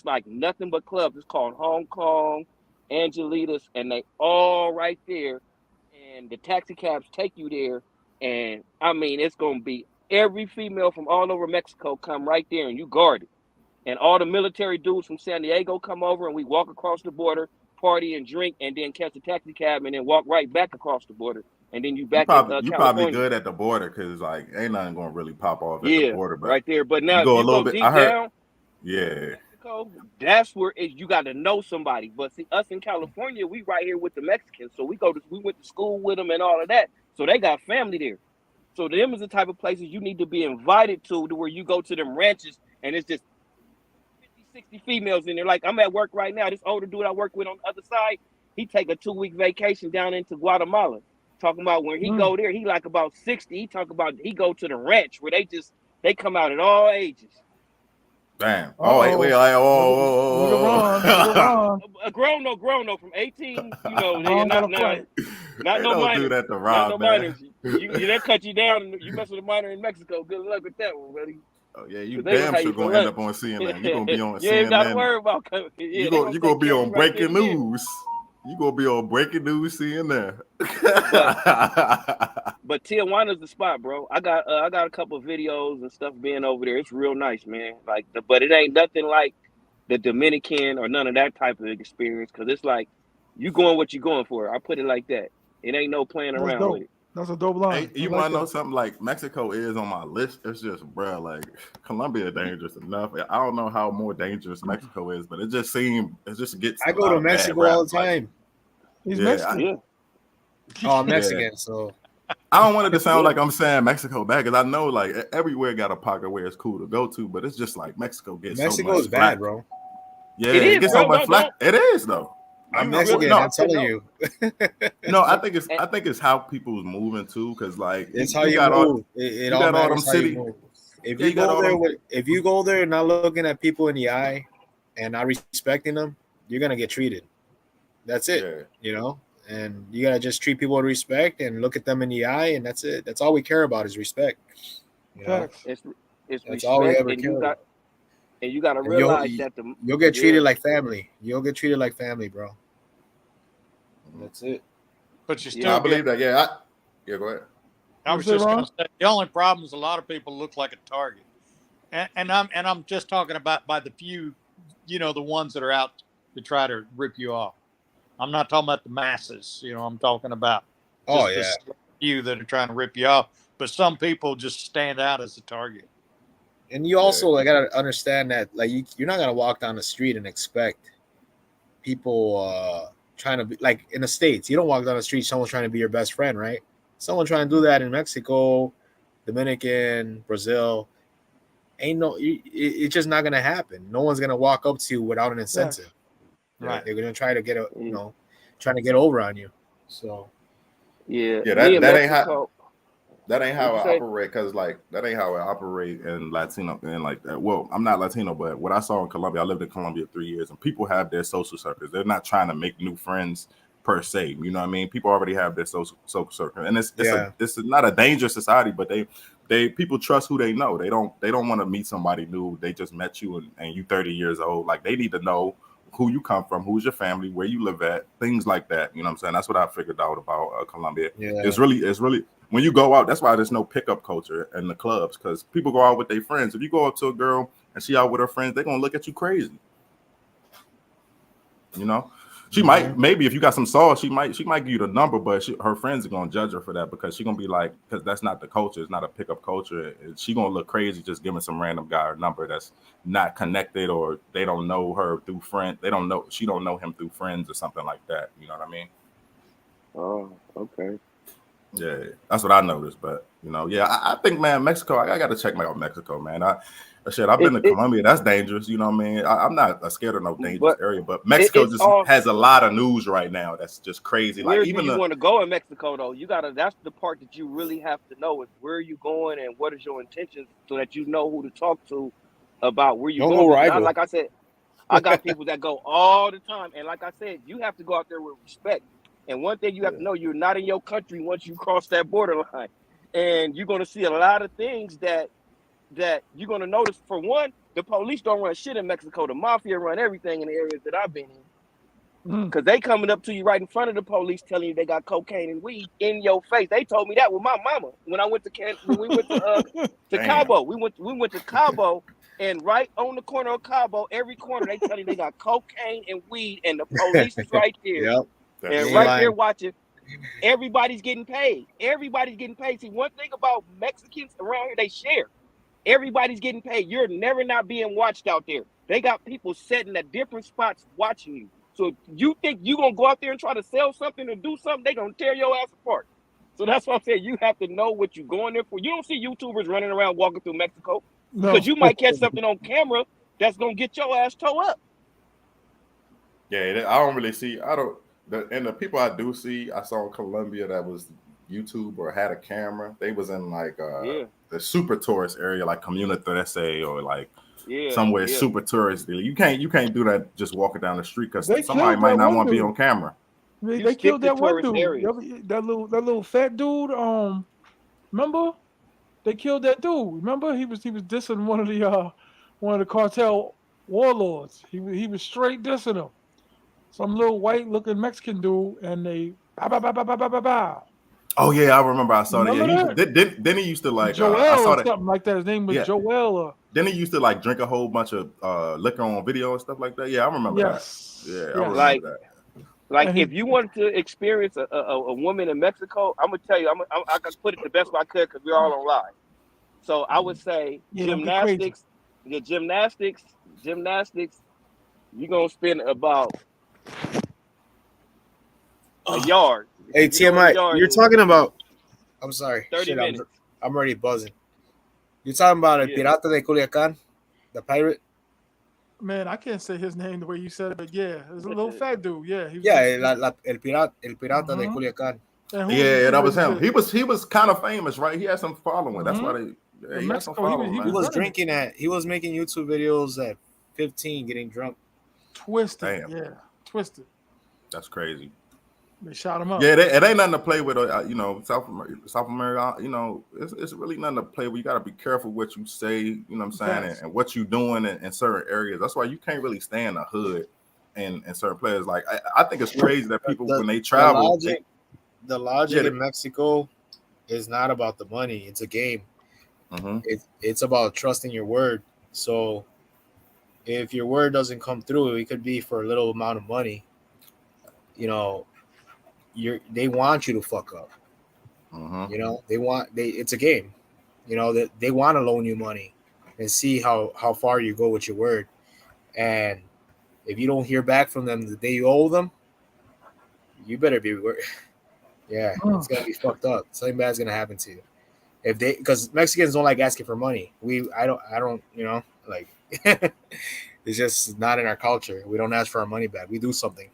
E: like nothing but clubs. It's called Hong Kong, Angelitas, and they all right there. And the taxi cabs take you there, and I mean it's gonna be every female from all over Mexico come right there, and you guard it. And all the military dudes from San Diego come over, and we walk across the border, party and drink, and then catch a taxi cab, and then walk right back across the border. And then you back in
F: you
E: California.
F: probably good at the border because like ain't nothing gonna really pop off at the border. But
E: right there. But now
F: you go
E: if you
F: a little
E: go
F: bit.
E: deep down,
F: Mexico,
E: that's where you got to know somebody. But see, us in California, we right here with the Mexicans, so we went to school with them and all of that. So they got family there. So them is the type of places you need to be invited to where you go to them ranches and it's just 50, 60 females in there. Like I'm at work right now. This older dude I work with on the other side, he take a 2-week vacation down into Guatemala. Talking about when he go there, he like about 60. He talk about he go to the ranch where they come out at all ages.
F: Damn. Oh, wait.
E: Grown no from 18. You know, not no minors.
F: Do that to
E: not
F: Rob,
E: no
F: man.
E: minors. You that cut you down. And you mess with a minor in Mexico. Good luck with that one, buddy.
F: Oh yeah, you damn sure gonna end up on CNN. You gonna be on CNN.
E: You ain't gotta worry about.
F: You gonna be on breaking news. You gonna be on breaking news CNN.
E: But Tijuana's the spot, bro. I got a couple of videos and stuff being over there. It's real nice, man. But it ain't nothing like the Dominican or none of that type of experience because it's like you going what you going for. I put it like that. It ain't no playing around with it.
A: That's a dope line.
F: Hey, you want to know something? Like Mexico is on my list. It's just, bro, like Colombia dangerous enough. I don't know how more dangerous Mexico is, but it just gets.
C: I go to Mexico all the time.
A: He's Mexican.
C: Oh, I'm Mexican, so.
F: I don't want it to sound like I'm saying Mexico bad because I know like everywhere got a pocket where it's cool to go to, but it's just like Mexico gets so much
C: is bad, bro.
F: Yeah, it gets so much flack. It is though.
C: I'm Mexican. I'm telling you.
F: No, I think it's how people's moving too, because like
C: it's how you move.
F: You got all them city.
C: If you go there not looking at people in the eye and not respecting them, you're gonna get treated. That's it. Yeah. You know, and you gotta just treat people with respect and look at them in the eye, and that's it. That's all we care about is respect. You know?
E: It's
C: that's
E: respect,
C: all we ever care about.
E: And you gotta realize that
C: you'll get treated like family. You'll get treated like family, bro. That's it.
B: but you
F: No,
B: still
F: I
B: get.
F: believe that. Yeah, yeah. Go ahead.
B: I was just going to say the only problem is a lot of people look like a target, and I'm just talking about by the few, the ones that are out to try to rip you off. I'm not talking about the masses. I'm talking about
C: Oh
B: just
C: yeah.
B: the few that are trying to rip you off. But some people just stand out as a target.
C: And you also like gotta understand that like you're not gonna walk down the street and expect people trying to be like in the States. You don't walk down the street, someone's trying to be your best friend, right? Someone trying to do that in Mexico, Dominican, Brazil. It's just not gonna happen. No one's gonna walk up to you without an incentive.
B: Right.
C: They're gonna try to get trying to get over on you. So
E: Yeah,
F: Yeah,
E: me in
F: that ain't
E: Mexico.
F: that ain't how
E: What'd
F: I
E: you say?
F: operate. Cause like that ain't how I operate in Latino and like that. Well, I'm not Latino, but what I saw in Colombia, I lived in Colombia 3 years, and people have their social circles. They're not trying to make new friends per se. You know what I mean? People already have their social circle, and it's not a dangerous society, but they people trust who they know. They don't want to meet somebody new. They just met you and you 30 years old. Like they need to know who you come from, who's your family, where you live at, things like that. You know what I'm saying? That's what I figured out about Colombia.
C: yeah,
F: It's really when you go out. That's why there's no pickup culture in the clubs, because people go out with their friends. If you go up to a girl and she out with her friends, they're gonna look at you crazy. She might, maybe if you got some sauce, she might give you the number, but her friends are gonna judge her for that, because she's gonna be like, because that's not the culture. It's not a pickup culture. She gonna look crazy just giving some random guy her number that's not connected, or they don't know her through friends. She don't know him through friends or something like that. You know what I mean?
E: Oh, okay.
F: Yeah, that's what I noticed. But I think, man, Mexico. I got to check out Mexico, man. I've been to Colombia. That's dangerous. You know what I mean? I'm not scared of no dangerous area, but Mexico just has a lot of news right now. That's just crazy.
E: Where
F: Like
E: do you want to go in Mexico, though? That's the part that you really have to know is where are you going and what is your intentions, so that you know who to talk to about where you're
C: don't
E: going.
C: go where I go.
E: Like I said, I got people that go all the time, and like I said, you have to go out there with respect. And one thing you have to know, you're not in your country once you cross that borderline, and you're going to see a lot of things that you're going to notice. For one, the police don't run shit in Mexico. The mafia run everything in the areas that I've been in, because they coming up to you right in front of the police, telling you they got cocaine and weed in your face. They told me that with my mama when we went to Cabo. We went to Cabo. And right on the corner of Cabo, every corner, they tell you they got cocaine and weed, and the police is right there.
C: Yep.
E: And right there watching. Everybody's getting paid. Everybody's getting paid. See, one thing about Mexicans around here, they share. Everybody's getting paid. You're never not being watched out there. They got people sitting at different spots watching you. So if you think you're going to go out there and try to sell something or do something, they're going to tear your ass apart. So that's why I'm saying you have to know what you're going there for. You don't see YouTubers running around walking through Mexico. Because you might catch something on camera that's gonna get your ass toe up.
F: Yeah, I don't really see. And the people I do see, I saw in Colombia that was YouTube or had a camera. They was in like the super tourist area, like Comuna 13, or like somewhere super touristy. You can't do that just walking down the street, because somebody might not want to be on camera.
A: They killed that one dude. That little fat dude. Remember? They killed that dude. Remember, he was dissing one of the cartel warlords. He was straight dissing him. Some little white looking Mexican dude, and they bow.
F: Oh yeah, I remember. I saw that.
A: Remember
F: Yeah, then he used to like
A: Joel
F: I saw
A: or something like that. His name was Joel.
F: Then he used to like drink a whole bunch of liquor on video and stuff like that. Yeah, I remember that. Yeah, I remember that.
E: Like if you wanted to experience a woman in Mexico, I'm gonna tell you, I can put it the best way I could, because we're all on live. So I would say gymnastics. You're gonna spend about a yard.
C: Hey, T.M.I, you're talking about. I'm sorry.
E: 30 minutes.
C: I'm already buzzing. You're talking about El Pirata de Culiacán, the pirate.
A: Man, I can't say his name the way you said it, but yeah, it was a little fat dude. Yeah,
C: El Pirata de Culiacán.
F: Yeah, that was him. He was kind of famous, right? He had some following. That's why he had some following.
C: He was drinking he was making YouTube videos at 15, getting drunk.
A: Twisted. Damn. Yeah, twisted.
F: That's crazy.
A: They shot him up.
F: Yeah, it ain't nothing to play with. South America. It's really nothing to play with. You got to be careful what you say. You know what I'm saying, and what you doing in certain areas. That's why you can't really stay in the hood and certain players. Like I think it's crazy that people when they travel.
C: the logic
F: Yeah.
C: in Mexico is not about the money. It's a game.
F: Mm-hmm.
C: It's about trusting your word. So if your word doesn't come through, it could be for a little amount of money. You know, they want you to fuck up.
F: Mm-hmm.
C: You know, it's a game. You know, that they want to loan you money and see how far you go with your word. And if you don't hear back from them the day you owe them, you better be yeah, it's gonna be fucked up. Something bad's gonna happen to you. If they, because Mexicans don't like asking for money. I don't, you know, like it's just not in our culture. We don't ask for our money back. We do something.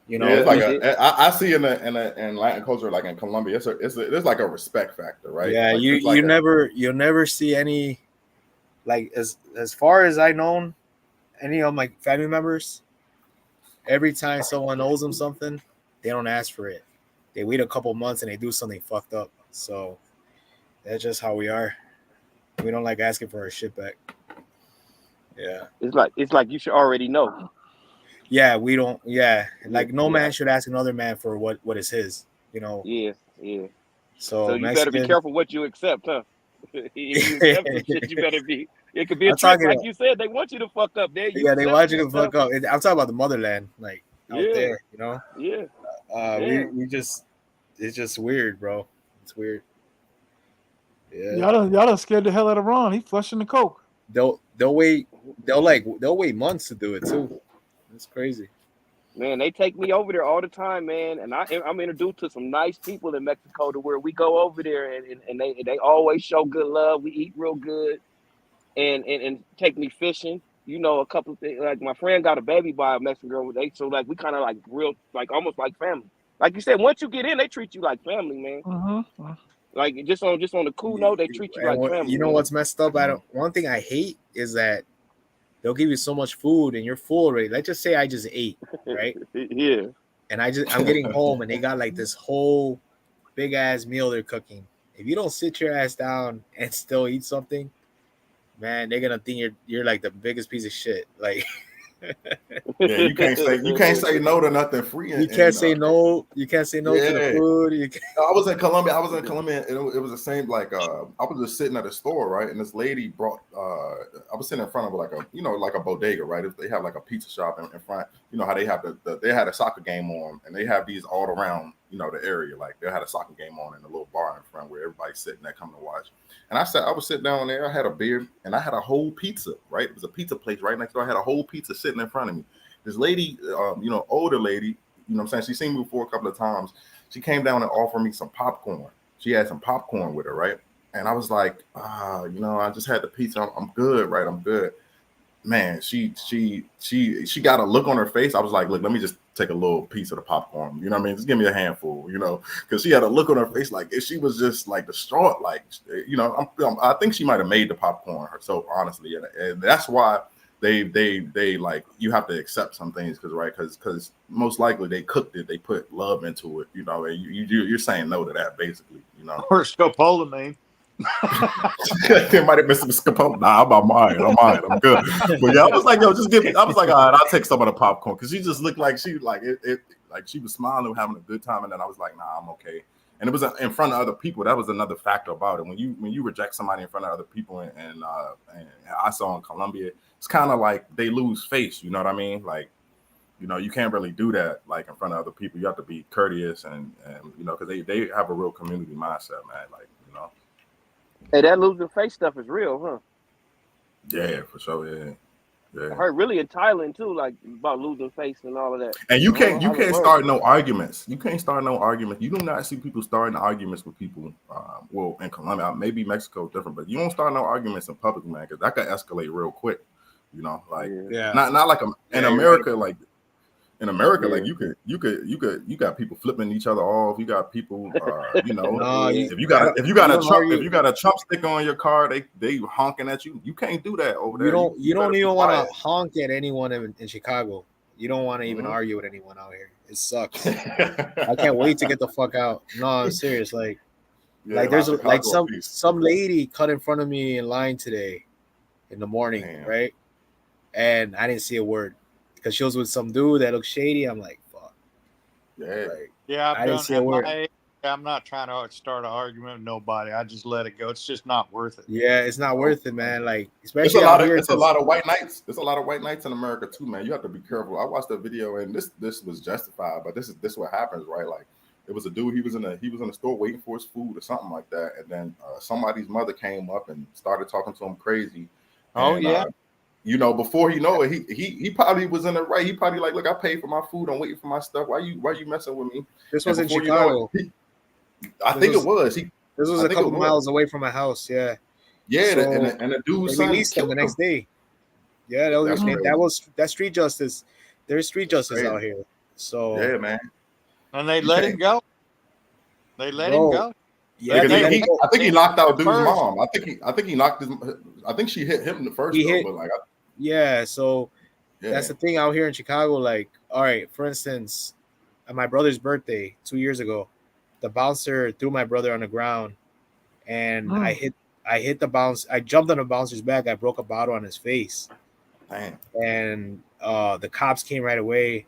C: You
F: Yeah,
C: know,
F: it's like I see in Latin culture, like in Colombia, there's like a respect factor, right?
C: yeah,
F: like,
C: you'll never see any, like, as far as I known, any of my family members, every time someone owes them something, they don't ask for it. They wait a couple months and they do something fucked up. So that's just how we are. We don't like asking for our shit back. Yeah.
E: It's like you should already know.
C: Yeah, we don't. Yeah, like no
E: Yeah.
C: man should ask another man for what is his. You know.
E: Yeah.
C: So
E: So you better be
C: Mexican.
E: careful what you accept, huh? If you accept some shit, you better be. It could be a
C: I'm
E: trick,
C: talking.
E: like you said. They want you to fuck up. They
C: They want you to fuck up. I'm talking about the motherland, like out there. You know.
E: Yeah.
C: We just, it's just weird, bro. It's weird. Yeah.
A: Y'all done scared the hell out of Ron. He flushing the coke.
C: They'll wait. They'll wait months to do it too. It's crazy.
E: Man, they take me over there all the time, man, and I'm introduced to some nice people in Mexico to where we go over there and they always show good love. We eat real good and take me fishing. You know, a couple of things, like my friend got a baby by a Mexican girl. So like we kind of like real, like almost like family. Like you said, once you get in, they treat you like family, man.
A: Mm-hmm.
E: Like just on the cool note, they treat you like family.
C: You know what's messed up? One thing I hate is that they'll give you so much food and you're full already. Let's just say I just ate, right?
E: Yeah.
C: And I'm getting home and they got like this whole big ass meal they're cooking. If you don't sit your ass down and still eat something, man, they're gonna think you're like the biggest piece of shit. Like,
F: yeah, you can't say no to nothing free.
C: You can't say no to the food.
F: I was in Colombia. And it was the same. Like, I was just sitting at a store, right? And this lady brought. I was sitting in front of like a bodega, right? If they have like a pizza shop in front, you know how they have they had a soccer game on, and they have these all around, you know, the area. Like they had a soccer game on in a little bar in front where everybody's sitting there coming to watch. And I was sitting down there. I had a beer, and I had a whole pizza. Right, it was a pizza place right next door. I had a whole pizza sitting in front of me. This lady, you know, older lady, you know what I'm saying? She's seen me before a couple of times. She came down and offered me some popcorn. She had some popcorn with her, right? And I was like, you know, I just had the pizza. I'm good, right? I'm good. Man, she got a look on her face. I was like, look, let me just take a little piece of the popcorn. You know what I mean? Just give me a handful, you know, because she had a look on her face like she was just like distraught. Like, you know, I think she might have made the popcorn herself, honestly. And that's why they like, you have to accept some things because most likely they cooked it, they put love into it, you know, and you're saying no to that basically, you know.
B: Or scopolamine.
F: It might have been some scopolamine. Nah, I'm good. But yeah, I was like, yo, just give me. I was like, all right, I'll take some of the popcorn because she just looked like she like she was smiling and having a good time, and then I was like, nah, I'm okay. And it was in front of other people. That was another factor about it. When you reject somebody in front of other people, and I saw in Colombia, it's kind of like they lose face. You know what I mean? Like, you know, you can't really do that like in front of other people. You have to be courteous and you know, because they have a real community mindset, man. Like, you know.
E: Hey, that losing face stuff is real, huh?
F: Yeah, for sure. Yeah.
E: I heard really in Thailand too, like about losing face and all of that.
F: And you can't start no arguments. You can't start no arguments. You do not see people starting arguments with people. Well, in Colombia, maybe Mexico is different, but you don't start no arguments in public, man, because that could escalate real quick. You know, like not like in America, like. In America, like you got people flipping each other off. You got people, you know, if you got a Trump sticker on your car, they honking at you. You can't do that over there.
C: You don't even want to honk at anyone in Chicago. You don't want to even argue with anyone out here. It sucks. I can't wait to get the fuck out. No, I'm serious. Like there's like some lady cut in front of me in line today in the morning, right? And I didn't see a word. Because she was with some dude that looked shady. I'm like, fuck.
F: Yeah.
C: Like,
B: Yeah,
C: I didn't see a word.
B: I'm not trying to start an argument with nobody. I just let it go. It's just not worth it.
C: Yeah, it's not worth it, man. Like,
F: It's
C: especially
F: a
C: out
F: lot of
C: here.
F: it's a lot of white knights. There's a lot of white knights in America too, man. You have to be careful. I watched the video and this was justified, but this is what happens, right? Like it was a dude. He was in a store waiting for his food or something like that, and then somebody's mother came up and started talking to him crazy.
B: Oh
F: And,
B: yeah.
F: you know, before he know it, he probably was in the right. He probably like, look, I paid for my food. I'm waiting for my stuff. Why you messing with me?
C: This was in
F: before
C: Chicago.
F: You know it, I think it was.
C: This was a couple miles away from my house. Yeah.
F: Yeah,
C: So
F: and the dude's
C: they
F: son
C: released him the next day. Yeah, that's street justice. There's street justice out here. So
F: yeah, man.
B: And they let him go. They let him go.
C: Yeah,
F: I think he knocked out dude's mom. I think he knocked his. I think she hit him the first. But like,
C: so that's the thing out here in Chicago. Like, all right, for instance, at my brother's birthday 2 years ago, the bouncer threw my brother on the ground, and I hit the bounce. I jumped on the bouncer's back. I broke a bottle on his face.
F: Damn.
C: And the cops came right away,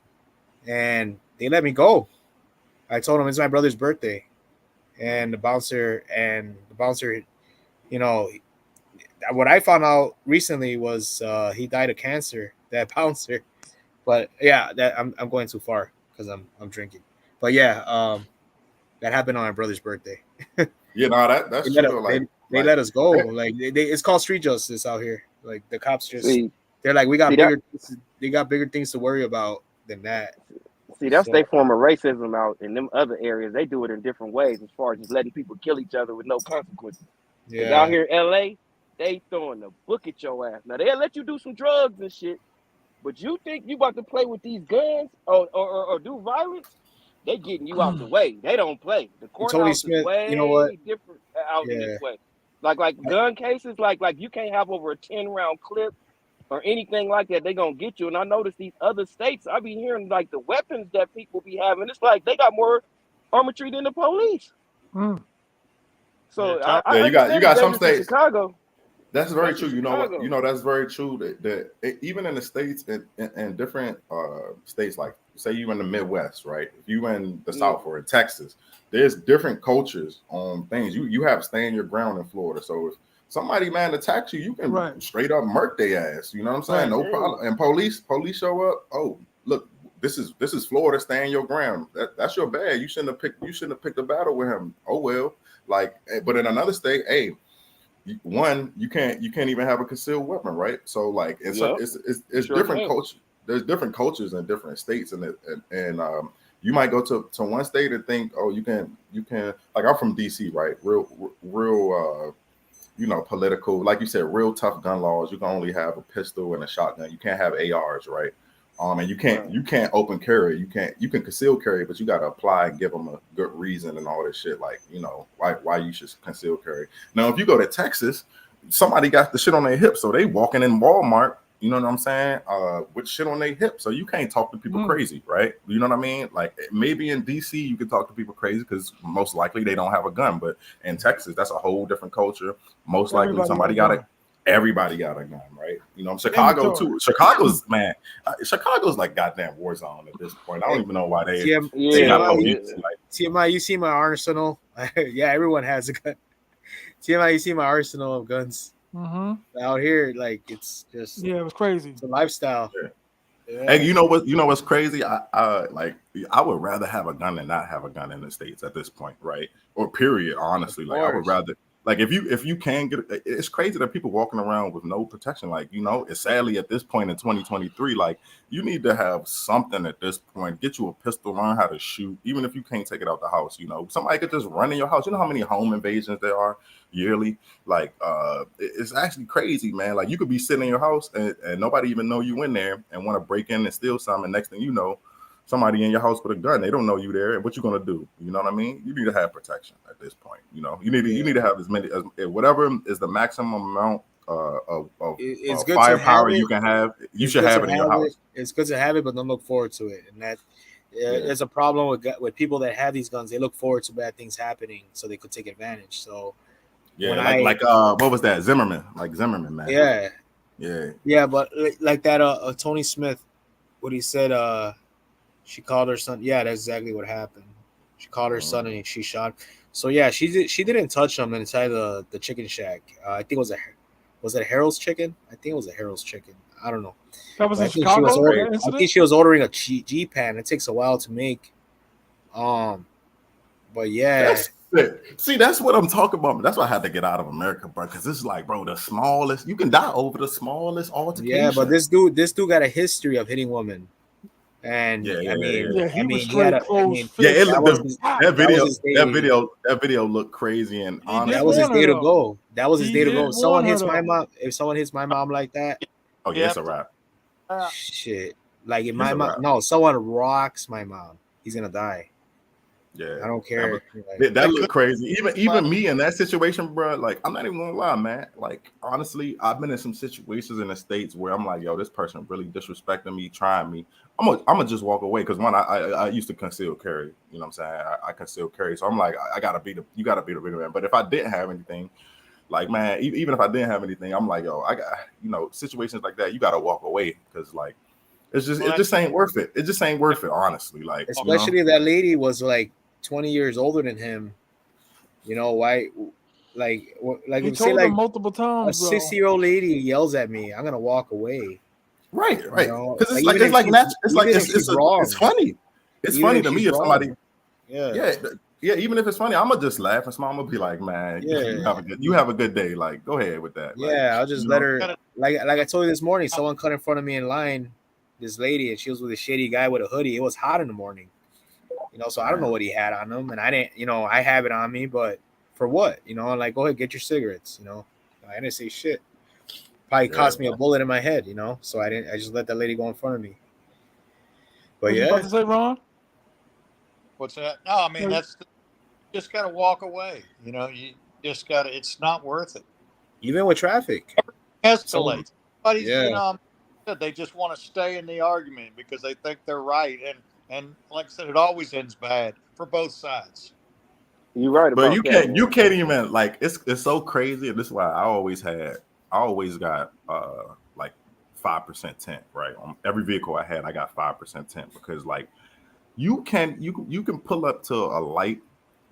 C: and they let me go. I told him it's my brother's birthday, and the bouncer, you know, what I found out recently was he died of cancer. That bouncer, but yeah, that I'm going too far because I'm drinking. But yeah, that happened on my brother's birthday.
F: Yeah, no, that's true.
C: They let us go. Like it's called street justice out here. Like the cops just they're like, we got bigger things to worry about than that.
E: See, that's their form of racism out in them other areas. They do it in different ways as far as just letting people kill each other with no consequences. Because out here in LA, they throwing the book at your ass. Now they'll let you do some drugs and shit, but you think you about to play with these guns or do violence? They getting you out the way. They don't play. The courthouse is way different out in this way. Like gun cases, like you can't have over a 10-round clip or anything like that. They gonna get you. And I noticed these other states, I be hearing like the weapons that people be having. It's like they got more armory than the police. So
F: you got some states.
E: Chicago.
F: That's very true. You know that's very true. That even in the states and different states, like say you in the Midwest, right? If you in the South or in Texas, there's different cultures on things. You have stand your ground in Florida. So if somebody attacks you, you can straight up murk their ass. You know what I'm saying? No problem. And police show up. Oh, look, this is Florida. Stand your ground. That's your bad. You shouldn't have picked a battle with him. Oh well. Like, but in another state, hey. One, you can't even have a concealed weapon, right? So like it's different culture. There's different cultures in different states, and you might go to one state and think, oh, you can like I'm from DC, right? Real political, like you said, real tough gun laws. You can only have a pistol and a shotgun. You can't have ARs, right? And you can't open carry. You can conceal carry, but you got to apply and give them a good reason and all this shit. Like, why you should conceal carry. Now, if you go to Texas, somebody got the shit on their hip, so they walking in Walmart. You know what I'm saying? With shit on their hip, so you can't talk to people crazy, right? You know what I mean? Like maybe in DC you can talk to people crazy because most likely they don't have a gun, but in Texas that's a whole different culture. Most likely everybody got a gun, right? Chicago too. Chicago's like goddamn war zone at this point. I don't even know why they got police.
C: TMI, you see my arsenal? Yeah, everyone has a gun. TMI, you see my arsenal of guns. Out here, like it's just
A: it was crazy.
C: It's a lifestyle.
F: And you know what's crazy? I would rather have a gun than not have a gun in the States at this point, right? Or period. Honestly, like I would rather. Like if you can get it, it's crazy that people walking around with no protection. Like, it's sadly at this point in 2023, like you need to have something at this point. Get you a pistol, learn how to shoot, even if you can't take it out the house. Somebody could just run in your house. You know how many home invasions there are yearly? Like it's actually crazy, man. Like you could be sitting in your house and nobody even know you in there and want to break in and steal something. And next thing you know, somebody in your house with a gun. They don't know you there, and what you gonna do? You know what I mean? You need to have protection at this point. You need to have as many as whatever is the maximum amount of firepower you can have. You should have it in your house.
C: It's good to have it, but don't look forward to it. And that there's a problem with people that have these guns. They look forward to bad things happening so they could take advantage. So
F: what was that? Zimmerman, man.
C: Yeah, but like that Tony Smith, what he said. She called her son. Yeah, that's exactly what happened. She called her son and she shot. So yeah, she didn't touch him inside the chicken shack. I think it was it Harold's chicken? I think it was a Harold's chicken. I don't know.
A: That was
C: But
A: in
C: I think she was
A: Chicago.
C: ordering.
A: That
C: I
A: incident.
C: think she was ordering a G-pan. It takes a while to make. But yeah,
F: That's sick. See, that's what I'm talking about. That's why I had to get out of America, bro. Because it's like, bro, the smallest, you can die over the smallest altercation.
C: yeah. But this dude got a history of hitting women. And
F: Yeah,
C: I mean,
A: He was
C: he
A: straight
C: had a. I
A: closed
C: mean,
F: yeah,
A: fist.
C: that was his,
F: that
C: that
F: video,
C: was his day.
F: that video looked crazy and
A: He did
C: That
F: honestly.
C: was his
A: warn her
C: day to
A: though.
C: go. That was his
A: He
C: day to
A: did
C: go. If someone
A: warn her
C: hits my
A: though.
C: mom, if someone hits my mom like that,
F: Oh yeah, it's a wrap.
C: shit. Like if
F: It's
C: my
F: a
C: mom,
F: wrap.
C: no, someone rocks my mom, he's gonna die.
F: Yeah,
C: I don't care.
F: that looked crazy. Even me in that situation, bro. Like, I'm not even gonna lie, man. Like, honestly, I've been in some situations in the States where I'm like, yo, this person really disrespecting me, trying me. I'm gonna just walk away because one, I used to conceal carry. You know what I'm saying? I conceal carry, so I'm like, you gotta be the bigger man. But if I didn't have anything, like, man, even if I didn't have anything, I'm like, yo, I got, situations like that, you gotta walk away because like. It just ain't worth it. It just ain't worth it, honestly. Like,
C: especially if that lady was like 20 years older than him. Why? Like
A: He
C: say
A: told
C: like
A: him multiple
C: a
A: times though.
C: 60-year-old lady yells at me, I'm gonna walk away.
F: Right. Because it's
C: even
F: like natural.
C: wrong.
F: It's funny. It's
C: Even
F: funny
C: if
F: to me
C: she's
F: if somebody.
C: wrong. Yeah.
F: Yeah. Even if it's funny, I'm gonna just laugh and smile. I'm gonna be like, man,
C: Yeah.
F: you have a good day. Like, go ahead with that. Like,
C: Yeah, I'll just let her. Like I told you this morning, someone cut in front of me in line. This lady, and she was with a shady guy with a hoodie. It was hot in the morning, so I don't know what he had on him, and I didn't, I have it on me, but for what? Like, go ahead, get your cigarettes. I didn't say shit. Probably cost me a bullet in my head, so I didn't. I just let that lady go in front of me. But
A: what you about to say, Ron?
B: What's that? No, I mean just gotta walk away. You just gotta. It's not worth it.
C: Even with traffic,
B: Escalates. They just want to stay in the argument because they think they're right, and like I said, it always ends bad for both sides.
E: You're right about
F: that. You can't even like. It's so crazy, and this is why I always got like 5% tint, right? On every vehicle I had, I got 5% tint because like you can pull up to a light,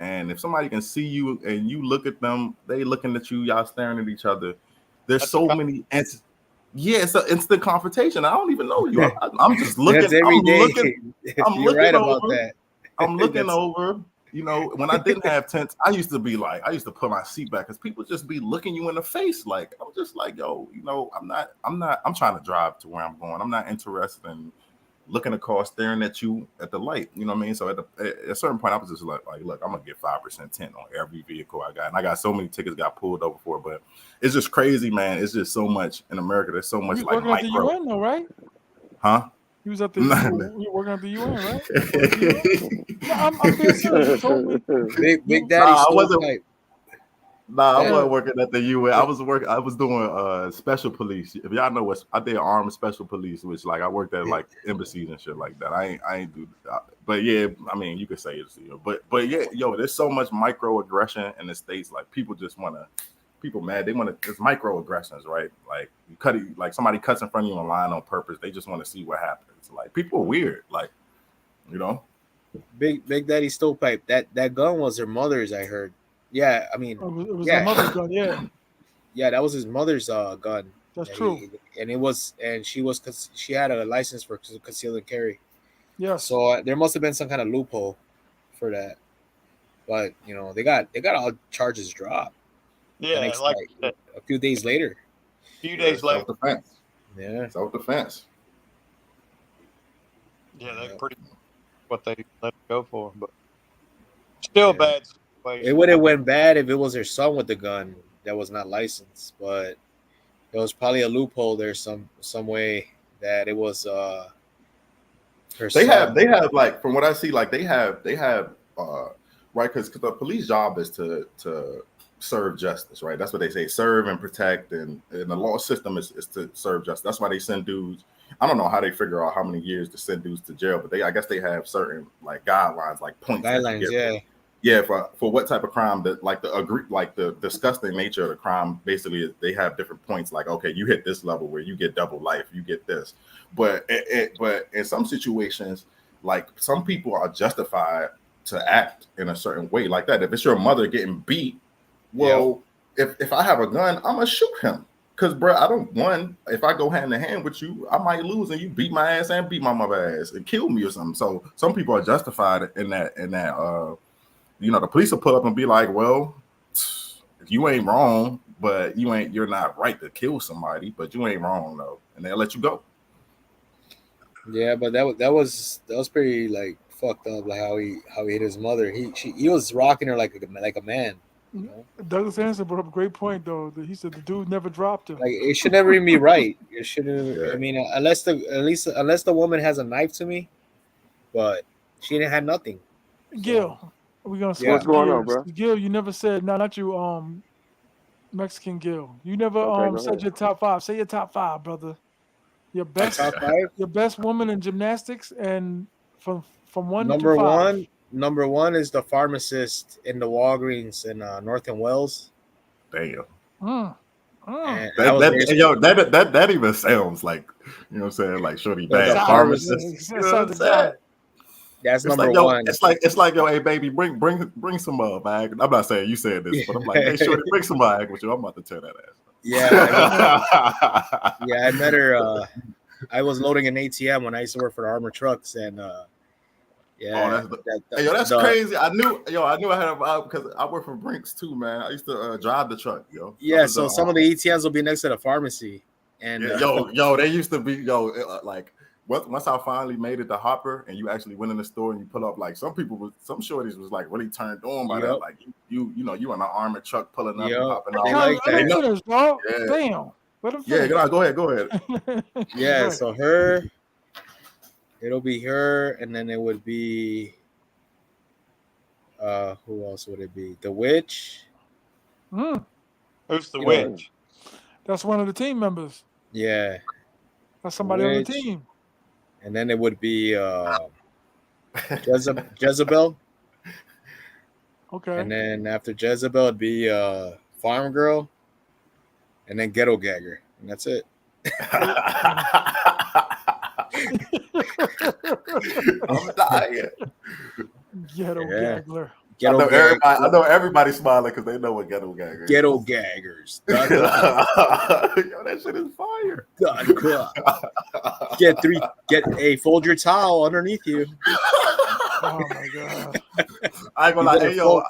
F: and if somebody can see you and you look at them, they looking at you, y'all staring at each other. There's so many. Yeah, it's an instant confrontation. I don't even know you. I'm just looking.
C: That's every day.
F: I'm
C: You're
F: looking
C: right
F: over.
C: about that.
F: I'm looking over. When I didn't have tents, I used to put my seat back because people just be looking you in the face. Like, I'm just like, yo, I'm trying to drive to where I'm going. I'm not interested in looking across, staring at you at the light. You know what I mean? So at a certain point, I was just like, look, I'm gonna get 5% tint on every vehicle I got, and I got so many tickets got pulled over for. But it's just crazy, man. It's just so much in America. There's so much like
A: working at the UN, though, right?
F: Huh?
A: He was at the. You working at the UN, right? No, I'm being serious. You told me.
C: Big Daddy.
F: I wasn't working at the UN. I was doing special police. If y'all know what I did, armed special police, which like I worked at like embassies and shit like that. I ain't do that. But yeah, I mean you could say it's but yeah, yo, there's so much microaggression in the States. Like people mad. They want to. It's microaggressions, right? Like you cut it, like somebody cuts in front of you in line on purpose. They just want to see what happens. Like people are weird. Like
C: Big Daddy Stovepipe. That gun was her mother's. I heard. Yeah, I mean,
A: it was her mother's gun. Yeah.
C: Yeah, that was his mother's gun.
A: That's true.
C: She had a license for conceal and carry.
A: Yeah.
C: So there must have been some kind of loophole for that. But they got all charges dropped.
B: Yeah,
C: like a few days later.
F: Self-defense.
C: Yeah,
F: self-defense.
B: Yeah, that's pretty what they let it go for, but still bad situation.
C: It would have went bad if it was her son with the gun that was not licensed, but there was probably a loophole there some way that it was her son.
F: They have like from what I see, like they have right, because the police job is to serve justice, right? That's what they say, serve and protect, and the law system is to serve justice. That's why they send dudes. I don't know how they figure out how many years to send dudes to jail, but I guess they have certain like guidelines, like points.
C: Guidelines,
F: for what type of crime that like the disgusting nature of the crime. Basically, is they have different points. Like, okay, you hit this level where you get double life, you get this. But in some situations, like some people are justified to act in a certain way like that. If it's your mother getting beat, well, if I have a gun, I'm gonna shoot him. Cause bro, I don't want, if I go hand in hand with you, I might lose and you beat my ass and beat my mother ass and kill me or something. So some people are justified in that you know, the police will pull up and be like, well, you ain't wrong, but you're not right to kill somebody, but you ain't wrong though, and they'll let you go.
C: Yeah, but that was pretty like fucked up, like how he hit his mother. He was rocking her like a man. You know?
A: Douglas Anderson brought up a great point though. That he said the dude never dropped her.
C: Like it should never even be right. It shouldn't. Yeah. I mean, unless the woman has a knife to me, but she didn't have nothing.
A: Gil, we're gonna switch
E: What's going
A: gears.
E: on, bro?
A: Gil, you never said no, not you. Mexican Gil, you never said your top 5. Say your top 5, brother. Your best
C: top 5.
A: Your best woman in gymnastics, and from 1
C: number
A: to 5.
C: Number 1 is the pharmacist in the Walgreens in North and Wells.
F: Damn. That even sounds like, you know what I'm saying, like shorty bad pharmacist. You know what I'm saying?
C: That's
F: it's
C: number
F: like,
C: 1.
F: It's like, yo, hey baby, bring some Viagra. I'm not saying you said this, but I'm like, hey shorty, bring some Viagra with you. I'm about to tear that ass.
C: Yeah, I met her. I was loading an ATM when I used to work for the armored trucks, and
F: that's crazy. I knew I had a vibe because I work for Brinks too, man. I used to drive the truck, yo.
C: Yeah, so some of the ATMs will be next to the pharmacy, and
F: they used to be like. Once I finally made it to Hopper, and you actually went in the store and you pull up, like some shorties was like really turned on by that. Like you know, you on an armored truck pulling up and popping out.
C: Like that.
A: Damn.
F: Go ahead.
C: Yeah, so it'll be her, and then it would be who else would it be? The witch.
B: Who's the witch?
A: That's one of the team members.
C: Yeah.
A: That's somebody on the team.
C: And then it would be Jezebel.
A: Okay.
C: And then after Jezebel, it'd be Farm Girl, and then Ghetto Gagger, and that's it.
F: I'm dying.
A: Ghetto Gaggler.
F: I know everybody smiling because they know what Ghetto Gaggers.
C: Ghetto Gaggers.
F: Yo, that shit is fire.
C: Fold your towel underneath you.
A: Oh my god.
F: I ain't gonna lie. Hey, yo,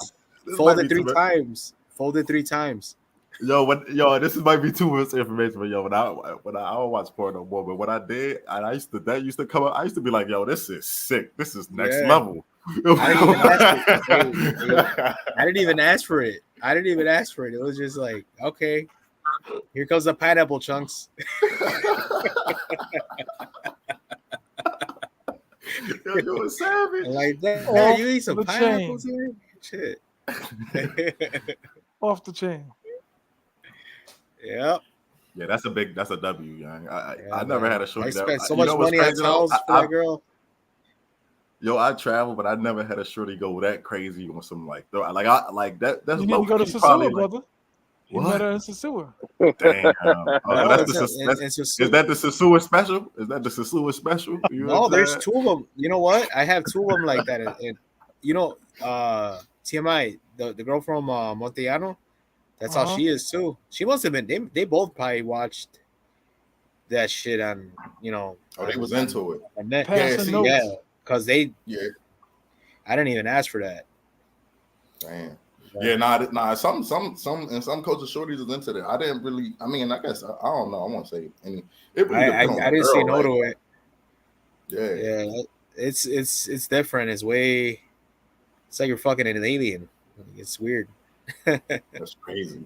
C: fold it 3 times. Fold it 3 times.
F: Yo, this might be too much information, but when I don't watch porn no more, but when I did, and that used to come up, I used to be like, yo, this is sick. This is next level.
C: I didn't even ask for it. It was just like, okay, here comes the pineapple chunks.
F: You're a savage.
C: Like that. Man, you eat some pineapples here? Shit.
A: Off the chain.
C: Yep.
F: Yeah, that's a W, young. I never had a shorty.
C: I spent so much money on towels for that girl.
F: Yo, I travel, but I never had a shorty go that crazy on some like that. That's
A: you need to go to Sosua, brother. You
F: met
A: her in Sosua.
F: Damn. Is that the Sosua special? Is that the Sosua special?
C: No, there's 2 of them. You know what? I have 2 of them like that. And you know, T.M.I, the girl from Montellano, that's how she is too. She must have been. They both probably watched that shit on. You know.
F: Oh, they was into it.
C: And then, because I didn't even ask for that.
F: Damn. Yeah, nah. Some and some coaches shorties is into that. I didn't really. I mean, I guess I don't know. I won't say any. It really
C: I didn't say no to it.
F: Yeah.
C: It's different. It's way. It's like you're fucking an alien. It's weird.
F: That's crazy.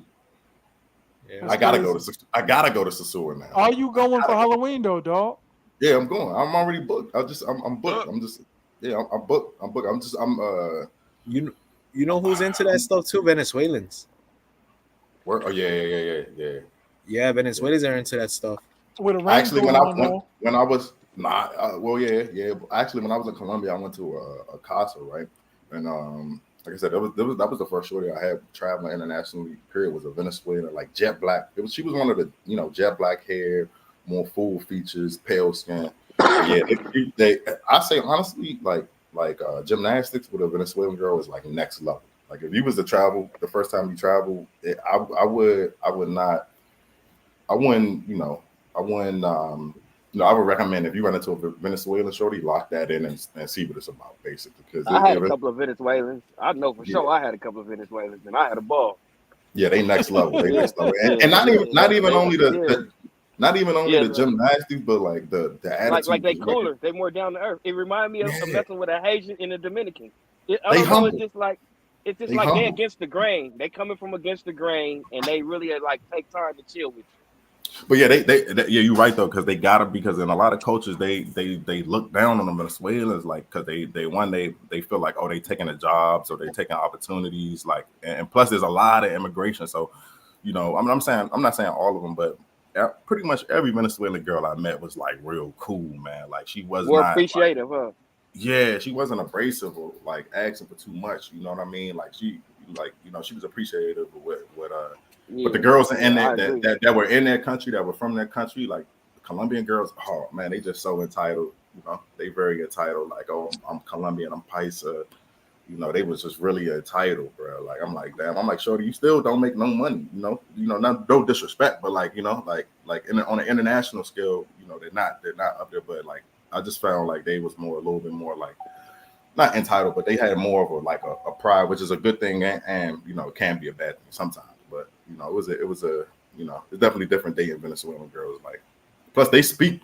C: Yeah.
F: I gotta go to Sosua now.
A: Are you going for Halloween though, dog?
F: Yeah, I'm going. I'm already booked. I'm booked. I'm booked.
C: You know who's into that stuff too? Venezuelans.
F: Oh yeah.
C: Yeah, Venezuelans are into that stuff.
F: Actually, when I was Actually, when I was in Colombia, I went to a casa, right? And like I said, that was the first shorty I had traveling internationally. Period. Was a Venezuelan, like jet black. She was one of the jet black hair, more full features, pale skin. Yeah, I say honestly, like like gymnastics with a Venezuelan girl is like next level. Like if you was to travel the first time you travel, I wouldn't, I would recommend if you run into a Venezuelan shorty, lock that in and see what it's about, basically. Because
E: I had a couple of Venezuelans. I know for sure I had a couple of Venezuelans, and I had a ball.
F: Yeah, they next level. They
E: Yeah,
F: next level,
E: yeah,
F: and not even
E: they-
F: only
E: yeah.
F: the gymnastics, but like the attitude.
E: like they cooler. They more down to earth. It reminded me of messing with a Haitian and a Dominican. I
F: They
E: don't know.
F: humble.
E: It's just like
F: They
E: they
F: humble.
E: against the grain. They coming from against the grain, and they really like take time to chill with you.
F: But yeah, yeah, you're right though, because they gotta, because in a lot of cultures they look down on the Venezuelans, like, because they feel like, oh, they taking the jobs or they taking opportunities, like, and plus there's a lot of immigration. So, you know, I'm not saying all of them, but pretty much every Venezuelan girl I met was like real cool, man. Like she was
E: More
F: not
E: appreciative,
F: like,
E: huh?
F: yeah, she wasn't abrasive or like asking for too much. You know what I mean? Like she was appreciative of what but the girls in that were in that country, that were from that country, like the Colombian girls, oh man, they just so entitled. You know, they very entitled. Like, oh, I'm Colombian, I'm Paisa. You know, they was just really entitled, bro. Like, I'm like, damn. I'm like, shorty, you still don't make no money. You know, no disrespect, but like, you know, on an international scale, you know, they're not up there. But like, I just found like they was a little bit more like, not entitled, but they had more of a pride, which is a good thing, and you know, it can be a bad thing sometimes. But you know, it was a you know, it's definitely different dating Venezuelan girls. Like, plus they speak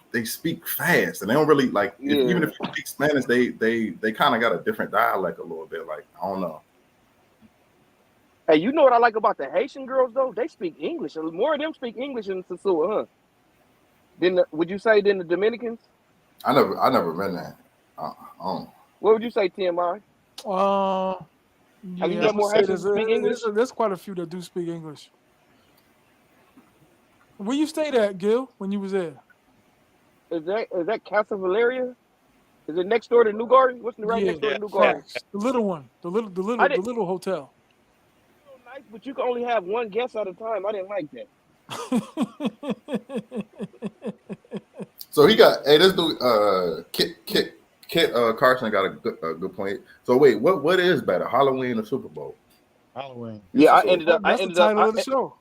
F: fast, and they don't really like even if you speak Spanish, they kind of got a different dialect a little bit. Like, I don't know.
E: Hey, you know what I like about the Haitian girls though? They speak English. More of them speak English in Sosua, huh? Would you say than the Dominicans?
F: I never been there.
E: What would you say, T.M.I? Have you met more Haitians who speak English?
A: There's quite a few that do speak English. Where you stayed at, Gil, when you was there?
E: Is that Casa Valeria? Is it next door to New Garden? What's the next door to New Garden?
A: The little one, the little hotel.
E: Nice, but you can only have one guest at a time. I didn't like that.
F: So he got this dude Kit Carson got a good point. So wait, what is better, Halloween or Super Bowl?
B: Halloween.
E: Yeah, I ended up.
A: That's the title of the show.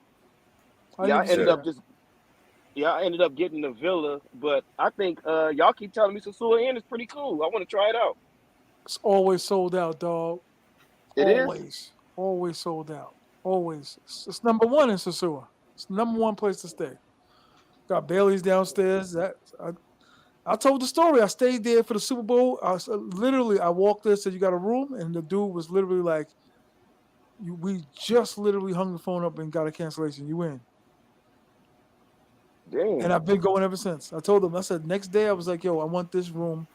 E: Yeah, I ended up getting the villa, but I think y'all keep telling me Sosua Inn is pretty cool. I want to try it out.
A: It's always sold out, dog.
E: It is?
A: Always sold out. Always. It's number one in Sosua. It's the number one place to stay. Got Bailey's downstairs. I told the story. I stayed there for the Super Bowl. I walked there, said, you got a room? And the dude was literally like, we just literally hung the phone up and got a cancellation. You in.
E: Damn.
A: And I've been going ever since. I told him, I said, next day I was like, yo, I want this room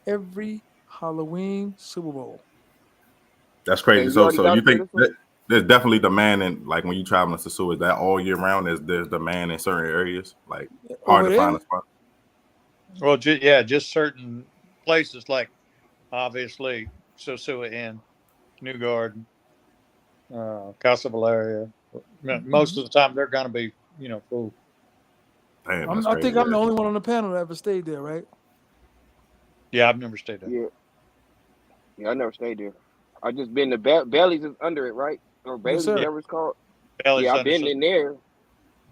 A: every Halloween Super Bowl.
F: That's crazy. So you think there's definitely demand in, like, when you traveling to Sosua, is that all year round? There's demand in certain areas, like hard to find a spot?
B: Well, just certain places, like obviously Sosua Inn, New Garden, Casa Valeria. Most of the time they're going to be, full.
F: Damn,
A: I think I'm the only one on the panel that ever stayed there, right?
B: Yeah, I've never stayed there.
E: Yeah, I never stayed there. I just been to Bailey's is under it, right? Or Bailey's, whatever it's called.
B: Bailey's
E: I've been in there.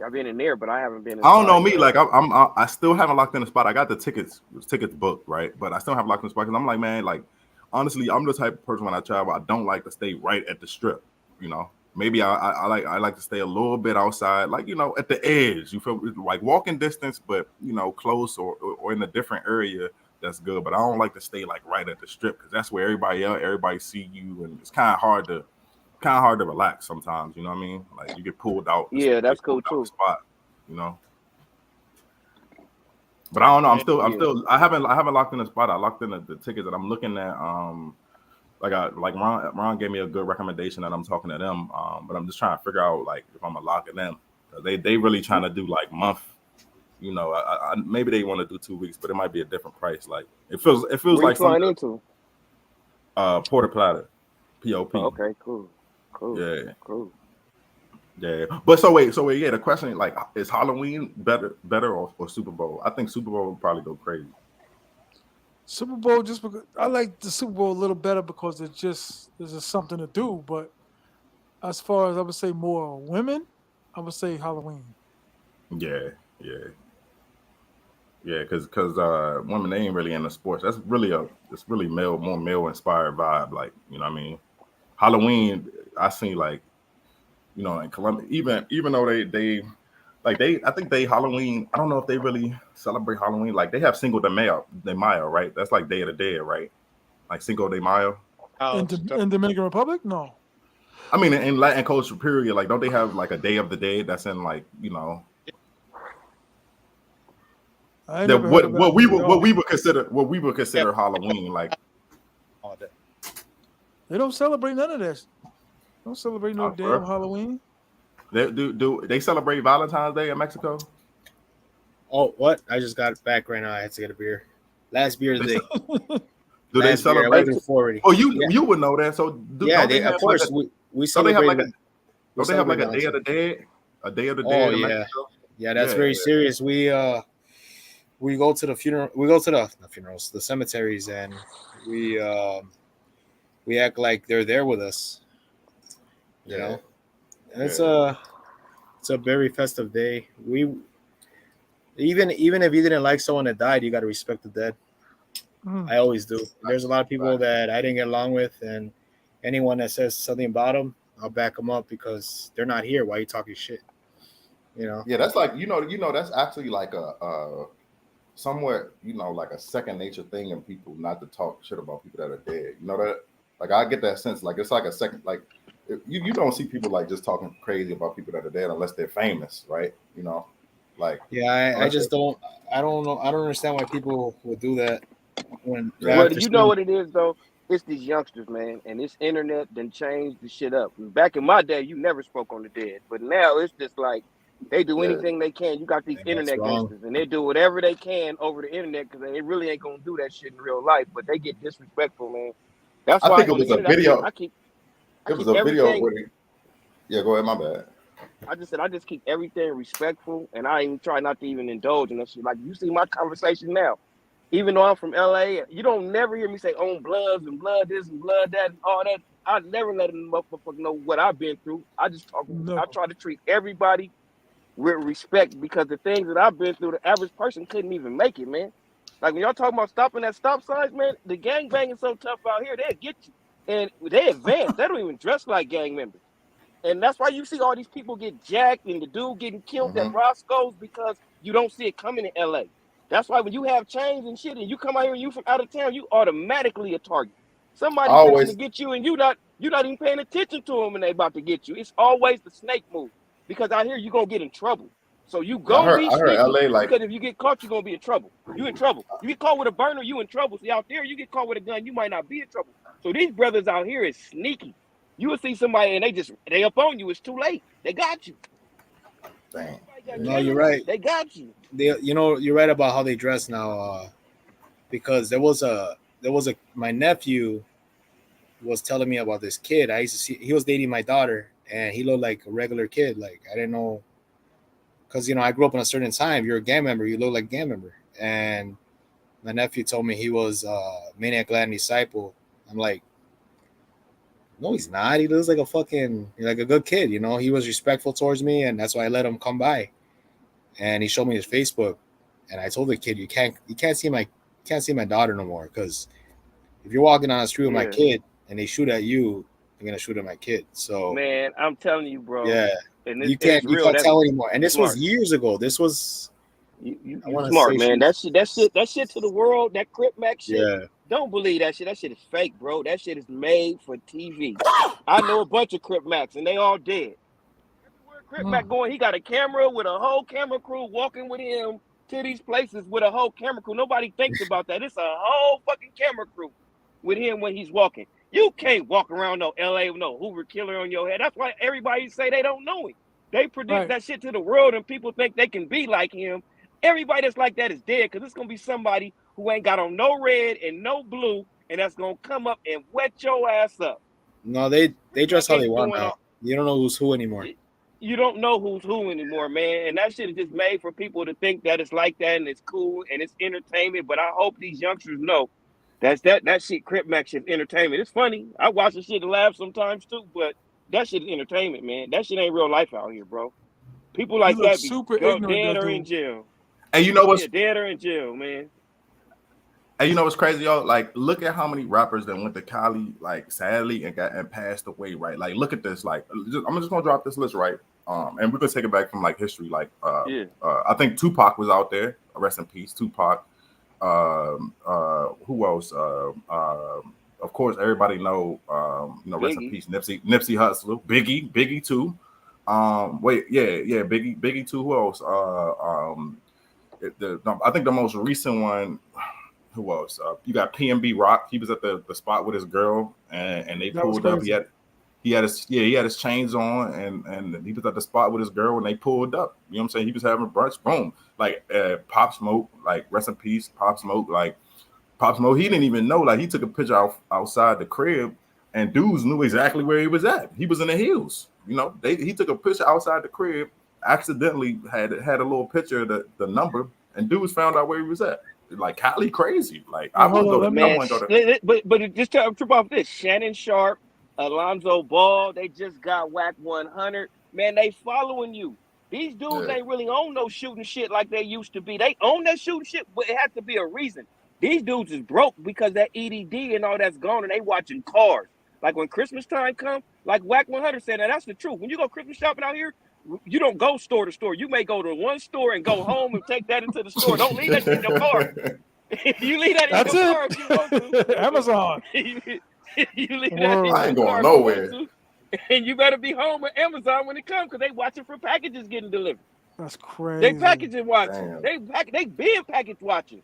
E: I've been in there, but I haven't been.
F: I don't know me. Like I still haven't locked in a spot. I got the tickets booked, right? But I still haven't locked in a spot because I'm like, man, like honestly, I'm the type of person when I travel, I don't like to stay right at the strip. Maybe I like to stay a little bit outside, like at the edge. You feel like walking distance, but close or in a different area. That's good. But I don't like to stay like right at the strip because that's where everybody see you, and it's kind of hard to relax sometimes. You know what I mean? Like you get pulled out.
E: Yeah, that's cool too.
F: Spot, But I don't know. I haven't locked in a spot. I locked in the tickets that I'm looking at. Like Ron gave me a good recommendation that I'm talking to them. But I'm just trying to figure out like if I'm gonna lock in them. They really trying to do like month. Maybe they want to do 2 weeks, but it might be a different price. Like it feels
E: Where
F: like
E: you flying into?
F: Puerto Plata, POP.
E: Oh, okay, cool.
F: Yeah,
E: cool.
F: Yeah, but so wait. Yeah, the question like, is Halloween better or Super Bowl? I think Super Bowl would probably go crazy.
A: Super Bowl just because I like the Super Bowl a little better because there's just something to do. But as far as I would say more women, I would say Halloween.
F: Yeah, yeah, yeah. Because women, they ain't really into sports. It's really more male inspired vibe. Like, you know what I mean? Halloween, I seen like, you know, in Columbia, even though I think they Halloween. I don't know if they really celebrate Halloween. Like they have de Mayo, right? That's like Day of the Dead, right? Like Cinco de Mayo.
B: Oh,
A: In Dominican Republic, no.
F: I mean, in Latin culture, period. Like, don't they have like a Day of the Dead that's in like, you know,
A: I ain't
F: that
A: never heard of that at
F: what
A: all.
F: we would consider Halloween. Like,
B: all day.
A: They don't celebrate none of that. Don't celebrate no damn
F: bro,
A: Halloween.
F: do they celebrate Valentine's Day in Mexico?
C: Oh, what? I just got back right now. I had to get a beer. Last beer of the day.
F: Do they
C: Last beer. I
F: celebrate?
C: went through 4 already.
F: Oh,
C: Yeah,
F: you would know that. So
C: yeah.
F: don't they have
C: Of course,
F: like
C: we
F: don't they have
C: celebrate.
F: like
C: We
F: don't they have like
C: celebrate
F: a Day of
C: Valentine's.
F: the Dead? A Day of the
C: Oh
F: Dead in
C: yeah,
F: Mexico?
C: yeah. That's
F: Yeah,
C: very
F: yeah.
C: serious. We go to the funeral. We go to the not funerals, the cemeteries, and we we act like they're there with us. You
F: Yeah.
C: know, and
F: Yeah.
C: it's a very festive day. We even if you didn't like someone that died, you got to respect the dead.
A: Mm.
C: I always do. There's a lot of people
F: Right.
C: that I didn't get along with, and anyone that says something about them, I'll back them up because they're not here. Why are you talking shit? You know?
F: Yeah, that's like that's actually like a somewhat, like a second nature thing in people not to talk shit about people that are dead. You know that? Like I get that sense. Like it's like a second. Like you don't see people like just talking crazy about people that are dead unless they're famous, right? Like
C: Yeah, I
F: unless
C: just don't. I don't know. I don't understand why people would do that when
F: yeah,
E: Well,
C: after
E: you know
C: seeing.
E: what it is though? It's these youngsters, man, and this internet done changed the shit up. Back in my day, you never spoke on the dead, but now it's just like they do
F: yeah,
E: anything they can. You got these
C: And that's
E: internet
C: wrong.
E: gangsters, and they do whatever they can over the internet because they really ain't gonna do that shit in real life. But they get disrespectful, man. That's
F: I
E: why
F: think it
E: on the
F: was a
E: internet,
F: video.
E: I
F: It was
E: keep
F: a video
E: everything.
F: where yeah, go ahead, my bad.
E: I just keep everything respectful, and I even try not to even indulge in that shit. Like you see my conversation now, even though I'm from LA, you don't never hear me say on bloods and blood this and blood that and all that. I never let a motherfucker know what I've been through. I just talk. I
A: Never.
E: try to treat everybody with respect because the things that I've been through, the average person couldn't even make it, man. Like when y'all talking about stopping at stop signs, man, the gang banging so tough out here, they'll get you. And they advance. They don't even dress like gang members. And that's why you see all these people get jacked and the dude getting killed at
F: Hmm.
E: Roscoe's because you don't see it coming in LA. That's why when you have chains and shit and you come out here and you from out of town, you automatically a target.
F: I
E: Somebody fixing to
F: always
E: get you and you're not even paying attention to them and they about to get you. It's always the snake move because out here you're gonna get in trouble. So you
F: yeah,
E: gonna be
F: I heard
E: sneaky
F: LA like
E: because if you get caught, you're gonna be in trouble. You in trouble. You get caught with a burner, you in trouble. See out there, you get caught with a gun, you might not be in trouble. So these brothers out here is sneaky. You will see somebody and they up on you. It's too late. They got you.
F: dang.
E: Somebody got
C: No,
F: Yeah.
C: you're
E: cameras.
C: right.
E: They got you.
C: You're right about how they dress now. Because there was a my nephew was telling me about this kid. I used to see he was dating my daughter, and he looked like a regular kid. Like I didn't know because I grew up in a certain time. You're a gang member, you look like a gang member. And my nephew told me he was Maniac Latin Disciple. I'm like, no, he's not. He looks like a fucking like a good kid. He was respectful towards me, and that's why I let him come by. And he showed me his Facebook, and I told the kid, you can't see my daughter no more because if you're walking on the street with my
E: Yeah.
C: kid and they shoot at you, they're gonna shoot at my kid. So
E: Man, I'm telling you, bro.
C: yeah,
E: And
C: you
E: it's
C: can't
E: real.
C: tell anymore. And
E: You
C: this was
E: smart.
C: years ago. This was I
E: You
C: want to
E: smart,
C: say
E: man. That shit to the world, that Crip Mac shit.
C: yeah.
E: Don't believe that shit. That shit is fake, bro. That shit is made for TV. I know a bunch of Crip Macs and they all dead. Everywhere Crip
A: Mm.
E: Mac going, he got a camera with a whole camera crew walking with him to these places with a whole camera crew. Nobody thinks about that. It's a whole fucking camera crew with him when he's walking. You can't walk around no LA with no Hoover killer on your head. That's why everybody say they don't know him. They predict
A: Right.
E: that shit to the world and people think they can be like him. Everybody that's like that is dead because it's gonna be somebody who ain't got on no red and no blue, and that's gonna come up and wet your ass up.
C: No, they
E: Crip
C: dress
E: Mac
C: how they
E: ain't
C: want
E: doing
C: now.
E: all.
C: You don't know who's who anymore.
E: You don't know who's who anymore, man. And that shit is just made for people to think that it's like that and it's cool and it's entertainment. But I hope these youngsters know That shit. Crip Mac shit is entertainment. It's funny. I watch the shit to laugh sometimes too, but that shit is entertainment, man. That shit ain't real life out here, bro. People
A: He
E: like
A: looks
E: that be
A: super ignorant,
E: dead
A: that
E: or in
A: dude.
E: jail.
F: And you know what's
E: dead or in jail, man.
F: And you know what's crazy, y'all? Like, look at how many rappers that went to Cali, like, sadly, and passed away, right? Like, look at this. Like, I'm just gonna drop this list, right? And we're gonna take it back from like history. Like, I think Tupac was out there. Rest in peace, Tupac. Who else? Of course, everybody know. Rest in peace, Nipsey Hussle, Biggie too. Biggie too. Who else? I think the most recent one. Who else? You got PNB Rock. He was at the spot with his girl, and they pulled up. He had his chains on, and he was at the spot with his girl when they pulled up. You know what I'm saying? He was having brunch. Boom. Like Pop Smoke. Like rest in peace, Pop Smoke. Like Pop Smoke. He didn't even know. Like he took a picture outside the crib, and dudes knew exactly where he was at. He was in the hills. You know, he took a picture outside the crib. Accidentally had a little picture of the number, and dudes found out where he was at. Like Cali crazy. Like I want to go to
E: man. But just to trip off this, Shannon Sharp, Alonzo Ball, they just got whack 100. Man, they following you. These dudes ain't really on no shooting shit like they used to be. They own that shooting shit, but it has to be a reason. These dudes is broke because that EDD and all that's gone, and they watching cars. Like when Christmas time come, like whack 100 said, and that's the truth. When you go Christmas shopping out here, you don't go store to store. You may go to one store and go home and take that into the store. Don't leave that in your car. You leave that in your car if you want to.
A: Amazon.
E: You leave that in
F: I ain't
E: your
F: going
E: car
F: nowhere.
E: and you better be home with Amazon when it comes because they watching for packages getting delivered.
A: That's crazy.
E: They packaging watching. They been package watching.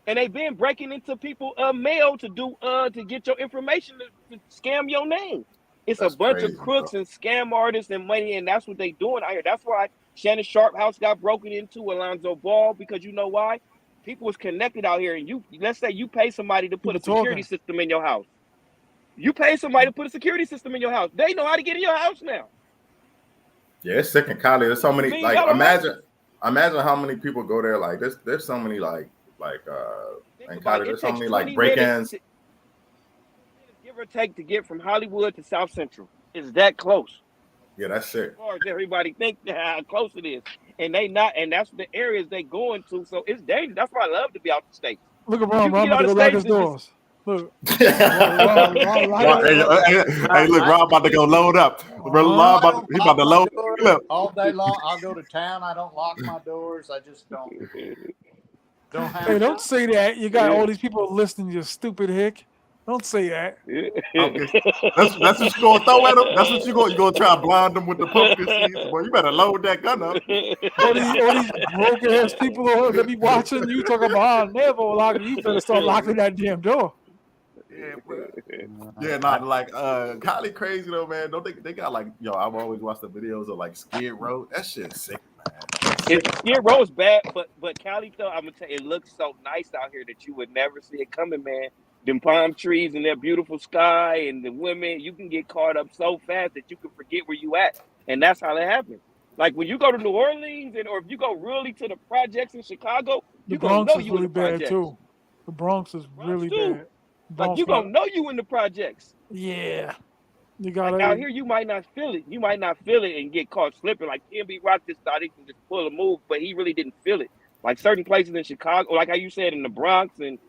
E: And they been breaking into people mail to get your information to scam your name. It's a bunch of crooks and scam artists and money, and that's what they doing out here. That's why Shannon Sharp house got broken into, Alonzo Ball, because you know why? People was connected out here, and let's say you pay somebody to put a security system in your house. You pay somebody to put a security system in your house. They know how to get in your house now.
F: Yeah, it's sick in Cali. There's so many. Like imagine how many people go there. Like there's so many in Cali. There's so many like break-ins.
E: Give or take to get from Hollywood to South Central. It's that close.
F: Yeah, that's sick.
E: As far as everybody think how close it is, and they not, and that's the areas they going to. So it's dangerous. That's why I love to be out the States.
A: Look at Ron about to go lock his doors. Look.
F: Hey, look, Rob about to go load up. Rob he about to load up
B: all day long. I'll go to town. I don't lock my doors. I just don't have.
A: Hey, don't say that. You got all these people listening. You stupid hick. Don't say that.
F: That's what you're gonna throw at them. That's what you're gonna try to blind them with the pumpkin seeds. Boy, you better load that gun up.
A: All these broken ass people that be watching you talking about never locking. You better start locking that damn door.
F: Yeah, bro. Yeah, not like Cali crazy though, man. Don't they got like I've always watched the videos of like Skid Row. That shit's sick, man.
E: Skid Row is bad, but Cali though, I'm gonna tell you, it looks so nice out here that you would never see it coming, man. Them palm trees and that beautiful sky and the women, you can get caught up so fast that you can forget where you at. And that's how that happens. Like when you go to New Orleans or if you go really to the projects in Chicago,
A: the Bronx is really bad too. The Bronx is really bad.
E: Like you gonna know you in the projects.
A: Yeah. You got
E: out here you might not feel it. You might not feel it and get caught slipping. Like T.M.I Rock just thought he can just pull a move, but he really didn't feel it. Like certain places in Chicago, like how you said in the Bronx and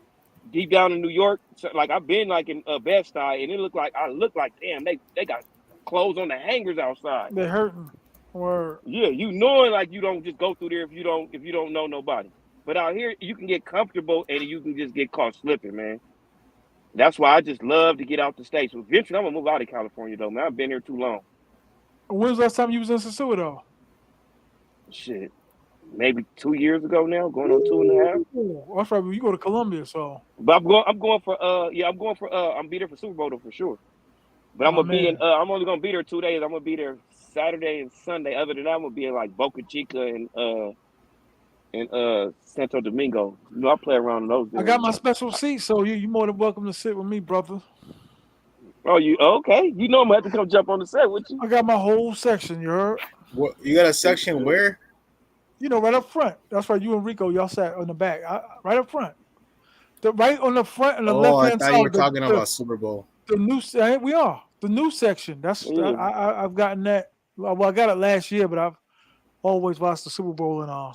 E: deep down in New York, so like I've been like in Bed-Stuy, and I look like damn, they got clothes on the hangers outside.
A: They're hurting. Word.
E: Yeah, you knowing like you don't just go through there if you don't know nobody. But out here you can get comfortable and you can just get caught slipping, man. That's why I just love to get out the States. Eventually I'm gonna move out of California though, man. I've been here too long.
A: When was the last time you was in Sosua though?
E: Shit. Maybe 2 years ago now, going on 2.5.
A: That's right. You go to Columbia, so.
E: But I'm going for I'm be there for Super Bowl though, for sure. But I'm gonna be in. I'm only gonna be there 2 days. I'm gonna be there Saturday and Sunday. Other than that, I'm gonna be in like Boca Chica and Santo Domingo. You know, I play around in those days.
A: I got my special seat, so you more than welcome to sit with me, brother.
E: Oh, you okay? You know I'm gonna have to come jump on the set with you.
A: I got my whole section. You heard?
C: What you got a section where?
A: You know, right up front. That's right. You and Rico, y'all sat on the back. Right up front. The right on the front and the
C: Oh,
A: left
C: I
A: hand
C: thought you were
A: side.
C: talking about Super Bowl.
A: The new we are the new section. That's
E: Yeah.
A: I've gotten that. Well, I got it last year, but I've always watched the Super Bowl in no.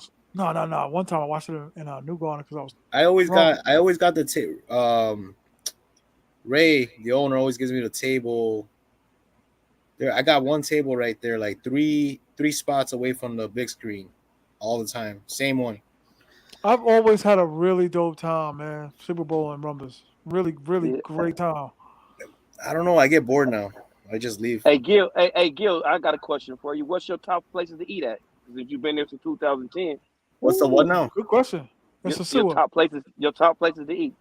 A: One time I watched it in New Garden because I was
C: I always
A: drunk.
C: got the Ray, the owner, always gives me the table. There, I got one table right there, like three spots away from the big screen, all the time. Same one.
A: I've always had a really dope time, man. Super Bowl and Rumbles, really
E: Yeah.
A: great time.
C: I don't know. I get bored now. I just leave.
E: Hey Gil, I got a question for you. What's your top places to eat at? Since you've been there since 2010,
C: What's the what now?
A: Good question. It's a
E: your
A: sewer
E: top places to eat.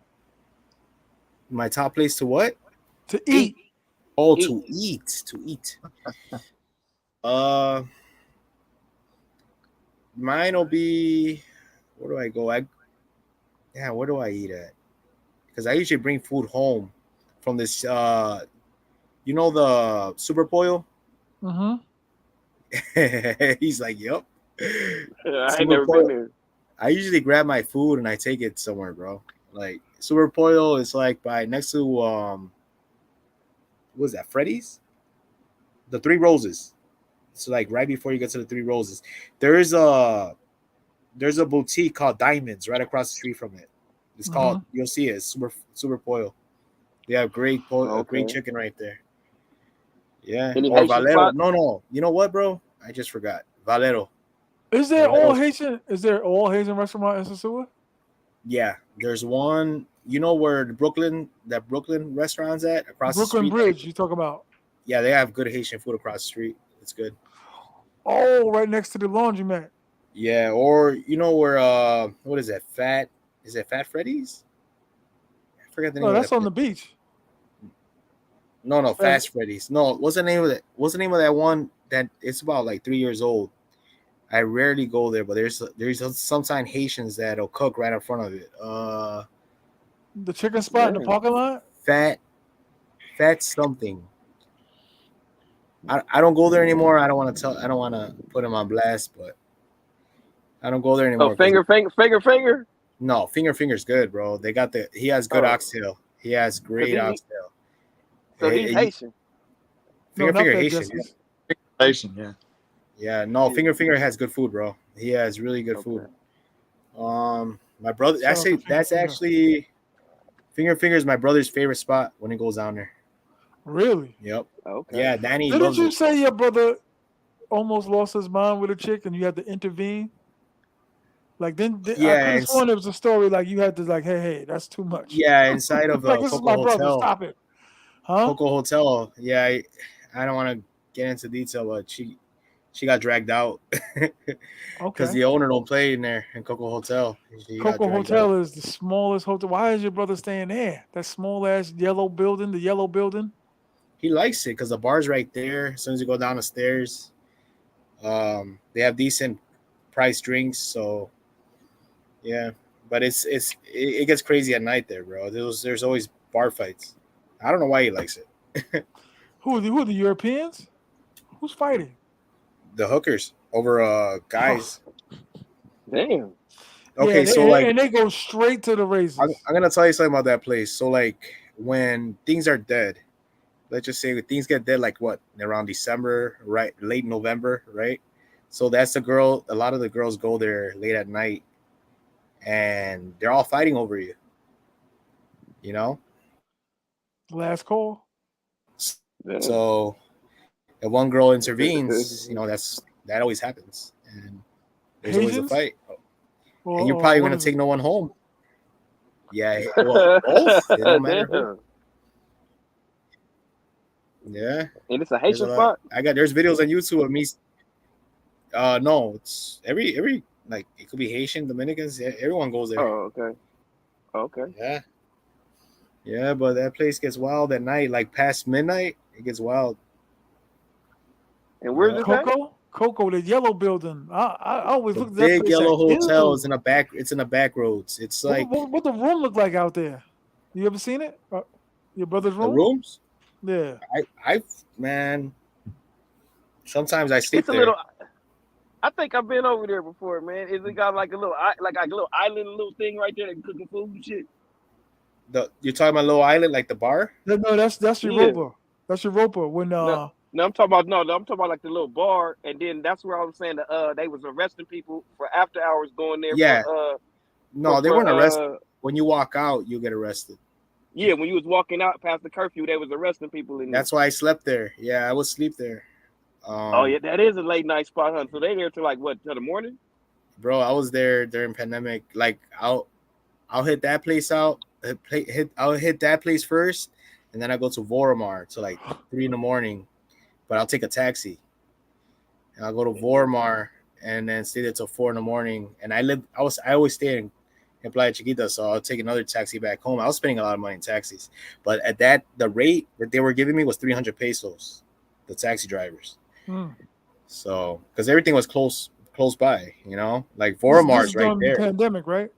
C: My top place to what?
A: to eat.
C: Oh,
E: Eat.
C: to eat. Mine will be. Where do I go? Where do I eat at? Because I usually bring food home from this. You know the Superbowl?
A: Mm-hmm.
C: He's like, yep.
E: I ain't never been there.
C: I usually grab my food and I take it somewhere, bro. Like Superbowl is like by next to what was that? Freddy's? The Three Roses. So like right before you get to the Three Roses, there's a boutique called Diamonds right across the street from it. It's called, you'll see it. It's Superbowl. They have great chicken right there. Yeah.
E: Any
C: Or
E: Haitian
C: Valero.
E: spots?
C: No. You know what, bro? I just forgot. Valero.
A: Is there all
C: Valero's-
A: Haitian? Is there all Haitian restaurant in Sosua?
C: Yeah. There's one. You know where that Brooklyn restaurant's at across the
A: Brooklyn
C: street.
A: Bridge. You talk about?
C: Yeah, they have good Haitian food across the street. It's good.
A: Oh, right next to the laundromat.
C: Yeah, or you know where what is that? Is it Fat Freddy's? I forgot the name
A: No,
C: of
A: that's
C: that.
A: on the beach.
C: No, Fast Freddy's. No, what's the name of that? What's the name of that one that it's about like 3 years old? I rarely go there, but there's sometimes Haitians that'll cook right in front of it.
A: The chicken spot in the parking lot.
C: Fat something. I don't go there anymore. I don't want to put him on blast, but I don't go there anymore.
E: Oh, finger.
C: No, finger's good, bro. He has good oxtail. He has great oxtail.
E: So he's Haitian.
C: Finger Haitian.
A: Jesse's.
B: Haitian, yeah.
C: Yeah, no, Finger has good food, bro. He has really good food. My brother, that's actually Finger is my brother's favorite spot when he goes down there.
A: Really?
C: Yep.
E: Okay.
C: Yeah, Danny.
A: Didn't you say your brother almost lost his mind with a chick and you had to intervene? Like I could have sworn there was a story like you had to hey, that's too much.
C: Yeah, inside of
A: like this
C: Coco
A: is my brother.
C: Hotel.
A: Stop it. Huh?
C: Coco Hotel. Yeah, I don't want to get into detail, but she got dragged out.
A: Okay.
C: Because the owner don't play in there in Coco Hotel.
A: Coco Hotel is the smallest hotel. Why is your brother staying there? That small ass yellow building, the yellow building.
C: He likes it because the bar's right there. As soon as you go down the stairs, they have decent price drinks. So, yeah, but it gets crazy at night there, bro. There's always bar fights. I don't know why he likes it.
A: Who are the Europeans? Who's fighting?
C: The hookers over guys.
E: Damn.
C: Okay,
A: yeah,
C: so
A: and they go straight to the razors.
C: I'm gonna tell you something about that place. So like when things are dead, let's just say things get dead like what around December, right? Late November, right? So that's the girl. A lot of the girls go there late at night, and they're all fighting over you. You know.
A: Last call.
C: So if one girl intervenes, that always happens, and there's always a fight. And you're probably gonna take no one home. Yeah, well, both. It don't matter who. Yeah.
E: And it's a Haitian spot?
C: There's videos on YouTube of me. No, it's every like it could be Haitian, Dominicans, everyone goes there.
E: Oh, okay.
C: Yeah. Yeah, but that place gets wild at night, like past midnight, it gets wild.
E: And where's it at?
A: Coco, the yellow building. I always look at that
C: big
A: place
C: yellow
A: like,
C: hotel
A: ew.
C: is in the back. It's in the back roads. It's like
A: what the room look like out there. You ever seen it? Your brother's room?
C: The rooms?
A: Yeah.
C: I man. Sometimes I sleep
E: It's a
C: there.
E: little. I think I've been over there before, man. Is it got like a little island, little thing right there that cooking food and shit?
C: You're talking about Little Island, like the bar?
A: No, that's
E: Yeah.
A: Europa. That's Europa. When
E: No, I'm talking about I'm talking about like the little bar, and then that's where I was saying that they was arresting people for after hours going there
C: Yeah.
E: for
C: No, they weren't arrested. When you walk out, you get arrested.
E: yeah, when you was walking out past the curfew, they was arresting people in there.
C: That's why I slept there. Yeah, I would sleep there.
E: Oh yeah, that is a late night spot, huh? So they there till like what, till the morning?
C: Bro, I was there during pandemic. Like I'll hit that place out. I'll hit that place first, and then I go to Vormar till like 3 a.m. But I'll take a taxi. And I'll go to Vormar and then stay there till 4 a.m. And I always stay in Playa Chiquita, so I'll take another taxi back home. I was spending a lot of money in taxis, but at the rate that they were giving me was 300 pesos, the taxi drivers. So because everything was close by, you know, like Vormar's right there.
A: Pandemic, right?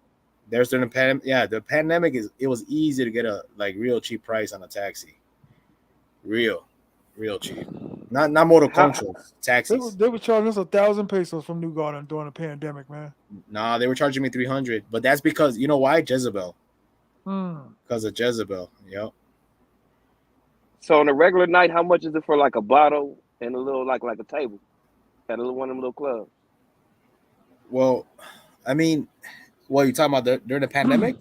C: There's during the pandemic. Yeah, the pandemic it was easy to get a like real cheap price on a taxi. Real cheap. Not motor controls, taxis.
A: They were charging us 1,000 pesos from New Garden during the pandemic, man.
C: Nah, they were charging me 300, but that's because you know why? Jezebel. Because of Jezebel. Yep.
E: So on a regular night, how much is it for like a bottle and a little like a table at one of them little clubs?
C: Well, I mean, what you talking about during the pandemic?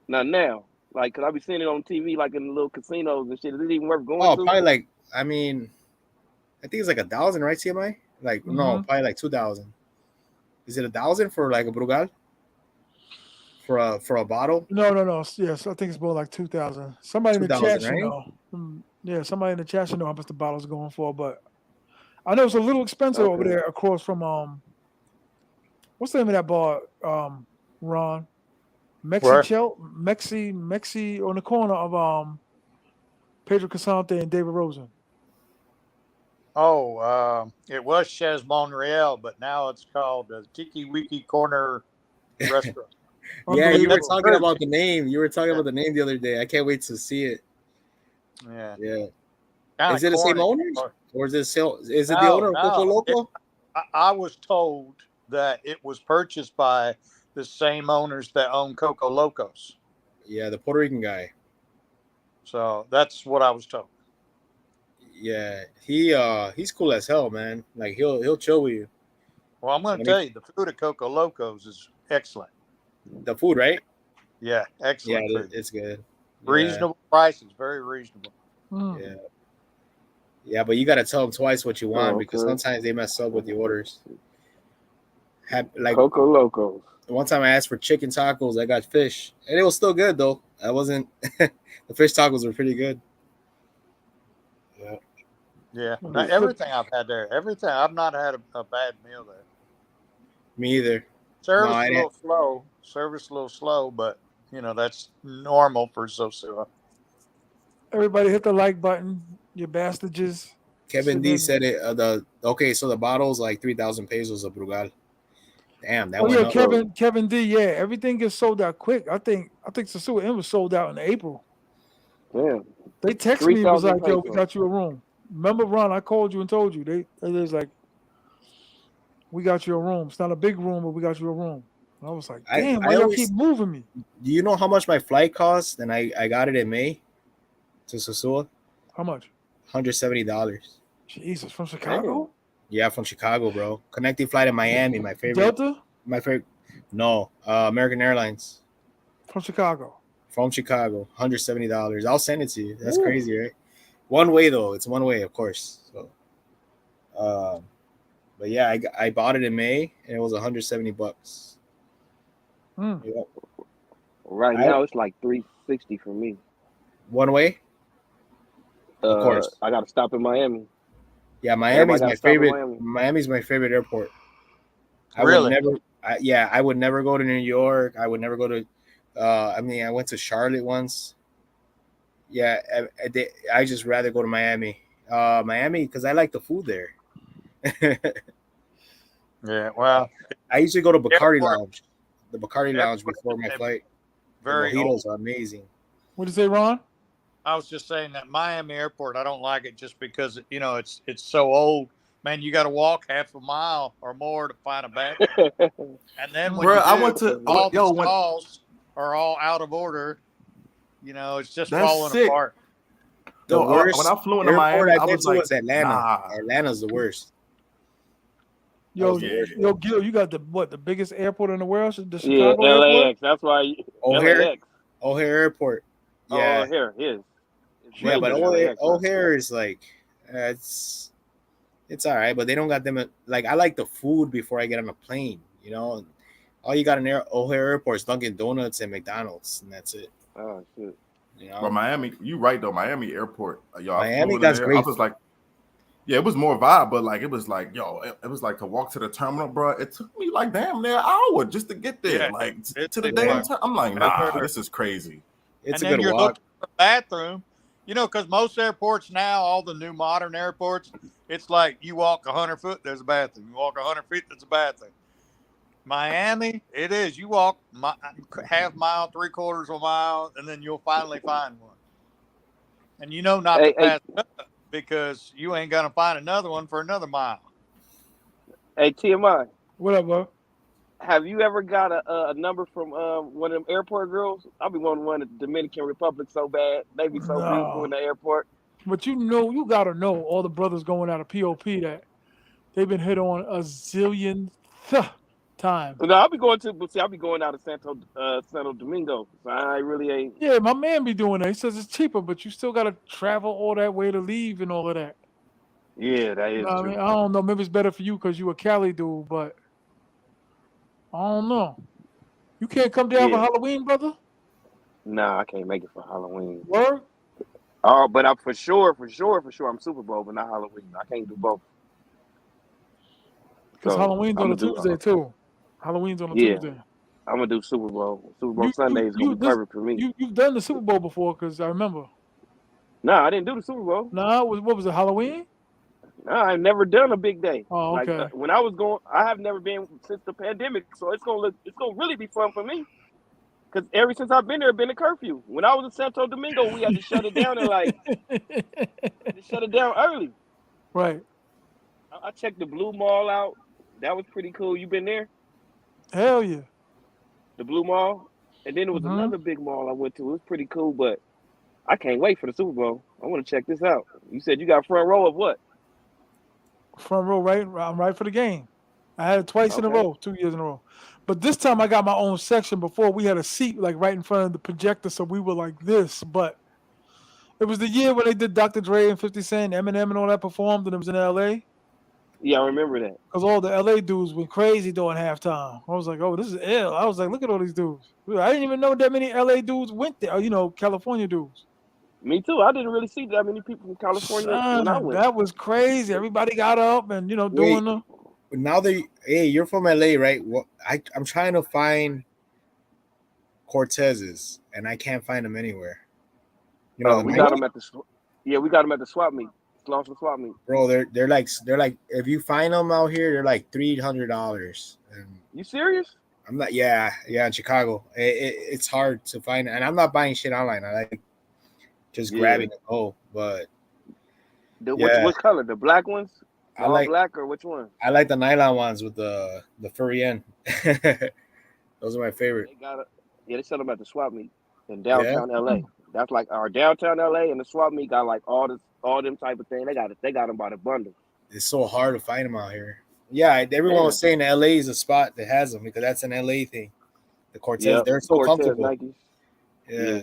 E: Not now, like, cause I be seeing it on TV, like in the little casinos and shit. Is it even worth going to?
C: Probably like, I mean, I think it's like 1,000, right, TMI? Like, no, probably like 2,000. Is it 1,000 for like a Brugal? For a bottle?
A: No. Yes, I think it's more like 2,000. Somebody in the chat should
C: right?
A: know. Yeah, somebody in the chat should know how much the bottle's going for, but I know it's a little expensive over there across from what's the name of that bar, Ron? Mexi on the corner of Pedro Casante and David Rosen.
B: Oh, it was Chez Montreal, but now it's called the Tiki Wiki Corner Restaurant.
C: Yeah, you were talking about the name. You were talking about the name the other day. I can't wait to see it.
B: Yeah.
C: Is it the same owners, or is it the owner of Coco Loco?
B: I was told that it was purchased by the same owners that own Coco Locos.
C: Yeah, the Puerto Rican guy.
B: So that's what I was told.
C: Yeah, he's cool as hell, man. Like he'll chill with you.
B: Well, I'm going to tell you, the food at Coco Locos is excellent.
C: The food, right?
B: Yeah, excellent.
C: Yeah, it's good.
B: Reasonable prices, very reasonable.
C: Yeah, but you got to tell them twice what you want because sometimes they mess up with the orders. Like
E: Coco Locos.
C: One time I asked for chicken tacos, I got fish, and it was still good though. I wasn't. The fish tacos were pretty good.
B: Yeah. Everything I've had there, I've not had a bad meal there.
C: Me either.
B: Service a little slow, but you know that's normal for Sosua.
A: Everybody hit the like button, you bastards.
C: Kevin D said it. So the bottle's like 3,000 pesos of Brugal. Damn, that went up.
A: Kevin D. Yeah, everything gets sold out quick. I think Sosua was sold out in April.
E: Yeah.
A: They texted me and was like, "Yo, we got you a room." Remember, Ron? I called you and told you. They was like, "We got you a room. It's not a big room, but we got you a room." And I was like, "Damn, why y'all keep moving me?"
C: Do you know how much my flight cost? And I got it in May to Sosua.
A: How much?
C: $170.
A: Jesus, from Chicago?
C: Yeah, from Chicago, bro. Connecting flight in Miami, my favorite.
A: Delta?
C: My favorite. No, American Airlines.
A: From Chicago.
C: From Chicago, $170. I'll send it to you. That's crazy, right? One way though. It's one way, of course. So, but yeah, I bought it in May and it was $170.
A: Yeah.
E: Right now it's like $360 for me.
C: One way. Of course,
E: I got to stop in Miami.
C: Yeah, Miami's my favorite. Miami's my favorite airport. I would never go to New York. I would never go to. I went to Charlotte once. Yeah, I just rather go to Miami. Miami because I like the food there.
B: Yeah, well,
C: I usually go to Bacardi Lounge. The Bacardi Lounge before my flight.
B: Very
C: mojitos are amazing.
A: What did you say, Ron?
B: I was just saying that Miami Airport, I don't like it just because it's so old. Man, you got to walk half a mile or more to find a bathroom. And then when stalls are all out of order, You know, it's just
F: That's
B: falling
F: sick.
B: apart.
C: The
F: Yo,
C: worst
F: when I flew into
C: airport
F: Miami,
C: I
F: I
C: went
F: was
C: to
F: like,
C: was Atlanta.
F: nah.
C: Atlanta's the worst. That
A: Yo,
C: was the worst.
A: yo, Gil, you got the biggest airport in the world, the
E: Yeah,
A: Chicago airport.
E: LAX. That's why
C: O'Hare,
E: LAX.
C: O'Hare Airport. Yeah,
E: Oh, here is. It's
C: yeah, but
E: major than LAX.
C: O'Hare is like it's all right, but they don't got them like I like the food before I get on a plane. You know, all you got in O'Hare Airport is Dunkin' Donuts and McDonald's, and that's it.
E: Oh shit.
C: You
F: But
C: know,
F: Miami, you right though. Miami Airport, y'all.
C: Miami
F: flew in
C: got
F: there.
C: great.
F: I was like, yeah, it was more vibe, but like it was like, yo, it was like to walk to the terminal, bro. It took me like damn near an hour just to get there,
B: Yeah,
F: like
B: it
F: to the
B: takes
F: damn.
B: like
F: I'm like,
B: forever.
F: nah, this is crazy.
C: It's
B: And
C: a
B: then
C: good
B: you're
C: walk.
B: looking for a bathroom, you know, because most airports now, all the new modern airports, it's like you walk 100 foot, there's a bathroom. You walk 100 feet, there's a bathroom. Miami, it is. You walk half mile, 3/4 of a mile, and then you'll finally find one. And you know not to pass it up because you ain't gonna find another one for another mile.
E: Hey, T.M.I.
A: What up, bro?
E: Have you ever got a number from one of them airport girls? I'll be wanting one in the Dominican Republic so bad. They be so beautiful in
A: No,
E: the airport.
A: but you gotta know all the brothers going out of POP that they've been hit on a zillion times.
E: No, I'll be going out of Santo Domingo. So I really ain't.
A: Yeah, my man be doing that. He says it's cheaper, but you still gotta travel all that way to leave and all of that.
E: Yeah, that is
A: I
E: true.
A: mean, I don't know. Maybe it's better for you because you a Cali dude, but I don't know. You can't come down for
E: Yeah.
A: Halloween, brother.
E: Nah, I can't make it for Halloween.
A: Word?
E: Oh, but I'm for sure, I'm Super Bowl, but not Halloween. I can't do both.
A: Because
E: So
A: Halloween's
E: I'm
A: on a
E: gonna do.
A: Tuesday too. Halloween's on a
E: Yeah,
A: Tuesday.
E: I'm gonna do Super Bowl. Super Bowl
A: You
E: Sunday
A: you
E: is gonna
A: you
E: be
A: this
E: perfect for me.
A: you've done the Super Bowl before because I remember.
E: Nah, I didn't do the Super Bowl.
A: Nah, what was it? Halloween?
E: Nah, I've never done a big day.
A: Oh,
E: Like
A: okay.
E: when I was going, I have never been since the pandemic, so it's gonna really be fun for me. Cause ever since I've been there, been a curfew. When I was in Santo Domingo, we had to shut it down early.
A: Right.
E: I checked the Blue Mall out. That was pretty cool. You been there?
A: Hell yeah.
E: The Blue Mall, and then there was
A: Mm-hmm.
E: another big mall I went to. It was pretty cool, but I can't wait for the Super Bowl. I want to check this out. You said you got front row of what?
A: Front row, right? I'm right for the game. I had it twice in a
E: Okay.
A: row, 2 years in a row. But this time I got my own section. Before we had a seat like right in front of the projector, so we were like this. But it was the year when they did Dr. Dre and 50 Cent, Eminem, and all that performed, and it was in LA.
E: Yeah, I remember that.
A: Because all the LA dudes went crazy during halftime. I was like, oh, this is ill. I was like, look at all these dudes. I didn't even know that many LA dudes went there. You know, California dudes.
E: Me too. I didn't really see that many people from California when I
A: Son,
E: went.
A: that was crazy. Everybody got up and,
C: Wait,
A: doing the.
C: now you're from LA, right? What I'm trying to find Cortez's, and I can't find them anywhere. You know,
E: We got them at the swap meet. Slauson swap meet.
C: bro, they're like if you find them out here, they're like $300. And
E: You serious?
C: I'm not, yeah, in Chicago. It's hard to find, and I'm not buying shit online. I like just grabbing a go. But
E: What color? The black ones?
C: I like
E: black or which one?
C: I like the nylon ones with the furry end. Those are my favorite.
E: They sell them at the swap meet in downtown LA. That's like our downtown LA, and the swap meet got like all them type of thing. They got them by the bundle.
C: It's so hard to find them out here. Yeah, everyone was saying LA is a spot that has them because that's an LA thing. The Cortez, they're so comfortable.
E: Nikes.
C: Yeah.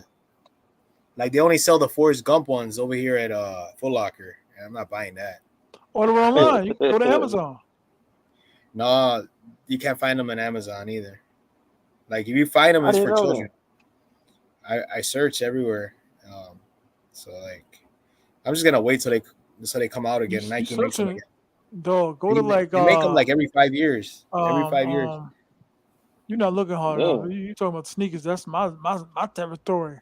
C: Like they only sell the Forrest Gump ones over here at Foot Locker, and I'm not buying that.
A: Order online. You can go to Amazon.
C: No, you can't find them on Amazon either. Like if you find them, it's for children. I search everywhere, so like I'm just gonna wait till they come out again. Nike makes them again.
A: Dog, go to like
C: they make them like every 5 years. Every 5 years.
A: You're not looking hard enough. You talking about sneakers? That's my territory.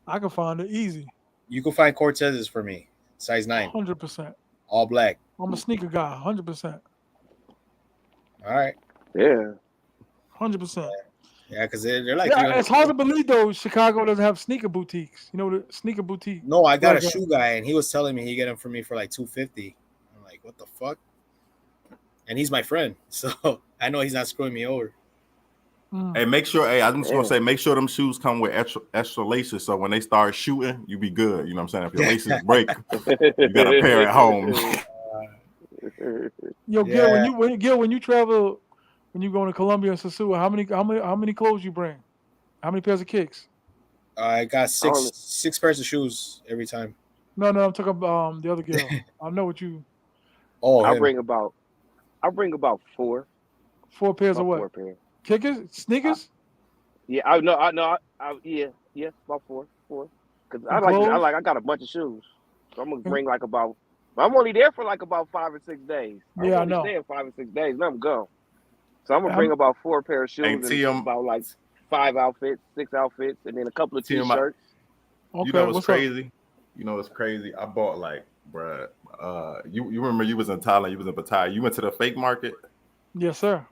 A: I can find it easy.
C: You can find Cortez's for me, size 9.
A: 100%.
C: All black.
A: I'm a sneaker guy. 100%.
C: All right.
E: Yeah.
A: 100%.
C: Yeah, because they're like.
A: Yeah, it's hard to believe though. Chicago doesn't have sneaker boutiques. You know the sneaker boutique.
C: No, I got a shoe guy, and he was telling me he get them for me for like $250. I'm like, what the fuck? And he's my friend, so I know he's not screwing me over.
F: Hey, make sure. Hey, I'm just gonna
E: Damn.
F: say, make sure them shoes come with extra laces, so when they start shooting, you be good. You know what I'm saying? If your laces break, you got a pair at home.
A: Yo, Gil,
C: Yeah,
A: when you travel, when you go to Colombia and Sosua, how many clothes you bring? How many pairs of kicks?
C: I got
E: I only,
C: six pairs of shoes every time.
A: No, I'm talking about the other Gil. I know what you.
C: Oh,
E: I
C: him.
E: bring about four,
A: 4 pairs of
E: about
A: what?
E: 4 pairs.
A: Kickers,
E: I,
A: sneakers,
E: yeah, I know, yeah, about four. Cause
A: and clothes.
E: I got a bunch of shoes, so I'm gonna
A: And,
E: bring like about. I'm only there for like about 5 or 6 days. I'm
A: yeah, I
E: only
A: know.
E: staying 5 or 6 days, and I'm gone. So I'm gonna bring
A: I'm,
E: about 4 pair of
F: Hey,
E: shoes and
F: TM,
E: about like 5 outfits, 6 outfits, and then a couple of
F: TM,
E: t-shirts.
F: you
A: okay,
F: know what's
A: what's up?
F: crazy? You know what's crazy? I bought like, bruh. You remember you was in Thailand? You was in Pattaya. You went to the fake market,
A: Yes, sir.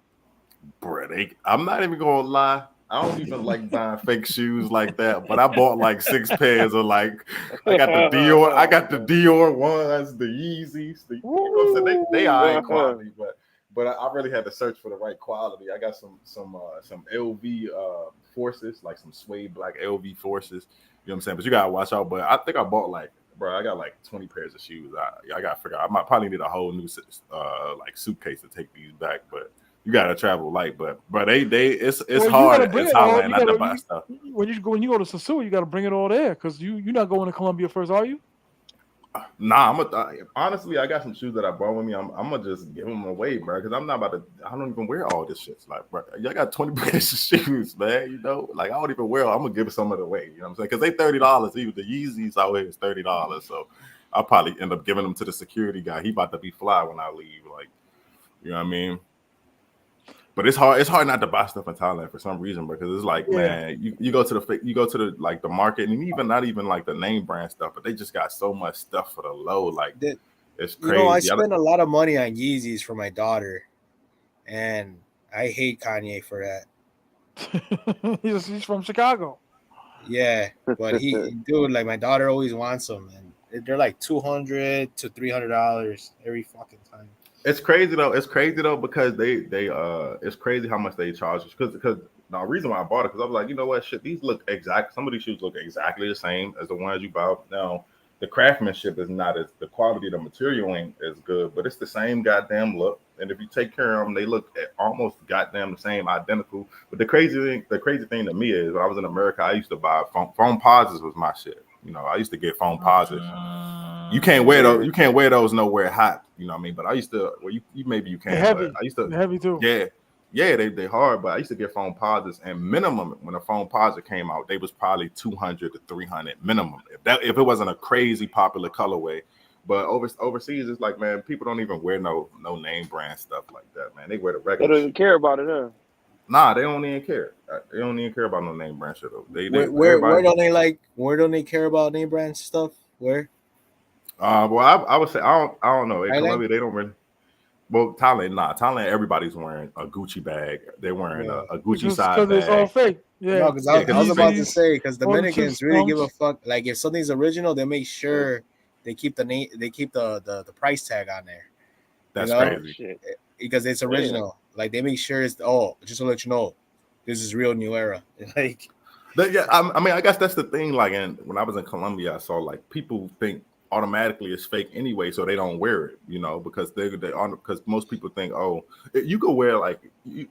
F: bruh. I'm not even gonna lie. I don't even like buying fake shoes like that, but I bought like 6 pairs of like I got the Dior ones, the Yeezys, you know what I'm saying? They are high quality, but I really had to search for the right quality. I got some LV forces, like some suede black LV forces. You know what I'm saying? But you gotta watch out. But I think I bought like, bro, I got like 20 pairs of shoes. I gotta figure out. I might probably need a whole new like suitcase to take these back, but you gotta travel light, but it's
A: Well, you
F: hard
A: gotta bring
F: in
A: it all.
F: Thailand not to buy stuff.
A: When you go to Sosua, you gotta bring it all there because you're not going to Colombia first, are you?
F: Nah, honestly, I got some shoes that I brought with me. I'm gonna just give them away, bro, because I'm not about to. I don't even wear all this shit. Like, bro, y'all got 20 pairs of shoes, man. You know, like I don't even wear. I'm gonna give some of it away. You know what I'm saying? Because they $30. Even the Yeezys out here is $30. So I'll probably end up giving them to the security guy. He about to be fly when I leave. Like, you know what I mean? But it's hard. It's hard not to buy stuff in Thailand for some reason because it's like,
A: Yeah.
F: man, you go to the like the market and even not even like the name brand stuff, but they just got so much stuff for the low. Like it's
C: You know, I
F: crazy.
C: spend a lot of money on Yeezys for my daughter, and I hate Kanye for that.
A: he's from Chicago.
C: Yeah, but dude, like my daughter always wants them, and they're like $200 to $300 every fucking time.
F: It's crazy though. It's crazy though because they it's crazy how much they charge us. Because the reason why I bought it because I was like, you know what, shit, these look exact. Some of these shoes look exactly the same as the ones you bought. Now the craftsmanship is not as the quality of the material ain't as good, but it's the same goddamn look. And if you take care of them, they look almost goddamn the same, identical. But the crazy thing to me is when I was in America, I used to buy foam posits was my shit. You know, I used to get foam posits. You can't wear those. You can't wear those nowhere hot. You know what I mean? But I used to. Well, you maybe you can.
A: They're heavy.
F: But I used to.
A: They're heavy too.
F: Yeah, they hard. But I used to get foam posits, and minimum when a foam posit came out, they was probably 200 to 300 minimum. If it wasn't a crazy popular colorway. But overseas, it's like, man, people don't even wear no name brand stuff like that, man. They wear the
E: They
F: regular.
E: don't even care about it, huh?
F: Nah, they don't even care. They don't even care about no name brand shit.
C: Where don't they care about name brand stuff? Where?
F: Well, I would say I don't know. In
C: Thailand?
F: Colombia, they don't really. Well, Thailand, everybody's wearing a Gucci bag. They're wearing a Gucci side bag.
A: Because it's all fake. Yeah.
C: No, because I was about to say because
A: all the
C: Dominicans
A: chips,
C: really give a fuck. Like if something's original, they make sure they keep the name, they keep the price tag on there.
F: That's
C: you know?
F: crazy.
E: Shit.
C: Because it's original. Like they make sure it's just to let you know, this is real New Era. Like,
F: Yeah, I mean, I guess that's the thing. Like, when I was in Colombia, I saw like people think automatically it's fake anyway, so they don't wear it. You know, because because most people think, oh, you could wear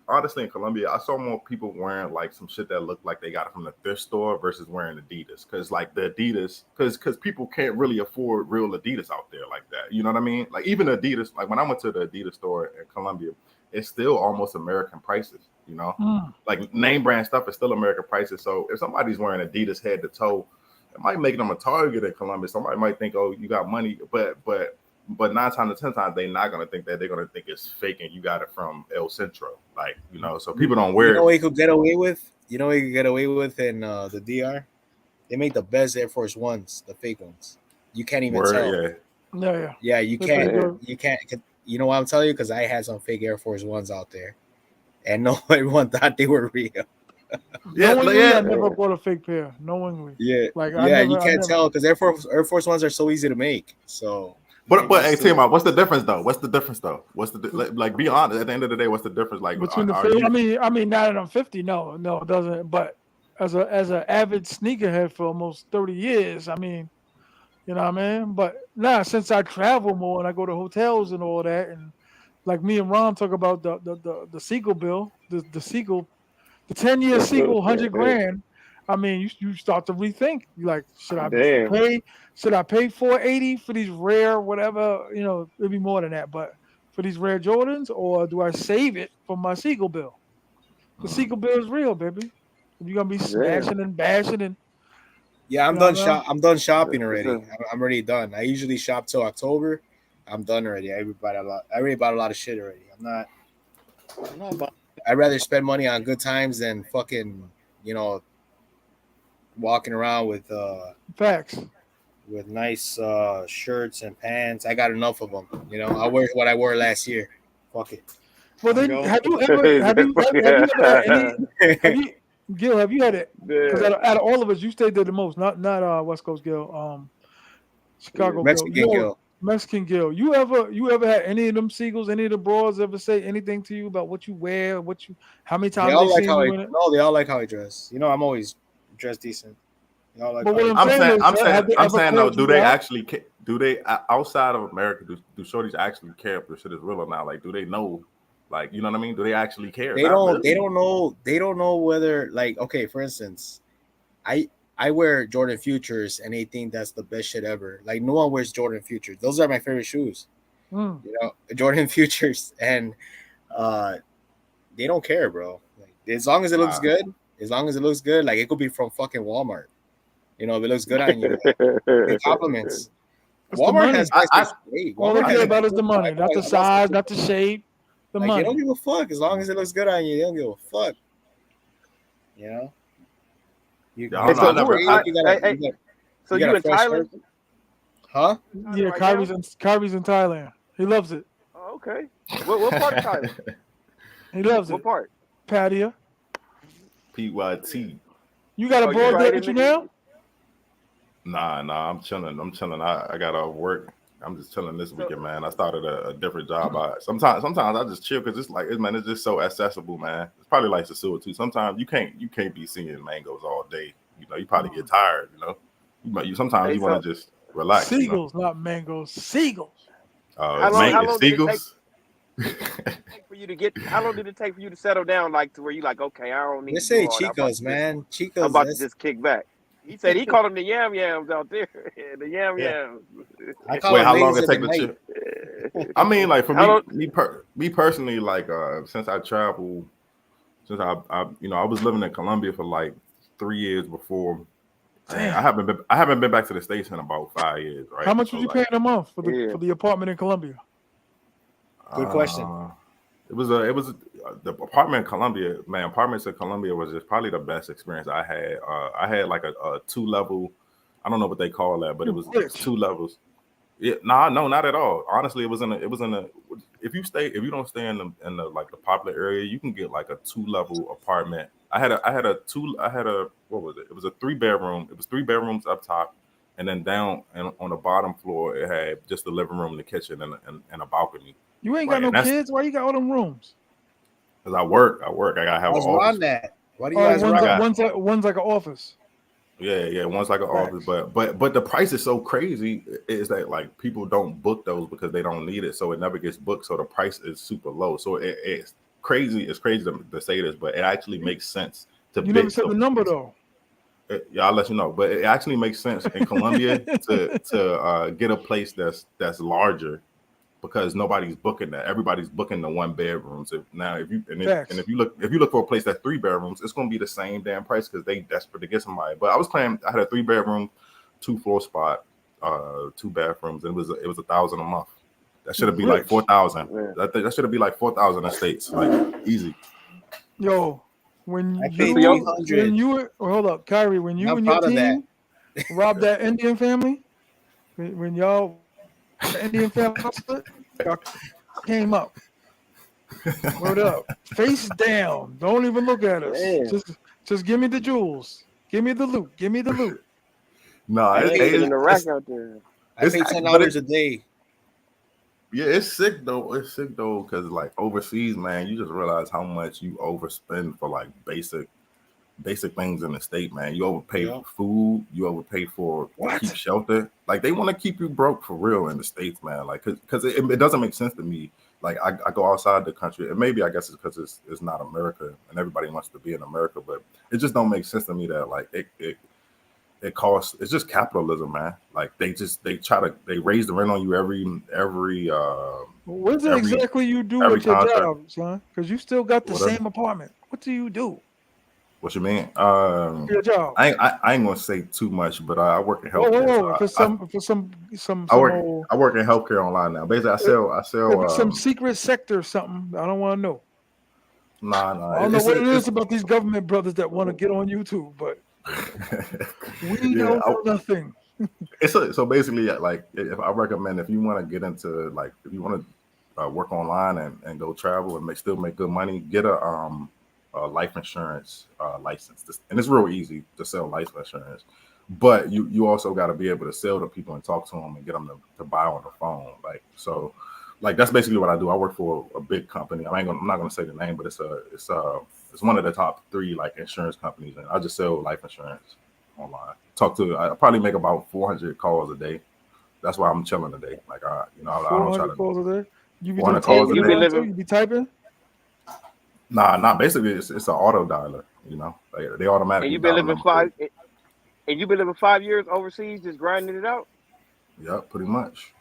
F: honestly in Colombia, I saw more people wearing like some shit that looked like they got it from the thrift store versus wearing Adidas. Because like the Adidas, because people can't really afford real Adidas out there like that. You know what I mean? Like even Adidas, like when I went to the Adidas store in Colombia, it's still almost American prices. You know, like name brand stuff is still American prices. So if somebody's wearing Adidas head to toe, it might make them a target in Colombia. Somebody might think, oh, you got money, but 9 times out of 10 times they're not gonna think that. They're gonna think it's fake and you got it from El Centro, like, you know. So people don't wear.
C: You know what you could get away with? You know what you could get away with in the DR? They make the best Air Force Ones, the fake ones. You can't even tell. Yeah, you can't. You can't. You know what I'm telling you? Because I had some fake Air Force Ones out there, and no everyone thought they were real.
A: I never bought a fake pair. Knowingly.
C: Yeah,
A: like
C: you can't tell because Air Force Ones are so easy to make. So,
F: But hey, T.M.I, what's the difference though? What's the like? Be honest. At the end of the day, what's the difference? Like
A: between the I mean, now that I'm 50, no, it doesn't. But as an avid sneakerhead for almost 30 years, I mean, you know what I mean. But now since I travel more and I go to hotels and all that, and like me and Ron talk about the sequel bill, the sequel, the 10-year sequel, 100 grand. I mean, you start to rethink. You like, should I pay 480 for these rare whatever? You know, it'd be more than that, but for these rare Jordans, or do I save it for my sequel bill? The sequel bill is real, baby. You're gonna be smashing and bashing and.
C: Yeah, I'm done. I'm done shopping already. I'm already done. I usually shop till October. I'm done already. I already bought a lot of shit already. I'm not. I'd rather spend money on good times than fucking, you know, walking around with
A: facts,
C: with nice shirts and pants. I got enough of them. You know, I wear what I wore last year. Fuck it.
A: Well, then, have you ever had any? Gil, have you had it? Because out of all of us, you stayed there the most. Not West Coast Gil. Chicago
C: Mexican
A: Gil. Mexican Gil. You ever had any of them seagulls, any of the broads ever say anything to you about what you wear, how many times they
C: like
A: seen
C: how
A: you in it?
C: No, they all like how I dress. You know, I'm always dressed decent. They all like
A: but what
F: I'm saying though, do they actually do they outside of America do shorties actually care if the shit is real or not? Like, do they know? Like, you know what I mean? Do they actually care?
C: They don't. They don't know. They don't know whether, like, okay, for instance, I wear Jordan Futures and they think that's the best shit ever. Like, no one wears Jordan Futures. Those are my favorite shoes. You know, Jordan Futures, and they don't care, bro. Like, as long as it looks good, like it could be from fucking Walmart. You know, if it looks good on you, it compliments. Walmart has great.
A: All they care about is the money, not the size, not the shape. The money.
C: They don't give a fuck as long as it looks good on you. They don't give a fuck. You know.
E: So you in Thailand?
C: Huh?
A: Yeah, Kyrie's in Thailand. He loves it.
E: Oh, okay. What part of Thailand?
A: He loves it.
E: What part?
A: Pattaya.
F: PYT.
A: You got a board there with you now?
F: Nah. I'm chilling. I got off work. I'm just chilling this weekend, man. I started a different job. Sometimes I just chill because it's just so accessible, man. It's probably like Sosua too. Sometimes you can't be seeing mangoes all day. You know, you probably get tired. You know, sometimes you want to just relax.
A: Seagulls, not mangoes. Seagulls.
E: How long seagulls. How long did it take for you to settle down, like to where you like, okay, I don't need.
C: Let's say Chicos, man. Chicos.
E: I'm about to just kick back. He said he called them the yams out there. The yams.
F: Wait, how long it take to chill? I mean, like for me personally, like since I traveled, since I was living in Colombia for like 3 years before. I haven't been back to the States in about 5 years. Right?
A: How much was you paying a month for the apartment in Colombia?
C: Good question.
F: It was the apartment in Colombia, man. Apartments in Colombia was just probably the best experience I had. I had like a 2-level, I don't know what they call that, but it was 2 levels. Yeah, no, not at all. Honestly, it was in a. If you don't stay in the like the popular area, you can get like a 2-level apartment. I had a what was it? It was a 3-bedroom. It was 3 bedrooms up top, and then down and on the bottom floor it had just the living room, the kitchen, and a balcony.
A: You ain't got no kids. Why you got all them rooms?
F: Because I work. I gotta have an office.
C: That? Why do you guys
A: one's like an office.
F: Yeah, one's like an office. But the price is so crazy. Is that like people don't book those because they don't need it, so it never gets booked. So the price is super low. So it's crazy. It's crazy to say this, but it actually makes sense to.
A: You never said the number though.
F: Yeah, I'll let you know. But it actually makes sense in Colombia to get a place that's larger. Because nobody's booking that. Everybody's booking the 1 bedrooms. If you look for a place that's 3 bedrooms, it's gonna be the same damn price because they desperate to get somebody. But I had a 3-bedroom, 2-floor spot, 2 bathrooms, and it was $1,000 a month. That should have been like 4,000. That should have been like 4,000 in States, like easy.
A: Yo, when you hold up, Kyrie, when you and your team robbed that Indian family, when y'all. The Indian family came up. Word up. Face down. Don't even look at us. Just give me the jewels. Give me the loot.
F: No,
E: it's in the rack out there.
C: I pay $10 a day.
F: Yeah, it's sick though. It's sick though, because like overseas, man, you just realize how much you overspend for like basic things in the state, man. You overpay for food, you overpay for to keep shelter. Like they want to keep you broke for real in the States, man. Like because it doesn't make sense to me. Like I go outside the country, and maybe I guess it's because it's not America and everybody wants to be in America, but it just don't make sense to me that like it costs. It's just capitalism, man. Like they raise the rent on you
A: What is it exactly you do
F: every
A: at your
F: contract.
A: job, son? Because you still got the
F: Whatever.
A: same apartment. What do you do?
F: What you mean?
A: Your job.
F: I ain't gonna say too much, but I work in healthcare.
A: For some
F: I work in healthcare online now. Basically, I sell
A: some secret sector or something. I don't want to know.
F: Nah.
A: I don't know what it is about these government brothers that want to get on YouTube, but we don't know nothing.
F: So basically, like, if I recommend if you want to get into like if you want to work online and go travel and still make good money, get a life insurance license, and it's real easy to sell life insurance. But you also got to be able to sell to people and talk to them and get them to buy on the phone. Like that's basically what I do. I work for a big company. I'm not gonna say the name, but it's one of the top 3 like insurance companies, and I just sell life insurance online. I probably make about 400 calls a day. That's why I'm chilling today. Like I don't try to
A: calls a day. You be
F: 400
A: doing
F: calls a day.
A: You be typing?
F: Nah. Basically, it's an auto dialer. You know, they automatically.
E: And you've been living 5 years overseas, just grinding it out.
F: Yep, pretty much.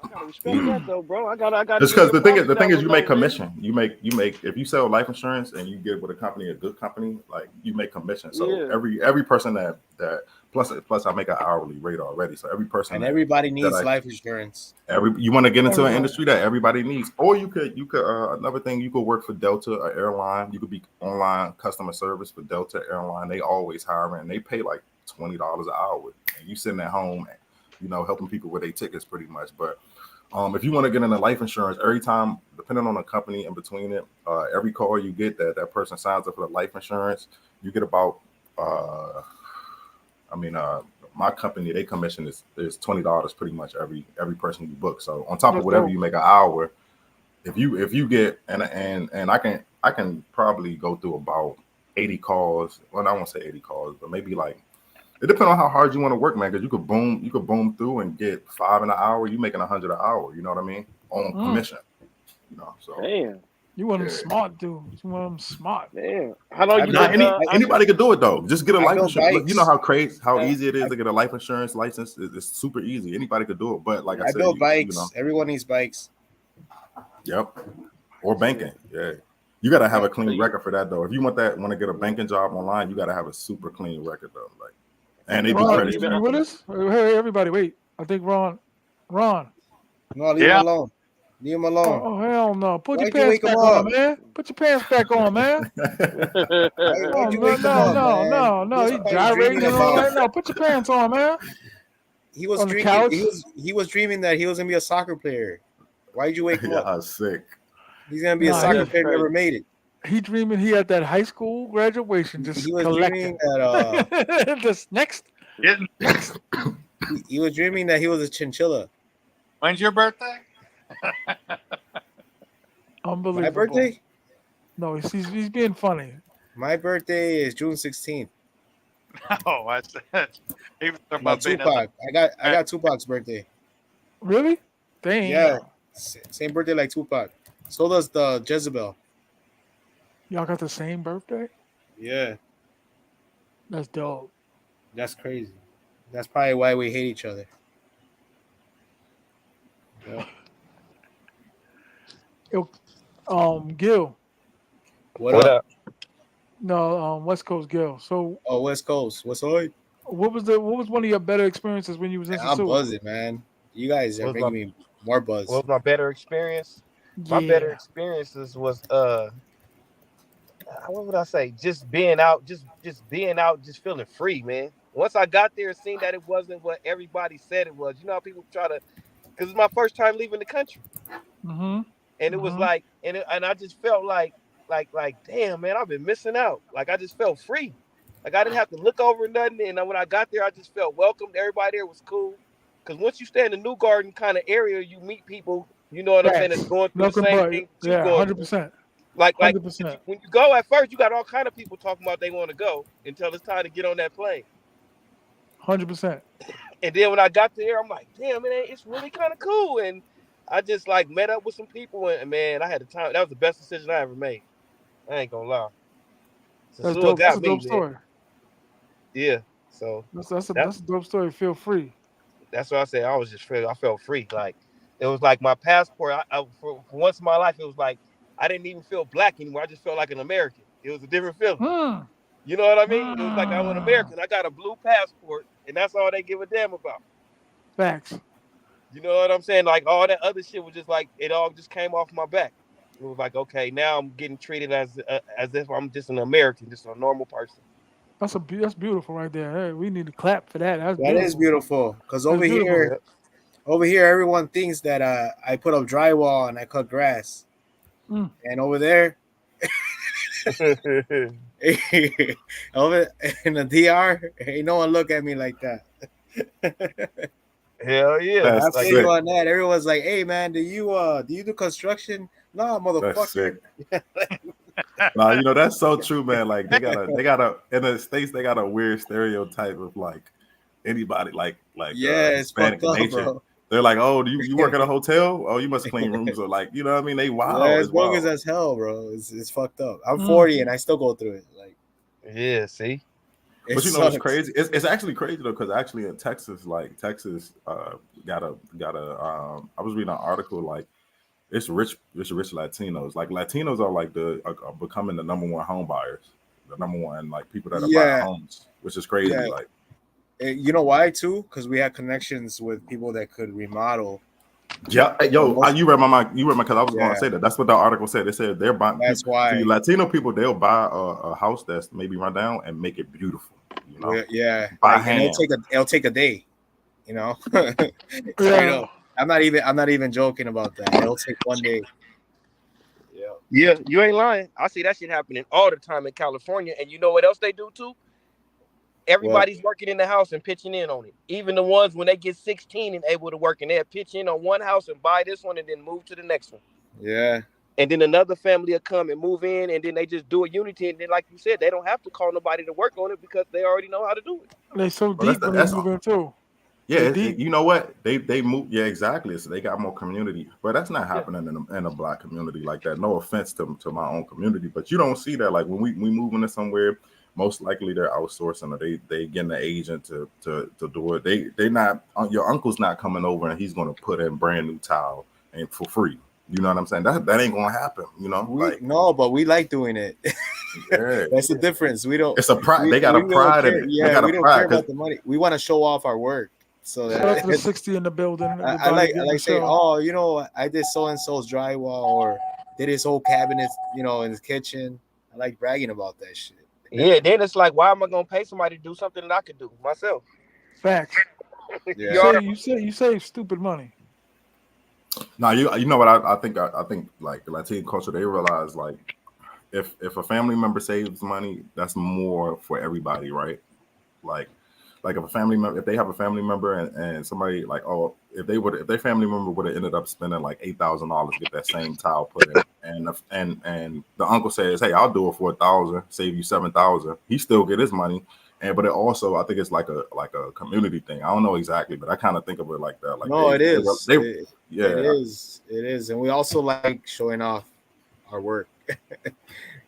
E: I gotta respect that though, bro. I got.
F: Just because the thing is, you make commission. You make if you sell life insurance and you get with a good company, like you make commission. So every person that plus I make an hourly rate already. So every person
C: and everybody needs life insurance.
F: You want to get into an industry that everybody needs, or you could another thing, you could work for Delta, an airline. You could be online customer service for Delta airline. They always hiring, and they pay like $20 an hour, and you sitting at home, helping people with their tickets pretty much. But if you want to get into life insurance, every time, depending on the company in between it, every call you get that person signs up for the life insurance, you get about my company, they commission is $20 pretty much every person you book. So on top of whatever you make an hour, if you get and I can probably go through about 80 calls. Well, I won't say 80 calls, but maybe like, it depends on how hard you want to work, man. Because you could boom through and get 5 in an hour. You making 100 an hour. You know what I mean? On commission. So
E: damn.
A: You want them smart dudes. You want them smart.
E: Damn. How long you been?
F: Anybody could do it though. Just get a life insurance.
C: Bikes.
F: You know how easy it is to get a life insurance license. It's super easy. Anybody could do it. But like I said,
C: build bikes. Everyone needs bikes.
F: Yep. Or banking. Yeah. You gotta have a clean record for that though. If you want to get a banking job online, you gotta have a super clean record though. Like. And they do credit.
A: You with us? Hey, everybody, wait. I think Ron.
C: No, leave him alone. Leave him alone.
A: Oh, hell no. Put your pants back on, man. Put your pants back on, man. No. He's gyrating and all that. No, put your pants on, man.
C: He was dreaming. He was dreaming that he was gonna be a soccer player. Why'd you wake him up?
F: I was sick.
C: He's gonna be a soccer player. Never made it.
A: He dreaming he had that high school graduation.
C: He was dreaming that
A: just next.
C: He was dreaming that he was a chinchilla.
B: When's your birthday?
A: Unbelievable.
C: My birthday?
A: No, he's being funny.
C: My birthday is June 16th.
B: Oh, I said he was talking about
C: Tupac. I got Tupac's birthday.
A: Really? Damn.
C: Yeah. Same birthday like Tupac. So does the Jezebel.
A: Y'all got the same birthday?
C: Yeah.
A: That's dope.
C: That's crazy. That's probably why we hate each other. Yeah.
A: Gil.
C: What up?
A: No, West Coast Gil. So
C: West Coast. What's up?
A: What was one of your better experiences when you was in Sosua?
C: I'm buzzing, man. You guys are making me more buzz.
G: What was my better experience? My better experiences was what would I say? Just being out, just feeling free, man. Once I got there and seen that it wasn't what everybody said it was. You know how people try to, because it's my first time leaving the country.
A: Mm-hmm.
G: And it was like, and I just felt like, damn, man, I've been missing out. Like, I just felt free. Like, I didn't have to look over nothing. And when I got there, I just felt welcomed. Everybody there was cool. Because once you stay in the New Garden kind of area, you meet people You know what I'm saying? That's
A: Facts.
G: going through the
A: Nothing
G: same
A: but
G: thing that you
A: yeah,
G: going through.
A: 100%.
G: Like
A: 100%.
G: when you go at first, you got all kind of people talking about they want to go until it's time to get on that plane.
A: 100%.
G: And then when I got there, I'm like, damn, it's really kind of cool. And I just like met up with some people, and man, I had the time. That was the best decision I ever made. I ain't gonna lie.
A: That's
G: Sosua
A: dope. That's
G: got
A: a
G: me,
A: dope
G: man.
A: story.
G: Yeah. So
A: That's
G: that
A: a dope story. Feel free.
G: that's what I said. I was just free. I felt free. Like it was like my passport. For once in my life, it was like I didn't even feel black anymore. I just felt like an American. It was a different feeling.
A: Hmm.
G: You know what I mean? It was like I'm an
A: Hmm.
G: American. I got a blue passport, and that's all they give a damn about.
A: Facts.
G: You know what I'm saying? Like all that other shit was just like it all just came off my back. It was like, okay, now I'm getting treated as if I'm just an American, just a normal person.
A: That's beautiful right there. Hey, we need to clap for that. That's
C: That is
A: beautiful.
C: beautiful. Because
A: That's beautiful.
C: over here, everyone thinks that I put up drywall and I cut grass,
A: Mm.
C: and over there, over in the DR, ain't no one look at me like that.
G: Hell yeah!
C: I
F: That's
C: feel
G: Like,
C: you
F: sick.
C: on that. Everyone's like, "Hey man, do you do construction?" No,
F: That's sick.
C: motherfucker.
F: Nah, that's so true, man. Like they got a in the States they got a weird stereotype of like anybody like
C: Yeah, it's
F: Hispanic
C: fucked
F: in
C: up,
F: nature.
C: bro.
F: They're like, oh, do you work at a hotel? Oh, you must clean rooms, or like, you know what I mean? They
C: Yeah,
F: wild.
C: it's
F: It's
C: bogus
F: wild.
C: as hell, bro. It's fucked up. I'm
A: Mm.
C: 40 and I still go through it. Like,
G: yeah, see,
C: it
F: But what's
C: sucks.
F: crazy? It's actually crazy though, because actually in Texas, like Texas, got a I was reading an article like it's rich Latinos. Like Latinos are like are becoming the number one home buyers, the number one like people that are buying
C: Yeah,
F: homes, which is crazy.
C: yeah.
F: Like,
C: You know why too? Because we had connections with people that could remodel.
F: yeah, hey,
C: But
F: yo, you read my mind. You read my because I was going to
C: yeah,
F: say that. That's what the article said. They said they're buying
C: that's
F: people. See,
C: why.
F: Latino people, they'll buy a house that's maybe run down and make it beautiful.
C: Yeah,
F: By
C: like, and
F: hand.
C: it'll take a day. Straight
A: Yeah.
C: up. I'm not even joking about that. It'll take one day. Yeah.
G: yeah, you ain't lying. I see that shit happening all the time in California, and you know what else they do too?
C: What?
G: Everybody's working in the house and pitching in on it. Even the ones when they get 16 and able to work, and they'll pitch in on one house and buy this one and then move to the next one.
C: Yeah.
G: And then another family will come and move in, and then they just do a unity. And then, like you said, they don't have to call nobody to work on it because they already know how to do it.
A: They so
F: Well,
A: deep when they move in too.
F: Yeah,
A: They deep.
F: you know what? They move. Yeah, exactly. So they got more community, but that's not happening in a black community like that. No offense to my own community, but you don't see that. Like when we move into somewhere, most likely they're outsourcing or they getting an agent to do it. They not your uncle's not coming over and he's going to put in brand new tile and for free. You know what I'm saying? That ain't gonna happen.
C: No, but we like doing it.
F: Yeah.
C: That's the difference. We don't.
F: It's a pride. They got
C: we
F: a
C: don't
F: pride
C: care.
F: in it.
C: Yeah,
F: They got
C: we
F: a
C: don't
F: pride
C: care about the money. We want to show off our work. So
A: Shout out to the
C: that
A: 60 in the building.
C: I
A: Everybody
C: like
A: getting the
C: saying,
A: show.
C: oh, I did so and so's drywall or did his whole cabinets, in his kitchen. I like bragging about that shit.
G: Yeah, then it's like, why am I gonna pay somebody to do something that I could do myself?
A: Facts.
C: Yeah.
A: You save stupid money.
F: Now you know what I think like Latino culture, they realize like if a family member saves money, that's more for everybody, right? Like if a family member, if they have a family member and somebody like, oh, if their family member would have ended up spending like $8,000 to get that same tile put in, and the uncle says, hey, I'll do it for $1,000, save you $7,000, he still get his money. But it also, I think it's like a community thing. I don't know exactly, but I kind of think of it like that. Like
C: No, it is. It
F: is,
C: and we also like showing off our work.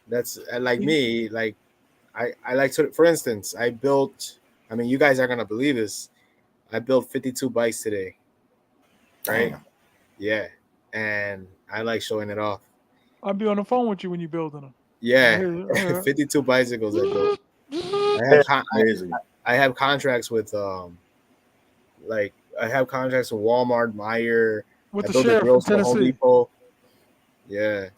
C: That's like me. Like I like to, for instance, I built. I mean, you guys aren't gonna believe this. I built 52 bikes today. Right?
F: Damn.
C: Yeah, and I like showing it off.
A: I'll be on the phone with you when you're building them.
C: Yeah, 52 bicycles I built. I have contracts with like I have contracts with Walmart, Meyer.
A: With
C: I
A: the
C: built the
A: sheriff
C: grills
A: from
C: for Home
A: Tennessee.
C: Depot. Yeah,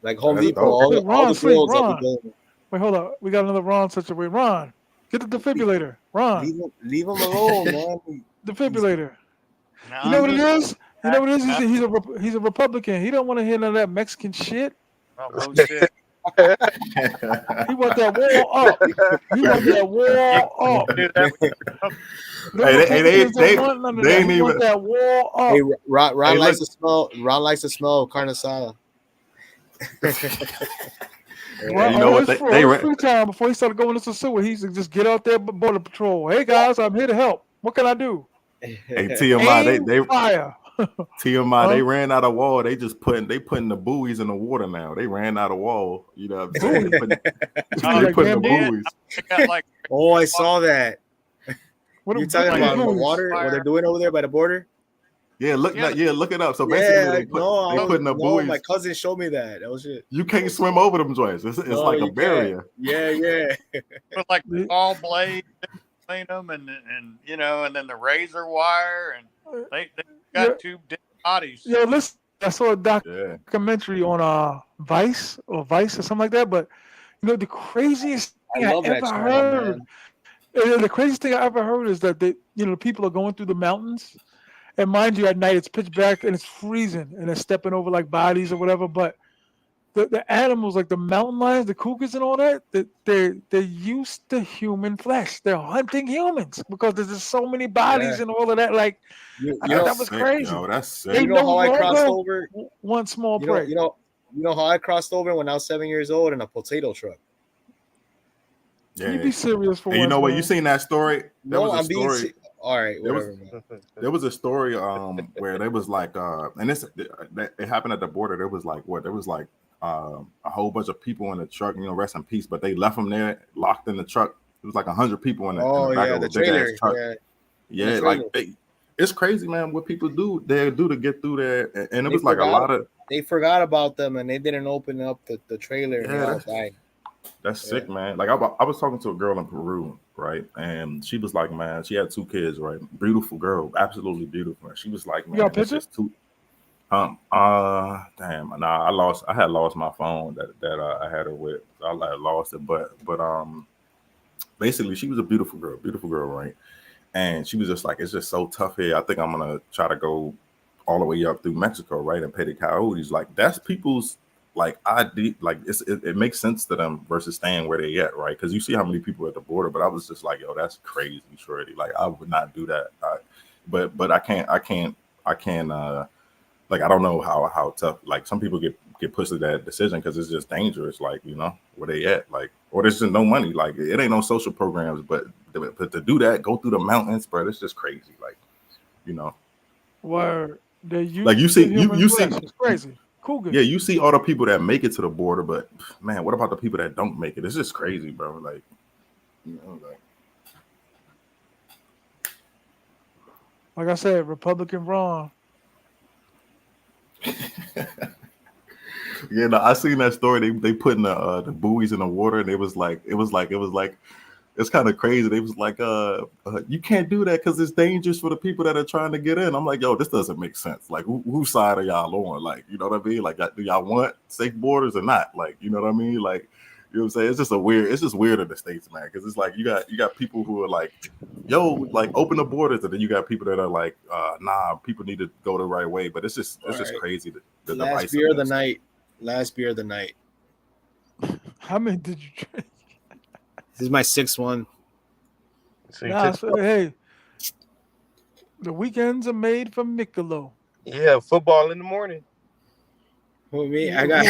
C: like Home
F: That's
C: Depot.
F: dope.
C: All the grills I
A: Ron.
C: be building.
A: Wait, hold up. We got another Ron situation. Ron, get the defibrillator. Ron,
C: Leave him alone, man.
A: Defibrillator.
B: No,
A: You know what it is?
B: He's
A: He's a Republican. He don't want to hear none of that Mexican shit.
B: oh, bullshit.
A: He want that wall up. He want that wall up.
B: Do that with
A: No
F: Hey,
A: Republicans don't want none of
F: they
A: that.
F: ain't
A: He want
F: even.
A: that wall up.
C: Hey, Ron
F: Hey,
C: likes
F: look.
C: the smell. Ron likes the smell of carne asada.
A: Well,
F: You know what?
A: his
F: They
A: free time before he started going to Sosua, he used to just get out there border patrol. Hey guys, I'm here to help. What can I do?
F: Hey, T.M.I.
A: Aim,
F: They
A: fire.
F: T.M.I. They
A: Huh?
F: ran out of wall. They just they putting the buoys in the water now. They ran out of wall. You know what I'm saying?
A: Buoys?
B: Oh,
F: They
A: Like
F: putting the
A: bamboo?
F: buoys.
B: they got like
C: Oh, I saw that.
A: What
C: You
A: are
C: talking
A: what
C: about
A: are
C: in the
A: buoys?
C: water? What they're doing over there by the border?
F: Yeah, look
B: Yeah,
F: look it up. So basically
C: Yeah,
F: they putting the
C: no.
F: buoys.
C: My cousin showed me that. That was it.
F: You can't swim over them joints. It's
C: No,
F: like a
C: you can't.
F: barrier.
C: Yeah.
B: with like
A: The-
B: all blades between them, and you know, and then the razor wire, and they
A: Yeah,
B: got two dead bodies.
A: yo, listen, I saw a
F: Yeah.
A: documentary on Vice or something like that. But you know, the craziest
C: I
A: thing I
C: love that
A: ever
C: channel,
A: heard,
C: man.
A: the craziest thing I ever heard is that the people are going through the mountains, and mind you, at night it's pitch black and it's freezing, and they're stepping over like bodies or whatever. But the animals like the mountain lions, the cougars, and all that, they're used to human flesh. They're hunting humans because there's just so many bodies
C: Yeah.
A: and all of that. Like
C: You
F: That's
A: that was
F: sick,
A: crazy.
F: yo. That's
A: They
F: sick.
C: you know
A: no
C: how I crossed
A: longer
C: over?
A: want small
C: You
A: prey.
C: know how I crossed over when I was 7 years old in a potato truck.
A: You
F: Yeah.
A: be serious for
F: And you
A: once,
F: know what?
A: man.
F: You seen that story? There
C: No,
F: was a
C: I'm being
F: story.
C: all right.
F: There was
C: Whatever, man.
F: there was a story where there was like and it happened at the border. There was like a whole bunch of people in the truck, rest in peace, but they left them there locked in the truck. It was like 100 people in the
C: Oh
F: back
C: yeah,
F: of
C: the
F: a big
C: trailer.
F: ass truck.
C: Yeah,
F: Yeah,
C: the
F: like
C: trailer.
F: it's crazy, man, what people do to get through there. And it
C: They
F: was like a lot of
C: They forgot about them and they didn't open up the trailer and they all died.
F: that's sick, man. Like I was talking to a girl in Peru, right? And she was like, man, she had 2 kids, right? Beautiful girl, absolutely beautiful. And she was like,
A: You got a
F: man, it's
A: picture?
F: just too. Damn. Nah, I had lost my phone that I had her with. I lost it, but basically, she was a beautiful girl, right? And she was just like, it's just so tough here. I think I'm gonna try to go all the way up through Mexico, right, and pay the coyotes. Like that's people's like ID. Like it makes sense to them versus staying where they at, right? Because you see how many people at the border. But I was just like, yo, that's crazy, shorty. Like I would not do that. But I can't. Like I don't know how tough. Like some people get pushed to that decision because it's just dangerous. Like where they at. Like or there's just no money. Like it ain't no social programs. But to do that, go through the mountains, bro. It's just crazy. Like
A: Where they use
F: like you see
A: human
F: see.
A: flesh. It's crazy. Cougar.
F: Yeah, you see all the people that make it to the border, but man, what about the people that don't make it? It's just crazy, bro. Like,
A: Like I said, Republican Ron.
F: yeah, no, I seen that story. They putting the buoys in the water, and it was like it's kind of crazy. They was like, you can't do that because it's dangerous for the people that are trying to get in. I'm like, yo, this doesn't make sense. Like, whose side are y'all on? Like, you know what I mean? Like, do y'all want safe borders or not? Like, you know what I mean? Like, you know what I'm saying? It's just weird in the States, man. Because it's like you got people who are like, yo, like open the borders, and then you got people that are like, nah, people need to go the right way. But it's just crazy. The
C: Last beer of the night. Last beer of the night.
A: How many did you drink?
C: This is my 6th one.
G: So
A: Hey, the weekends are made for Michelob.
G: yeah, football in the morning.
C: Who me?
A: Yeah,
C: I got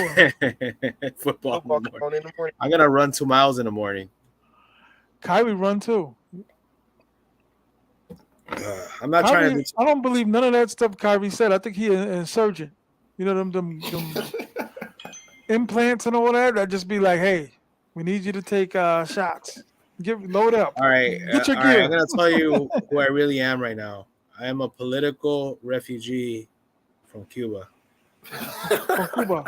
C: football.
G: Football in the morning.
C: I'm gonna run 2 miles in the morning.
A: Kyrie run too.
C: I'm not
A: Kyrie,
C: trying to.
A: I don't believe none of that stuff Kyrie said. I think he an insurgent. You know them implants and all that. That just be like, hey, we need you to take shots. Load up.
C: All right,
A: Get your
C: all
A: gear.
C: right. I'm gonna tell you who I really am right now. I am a political refugee from Cuba.
A: From Cuba.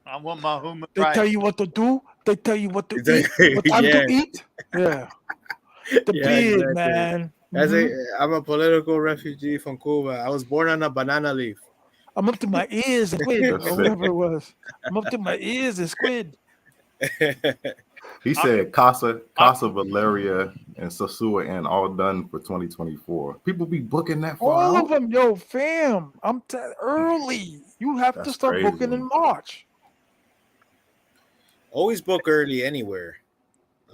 B: I want my human
A: They
B: rights.
A: tell you what to do. They tell you what to eat. What time to eat. Yeah. The beard,
C: exactly.
A: man.
C: That's I'm a political refugee from Cuba. I was born on a banana leaf.
A: I'm up to my ears in squid,
F: That's
A: or whatever it was. I'm up to my ears in squid.
F: He said Casa Valeria and Sosua and all done for 2024. People be booking that far
A: All of
F: out.
A: them, yo, fam. Early. You have to
F: That's
A: start
F: crazy.
A: booking in March.
C: Always book early anywhere.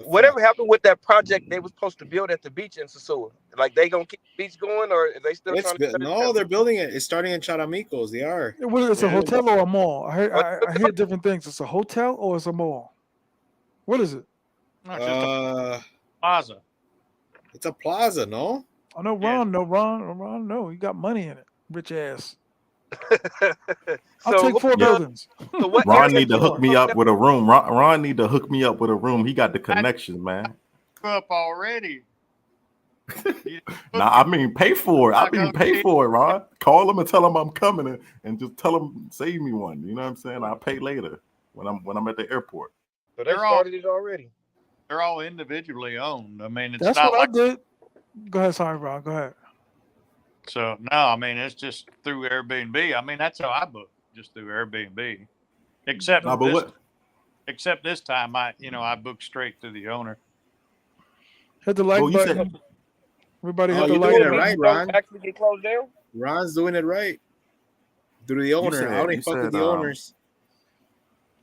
G: Whatever happened with that project they was supposed to build at the beach in Sosua? Like they gonna keep the beach going, or are they still trying to shut it
C: No,
G: down?
C: they're building it. It's starting in Charamicos. They are.
A: Whether it's a
B: Yeah.
A: hotel or a mall.
G: What-
A: I hear different things. It's a hotel or it's a mall. What is it?
B: No, it's just a
C: Uh,
B: plaza.
C: it's a plaza, no?
A: I know
B: Yeah.
A: Ron, no, he got money in it. Rich ass. I'll
G: So
A: take 4 buildings.
G: So what
F: Ron
G: area
F: need to
G: you
F: hook me
G: booked
F: up
G: at?
F: with a room. Ron need to hook me up with a room. He got the connections, man.
B: Up already.
F: Nah, I mean pay for it. I mean pay for it, Ron. Call him and tell him I'm coming and just tell him save me one. You know what I'm saying? I'll pay later when I'm at the airport.
G: So they
B: They're all-
G: started it already.
B: They're all individually owned. I mean, it's
A: That's
B: not
A: what
B: like
A: I did. Go ahead, sorry, Ron. Go ahead.
B: so. No, I mean it's just through Airbnb. I mean that's how I book, just through Airbnb. Except
F: Nah, but
B: this,
F: what?
B: except this time I booked straight to the owner.
A: Hit the like
F: Well, you
A: button.
F: said
A: Everybody
C: Oh,
A: hit the
C: you're
A: like
C: doing it
A: button.
C: right,
G: Don't
C: Ron.
G: actually get closed down.
C: Ron's doing it right. Through the owner. I only
F: you
C: fuck with
F: said,
C: the owners.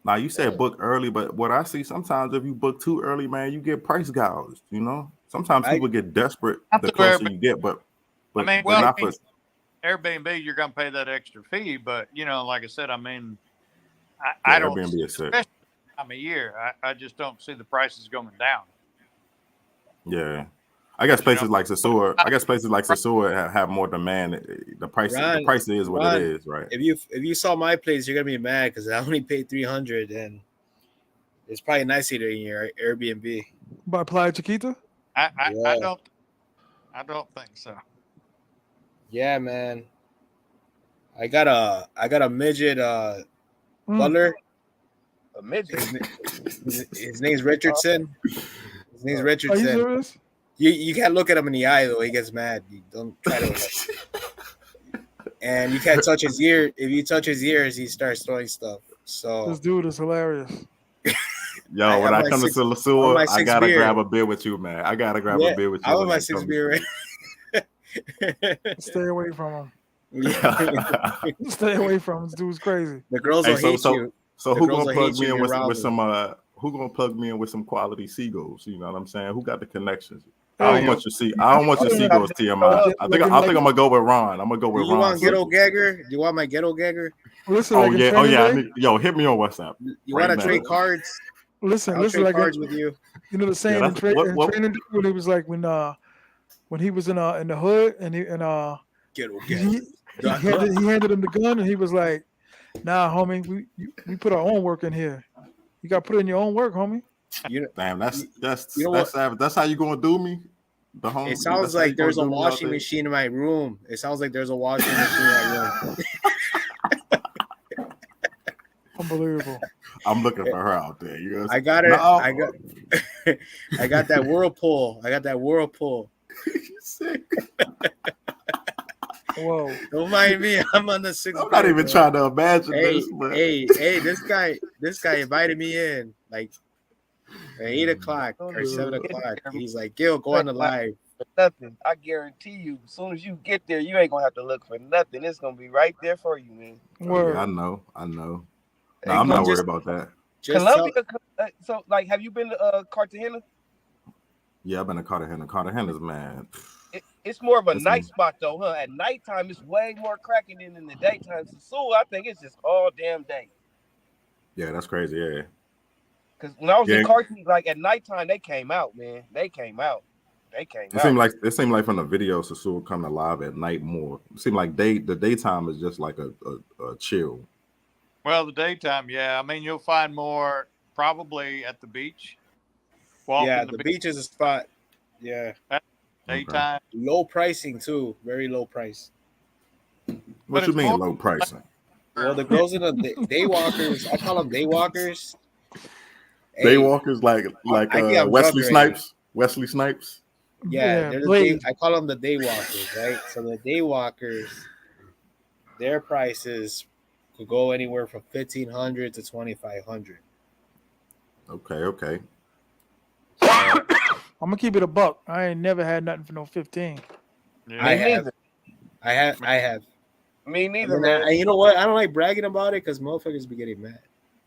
F: Now you said book early, but what I see sometimes if you book too early, man, you get price gouged. You know, sometimes people get desperate
B: Not
F: the
B: the
F: closer
B: Airbnb.
F: you get, but
B: I mean,
F: but
B: well,
F: not
B: I mean,
F: for.
B: Airbnb, you're gonna pay that extra fee, but like I said, I mean,
F: Yeah,
B: I don't.
F: Airbnb is sick.
B: Especially this time of year, I just don't see the prices going down.
F: Yeah, I guess places like Sosua have more demand. The price is what
C: Ron,
F: it is, right?
C: If you saw my place, you're gonna be mad because I only paid $300, and it's probably nicer in your Airbnb.
A: By Playa Chiquita?
B: I don't think so.
C: Yeah, man. I got a midget butler.
G: A midget.
C: His name's Richardson. His name's
A: Are you
C: Richardson.
A: serious?
C: You can't look at him in the eye though. He gets mad. You don't try to. And you can't touch his ear. If you touch his ears, he starts throwing stuff. So
A: This dude is hilarious.
F: Yo, when I come to Sosua, I gotta grab a beer with you, man. I gotta grab a beer with you.
C: I want my 6 beer.
A: Stay away from him.
C: Yeah.
A: Stay away from him. This dude's crazy.
C: The girls will hate you.
F: So
C: The
F: who
C: girls
F: gonna
C: will
F: plug
C: hate
F: me
C: you
F: in
C: if you're
F: with
C: around
F: some who gonna plug me in with some quality seagulls? You know what I'm saying? Who got the connections?
A: Hey,
F: I don't want your seagulls, T.M.I. I think I'm gonna go with Ron. I'm gonna go with
C: You
F: Ron.
C: want ghetto gagger? You want my ghetto gagger?
A: Listen,
F: Oh
A: like in
F: yeah,
A: training day,
F: yo, hit me on WhatsApp.
C: You
F: right
C: want to
F: now.
C: trade cards?
A: listen,
C: I'll
A: listen,
C: trade
A: like
C: cards with you.
A: you know the saying
F: Yeah,
A: in,
F: that's- what-
A: training day when he was like when he was in the hood and
C: Ghetto
A: he
C: gagger.
A: handed him the gun and he was like, "Nah, homie, we put our own work in here. You got to put in your own work, homie."
F: Damn, that's
C: you know what?
F: savage. That's how you gonna do me? The home.
C: It sounds
F: that's how you
C: like there's a
F: gonna do me out
C: washing
F: there?
C: machine in my room. It sounds like there's a washing machine in my room.
A: Unbelievable.
F: I'm looking for her out there. You know what
C: I
F: I'm
C: got her.
F: No.
C: I got that whirlpool.
A: Whoa.
C: Don't mind me. I'm on the 6th.
F: I'm not even trying to imagine this. But...
C: Hey, this guy invited me in like at 8 o'clock or 7 o'clock. He's like, Gil, go on the live.
G: Nothing. I guarantee you, as soon as you get there, you ain't gonna have to look for nothing. It's gonna be right there for you, man.
A: Word.
F: Yeah, I know. No, I'm not worried about that.
G: Colombia. So, like, have you been to Cartagena?
F: Yeah, I've been to Cartagena. Cartagena's, man.
G: It's more of a night spot though, huh? At nighttime, it's way more cracking than in the daytime. So I think it's just all damn day.
F: Yeah, that's crazy. Yeah.
G: Because when I was in Cartagena, like at nighttime, they came out, man. They came out.
F: It seemed like from the video, Sosua come alive at night more. It seemed like the daytime is just like a chill.
B: Well, the daytime, yeah. I mean, you'll find more probably at the beach.
C: Yeah, the beach is a spot. Yeah.
B: Daytime.
C: Okay. Low pricing too. Very low price.
F: What you mean low pricing?
C: Well, the girls in the day walkers, I call them day walkers.
F: Day walkers like Wesley Snipes. Wesley Snipes.
C: Yeah, I call them the day walkers, right? So the day walkers, their prices could go anywhere from $1,500 to $2,500.
F: Okay.
A: I'm gonna keep it a buck. I ain't never had nothing for no 15.
B: Yeah.
C: I
G: Me
C: have.
G: neither.
C: I have.
G: Me
C: I
G: neither,
C: mean,
G: man.
C: you know what? I don't like bragging about it because motherfuckers be getting mad.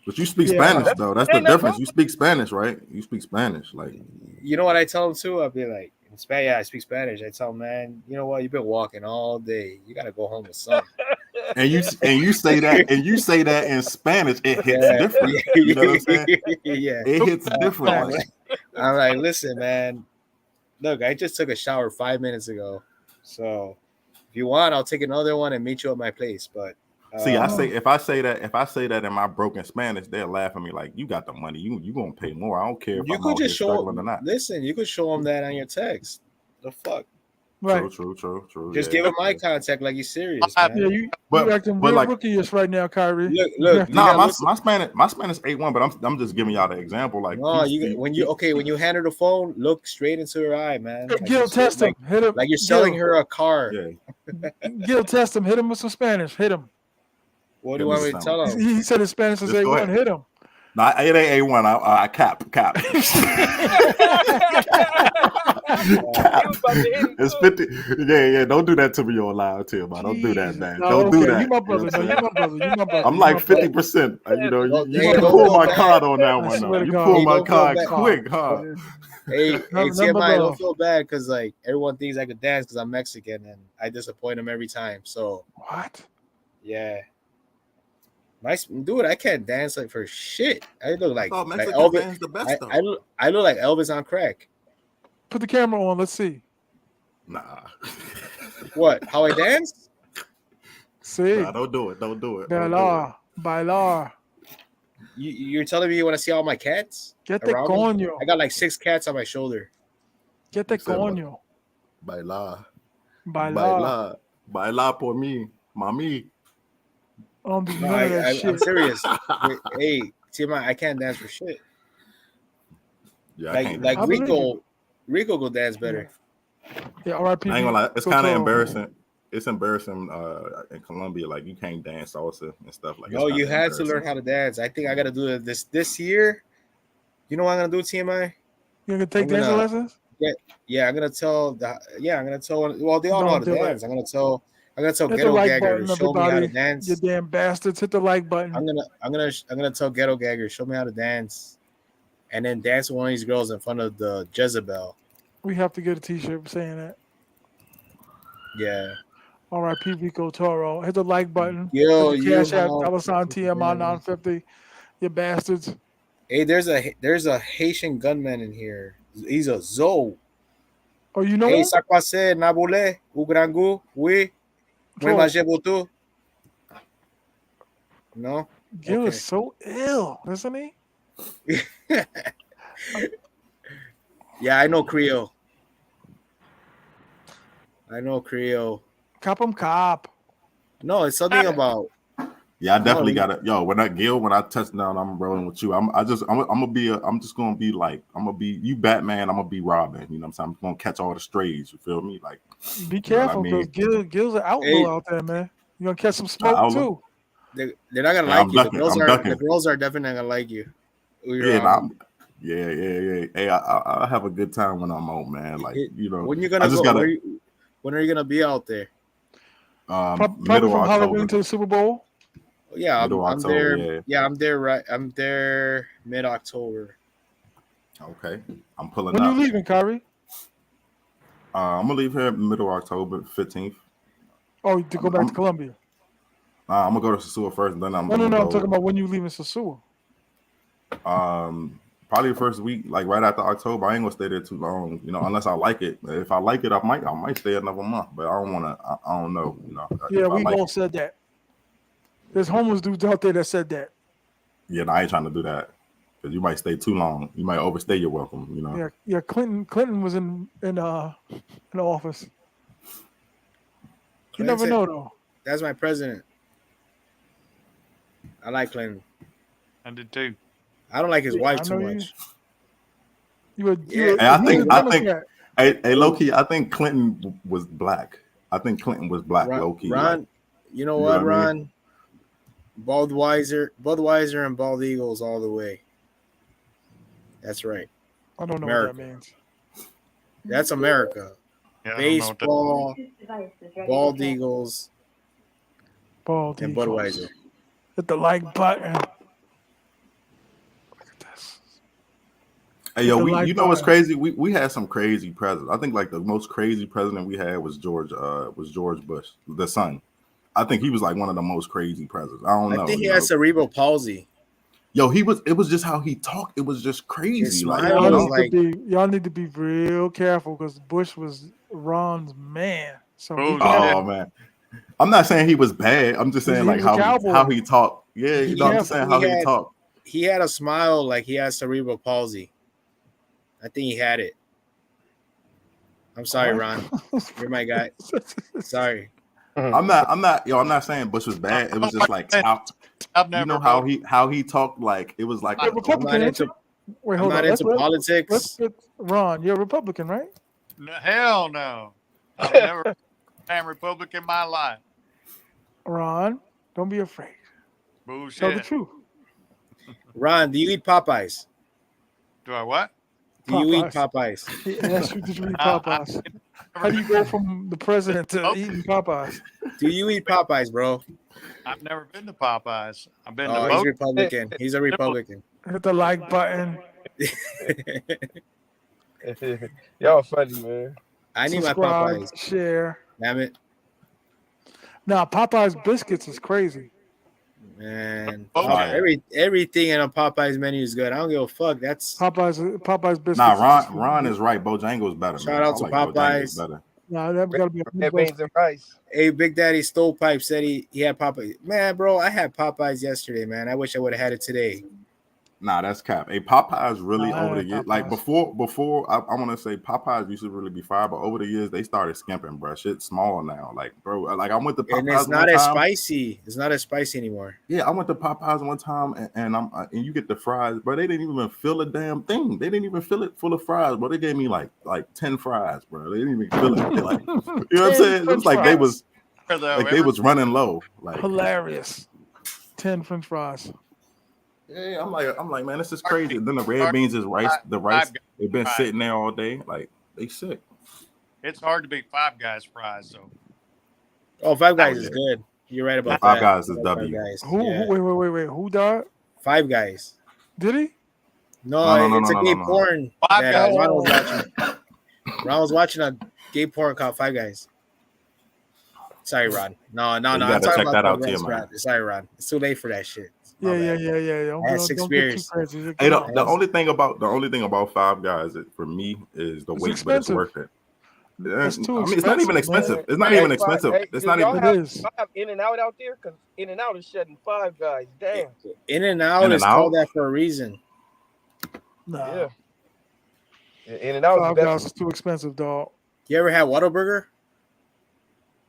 F: But you speak
A: Yeah.
F: Spanish though. That's the
G: Ain't nothing
F: difference.
G: wrong.
F: You speak Spanish, right? You speak Spanish, like
C: You know what I tell them too? I'll be like, in Spanish, yeah, I speak Spanish. I tell them, man, you know what? You've been walking all day. You gotta go home with something.
F: and you say that in Spanish, it hits
C: Yeah,
F: different. You know what I'm saying?
C: yeah.
F: It hits different.
C: I'm
F: Like,
C: like, listen, man. Look, I just took a shower 5 minutes ago, so if you want, I'll take another one and meet you at my place. But
F: see, if I say that in my broken Spanish, they'll laugh at me like, you got the money, you gonna pay more. I don't care if
C: you
F: I'm
C: could
F: out here
C: just show.
F: struggling or not.
C: Listen, you could show them that on your text. The fuck.
A: Right.
F: True.
C: Just
F: Yeah,
C: give him eye contact like you're serious,
B: I-
C: man.
A: Yeah, you
F: But
A: acting
F: but
A: real
F: like,
A: rookie-ish right now, Kyrie.
C: Look,
A: You
C: look.
A: have to-
C: You
F: nah,
C: gotta listen.
F: my Spanish A1, but I'm just giving y'all the example. Like,
C: No, when you hand her the phone, look straight into her eye, man.
A: Hey,
C: Like
A: Gil,
C: you're
A: test him. Hit him.
C: like you're selling her a car.
F: yeah,
A: Gil, test him. Hit him with some Spanish. Hit him.
C: What do
F: Hit
C: you
F: me
C: want me
F: with
C: to
F: something.
C: tell him?
A: He said his Spanish is
F: Just go
A: A1.
F: ahead.
A: Hit him.
F: nah, it ain't A1. I cap. Cap.
G: He was about to hit him
F: It's
G: too.
F: 50. Yeah. Don't do that to me on live, T.M.I. Don't do that,
A: Jesus.
F: man.
A: No,
F: Don't do
A: okay.
F: that.
A: You my
F: You know
A: brother.
F: what
A: No,
F: I'm
A: you
F: saying?
A: my brother. You my brother.
F: I'm
A: You
F: like
A: my brother.
F: 50%. You know,
C: Don't-
F: you
C: hey,
F: can
C: don't
F: pull
C: feel
F: my
C: bad.
F: card on that
A: I
F: one.
A: swear
F: Though.
A: to
F: You
A: God.
F: pull
C: Hey,
F: my
C: don't feel
F: card
C: bad.
F: quick, huh?
C: Hey,
A: Number
C: TMI,
A: love.
C: don't feel bad because like everyone thinks I could dance because I'm Mexican and I disappoint them every time. So
A: What?
C: yeah, dude, I can't dance like for shit. I look like
F: Oh, Mexican
C: Elvis.
F: fans the best though.
C: I look like Elvis on crack.
A: Put the camera on. Let's see.
F: Nah.
C: What? How I dance?
A: See.
F: Nah, don't do it. Don't do it. Don't do it.
A: Bailar. Bailar.
C: You're telling me you want to see all my cats
A: Get that
C: around me?
A: coño.
C: I got like 6 cats on my shoulder.
A: Get that
F: You said what?
A: coño.
F: Bailar.
A: Bailar.
F: Bailar por mí, mami.
A: I don't do
C: No,
A: none of that
C: I'm
A: shit.
C: serious. Hey, TMI, I can't dance for shit.
F: Yeah, I
C: Like
F: can't
C: like
A: I
F: dance.
A: believe
C: Rico go dance better.
A: Yeah, R.I.P.
F: I ain't gonna lie, it's
A: Go
F: kind of
A: Toro.
F: embarrassing. It's embarrassing in Colombia, like you can't dance salsa and stuff. Like,
C: No,
F: it's
C: you
F: kinda
C: had to learn
F: embarrassing.
C: how to dance. I think I gotta do it this year. You know what I'm gonna do, TMI?
A: You gonna take
C: I'm
A: dancing
C: gonna-
A: lessons?
C: I'm gonna tell well, they all know how to
A: Don't do it.
C: dance. I'm gonna tell
A: Hit the
C: Ghetto
A: like
C: Gagger
A: button,
C: to show me how to
A: everybody.
C: dance.
A: You damn bastards. Hit the like button.
C: I'm gonna tell Ghetto Gagger, show me how to dance, and then dance with one of these girls in front of the Jezebel.
A: We have to get a t-shirt saying that.
C: Yeah.
A: R.I.P. Rico Toro. Hit the like button.
C: Yo,
A: Hit the
C: you
A: Cash App,
C: know.
A: $TMI 950. You bastards.
C: Hey, there's a Haitian gunman in here. He's a Zoe.
A: Oh, you know
C: Hey,
A: him?
C: ça passe, Naboulé, ou grand goût, oui. Moi,
A: Bro,
C: manger beaucoup. No?
A: Gil
C: Okay.
A: is so ill, isn't he?
C: Yeah, I know Creole.
A: Cop him cop.
C: No, it's something about.
F: Yeah, I definitely
C: No,
F: got it. Yo, when I touch down, I'm rolling with you. I'm just gonna be like, I'm gonna be you Batman. I'm gonna be Robin. You know what I'm saying? I'm gonna catch all the strays. You feel me? Like,
A: Be
F: you know what I
A: careful because
F: mean?
A: Gil's an outlaw
C: Hey.
A: out there, man. You're gonna catch some smoke
F: outlaw?
A: too.
C: they're not gonna
F: Yeah,
C: like
F: I'm
C: you. The
F: ducking.
C: girls are definitely not gonna like you.
F: Yeah, yeah. Hey, I have a good time when I'm out, man. Like, you know,
C: When you
F: I
C: gonna
F: just
C: go?
F: gotta
C: When are you gonna be out there?
A: Probably
F: middle
A: from
F: October.
A: Halloween to the Super Bowl.
C: Yeah,
F: Middle
C: I'm
F: October,
C: there.
F: yeah.
C: I'm there. Right, I'm there mid-October.
F: Okay, I'm pulling
A: When
F: up.
A: you leaving, Kyrie?
F: I'm gonna leave here middle October 15th.
A: Oh, to go back to Colombia.
F: I'm gonna go to Sosua first, and then I'm
A: No.
F: gonna
A: I'm
F: go.
A: talking about when you leaving Sosua.
F: Probably the first week, like right after October. I ain't gonna stay there too long, you know, unless I like it. If I like it, I might stay another month, but I don't wanna. I don't know, you know.
A: Yeah,
F: if I
A: we
F: like
A: all
F: it.
A: said that. There's homeless dudes out there that said that.
F: Yeah, no, I ain't trying to do that because you might stay too long. You might overstay your welcome, you know.
A: Yeah. Clinton was in the office. You never know though.
C: That's my president. I like Clinton.
B: I did too.
C: I don't like his
A: Yeah,
C: wife
A: I
C: too
A: know you.
C: much.
A: You
F: Hey, I
A: he's
F: think-
A: a Democrat.
F: Hey, low key, I think Clinton was black. I think Clinton was black, low key.
C: Ron,
F: like,
C: you know
F: you
C: what,
F: know what I
C: Ron? Budweiser and Bald Eagles all the way. That's right.
A: I don't know
C: America.
A: what that means.
C: That's America.
B: Yeah, I don't know what that-
C: Baseball, bald eagles,
A: Bald
C: and
A: Eagles.
C: Budweiser.
A: Hit the like button. Look at this.
F: Hey,
A: Hit
F: yo,
A: the
F: you
A: like
F: know what's
A: button.
F: crazy? We had some crazy presidents. I think like the most crazy president we had was George Bush, the son. I think he was like one of the most crazy presidents. I don't know.
C: I think he
F: you
C: has
F: know?
C: cerebral palsy.
F: Yo, it was just how he talked. It was just crazy.
C: His
F: Like,
C: smile
F: you
A: Y'all
C: was
F: know?
A: need to
C: like,
A: be y'all need to be real careful because Bush was Ron's man. So be
B: Bullshit.
A: careful.
F: Oh man. I'm not saying he was bad. I'm just saying
A: He
F: like
A: was a
F: how
A: cowboy.
F: he talked. Yeah,
C: he,
F: no, I'm just saying how he talked.
C: he had a smile like he has cerebral palsy. I think he had it. I'm sorry, Ron. You're my guy. Sorry.
F: I'm not saying Bush was bad. It was just like how
B: I've
F: you
B: never
F: know how
B: voted.
F: he talked, like it was like
A: You're a
C: I'm
A: Republican,
C: not
A: ain't
C: into
A: you? Wait,
C: I'm
A: hold
C: not
A: on.
C: into politics.
A: Let's get Ron. You're a Republican, right?
B: No, hell no. I've never been Republican in my life.
A: Ron, don't be afraid. Tell the
B: Bullshit.
A: truth.
C: Ron, do you eat Popeyes?
B: Do I what?
C: Do you eat
A: Popeyes.
C: Popeyes?
A: He asked you, did you eat
B: I-
A: Popeyes? How do you go from the president to
B: Oh.
A: eating Popeyes?
C: Do you eat Popeyes, bro?
B: I've never been to Popeyes. I've been
C: Oh,
B: to
C: he's
B: both.
C: Republican. He's a Republican.
A: Hit the like button.
G: Y'all funny, man.
C: I need my
A: Subscribe,
C: Popeyes.
A: share.
C: Damn it,
A: Now, Popeyes biscuits is crazy.
C: man.
B: Okay.
C: Everything in a Popeyes menu is good. I don't give a fuck. That's
A: Popeyes biscuits.
F: Nah, Ron is right. Bojangles better.
C: Shout
F: man.
C: out
F: I
C: to
F: like
C: Popeyes.
F: better.
A: Nah, that's gotta be a
G: Red beans and rice.
C: Hey, Big Daddy Stovepipe said he had Popeyes. Man, bro, I had Popeyes yesterday, man. I wish I would have had it today.
F: Nah, that's cap. Hey, Popeyes really
A: Nah, I
F: over the
A: had
F: years, like
A: Popeyes.
F: before I want to say Popeyes used to really be fire, but over the years they started skimping, bro. Shit's small now, like bro. Like I went to
C: And
F: Popeyes
C: it's not
F: one
C: as
F: time.
C: spicy. It's not as spicy anymore.
F: Yeah, I went to Popeyes one time, and you get the fries, bro. They didn't even fill a damn thing. They didn't even fill it full of fries, bro. They gave me like 10 fries, bro. They didn't even fill it. They like, you know what I'm
A: 10
F: saying? It was
A: French
F: like they was
A: fries.
F: they was running low, like.
A: Hilarious. 10 French fries.
F: Yeah, I'm like, man, this is crazy. Then the red beans is rice. The rice, they've been sitting there all day. Like, they sick.
B: It's hard to beat Five Guys fries, though.
C: Oh, Five Guys is good. You're right about that.
F: Five Guys is
C: Five
F: W.
C: Guys.
A: Who?
C: Yeah.
A: Wait. Who died?
C: Five Guys.
A: Did he?
C: No, it's a gay porn
B: Five
C: that
B: Guys.
C: Ron was watching. Ron was watching a gay porn called Five Guys. Sorry, Ron. No.
F: You
C: I'm
F: gotta
C: talking
F: check
C: about
F: that out,
C: something else,
F: T.M.I.
C: Ron. Sorry, Ron. It's too late for that shit. My
A: Yeah.
C: bad.
A: Don't get too
C: beers.
A: crazy.
F: Hey, the only thing about Five Guys for me is the
A: It's
F: weight, but it's
A: expensive.
F: worth it.
A: It's too
F: I mean, it's not even
A: expensive,
F: expensive. It's not even expensive.
G: Hey,
F: It's
G: do
F: not
G: y'all
F: even.
A: It
G: have,
A: is.
G: y'all have In-N-Out out there? Because In-N-Out is shutting Five Guys. Damn.
C: In-N-Out is called that for a reason.
A: Nah.
G: Yeah. In-N-Out is the
A: Five
G: best.
A: Guys is too expensive, dog.
C: You ever had Whataburger?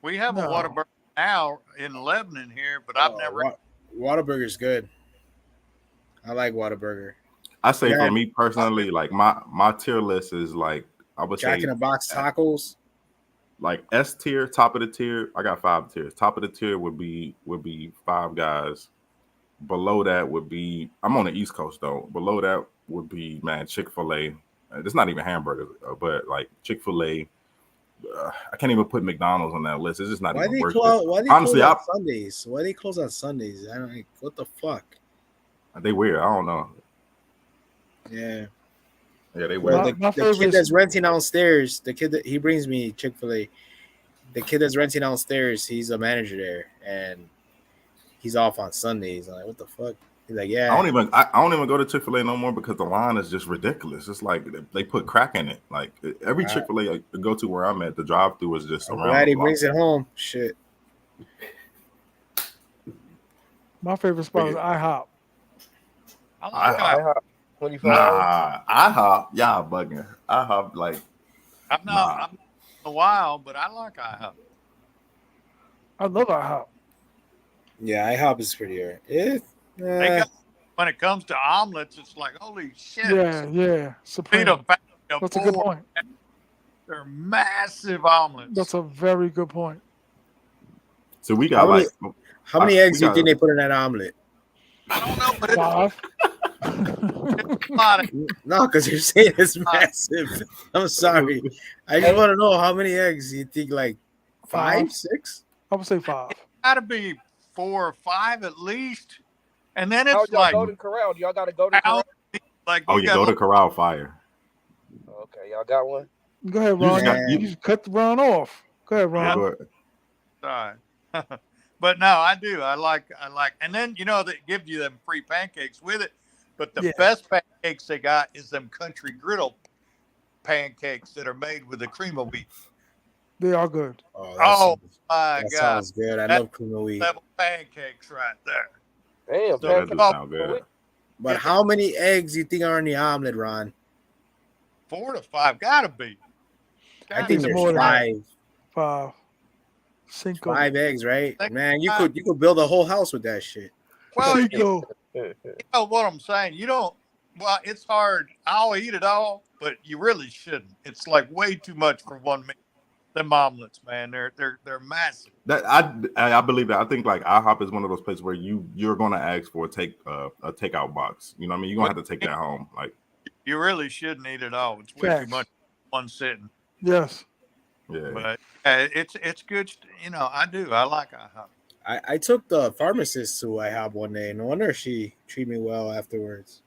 B: We have a
A: No.
B: Whataburger now in Lebanon here, but I've never.
C: Whataburger's good. I like Whataburger.
F: I say
C: Yeah.
F: for me personally, like my tier list is like I would
C: Jack
F: say
C: in the Box tacos.
F: like S tier, top of the tier. I got 5 tiers. Top of the tier would be Five Guys. Below that would be, I'm on the East Coast though. Below that would be, man, Chick-fil-A. It's not even hamburgers, but like Chick-fil-A. I can't even put McDonald's on that list. It's just not
C: Why
F: even
C: they
F: worth
C: close?
F: it.
C: Why they
F: Honestly,
C: close on Sundays? Why they close on Sundays? I don't like. What the fuck?
F: They weird. I don't know.
C: Yeah.
F: Yeah, they
C: Well,
F: weird.
C: the kid that's renting downstairs, the kid that he brings me Chick-fil-A, the kid that's renting downstairs, he's a manager there, and he's off on Sundays. I'm like, what the fuck? He's like, yeah.
F: I don't even go to Chick-fil-A no more because the line is just ridiculous. It's like they put crack in it. Like every Chick-fil-A I go to where I'm at, the drive-through is just
C: I'm
F: around.
C: glad
F: the
C: he
F: block.
C: brings it home. Shit.
A: My favorite spot is IHOP.
F: IHOP.
G: 24 hours.
F: IHOP. Y'all bugging. IHOP like.
B: I'm not in a while, but I like IHOP.
A: I love IHOP.
C: Yeah, IHOP is prettier.
B: They got, when it comes to omelets, it's like holy shit.
A: Yeah. Supreme. That's a good point.
B: They're massive omelets.
A: That's a very good point.
F: So we got
C: how many eggs do you think they put in that omelet?
B: I don't know, but
C: No, because you're saying it's massive. I'm sorry. I just want to know how many eggs you think, like 5, 6?
A: I would say 5.
B: Got to be 4 or 5 at least, and then
G: How's
B: it's
G: y'all
B: like
G: Golden Corral? Y'all got a Golden Corral?
B: like
F: Oh,
B: you
F: you
B: got
F: go to Corral Fire.
G: Okay, y'all got one.
A: Go ahead, Ron.
C: Yeah.
A: You just cut the Ron off. Go ahead,
F: Yeah,
A: Ron.
F: go ahead.
B: Sorry. But no, I do. I like, and then they give you them free pancakes with it. But the best pancakes they got is them country griddle pancakes that are made with the cream of wheat.
A: They are good.
B: Oh my
C: that
B: God,
C: sounds good. I love cream of wheat.
B: level pancakes right there.
G: Damn,
B: So
F: That do sound good.
C: But how many eggs do you think are in the omelet, Ron?
B: 4 to 5, gotta be.
C: I think there's
A: more than
C: 5.
A: 5. Cinco.
C: 5 eggs, right? Man, you could build a whole house with that shit.
B: Well,
A: Cinco.
B: you know what I'm saying. You don't. Well, it's hard. I'll eat it all, but you really shouldn't. It's like way too much for one meal. Them omelets, man, they're massive.
F: That I believe that. I think like IHOP is one of those places where you're gonna ask for a takeout box. You know what I mean? You're gonna have to take that home. Like
B: you really shouldn't eat it all. It's way too much one sitting.
A: Yes.
F: Yeah.
B: But it's good. I do. I like IHOP.
C: I took the pharmacist to IHOP one day. No wonder she treated me well afterwards.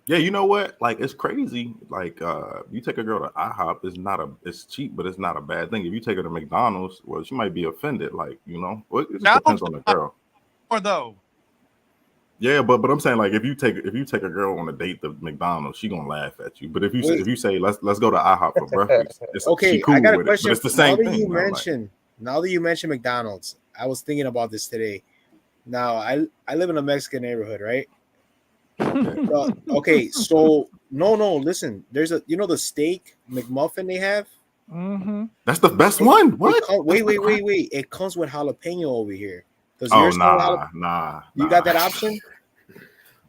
F: Yeah, you know what? Like it's crazy. Like you take a girl to IHOP, it's cheap, but it's not a bad thing. If you take her to McDonald's, well, she might be offended. Like it just depends on the girl.
B: Or though.
F: Yeah, but I'm saying like if you take a girl on a date to McDonald's, she gonna laugh at you. But if you say let's go to IHOP for breakfast,
C: okay,
F: she cool
C: I got a
F: with
C: question.
F: it, but it's the same thing.
C: Now that you mentioned McDonald's, I was thinking about this today. Now I live in a Mexican neighborhood, right? Okay, so no, listen. There's the steak McMuffin they have.
A: Mm-hmm.
F: That's the best one. What?
C: Wait. It comes with jalapeno over here. Does
F: yours
C: nah. You got that option?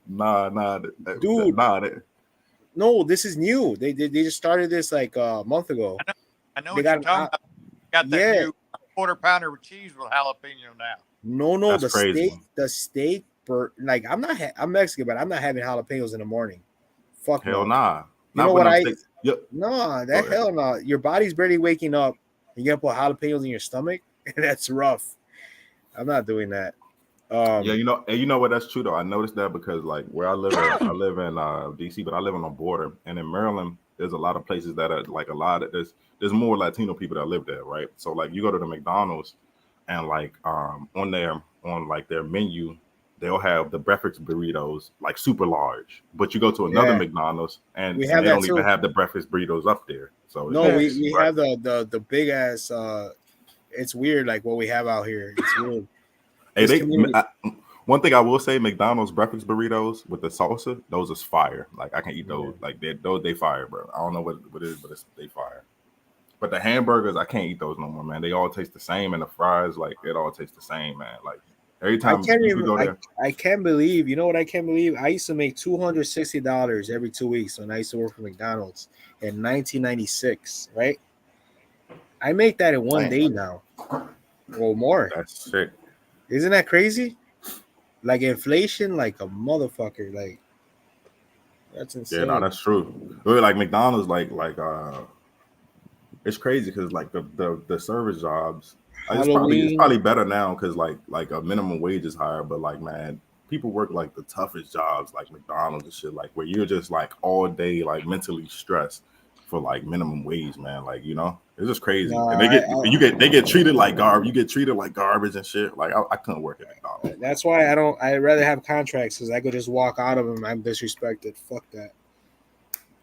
F: Nah,
C: dude.
F: Nah.
C: No, this is new. They just started this like a month ago.
B: I know what you're talking about. Got that new quarter pounder with cheese with jalapeno now.
C: No,
F: that's crazy.
C: The steak. Like I'm Mexican, but I'm not having jalapenos in the morning. Fuck
F: hell
C: no.
F: Nah.
C: You know what
F: Yep.
C: No, that hell no. Your body's barely waking up. You gotta put jalapenos in your stomach. That's rough. I'm not doing that.
F: Yeah, you know what? That's true though. I noticed that because like where I live, I live in DC, but I live on the border, and in Maryland, there's a lot of places that are like there's more Latino people that live there, right? So like you go to the McDonald's, and like on their menu, they'll have the breakfast burritos like super large, but you go to another McDonald's and they don't even have the breakfast burritos up there. So
C: no, we have the big ass. It's weird, like what we have out here. It's weird.
F: One thing I will say, McDonald's breakfast burritos with the salsa, those is fire. Like I can eat those. Like they fire, bro. I don't know what it is, but they fire. But the hamburgers, I can't eat those no more, man. They all taste the same, and the fries, like it all tastes the same, man. Like every time you go there,
C: I can't believe. You know what I can't believe? I used to make $260 every 2 weeks when I used to work for McDonald's in 1996. Right? I make that in one day now, or more.
F: That's sick.
C: Isn't that crazy? Like inflation, like a motherfucker. Like that's insane.
F: Yeah, no, that's true. Really, like McDonald's, like it's crazy because like the service jobs, it's probably better now because like a minimum wage is higher. But like man, people work like the toughest jobs, like McDonald's and shit, like where you're just like all day like mentally stressed for like minimum wage, man. Like it's just crazy. And they get treated like garbage. You get treated like garbage and shit. Like I couldn't work at McDonald's.
C: That's why I'd rather have contracts because I could just walk out of them. I'm disrespected. Fuck that.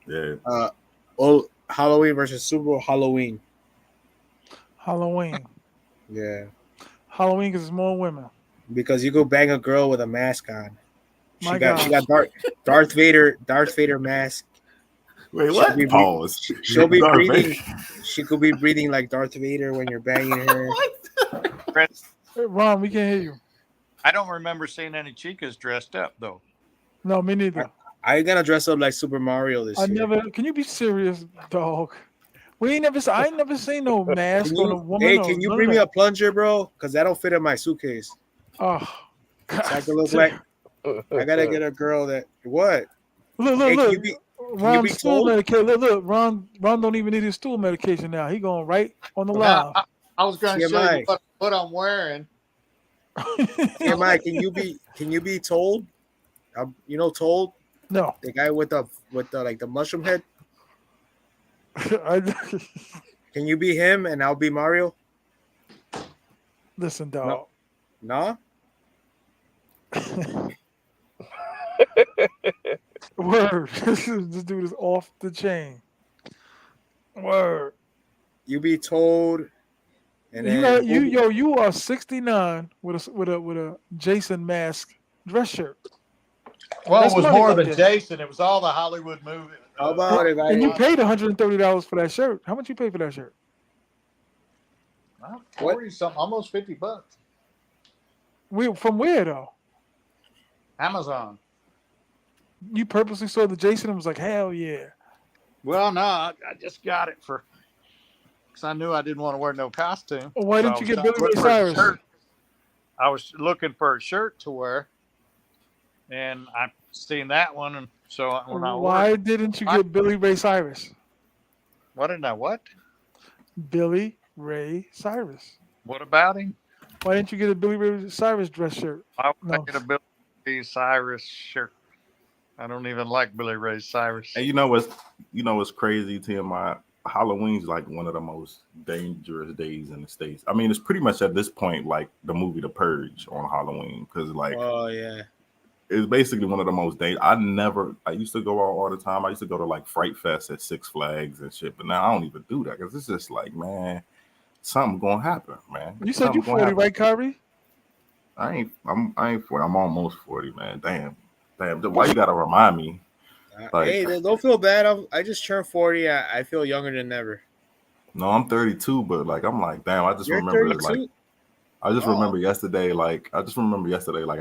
F: Yeah.
C: Halloween versus Super Bowl. Halloween. Yeah.
A: Halloween because it's more women.
C: Because you go bang a girl with a mask on. She got Darth Vader mask.
F: Wait, what? Pause.
C: She'll be breathing. She could be breathing like Darth Vader when you're banging her.
A: Hey, Ron, we can't hear you.
B: I don't remember seeing any chicas dressed up though.
A: No, me neither.
C: I ain't gonna dress up like Super Mario this year.
A: Can you be serious, dog? I ain't never seen no mask on a woman.
C: Hey, can you bring me a plunger, bro? Because that don't fit in my suitcase.
A: Oh,
C: so I can look like I gotta get a girl that what?
A: Look,
C: Hey,
A: look,
C: can
A: look.
C: you
A: Ron's
C: be
A: stool
C: told?
A: medication. Look. Ron don't even need his stool medication now. He going right on the
B: Now,
A: live.
B: I was going to show you
C: TMI,
B: what I'm wearing.
C: TMI. Can you be told? You know, told
A: No.
C: the guy with the like the mushroom head. Can you be him and I'll be Mario?
A: Listen,
C: No,
A: dog.
C: nah.
A: Word. This dude is off the chain. Word.
C: You be told, and
A: You
C: then
A: you are 69 with a Jason mask dress shirt.
B: Well,
A: That's
B: it was
A: money
B: more
A: right
B: than
A: there.
B: Jason. It was all the Hollywood movie.
C: how about if
A: And you
C: I
A: paid $130 for that shirt. How much you pay for that shirt?
B: 40 something, almost $50.
A: From where though?
B: Amazon.
A: You purposely saw the Jason and was like, hell yeah.
B: Well, no, I just got it because I knew I didn't want to wear no costume.
A: Well, why
B: So
A: didn't you get Billy Ray Cyrus?
B: I was looking for a shirt to wear, and I seen that one, and so when I
A: Why
B: ordered,
A: didn't you get Billy Ray Cyrus?
B: what did I what?
A: Billy Ray Cyrus.
B: What about him?
A: Why didn't you get a Billy Ray Cyrus dress shirt?
B: I would
A: No.
B: get a Billy Ray Cyrus shirt. I don't even like Billy Ray Cyrus.
F: And you know what's crazy, T.M.I. Halloween's like one of the most dangerous days in the States. I mean, it's pretty much at this point like the movie The Purge on Halloween because like
C: oh yeah,
F: it's basically one of the most dangerous. I used to go out all the time. I used to go to like Fright Fest at Six Flags and shit, but now I don't even do that because it's just like, man, something gonna happen, man.
A: You said you 40, right, Kyrie?
F: I ain't 40. I'm almost 40, man. Damn. Why you gotta remind me? Like,
C: hey, don't feel bad. I just turned 40. I feel younger than ever.
F: no, I'm 32, but like I'm like, damn, I just
C: You're
F: remember
C: 32?
F: like I just remember yesterday, like I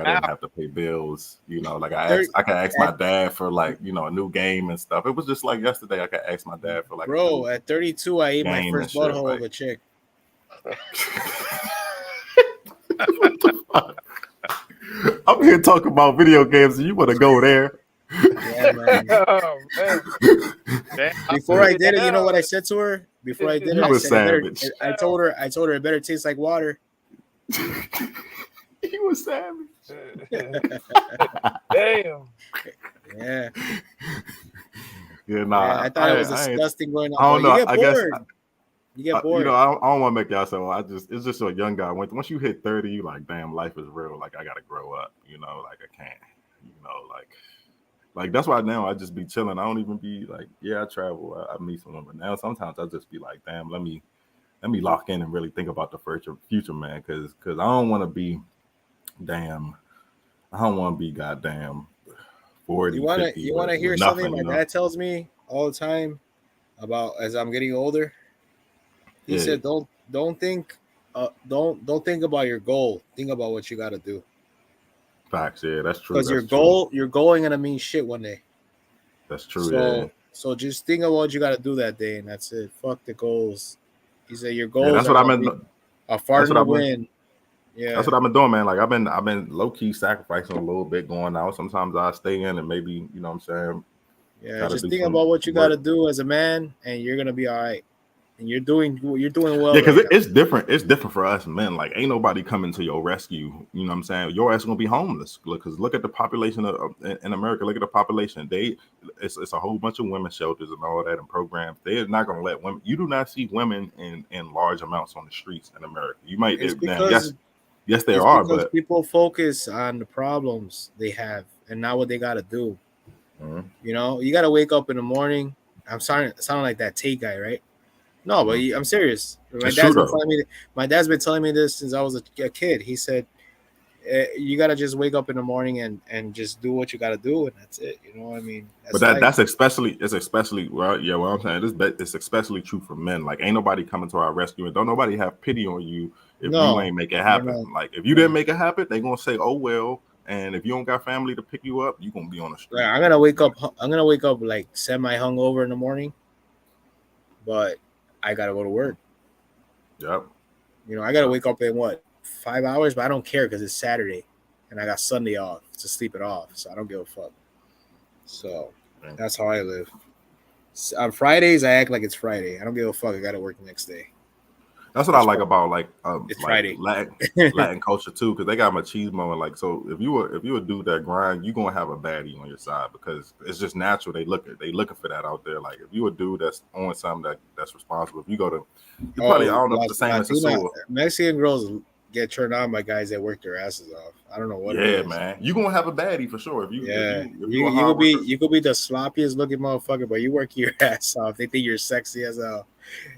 F: didn't have to pay bills, you know, like I could ask my dad for like, you know, a new game and stuff. It was just like yesterday I could ask my dad for like
C: bro, at 32 I ate my first butthole
F: like,
C: of a chick.
F: What the fuck? I'm here talking about video games and you want to go there.
C: Yeah, man.
G: Oh, man.
C: Before I did it, you know what I said to her? Before I did it, I said, I told her it better taste like water.
F: He was savage.
G: Damn.
C: Yeah.
F: Yeah, nah.
C: Yeah, I thought it was disgusting going on.
F: I don't know.
C: You get bored. You get bored.
F: You know, I don't want to make y'all so. It's just a young guy. Once you hit 30, you like, damn, life is real. Like I gotta grow up. You know, like I can't. You know, like that's why now I just be chilling. I don't even be like, yeah, I travel. I meet someone, but now sometimes I just be like, damn, let me lock in and really think about the future, man. Because I don't want to be, damn, I don't want to be goddamn 40. You
C: want to hear something my dad tells me all the time about as I'm getting older? He said, don't think about your goal. Think about what you got to do.
F: Facts, yeah, that's true.
C: Because your goal ain't gonna mean shit one day.
F: That's true.
C: So just think of what you got to do that day, and that's it. Fuck the goals. He said your goals.
F: Yeah, that's what I meant.
C: A far to win. Yeah,
F: that's what I've been doing, man. Like I've been low key sacrificing a little bit going out. Sometimes I stay in and maybe, you know what I'm saying.
C: Yeah, just think about what you got to do as a man, and you're gonna be all right. And you're doing well.
F: Yeah, because it's different. It's different for us men. Like, ain't nobody coming to your rescue. You know what I'm saying? Your ass gonna be homeless. Because look at the population in America. Look at the population. It's a whole bunch of women's shelters and all that and programs. They're not gonna let women. You do not see women in large amounts on the streets in America. You might. Yes, there are. But
C: people focus on the problems they have and not what they got to do.
F: Mm-hmm.
C: You know, you got to wake up in the morning. I'm sounding like that Tate guy, right? No, but I'm serious. My dad's been telling me this since I was a kid. He said, you got to just wake up in the morning and just do what you got to do. And that's it. You know what I mean?
F: That's especially well, yeah, what I'm saying it's especially true for men. Like, ain't nobody coming to our rescue and don't nobody have pity on you if you ain't make it happen. Like, if you didn't make it happen, they going to say, oh, well. And if you don't got family to pick you up, you going to be on the street.
C: I'm going to wake up like semi hungover in the morning. But I gotta go to work.
F: Yep.
C: You know, I gotta wake up in 5 hours, but I don't care because it's Saturday. and I got Sunday off to sleep it off, so I don't give a fuck. So that's how I live. On Fridays, I act like it's Friday. I don't give a fuck. I got to work the next day.
F: That's what I like about
C: It's
F: like
C: Friday.
F: Latin culture too, because they got machismo and like, so if you a dude that grind, you gonna have a baddie on your side because it's just natural. They looking for that out there. Like if you a dude that's on something that's responsible, if you go to, you probably I don't know if it's the same as Sosua.
C: Mexican girls get turned on by guys that work their asses off. I don't know what.
F: Yeah, man, you gonna have a baddie for sure. If you
C: you could be the sloppiest looking motherfucker, but you work your ass off. They think you're sexy as hell.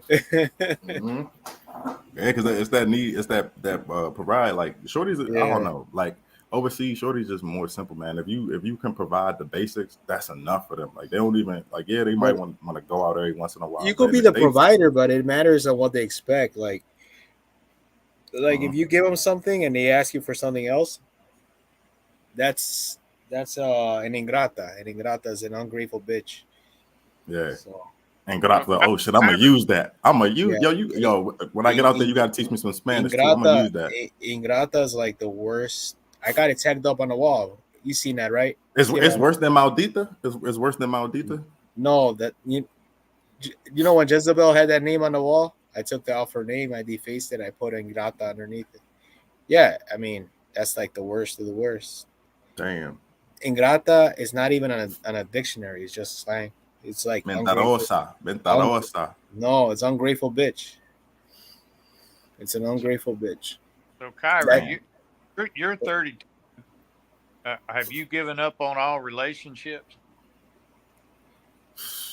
F: Mm-hmm. Yeah, because it's that need, it's that provide. Like shorties, I don't know. Like overseas, shorties just more simple, man. If you can provide the basics, that's enough for them. Like they don't even like. Yeah, they might want to go out every once in a while.
C: You could be the provider, but it matters on what they expect. Like if you give them something and they ask you for something else, that's an ingrata. An ingrata is an ungrateful bitch.
F: Yeah. So. And oh shit, I'm gonna use that. I'm gonna use yo. When I get out there, you gotta teach me some Spanish too. I'm gonna use that.
C: Ingrata is like the worst. I got it tagged up on the wall. You seen that, right?
F: It's worse than Maldita. It's worse than Maldita.
C: No, that you know when Jezebel had that name on the wall, I took that off her name. I defaced it. I put Ingrata underneath it. Yeah, I mean that's like the worst of the worst.
F: Damn.
C: Ingrata is not even on a dictionary. It's just slang. It's like
F: Mentarosa.
C: No, it's ungrateful bitch. It's an ungrateful bitch.
B: So Kyrie, you're 32. Have you given up on all relationships?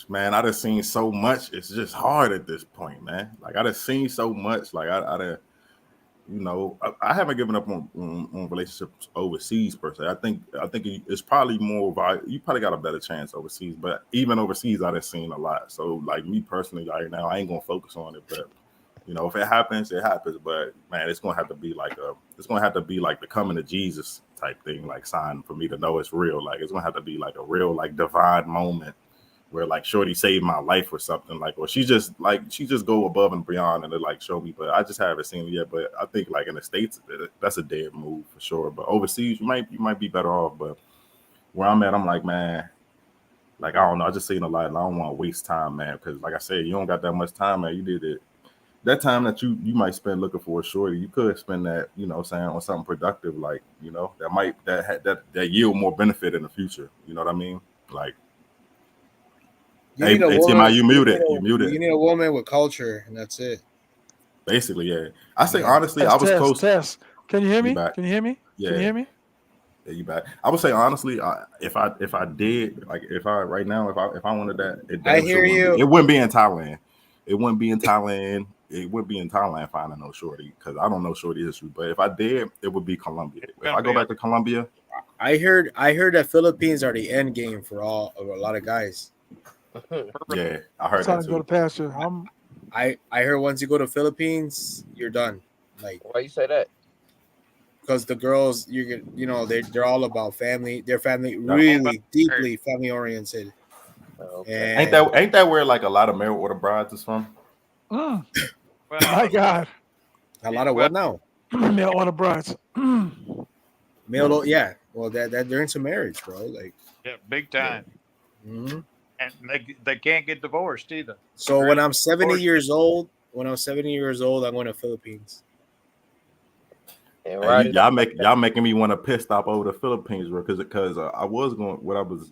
F: Man, I done seen so much. It's just hard at this point, man. Like I done seen so much. Like I done, you know, I haven't given up on relationships overseas per se. I think it's probably more. You probably got a better chance overseas, but even overseas, I done seen a lot. So, like me personally, right now, I ain't gonna focus on it. But you know, if it happens, it happens. But man, it's gonna have to be like the coming to Jesus type thing, like sign for me to know it's real. Like it's gonna have to be like a real like divine moment where like shorty saved my life or something, like, or she just go above and beyond and like show me, but I just haven't seen it yet. But I think like in the States, that's a dead move for sure. But overseas, you might be better off. But where I'm at, I'm like, man, like I don't know, I just seen a lot, and I don't want to waste time, man, because like I said, you don't got that much time, man. You did it. That time that you might spend looking for a shorty, you could spend that, you know, saying on something productive, like, you know, that yield more benefit in the future. You know what I mean? Like. Hey, T.M.I, you muted.
C: You need a woman with culture, and that's it.
F: Basically, yeah. I say honestly, I was close.
A: Test. Can you hear me?
F: Back.
A: Can you hear me?
F: Yeah.
A: Can you hear me?
F: Yeah, you back. I would say honestly, if I did, like if I wanted that,
C: I hear you.
F: It wouldn't be in Thailand. It wouldn't be in Thailand. It would be in Thailand finding no shorty, because I don't know shorty history. But if I did, it would be Colombia. If I go back to Colombia,
C: I heard that Philippines are the end game for a lot of guys.
F: Yeah, I heard that too.
A: Go to pasture.
C: I heard once you go to Philippines, you're done. Like,
G: why you say that?
C: Because the girls, you know, they're all about family. They're really deeply family oriented.
F: Okay. Ain't that where like a lot of mail order brides is from?
A: Well, my God,
C: a lot of what now?
A: Mail order brides.
C: Yeah. Well, that they're into marriage, bro. Like,
B: yeah, big time.
C: Yeah. Mm-hmm.
B: And they can't get divorced either.
C: So when I'm 70 years old, I'm going to Philippines.
F: And y'all making me want to piss stop over the Philippines, bro, because I was going. What I was.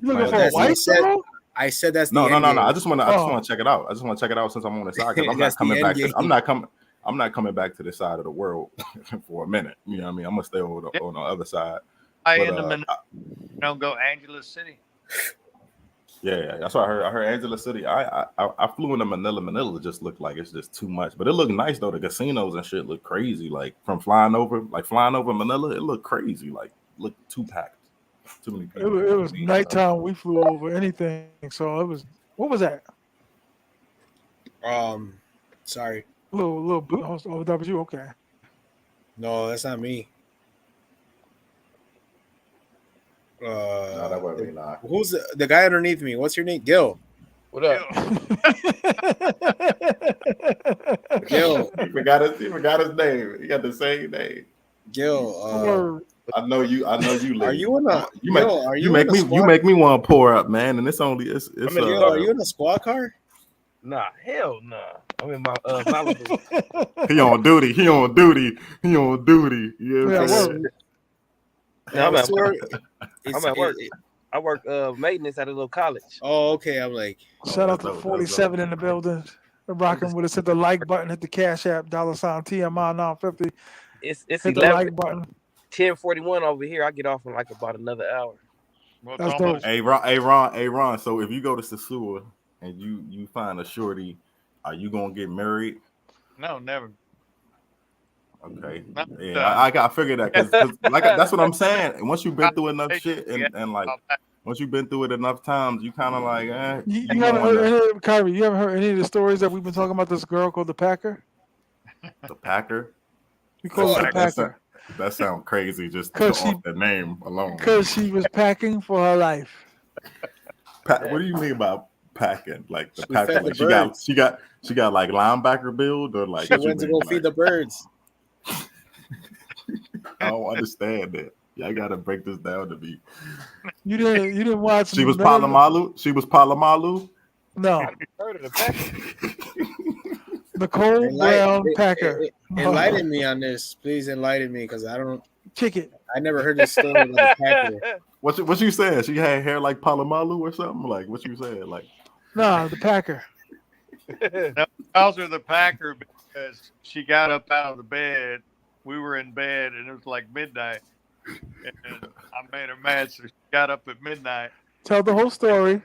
C: I said that's
F: no. I just want to check it out. I just want to check it out since I'm on the side, because I'm not coming back. I'm not coming back to this side of the world for a minute. You know what I mean? I'm gonna stay on the other side.
B: Don't go Angeles City.
F: Yeah, that's what I heard. I heard Angeles City. I flew into Manila. Manila just looked like it's just too much, but it looked nice though. The casinos and shit look crazy. Like from flying over Manila, it looked crazy. Like looked too packed. Too many people.
A: It was nighttime. We flew over anything, so it was. What was that?
C: Sorry.
A: Little. Oh, that was you. Okay.
C: No, that's not me.
F: No, that wasn't me. Nah.
C: Who's the guy underneath me? What's your name? Gil.
G: What up?
C: Gil.
F: He forgot his name. He got the same name.
C: Gil.
F: I know you. I know you,
C: Are
F: lady.
C: you in a
F: You make
C: yo? Are
F: you
C: you in
F: make
C: a
F: me you
C: squad?
F: make me want to pour up, man. And it's only it's
G: I'm in the
C: Yo,
G: car.
C: are you in a squad car?
G: Nah, hell nah. I'm in my Malibu.
F: he on duty. He on duty. He on duty. You know
A: Yeah,
F: what I'm
A: well,
F: saying?
G: No, I'm at work.
C: It's,
G: I'm at work.
C: it-
G: I work maintenance at a little college.
C: oh, okay. I'm like,
A: shout out
F: That's
A: to
F: dope. That's
A: 47
F: dope.
A: in the building. Rocking with us. Hit the like button. Hit the Cash App. $sign T.M.I. 950.
G: It's
A: Hit the
G: 11
A: like button.
G: 10:41 over here. I get off in like about another hour.
B: Well, it's
A: That's
B: almost
A: dope.
F: Hey Ron. So if you go to Sosua and you find a shorty, are you gonna get married?
B: no, never.
F: Okay.
B: Not
F: Yeah,
B: done.
F: I figured that because like that's what I'm saying. And once you've been through enough
B: Conversation
F: shit
B: we had
F: and like
B: about that.
F: once you've been through it enough times, you kind of like,
A: You
F: you
A: haven't
F: going to
A: heard, Kyrie, you haven't heard any of the stories that we've been talking about this girl called the Packer?
F: the Packer.
A: We call it the Packer.
F: That sounds crazy just
A: Because
F: off the name alone.
A: she was packing for her life.
F: What do you mean by packing? Like the
C: she
F: packer?
C: fed the
F: Like
C: birds.
F: she got like linebacker build or like
C: She
F: what you
C: went to
F: mean?
C: go feed the birds.
F: I don't understand that. Yeah, I gotta break this down to me.
A: You didn't watch.
F: She was
A: none of the-
F: Palomalu. She was Palomalu.
A: No,
G: Heard of the Packers?
A: Nicole Brown Packer.
C: Enlighten me on this, please. Enlighten me, because I don't.
A: Kick it.
C: I never heard this story about the Packer.
F: What you saying? She had hair like Palomalu or something? Like what you saying? Like
A: No, the Packer.
B: No, calls her the Packer because she got up out of the bed. We were in bed and it was like midnight. And I made her mad, so she got up at midnight.
A: Tell the whole story,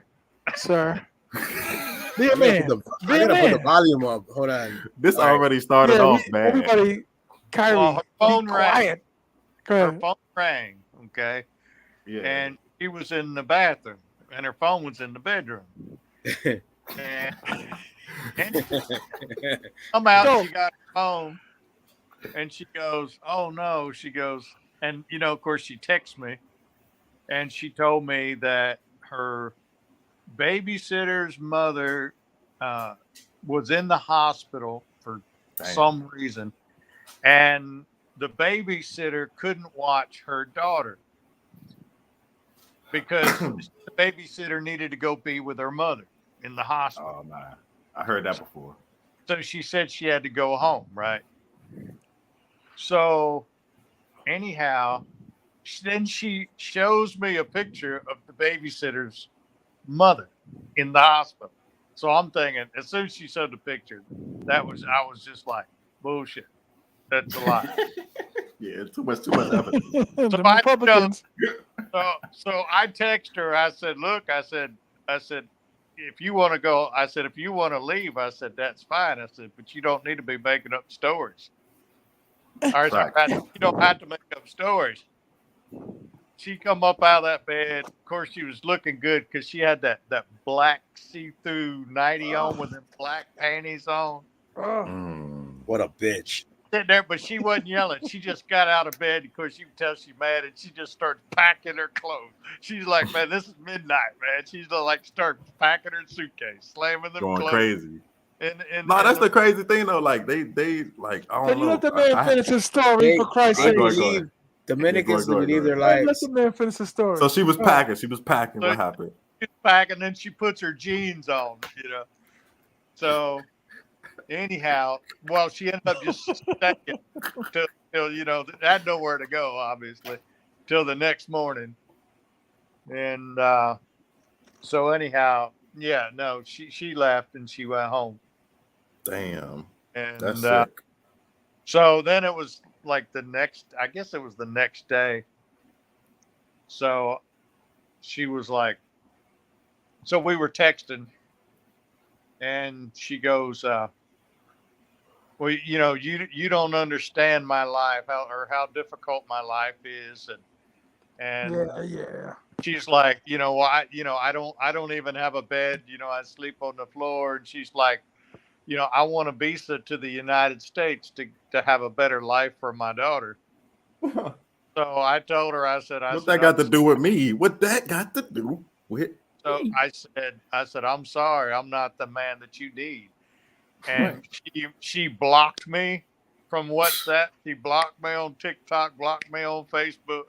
A: sir. Be a
C: I
A: man.
C: gotta
A: Be a
C: put the
A: man.
C: volume up. Hold on.
F: this
C: All right.
F: already started off bad.
A: Everybody, Kyrie,
B: Well, her phone
A: be
B: rang.
A: quiet. Go
B: Her
A: ahead.
B: phone rang, okay?
F: Yeah.
B: And she was in the bathroom and her phone was in the bedroom. And come out,
A: Go.
B: she got her phone and she goes, oh no, she goes, and of course she texts me and she told me that her babysitter's mother was in the hospital for some reason, and the babysitter couldn't watch her daughter because the babysitter needed to go be with her mother in the hospital.
F: Oh man, I heard that before.
B: So she said she had to go home, right? So anyhow, then she shows me a picture of the babysitter's mother in the hospital. So I'm thinking, as soon as she showed the picture, I was just like, bullshit. That's a lie.
F: Yeah, too much evidence.
A: The Republicans.
B: So I text her. I said, look, I said, if you want to go, I said, if you want to leave, I said, that's fine. I said, but you don't need to be making up stories. Or you don't have to make up stories. She come up out of that bed. Of course, she was looking good because she had that black see-through nightie on with them black panties on.
C: What a bitch.
B: Sitting there, but she wasn't yelling. She just got out of bed. Of course, you can tell she's mad, and she just starts packing her clothes. She's like, man, this is midnight, man. She's like, start packing her suitcase, slamming them
F: Going
B: clothes.
F: crazy.
B: No,
F: that's the crazy thing though. Like they like I
A: Can
F: don't
A: you
F: know.
A: let the man finish his story, for Christ's
C: They
A: sake?
C: believe Dominicans
F: go ahead.
C: believe their
A: Let
C: lives.
A: the man finish his story.
F: So she was packing. She was packing. What happened?
B: She's packing, then she puts her jeans on, So anyhow, well, she ended up just staying till had nowhere to go, obviously, till the next morning. And so anyhow, yeah, no, she left and she went home.
F: Damn.
B: And
F: That's sick.
B: So then it was like I guess it was the next day. So she was like, so we were texting and she goes, well, you don't understand my life, how difficult my life is. And
A: yeah.
B: she's like, I don't even have a bed. I sleep on the floor. And she's like, I want a visa to the United States to have a better life for my daughter. So I told her, I said,
F: that got to do with me? What that got to do with?
B: So I said, I'm sorry, I'm not the man that you need. And she blocked me from WhatsApp. She blocked me on TikTok, blocked me on Facebook.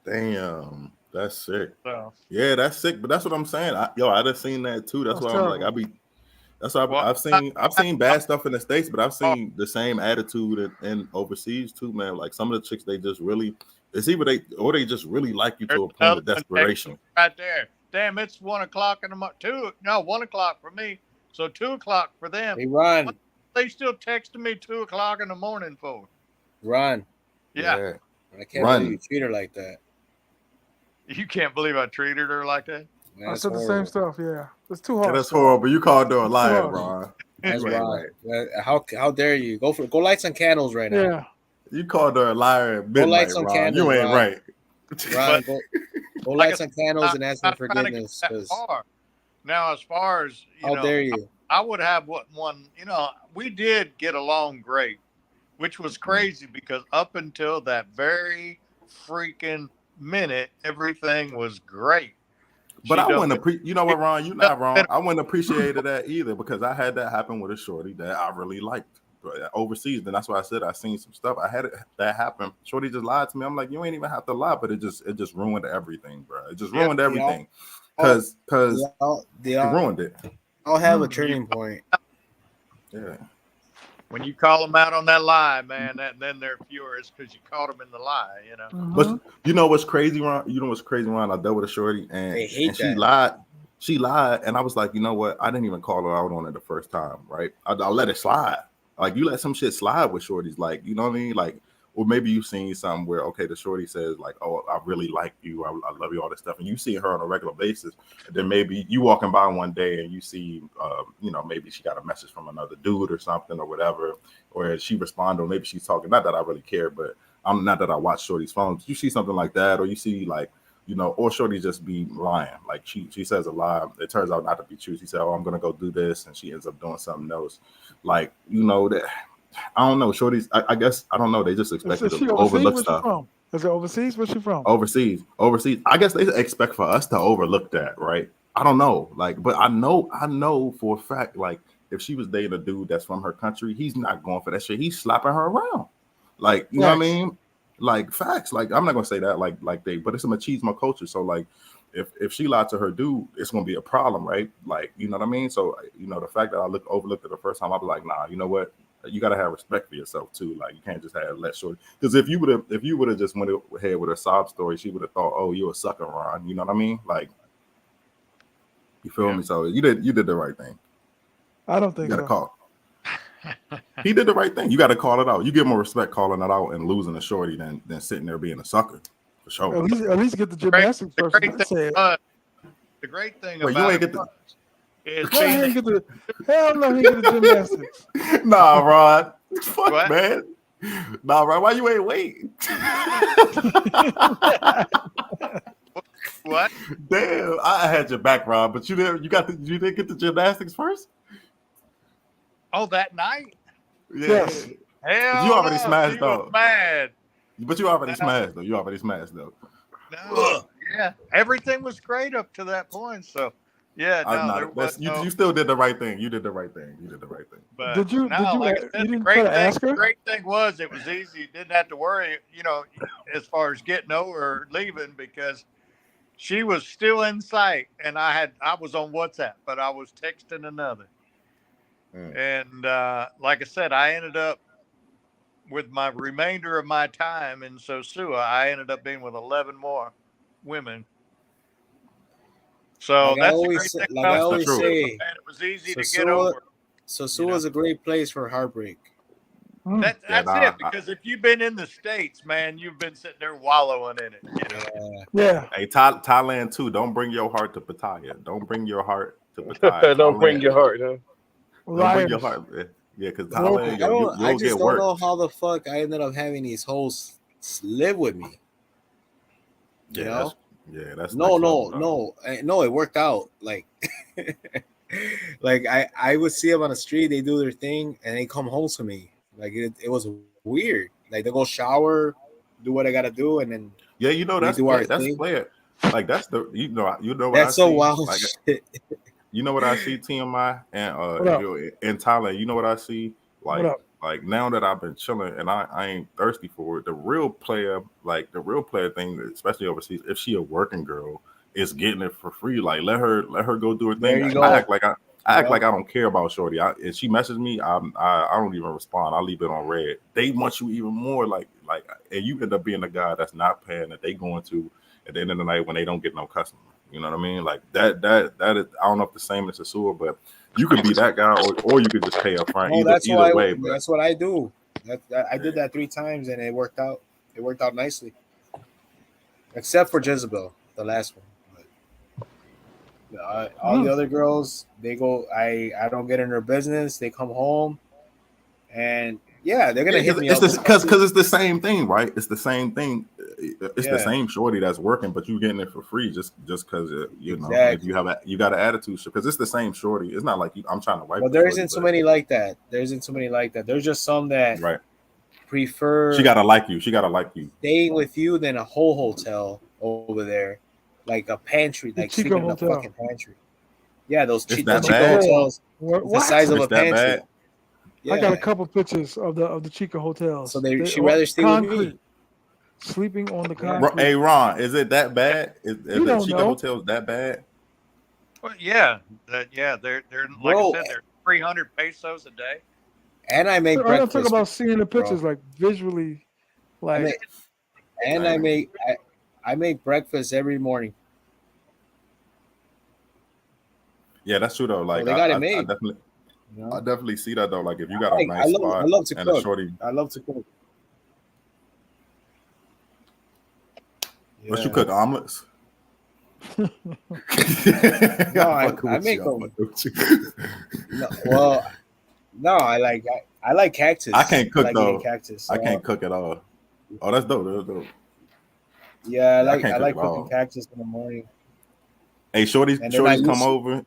F: Damn, that's sick.
B: So,
F: Yeah, that's sick. But that's what I'm saying. I just seen that too. That's
A: That's
F: why I'm like,
A: terrible.
F: That's why
B: well,
F: I've seen bad stuff in the States, but I've seen the same attitude in overseas too, man. Like some of the chicks, they just really, it's either they just really like you
B: there's
F: to a point
B: another
F: of
B: one texting
F: desperation.
B: right there. Damn, it's 1 o'clock in the morning. 1 o'clock for me. So 2 o'clock for them.
E: Hey, Ron.
B: What they still texting me 2 o'clock in the morning for?
E: Ron.
B: Yeah.
E: I can't believe you treat her like that.
B: You can't believe I treated her like that.
E: Man,
A: I
E: that's
A: said the
E: horrible.
A: same stuff. Yeah, it's too
F: Yeah,
A: hard.
F: that's horrible. You called her a liar,
A: harsh.
F: Ron.
E: That's
F: You ain't
E: right.
F: right.
E: How dare you? Go light some candles right now.
A: Yeah.
F: You called her a liar at
E: Go light
F: midnight,
E: some
F: Ron.
E: candles,
F: You ain't
E: Ron.
F: right.
E: Ron, go
B: Like
E: light
B: I
E: some
B: said,
E: candles and ask
B: not
E: for
B: trying to get
E: forgiveness.
B: that
E: 'Cause
B: far. Now, as far as
E: how dare you?
B: I would have one. We did get along great, which was crazy because up until that very freaking minute, everything was great.
F: But
B: She
F: I
B: done
F: wouldn't appreciate. You know what, Ron? You're not wrong. I wouldn't appreciate that either because I had that happen with a shorty that I really liked overseas. And that's why I said I seen some stuff. I had that happen. Shorty just lied to me. I'm like, you ain't even have to lie, but it just ruined everything, bro. It just ruined everything because it ruined it.
E: I'll have a turning point.
F: Yeah.
B: When you call them out on that lie, man, then they're furious because you caught them in the lie,
F: But you know what's crazy, Ron? I dealt with a shorty and she lied. She lied, and I was like, you know what? I didn't even call her out on it the first time, right? I let it slide. Like you let some shit slide with shorties, like you know what I mean? Like, or maybe you've seen something where okay, the shorty says like, oh, I really like you, I love you, all this stuff, and you see her on a regular basis. And then maybe you walking by one day and you see, maybe she got a message from another dude or something or whatever, or she responded, or maybe she's talking. Not that I really care, but I'm not that I watch shorty's phones. You see something like that, or you see like. Or shorty just be lying. Like she says a lie. It turns out not to be true. She said, oh, I'm going to go do this. And she ends up doing something else. Like, that I don't know. Shorties, I guess, I don't know. They just expect you to overlook stuff.
A: From? Is it overseas? Where's she from?
F: Overseas. I guess they expect for us to overlook that, right? I don't know. Like, but I know for a fact, like, if she was dating a dude that's from her country, he's not going for that shit. He's slapping her around. Like, you know what I mean? Like facts, like I'm not gonna say that like but it's a machismo culture. So like if she lied to her dude, it's gonna be a problem, right? Like you know what I mean. So the fact that I overlooked it the first time, I'll be like, nah, you know what? You gotta have respect for yourself too. Like you can't just let shorty. Because if you would have just went ahead with a sob story, she would have thought, oh, you're a sucker, Ron. You know what I mean? Like you feel me? So you did the right thing.
A: I don't think
F: you gotta
A: so.
F: call. He did the right thing. You got to call it out. You give more respect calling it out and losing a shorty than sitting there being a sucker. For sure.
A: At least get the gymnastics first.
B: The great thing about
F: you ain't get the.
A: Hell no, he get the gymnastics.
F: Nah, Rod. Fuck, what? Man. Nah, Rod. Why you ain't wait?
B: What?
F: Damn, I had your back, Rod. But you didn't get the gymnastics first.
B: Oh, that night?
F: Yeah.
A: Yes.
B: Hell
F: you already smashed though.
B: Mad.
F: But you already smashed though.
B: No. Yeah. Everything was great up to that point. So yeah,
F: you still did the right thing. You did the right thing.
B: But
A: did you
B: like I said, the great thing was it was easy. You didn't have to worry, as far as getting over or leaving because she was still in sight and I was on WhatsApp, but I was texting another. And like I said, I ended up with my remainder of my time in Sosua. I ended up being with 11 more women. So
E: like
B: that's the great thing about
E: I always say,
B: it was easy to get over.
E: Sosua is a great place for heartbreak.
B: That's it. Because if you've been in the States, man, you've been sitting there wallowing in it.
A: Yeah.
F: Hey, Thailand too. Don't bring your heart to Pattaya. Don't bring your heart to Pattaya.
G: Don't bring your heart, huh?
F: Don't bring your heart. Yeah, because Thailand,
E: I just don't know how the fuck I ended up having these hoes live with me. You know?
F: That's
E: no. It worked out. Like, like I would see them on the street, they do their thing, and they come home to me. Like it was weird. Like they go shower, do what I gotta do, and then
F: that's player. Like that's the what
E: that's so wild shit.
F: You know what I see, T.M.I. and in Thailand, you know what I see? Like like now that I've been chilling and I ain't thirsty for it, the real player thing, especially overseas, if she a working girl, is getting it for free. Like let her go do her
C: There
F: thing.
C: you
F: I
C: go.
F: act like I act like I don't care about shorty. If she messages me, I don't even respond. I leave it on red. They want you even more, like, and you end up being the guy that's not paying that they going to at the end of the night when they don't get no customer. You know what I mean? Like that is, I don't know if the same as Sosua, but you could be that guy, or you could just pay up front.
C: No,
F: Either way, but
C: that's what I do. I did that 3 times and it worked out. It worked out nicely, except for Jezebel, the last one. But all the other girls, they go. I don't get in their business. They come home, and yeah, they're gonna hit me up
F: because it's the same thing, right? It's the same thing. It's the
C: Yeah.
F: same shorty that's working, but you getting it for free just because you know if
C: Exactly.
F: you got an attitude, because it's the same shorty. It's not like I'm trying to wipe.
C: But there isn't so many like that. There's just some that
F: right.
C: prefer.
F: She gotta like you. She gotta like you.
C: Staying with you than a whole hotel over there, like a pantry, like
A: Chica
C: sleeping in a
A: hotel.
C: fucking pantry. Yeah, those
F: It's
C: Chica
F: that bad?
C: hotels,
A: What?
C: the size of
F: It's
C: a
F: that
C: pantry.
F: bad?
C: Yeah.
A: I got a couple pictures of the Chica hotels.
C: So
A: They
C: she
A: all
C: rather stay with me.
A: concrete, sleeping on the
C: Yeah.
A: concrete.
F: Hey Ron, is it that bad? Is
A: You
F: the
A: don't
F: Chica
A: know.
F: hotels that bad?
B: Well, yeah, they're like
C: Bro.
B: I said, they're 300 pesos a day.
C: And I make
A: I'm not talking
C: breakfast.
A: about seeing the pictures,
C: bro.
A: like visually,
C: I
A: like
C: make, and
F: Dang.
C: I make breakfast every morning.
F: Yeah, that's true though. Like
C: they got it
F: I
C: made.
F: definitely
C: You know?
F: I definitely see that though. Like if you got
C: I
F: a nice spot
C: love to
F: and a
C: cook.
F: shorty,
C: I love to cook.
F: what you cook, omelets?
C: No, I make them. No, I like cactus.
F: I can't cook
C: like
F: though.
C: Cactus.
F: I can't cook at all. Oh, that's dope. That's dope.
C: Yeah, I
F: can't cook at
C: cooking
F: all.
C: cactus in the morning.
F: Hey, shorties
C: And then I
F: come
C: used-
F: over.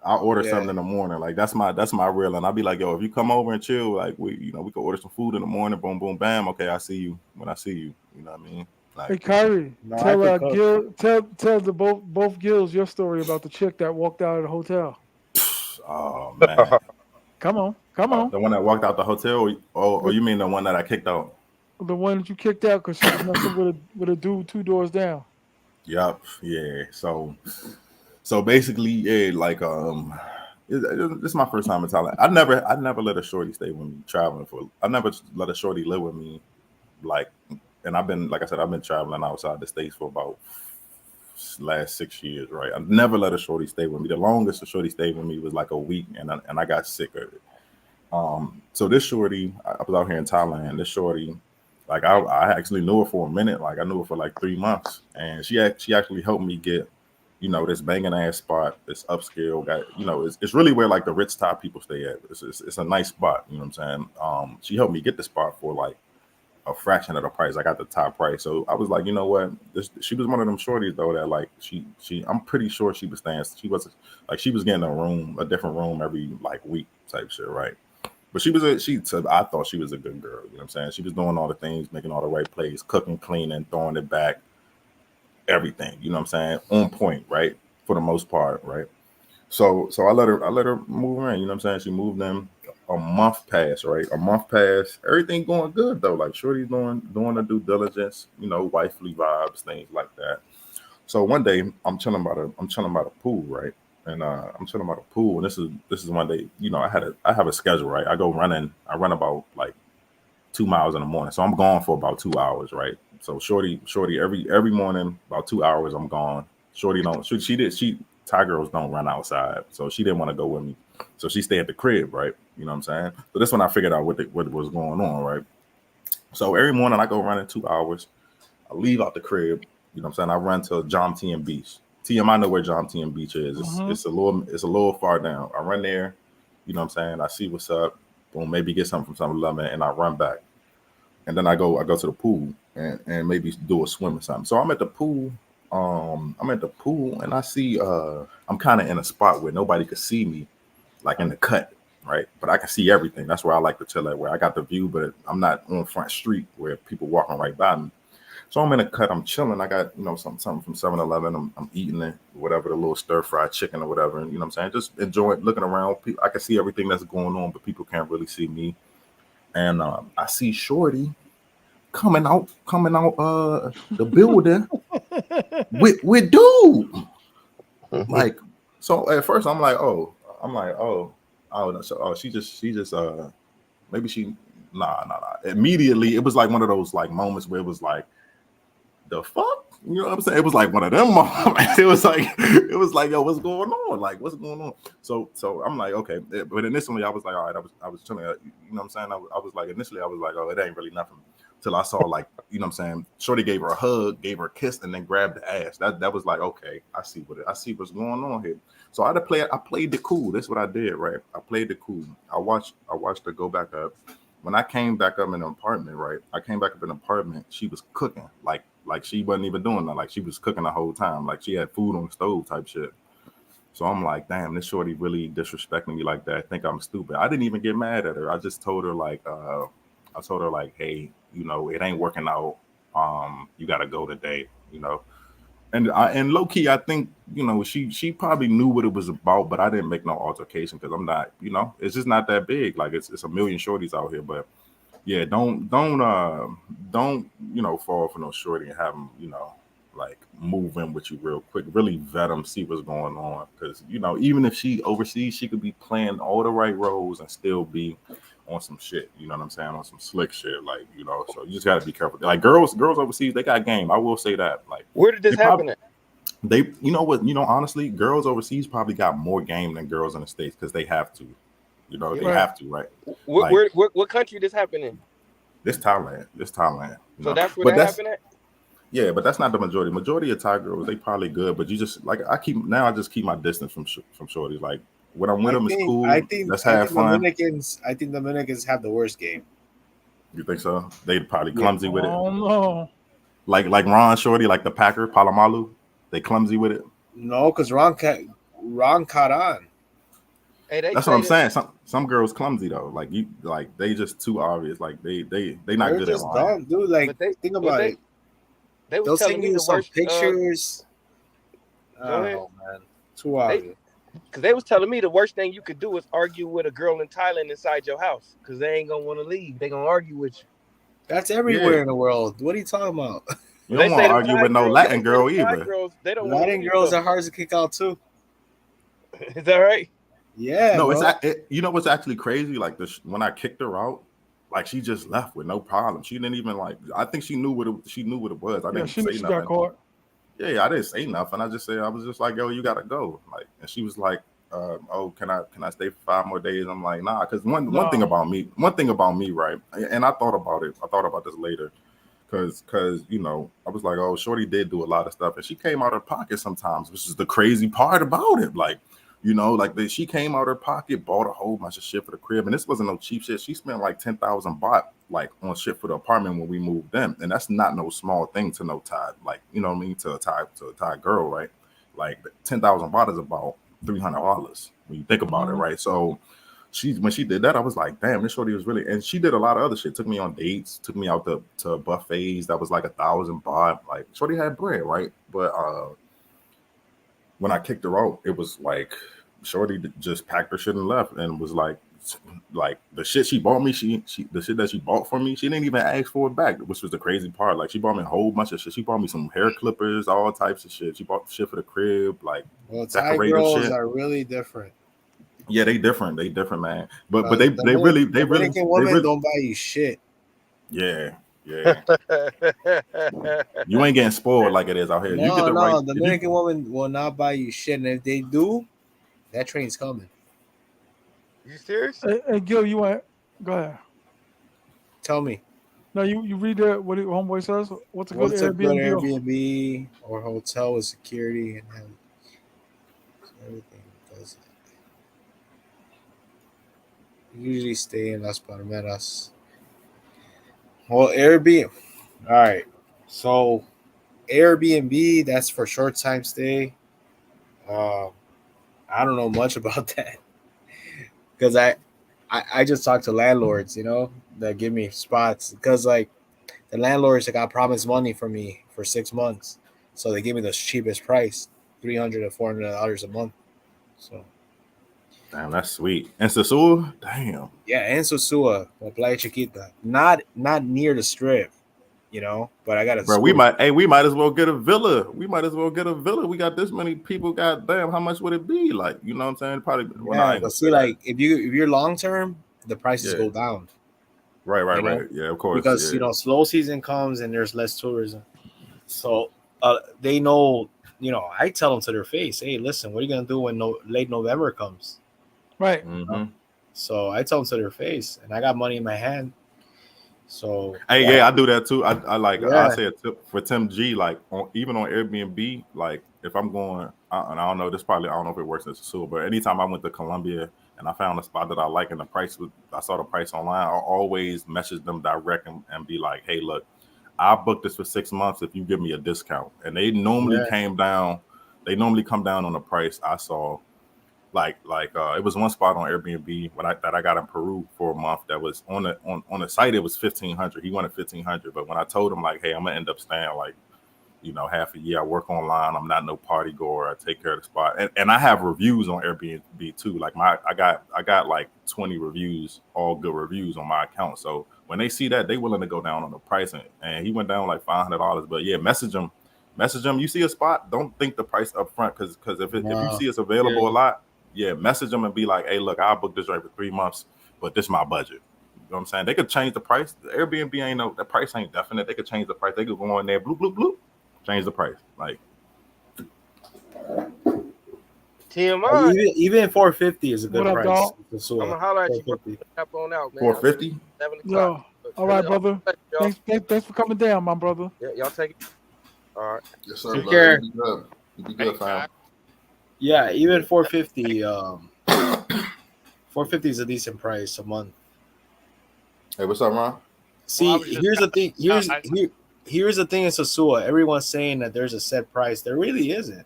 F: I'll order
C: Yeah.
F: something in the morning. Like that's my real. And I'll be like, yo, if you come over and chill, like we can order some food in the morning. Boom, boom, bam. Okay, I see you when I see you. You know what I mean?
A: hey
F: Like,
A: Kyrie,
C: No,
A: tell
C: I could
A: Gil, tell the both Gills your story about the chick that walked out of the hotel.
F: oh man,
A: Come on,
F: the one that walked out the hotel. Or you mean the one that I kicked out?
A: the one that you kicked out because she was messing with a dude 2 doors down.
F: Yup. Yeah. So basically, yeah, like this is my first time in Thailand. I never let a shorty stay with me traveling for. I never let a shorty live with me, like. And I've been, like I said, I've been traveling outside the States for about last 6 years, right? I've never let a shorty stay with me. The longest a shorty stayed with me was like a week, and I got sick of it. So this shorty, I was out here in Thailand. This shorty, like I actually knew her for a minute. Like I knew her for like 3 months, and she actually helped me get, this banging ass spot, this upscale guy. It's really where like the rich Thai people stay at. It's a nice spot. You know what I'm saying? She helped me get the spot for like a fraction of the price. I got the top price. So I was like, you know what? She was one of them shorties though that like she I'm pretty sure she was staying. She was getting a different room every like week type shit, right? But I thought she was a good girl. You know what I'm saying? She was doing all the things, making all the right plays, cooking, cleaning, throwing it back, everything. You know what I'm saying? On point, right? For the most part, right? So I let her move in. You know what I'm saying? She moved in. A month passed, right? A month passed. Everything going good though. Like shorty's doing the due diligence, wifely vibes, things like that. So one day I'm chilling by the pool, right? And I'm chilling by the pool, and this is one day. I have a schedule, right? I run about like 2 miles in the morning, so I'm gone for about 2 hours, right? So shorty every morning about 2 hours I'm gone. Shorty don't Thai girls don't run outside, so she didn't want to go with me. So she stayed at the crib, right? You know what I'm saying? So this when I figured out what was going on, right? So every morning I go running 2 hours. I leave out the crib. You know what I'm saying? I run to John T and Beach. TM, I know where John T and Beach is. It's a little far down. I run there. You know what I'm saying? I see what's up. Boom, maybe get something from 7-Eleven, and I run back. And then I go to the pool and maybe do a swim or something. So I'm at the pool. And I see I'm kind of in a spot where nobody could see me, like in the cut, right? But I can see everything. That's where I like to chill at, where I got the view, but I'm not on Front Street where people walking right by me. So I'm in a cut, I'm chilling. I got, something from 7-Eleven. I'm eating it, whatever, the little stir-fried chicken or whatever. And you know what I'm saying? Just enjoying looking around. I can see everything that's going on, but people can't really see me. and I see Shorty coming out the building with dude. Like, so at first I'm like, oh, so she just maybe she nah. Immediately it was like one of those like moments where it was like, the fuck? You know what I'm saying? It was like one of them moments. It was like, yo, what's going on? Like, what's going on? So I'm like, okay. But initially I was like, all right, I was chilling. You know what I'm saying? I was like, initially I was like, oh, it ain't really nothing. Till I saw, like, you know what I'm saying, Shorty gave her a hug, gave her a kiss, and then grabbed the ass. That was like, okay, I see what's going on here. So I played the cool. That's what I did, right? I played the cool. I watched her go back up. When I came back up in the apartment, right? She was cooking. Like she wasn't even doing that. Like she was cooking the whole time. Like she had food on the stove type shit. So I'm like, damn, this Shorty really disrespecting me like that. I think I'm stupid. I didn't even get mad at her. I just told her like, hey, you know, it ain't working out. You gotta go today, you know. And low key, I think, you know, she probably knew what it was about, but I didn't make no altercation because I'm not, you know, it's just not that big. Like it's a million shorties out here, but yeah, don't you know, fall for no shorty and have them, you know, like move in with you real quick. Really vet them, see what's going on, because you know, even if she overseas, she could be playing all the right roles and still be on some shit. You know what I'm saying? On some slick shit, like, you know. So you just got to be careful. Like girls overseas, they got game. I will say that. Like,
G: Where did this happen at?
F: They, you know what, you know, honestly, girls overseas probably got more game than girls in the States because they have to. You know, they have to, right?
G: What country this happened in?
F: This Thailand.
G: So that's where that happened at?
F: Yeah, but that's not the majority. Majority of Thai girls, they probably good, but you just like I just keep my distance from shorties. Like when I'm with them, it's cool. Let's have fun.
C: I think Dominicans have the worst game.
F: You think so? They probably clumsy with it.
A: Oh no.
F: Like Ron Shorty, like the Packer, Palomalu, they clumsy with it.
C: No, because Ron caught on.
G: Hey,
F: that's what I'm saying. Some girls clumsy though. Like they just too obvious. Like they not
C: They're
F: good
C: just
F: at lying.
C: dumb, dude. Like think about it.
G: They'll
C: send you some pictures.
G: Go ahead.
C: Man. Too obvious.
G: Because they was telling me the worst thing you could do is argue with a girl in Thailand inside your house because they ain't gonna want to leave. They gonna argue with you.
C: That's everywhere in the world. What are you talking about?
F: You don't want to argue with no Latin girl either.
C: Latin girls are hard to kick out too.
G: Is that right?
C: Yeah.
F: No, you know what's actually crazy? Like when I kicked her out, like she just left with no problem. She didn't even like. I think she knew what it was. I didn't say nothing.
A: Got caught.
F: Yeah, I didn't say nothing. I was just like, yo, you gotta go. Like, and she was like, oh, can I stay for 5 more days? I'm like, nah, because one thing about me, right? And I thought about it. I thought about this later. Cause you know, I was like, oh, Shorty did do a lot of stuff, and she came out of her pocket sometimes, which is the crazy part about it. Like, you know, like she came out of her pocket, bought a whole bunch of shit for the crib, and this wasn't no cheap shit. She spent like 10,000 baht like on shit for the apartment when we moved in, and that's not no small thing to no Thai, like, you know what I mean, to a Thai girl, right? Like 10,000 baht is about $300 when you think about it, right? So when she did that, I was like, damn, this shorty was really, and she did a lot of other shit. Took me on dates, took me out to buffets that was like 1,000 baht. Like shorty had bread, right? But when I kicked her out, it was like shorty just packed her shit and left, and was like the shit she bought me, the shit that she bought for me, she didn't even ask for it back, which was the crazy part. Like she bought me a whole bunch of shit. She bought me some hair clippers, all types of shit. She bought shit for the crib, like
C: Thai girls are really different.
F: Yeah, they different, man. But they really
C: don't buy you shit.
F: Yeah. You ain't getting spoiled like it is out here.
C: No,
F: you get the right.
C: Dominican woman will not buy you shit, and if they do, that train's coming.
G: You serious?
A: Hey Gil, you want? Go ahead.
C: Tell me.
A: No, you read what homeboy says. What's a good
C: Airbnb or hotel with security and everything does it. Usually stay in Las Palmeras. Well, Airbnb. All right. So Airbnb, that's for short time stay. I don't know much about that because I just talk to landlords, you know, that give me spots because like the landlords got promised money for me for 6 months, so they give me the cheapest price, $300 to $400 a month. So
F: Damn, that's sweet. And Sosua, damn.
C: Yeah, and Sosua, La Playa Chiquita. Not near the strip, you know, but I got a
F: Bro, we might as well get a villa. We might as well get a villa. We got this many people. Goddamn, how much would it be? Like, you know what I'm saying? Probably. Well, no, I
C: Yeah,
F: ain't gonna
C: but
F: say
C: see,
F: that.
C: like if you're long term, the prices
F: Yeah.
C: go down.
F: Right.
C: You know?
F: Yeah, of course.
C: Because
F: Yeah.
C: you know, slow season comes and there's less tourism. So they know, you know, I tell them to their face, hey, listen, what are you gonna do when late November comes?
A: Right.
F: Mm-hmm.
C: So I tell them to their face, and I got money in my hand. So
F: Hey, yeah, I do that too. I like
C: Yeah.
F: I say a tip for Tim G. Like even on Airbnb, like if I'm going, and I don't know, I don't know if it works in Sosua, but anytime I went to Colombia and I found a spot that I like and I saw the price online, I'll always message them direct and be like, hey, look, I booked this for 6 months if you give me a discount. And they normally come down on the price I saw. Like it was one spot on Airbnb that I got in Peru for a month that was on the site. It was 1,500. He wanted 1,500, but when I told him like, hey, I'm gonna end up staying like, you know, half a year. I work online. I'm not no party goer. I take care of the spot, and I have reviews on Airbnb too. Like I got like 20 reviews, all good reviews on my account. So when they see that, they willing to go down on the price, and he went down like $500. But yeah, message him. You see a spot, don't think the price up front because if you see it's available a lot, yeah, message them and be like, hey, look, I'll book this right for 3 months, but this is my budget. You know what I'm saying? They could change the price. The Airbnb the price ain't definite. They could change the price. They could go in there, bloop, bloop, bloop, change the price. Like
G: T.M.I.
C: Even 450 is a good
A: What up,
C: price.
A: dog?
G: I'm gonna holler at you, bro.
C: 450.
G: Tap on out, man.
F: 450.
G: 7
A: Yo,
G: o'clock.
A: all right, brother.
G: Y'all.
A: Thanks for coming down, my brother.
G: Yeah, y'all take it. All right.
F: Yes, sir.
C: Take care.
F: You be good, fam.
C: Yeah, even 450. 450 is a decent price a month.
F: Hey, what's up, Ron?
C: See, here's the thing. Here's the thing in Sosua. Everyone's saying that there's a set price. There really isn't.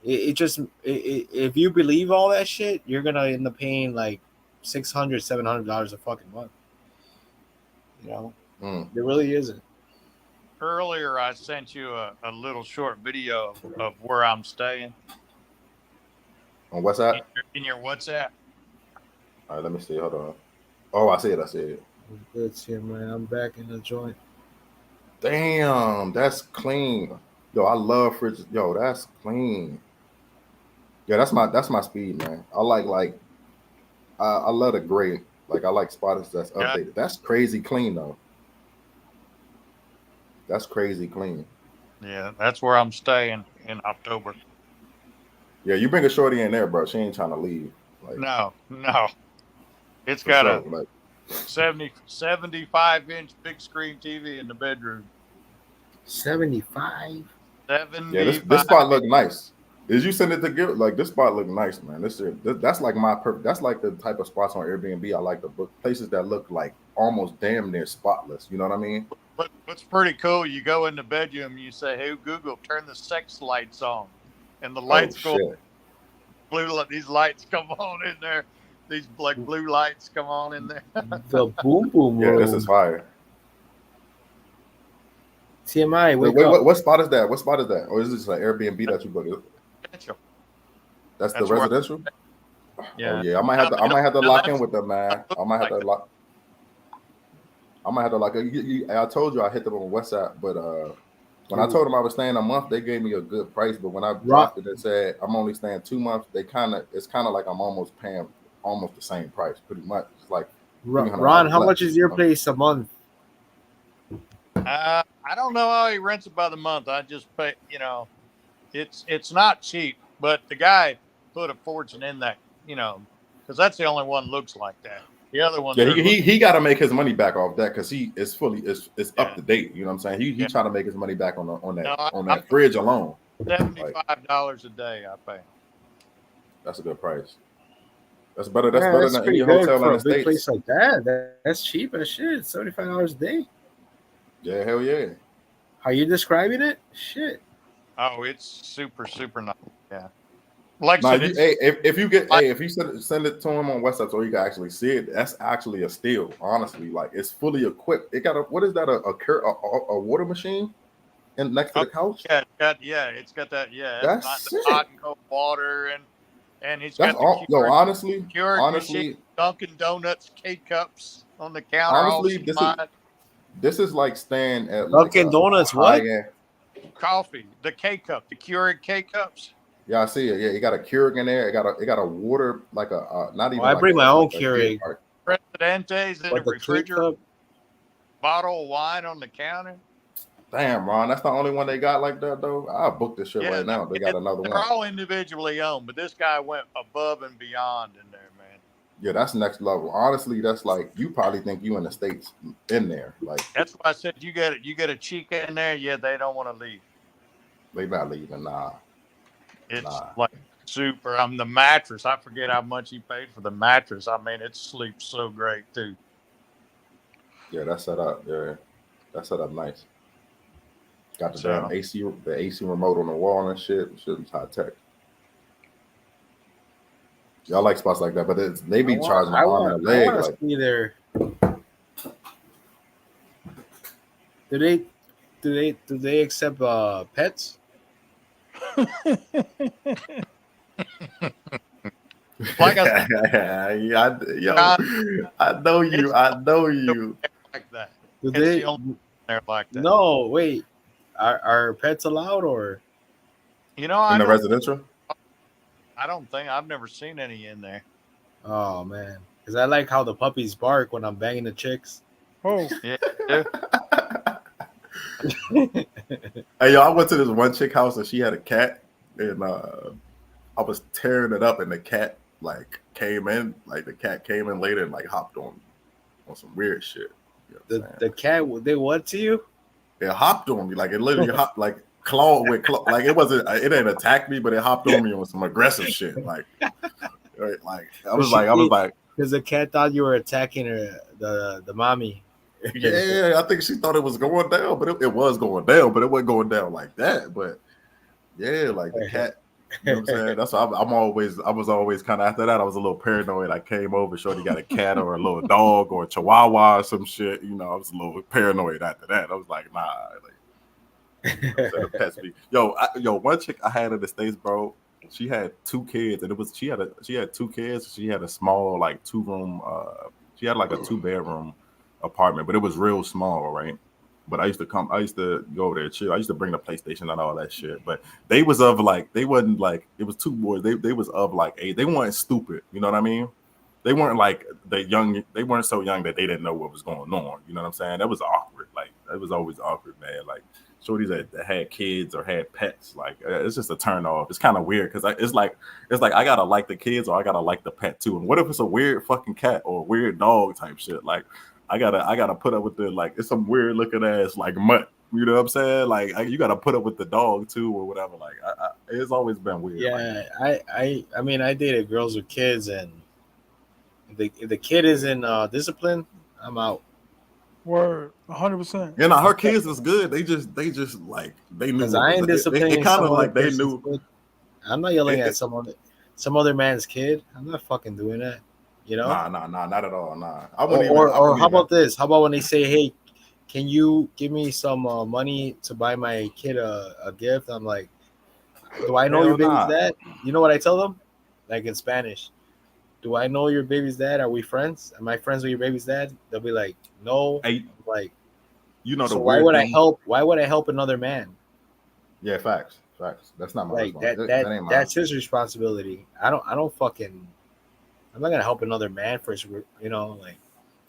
C: If you believe all that shit, you're gonna end up paying like $600, $700 a fucking month. You know, there really isn't.
B: Earlier, I sent you a little short video of where I'm staying.
F: On WhatsApp?
B: In your WhatsApp.
F: All right, let me see. Hold on. Oh, I see it.
C: Good shit, man. I'm back in the joint.
F: Damn, that's clean. Yo, I love fridges. Yo, that's clean. Yeah, that's my speed, man. I I love the gray. Like I like spotters that's updated. That's crazy clean though. That's crazy clean.
B: Yeah, that's where I'm staying in October.
F: Yeah, you bring a shorty in there, bro. She ain't trying to leave. Like,
B: no. It's got
F: sure,
B: a 75-inch big screen TV in the bedroom.
C: 75.
B: 75.
F: Yeah, this spot look nice. Did you send it to give? Like this spot look nice, man. That's like that's like the type of spots on Airbnb I like to book. Places that look like almost damn near spotless. You know what I mean?
B: What's pretty cool, you go in the bedroom, you say, hey, Google, turn the sex lights on. And the lights go blue. These lights come on in there. These like blue lights come on in there.
C: The boom boom.
F: Yeah, this is fire.
C: T.M.I.
F: Wait, what spot is that? What spot is that? Or is this like Airbnb that you booked? That's the residential.
B: Yeah.
F: Oh yeah, I might have to lock in with them, man. I might have to lock. I told you I hit them on WhatsApp, but when I told them I was staying a month, they gave me a good price. But when I dropped it and said I'm only staying 2 months, it's kind of like I'm almost paying almost the same price, pretty much. It's like
C: Ron, how much is your place a month?
B: I don't know how he rents it by the month. I just pay. You know, it's not cheap, but the guy put a fortune in that. You know, because that's the only one looks like that. The other one,
F: yeah, he got to make his money back off that because he is it's up to date. You know what I'm saying? He trying to make his money back on that fridge alone.
B: $75 a day I pay.
F: That's a good price. That's better. That's better than any hotel in the States.
C: Place like that. That's cheap as shit. $75 a day.
F: Yeah, hell yeah.
C: How you describing it? Shit.
B: Oh, it's super nice. Yeah. Like
F: if you send it to him on WhatsApp so you can actually see it, that's actually a steal. Honestly, like it's fully equipped. It got what is that? A water machine next to the couch?
B: Yeah, it's got that. Yeah,
F: that's
B: it's hot and cold water, and and he's
F: That's
B: got the
F: all. Yo,
B: Keurig machine, Dunkin' Donuts, K-cups on the counter, all
F: honestly,
B: supplied.
F: this is like staying at like
C: Dunkin' Donuts,
F: high
C: what?
F: end.
B: Coffee, the K-cup, the Keurig K-cups.
F: Yeah, I see it. Yeah, it got a Keurig in there. It got a water like a not even.
C: I
F: like
C: bring my own
F: like
C: Keurig.
B: Presidentes in
C: But
B: the
C: the
B: refrigerator.
C: K-cup,
B: Bottle of wine on the counter.
F: Damn, Ron, that's the only one they got like that though. I'll book this shit right now. They got another
B: they're
F: one.
B: all individually owned, but this guy went above and beyond in there, man.
F: Yeah, that's next level. Honestly, that's like you probably think you in the States in there. Like
B: That's why I said you get a chica in there. Yeah, they don't want to leave.
F: they not leaving. Nah.
B: It's like super. The mattress. I forget how much he paid for the mattress. I mean, it sleeps so great too.
F: Yeah, that's set up. Yeah, that's set up nice. Got the damn AC, the AC remote on the wall and shit. Shit's high tech. Y'all like spots like that, but they be charging an arm and a leg.
C: I want to see there. Do they accept pets?
B: Like I said,
F: I know you.
B: Like that.
C: Do they?
B: They're like that.
C: No, wait. Are pets allowed or?
B: You know,
F: in the residential.
B: I don't think I've never seen any in there.
C: Oh man, because I like how the puppies bark when I'm banging the chicks.
A: Oh
B: yeah.
F: Hey yo, I went to this one chick house and she had a cat, and I was tearing it up, and the cat like came in, like the cat came in later and like hopped on some weird shit. You know
C: the cat, they what to you?
F: It hopped on me, like it literally hopped like claw with claw. Like it didn't attack me, but it hopped on me on some aggressive shit. Like, right, like I was like,
C: because the cat thought you were attacking her, the mommy.
F: Yeah, I think she thought it was going down, but it was going down, but it wasn't going down like that. But yeah, like the cat. You know what I'm saying? That's why I was always kind of after that. I was a little paranoid. I came over, shorty got a cat or a little dog or a chihuahua or some shit. You know, I was a little paranoid after that. I was like, nah. Like, you know, pets be. Yo, one chick I had in the States, bro. She had 2 kids, and she had 2 kids. She had a small like 2-room. She had like a 2-bedroom apartment, but it was real small, right? But I used to go over there chill. I used to bring the PlayStation and all that shit. But they was of like, they wasn't like, it was 2 boys. They was of like 8. They weren't stupid. You know what I mean? They weren't like they weren't so young that they didn't know what was going on. You know what I'm saying? That was awkward. Like it was always awkward, man. Like shorties that had kids or had pets, like it's just a turn off. It's kind of weird because it's like I gotta like the kids or I gotta like the pet too. And what if it's a weird fucking cat or a weird dog type shit? Like I gotta put up with the like it's some weird looking ass like mutt. You know what I'm saying? Like you gotta put up with the dog too or whatever. Like it's always been weird.
C: Yeah, like I mean I dated girls with kids, and if the kid is in discipline, I'm out.
A: Word, 100%.
F: Yeah, no, her kids was good. They just like they knew.
C: Because I ain't disciplining.
F: It kind of like they knew.
C: Kid. I'm not yelling at some other man's kid. I'm not fucking doing that. You know?
F: Nah, not at all. Nah.
C: Or how about this? How about when they say, "Hey, can you give me some money to buy my kid a gift?" I'm like, "Do I know your baby's dad?" You know what I tell them? Like in Spanish, "Do I know your baby's dad? Are we friends? Am I friends with your baby's dad?" They'll be like, "No." Like,
F: you know,
C: so why would I help? Why would I help another man?
F: Yeah, facts. That's not my
C: responsibility. That's his responsibility. I don't fucking. I'm not gonna help another man for his, like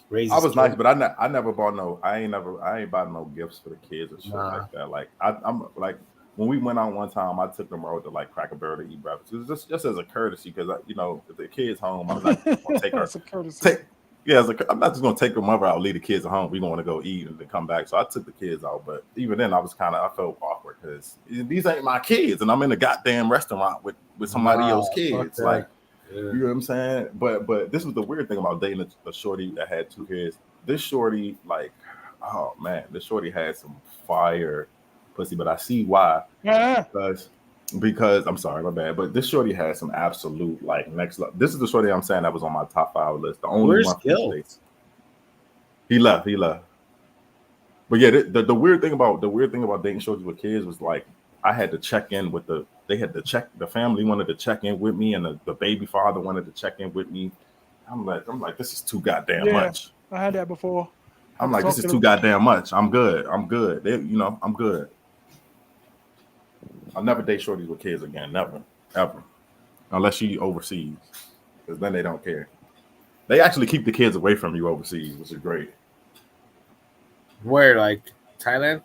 C: raise.
F: I was nice, but I never bought no. I ain't bought no gifts for the kids and shit like that. Like I'm like when we went out one time, I took them out to like Cracker Barrel to eat breakfast. It was just as a courtesy because if the kids home, I'm not gonna take her.
A: That's a courtesy.
F: I'm not just gonna take her mother out, leave the kids at home. We gonna go eat and then come back. So I took the kids out, but even then, I felt awkward because these ain't my kids, and I'm in a goddamn restaurant with somebody else's kids. Like. Yeah. You know what I'm saying? But this was the weird thing about dating a shorty that had 2 kids. This shorty, like, oh man, this shorty had some fire pussy, but I see why.
A: Yeah.
F: Because I'm sorry, my bad. But this shorty had some absolute like next level. This is the shorty I'm saying that was on my top 5 list. The only one from the States. He left. But yeah, the weird thing about dating shorties with kids was like I had to check in with the family wanted to check in with me, and the baby father wanted to check in with me. I'm like, this is too goddamn much.
A: I had that before.
F: I'm like, this is too goddamn much. I'm good. I'm good. I'll never date shorties with kids again. Never, ever, unless you overseas, because then they don't care. They actually keep the kids away from you overseas, which is great.
C: Where, like Thailand?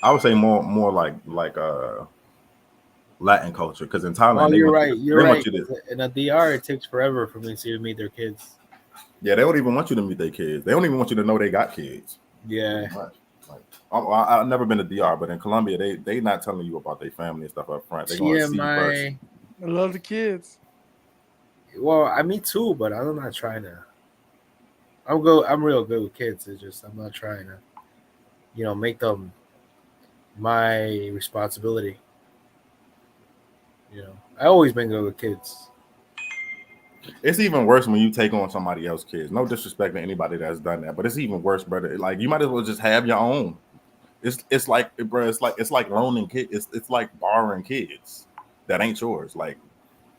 F: I would say more like Latin culture, because in Thailand,
C: You're right. In a DR, it takes forever for me to meet their kids.
F: Yeah, they don't even want you to meet their kids. They don't even want you to know they got kids.
C: Yeah.
F: I've never been to DR, but in Colombia, they not telling you about their family and stuff up front. They're going to see you first.
A: I love the kids.
C: Well, me too, but I'm not trying to. I'm real good with kids. It's just I'm not trying to, make them my responsibility. I always been good with kids.
F: It's even worse when you take on somebody else's kids. No disrespect to anybody that's done that, but it's even worse, brother. Like, you might as well just have your own. It's like, bro, it's like loaning kids. It's like borrowing kids that ain't yours. Like,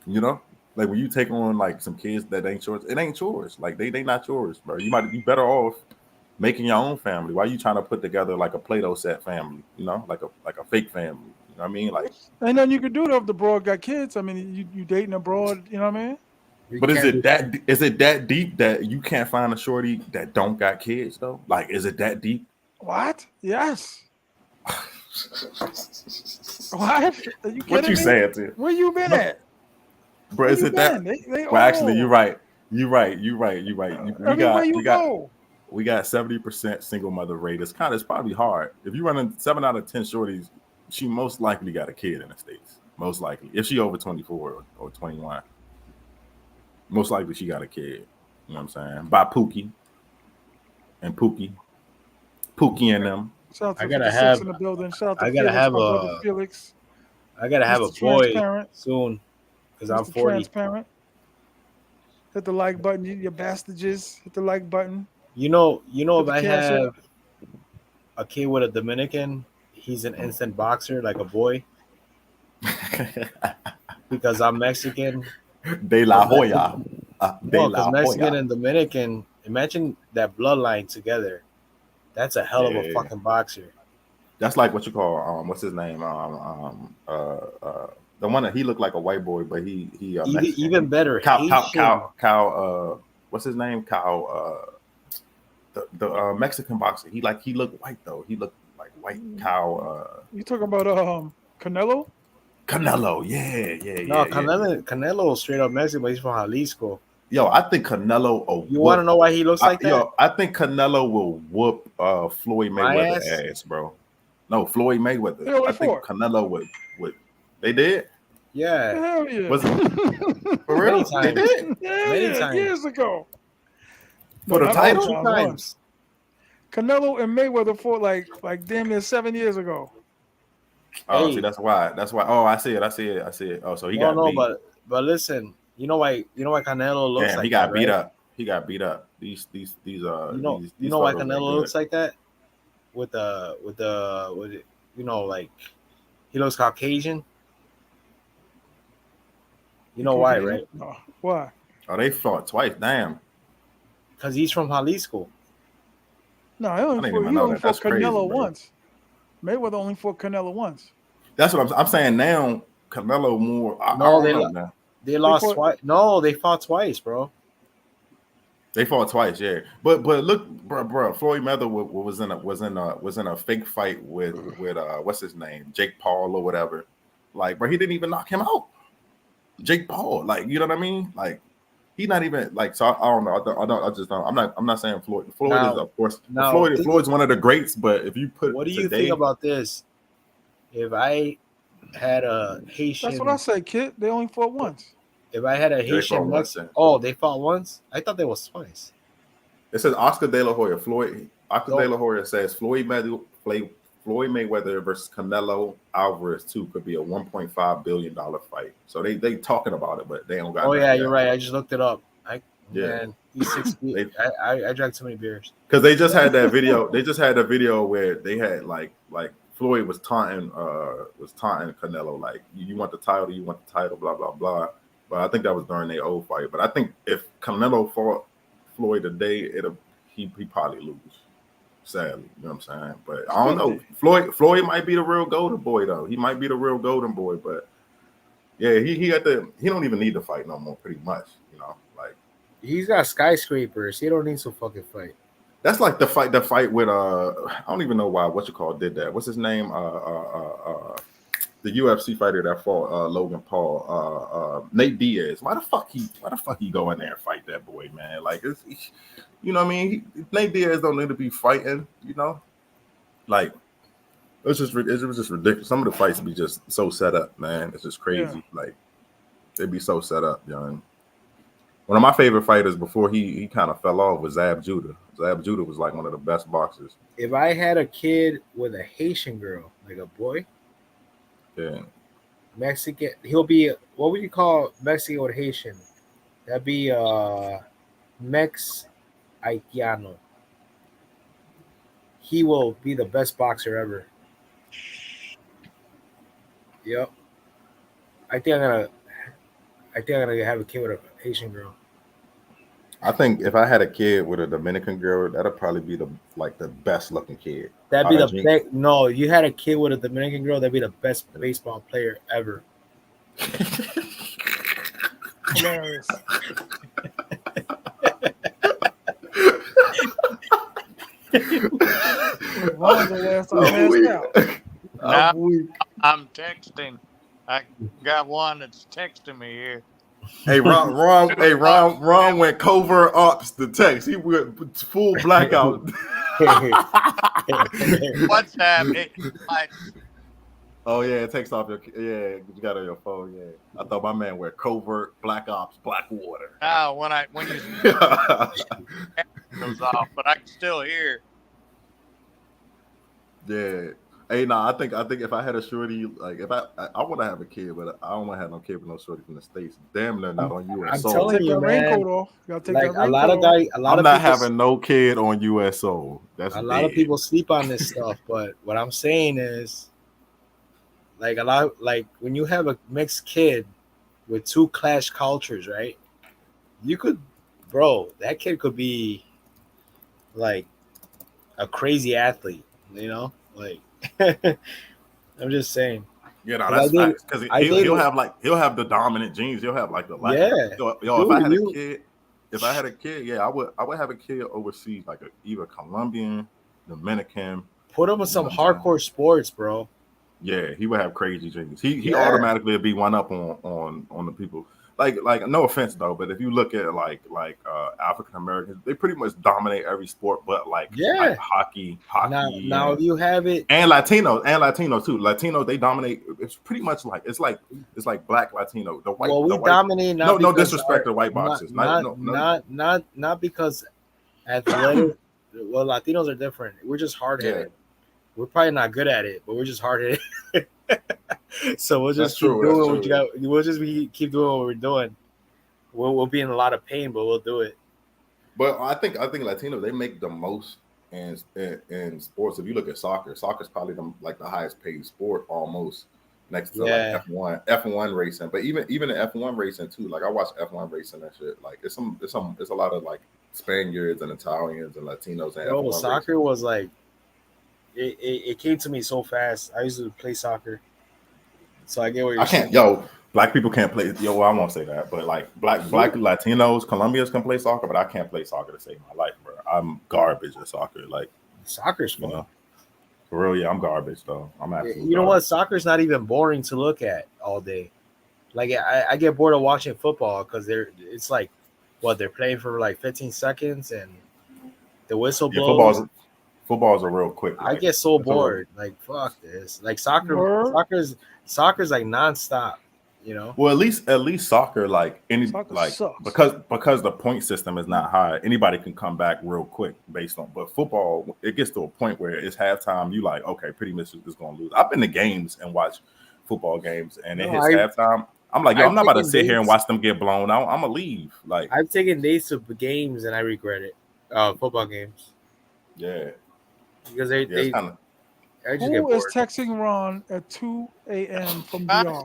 F: like when you take on like some kids that ain't yours, it ain't yours. Like they not yours, bro. You might be better off making your own family. Why are you trying to put together like a Play-Doh set family? Like a fake family. You know what I mean? Like,
A: ain't nothing you can do though if the broad got kids. I mean, you dating abroad. You know what I mean?
F: But is it that deep that you can't find a shorty that don't got kids though? Like, is it that deep?
A: What? Yes. What? Are you
F: What you saying, Tim?
A: Where you been at?
F: Bro, is it that? Well, actually, you're right. You got 70% single mother rate. It's probably hard. If you running 7 out of 10 shorties, she most likely got a kid in the States. Most likely, if she over 24 or 21. Most likely she got a kid. You know what I'm saying? By Pookie and them.
A: Shout out to the six in the building. Shout out to Felix.
C: I gotta have a boy soon because I'm 40.
A: Transparent. Hit the like button, you bastards. Hit the like button.
C: If I have a kid with a Dominican, he's an instant boxer, like a boy. Because I'm Mexican.
F: De La Hoya.
C: Because Mexican and Dominican, imagine that bloodline together. That's a hell of a fucking boxer.
F: That's like what you call what's his name? The one that he looked like a white boy, but he
C: even better.
F: Cow. What's his name? Cow. The Mexican boxer. He looked white though. He looked like white cow.
A: You talking about Canelo?
F: Canelo, yeah.
C: No, Canelo straight up Mexican, but he's from Jalisco.
F: Yo, I think Canelo.
C: You want to know why he looks like that?
F: Yo, I think Canelo will whoop Floyd Mayweather ass, bro. No, Floyd Mayweather. I think Canelo would. They did.
C: Yeah.
A: Hell yeah.
F: Was it for real? They did.
A: Yeah, years ago.
F: For the title.
C: 2 times.
A: Canelo and Mayweather fought like damn near 7 years ago.
F: Oh, see, that's why. Oh, I see it. Oh, so he got beat.
C: But listen, you know why Canelo looks like
F: he got beat up. He got beat up. These
C: you know why Canelo looks like that? With like he looks Caucasian. You know why, right?
A: No. Why?
F: Oh, they fought twice. Damn.
C: Because he's from Jalisco.
A: No, he only fought Canelo once. Mayweather only fought Canelo once.
F: That's what I'm saying. Now Canelo more.
C: They lost twice. No, they fought twice, bro.
F: They fought twice, yeah. But look, bro, Floyd Mayweather was in a fake fight with what's his name, Jake Paul or whatever. Like, bro, he didn't even knock him out. Jake Paul, like, you know what I mean? Like, he not even like. So I don't know. I'm not saying Floyd. Floyd is of course. Floyd's one of the greats. But if you put,
C: what do you think about this? If I had a Haitian,
A: that's what I say, kid. They only fought once.
C: If I had a Haitian Mexican, they fought once. I thought they was twice.
F: It says Oscar De La Hoya. De La Hoya says Floyd Mayweather versus Canelo Alvarez 2 could be a $1.5 billion fight. So they talking about it, but they don't got.
C: Oh yeah, you're right. I just looked it up. Man, he's 60. I drank too many beers.
F: Because they just had that video. They just had a video where they had like Floyd was taunting Canelo like, you want the title, blah blah blah. But I think that was during their old fight. But I think if Canelo fought Floyd today, he probably lose. Sadly, you know what I'm saying? But I don't know. Floyd might be the real golden boy though. He might be the real golden boy. But yeah, he don't even need to fight no more. Pretty much, you know, like
C: he's got skyscrapers. He don't need to fucking fight.
F: That's like the fight with I don't even know why did that. What's his name? The UFC fighter that fought Logan Paul, Nate Diaz. Why the fuck he go in there and fight that boy, man? Like you know what I mean? Nate Diaz don't need to be fighting, you know? Like it was just ridiculous. Some of the fights be just so set up, man. It's just crazy. Yeah. Like they be so set up, young. One of my favorite fighters before he kind of fell off was Zab Judah. Zab Judah was like one of the best boxers.
C: If I had a kid with a Haitian girl, like a boy,
F: yeah,
C: Mexican, he'll be, what would you call Mexican with Haitian? That'd be Mex Haitiano. He will be the best boxer ever. Yep. I think I'm gonna have a kid with a Haitian girl.
F: I think if I had a kid with a Dominican girl, that'd probably be the best looking kid.
C: That'd be the best. No, you had a kid with a Dominican girl, that'd be the best baseball player ever.
A: Hilarious.
B: I'm texting. I got one that's texting me here.
F: Hey, Ron went covert ops the text. He went full blackout.
B: WhatsApp.
F: Oh yeah, it takes off you got it on your phone. Yeah, I thought my man went covert black ops, black water.
B: Oh, when you goes off, but I can still hear.
F: Yeah. Hey, I think if I had a shorty, like if I want to have a kid, but I don't want to have no kid with no shorty from the States. Damn, they're not on US.
C: I'm telling you, man.
A: A lot of
F: I'm not having no kid on USO. That's
C: a lot of people sleep on this stuff, but what I'm saying is, like when you have a mixed kid with two clash cultures, right? You could, that kid could be like a crazy athlete, you know, like. I'm just saying.
F: Yeah, no, that's facts. Because he'll have the dominant genes. He'll have like the life.
C: Yeah.
F: Yo, if I had a kid, yeah, I would have a kid overseas, like either Colombian, Dominican.
C: Put him in some hardcore sports, bro.
F: Yeah, he would have crazy genes. He automatically would be one up on the people. Like no offense though, but if you look at like African Americans, they pretty much dominate every sport, but like hockey.
C: Now if you have it,
F: and Latino too. Latino, they dominate. It's pretty much like it's like black Latino. The white.
C: Well, we dominate.
F: No disrespect to white boxers.
C: Not because athletic. Well, Latinos are different. We're just hard headed. Yeah. We're probably not good at it, but we're just hard headed. So we'll just keep doing what you got. We'll just keep doing what we're doing. We'll be in a lot of pain, but we'll do it.
F: But I think Latinos, they make the most in sports. If you look at soccer's probably the highest paid sport almost, next to like F1 racing. But even the F1 racing too. Like I watch F1 racing and shit. Like it's a lot of like Spaniards and Italians and Latinos and F1
C: soccer
F: racing.
C: Was like it came to me so fast. I used to play soccer. So I get what you're saying.
F: Black people can't play. Well, I won't say that, but like black Latinos, Colombians can play soccer, but I can't play soccer to save my life, bro. I'm garbage at soccer. Like
C: soccer's fun.
F: You know? For real, yeah, I'm garbage though. I'm absolutely.
C: You know what? Soccer's not even boring to look at all day. Like I get bored of watching football because it's like they're playing for like 15 seconons and the whistle blows.
F: Footballs are real quick.
C: I get so bored. Like fuck this. Like soccer's like nonstop, you know.
F: Well, at least soccer, because the point system is not high, anybody can come back real quick based on. But football, it gets to a point where it's halftime. You like, okay, pretty much is going to lose. I've been to games and watch football games, and it hits halftime. I'm like, I'm not about to sit here and watch them get blown out. I'm gonna leave. Like
C: I've taken days to games and I regret it. Football games.
F: Yeah.
C: Because I just get
A: Who is
C: bored.
A: texting Ron at 2 a.m. from
B: I-
A: DR?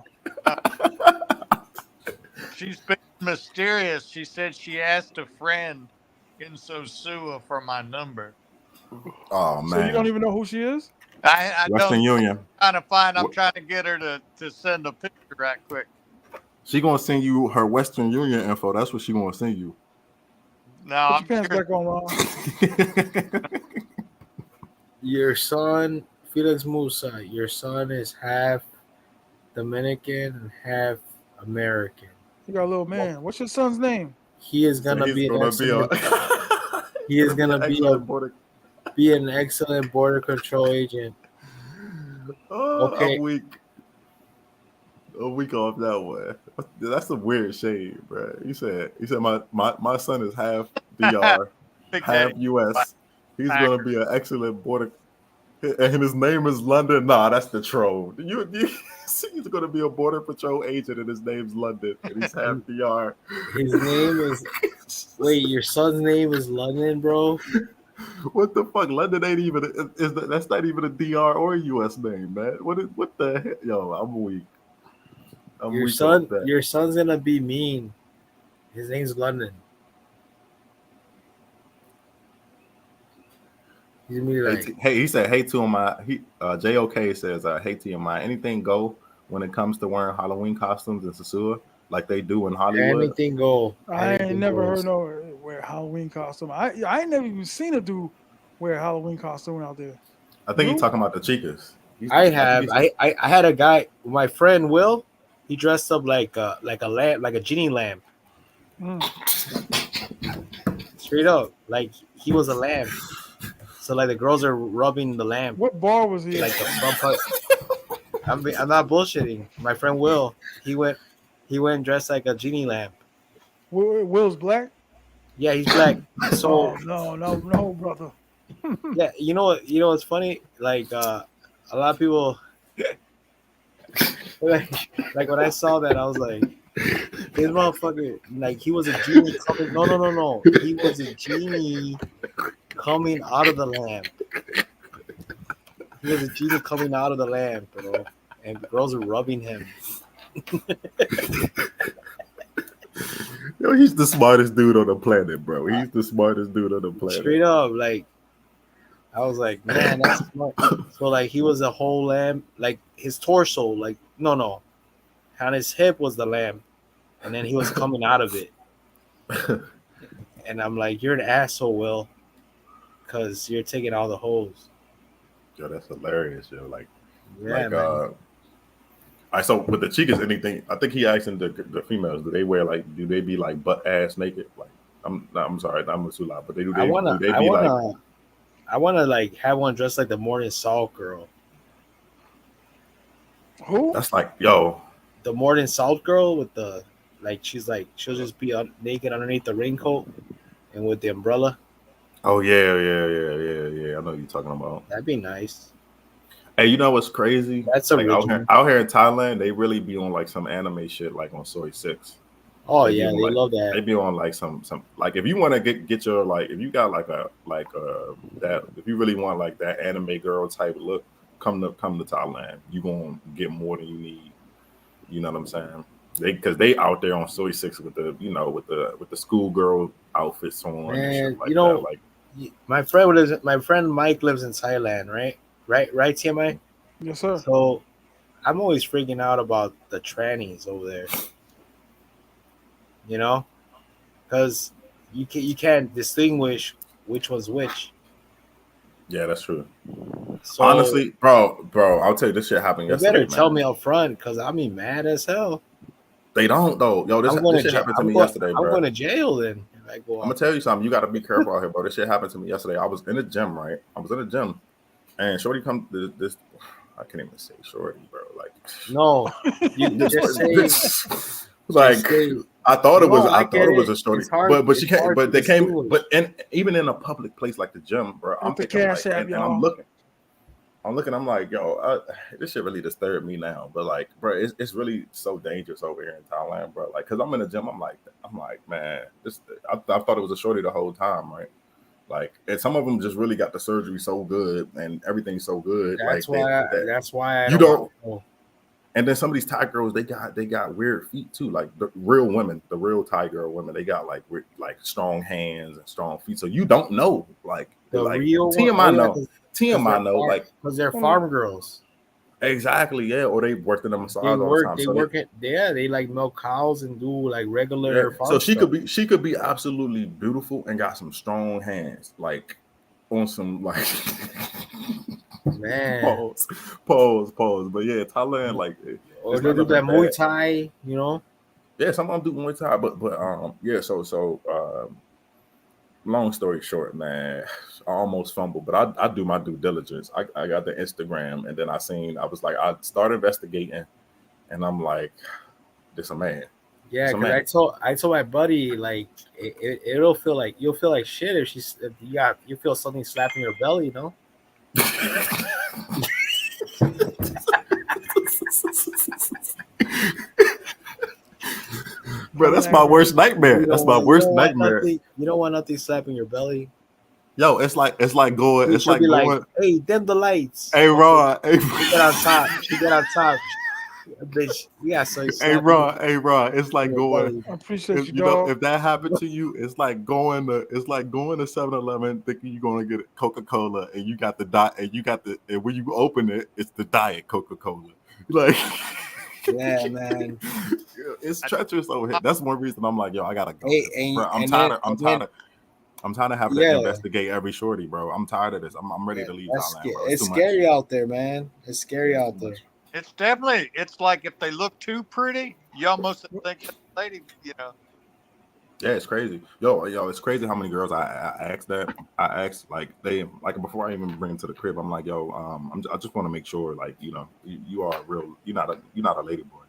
B: She's been mysterious. She said she asked a friend in Sosua for my number.
F: Oh
A: So you don't
F: man,
A: even know who she is?
B: I
F: Western
B: don't
F: Union.
B: I'm
F: Wh-
B: trying to get her to send a picture right quick.
F: She gonna send you her Western Union info. That's what she gonna send you.
B: No,
A: Put your
B: I'm
A: pants
B: sure.
A: back on, Ron.
C: Your son, Felix Musa, your son is half Dominican and half American.
A: You got a little man. What's your son's name?
C: He is
F: So
C: gonna
F: he's
C: be an
F: gonna be a
C: excellent. He is gonna
F: excellent border.
C: be an excellent border control agent.
F: Oh, I'm
C: Okay,
F: weak. A week off that one. That's a weird shade, bro. He said my son is half DR,
B: Big
F: half
B: Daddy
F: US. He's gonna
B: Packer.
F: be an excellent border, and his name is London. Nah, that's the troll. He's gonna be a border patrol agent, and his name's London, and he's half
C: and
F: DR.
C: his name is. Wait, your son's name is London, bro.
F: What the fuck? London ain't even that's not even a DR or a US name, man. What the hell? Yo, I'm weak. I'm weak off that.
C: Your son's gonna be mean. His name's London. He's gonna be like,
F: Hey, he said, "Hey T.M.I." JOK says, "Hey T.M.I. Anything go when it comes to wearing Halloween costumes in Sosua, like they do in Hollywood."
C: anything go.
A: I ain't
C: Anything
A: never
C: goes.
A: heard no wear Halloween costume. I ain't never even seen a dude wear a Halloween costume out there.
F: I think he's
A: You?
F: talking about the chicas.
C: I
F: think
C: have. I had a guy. My friend Will. He dressed up like a lamb, like a genie lamb.
A: Mm.
C: Straight up, like he was a lamb. So like the girls are rubbing the lamp,
A: What bar was he
C: like
A: at?
C: the front part. I'm not bullshitting. My friend Will, he went dressed like a genie lamp.
A: Will's black?
C: Yeah, he's black.
A: Oh
C: So
A: no, brother.
C: yeah, you know what's funny? Like a lot of people like when I saw that, I was like, this motherfucker, like he was a genie coming. No. He was a genie coming out of the lamp. He was a genie coming out of the lamp, bro. And the girls are rubbing him.
F: Yo, he's the smartest dude on the planet, bro. He's the smartest dude on the planet.
C: Straight up, like I was like, man, that's smart. So like he was a whole lamb, like his torso, like no. On his hip was the lamb, and then he was coming out of it. And I'm like, you're an asshole, Will, because you're taking all the holes.
F: Yo, that's hilarious, yo.
C: Yeah, man.
F: So with the chicas, anything? I think he asking the females, do they be like butt ass naked? Like, I'm sorry, I'm too loud, but do they be like?
C: I wanna like have one dressed like the Morning Salt girl.
A: Who?
F: That's like, yo,
C: The Morning Salt girl with the she'll just be naked underneath the raincoat and with the umbrella.
F: oh yeah. I know what you're talking about.
C: That'd be nice.
F: Hey, you know what's crazy?
C: That's
F: Like
C: original.
F: out here in Thailand, they really be on like some anime shit, like on Soy 6.
C: Oh
F: They be
C: yeah,
F: on,
C: they
F: like,
C: love that.
F: They be on like some like if you want to get your like if you got like that if you really want like that anime girl type look, come to Thailand. You gonna get more than you need. You know what I'm saying? Because they out there on Soy 6 with the with the schoolgirl outfits on and shit
C: Man,
F: like that. Like
C: my friend Mike lives in Thailand, right? Right, T.M.I?
A: Yes, sir.
C: So I'm always freaking out about the trannies over there. You know, because you can't distinguish which one's which.
F: yeah, that's true.
C: So
F: Honestly, bro, I'll tell you this shit happened
C: you
F: yesterday,
C: better tell
F: man.
C: me up front, because I'm mad as hell.
F: They don't though. Yo, this shit happened to me yesterday,
C: I'm
F: bro.
C: going to jail then.
F: I'm gonna tell you something. You got to be careful out here, bro. This shit happened to me yesterday. I was in the gym, right? And Shorty come this. I can't even say Shorty, bro. Like
C: no, you just say
F: like I thought it was.
C: No, I
F: I thought it was
C: it.
F: a Shorty,
C: It's hard.
F: but she
C: It's
F: can't.
C: hard
F: But
C: to
F: they came.
C: distinguish.
F: But even in a public place like the gym, bro, I'm
A: It's the
F: thinking
A: Cash
F: like,
A: App,
F: and
A: y'all.
F: I'm looking. I'm like, yo, this shit really disturbed me now. But like, bro, it's really so dangerous over here in Thailand, bro. Like, cause I'm in the gym, I'm like, man, I thought it was a Shorty the whole time, right? Like, and some of them just really got the surgery so good and everything's so good.
C: That's
F: like
C: why.
F: that
C: That's why I
F: you
C: don't.
F: don't. And then some of these Thai girls, they got weird feet too. Like the real women, the real Thai girl women, they got like strong hands and strong feet. So you don't know. Like
C: The
F: like
C: real
F: TMI
C: one,
F: know. TMI know. Like
C: because they're farm girls.
F: Exactly, yeah. Or they worked in a massage
C: They
F: all the
C: work.
F: time.
C: They
F: So
C: work at they like milk cows and do like regular
F: yeah.
C: farm
F: So she
C: stuff.
F: could be absolutely beautiful and got some strong hands, like on some like
C: Man.
F: pause. But yeah, Thailand, like
C: Or
F: it's
C: they
F: not
C: do that
F: nothing
C: Muay
F: bad.
C: Thai, you know.
F: Yeah, some of them do Muay Thai, but yeah. So long story short, man, I almost fumbled, but I do my due diligence. I got the Instagram, and then I was like, I started investigating, and I'm like, this a man.
C: Yeah,
F: This a
C: because
F: man.
C: I told my buddy like it'll feel like you'll feel like shit if you feel something slapping your belly, you know.
F: Bro, that's my worst nightmare. That's my worst nightmare.
C: You don't want nothing slapping your belly.
F: Yo, it's like going. It's
C: She'll
F: like
C: be
F: going.
C: like, "Hey, dim the lights."
F: Hey, Ron. Hey,
C: She get on top. She get on top. Bitch, yeah. So
F: hey, Ron. Hey, Ron. It's like going.
A: I appreciate you,
F: You know,
A: dog.
F: if that happened to you, it's like going to 7-Eleven thinking you're gonna get Coca-Cola, and you got the dot, and when you open it, it's the diet Coca-Cola. Like,
C: yeah, man.
F: It's treacherous over here. That's one reason I'm like, yo, I gotta go.
C: Hey,
F: Bro, I'm tired of having to investigate every shorty, bro. I'm tired of this. I'm ready to leave Thailand, bro.
C: It's scary out there, man. It's scary out there.
B: It's definitely. It's like if they look too pretty, you almost think it's a lady. You know.
F: Yeah, it's crazy. Yo, it's crazy how many girls I asked that. I asked like before I even bring them to the crib. I'm like, yo, I just want to make sure, like, you know, you are real. You're not a lady boy.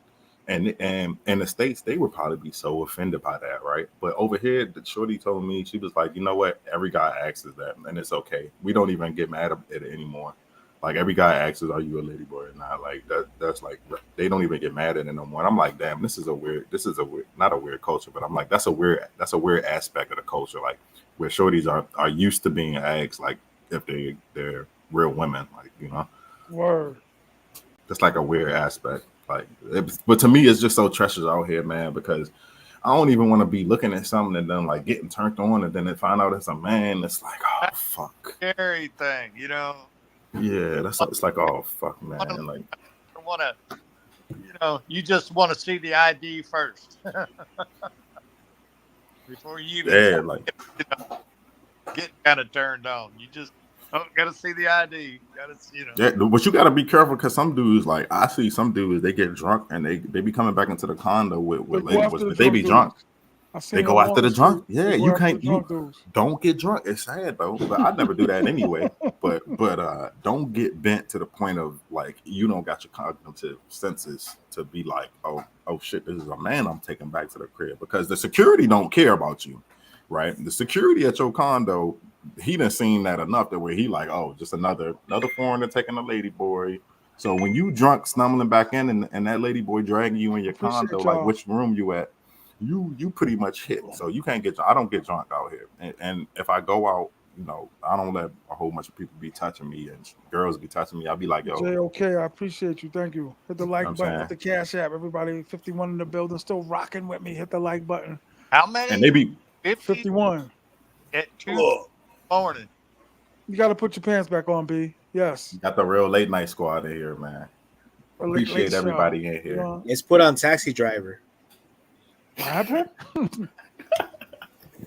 F: And in the States, they would probably be so offended by that, right? But over here, the shorty told me, she was like, you know what? Every guy asks us that, and it's okay. We don't even get mad at it anymore. Like, every guy asks us, are you a lady boy or not? Like, that's like, they don't even get mad at it no more. And I'm like, damn, this is a weird, not a weird culture, but I'm like, that's a weird aspect of the culture, like, where shorties are used to being asked, like, if they're real women, like, you know.
A: Word.
F: That's like a weird aspect. Like, but to me, it's just so treacherous out here, man, because I don't even want to be looking at something and then like getting turned on and then they find out it's a man. It's like, oh, fuck.
B: Scary thing, you know.
F: Yeah, it's like, oh, fuck, man. Like,
B: I want to, you know, you just want to see the ID first before you even get kind of turned on. You just got to see the ID. Got to, you know.
F: Yeah, but you got to be careful because some dudes, like, I see some dudes, they get drunk and they be coming back into the condo with lady boys, but they be drunk. They go after the drunk. Yeah, you can't. Don't get drunk. It's sad though, but I never do that anyway. But don't get bent to the point of like you don't got your cognitive senses to be like, oh shit, this is a man I'm taking back to the crib, because the security don't care about you, right? The security at your condo, he done seen that enough that where he like, oh, just another foreigner taking a lady boy. So when you drunk stumbling back in and that lady boy dragging you in your condo, like which room you at, you pretty much hit. So you can't get. I don't get drunk out here, and if I go out, you know, I don't let a whole bunch of people be touching me and girls be touching me. I'll be like, yo,
A: JOK, I appreciate you. Thank you. Hit the like button. Hit the Cash App. Everybody, 51 in the building, still rocking with me. Hit the like button.
B: How many?
F: And they be
A: 51
B: at 2 morning.
A: You got to put your pants back on, B. Yes.
F: You got the real late night squad in here, man. Appreciate everybody in here.
C: Let's put on Taxi Driver.
A: What happened?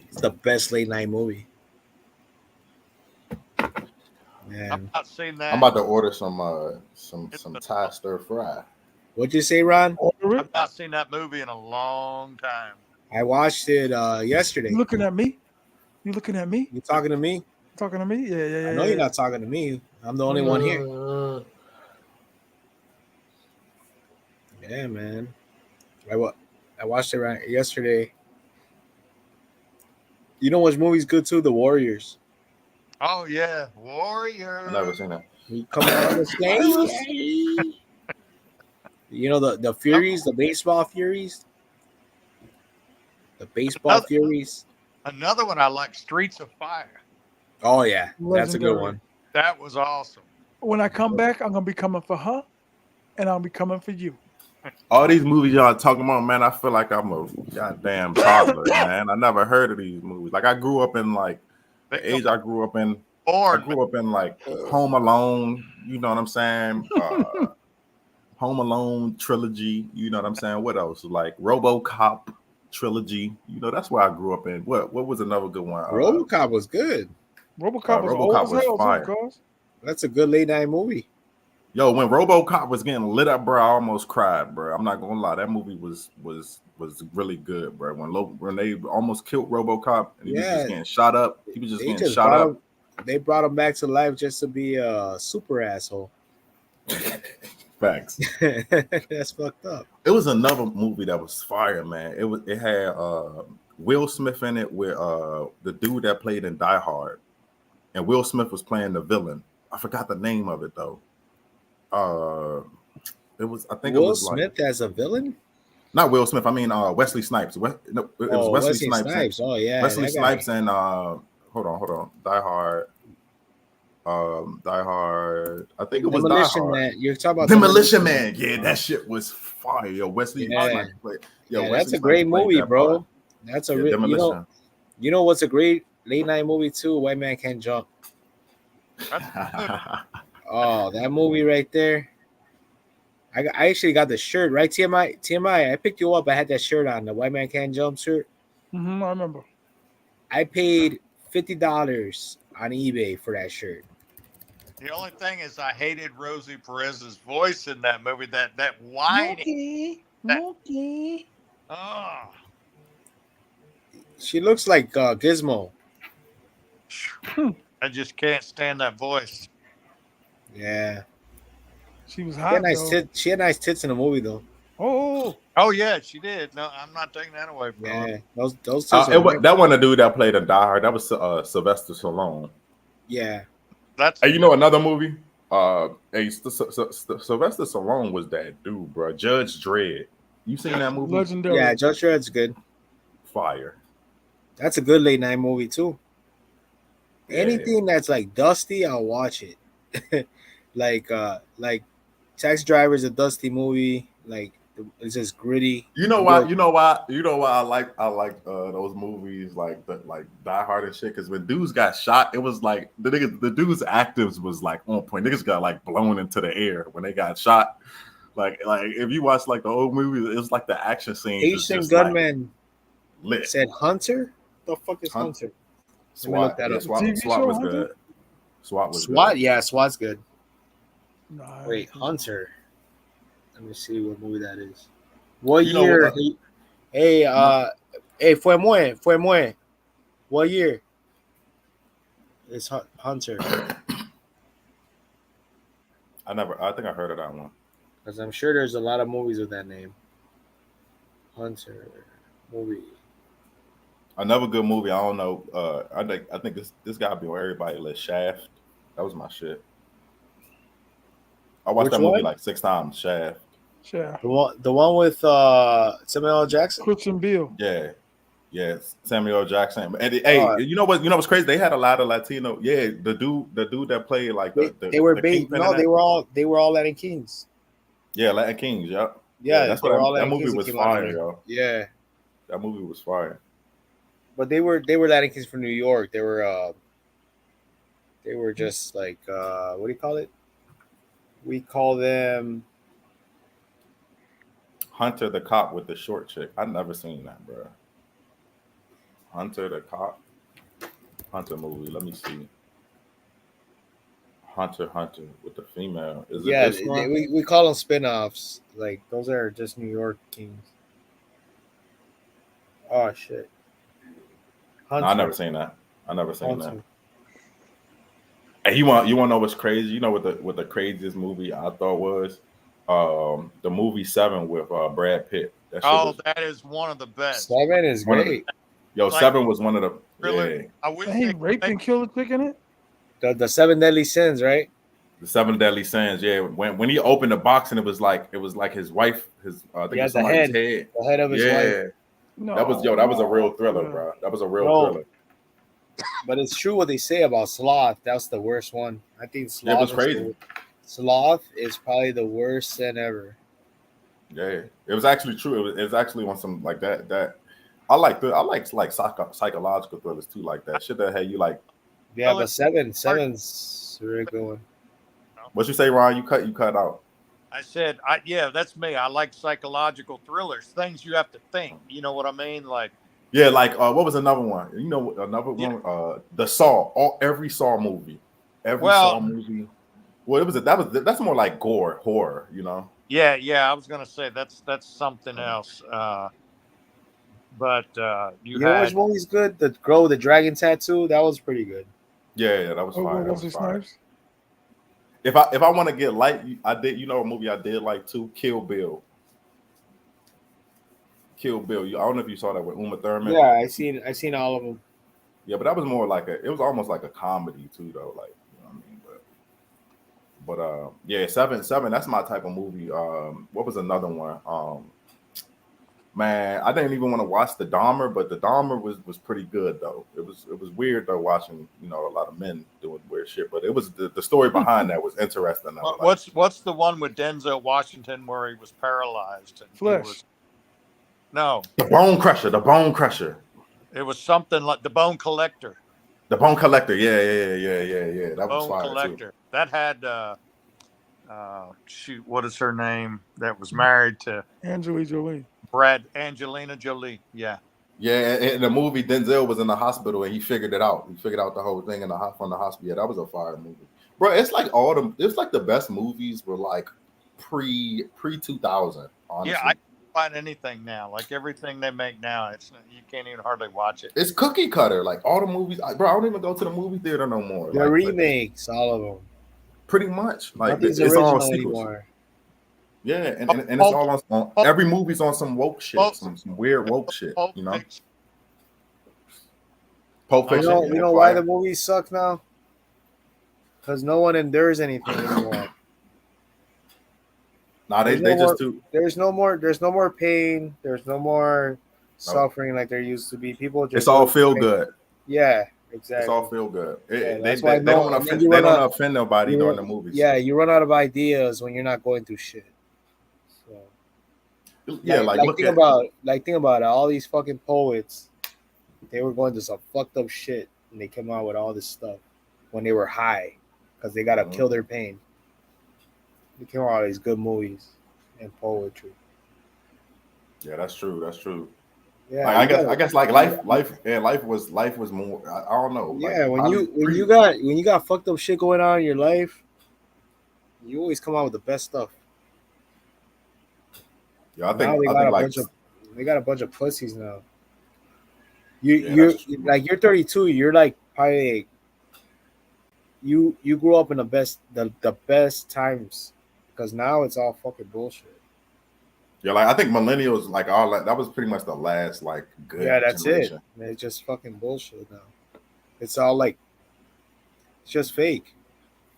C: It's the best late night movie. Man.
B: I've not seen that.
F: I'm about to order some Thai stir fry.
C: What'd you say, Ron?
B: I've not seen that movie in a long time.
C: I watched it yesterday.
A: You looking at me? You looking at me?
C: You talking to me?
A: Talking to me? Yeah.
C: I know you're not talking to me. I'm the only one here. Yeah, man. I watched it yesterday. You know which movie's good too? The Warriors.
B: Oh yeah, Warriors.
F: I've never seen that.
C: We come out of the stage. You know the Furies, the baseball Furies. The baseball Furies.
B: Another one I like, Streets of Fire.
C: Oh yeah, that's a good
A: Legendary.
C: one.
B: That was awesome.
A: When I come back, I'm gonna be coming for her, and I'll be coming for you.
F: All these movies y'all talking about, man, I feel like I'm a goddamn toddler, man. I never heard of these movies. Like I grew up in like
B: They
F: the age I grew up in. I
B: born, man.
F: grew up in like Home Alone. You know what I'm saying? Home Alone trilogy. You know what I'm saying? What else? Like RoboCop trilogy. You know, that's where I grew up in. What was another good one?
C: RoboCop was good.
A: RoboCop was old
F: RoboCop
A: as
F: was
A: hell,
F: fire.
A: too, cuz.
C: That's a good late night movie.
F: Yo, when RoboCop was getting lit up, bro, I almost cried, bro. I'm not gonna lie, that movie was really good, bro. When they almost killed RoboCop and he was just getting shot up, he was just
C: They
F: getting
C: just
F: shot up.
C: They brought him back to life just to be a super asshole.
F: Facts.
C: That's fucked up.
F: It was another movie that was fire, man. It had Will Smith in it with the dude that played in Die Hard, and Will Smith was playing the villain. I forgot the name of it though. It was
C: Will Smith as a villain?
F: Not Will Smith. I mean Wesley Snipes. It was Wesley Snipes.
C: Oh yeah,
F: Wesley Snipes and hold on. Die Hard. Die Hard. I think it was
C: Demolition
F: Die Hard.
C: Man. You're talking about
F: Demolition Man. Yeah, that shit was fire. Yo, Wesley.
C: Yeah.
F: Wesley
C: That's a
F: Snipes
C: great
F: played
C: movie,
F: that
C: bro.
F: part.
C: That's a
F: Demolition.
C: you know what's a great late night movie too? White Man Can't Jump. Oh, that movie right there. I actually got the shirt, right? TMI, I picked you up. I had that shirt on, the White Man Can't Jump shirt.
A: I remember.
C: I paid $50 on eBay for that shirt.
B: The only thing is, I hated Rosie Perez's voice in that movie. That whining.
A: Mookie.
B: Oh,
C: She looks like Gizmo.
B: I just can't stand that voice.
C: Yeah.
A: She was
C: She
A: hot,
C: had nice
A: though.
C: she had nice tits in the movie though.
B: Oh yeah, she did. No, I'm not taking that away from her.
C: Yeah, those tits were
F: that one, the dude that played in Die Hard, that was Sylvester Stallone.
C: Yeah.
F: Hey, you know another movie? Sylvester Stallone was that dude, bro. Judge Dredd. You seen that movie?
A: Legendary.
C: Yeah, Judge Dredd's good.
F: Fire.
C: That's a good late night movie too.
F: Yeah.
C: Anything that's like dusty, I'll watch it. like Taxi Driver is a dusty movie. Like it's just gritty.
F: You know why I like those movies like Die Hard and shit, because when dudes got shot, it was like the dudes' actives was like on point. Niggas got like blown into the air when they got shot. Like if you watch like the old movies, it was like the action scenes.
C: Asian gunman
F: lit.
C: said Hunter. The fuck is Hunter?
F: SWAT. Yeah, SWAT was good. SWAT was
C: SWAT.
F: good.
C: Yeah, SWAT's good.
A: Nah,
C: Wait, Hunter. Let me see what movie that is. What year? Hey, fue muy. What year? It's Hunter.
F: I think I heard of that one.
C: Because I'm sure there's a lot of movies with that name. Hunter movie.
F: Another good movie. I don't know. I think this gotta be on everybody list. Shaft. That was my shit. I watched that movie like 6 times. Shaft.
A: Yeah.
C: The one with Samuel L. Jackson.
A: Christian Bale.
F: Yeah, Samuel L. Jackson. And you know what's crazy? They had a lot of Latino. Yeah, the dude that played like
C: they were big. No, they were all Latin Kings.
F: Yeah, Latin Kings. Yep.
C: Yeah,
F: that's what that movie was fire, yo.
C: Yeah,
F: that movie was fire.
C: But they were Latin Kings from New York. They were just like what do you call it? We call them
F: Hunter the cop with the short chick. I've never seen that, bro. Hunter the cop. Hunter movie. Let me see. Hunter with the female. Is it this one?
C: We call them spin-offs. Like those are just New York Kings. Oh shit.
F: No, I never seen that. That. Hey, you want to know what's crazy? You know what the craziest movie I thought was? The movie 7 with Brad Pitt.
B: That is one of the best.
C: 7 is great.
F: 7 was one of the
B: really.
F: Yeah.
B: I wish
A: he raped and killed a chick in it.
C: The 7 Deadly Sins, right?
F: The 7 Deadly Sins. Yeah, when he opened the box and it was like his wife. I think it was somebody's head.
C: The head of his wife.
F: No, that was a real thriller, bro. That was a real thriller.
C: But it's true what they say about Sloth. That's the worst one. I think
F: Yeah, it was
C: Sloth is
F: crazy.
C: Sloth is probably the worst sin ever.
F: Yeah, it was actually true. It was actually on some like that. I like psychological thrillers too, like that shit that had you like.
C: Yeah,
B: Well,
C: but
B: it's
C: seven's a really good one.
F: What you say, Ron? You cut out.
B: I said, yeah, that's me. I like psychological thrillers, things you have to think. You know what I mean? Like,
F: Yeah, like what was another one? You know, another
B: yeah.
F: one. The Saw. Every Saw movie. Every Saw
B: Well,
F: movie. Well, that's more like gore horror. You know.
B: yeah. I was gonna say that's something else. But you
C: You know which
B: had
C: movie's good? The girl with the dragon tattoo. That was pretty good.
F: Yeah, that was fire. That
A: What's
F: was
A: his
F: fire.
A: names?
F: If I want to get light, I did. You know, a movie I did like too. Kill Bill. Kill Bill. I don't know if you saw that with Uma Thurman.
C: Yeah, I seen all of them.
F: Yeah, but that was more like it was almost like a comedy too, though. Like, you know what I mean? But yeah, seven. That's my type of movie. What was another one? Man, I didn't even want to watch the Dahmer, but the Dahmer was pretty good though. It was weird though watching a lot of men doing weird shit, but it was the story behind that was interesting. Though.
B: what's the one with Denzel Washington where he was paralyzed and
A: Flesh.
B: No,
F: The Bone Crusher. The Bone Crusher.
B: it was something like The Bone Collector.
F: The Bone Collector. Yeah. That was
B: Bone
F: fire
B: Collector.
F: too.
B: That had shoot, what is her name? That was married to Angelina Jolie. Yeah.
F: Yeah, in the movie, Denzel was in the hospital and he figured it out. He figured out the whole thing from the hospital. Yeah, that was a fire movie, bro. It's like it's like the best movies were like pre 2000. Honestly,
B: Yeah, I can't find anything now. Like everything they make now, you can't even hardly watch it.
F: It's cookie cutter. Like all the movies, bro. I don't even go to the movie theater no more.
C: The remakes, all of them.
F: Pretty much, like
C: nothing's
F: it's all
C: original
F: sequels.
C: anymore.
F: Yeah, and it's all on every movie's on some woke shit, some weird woke shit. You know. Pulp Fiction.
C: You know why the movies suck now? Because no one endures anything anymore.
F: Nah, they just do.
C: There's no more pain. There's no more suffering like there used to be. People just
F: it's all feel good.
C: Yeah, exactly.
F: It's all feel good.
C: They
F: don't offend nobody during the movies.
C: Yeah, you run out of ideas when you're not going through shit. So
F: yeah,
C: think about it. All these fucking poets, they were going through some fucked up shit, and they came out with all this stuff when they were high, because they gotta kill their pain. They came out with all these good movies and poetry.
F: Yeah, that's true. That's true.
C: Yeah,
F: like, I guess like life was more. I don't know.
C: Yeah, like, when you got fucked up shit going on in your life, you always come out with the best stuff.
F: Yeah,
C: they got a bunch of pussies now. You're 32. You're like probably you grew up in the best times, because now it's all fucking bullshit.
F: Yeah, like I think millennials, like all that was pretty much the last like good.
C: Yeah, that's
F: generation.
C: it. It's just fucking bullshit now. It's all like it's just fake.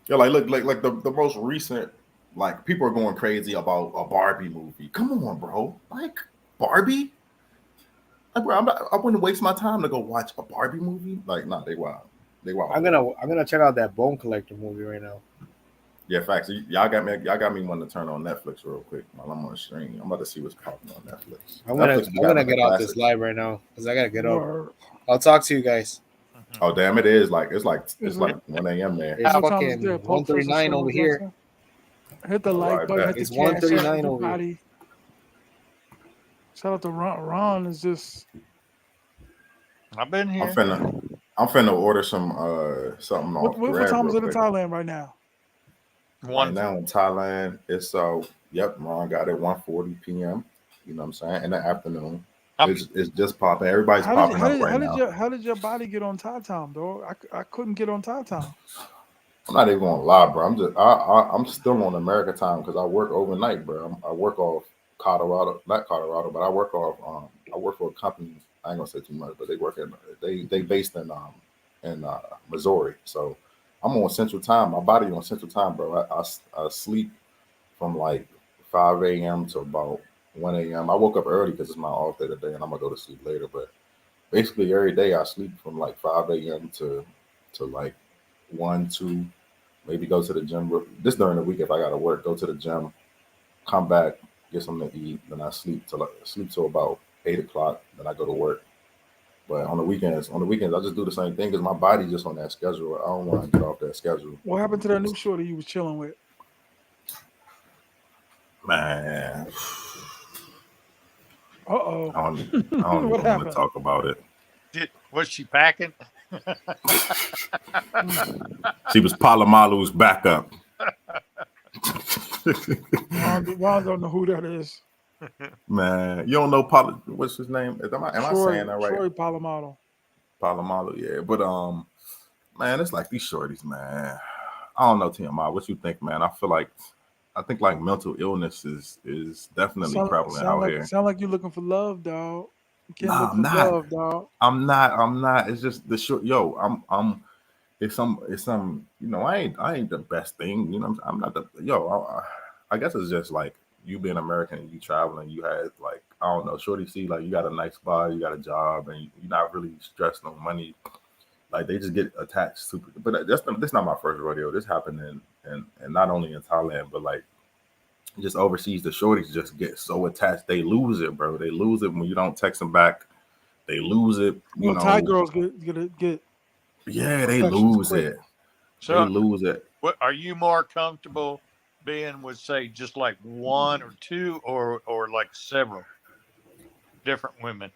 F: Yeah, like look, like the most recent, like people are going crazy about a Barbie movie. Come on, bro. Like Barbie? Like, bro, I wouldn't waste my time to go watch a Barbie movie. Like, nah, they wild. They wild.
C: I'm gonna check out that Bone Collector movie right now.
F: Yeah, facts. Y'all got me wanting to turn on Netflix real quick while I'm on the stream. I'm about to see what's popping on Netflix.
C: I'm gonna get off this live right now because I gotta get up. I'll talk to you guys.
F: Oh damn! It's like 1 a.m. there.
C: It's fucking 1:39 over here.
A: Hit the like button. Hit the
C: it's 1:39 over
A: here. Shout out to Ron. Ron is just.
B: I've been here.
F: I'm finna order some something off.
A: What time is it in Thailand right now?
F: Right now in Thailand, it's Ron got it 1:40 p.m. You know what I'm saying? In the afternoon. It's just popping. Everybody's popping up right now.
A: How did your body get on Thai time, dog? I couldn't get on Thai time.
F: I'm not even gonna lie, bro. I'm still on America time because I work overnight, bro. I work off not Colorado, but I work for a company. I ain't gonna say too much, but they based in Missouri. So I'm on Central Time. My body on Central Time, bro. I sleep from like 5 a.m. to about 1 a.m. I woke up early because it's my off day today, and I'm gonna go to sleep later. But basically every day I sleep from like 5 a.m. to like 1, 2, maybe go to the gym. This during the week if I gotta work, go to the gym, come back, get something to eat, then I sleep till about 8 o'clock, then I go to work. But on the weekends, I just do the same thing because my body just on that schedule. I don't want to get off that schedule.
A: What happened to that new shorty you was chilling with?
F: Man,
A: Uh-oh.
F: I don't even
A: What
F: want to
A: happened?
F: talk about it.
B: Was she packing?
F: She was Palomalu's backup.
A: Ron don't know who that is.
F: Man, you don't know what's his name? Am I saying that right?
A: Troy Polamalu.
F: Palomalu, yeah. But man, it's like these shorties, man. I don't know, T.M.I. What you think, man? I think like mental illness is definitely prevalent out here.
A: Sound like you're looking for love, dog. You can't
F: Nah,
A: look
F: I'm
A: for
F: not.
A: love, dog.
F: I'm not. It's just the short. Yo, I'm. It's some. You know, I ain't the best thing. You know, I'm not the. Yo, I guess it's just like you being American and you traveling. You had like I don't know, shorty see like you got a nice body, you got a job, and you're not really stressed on money. Like they just get attached to. But that's not my first rodeo. This happened in not only in Thailand, but like just overseas. The shorties just get so attached, they lose it, bro. They lose it when you don't text them back. They lose it, you know.
A: Thai girls get
F: Yeah, they
A: affections
F: lose
A: quick.
F: it.
B: So,
F: They lose it.
B: what are you more comfortable being with, say, just like one or two, or like several different women?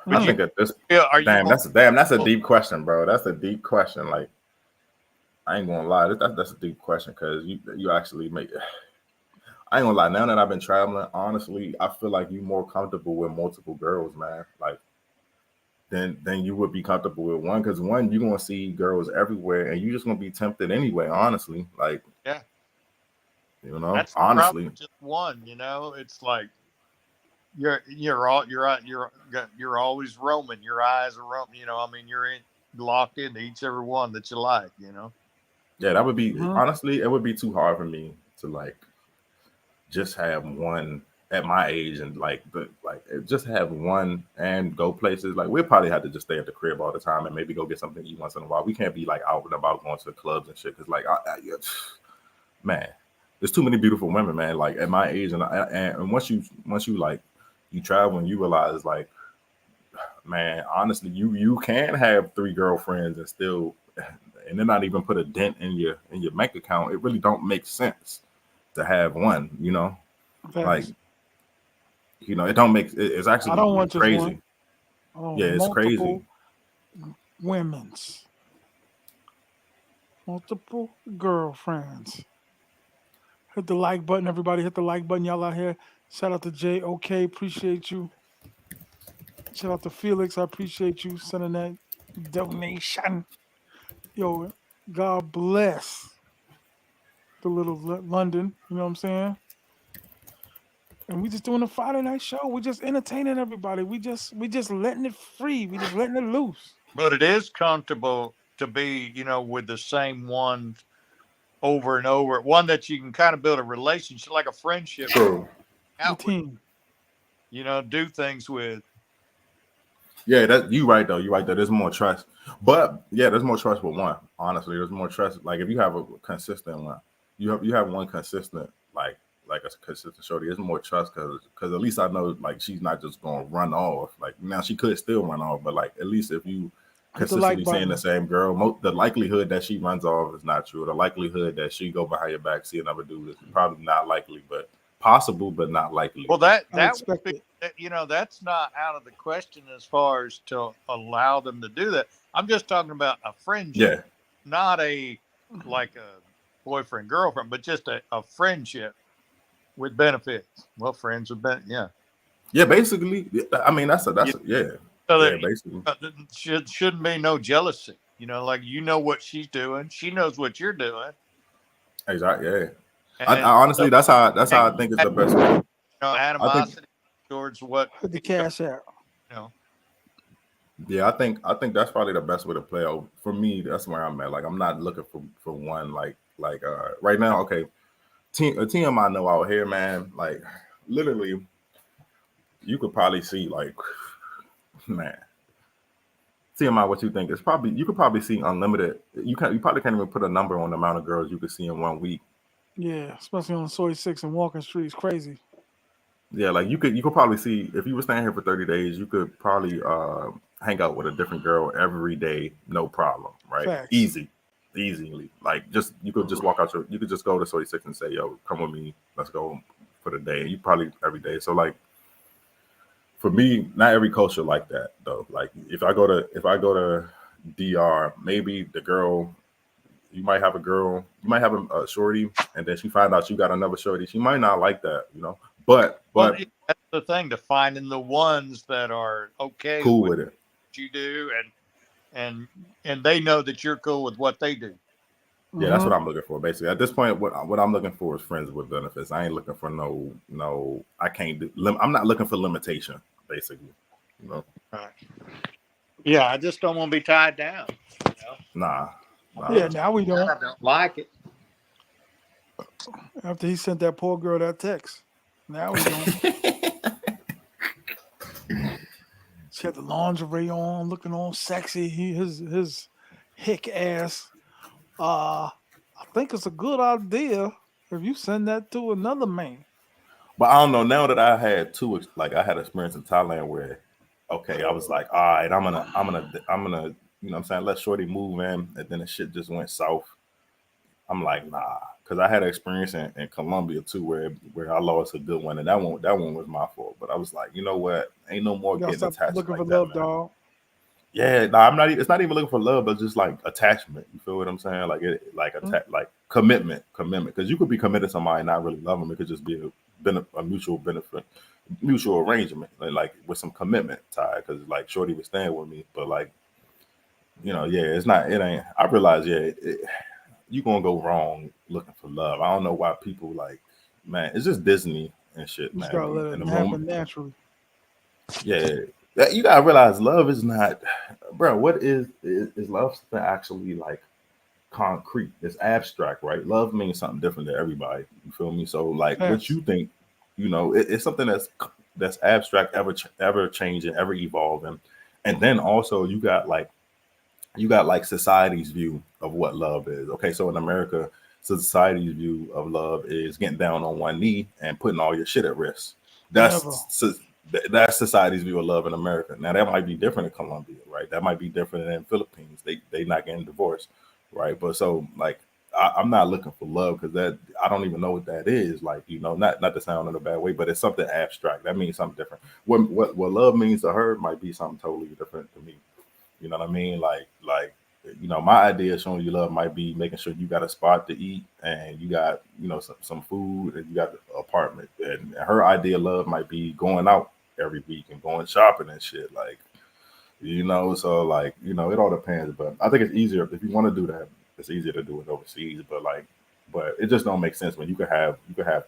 F: I think at this
B: Are you more,
F: that's a deep question, bro. That's a deep question. Like I ain't gonna lie, that's a deep question because you actually make. I ain't gonna lie. Now that I've been traveling, honestly, I feel like you more comfortable with multiple girls, man. Like then you would be comfortable with one because one you're gonna see girls everywhere and you're just gonna be tempted anyway. Honestly, like
B: yeah,
F: you know,
B: that's the problem
F: honestly,
B: with just one. You know, it's like you're always roaming. Your eyes are roaming. You know, I mean, locked into each every one that you like. You know.
F: yeah, that would be honestly, it would be too hard for me to like just have one at my age and just have one and go places. Like we'll probably have to just stay at the crib all the time and maybe go get something to eat once in a while. We can't be like out and about going to the clubs and shit because like man, there's too many beautiful women, man. Like at my age and once you like you travel and you realize like man, honestly, you can have 3 girlfriends and still and then not even put a dent in your bank account. It really don't make sense to have one, you know.
A: Thanks.
F: Like you know, it don't make it's actually
A: I don't want just
F: crazy.
A: one. I want
F: Yeah, it's crazy.
A: Multiple girlfriends. Hit the like button, everybody. Hit the like button, y'all out here. Shout out to Jay. Okay, appreciate you. Shout out to Felix. I appreciate you sending that donation. Yo, God bless the little London. You know what I'm saying? And we just doing a Friday night show. We just entertaining everybody. We just letting it free. We just letting it loose.
B: But it is comfortable to be, you know, with the same one over and over. One that you can kind of build a relationship, like a friendship.
F: True.
A: The team.
B: You know, do things with.
F: Yeah, that you right though. You right there. There's more trust. But yeah, there's more trust with one. Honestly, there's more trust. Like if you have a consistent one, you have one consistent like a consistent shorty. There's more trust because at least I know like she's not just gonna run off. Like now she could still run off, but like at least if you consistently seeing the same girl, the likelihood that she runs off is not true. The likelihood that she go behind your back see another dude is probably not likely, but possible, but not likely.
B: Well, that would be, you know, that's not out of the question as far as to allow them to do that. I'm just talking about a friendship, not like a boyfriend girlfriend, but just a friendship with benefits. Well, friends with benefits,
F: yeah, basically. I mean, that's
B: So
F: basically.
B: Shouldn't be no jealousy. You know, like you know what she's doing, she knows what you're doing.
F: Exactly. Yeah. I honestly, that's how I think it's the best way.
B: You know, animosity towards what
A: the cash out.
B: You know.
F: Yeah, I think that's probably the best way to play out. For me, that's where I'm at. Like, I'm not looking for one like right now. Okay, T.M.I know out here, man. Like, literally, you could probably see like man. TMI, what you think? It's probably you could probably see unlimited. You probably can't even put a number on the amount of girls you could see in 1 week.
A: Yeah, especially on Soy 6 and Walking Street. It's crazy.
F: Yeah, like you could probably see if you were staying here for 30 days, you could probably hang out with a different girl every day, no problem, right?
A: Facts.
F: Easily. Like just you could just walk out you could just go to Soy 6 and say, yo, come with me, let's go for the day. You probably every day. So like for me, not every culture like that though. Like if I go to DR, maybe the girl you might have a shorty, and then she find out you got another shorty. She might not like that, But
B: Well, that's the thing, to finding the ones that are okay
F: cool
B: with
F: with it.
B: what you do, and they know that you're cool with what they do.
F: Yeah, that's what I'm looking for. Basically, at this point, what I'm looking for is friends with benefits. I ain't looking for no. I can't do. I'm not looking for limitation. Basically,
B: Right. Yeah, I just don't want to be tied down.
F: Nah.
A: Yeah, now we don't.
B: I don't like it.
A: After he sent that poor girl that text. Now we don't. She had the lingerie on, looking all sexy. His hick ass. I think it's a good idea if you send that to another man.
F: But I don't know. Now that I had I had experience in Thailand where, okay, I was like, all right, I'm gonna, you know what I'm saying, let shorty move in, and then the shit just went south. I'm like, nah, because I had an experience in Colombia too, where I lost a good one, and that one was my fault. But I was like, you know what, ain't no more getting attached
A: looking
F: like
A: for
F: that,
A: love,
F: man.
A: dog.
F: Yeah, no, I'm not. It's not even looking for love, but just like attachment. You feel what I'm saying? Like like commitment. Because you could be committed to somebody and not really love them. It could just be a mutual benefit, mutual arrangement, like with some commitment tied. Because like shorty was staying with me, but like, yeah, it's not. It ain't. I realize, you gonna go wrong looking for love. I don't know why people like, man. It's just Disney and shit,
A: You just
F: man.
A: gotta let
F: In
A: it
F: the
A: happen
F: moment,
A: naturally.
F: yeah. You gotta realize love is not, bro. What is love something actually like concrete? It's abstract, right? Love means something different to everybody. You feel me? So like, what you think, it's something that's abstract, ever changing, ever evolving, and then also you got like society's view of what love is. Okay, so in America, society's view of love is getting down on one knee and putting all your shit at risk. That's society's view of love in America. Now that might be different in Colombia, right? That might be different in Philippines. They not getting divorced, right? But so like I'm not looking for love because that I don't even know what that is. Like not to sound in a bad way, but it's something abstract. That means something different. What love means to her might be something totally different to me. You know what I mean? Like my idea of showing you love might be making sure you got a spot to eat and you got some food and you got the apartment. And her idea of love might be going out every week and going shopping and shit. Like so like it all depends. But I think it's easier if you want to do that. It's easier to do it overseas. But it just don't make sense when you could have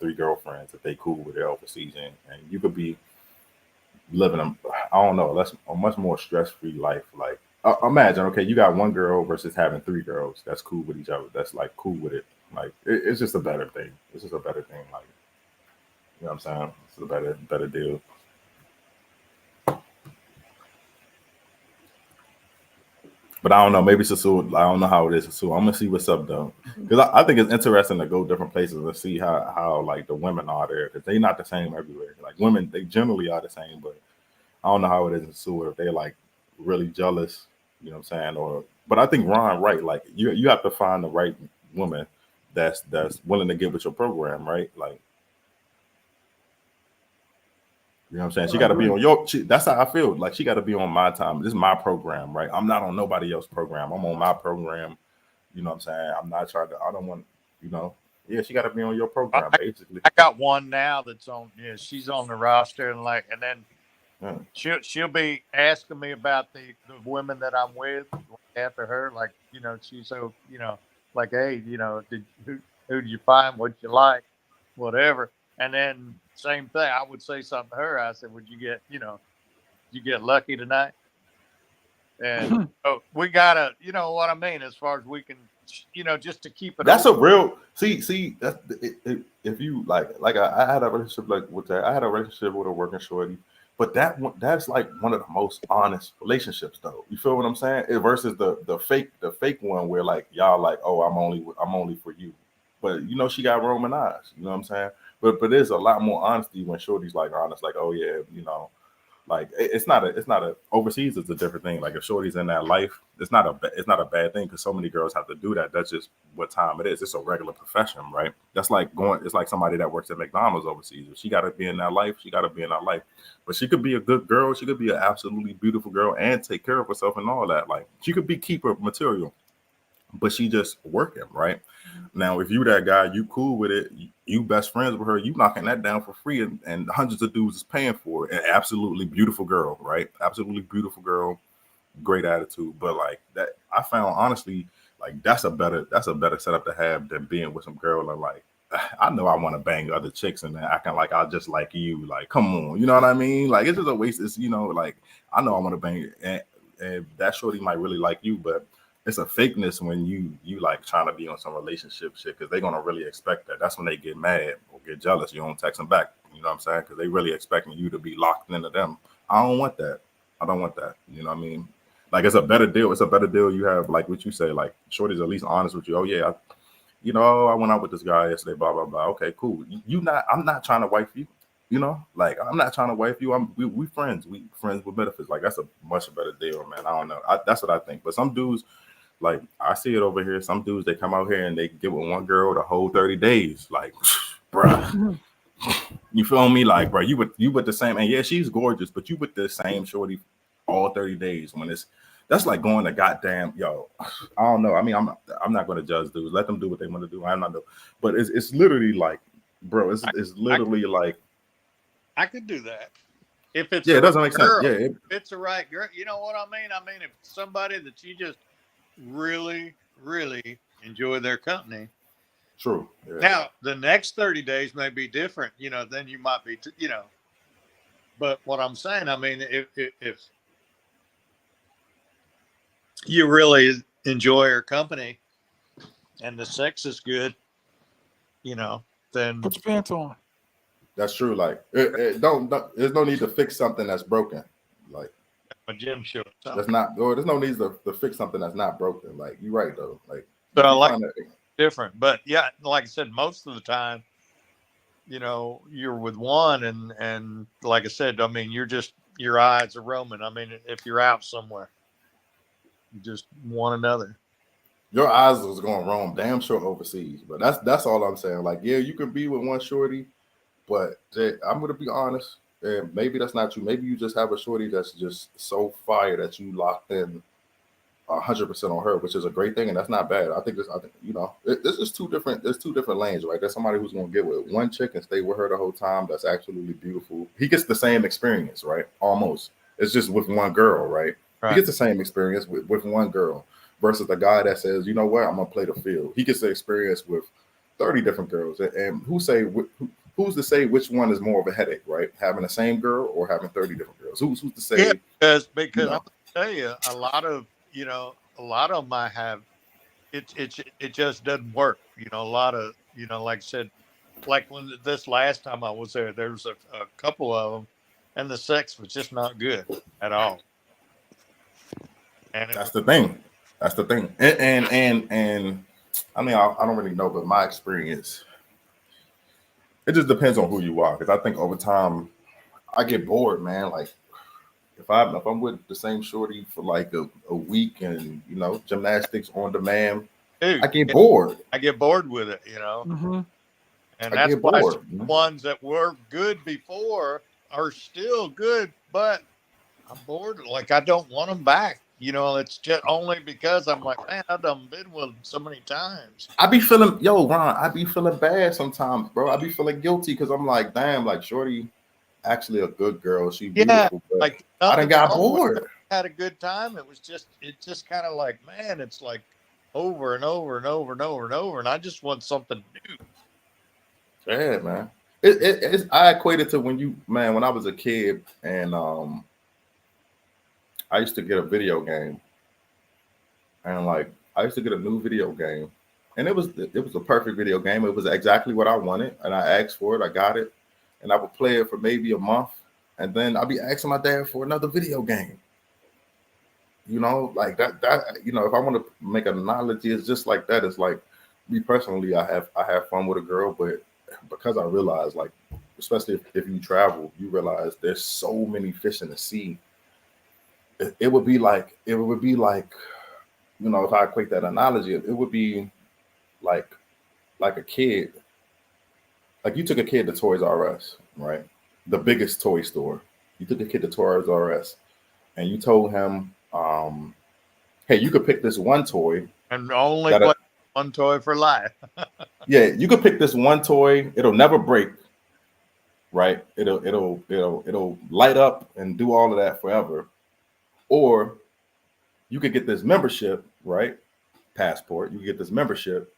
F: 3 girlfriends if they cool with it overseas and you could be living I don't know, that's a much more stress-free life. Like imagine, okay, you got 1 girl versus having 3 girls that's cool with each other, that's like cool with it. Like it's just a better thing. It's just a better thing. Like, you know what I'm saying? It's a better deal. But I don't know. Maybe Sosua. I don't know how it is, Sosua. I'm gonna see what's up though, because I think it's interesting to go different places and see how like the women are there, because they're not the same everywhere. Like women, they generally are the same, but I don't know how it is in Sosua if they're like really jealous. You know what I'm saying? But I think Ron right. Like you have to find the right woman that's willing to get with your program, right? Like, you know what I'm saying? She got to be on that's how I feel. Like she got to be on my time. This is my program, right? I'm not on nobody else's program. I'm on my program. You know what I'm saying? I'm not trying to, I don't want, yeah, she got to be on your program, basically.
B: I got one now that's on, she's on the roster and then she'll be asking me about the women that I'm with after her. Like, she's so, like, hey, who did you find? What you like? Whatever. And then same thing, I would say something to her. I said, would you get lucky tonight? And we gotta, you know what I mean, as far as we can, just to keep it.
F: That's open. A real see. That's if you like I had a relationship like with that. I had a relationship with a working shorty. But that's like one of the most honest relationships, though. You feel what I'm saying? Versus the fake one where like y'all like, oh, I'm only for you. But you know, she got Roman eyes. You know what I'm saying? But there's a lot more honesty when shorty's like honest, like, oh yeah, you know, like it's not a overseas is a different thing. Like if shorty's in that life, it's not a bad thing because so many girls have to do that. That's just what time it is. It's a regular profession, right? That's like it's like somebody that works at McDonald's overseas. If she got to be in that life, she got to be in that life. But she could be a good girl. She could be an absolutely beautiful girl and take care of herself and all that. Like she could be keeper material, but she just working, right? Now, if you that guy, you cool with it, you best friends with her, you knocking that down for free, and hundreds of dudes is paying for it. An absolutely beautiful girl, right? Absolutely beautiful girl, great attitude. But like that, I found honestly, like that's a better setup to have than being with some girl and like, I know I want to bang other chicks and then acting like I just like you. Like, come on, you know what I mean? Like it's just a waste. It's, you know, like I know I want to bang, and that shorty might really like you, but it's a fakeness when you like trying to be on some relationship shit because they're gonna really expect that. That's when they get mad or get jealous. You don't text them back. You know what I'm saying? Because they really expecting you to be locked into them. I don't want that. I don't want that. You know what I mean? Like it's a better deal. It's a better deal you have, like what you say, like shorty's at least honest with you. Oh yeah, you know, I went out with this guy yesterday, blah blah blah. Okay, cool. I'm not trying to wife you. You know, like I'm not trying to wife you. We friends. We friends with benefits. Like that's a much better deal, man. I don't know. That's what I think. But some dudes, like I see it over here. Some dudes they come out here and they get with one girl the whole 30 days. Like, bruh, you feel me? Like, bro, you with the same, and yeah, she's gorgeous, but you with the same shorty all 30 days when that's like going to goddamn I don't know. I mean, I'm not going to judge dudes. Let them do what they want to do. I'm not doing, but it's literally like, bro, it's literally like
B: I could do that if it's
F: it doesn't make sense.
B: girl.
F: Yeah,
B: if it's the right girl. You know what I mean? I mean, if somebody that you just really, really enjoy their company.
F: True. Yeah.
B: Now, the next 30 days may be different, you know, then you might be, you know, but what I'm saying, I mean, if you really enjoy her company and the sex is good, you know, then
A: Put your pants on.
F: That's true. Like, don't there's no need to fix something that's broken. Like,
B: a gym show.
F: that's not, or there's no need to fix something that's not broken. Like, you're right though. Like,
B: So I
F: you
B: like
F: find that
B: different, but yeah, like I said, most of the time, you know, you're with one, and like I said, I mean, your eyes are roaming. I mean, if you're out somewhere, you just one another.
F: your eyes was going wrong, damn sure overseas. But that's all I'm saying. Like, yeah, you can be with one shorty, but I'm gonna be honest. And maybe that's not you. Maybe you just have a shorty that's just so fire that you locked in 100% on her, which is a great thing, and that's not bad. I think you know, this is two different. There's two different lanes, right? There's somebody who's gonna get with one chick and stay with her the whole time. That's absolutely beautiful. He gets the same experience, right? Almost. It's just with one girl, right? He gets the same experience with one girl versus the guy that says, you know what, I'm gonna play the field. He gets the experience with 30 different girls, and who's to say which one is more of a headache, right? Having the same girl or having 30 different girls? Who's to say?
B: Yeah, because
F: you know,
B: I'm gonna tell you, a lot of them I have it just doesn't work. You know, a lot of, you know, like I said, like when this last time I was there was a couple of them, and the sex was just not good at all. And
F: that's the thing. That's the thing. And I mean, I don't really know, but my experience, it just depends on who you are. Because I think over time, I get bored, man. Like if I'm with the same shorty for like a week, and you know, gymnastics on demand,
B: dude,
F: I get bored.
B: I get bored with it, you know.
A: Mm-hmm.
B: And
F: I
B: that's
F: get
B: why
F: bored.
B: the ones that were good before are still good, but I'm bored. Like I don't want them back. You know, it's just only because I'm like, man, I've done been with them so many times.
F: I be feeling, Ron, I be feeling bad sometimes, bro. I be feeling guilty because I'm like, damn, like shorty, actually a good girl. She
B: Yeah,
F: beautiful, but
B: like
F: I done got bored.
B: had a good time. It just kind of like, man, it's like over and over and over and over and over, and I just want something new.
F: Yeah, man. It's I equate it to when I was a kid and I used to get a video game, and like I used to get a new video game, and it was a perfect video game. It was exactly what I wanted, and I asked for it. I got it, and I would play it for maybe a month, and then I'll be asking my dad for another video game. You know, like that, you know, if I want to make an analogy, it's just like that. It's like me personally, I have fun with a girl, but because I realize, like, especially if you travel, you realize there's so many fish in the sea. It would be like, you know, if I equate that analogy, it would be like a kid. Like, you took a kid to Toys R Us, right? The biggest toy store. You took a kid to Toys R Us, and you told him, hey, you could pick this one toy
B: and only play one toy for life.
F: Yeah, you could pick this one toy. It'll never break, right? It'll light up and do all of that forever. Or you could get this membership, right? Passport. You get this membership,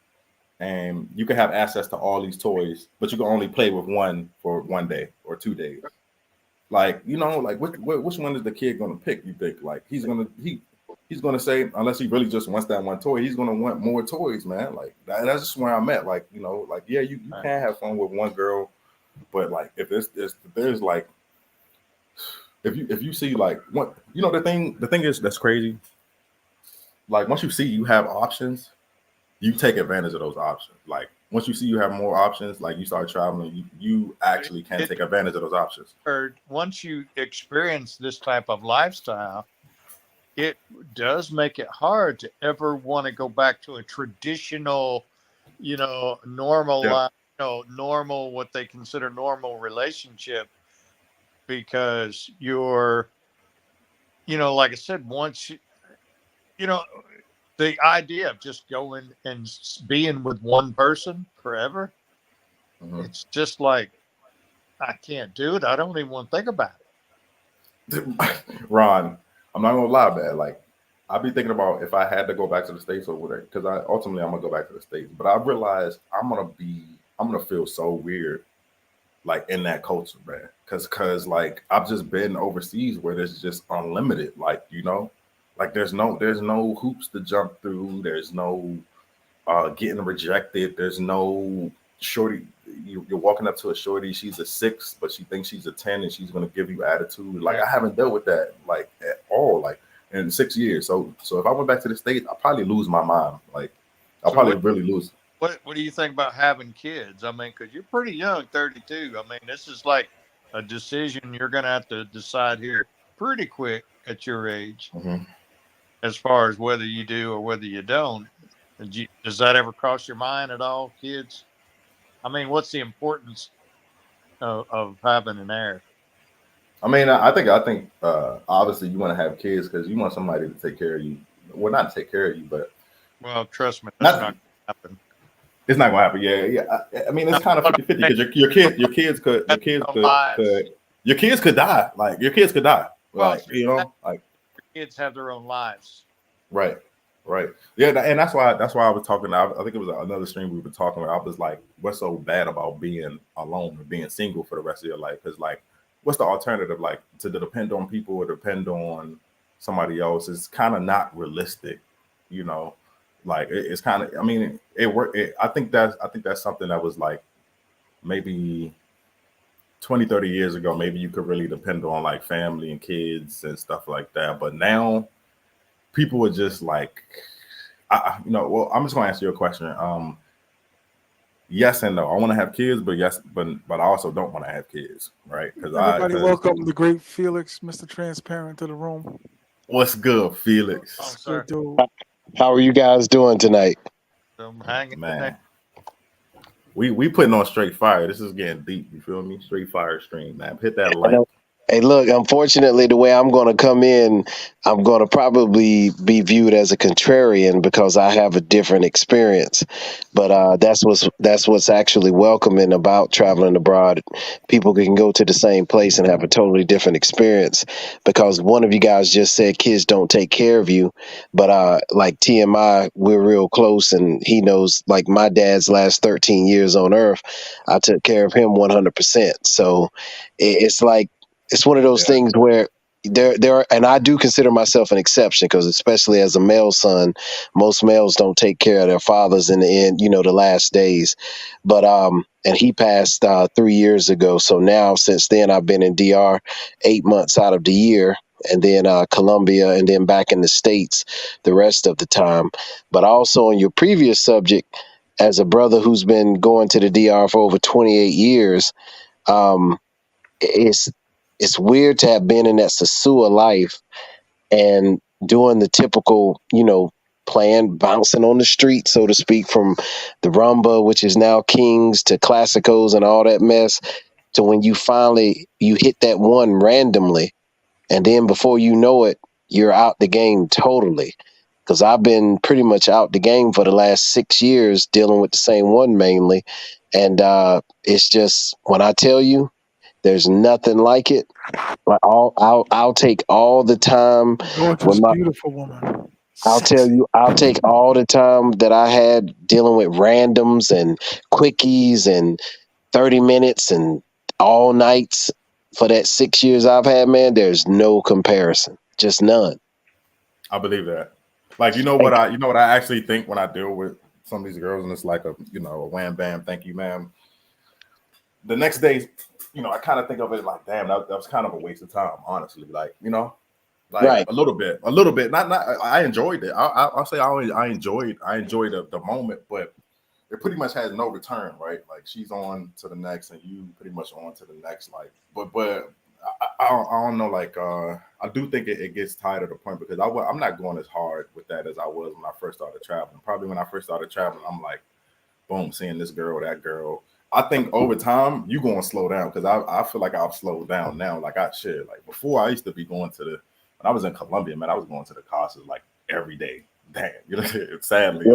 F: and you can have access to all these toys, but you can only play with one for 1 day or 2 days. Like, you know, like which one is the kid gonna pick? You think like he's gonna say, unless he really just wants that one toy, he's gonna want more toys, man. Like that's just where I'm at. Like, you know, like, yeah, you can have fun with one girl, but like if there's like, if you see like what, you know, the thing is that's crazy. Like, once you see you have options, you take advantage of those options. Like, once you see you have more options, like you start traveling, you actually can take advantage of those options.
B: Or once you experience this type of lifestyle, it does make it hard to ever want to go back to a traditional, you know, normal life, you know, normal, what they consider normal relationship, because you're, you know, like I said, once you know, the idea of just going and being with one person forever, it's just like, I can't do it. I don't even want to think about
F: it. Ron, I'm not gonna lie, man. Like, I'd be thinking about if I had to go back to the States or whatever, because ultimately I'm gonna go back to the States. But I realized I'm gonna feel so weird, like, in that culture, man. Cause like I've just been overseas where there's just unlimited, like, you know, like there's no hoops to jump through. There's no getting rejected. There's no shorty. You're walking up to a shorty. She's a 6, but she thinks she's a 10, and she's gonna give you attitude. Like, I haven't dealt with that like at all, like in 6 years. So if I went back to the States, I'll probably lose my mind. Like, I'll probably really lose.
B: What do you think about having kids? I mean, because you're pretty young, 32. I mean, this is like a decision you're gonna have to decide here pretty quick at your age. As far as whether you do or whether you don't. Does that ever cross your mind at all, kids? I mean, what's the importance of having an heir?
F: I mean, I think obviously you want to have kids because you want somebody to take care of you. Well, not take care of you, but
B: trust me, that's not going to happen.
F: It's not going to happen. Yeah. I mean, it's kind of 50-50 because your kids could die. Like, your kids could die. Like, you know, like,
B: kids have their own lives.
F: Right. Yeah, and that's why I was talking. I think it was another stream we were talking about. I was like, what's so bad about being alone or being single for the rest of your life? Because, like, what's the alternative? Like, to depend on people or depend on somebody else is kind of not realistic, you know. Like, it's kind of, I mean, it worked. I think that's something that was like maybe 20, 30 years ago. Maybe you could really depend on like family and kids and stuff like that. But now people are just like, you know, well, I'm just going to answer your question. Yes and no. I want to have kids, but I also don't want to have kids, right? Because
A: everybody welcome the great Felix, Mr. Transparent, to the room.
F: What's good, Felix?
B: Oh, sir.
A: Good dude.
G: How are you guys doing tonight?
B: I'm hanging,
F: man. We putting on straight fire. This is getting deep. You feel me? Straight fire stream, man. Hit that like.
G: Hey, look, unfortunately, the way I'm going to come in, I'm going to probably be viewed as a contrarian because I have a different experience. But that's what's actually welcoming about traveling abroad. People can go to the same place and have a totally different experience, because one of you guys just said kids don't take care of you. But like T.M.I, we're real close, and he knows, like, my dad's last 13 years on Earth, I took care of him 100%. So it's like, it's one of those things where, there are, and I do consider myself an exception because especially as a male son, most males don't take care of their fathers in the end, the last days. But and he passed 3 years ago. So now since then I've been in DR 8 months out of the year, and then Colombia, and then back in the States the rest of the time. But also on your previous subject, as a brother who's been going to the DR for over 28 years, um, it's weird to have been in that Sosua life and doing the typical, playing, bouncing on the street, so to speak, from the rumba, which is now Kings, to classicals and all that mess, to when you hit that one randomly, and then before you know it, you're out the game totally. Because I've been pretty much out the game for the last 6 years dealing with the same one mainly. And it's just, when I tell you, there's nothing like it. Like I'll take all the time
A: Gorgeous,
G: when
A: beautiful woman.
G: I'll tell
A: Sexy.
G: you, I'll take all the time that I had dealing with randoms and quickies and 30 minutes and all nights for that 6 years I've had, man. There's no comparison, just none.
F: I believe that. Like, you know what I actually think when I deal with some of these girls, and it's like a wham bam, thank you, ma'am. The next day, I kind of think of it like, damn, that was kind of a waste of time, honestly. Like,
G: Right.
F: a little bit. Not. I enjoyed it. I'll say I enjoyed the moment, but it pretty much has no return, right? Like, she's on to the next, and you pretty much on to the next. Like, but I don't know. Like, I do think it gets tired at the point because I'm not going as hard with that as I was when I first started traveling. Probably when I first started traveling, I'm like, boom, seeing this girl, that girl. I think over time you going to slow down because I feel like I've slowed down now. Like, like before, I used to be going to when I was in Colombia, man, I was going to the casas like every day. Damn, sadly,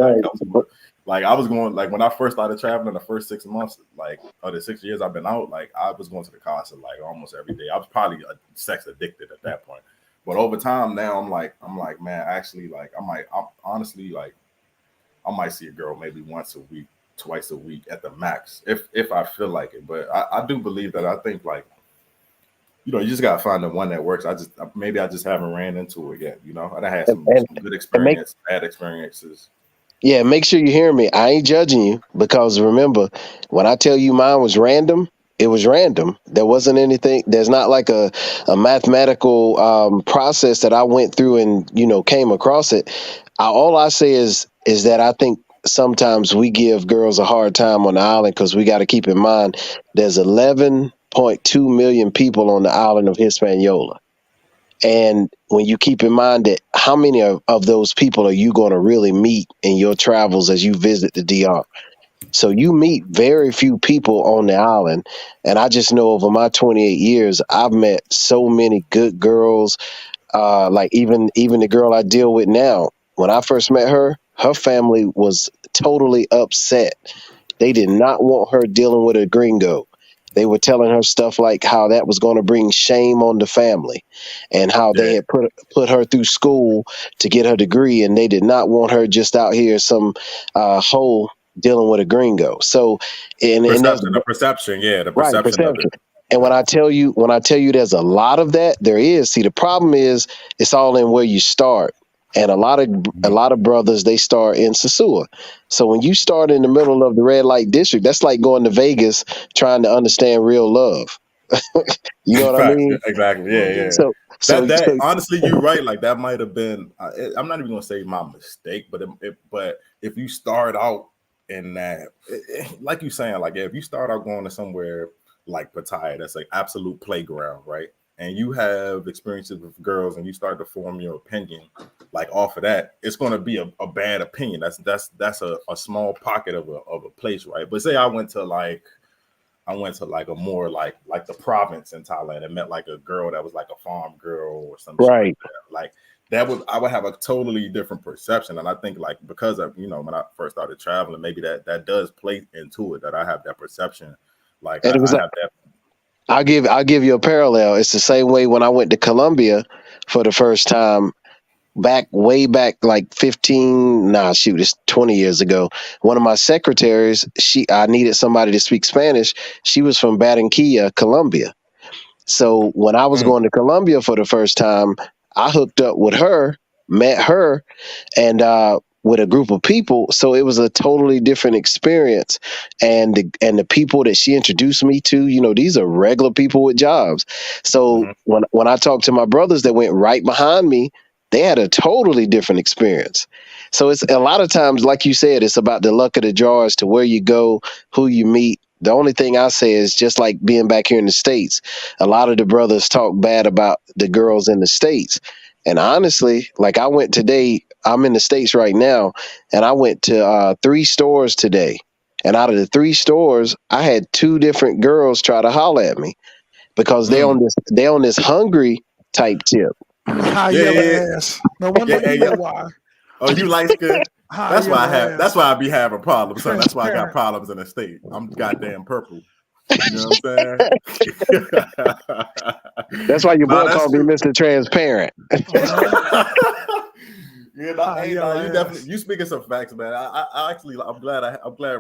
G: Right.
F: I was going, like, when I first started traveling, the first 6 months, like, or the 6 years I've been out, like, I was going to the casa like almost every day. I was probably sex addicted at that point. But over time now, I'm like, man, actually, like, I'm honestly, like, I might see a girl maybe once a week, twice a week at the max, if I feel like it. But I do believe that. I think, like, you just gotta find the one that works. I just haven't ran into it yet. I had some good experience, bad experiences.
G: Yeah, make sure you hear me. I ain't judging you because remember, when I tell you mine was random, it was random. There wasn't anything. There's not like a mathematical process that I went through and came across it. All I say is that I think sometimes we give girls a hard time on the island because we got to keep in mind there's 11.2 million people on the island of Hispaniola. And when you keep in mind that how many of those people are you going to really meet in your travels as you visit the DR? So you meet very few people on the island. And I just know over my 28 years, I've met so many good girls. Like even the girl I deal with now, when I first met her family was totally upset. They did not want her dealing with a gringo. They were telling her stuff like how that was going to bring shame on the family and how they had put her through school to get her degree, and they did not want her just out here some hoe dealing with a gringo. So
F: The perception of it.
G: And when I tell you there's a lot of that, there is. See, the problem is it's all in where you start. And a lot of brothers, they start in Sosua. So when you start in the middle of the red light district, that's like going to Vegas trying to understand real love. You know what I mean?
F: Exactly. Yeah.
G: So
F: honestly, you're right. Like, that might have been. I'm not even gonna say my mistake, but if you start out in that, like you saying, like, if you start out going to somewhere like Pattaya, that's like absolute playground, right? And you have experiences with girls, and you start to form your opinion, like, off of that, it's going to be a bad opinion. That's a small pocket of a place, right? But say I went to like a more like the province in Thailand and met like a girl that was like a farm girl or some
G: right.
F: shit like that. I would have a totally different perception. And I think, like, because of, when I first started traveling, maybe that does play into it, that I have that perception. Like, I have that.
G: I'll give you a parallel. It's the same way when I went to Colombia for the first time way back like it's 20 years ago. One of my secretaries, I needed somebody to speak Spanish. She was from Barranquilla, Colombia. So when I was going to Colombia for the first time, I hooked up with her, met her, and with a group of people. So it was a totally different experience. And the people that she introduced me to, these are regular people with jobs. So when I talked to my brothers that went right behind me, they had a totally different experience. So it's a lot of times, like you said, it's about the luck of the draw as to where you go, who you meet. The only thing I say is just like being back here in the States, a lot of the brothers talk bad about the girls in the States. And honestly, like I went today, I'm in the States right now, and I went to 3 stores today. And out of the 3 stores, I had 2 different girls try to holler at me because they on this hungry type tip.
A: High yellow ass. No wonder you know why.
F: Oh, you light skin? That's why that's why I be having problems, son. That's why I got
A: Transparent.
F: problems in the state. I'm goddamn purple. You know what I'm saying?
G: That's why your boy
F: that's
G: called me
F: true.
G: Mr. Transparent.
F: Yeah, you definitely you speaking some facts, man. I actually I'm glad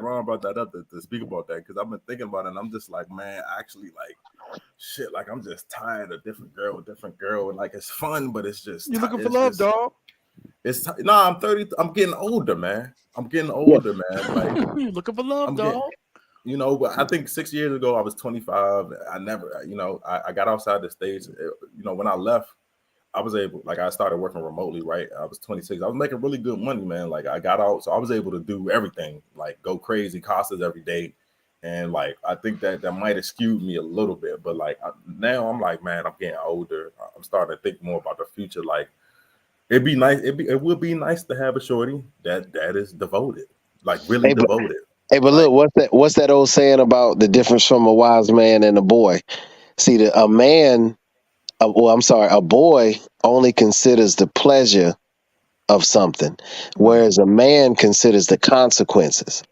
F: Ron brought that up to speak about that, because I've been thinking about it and I'm just like, man, actually, like shit, like I'm just tired of different girl, and like it's fun, but it's just
A: You looking for love, dog?
F: I'm 30. I'm getting older, man. I'm getting older, man. Like
A: you looking for love, dog?
F: But I think 6 years ago I was 25. I never, I got outside the States. When I left, I was able, like, I started working remotely, right? I was 26. I was making really good money, man. Like, I got out, so I was able to do everything, like go crazy, classes every day. And like, I think that might have skewed me a little bit, but like now I'm like, man, I'm getting older. I'm starting to think more about the future. Like, it'd be nice. It would be nice to have a shorty that is devoted, like really devoted.
G: Hey, but
F: like,
G: look, what's that old saying about the difference from a wise man and a boy? See, a boy only considers the pleasure of something, whereas a man considers the consequences.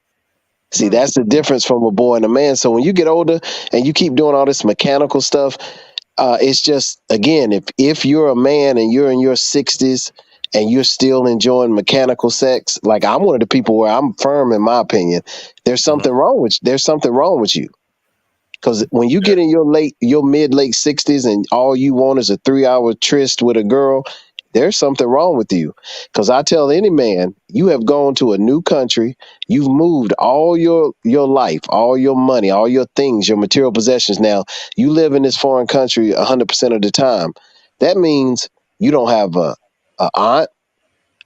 G: See, that's the difference from a boy and a man. So when you get older and you keep doing all this mechanical stuff, it's just, again, if you're a man and you're in your 60s and you're still enjoying mechanical sex, like I'm one of the people where I'm firm in my opinion, there's something wrong with you. Because when you get in your mid late 60s and all you want is a 3-hour tryst with a girl, there's something wrong with you. Because I tell any man, you have gone to a new country, you've moved all your life, all your money, all your things, your material possessions. Now you live in this foreign country 100% of the time. That means you don't have a aunt,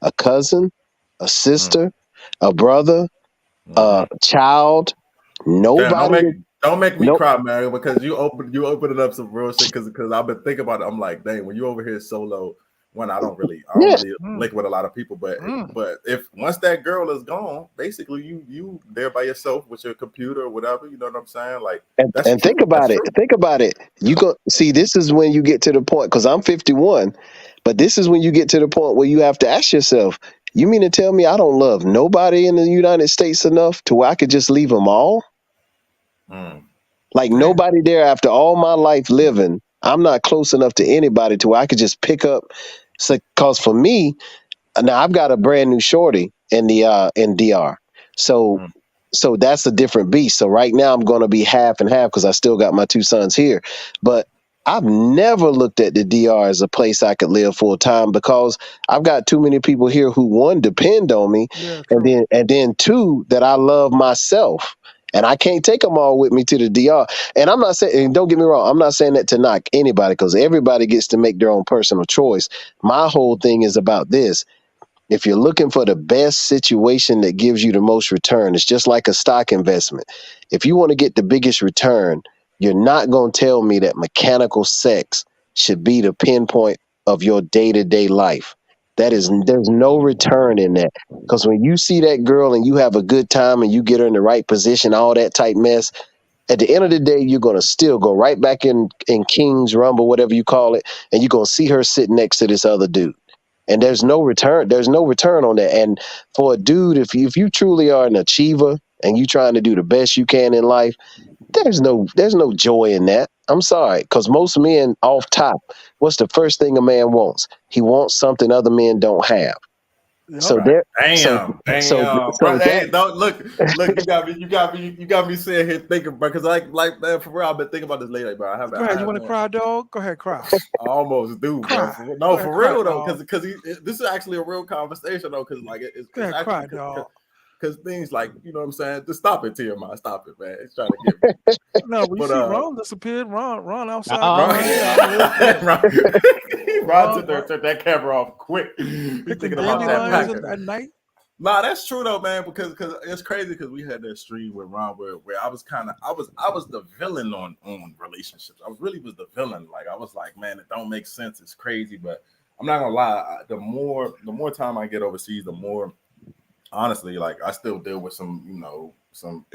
G: a cousin, a sister, a brother, a child, nobody.
F: Don't make me cry, Mario, because you opened up some real shit. Because I've been thinking about it. I'm like, dang, when you over here solo, I don't really link with a lot of people. But if once that girl is gone, basically you there by yourself with your computer or whatever. You know what I'm saying? Like, that's
G: and
F: true.
G: think about it. Think about it. You go see. This is when you get to the point. Because I'm 51, but this is when you get to the point where you have to ask yourself: you mean to tell me I don't love nobody in the United States enough to where I could just leave them all? Like nobody there after all my life living, I'm not close enough to anybody to where I could just pick up. Because for me, now I've got a brand new shorty in the in DR, so that's a different beast. So right now I'm going to be half and half because I still got my 2 sons here, but I've never looked at the DR as a place I could live full time because I've got too many people here who, 1, depend on me, and then 2, that I love myself. And I can't take them all with me to the DR. And I'm not saying, and don't get me wrong, I'm not saying that to knock anybody because everybody gets to make their own personal choice. My whole thing is about this. If you're looking for the best situation that gives you the most return, it's just like a stock investment. If you want to get the biggest return, you're not going to tell me that mechanical sex should be the pinpoint of your day-to-day life. There's no return in that. Because when you see that girl and you have a good time and you get her in the right position, all that type mess, at the end of the day, you're going to still go right back in King's Rumble, whatever you call it, and you're going to see her sitting next to this other dude. And there's no return. There's no return on that. And for a dude, if you truly are an achiever and you trying to do the best you can in life, there's no joy in that. I'm sorry, because most men off top, what's the first thing a man wants? He wants something other men don't have. So
A: Yep.
F: Right.
G: there, so so
F: Bro,
G: so
F: hey,
G: that
F: don't look. You got me sitting here thinking, bro. Because like, man, for real, I've been thinking about this lately, bro.
A: Go ahead. You want to
F: Man,
A: cry, dog? Go ahead, cry.
F: I almost do, bro.
A: Cry.
F: No,
A: Go ahead,
F: for
A: cry,
F: real though,
A: dog.
F: because this is actually a real conversation though, because like
A: Go
F: it's
A: ahead,
F: actually
A: cry, dog.
F: because things like, you know what I'm saying. Just stop it, T.M.I. Stop it, man. It's trying to get me.
A: No, we
F: But
A: see Ron disappeared. Ron outside
F: Ron,
A: crying. Yeah, I'm listening.
F: Ron
A: Ron
F: took that camera off quick. He's
A: picking
F: thinking about that
A: dandelions
F: packet.
A: at night.
F: Nah, that's true though, man. Because it's crazy because we had that stream with Ron where I was the villain on relationships. I was the villain. Like I was like, man, it don't make sense. It's crazy, but I'm not gonna lie. The more time I get overseas, the more honestly, like I still deal with some, some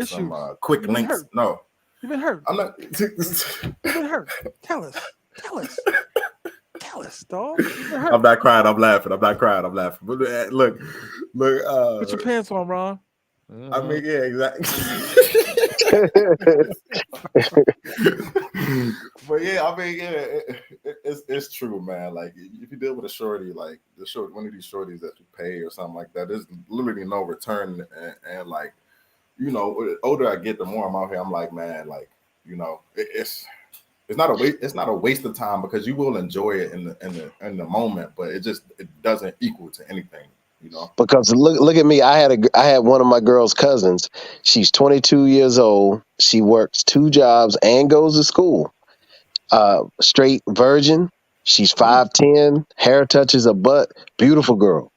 F: quick
A: You've been
F: links.
A: hurt.
F: No,
A: You've been hurt.
F: I'm not.
A: You've been hurt. Tell us, dog. You've been hurt.
F: I'm not crying. I'm laughing. I'm not crying. I'm laughing. But look.
A: Put your pants on, Ron.
F: I mean, yeah, exactly. But yeah, I mean, yeah, it's true, man. Like if you deal with a shorty, like one of these shorties that you pay or something like that, there's literally no return. And like, the older I get, the more I'm out here. I'm like, man, like, it's not a waste. It's not a waste of time because you will enjoy it in the moment, but it doesn't equal to anything.
G: because look at me. I had one of my girl's cousins. She's 22 years old. She works 2 jobs and goes to school. Straight virgin. She's 5'10", hair touches her butt. Beautiful girl.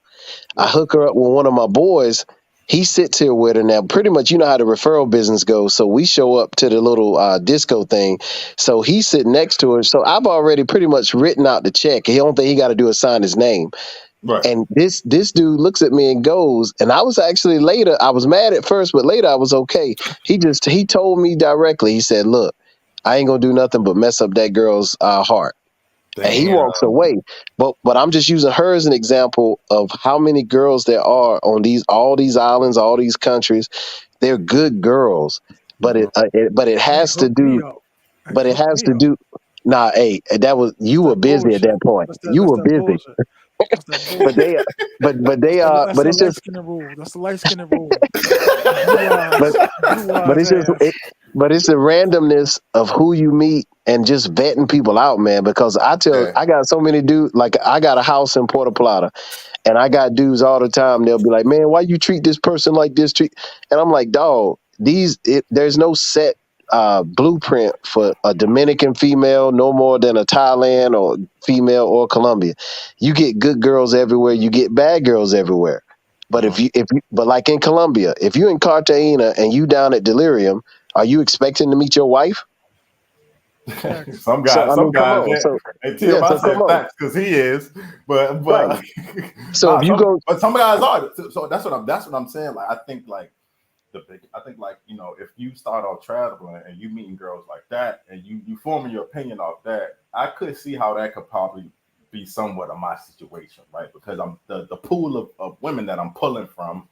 G: I hook her up with one of my boys. He sits here with her now. Pretty much, you know how the referral business goes. So we show up to the little disco thing. So he's sitting next to her. So I've already pretty much written out the check. The only thing he got to do is sign his name.
F: Right.
G: And this dude looks at me and goes, and I was actually later, I was mad at first, but later I was okay. He told me directly, he said, look, I ain't gonna do nothing but mess up that girl's heart.
F: Damn.
G: And he walks away. But I'm just using her as an example of how many girls there are on all these islands, all these countries. They're good girls, but it has to do. But it has to do. Nah, hey, you were busy at that point. You
A: That's
G: were
A: that
G: busy.
A: bullshit. That's that bullshit.
G: But they, they are.
A: That's
G: But
A: the
G: it's
A: light
G: just.
A: skin rule. That's the light skin rule.
G: But it's just. But it's the randomness of who you meet and just vetting people out, man. Because I got so many dudes. Like I got a house in Puerto Plata, and I got dudes all the time. They'll be like, "Man, why you treat this person like this?" And I'm like, "Dog, there's no set blueprint for a Dominican female, no more than a Thailand or female or Colombia. You get good girls everywhere. You get bad girls everywhere. But but like in Colombia, if you in Cartagena and you down at Delirium, are you expecting to meet your wife?
F: Some guys,
G: come on.
F: yeah. And T.M.I. said facts because he is, but
G: right. So if you go,
F: but some guys are. So that's what I'm saying. Like I think if you start off traveling and you meeting girls like that and you forming your opinion off that, I could see how that could probably be somewhat of my situation, right? Because I'm the pool of women that I'm pulling from.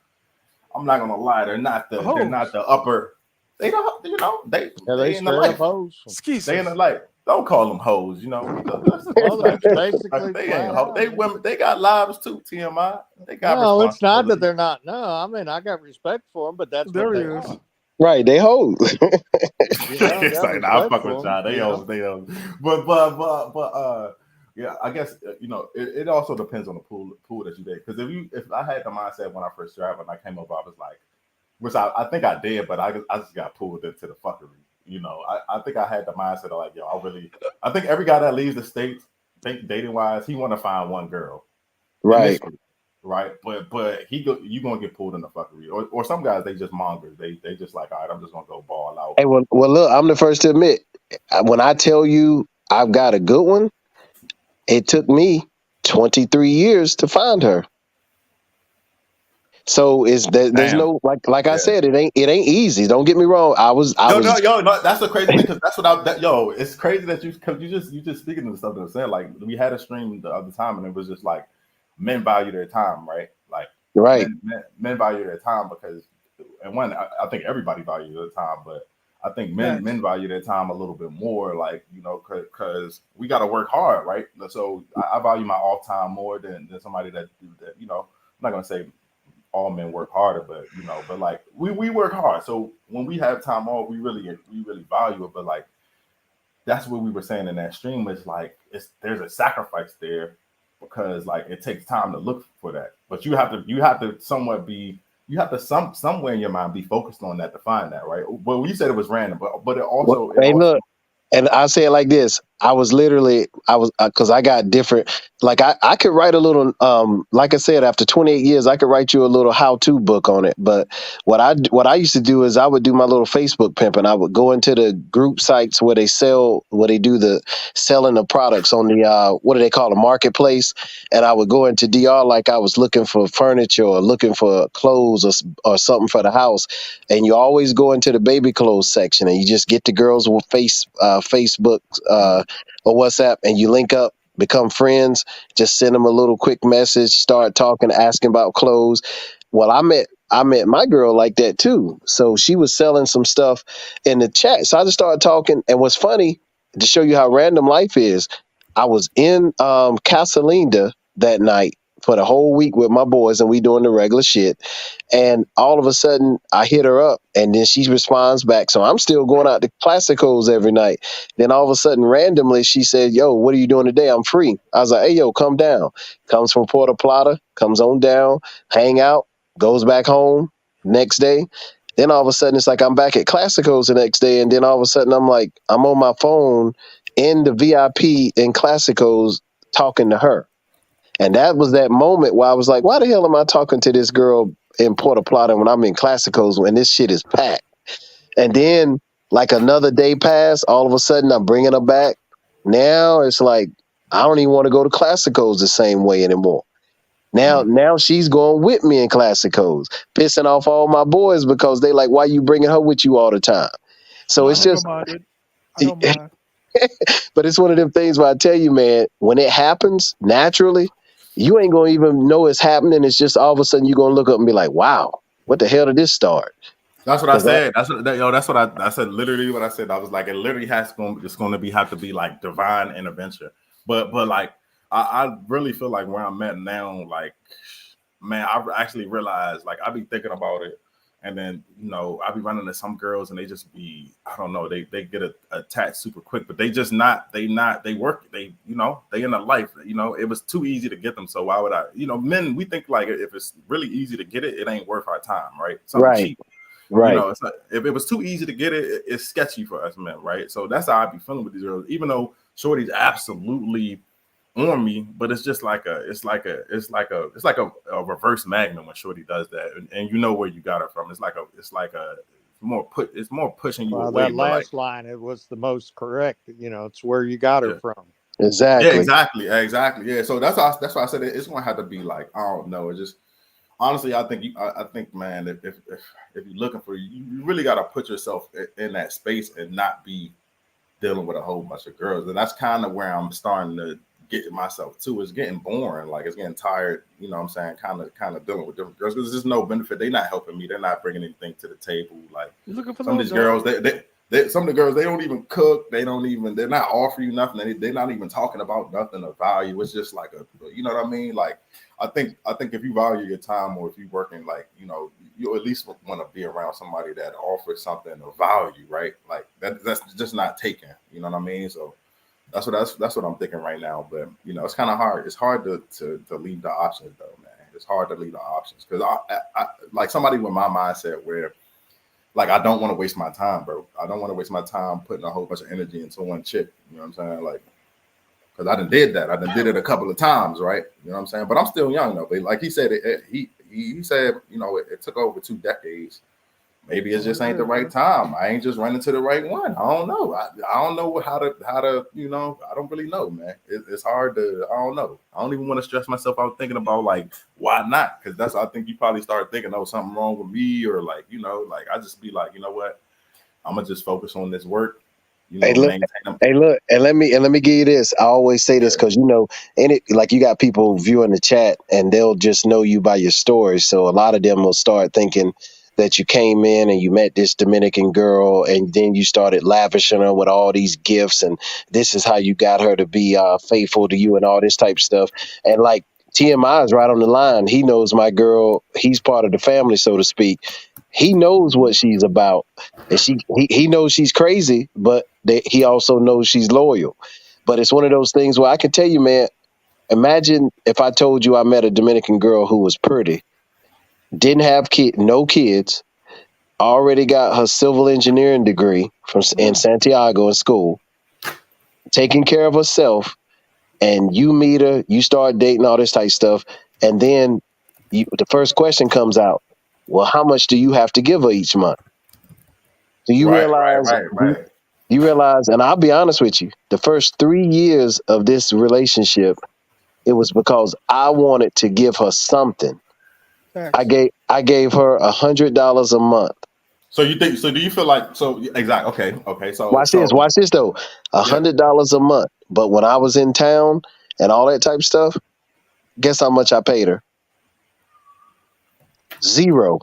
F: I'm not gonna lie, they're not the upper. They don't, they in the life.
H: Hoes.
F: They in the life. Don't call them hoes,
H: That's basically
F: they ain't hoes. They women. They got lives too. T.M.I. They got.
H: No, it's not that they're not. No, I mean I got respect for them, but that's
A: there
H: what
A: he
H: they
A: is.
H: are.
G: Right, they hoes.
F: It's like, nah, I fuck with y'all. They hoes. But yeah, I guess it also depends on the pool that you date. Because if I had the mindset when I first traveled and I came over, I was like, which I think I did, but I just got pulled into the fuckery. I think I had the mindset of like, I think every guy that leaves the States, dating wise, he want to find one girl,
G: right?
F: Right, but you gonna get pulled in the fuckery, or some guys they just mongers. They just like, all right, I'm just gonna go ball out.
G: Hey, well, look, I'm the first to admit when I tell you I've got a good one, it took me 23 years to find her. So there's no like I said, it ain't easy. Don't get me wrong.
F: No, that's the crazy thing because that's what it's crazy that you just speaking of the stuff that I'm saying. Like we had a stream the other time and it was just like men value their time, right? Like men value their time because I think everybody values their time, but I think men value their time a little bit more, like because we got to work hard, right? So I value my off time more than somebody that not gonna say all men work harder, but but like we work hard. So when we have time off, we really value it. But like that's what we were saying in that stream is like there's a sacrifice there because like it takes time to look for that. But you have to somewhat be somewhere in your mind be focused on that to find that, right? Well, you said it was random, but it also
G: Hey, look, and I say it like this. I was because I got different. Like I could write a little. Like I said, after 28 years, I could write you a little how-to book on it. But what I used to do is I would do my little Facebook pimp, and I would go into the group sites where they do the selling of products on the what do they call, the marketplace, and I would go into DR like I was looking for furniture or looking for clothes or something for the house, and you always go into the baby clothes section, and you just get the girls with Facebook or WhatsApp, and you link up, become friends, just send them a little quick message, start talking, asking about clothes. Well, I met my girl like that too. So she was selling some stuff in the chat. So I just started talking. And what's funny, to show you how random life is, I was in Casalinda that night for the whole week with my boys, and we doing the regular shit. And all of a sudden, I hit her up, and then she responds back. So I'm still going out to Classicos every night. Then all of a sudden, randomly, she said, "Yo, what are you doing today? I'm free." I was like, "Hey, yo, come down." Comes from Puerto Plata, comes on down, hang out, goes back home next day. Then all of a sudden, it's like I'm back at Classicos the next day, and then all of a sudden, I'm on my phone in the VIP in Classicos talking to her. And that was that moment where I was like, why the hell am I talking to this girl in Puerto Plata when I'm in Classicos when this shit is packed? And then like another day passed, all of a sudden I'm bringing her back. Now it's like, I don't even want to go to Classicos the same way anymore. Now she's going with me in Classicos, pissing off all my boys because they like, why you bringing her with you all the time? So it's just,
A: I don't mind.
G: but it's one of them things where I tell you, man, when it happens naturally, you ain't gonna even know it's happening. It's just all of a sudden you're gonna look up and be like, "Wow, what the hell did this start?"
F: That's what I said. That's what I said. Literally, what I said. I was like, it literally have to be like divine intervention. But like, I really feel like where I'm at now, like, man, I actually realized, like, I be thinking about it, and then I be running to some girls, and they just be, I don't know, they get attached super quick, but they work, they in a life, it was too easy to get them. So why would I? Men, we think like if it's really easy to get it, it ain't worth our time, right? Something cheap.
G: Right.
F: It's like, if it was too easy to get it, it's sketchy for us men, right? So that's how I be feeling with these girls. Even though Shorty's absolutely on me, but it's just like it's like a reverse Magnum when Shorty does that, and you know where you got it from. It's more pushing you away.
H: That last line, it was the most correct. It's where you got her from.
G: Exactly.
F: Yeah, exactly. Yeah. So that's why I said it's gonna have to be like, I don't know. It just honestly, I think, man, if you're looking for, you really got to put yourself in that space and not be dealing with a whole bunch of girls. And that's kind of where I'm starting to get myself to. It's getting boring. Like, it's getting tired. You know what I'm saying? Kind of dealing with different girls because there's no benefit. They're not helping me. They're not bringing anything to the table. Like, some of these girls, some of the girls, they don't even cook. They're not offering you nothing. They're not even talking about nothing of value. It's just like you know what I mean? Like, I think if you value your time, or if you're working, like, you at least want to be around somebody that offers something of value, right? Like that's just not taken. You know what I mean? So that's what I'm thinking right now. But it's kind of hard. It's hard to leave the options though, man. It's hard to leave the options because I like somebody with my mindset where, like, I don't want to waste my time, bro. I don't want to waste my time putting a whole bunch of energy into one chick. You know what I'm saying? Like, because I done did that. I done did it a couple of times, right? You know what I'm saying? But I'm still young though. But like he said, he said, it took over 2 decades. Maybe it just ain't the right time. I ain't just running to the right one. I don't know. I don't know how to, I don't really know, man. It's hard to, I don't know. I don't even want to stress myself out thinking about, like, why not? Because I think you probably start thinking, oh, something wrong with me, or like, like, I just be like, you know what? I'm going to just focus on this work.
G: Hey, look, and let me give you this. I always say this because like, you got people viewing the chat and they'll just know you by your stories. So a lot of them will start thinking that you came in and you met this Dominican girl and then you started lavishing her with all these gifts, and this is how you got her to be faithful to you and all this type of stuff. And like, T.M.I is right on the line. He knows my girl. He's part of the family, so to speak. He knows what she's about, and he knows she's crazy, but he also knows she's loyal. But it's one of those things where I can tell you, man. Imagine if I told you I met a Dominican girl who was pretty, didn't have no kids, already got her civil engineering degree in Santiago in school, taking care of herself, and you meet her, you start dating, all this type stuff, and then the first question comes out, well, how much do you have to give her each month? Do you
F: Right.
G: realize, you realize, and I'll be honest with you, the first 3 years of this relationship, it was because I wanted to give her something. I gave her $100 a month.
F: So you think? So do you feel like? So exactly. Okay. So
G: Watch this though. $100 a month. But when I was in town and all that type of stuff, guess how much I paid her? $0.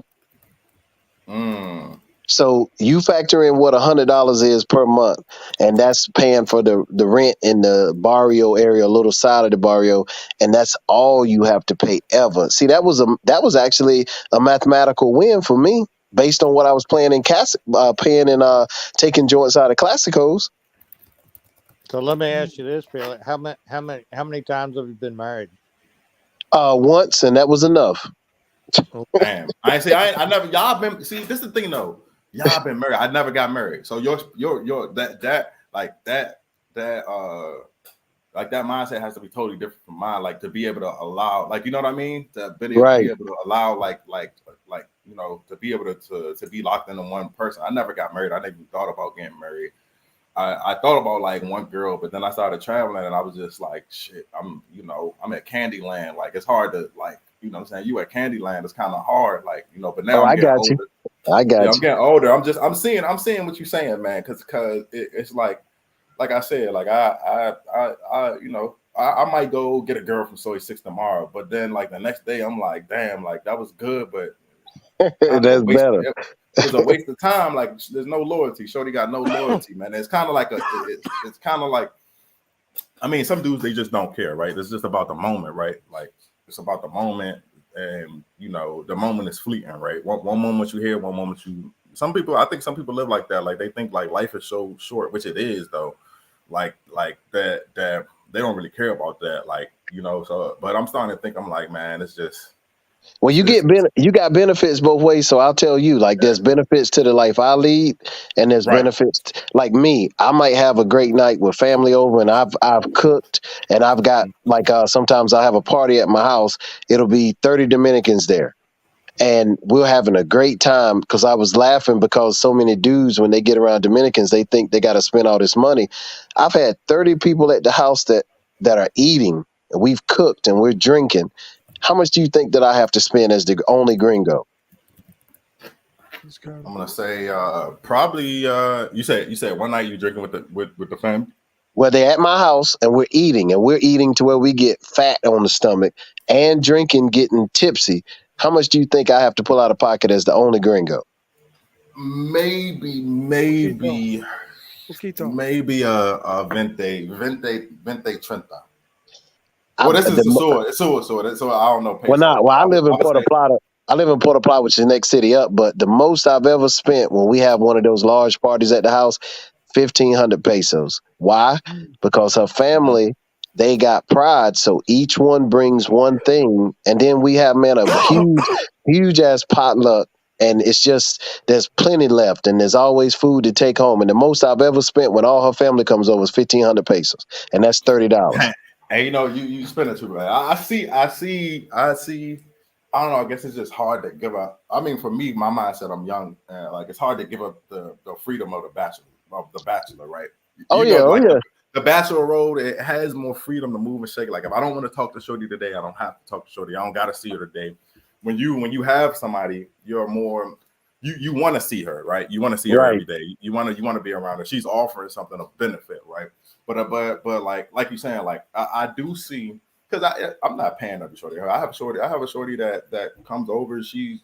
G: So you factor in what $100 is per month, and that's paying for the rent in the barrio area, a little side of the barrio, and that's all you have to pay ever. See, that was actually a mathematical win for me based on what I was paying in taking joints out of Classicos.
H: So let me ask you this, Billy: how many times have you been married?
G: Once, and that was enough.
F: Damn, I never. Y'all been see. This is the thing though. Y'all been married. I never got married. So your that mindset has to be totally different from mine. Like to be able to allow, like you know what I mean, to be able to allow, like you know, to be able to be locked into one person. I never got married. I never even thought about getting married. I thought about like one girl, but then I started traveling and I was just like, shit. I'm at Candyland. Like it's hard to like. You know what I'm saying? You at Candyland, it's kind of hard, like, you know, but now I'm getting older.
G: I got you.
F: I'm getting older. I'm seeing what you're saying, man. Cause it's like I said, like I you know, I might go get a girl from Soy 6 tomorrow, but then like the next day I'm like, damn, like that was good, but
G: that's better.
F: It was a waste of time. Like there's no loyalty. Shorty got no loyalty, man. It's kind of like it's kind of like, I mean, some dudes, they just don't care, right? It's just about the moment, right? Like it's about the moment, and you know, the moment is fleeting, right? One moment you hear, one moment you. I think some people live like that. Like they think like life is so short, which it is though. Like that they don't really care about that. Like you know, so but I'm starting to think, I'm like, man, it's just.
G: Well, you got benefits both ways. So I'll tell you, like, there's benefits to the life I lead, and there's benefits. Like me, I might have a great night with family over, and I've cooked, and I've got like sometimes I have a party at my house. It'll be 30 Dominicans there, and we're having a great time because I was laughing because so many dudes, when they get around Dominicans, they think they got to spend all this money. I've had 30 people at the house that are eating, and we've cooked, and we're drinking. How much do you think that I have to spend as the only gringo?
F: I'm gonna say probably. You said one night you drinking with the family.
G: Well, they're at my house and we're eating to where we get fat on the stomach and drinking, getting tipsy. How much do you think I have to pull out of pocket as the only gringo?
F: Maybe a Vente Trenta. Well, this is Sosua. So I don't know.
G: Well, I live in Puerto Plata. I live in Puerto Plata, which is the next city up. But the most I've ever spent when we have one of those large parties at the house, 1,500 pesos. Why? Because her family, they got pride. So each one brings one thing. And then we have, man, a huge ass potluck. And it's just, there's plenty left. And there's always food to take home. And the most I've ever spent when all her family comes over is 1,500 pesos. And that's $30.
F: And you know, you spend it too, man. I see. I don't know. I guess it's just hard to give up. I mean, for me, my mindset, I'm young. Like it's hard to give up the freedom of the bachelor, right? The bachelor road, it has more freedom to move and shake. Like if I don't want to talk to Shorty today, I don't have to talk to Shorty. I don't got to see her today. When you have somebody, you're more. You want to see her, right? You want to see her every day. You want to be around her. She's offering something of benefit, right? But like you're saying, like I do see, because I'm not paying up to Shorty. I have a Shorty that comes over. She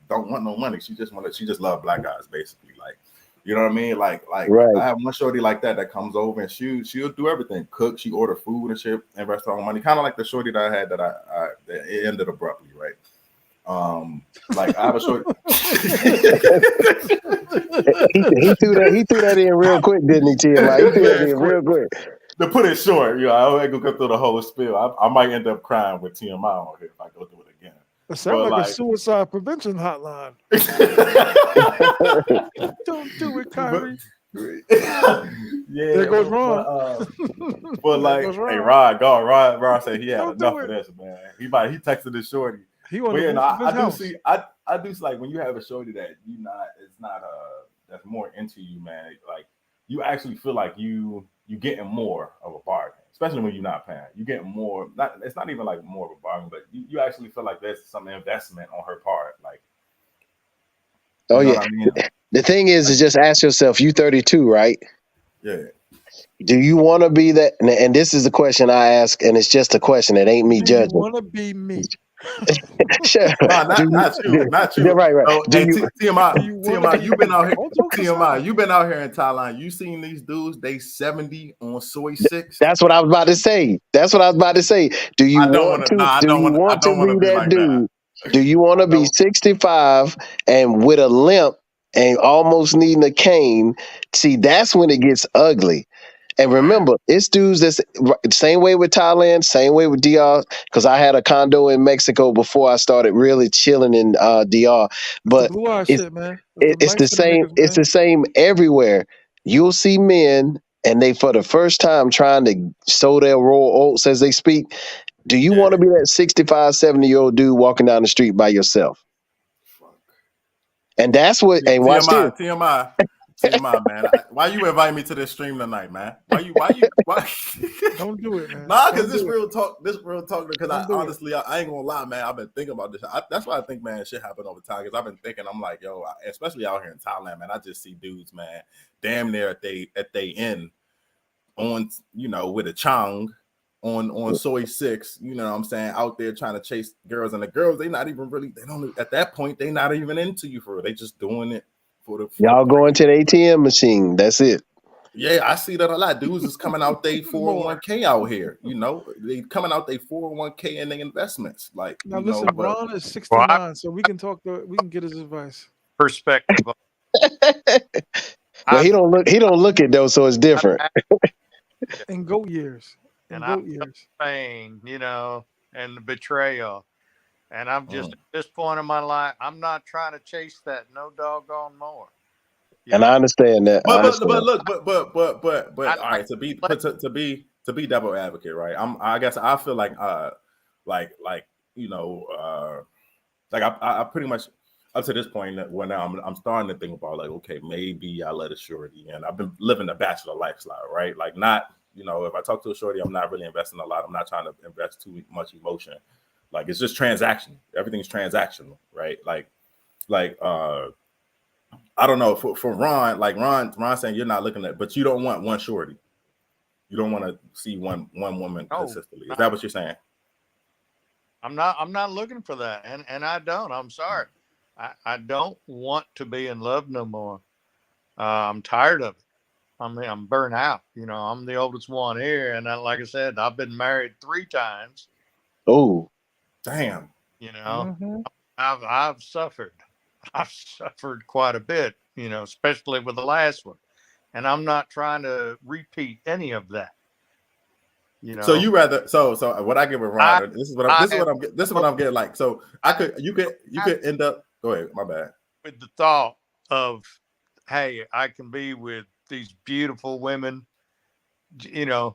F: don't want no money. She just love black guys, basically. Like You know what I mean? Like
G: Right.
F: I have one shorty like that comes over and she'll do everything, cook, she order food and shit and restaurant money, kind of like the shorty that I had that that it ended abruptly, right? Like I have a shorty.
G: He threw that in real quick, didn't he, T.M.I? He threw that in real quick.
F: To put it short, I ain't gonna go through the whole spiel. I might end up crying with T.M.I on here if I go through it again.
A: It sounds like a suicide prevention hotline. Don't do it, Kyrie.
F: Yeah,
A: there goes Ron.
F: But like, hey, Rod said he had enough of this, man. He texted his shorty. I do like when you have a shorty that that's more into you, man. Like you actually feel like you getting more of a bargain, especially when you're not paying. You get more. It's not even like more of a bargain, but you actually feel like there's some investment on her part. Like,
G: oh yeah. I mean? The thing is just ask yourself. You 32, right?
F: Yeah.
G: Do you want to be that? And this is the question I ask, and it's just a question. It ain't me judging.
A: Do you want to be me?
G: Sure.
F: Not you.
G: Right.
F: Oh,
G: do
F: hey,
G: you,
F: T.M.I, you've been out here. T.M.I, you've been out here in Thailand. You seen these dudes? They 70 on soy 6.
G: That's what I was about to say. Do you want to? Do you want to be that dude? Do you want to be 65 and with a limp and almost needing a cane? See, that's when it gets ugly. And remember, it's dudes that's same way with Thailand, same way with DR, because I had a condo in Mexico before I started really chilling in DR. But it's the same. It's the same everywhere. You'll see men, and they for the first time trying to sow their raw oats as they speak. Do you want to be that 65, 70-year-old dude walking down the street by yourself? And that's what. And watch this.
F: TMI, man. Why you invite me to this stream tonight, man? Why?
A: Don't do it, man.
F: Nah, because this real talk. Because honestly, I ain't gonna lie, man. I've been thinking about this. That's why I think, man, shit happen over time. Because I've been thinking, I'm like, yo, especially out here in Thailand, man. I just see dudes, man, damn near at they end on, with a chong on soy 6. You know what I'm saying? Out there trying to chase girls, and the girls, they not even really. They don't at that point. They not even into you for it. They just doing it.
G: Y'all going to the ATM machine. That's it.
F: Yeah, I see that a lot. Dudes is coming out they 401k out here. They coming out they 401k and their investments. Like
A: now, listen, Ron is 69, so we can get his advice.
B: Perspective.
G: Well, he don't look it though, so it's different.
A: In goat years.
B: Pain, and the betrayal. And I'm just at this point in my life, I'm not trying to chase that no doggone more.
G: And I understand that.
F: But all right, to be devil advocate, right? I guess I feel like I pretty much up to this point when now I'm starting to think about like, okay, maybe I let a shorty, and I've been living the bachelor lifestyle, right? Like not, if I talk to a shorty, I'm not really investing a lot. I'm not trying to invest too much emotion. Like it's just transaction. Everything's transactional, right? Like I don't know for Ron, like Ron saying you're not looking at, but you don't want one shorty. You don't want to see one woman consistently. Is that what you're saying?
B: I'm not looking for that, and I don't. I'm sorry. I don't want to be in love no more. I'm tired of it. I'm burnt out. I'm the oldest one here, and like I said, I've been married 3 times.
G: Oh.
F: Damn.
B: I've suffered. I've suffered quite a bit, especially with the last one. And I'm not trying to repeat any of that.
F: So you rather so what I get with Ron, this is what I'm getting like. So you could end up, go ahead, my bad.
B: With the thought of, hey, I can be with these beautiful women, and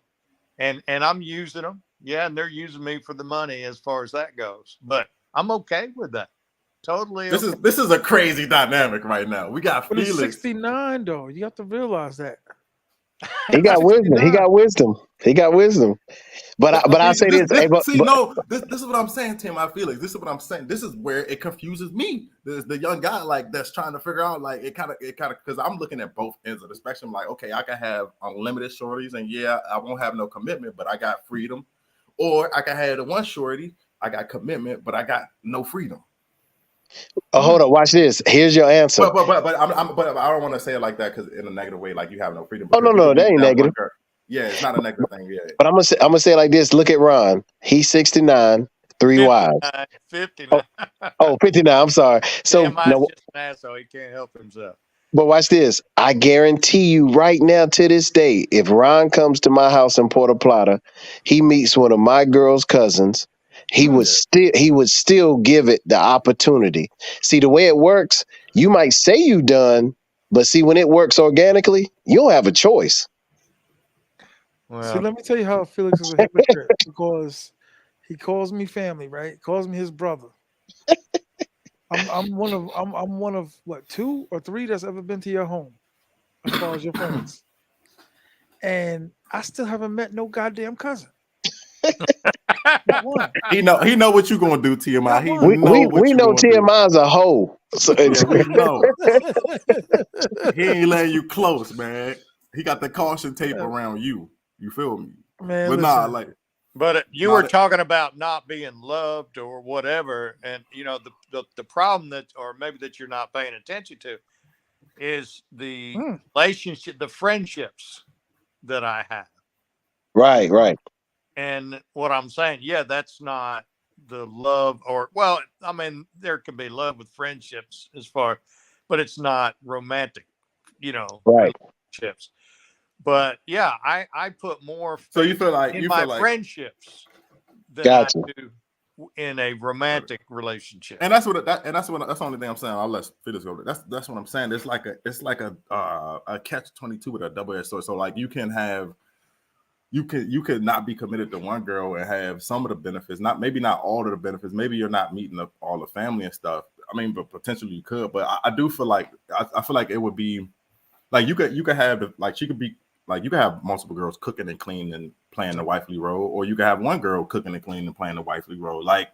B: I'm using them. Yeah, and they're using me for the money as far as that goes. But I'm okay with that. Totally.
F: This is a crazy dynamic right now. We got
A: Felix. He's 69 though. You have to realize that.
G: He got wisdom. But I say this.
F: This is what I'm saying, Tim. I feel like this is what I'm saying. This is where it confuses me. There's the young guy like that's trying to figure out like it kind of because I'm looking at both ends of the spectrum. Like, okay, I can have unlimited shorties, and yeah, I won't have no commitment, but I got freedom. Or I can have the one shorty, I got commitment, but I got no freedom.
G: Oh, hold on, watch this. Here's your answer.
F: But I don't want to say it like that because in a negative way, like you have no freedom.
G: Oh, no,
F: Because you
G: no,
F: could be
G: that ain't
F: that one
G: negative.
F: girl. Yeah, it's not a negative thing. Yeah.
G: But I'm gonna say it like this. Look at Ron. He's 69, 3 wives.
B: 59.
G: Oh, 59. I'm sorry. So
B: T.M.I.
G: now,
B: just an asshole. He can't help himself.
G: but watch this. I guarantee you right now to this day, if Ron comes to my house in Puerto Plata, he meets one of my girl's cousins, he would still give it the opportunity. See, the way it works, you might say you done, but see, when it works organically, you don't have a choice.
A: See,
B: Well,
A: let me tell you how Felix is a hypocrite because he calls me family, right? Calls me his brother. I'm one of what, 2 or 3 that's ever been to your home as far as your friends, and I still haven't met no goddamn cousin. Not one.
F: He know what you gonna do, T.M.I.
A: Not
F: He
A: one.
F: know what
G: We
F: you
G: know
F: gonna do.
G: TMI's a hoe. So
F: Yeah, we know. He ain't letting you close, man. He got the caution tape around you. You feel me?
A: Man,
F: But
A: listen.
F: nah, like
B: but you
F: Not
B: were
F: a-
B: talking about not being loved or whatever, and you know the problem that, or maybe that you're not paying attention to, is the relationship, the friendships that I have.
G: right.
B: And what I'm saying, yeah, that's not the love, or well, I mean, there can be love with friendships as far, but it's not romantic,
G: Right.
B: relationships. But yeah, I put more
F: so you
B: faith
F: feel like
B: in my
F: like
B: friendships than I
G: Gotcha.
B: do in a romantic relationship.
F: and that's that's the only thing I'm saying. I'll let Felix go. That's what I'm saying. It's like a catch-22 with a double-edged sword. So like you could not be committed to one girl and have some of the benefits, maybe not all of the benefits. Maybe you're not meeting up all the family and stuff. I mean, but potentially you could. But I do feel like I feel like it would be like you could have she could be like you could have multiple girls cooking and cleaning and playing the wifely role, or you could have one girl cooking and cleaning and playing the wifely role. Like,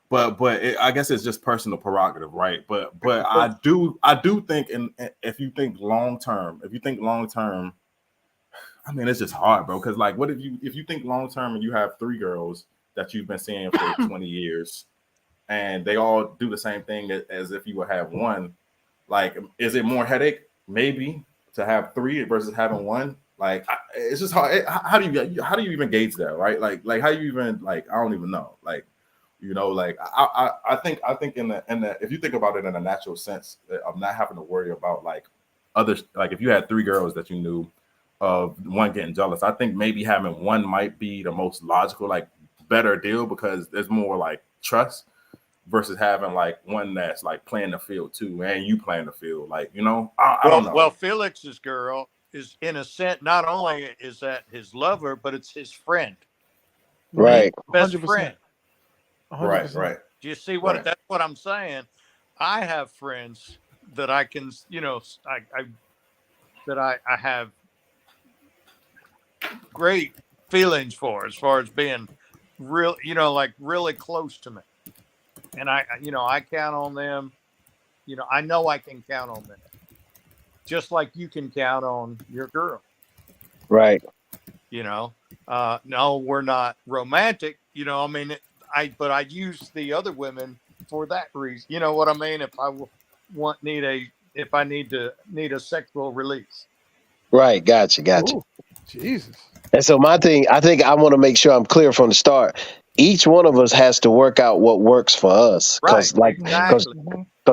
F: but I guess it's just personal prerogative, right? But I do think, and if you think long term, I mean, it's just hard, bro. Because like, what if you think long term and you have 3 girls that you've been seeing for 20 years, and they all do the same thing as if you would have one? Like, is it more headache maybe to have 3 versus having one? Like, it's just hard. How do you even gauge that, right? Like how do you even I don't even know. Like, like I think in the if you think about it in a natural sense of not having to worry about like others, like if you had 3 girls that you knew of one getting jealous, I think maybe having one might be the most logical, like better deal, because there's more like trust versus having like one that's like playing the field too, and you playing the field, like I don't know.
B: Well, Felix's girl is, in a sense, not only is that his lover, but it's his friend,
G: Right.
B: best
A: 100%.
B: friend.
A: 100%.
F: Right.
B: Do you see what?
F: Right.
B: That's what I'm saying. I have friends that I can, I have great feelings for, as far as being real, like really close to me, and I count on them. I know I can count on them, just like you can count on your girl.
G: Right.
B: No, we're not romantic. I mean, but I use the other women for that reason. You know what I mean? If I need a sexual release.
G: Right. Gotcha.
A: Ooh, Jesus.
G: And so my thing, I think I want to make sure I'm clear from the start. Each one of us has to work out what works for us.
B: Right.
G: Because
B: Exactly.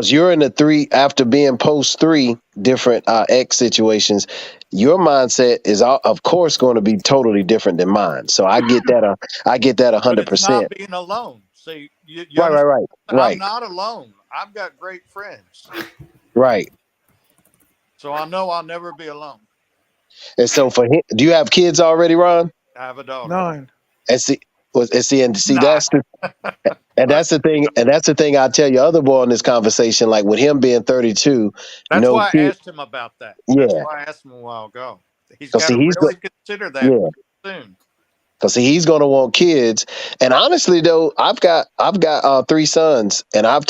G: you're in the 3 after being post 3 different X situations, your mindset is of course going to be totally different than mine. So I get that. I get that
B: But it's
G: 100%.
B: not being alone. See, you
G: Right.
B: I'm not alone. I've got great friends.
G: Right.
B: So I know I'll never be alone.
G: And so for him, do you have kids already, Ron?
B: I have a daughter.
A: 9.
G: And see,
B: Nah.
G: that's the thing. And that's the thing I tell your other boy in this conversation. Like with him being 32,
B: That's why I
G: kid,
B: asked him about that.
G: Yeah.
B: That's why I asked him a while ago. He's
G: So
B: got
G: see,
B: to
G: he's
B: really consider that
G: Yeah.
B: soon.
G: Because he's going to want kids. And honestly, though, I've got 3 sons, and I'm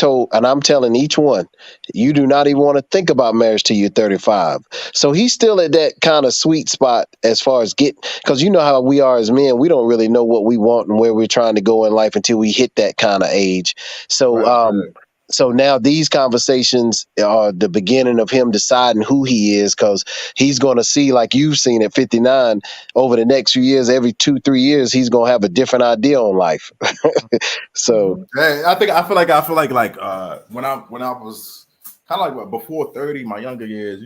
G: telling each one, you do not even want to think about marriage till you're 35. So he's still at that kind of sweet spot as far as because you know how we are as men, we don't really know what we want and where we're trying to go in life until we hit that kind of age. So,
F: Right.
G: So now these conversations are the beginning of him deciding who he is, because he's going to see, like you've seen at 59, over the next few years, every 2-3 years, he's going to have a different idea on life. So
F: Hey, I feel like when I was kind of like before 30, my younger years,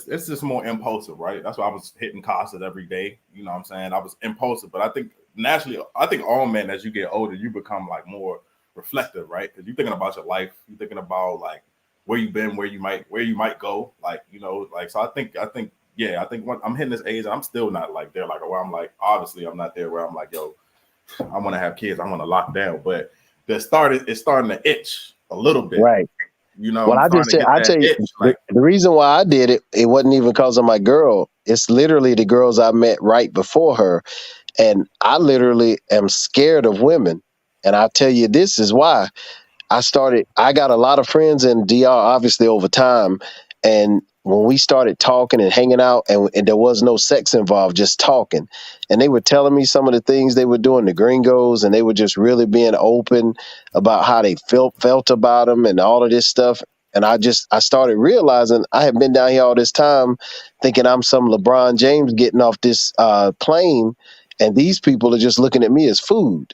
F: it's just more impulsive, right? That's why I was hitting Costas every day. You know what I'm saying? I was impulsive, but I think naturally, all men, as you get older, you become like more reflective, right? Because you're thinking about your life, you're thinking about like where you've been, where you might go, like, you know, like, so I think when I'm hitting this age, I'm still not like there, like where I'm like, obviously I'm not there where I'm like, yo, I want to have kids, I want to lock down, but it's starting to itch a little bit.
G: right.
F: You know,
G: Well,
F: I'm starting to get
G: I
F: that
G: tell you,
F: itch. Like,
G: the reason why I did it, it wasn't even because of my girl. It's literally the girls I met right before her. And I literally am scared of women. And I'll tell you, this is why. I got a lot of friends in DR, obviously, over time. And when we started talking and hanging out, and there was no sex involved, just talking, and they were telling me some of the things they were doing, the gringos, and they were just really being open about how they felt about them and all of this stuff. And I started realizing I had been down here all this time thinking I'm some LeBron James getting off this plane, and these people are just looking at me as food,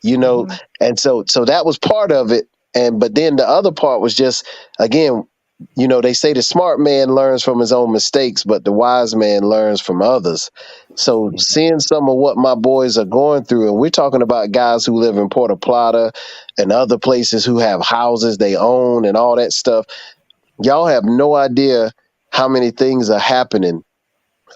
G: you know. And so that was part of it. But then the other part was just, again, you know, they say the smart man learns from his own mistakes, but the wise man learns from others. So seeing some of what my boys are going through, and we're talking about guys who live in Puerto Plata and other places who have houses they own and all that stuff. Y'all have no idea how many things are happening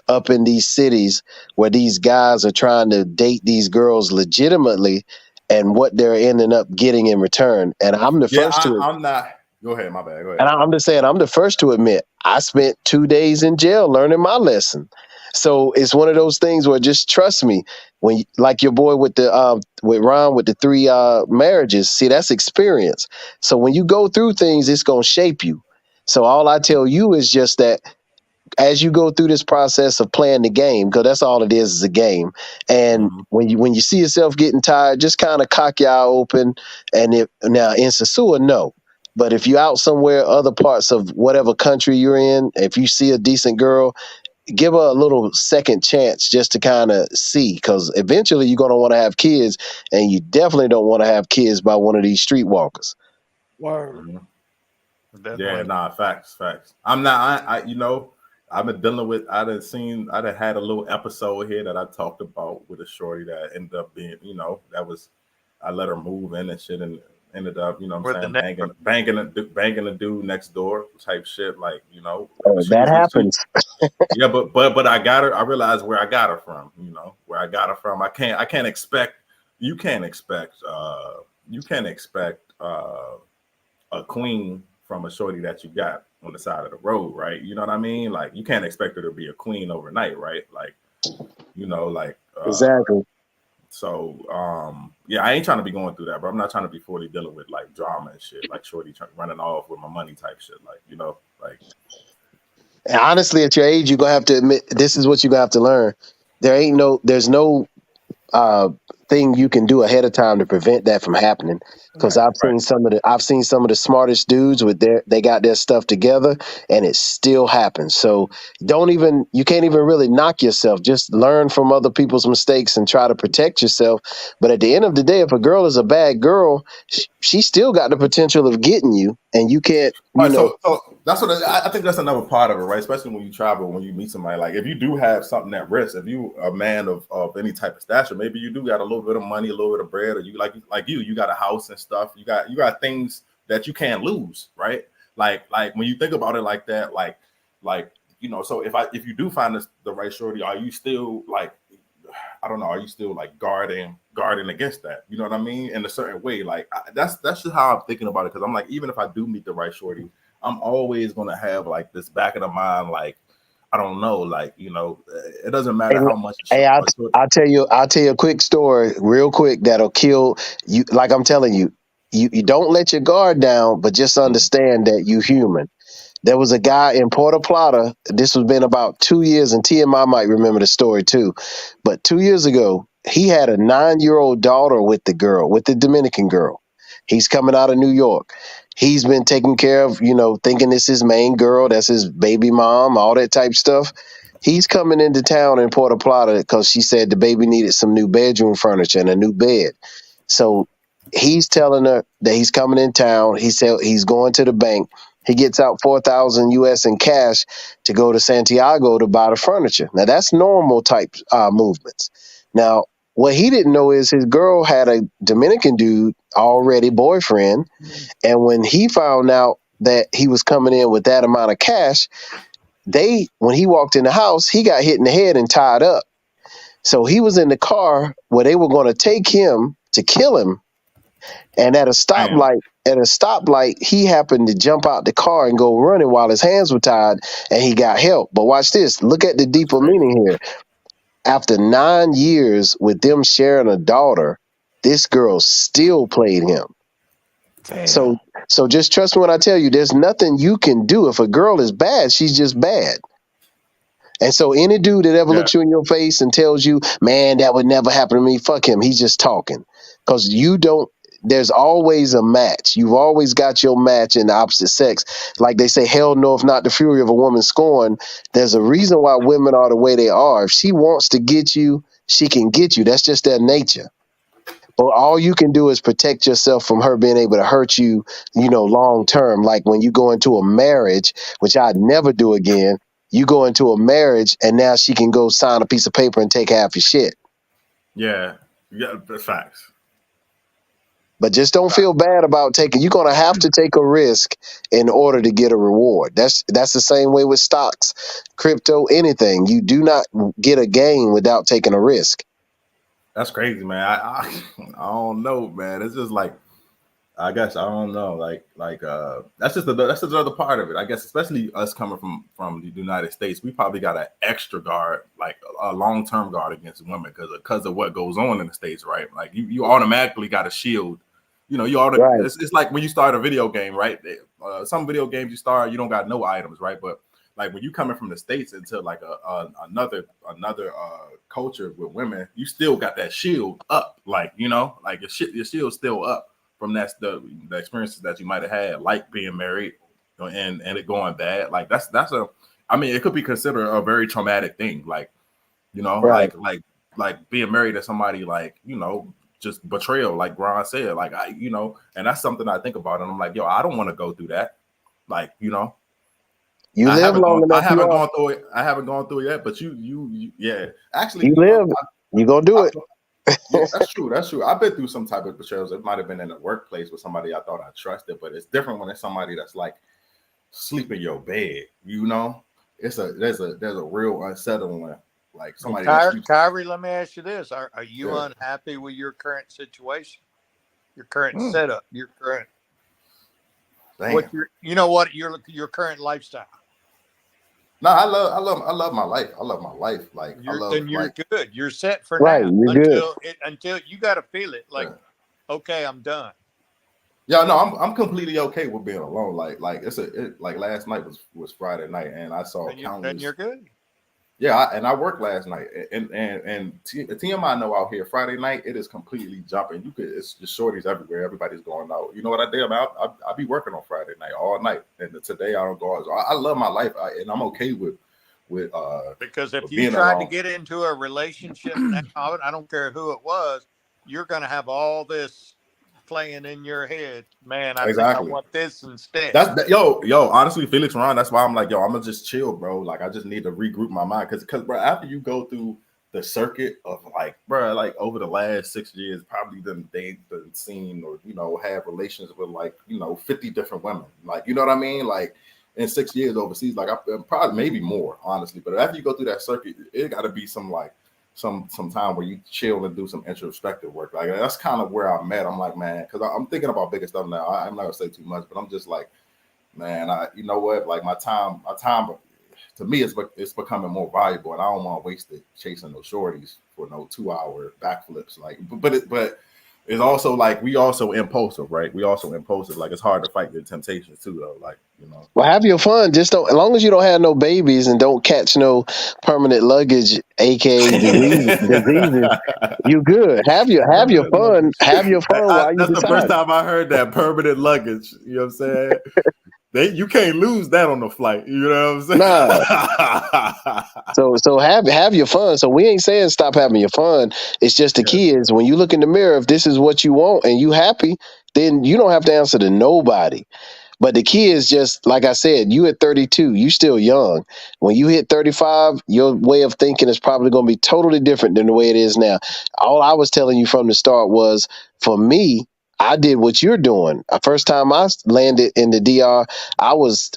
G: up in these cities where these guys are trying to date these girls legitimately, and what they're ending up getting in return. And I'm the first to
F: I'm not. Go ahead, my bad. Go ahead.
G: and I'm just saying, I'm the first to admit I spent 2 days in jail learning my lesson. So it's one of those things where just trust me. When like your boy with Ron with the 3 marriages, see, that's experience. So when you go through things, it's gonna shape you. So all I tell you is just that as you go through this process of playing the game, because that's all it is a game. And when you see yourself getting tired, just kind of cock your eye open. And if now in Sosua, no. But if you're out somewhere, other parts of whatever country you're in, if you see a decent girl, give her a little second chance just to kind of see, because eventually you're going to want to have kids, and you definitely don't want to have kids by one of these streetwalkers.
A: Word.
F: Yeah, nah, facts. I'm not. I you know, I've been dealing with. I done had a little episode here that I talked about with a shorty that ended up being, you know, I let her move in and shit, and ended up, you know what I'm saying, banging a dude next door type shit, like, you know.
G: That happens.
F: Yeah, but I got her. I realized where I got her from. You know, where I got her from. I can't expect. You can't expect a queen from a shorty that you got on the side of the road, right? You know what I mean? Like, you can't expect her to be a queen overnight, right? Like, you know, like
G: exactly.
F: So yeah, I ain't trying to be going through that, but I'm not trying to be 40 dealing with like drama and shit, like shorty running off with my money type shit, like, you know, like.
G: And honestly, at your age, you're gonna have to admit this is what you're gonna have to learn. There's no thing you can do ahead of time to prevent that from happening. Because I've seen some of the smartest dudes with they got their stuff together, and it still happens. So you can't even really knock yourself. Just learn from other people's mistakes and try to protect yourself. But at the end of the day, if a girl is a bad girl, she still got the potential of getting you, and you can't.
F: So that's what I think. That's another part of it, right? Especially when you travel, when you meet somebody. Like, if you do have something at risk, if you a man of any type of stature, maybe you do got a little bit of money, a little bit of bread, or you you got a house and stuff. You got things that you can't lose, right? Like when you think about it like that, like you know. So if you do find the right shorty, are you still like, I don't know, are you still like guarding against that? You know what I mean? In a certain way, like that's just how I'm thinking about it. Because I'm like, even if I do meet the right shorty, I'm always gonna have like this back of the mind, like, I don't know, like, you know, it doesn't matter how much.
G: Hey, I'll tell you a quick story, real quick, that'll kill you. Like I'm telling you, you don't let your guard down, but just understand that you human. There was a guy in Puerto Plata. This was been about 2 years, and T.M.I might remember the story too. But 2 years ago, he had a 9-year-old daughter with the Dominican girl. He's coming out of New York. He's been taken care of, you know, thinking this is his main girl, that's his baby mom, all that type stuff. He's coming into town in Puerto Plata because she said the baby needed some new bedroom furniture and a new bed. So he's telling her that he's coming in town. He said he's going to the bank. He gets out 4,000 US in cash to go to Santiago to buy the furniture. Now that's normal type movements. Now what he didn't know is his girl had a Dominican dude already boyfriend, and when he found out that he was coming in with that amount of cash, when he walked in the house, he got hit in the head and tied up. So he was in the car where they were going to take him to kill him. And at a stoplight, he happened to jump out the car and go running while his hands were tied, and he got help. But watch this. Look at the deeper meaning here. After 9 years with them sharing a daughter, this girl still played him.
A: Damn.
G: So just trust me when I tell you, there's nothing you can do. If a girl is bad, she's just bad. And so any dude that ever looks you in your face and tells you, man, that would never happen to me, fuck him. He's just talking. Because there's always a match. You've always got your match in the opposite sex. Like they say, hell no, if not the fury of a woman scorned. There's a reason why women are the way they are. If she wants to get you, she can get you. That's just their nature. But all you can do is protect yourself from her being able to hurt you, long term. Like when you go into a marriage, which I'd never do again, you go into a marriage and now she can go sign a piece of paper and take half your shit.
F: Yeah, that's facts.
G: But just don't feel bad about you're going to have to take a risk in order to get a reward. That's the same way with stocks, crypto, anything. You do not get a gain without taking a risk.
F: That's crazy, man. I don't know, man. It's just like, I guess I don't know. That's just another part of it. I guess, especially us coming from the United States, we probably got an extra guard, like a long-term guard against women because of what goes on in the States, right? Like you automatically got a shield.
G: Right.
F: It's like when you start a video game, right? Some video games you start, you don't got no items, right? But like when you coming from the States into like another culture with women, you still got that shield up, like like your shield's still up from the experiences that you might have had, like being married and it going bad. Like it could be considered a very traumatic thing, like
G: Right.
F: like being married to somebody, like just betrayal, like Ron said, like and that's something I think about, and I'm like, yo, I don't want to go through that, like
G: You live long enough.
F: I haven't gone through it. I haven't gone through it yet, but you yeah. Actually,
G: you live. You're gonna do it.
F: Yeah, that's true. That's true. I've been through some type of betrayals. It might have been in the workplace with somebody I thought I trusted, but it's different when it's somebody that's like sleep in your bed. There's a real unsettling, like somebody.
H: Kyrie, let me ask you this: Are you unhappy with your current situation, your current setup, your current your current lifestyle?
F: No, I love my life. I love my life. Like
H: you're good. You're set for
G: right,
H: now.
G: You're
H: Until you got to feel it. Like, okay, I'm done.
F: Yeah, no, I'm completely okay with being alone. Like like last night was Friday night, and I saw countless.
H: And you're good.
F: Yeah, and I worked last night, and T.M.I know out here Friday night it is completely jumping. It's just shorties everywhere. Everybody's going out. You know what I did? I'll be working on Friday night all night, and today I don't go out. So I love my life, and I'm okay with
H: because if you tried to get into a relationship now, I don't care who it was, you're going to have all this playing in your head. Man, I think I want this instead.
F: Yo, honestly, Felix Ron, that's why I'm like, yo, I'm gonna just chill, bro. Like I just need to regroup my mind because bro, after you go through the circuit of like, bro, like over the last 6 years, probably done seen or have relations with like 50 different women, like what I mean, like in 6 years overseas, like I'm probably maybe more, honestly. But after you go through that circuit, it got to be some time where you chill and do some introspective work. Like that's kind of where I'm at. I'm like, man, because I'm thinking about bigger stuff now. I'm not gonna say too much, but I'm just like, man, you know what? Like my time to me it's becoming more valuable, and I don't want to waste it chasing those shorties for no 2-hour backflips. Like, but it's also like we also impulsive, right? We also impulsive. Like it's hard to fight the temptations too, though. Like, you know.
G: Well, have your fun. Just don't, as long as you don't have no babies and don't catch no permanent luggage, aka diseases, you good. Have your fun. Have your fun while you
F: That's the first
G: decide.
F: time I heard that permanent luggage. You know what I'm saying? You can't lose that on the flight. You know what I'm saying?
G: Nah. So have your fun. So we ain't saying stop having your fun. It's just the key is when you look in the mirror, if this is what you want and you happy, then you don't have to answer to nobody. But the key is just, like I said, you at 32, you still young. When you hit 35, your way of thinking is probably going to be totally different than the way it is now. All I was telling you from the start was, for me, I did what you're doing. First time I landed in the DR, I was,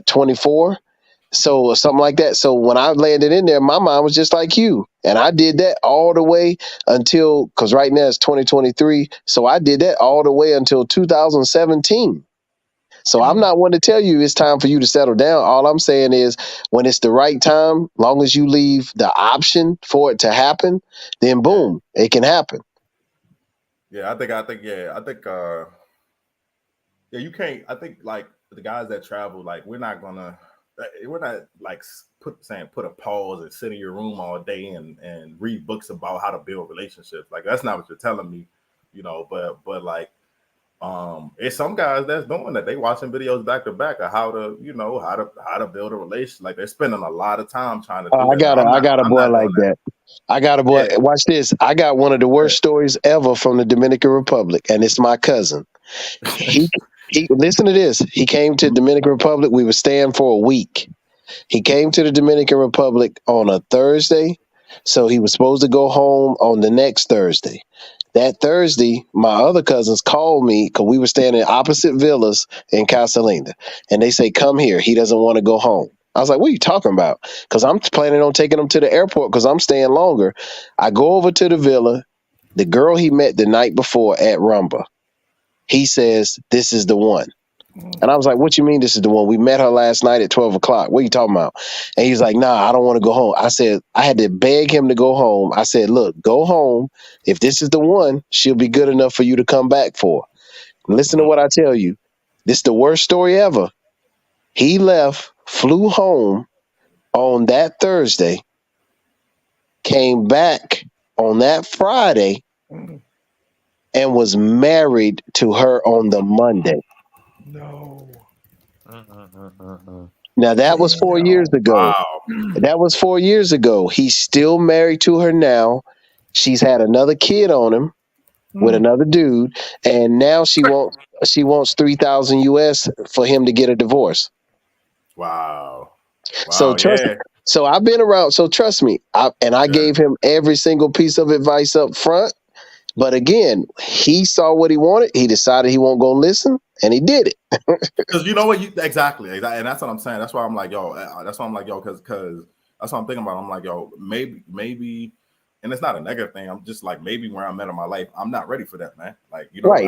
G: 24? So something like that. So when I landed in there, my mind was just like you. And I did that all the way until, because right now it's 2023. So I did that all the way until 2017. So I'm not one to tell you it's time for you to settle down. All I'm saying is when it's the right time, long as you leave the option for it to happen, then boom, it can happen.
F: Yeah, I think, you can't, I think like the guys that travel, like we're not like put a pause and sit in your room all day and read books about how to build relationships. Like that's not what you're telling me, you know, but like, it's some guys that's doing that. They watching videos back to back of how to build a relationship. Like they're spending a lot of time trying to do that.
G: I got a boy like that. I got a boy. Yeah. Watch this. I got one of the worst stories ever from the Dominican Republic, and it's my cousin. He listen to this. He came to Dominican Republic. We were staying for a week. He came to the Dominican Republic on a Thursday, so he was supposed to go home on the next Thursday. That Thursday, my other cousins called me because we were staying in opposite villas in Casalina. And they say, come here. He doesn't want to go home. I was like, what are you talking about? Because I'm planning on taking him to the airport because I'm staying longer. I go over to the villa. The girl he met the night before at Rumba, he says, this is the one. And I was like, what you mean this is the one? We met her last night at 12 o'clock. What are you talking about? And he's like, nah, I don't want to go home. I said, I had to beg him to go home. I said, look, go home. If this is the one, she'll be good enough for you to come back for. Listen to what I tell you. This is the worst story ever. He left, flew home on that Thursday, came back on that Friday, and was married to her on the Monday.
A: No.
G: Now that was 4 years ago.
F: Wow.
G: That was 4 years ago. He's still married to her now. She's had another kid on him with another dude, and now she wants 3,000 US for him to get a divorce.
F: Wow.
G: So trust me. So I've been around. So trust me. I gave him every single piece of advice up front. But again, he saw what he wanted. He decided he won't go listen, and he did it.
F: Because you know what? Exactly. And that's what I'm saying. That's why I'm like, yo. That's why I'm like, yo, because that's what I'm thinking about. I'm like, yo, maybe, and it's not a negative thing. I'm just like, maybe where I'm at in my life, I'm not ready for that, man. Like, you know,
G: right.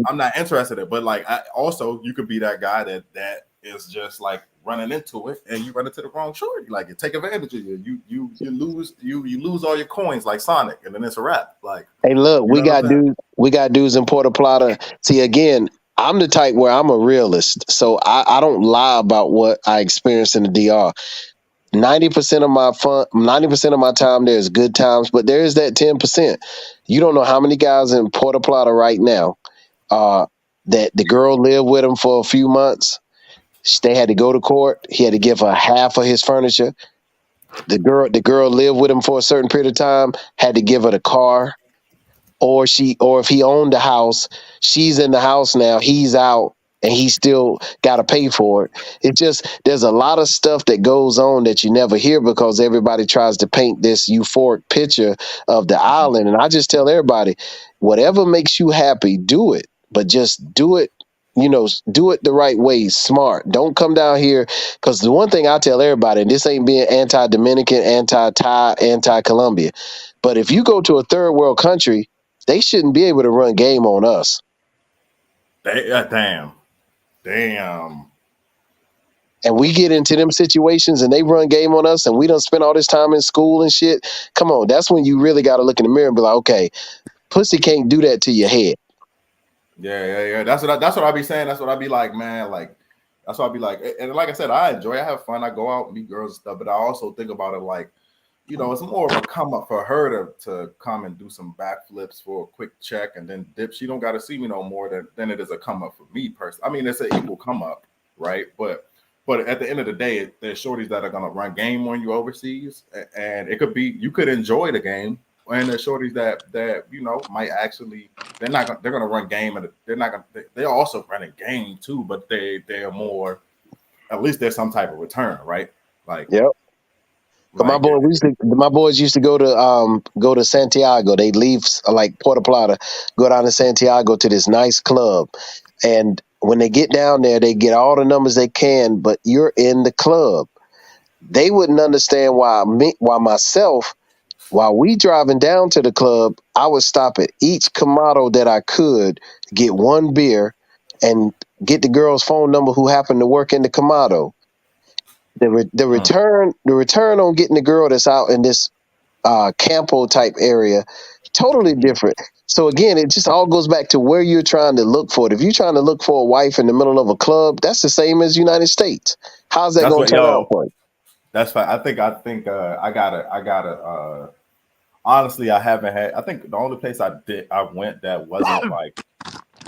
F: I'm not interested in it. But like, also, you could be that guy that is just like running into it, and you run into the wrong shorty. Like, you take advantage of you. You lose all your coins like Sonic, and then it's a wrap. Like,
G: hey, look, we got dudes in Puerto Plata. See, again, I'm the type where I'm a realist, so I don't lie about what I experienced in the DR. 90% of my fun, 90% of my time there is good times, but there is that 10%. You don't know how many guys in Puerto Plata right now that the girl lived with him for a few months. They had to go to court. He had to give her half of his furniture. The girl lived with him for a certain period of time, had to give her the car. Or if he owned the house, she's in the house now, he's out, and he still got to pay for it. It just, there's a lot of stuff that goes on that you never hear because everybody tries to paint this euphoric picture of the island. And I just tell everybody, whatever makes you happy, do it. But just do it, do it the right way, smart. Don't come down here, because the one thing I tell everybody, and this ain't being anti-Dominican, anti-Thai, anti-Colombia, but if you go to a third world country, they shouldn't be able to run game on us.
F: Damn.
G: And we get into them situations and they run game on us, and we don't spend all this time in school and shit. Come on, that's when you really got to look in the mirror and be like, okay, Pussy can't do that to your head.
F: Yeah. That's what I be saying. That's what I be like, man. Like, that's what I be like. And like I said, I enjoy. I have fun. I go out and meet girls and stuff. But I also think about it like, you know, it's more of a come up for her to come and do some backflips for a quick check and then dip. She don't got to see me no more than it is a come up for me personally. I mean, it's an equal come up, right? But at the end of the day, there's shorties that are gonna run game on you overseas, and it could be you could enjoy the game, and there's shorties that you know might actually they're gonna run game and they're also running game too, but they're more, at least there's some type of return, right? Like,
G: yep.
F: like
G: My boys used to go to Santiago. They leave like Puerto Plata, go down to Santiago to this nice club, and when they get down there, they get all the numbers they can. But you're in the club. They wouldn't understand while we driving down to the club, I would stop at each Kamado that I could, get one beer, and get the girl's phone number who happened to work in the Kamado. The return on getting the girl that's out in this Campo type area, totally different. So again, it just all goes back to where you're trying to look for it. If you're trying to look for a wife in the middle of a club, that's the same as United States. How's that going to turn out for you?
F: That's fine. I think I gotta honestly, I haven't had. I think the only place I went that wasn't like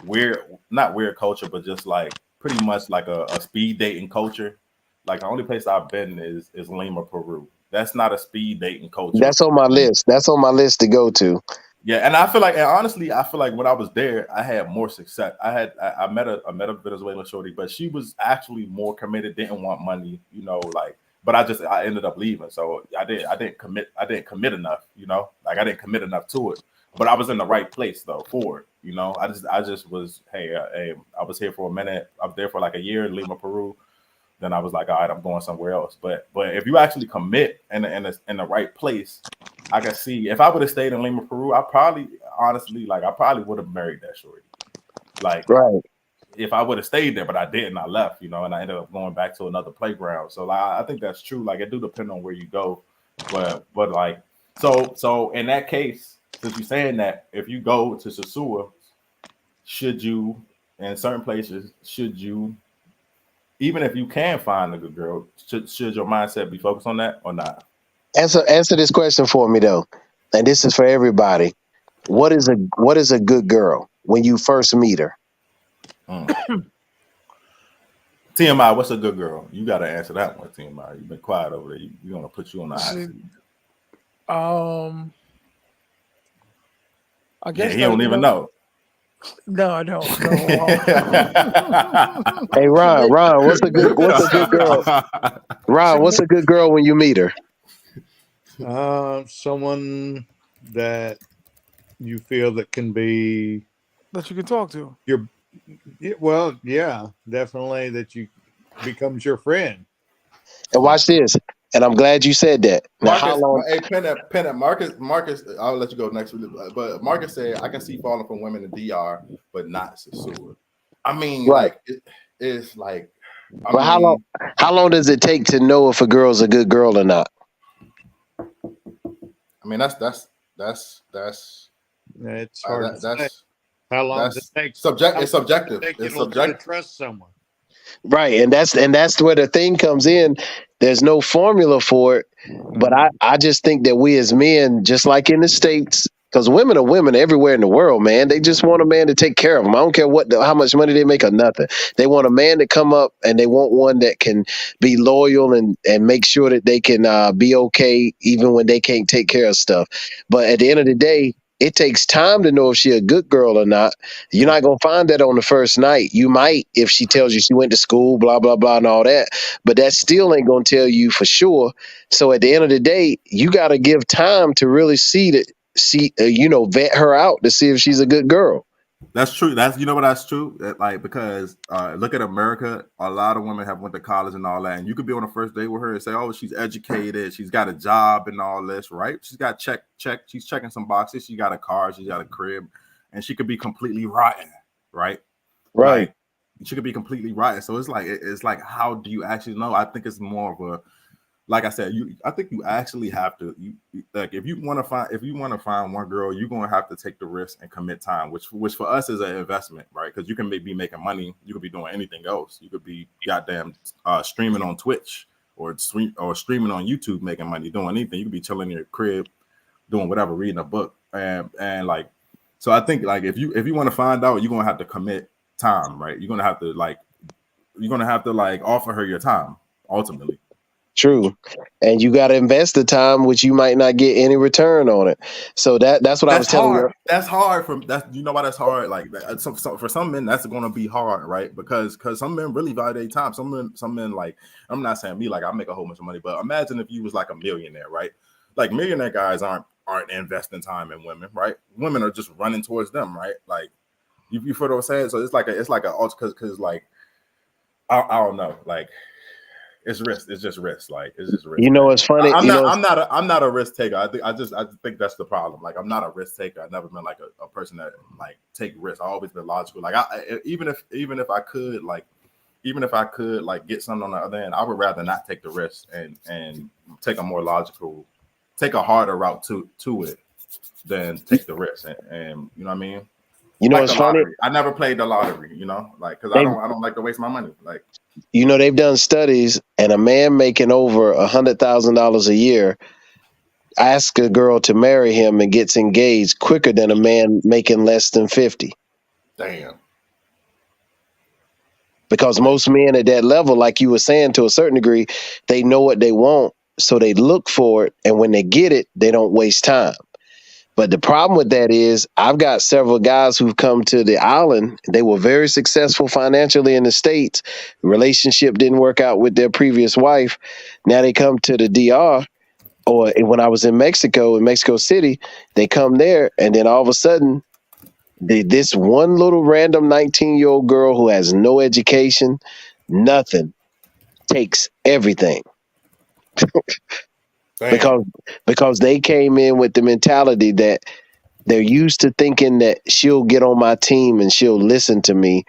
F: weird, not weird culture, but just like pretty much like a speed dating culture. Like the only place I've been is Lima, Peru. That's not a speed dating culture.
G: That's on my list. That's on my list to go to.
F: Yeah, and I feel like, and honestly, I feel like when I was there, I had more success. I met a Venezuelan shorty, but she was actually more committed, didn't want money, you know, like. But I ended up leaving, so I didn't commit enough, you know, like I didn't commit enough to it. But I was in the right place though for it, you know. I just was, hey, I was here for a minute. I was there for like a year in Lima, Peru. Then I was like, all right, I'm going somewhere else. But if you actually commit in the right place, I can see if I would have stayed in Lima, Peru, I probably would have married that shorty. Like,
G: right.
F: If I would have stayed there, but I didn't, I left, you know, and I ended up going back to another playground. So like, I think that's true. Like, it do depend on where you go, but like, so in that case, since you're saying that, if you go to Sosua, should you, in certain places, even if you can find a good girl, should your mindset be focused on that or not?
G: Answer this question for me though, and this is for everybody. What is a good girl when you first meet her?
F: T.M.I, what's a good girl? You got to answer that one, T.M.I. You've been quiet over there. You're gonna put you on the hot seat.
A: I guess
F: he don't even know.
A: No, I don't.
G: Hey, Ron, what's a good girl? Ron, what's a good girl when you meet her?
H: Someone that you feel that can be
A: that you can talk to.
H: Yeah, definitely that you becomes your friend.
G: And watch this. And I'm glad you said that. Now,
F: Marcus,
G: how long?
F: Hey, Pennant, Marcus, I'll let you go next week. But Marcus said, I can see falling from women in DR, but not Sosua. I mean,
G: right.
F: Like, it's like.
G: How long does it take to know if a girl's a good girl or not?
F: I mean, that's
H: it's hard to say. How long does it take?
F: It's subjective.
H: It's subjective to trust someone.
G: Right, and that's where the thing comes in. There's no formula for it, but I just think that we as men, just like in the States, because women are women everywhere in the world, man. They just want a man to take care of them. I don't care how much money they make or nothing. They want a man to come up, and they want one that can be loyal and make sure that they can be okay even when they can't take care of stuff. But at the end of the day, it takes time to know if she's a good girl or not. You're not going to find that on the first night. You might if she tells you she went to school, blah, blah, blah, and all that. But that still ain't going to tell you for sure. So at the end of the day, you got to give time to really vet her out to see if she's a good girl.
F: That's true. That's true. Like, because look at America. A lot of women have went to college and all that, and you could be on a first date with her and say, "Oh, she's educated. She's got a job and all this, right? She's got check. She's checking some boxes. She got a car. She's got a crib, and she could be completely rotten, right?
G: Right.
F: Like, she could be completely rotten. So it's like, how do you actually know? I think it's more of like I said, I think you actually have to, like, if you want to find one girl, you're going to have to take the risk and commit time, which for us is an investment, right? Because you can be making money, you could be doing anything else. You could be goddamn streaming on Twitch or streaming on YouTube, making money, doing anything. You could be chilling in your crib, doing whatever, reading a book, and like, so I think, like, if you want to find out, you're gonna have to commit time, right? You're gonna have to offer her your time ultimately.
G: True. And you got to invest the time, which you might not get any return on it. So that's what I was telling you.
F: That's hard you know why that's hard? Like, so for some men, that's going to be hard, right? Because some men really value their time. Some men, like, I'm not saying me, like, I make a whole bunch of money, but imagine if you was like a millionaire, right? Like, millionaire guys aren't investing time in women, right? Women are just running towards them, right? Like, you feel what I'm saying? So it's like because like, I don't know, like, it's risk. It's just risk. Like, it's just risk.
G: You know, it's funny.
F: I'm not a risk taker. I just think that's the problem. Like, I'm not a risk taker. I've never been like a person that like take risks. I've always been logical. Like, even if I could get something on the other end, I would rather not take the risk and take a more logical, take a harder route to it than take the risk. And you know what I mean?
G: You know,
F: like
G: it's funny.
F: I never played the lottery, you know, like, because I don't like to waste my money. Like,
G: you know, they've done studies, and a man making over $100,000 a year asks a girl to marry him and gets engaged quicker than a man making less than 50.
F: Damn.
G: Because most men at that level, like you were saying, to a certain degree, they know what they want, so they look for it, and when they get it, they don't waste time. But the problem with that is I've got several guys who've come to the island. They were very successful financially in the States. Relationship didn't work out with their previous wife. Now they come to the DR, or when I was in Mexico City, they come there, and then all of a sudden, this one little random 19-year-old girl who has no education, nothing, takes everything. because they came in with the mentality that they're used to thinking that she'll get on my team and she'll listen to me,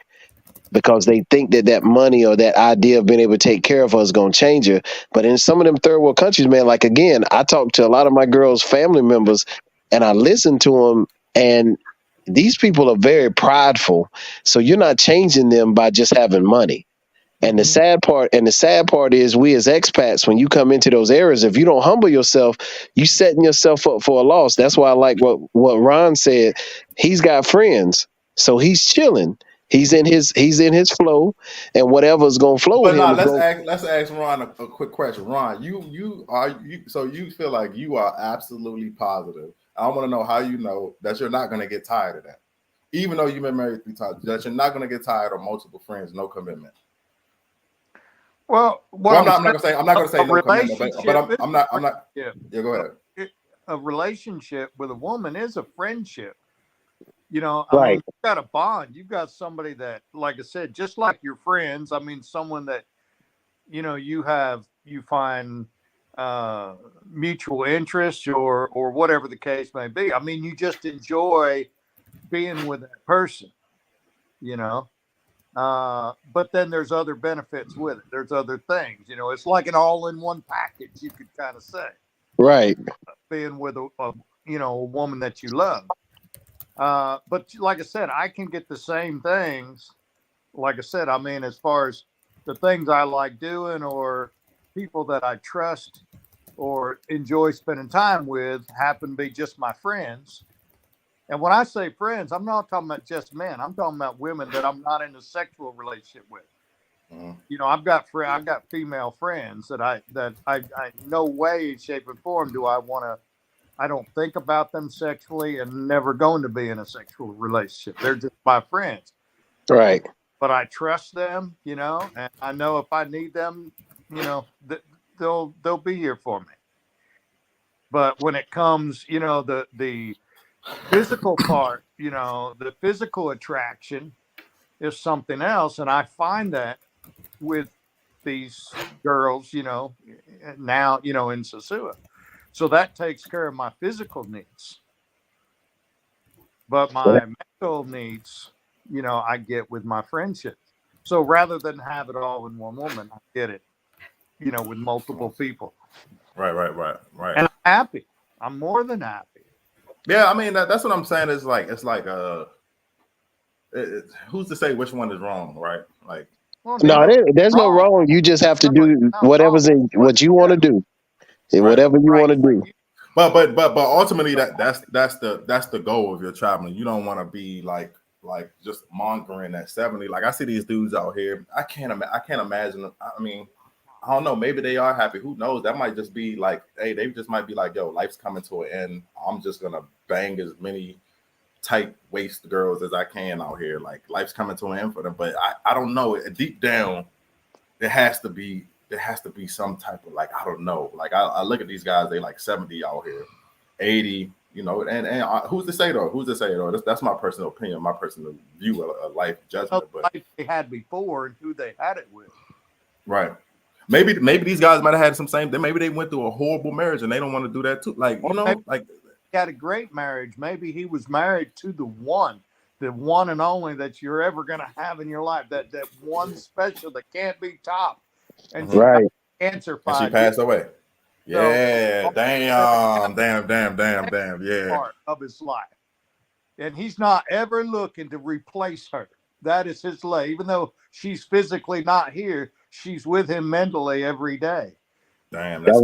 G: because they think that money or that idea of being able to take care of her is going to change her. But in some of them third world countries, man, like, again, I talk to a lot of my girls' family members and I listen to them, and these people are very prideful. So you're not changing them by just having money. And the sad part is, we as expats, when you come into those areas, if you don't humble yourself, you setting yourself up for a loss. That's why I like what Ron said. He's got friends, so he's chilling. He's in his flow, and whatever's gonna flow with him.
F: Let's ask Ron a quick question. Ron, so you feel like you are absolutely positive. I want to know how you know that you're not gonna get tired of that, even though you've been married 3 times. That you're not gonna get tired of multiple friends, no commitment.
B: Well,
F: I'm not going to say no commitment, but I'm not. Yeah, go ahead.
B: A relationship with a woman is a friendship. You know,
G: Right.
B: I mean, you've got a bond. You've got somebody that, like I said, just like your friends. I mean, someone that, you know, you find mutual interests or whatever the case may be. I mean, you just enjoy being with that person, you know. But then there's other benefits with it. There's other things, you know, it's like an all-in-one package, you could kind of say.
G: Right.
B: Being with a woman that you love. But like I said, I can get the same things. Like I said, I mean, as far as the things I like doing or people that I trust or enjoy spending time with happen to be just my friends. And when I say friends, I'm not talking about just men. I'm talking about women that I'm not in a sexual relationship with. You know, I've got female friends that I no way, shape, or form do I want to. I don't think about them sexually and never going to be in a sexual relationship. They're just my friends.
G: Right.
B: But I trust them, you know, and I know if I need them, you know, they'll be here for me. But when it comes, you know, the physical part, you know, the physical attraction is something else. And I find that with these girls, you know, now, you know, in Sosua. So that takes care of my physical needs. But my mental needs, you know, I get with my friendship. So rather than have it all in one woman, I get it
H: you know, with multiple people.
F: Right.
H: And I'm happy. I'm more than happy.
F: Yeah, I mean that's what I'm saying. It's like who's to say which one is wrong, right? Like,
H: well,
G: No, there's no
H: wrong.
G: wrong. You just have to do
H: No,
G: whatever's
H: wrong.
G: in what you want to do, whatever you want to do.
F: But ultimately that's the goal of your traveling. You don't want to be like just mongering at 70. Like I see these dudes out here. I can't imagine them. I mean, I don't know. Maybe they are happy. Who knows? That might just be like, hey, they just might be like, yo, life's coming to an end. I'm just gonna bang as many tight waist girls as I can out here. Like life's coming to an end for them. But I don't know. Deep down, there has to be some type of like, I don't know. Like I look at these guys, they like 70 out here, 80, you know, and who's to say though? That's my personal opinion, my personal view of life judgment. But
H: life they had before and who they had it with.
F: Right. Maybe these guys might have had some same. Maybe they went through a horrible marriage and they don't want to do that too. Like, you know, like
H: he had a great marriage. Maybe he was married to the one and only that you're ever going to have in your life. That one special that can't be topped. And she got cancer.
F: And she passed away. Yeah.
H: So,
F: damn. Yeah.
H: Part of his life. And he's not ever looking to replace her. That is his life. Even though she's physically not here, she's with him mentally every day.
F: Damn,
G: that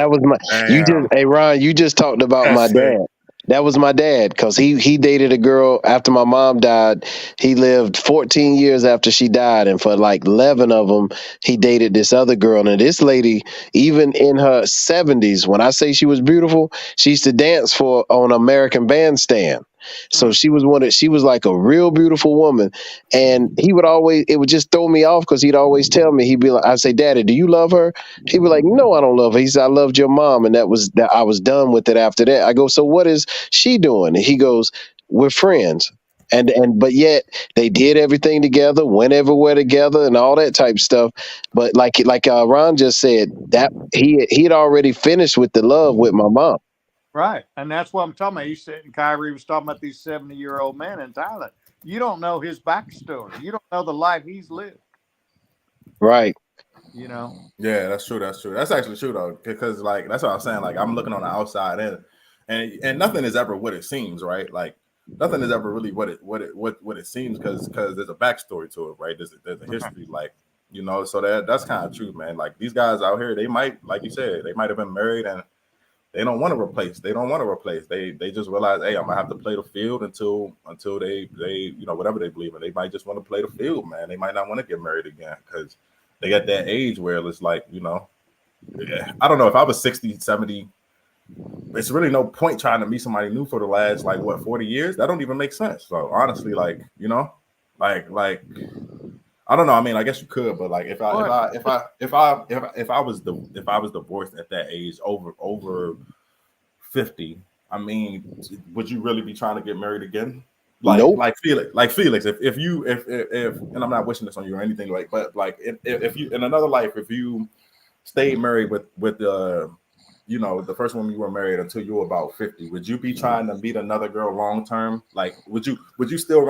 G: was my.
F: Damn.
G: You just, hey Ron, you just talked about my dad. That was my dad because he dated a girl after my mom died. He lived 14 years after she died, and for like 11 of them, he dated this other girl. And this lady, even in her 70s, when I say she was beautiful, she used to dance on American Bandstand. So she was like a real beautiful woman. And it would just throw me off because he'd always tell me, he'd be like, I'd say, Daddy, do you love her? He'd be like, no, I don't love her. He said, I loved your mom. And that I was done with it after that. I go, so what is she doing? And he goes, we're friends. But yet they did everything together, went everywhere together and all that type of stuff. But like Ron just said, that he'd already finished with the love with my mom.
H: Right. And that's what I'm talking about. You said Kyrie was talking about these 70-year-old men in Thailand. You don't know his backstory. You don't know the life he's lived.
G: Right.
H: You know?
F: Yeah, that's true. That's actually true though. Because like that's what I was saying. Like I'm looking on the outside and nothing is ever what it seems, right? Like nothing is ever really what it seems because there's a backstory to it, right? There's a history, like, you know, so that's kind of true, man. Like these guys out here, they might, like you said, they might have been married and they don't want to replace. They just realize, hey, I'm gonna have to play the field until they you know, whatever they believe in. They might just want to play the field, man. They might not want to get married again because they got that age where it's like, you know, I don't know, if I was 60, 70, it's really no point trying to meet somebody new for the last 40 years. That don't even make sense. So honestly, like, you know, like I don't know. I mean, I guess you could, but like if I was divorced at that age over 50, I mean, would you really be trying to get married again?
G: Nope.
F: Like Felix, if and I'm not wishing this on you or anything, like, but like if you in another life, if you stayed married with you know, the first woman you were married until you were about 50, would you be trying to meet another girl long term? Like, would you still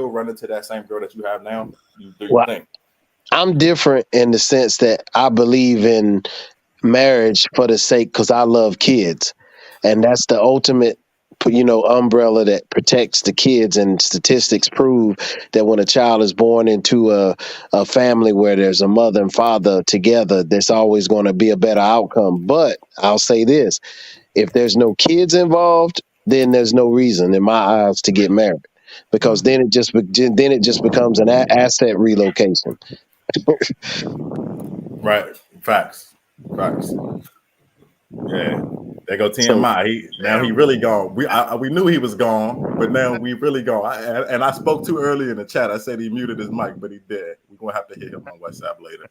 F: run into that same girl that you have now? Do you think?
G: I'm different in the sense that I believe in marriage for the sake, because I love kids, and that's the ultimate, you know, umbrella that protects the kids. And statistics prove that when a child is born into a family where there's a mother and father together, there's always going to be a better outcome. But I'll say this, if there's no kids involved, then there's no reason in my eyes to get married, because then it just becomes an asset relocation.
F: Right. Facts. Yeah. There go T.M.I. He really gone. We knew he was gone, but now we really gone. I spoke too early in the chat. I said he muted his mic, but he did. We're gonna have to hit him on WhatsApp later.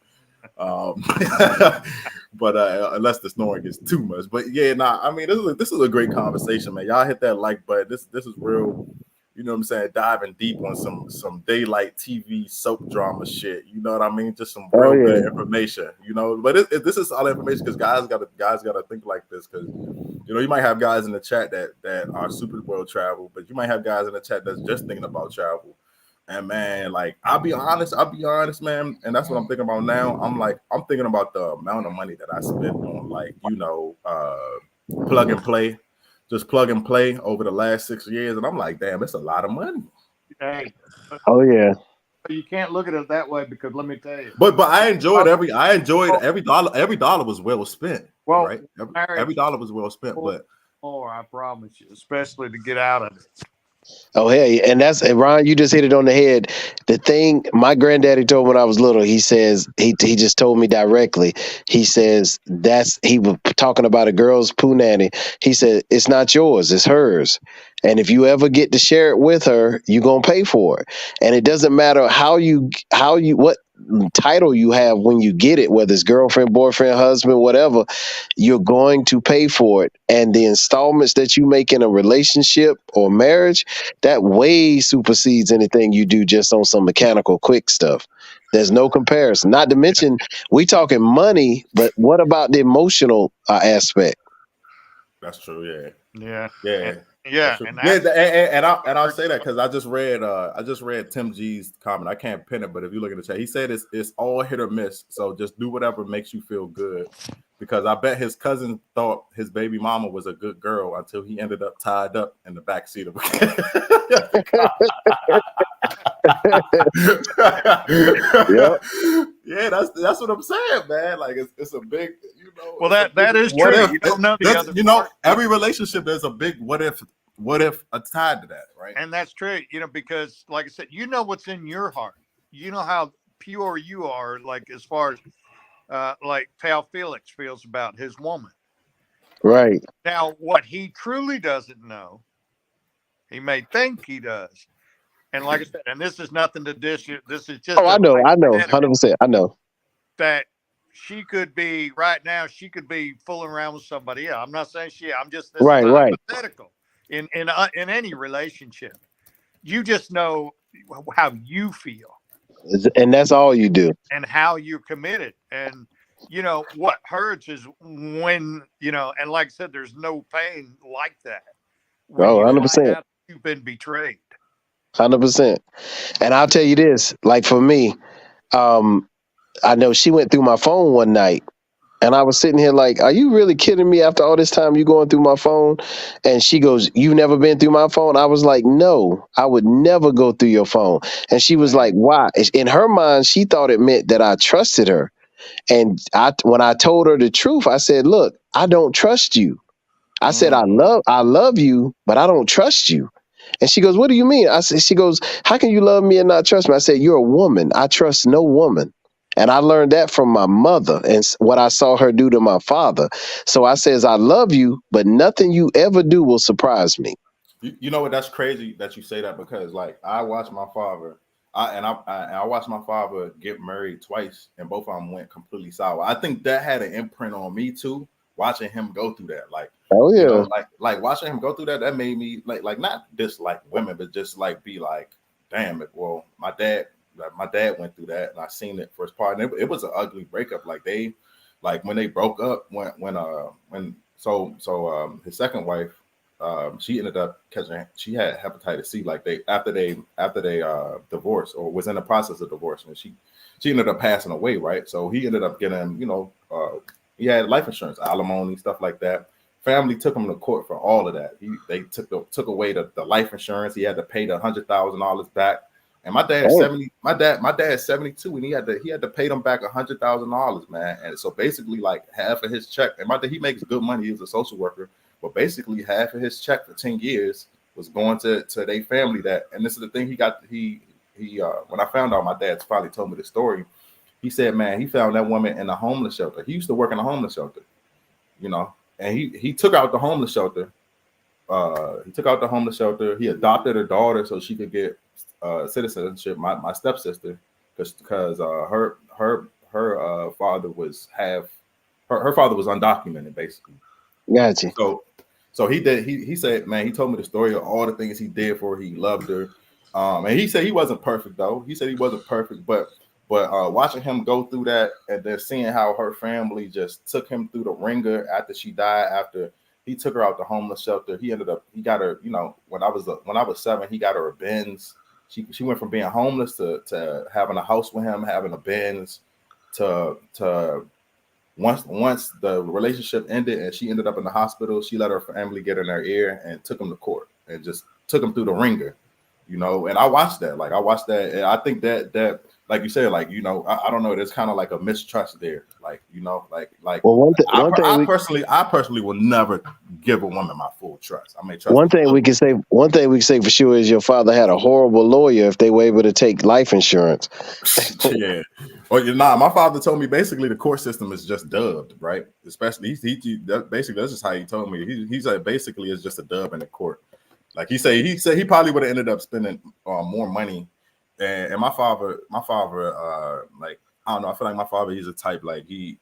F: But unless the snoring gets too much. But yeah, I mean, this is a great conversation, man. Y'all hit that like button. This is real. You know what I'm saying? Diving deep on some daylight TV soap drama shit. You know what I mean? Just some real good information. You know, but this is all information because guys gotta think like this, because you know you might have guys in the chat that are Super Bowl travel, but you might have guys in the chat that's just thinking about travel. And man, like I'll be honest, man, and that's what I'm thinking about now. I'm thinking about the amount of money that I spent on, like, plug and play, just plug and play over the last 6 years, and I'm like, damn, it's a lot of money.
B: Hey,
G: Oh yeah.
B: you can't look at it that way, because let me tell you.
F: But I enjoyed every dollar. Every dollar was well spent.
B: Well,
F: right? Every dollar was well spent. But
B: more, I promise you, especially to get out of it.
G: Oh, hey, and Ron, you just hit it on the head. The thing my granddaddy told me when I was little, he says, he just told me directly. He says he was talking about a girl's poo nanny. He said, it's not yours, it's hers. And if you ever get to share it with her, you're going to pay for it. And it doesn't matter what title you have when you get it, whether it's girlfriend, boyfriend, husband, whatever, you're going to pay for it. And the installments that you make in a relationship or marriage, that way supersedes anything you do just on some mechanical quick stuff. There's no comparison. Not to mention, we talking money, but what about the emotional aspect?
F: That's true. Yeah.
B: And
F: I'll say that because I just read Tim G's comment. I can't pin it, but if you look at the chat, he said it's all hit or miss. So just do whatever makes you feel good. Because I bet his cousin thought his baby mama was a good girl until he ended up tied up in the back seat of a Yeah, that's what I'm saying, man. Like it's a big,
B: Well, that is true. You don't know the other part.
F: Every relationship there's a big what if tied to that, right?
B: And that's true, because like I said, what's in your heart. You know how pure you are, like as far as like Pal Felix feels about his woman.
G: Right.
B: Now, what he truly doesn't know, he may think he does. And like I said, and this is nothing to dish you. This is just.
G: I know, 100%. I know
B: that she could be right now. She could be fooling around with somebody else. I'm not saying I'm just this
G: right.
B: hypothetical in any relationship. You just know how you feel.
G: And that's all you do.
B: And how you're committed. And, what hurts is when, and like I said, there's no pain like that. When
G: 100%.
B: You've been betrayed.
G: 100%. And I'll tell you this, like for me, I know she went through my phone one night. And I was sitting here like, are you really kidding me after all this time you going through my phone? And she goes, you've never been through my phone? I was like, no, I would never go through your phone. And she was like, why? In her mind, she thought it meant that I trusted her. And when I told her the truth, I said, look, I don't trust you. I said, I love you, but I don't trust you. And she goes, what do you mean? She goes, how can you love me and not trust me? I said, you're a woman. I trust no woman. And I learned that from my mother and what I saw her do to my father. So I says, I love you, but nothing you ever do will surprise me.
F: You know what? That's crazy that you say that, because like I watched my father, I watched my father get married twice, and both of them went completely sour. I think that had an imprint on me too, watching him go through that. Like,
G: oh yeah,
F: like watching him go through that. That made me like not dislike women, but just like be like, damn it. Well, my dad went through that, and I seen it first part. And it was an ugly breakup. Like when they broke up, when his second wife, she ended up she had hepatitis C. Like after they divorced, or was in the process of divorce, and she ended up passing away. Right. So he ended up getting, he had life insurance, alimony, stuff like that. Family took him to court for all of that. They took away the life insurance. He had to pay the $100,000 back. And my dad's 70. My dad's 72, and he had to pay them back $100,000, man. And so basically, like half of his check. And he makes good money. He was a social worker, but basically half of his check for 10 years was going to their family. And this is the thing he got. He when I found out, my dad finally told me the story. He said, man, he found that woman in a homeless shelter. He used to work in a homeless shelter, and he took out the homeless shelter. He adopted her daughter so she could get citizenship. My stepsister, because her father was her father was undocumented, basically.
G: Gotcha.
F: So he said, man, he told me the story of all the things he did for her. He loved her. And he said he wasn't perfect though. He said he wasn't perfect, but watching him go through that, and then seeing how her family just took him through the ringer after she died, after he took her out the homeless shelter. He got her, when I was 7, he got her a Benz. She went from being homeless to having a house with him, having a Benz, to once the relationship ended and she ended up in the hospital, she let her family get in her ear and took him to court and just took him through the ringer, you know. And I watched that, and I think that like you said, like, you know, I don't know, there's kind of like a mistrust there, like, you know, like
G: well,
F: I personally will never give a woman my full trust. I may trust
G: one thing we can say for sure is your father had a horrible lawyer if they were able to take life insurance.
F: Yeah. Well, my father told me basically the court system is just dubbed, right? Especially basically that's just how he told me. He said basically it's just a dub in the court. Like he said he probably would have ended up spending more money. And my father, like, I don't know, I feel like my father, he's a type, like he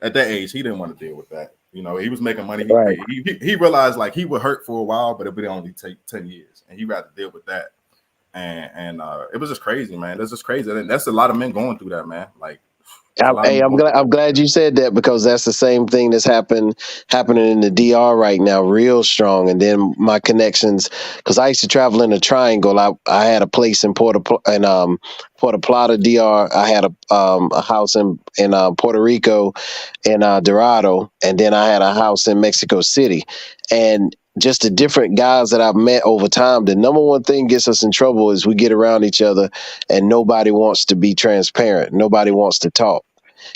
F: at that age he didn't want to deal with that. You know, he was making money.
G: Right.
F: He realized like he would hurt for a while, but it would only take 10 years, and he'd rather deal with that. And it was just crazy, man. That's just crazy. And that's a lot of men going through that, man. Like,
G: I'm glad you said that, because that's the same thing that's happening in the DR right now, real strong. And then my connections, because I used to travel in a triangle. I had a place in Puerto Plata, DR. I had a house in Puerto Rico, in Dorado, and then I had a house in Mexico City. And just the different guys that I've met over time, the number one thing gets us in trouble is we get around each other and nobody wants to be transparent. Nobody wants to talk,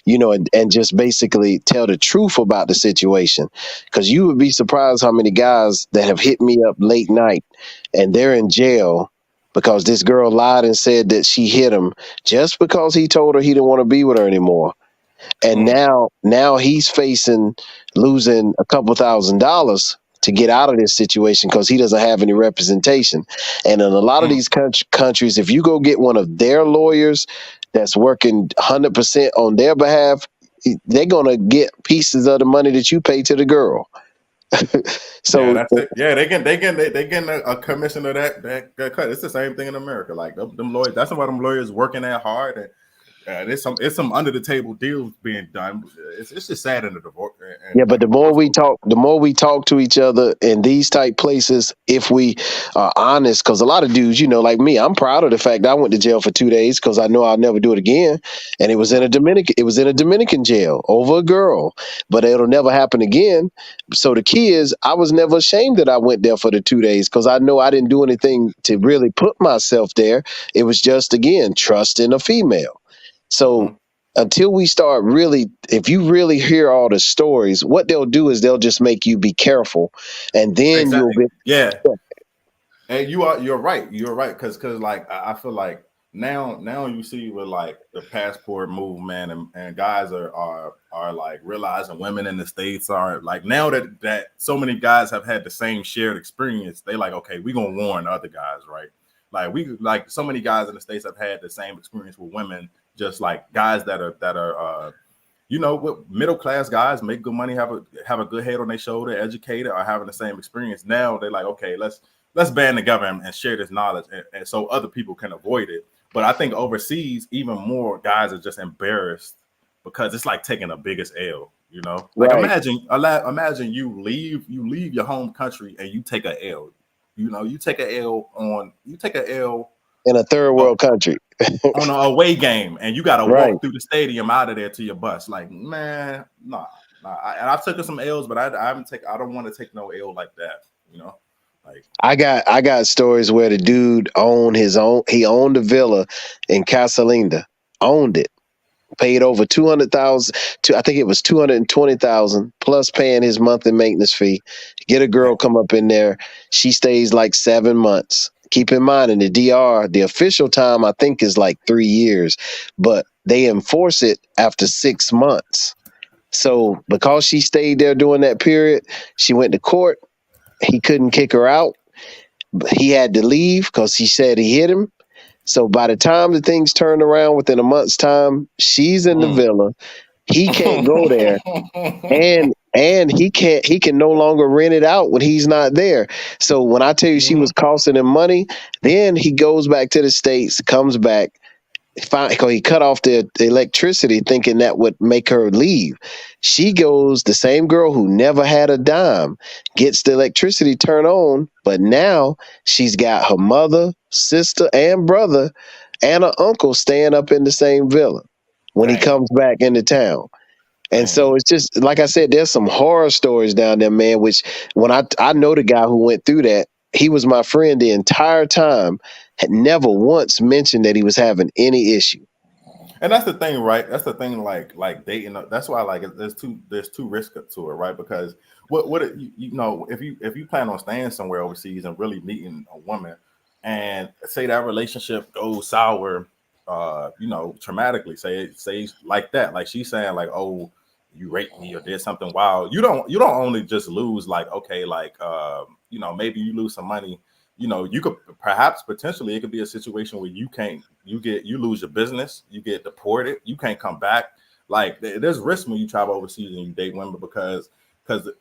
G: you know, and just basically tell the truth about the situation. Because you would be surprised how many guys that have hit me up late night and they're in jail because this girl lied and said that she hit him just because he told her he didn't want to be with her anymore. And now he's facing losing a couple $1,000s to get out of this situation because he doesn't have any representation. And in a lot of these countries, if you go get one of their lawyers that's working 100% on their behalf, they're going to get pieces of the money that you pay to the girl. So
F: yeah, that's it. Yeah, they getting a commission of that cut. It's the same thing in America. Like them lawyers, that's why them lawyers working that hard. And it's some under the table deals being done. It's just sad in the divorce.
G: Yeah, but the more we talk to each other in these type places, if we are honest, because a lot of dudes, you know, like me, I'm proud of the fact that I went to jail for 2 days because I know I'll never do it again. And it was in a Dominican jail over a girl, but it'll never happen again. So the key is, I was never ashamed that I went there for the 2 days because I know I didn't do anything to really put myself there. It was just, again, trusting a female. So until we start really, if you really hear all the stories, what they'll do is they'll just make you be careful, and then you'll be
F: And you're right. You're right, because like I feel like now you see with like the passport movement and guys are like realizing women in the States are like, now that so many guys have had the same shared experience, they like, okay, we're gonna warn other guys, right? Like so many guys in the States have had the same experience with women. Just like guys that are you know, middle class guys, make good money, have a good head on their shoulder, educated, are having the same experience. Now they're like, okay, let's band together and share this knowledge, and so other people can avoid it. But I think overseas, even more guys are just embarrassed because it's like taking the biggest L. You know, like imagine you leave your home country and you take a L. You know, you take a L
G: in a third world country
F: on an away game, and you got to walk through the stadium out of there to your bus. like, man, nah. And I've taken some L's, but I don't want to take no L like that, you know. Like, I
G: got stories where the dude owned a villa in Casalinda, owned it, paid over $200,000 I think it was $220,000 plus paying his monthly maintenance fee. Get a girl come up in there, she stays like 7 months. Keep in mind, in the DR, the official time I think is like 3 years, but they enforce it after 6 months. So because she stayed there during that period, she went to court. He couldn't kick her out. He had to leave because he said he hit him. So by the time the things turned around within a month's time, she's in the villa. He can't go there, and he can no longer rent it out when he's not there. So when I tell you she was costing him money, then he goes back to the States, comes back, he cut off the electricity thinking that would make her leave. She goes, the same girl who never had a dime, gets the electricity turned on, but now she's got her mother, sister, and brother and her uncle staying up in the same villa when he comes back into town. And so it's just, like I said, there's some horror stories down there, man, which when I know the guy who went through that, he was my friend the entire time, had never once mentioned that he was having any issue.
F: And that's the thing, right? That's the thing, like dating. That's why, like, there's two risks to it, right? Because you know, if you plan on staying somewhere overseas and really meeting a woman, and say that relationship goes sour, you know, traumatically, say like that, like she's saying, like, oh, you raped me or did something wild. You don't only just lose, like, okay, like, you know, maybe you lose some money. You know, you could potentially it could be a situation where you lose your business, you get deported, you can't come back. Like, there's risk when you travel overseas and you date women because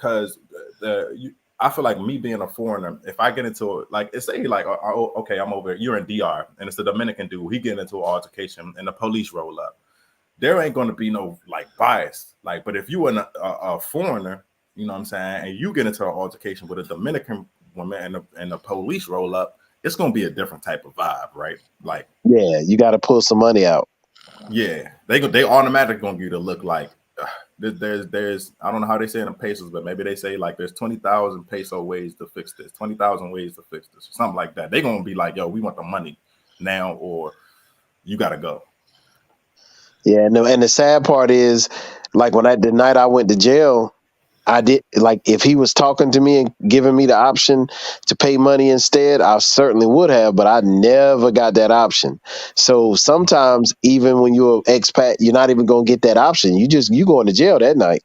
F: I feel like me being a foreigner, if I get into, like, it's say like, oh, okay, I'm over, you're in DR and it's a Dominican dude, he get into an altercation and the police roll up. There ain't going to be no, like, bias. Like, but if you are a foreigner, you know what I'm saying, and you get into an altercation with a Dominican woman and the police roll up, it's going to be a different type of vibe, right? Like,
G: yeah, you got to pull some money out.
F: Yeah, they automatically going to give you the look like there's I don't know how they say it in pesos, but maybe they say like there's 20,000 peso ways to fix this, 20,000 ways to fix this, something like that. They're going to be like, yo, we want the money now, or you got to go.
G: Yeah, no, and the sad part is, like, the night I went to jail, I did, like, if he was talking to me and giving me the option to pay money instead, I certainly would have, but I never got that option. So sometimes, even when you're an expat, you're not even going to get that option. You going to jail that night.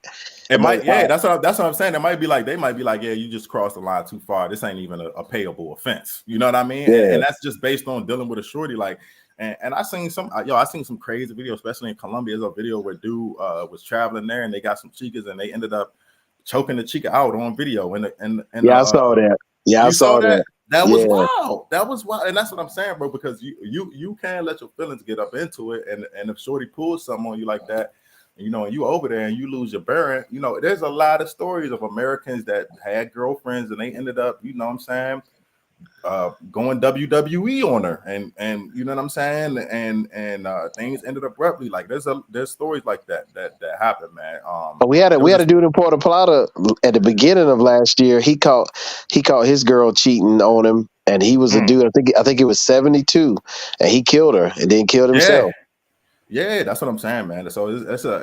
F: It might, yeah, that's what I'm saying. They might be like, yeah, you just crossed the line too far. This ain't even a payable offense. You know what I mean?
G: Yeah.
F: And that's just based on dealing with a shorty, like. And I seen some crazy videos, especially in Colombia. There's a video where dude was traveling there and they got some chicas and they ended up choking the chica out on video. And
G: I saw that. Yeah, I saw that.
F: That was wild. That was wild. And that's what I'm saying, bro, because you can't let your feelings get up into it. And if shorty pulls something on you like that, you know, and you over there and you lose your bearing, you know, there's a lot of stories of Americans that had girlfriends and they ended up, you know what I'm saying, going WWE on her, and you know what I'm saying, and things ended abruptly. Like there's stories like that happen, man.
G: We had a dude in Puerto Plata at the beginning of last year. He caught his girl cheating on him, and he was a dude. I think it was 72, and he killed her and then killed himself.
F: Yeah, that's what I'm saying, man. So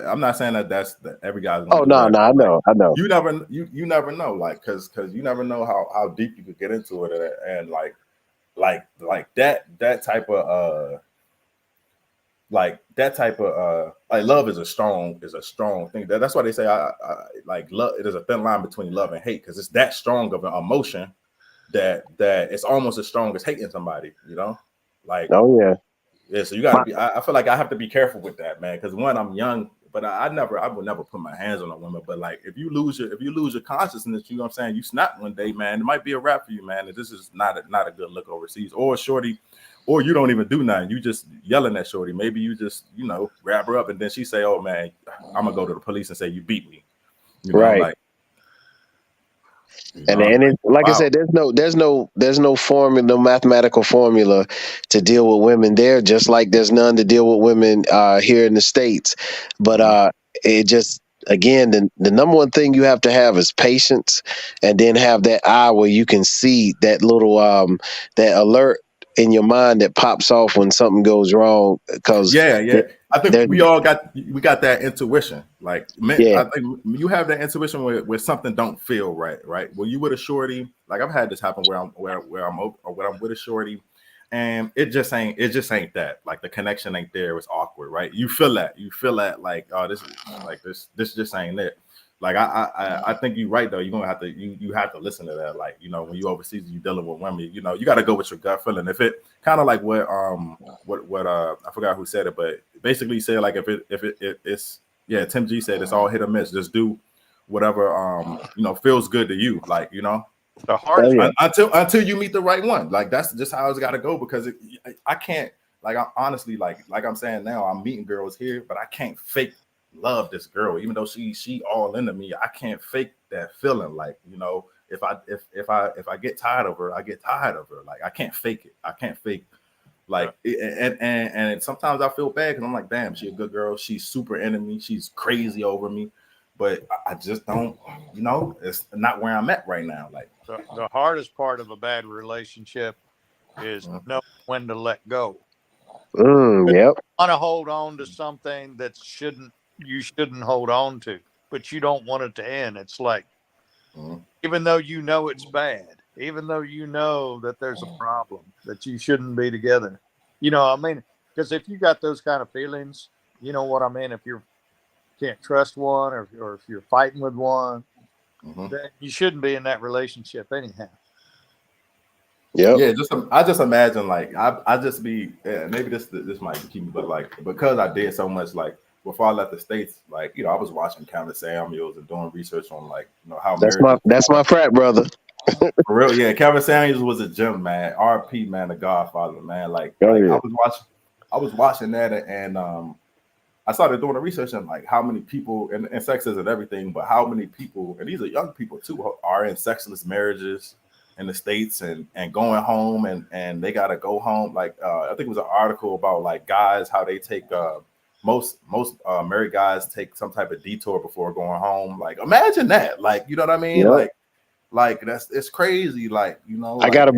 F: I'm not saying that every guy's.
G: Oh no, I know.
F: You never know, like, because you never know how deep you could get into it, and like that type of like love is a strong thing. That's why they say I like love. It is a thin line between love and hate, because it's that strong of an emotion that it's almost as strong as hating somebody. You know, like,
G: oh yeah.
F: Yeah, so you gotta be. I feel like I have to be careful with that, man. Because one, I'm young, but I would never put my hands on a woman. But like, if you lose your consciousness, you know what I'm saying. You snap one day, man. It might be a wrap for you, man. And this is not a good look overseas, or a shorty, or you don't even do nothing. You just yelling at shorty. Maybe you just, you know, grab her up, and then she say, "Oh man, I'm gonna go to the police and say you beat me." You know,
G: right.
F: Like,
G: and it's like wow. I said, there's no formula, no mathematical formula to deal with women there, just like there's none to deal with women here in the States. But it just, again, the number one thing you have to have is patience, and then have that eye where you can see that little that alert in your mind that pops off when something goes wrong. Because
F: I think we got that intuition. Like, man, I think you have that intuition where something don't feel right. When you with a shorty, like I've had this happen where I'm with a shorty, and it just ain't that. Like, the connection ain't there. It's awkward, right? You feel that like, oh, this just ain't it. Like, I think you're right though. You're gonna have to you have to listen to that. Like, you know, when you overseas, you dealing with women, you know, you got to go with your gut feeling. If it kind of like what I forgot who said it, but basically said, like, if it's Tim G said it's all hit or miss. Just do whatever you know, feels good to you. Like, you know, the hardest until you meet the right one. Like, that's just how it's got to go, because I can't honestly, like I'm saying now, I'm meeting girls here, but I can't fake love this girl, even though she all into me. I can't fake that feeling. Like, you know, if I get tired of her, I get tired of her. Like, I can't fake it. I can't fake like and sometimes I feel bad because I'm like, damn, she a good girl. She's super into me. She's crazy over me. But I just don't, you know, it's not where I'm at right now. Like
H: the hardest part of a bad relationship is knowing when to let go.
G: Yep.
H: You want to hold on to something that you shouldn't hold on to, but you don't want it to end. It's like, even though you know it's bad, even though you know that there's a problem, that you shouldn't be together. You know, I mean, because if you got those kind of feelings, you know what I mean? If you can't trust one, or if you're fighting with one, then you shouldn't be in that relationship anyhow.
G: Yep.
F: Yeah, I just imagine like I just be maybe this might keep me, but like because I did so much like before I left the States, like, you know, I was watching Kevin Samuels and doing research on like, you know, how
G: That's my frat brother.
F: For real, yeah. Kevin Samuels was a gem, man. RP, man, the Godfather, man. Like
G: yeah.
F: I was watching that and I started doing the research on like how many people and sex isn't everything, but how many people, and these are young people too, are in sexless marriages in the States and going home and they gotta go home. Like I think it was an article about like guys, how they take most married guys take some type of detour before going home. Like imagine that. Like, you know what I mean?
G: Yep.
F: Like it's crazy. Like, you know,
G: I got a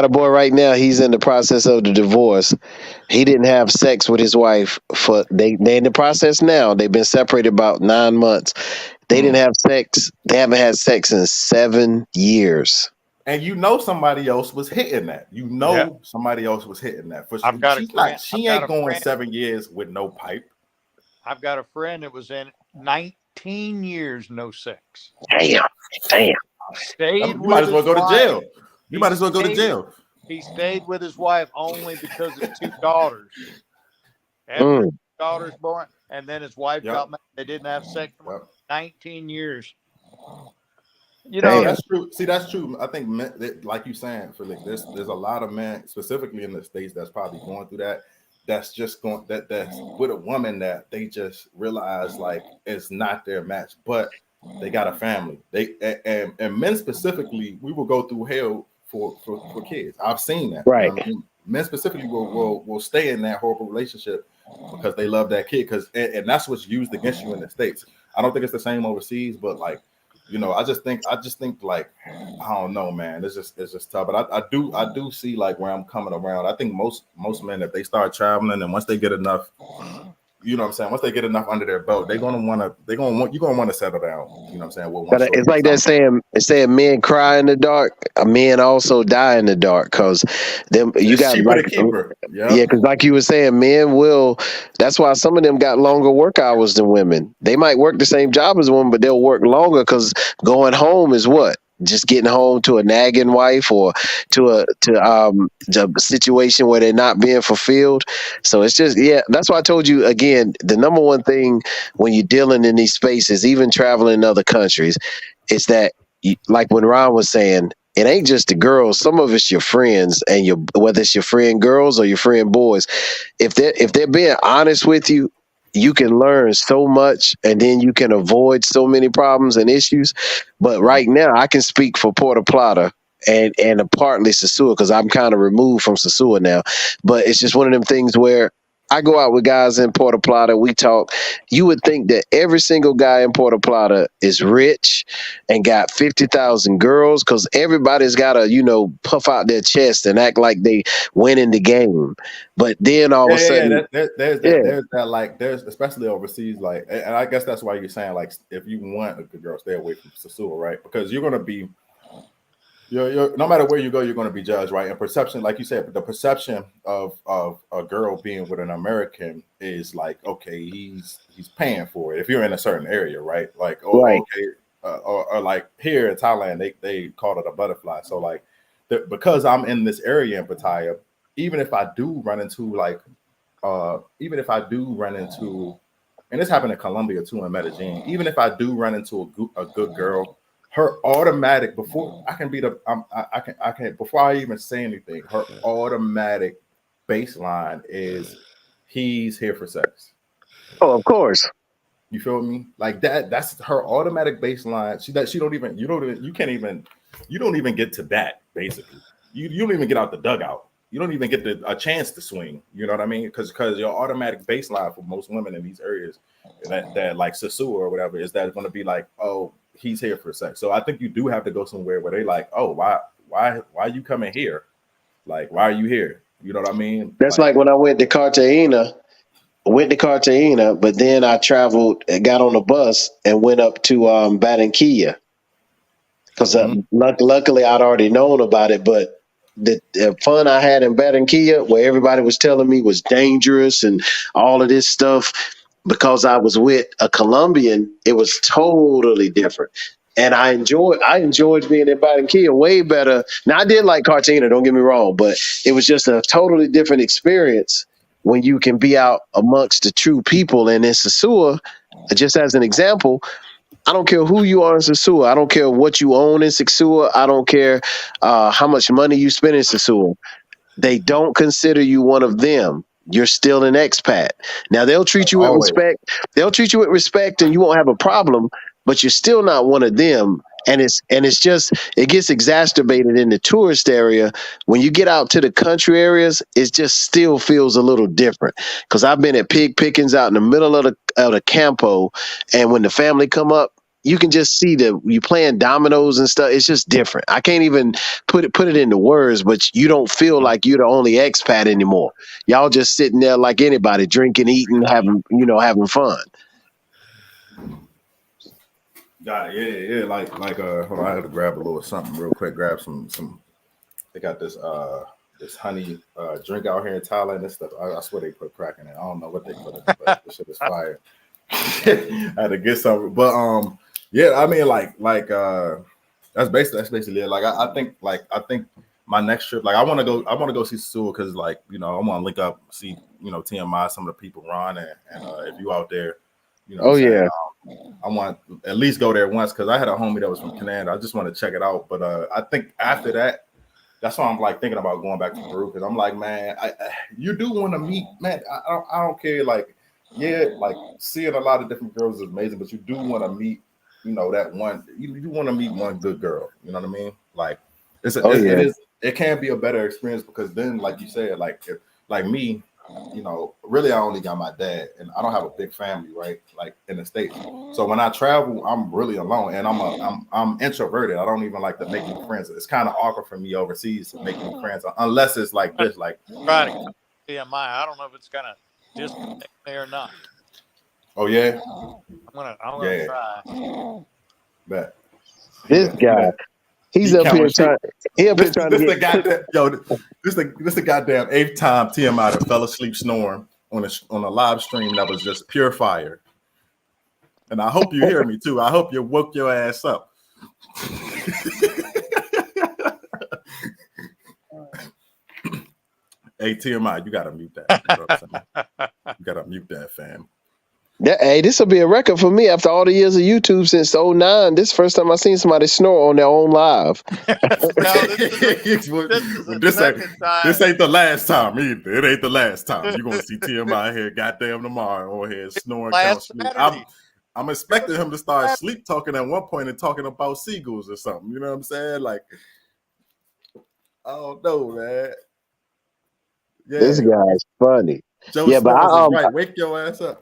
G: boy right now. He's in the process of the divorce. He didn't have sex with his wife for they in the process now. They've been separated about 9 months. They didn't have sex. They haven't had sex in 7 years.
F: And you know somebody else was hitting that. You know somebody else was hitting that. For she ain't going 7 years with no pipe.
H: I've got a friend that was in 19 years no sex.
G: Damn.
F: You might as well go to jail. You might as well go to jail.
H: He stayed with his wife only because of 2 daughters. After 2 daughters born, and then his wife got mad. They didn't have sex for 19 years. You know,
F: that's true. See, that's true. I think, like you saying, Felix, there's a lot of men, specifically in the States, that's probably going through that. That's just that's with a woman that they just realize like it's not their match, but they got a family. And men specifically, we will go through hell for kids. I've seen that.
G: Right.
F: You know what I mean? Men specifically will stay in that horrible relationship because they love that kid. And that's what's used against you in the States. I don't think it's the same overseas, but like, you know, I just think like, I don't know, man. It's just tough. But I do see like where I'm coming around. I think most men, if they start traveling and once they get enough, you know what I'm saying, once they get enough under their belt, you're gonna want to settle down. You know what I'm saying? With one
G: It's like that saying men cry in the dark, men also die in the dark, because you got
F: cheaper to keep her.
G: Yeah, because like you were saying, men will. That's why some of them got longer work hours than women. They might work the same job as women, but they'll work longer because going home is what? Just getting home to a nagging wife or to a situation where they're not being fulfilled. So it's just, that's why I told you again, the number one thing when you're dealing in these spaces, even traveling in other countries, is that like when Ron was saying, it ain't just the girls. Some of it's your friends, and whether it's your friend girls or your friend boys. If they're being honest with you, you can learn so much, and then you can avoid so many problems and issues. But right now, I can speak for Puerto Plata and partly Sosua, because I'm kind of removed from Sosua now. But it's just one of them things where I go out with guys in Puerto Plata. We talk. You would think that every single guy in Puerto Plata is rich and got 50,000 girls, because everybody's got to, puff out their chest and act like they winning the game. But then all of a sudden,
F: there's especially overseas, like, and I guess that's why you're saying like if you want a good girl, stay away from Sosua, right? Because you're gonna be. You're no matter where you go, you're going to be judged, right? And perception, like you said, the perception of a girl being with an American is like, okay, he's paying for it. If you're in a certain area, right? Like, okay, or like here in Thailand, they call it a butterfly. So like, because I'm in this area in Pattaya, even if I do run into and this happened in Colombia too, in Medellin. Even if I do run into a good girl, her automatic before I can before I even say anything, her automatic baseline is he's here for sex.
G: Oh, of course.
F: You feel me? Like that. That's her automatic baseline. She don't even. You don't even get to that. Basically, you don't even get out the dugout. You don't even get a chance to swing. You know what I mean? Because your automatic baseline for most women in these areas that like Sosua or whatever is that going to be like, oh, he's here for sex. So I think you do have to go somewhere where they like, oh, why you coming here? Like, why are you here? You know what I mean?
G: That's like when I went to Cartagena, but then I traveled and got on a bus and went up to Barranquilla because luckily I'd already known about it. But the fun I had in Barranquilla, where everybody was telling me was dangerous and all of this stuff, because I was with a Colombian, it was totally different. And I enjoyed being in Barranquilla way better. Now I did like Cartagena, don't get me wrong, but it was just a totally different experience when you can be out amongst the true people. And in Sosua, just as an example, I don't care who you are in Sosua. I don't care what you own in Sosua. I don't care how much money you spend in Sosua. They don't consider you one of them. You're still an expat. Now they'll treat you with respect. They'll treat you with respect, and you won't have a problem. But you're still not one of them. And it's just, it gets exacerbated in the tourist area. When you get out to the country areas, it just still feels a little different. Because I've been at pig pickings out in the middle of the campo, and when the family come up, you can just see you playing dominoes and stuff. It's just different. I can't even put it into words, but you don't feel like you're the only expat anymore. Y'all just sitting there like anybody, drinking, eating, having fun.
F: Got it. Yeah. Like hold on, I had to grab a little something real quick. Grab some. They got this honey drink out here in Thailand. This stuff, I swear they put crack in it. I don't know what they put in it, but this shit is fire. I had to get something, but yeah, I mean, that's basically it. Like I think my next trip, like I want to go see Sosua because like I want to link up, see T.M.I, some of the people, Ron, and if you out there, yeah. I want to at least go there once because I had a homie that was from Canada. I just want to check it out. But I think after that, that's why I'm like thinking about going back to Peru because I'm like, man, you do want to meet, man. I don't care. Like, yeah, like seeing a lot of different girls is amazing, but you do want to meet, that one. You want to meet one good girl. You know what I mean? Like, it can be a better experience because then, like you said, like me. Really, I only got my dad, and I don't have a big family, right? Like in the States. So when I travel, I'm really alone, and I'm introverted. I don't even like to make new friends. It's kind of awkward for me overseas to make new friends, unless it's like this, like
H: right. T.M.I. I don't know if it's gonna disconnect me or not.
F: Oh yeah,
H: I'm gonna try.
F: Bet.
G: This guy. He's up here trying.
F: This the goddamn 8th time T.M.I. that fell asleep snoring on a live stream that was just pure fire. And I hope you hear me too. I hope you woke your ass up. Hey T.M.I, you gotta mute that. You gotta mute that, fam.
G: Yeah, hey, this will be a record for me after all the years of YouTube since 2009. This is the first time I seen somebody snore on their own live.
F: This ain't the last time either. It ain't the last time. You're gonna see T.M.I. here goddamn tomorrow on here snoring. I'm expecting him to start sleep talking at one point and talking about seagulls or something. You know what I'm saying? Like, I don't know, man. Yeah.
G: This guy's funny.
F: Joe Snows is right. Wake your ass up.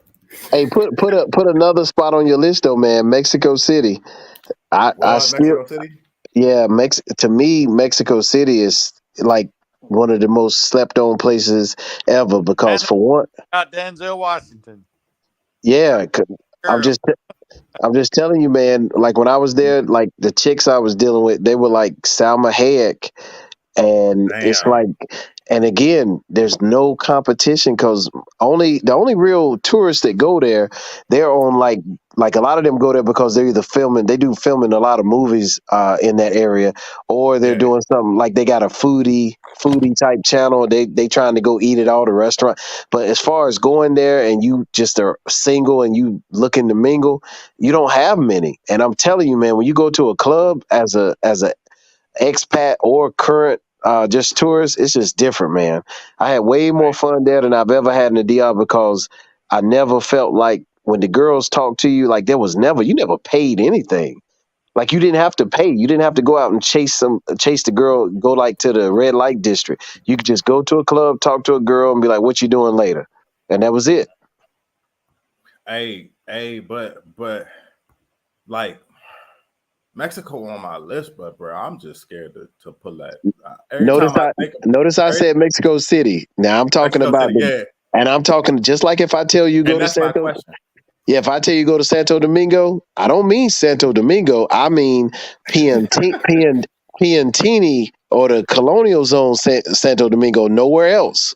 G: Hey, put another spot on your list though, man. Mexico City.
F: Mexico City?
G: Yeah, to me, Mexico City is like one of the most slept on places ever because for one,
H: Denzel Washington.
G: Yeah, I'm just telling you, man. Like when I was there, like the chicks I was dealing with, they were like Salma Hayek, and it's like. And again, there's no competition because the only real tourists that go there, they're on like a lot of them go there because they're either filming a lot of movies in that area, or they're doing something like they got a foodie type channel. They trying to go eat at all the restaurant. But as far as going there and you just are single and you looking to mingle, you don't have many. And I'm telling you, man, when you go to a club as a expat or current just tourists, it's just different, man. I had way more fun there than I've ever had in the DR because I never felt like when the girls talk to you, like you never paid anything. Like you didn't have to pay. You didn't have to go out and chase the girl, go like to the red light district. You could just go to a club, talk to a girl and be like, what you doing later? And that was it.
F: Hey, but like Mexico on my list, but bro, I'm just scared to pull that.
G: Notice I said Mexico City. Now I'm talking about and I'm talking just like if I tell you go to Santo. Yeah, if I tell you go to Santo Domingo, I don't mean Santo Domingo. I mean Piantini or the colonial zone Santo Domingo, nowhere else.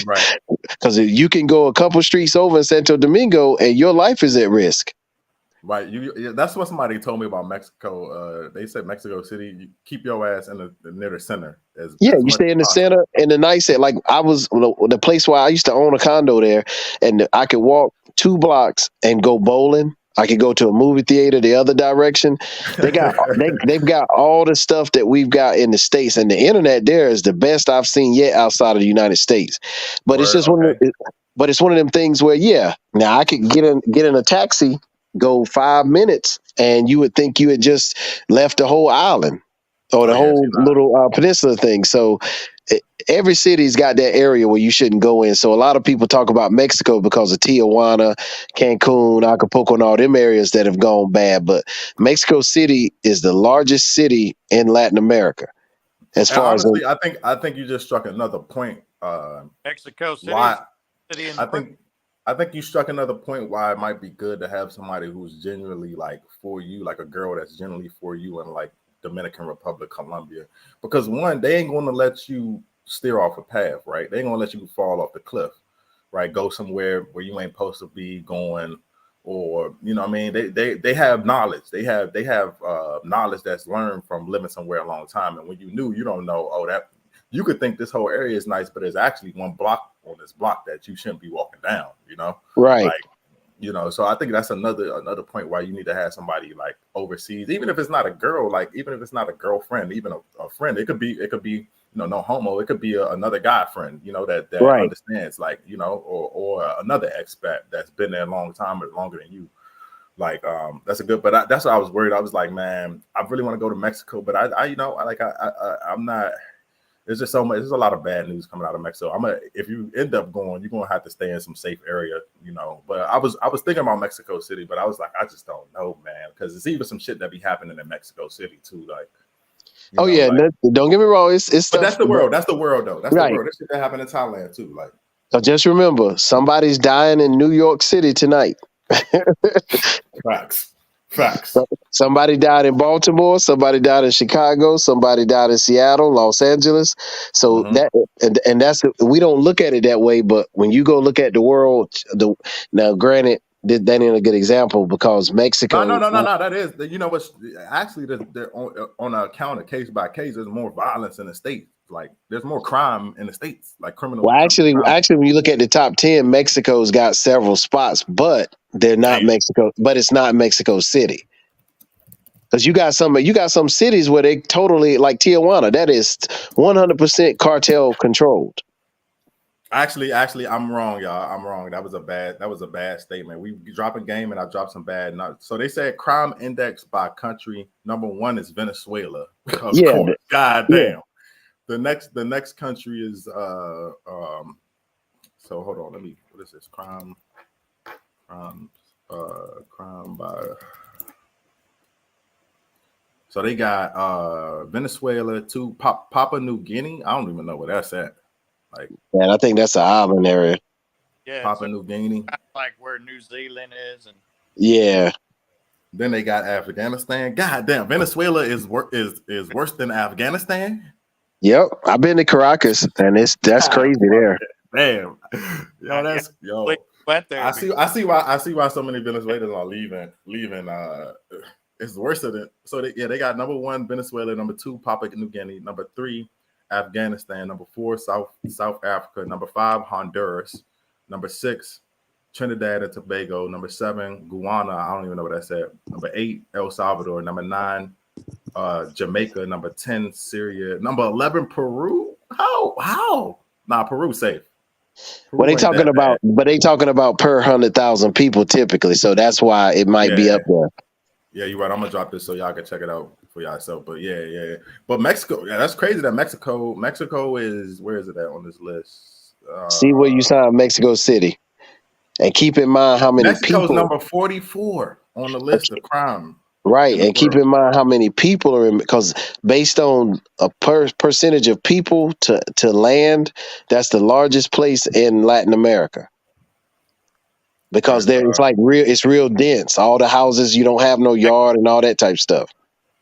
F: Right.
G: Because you can go a couple streets over in Santo Domingo and your life is at risk.
F: Right. That's what somebody told me about Mexico. They said Mexico City, you keep your ass near the center.
G: You stay in the center in the nice. Like I was the place where I used to own a condo there, and I could walk 2 blocks and go bowling. I could go to a movie theater the other direction. They've got all the stuff that we've got in the States, and the internet there is the best I've seen yet outside of the United States. But it's just it's one of them things where now I could get in a taxi, go 5 minutes, and you would think you had just left the whole island or the whole little peninsula thing. So every city's got that area where you shouldn't go in. So a lot of people talk about Mexico because of Tijuana, Cancun, Acapulco, and all them areas that have gone bad. But Mexico City is the largest city in Latin America. As far
F: honestly, I think you just struck another point.
H: Mexico City.
F: I think you struck another point why it might be good to have somebody who's genuinely like for you, like a girl that's genuinely for you, and like Dominican Republic, Colombia, because one, they ain't going to let you steer off a path, right? They ain't going to let you fall off the cliff, right? Go somewhere where you ain't supposed to be going, or you know what I mean? They have knowledge. They have knowledge that's learned from living somewhere a long time. And when you don't know, that you could think this whole area is nice, but there's actually one block on this block that you shouldn't be walking down,
G: right?
F: Like, so I think that's another point why you need to have somebody like overseas, even if it's not a girl, like even if it's not a girlfriend, even a friend. It could be no homo. It could be another guy friend, that
G: right.
F: understands, like, or another expat that's been there a long time or longer than you. Like, that's a good. But that's what I was worried. I was like, man, I really want to go to Mexico, but I'm not. There's just so much. There's a lot of bad news coming out of Mexico. If you end up going, you're gonna have to stay in some safe area, But I was thinking about Mexico City, but I was like, I just don't know, man, because it's even some shit that be happening in Mexico City too, like.
G: Don't get me wrong. It's
F: but that's the world. That's the world, though. That's
G: right.
F: The world. That shit that happened in Thailand too, like.
G: So just remember, somebody's dying in New York City tonight.
F: Facts.
G: Somebody died in Baltimore. Somebody died in Chicago. Somebody died in Seattle, Los Angeles. So that's we don't look at it that way. But when you go look at the world, now granted, that ain't a good example because Mexico.
F: No. That is, what's actually they're on a account of case by case. There's more violence in the States. Like there's more crime in the States, like criminal.
G: Well, actually, when you look at the top 10, Mexico's got several spots, but they're not Mexico. But it's not Mexico City, because you got some cities where they totally like Tijuana. That is 100% cartel controlled.
F: Actually, I'm wrong, y'all. I'm wrong. That was a bad statement. We dropped a game and I dropped some bad notes. So they said crime index by country. Number 1 is Venezuela. Of course. God damn. Yeah. The next country is so hold on, what is this? Crime by. So they got Venezuela, 2 Papua New Guinea. I don't even know where that's at. Like,
G: and I think that's an island area.
H: Yeah,
F: Papua New Guinea,
H: like where New Zealand is, and
F: then they got Afghanistan. God damn, Venezuela is worse than Afghanistan.
G: Yep, I've been to Caracas, and that's crazy there.
F: Damn,
H: went there.
F: I see why so many Venezuelans are leaving. It's worse than it. So they got number 1 Venezuela, number 2 Papua New Guinea, number 3 Afghanistan, number 4 South Africa, number 5 Honduras, number 6 Trinidad and Tobago, number 7 Guyana. I don't even know what that said. Number 8 El Salvador, number 9 Jamaica, number 10 Syria, number 11 Peru. How? Nah, Peru safe.
G: Well, they talking about, but they talking about per 100,000 people typically, so that's why it might be up there.
F: Yeah, you're right. I'm gonna drop this so y'all can check it out for yourself. But yeah. But Mexico, that's crazy that Mexico is, where is it at on this list?
G: See where you signed Mexico City, and keep in mind how many
F: Mexico's
G: people.
F: number 44 on the list of crime.
G: Right, and keep in mind how many people are in, because based on a percentage of people to land, that's the largest place in Latin America. Because it's like it's real dense. All the houses, you don't have no yard and all that type of stuff.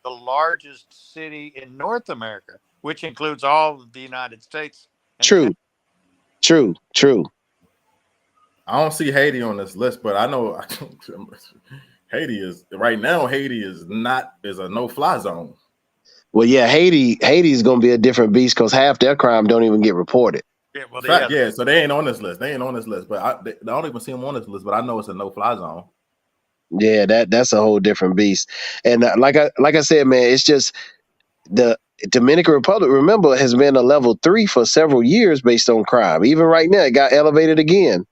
H: The largest city in North America, which includes all of the United States.
G: True.
F: I don't see Haiti on this list, but I know Haiti is right now. Haiti is a no-fly zone.
G: Well, yeah, Haiti's gonna be a different beast because half their crime don't even get reported.
H: Yeah, well,
F: so they ain't on this list. But I don't even see them on this list. But I know it's a no-fly zone.
G: Yeah, that's a whole different beast. And like I said, man, it's just the Dominican Republic. Remember, has been a level 3 for several years based on crime. Even right now, it got elevated again,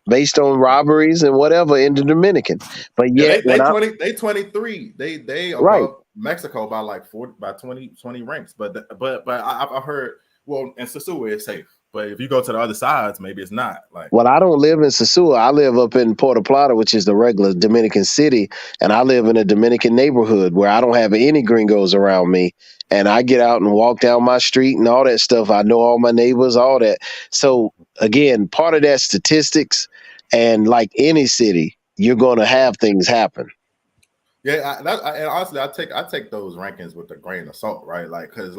G: based on robberies and whatever in the Dominican. But yet,
F: they 23. They above
G: right.
F: Mexico by like 20 ranks. But I've heard, well, in Sosua it's safe. But if you go to the other sides, maybe it's not. Like,
G: well, I don't live in Sosua. I live up in Puerto Plata, which is the regular Dominican city, and I live in a Dominican neighborhood where I don't have any gringos around me. And I get out and walk down my street and all that stuff. I know all my neighbors, all that. So again, part of that statistics, and like any city, you're going to have things happen.
F: Yeah, and honestly, I take those rankings with a grain of salt, right? Like, because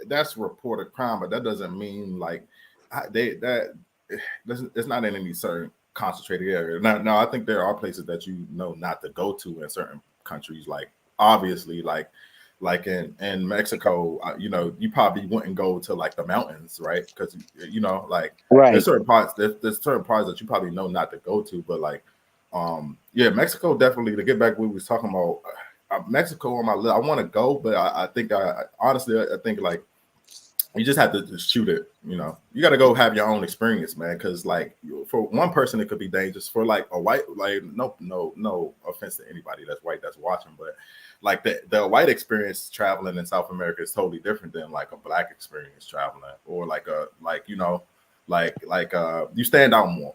F: that's reported crime, but that doesn't mean like it's not in any certain concentrated area. Now, I think there are places that you know not to go to in certain countries, like obviously, like in Mexico, you probably wouldn't go to like the mountains, right? Because like
G: right.
F: there's certain parts that you probably know not to go to, but like Mexico definitely, to get back to what we was talking about. Mexico on my list. I want to go, but I think honestly I think like you just have to just shoot it. You got to go have your own experience, man. Because like for one person it could be dangerous. For like a white, like no offense to anybody that's white that's watching, but like the white experience traveling in South America is totally different than like a black experience traveling, or you stand out more.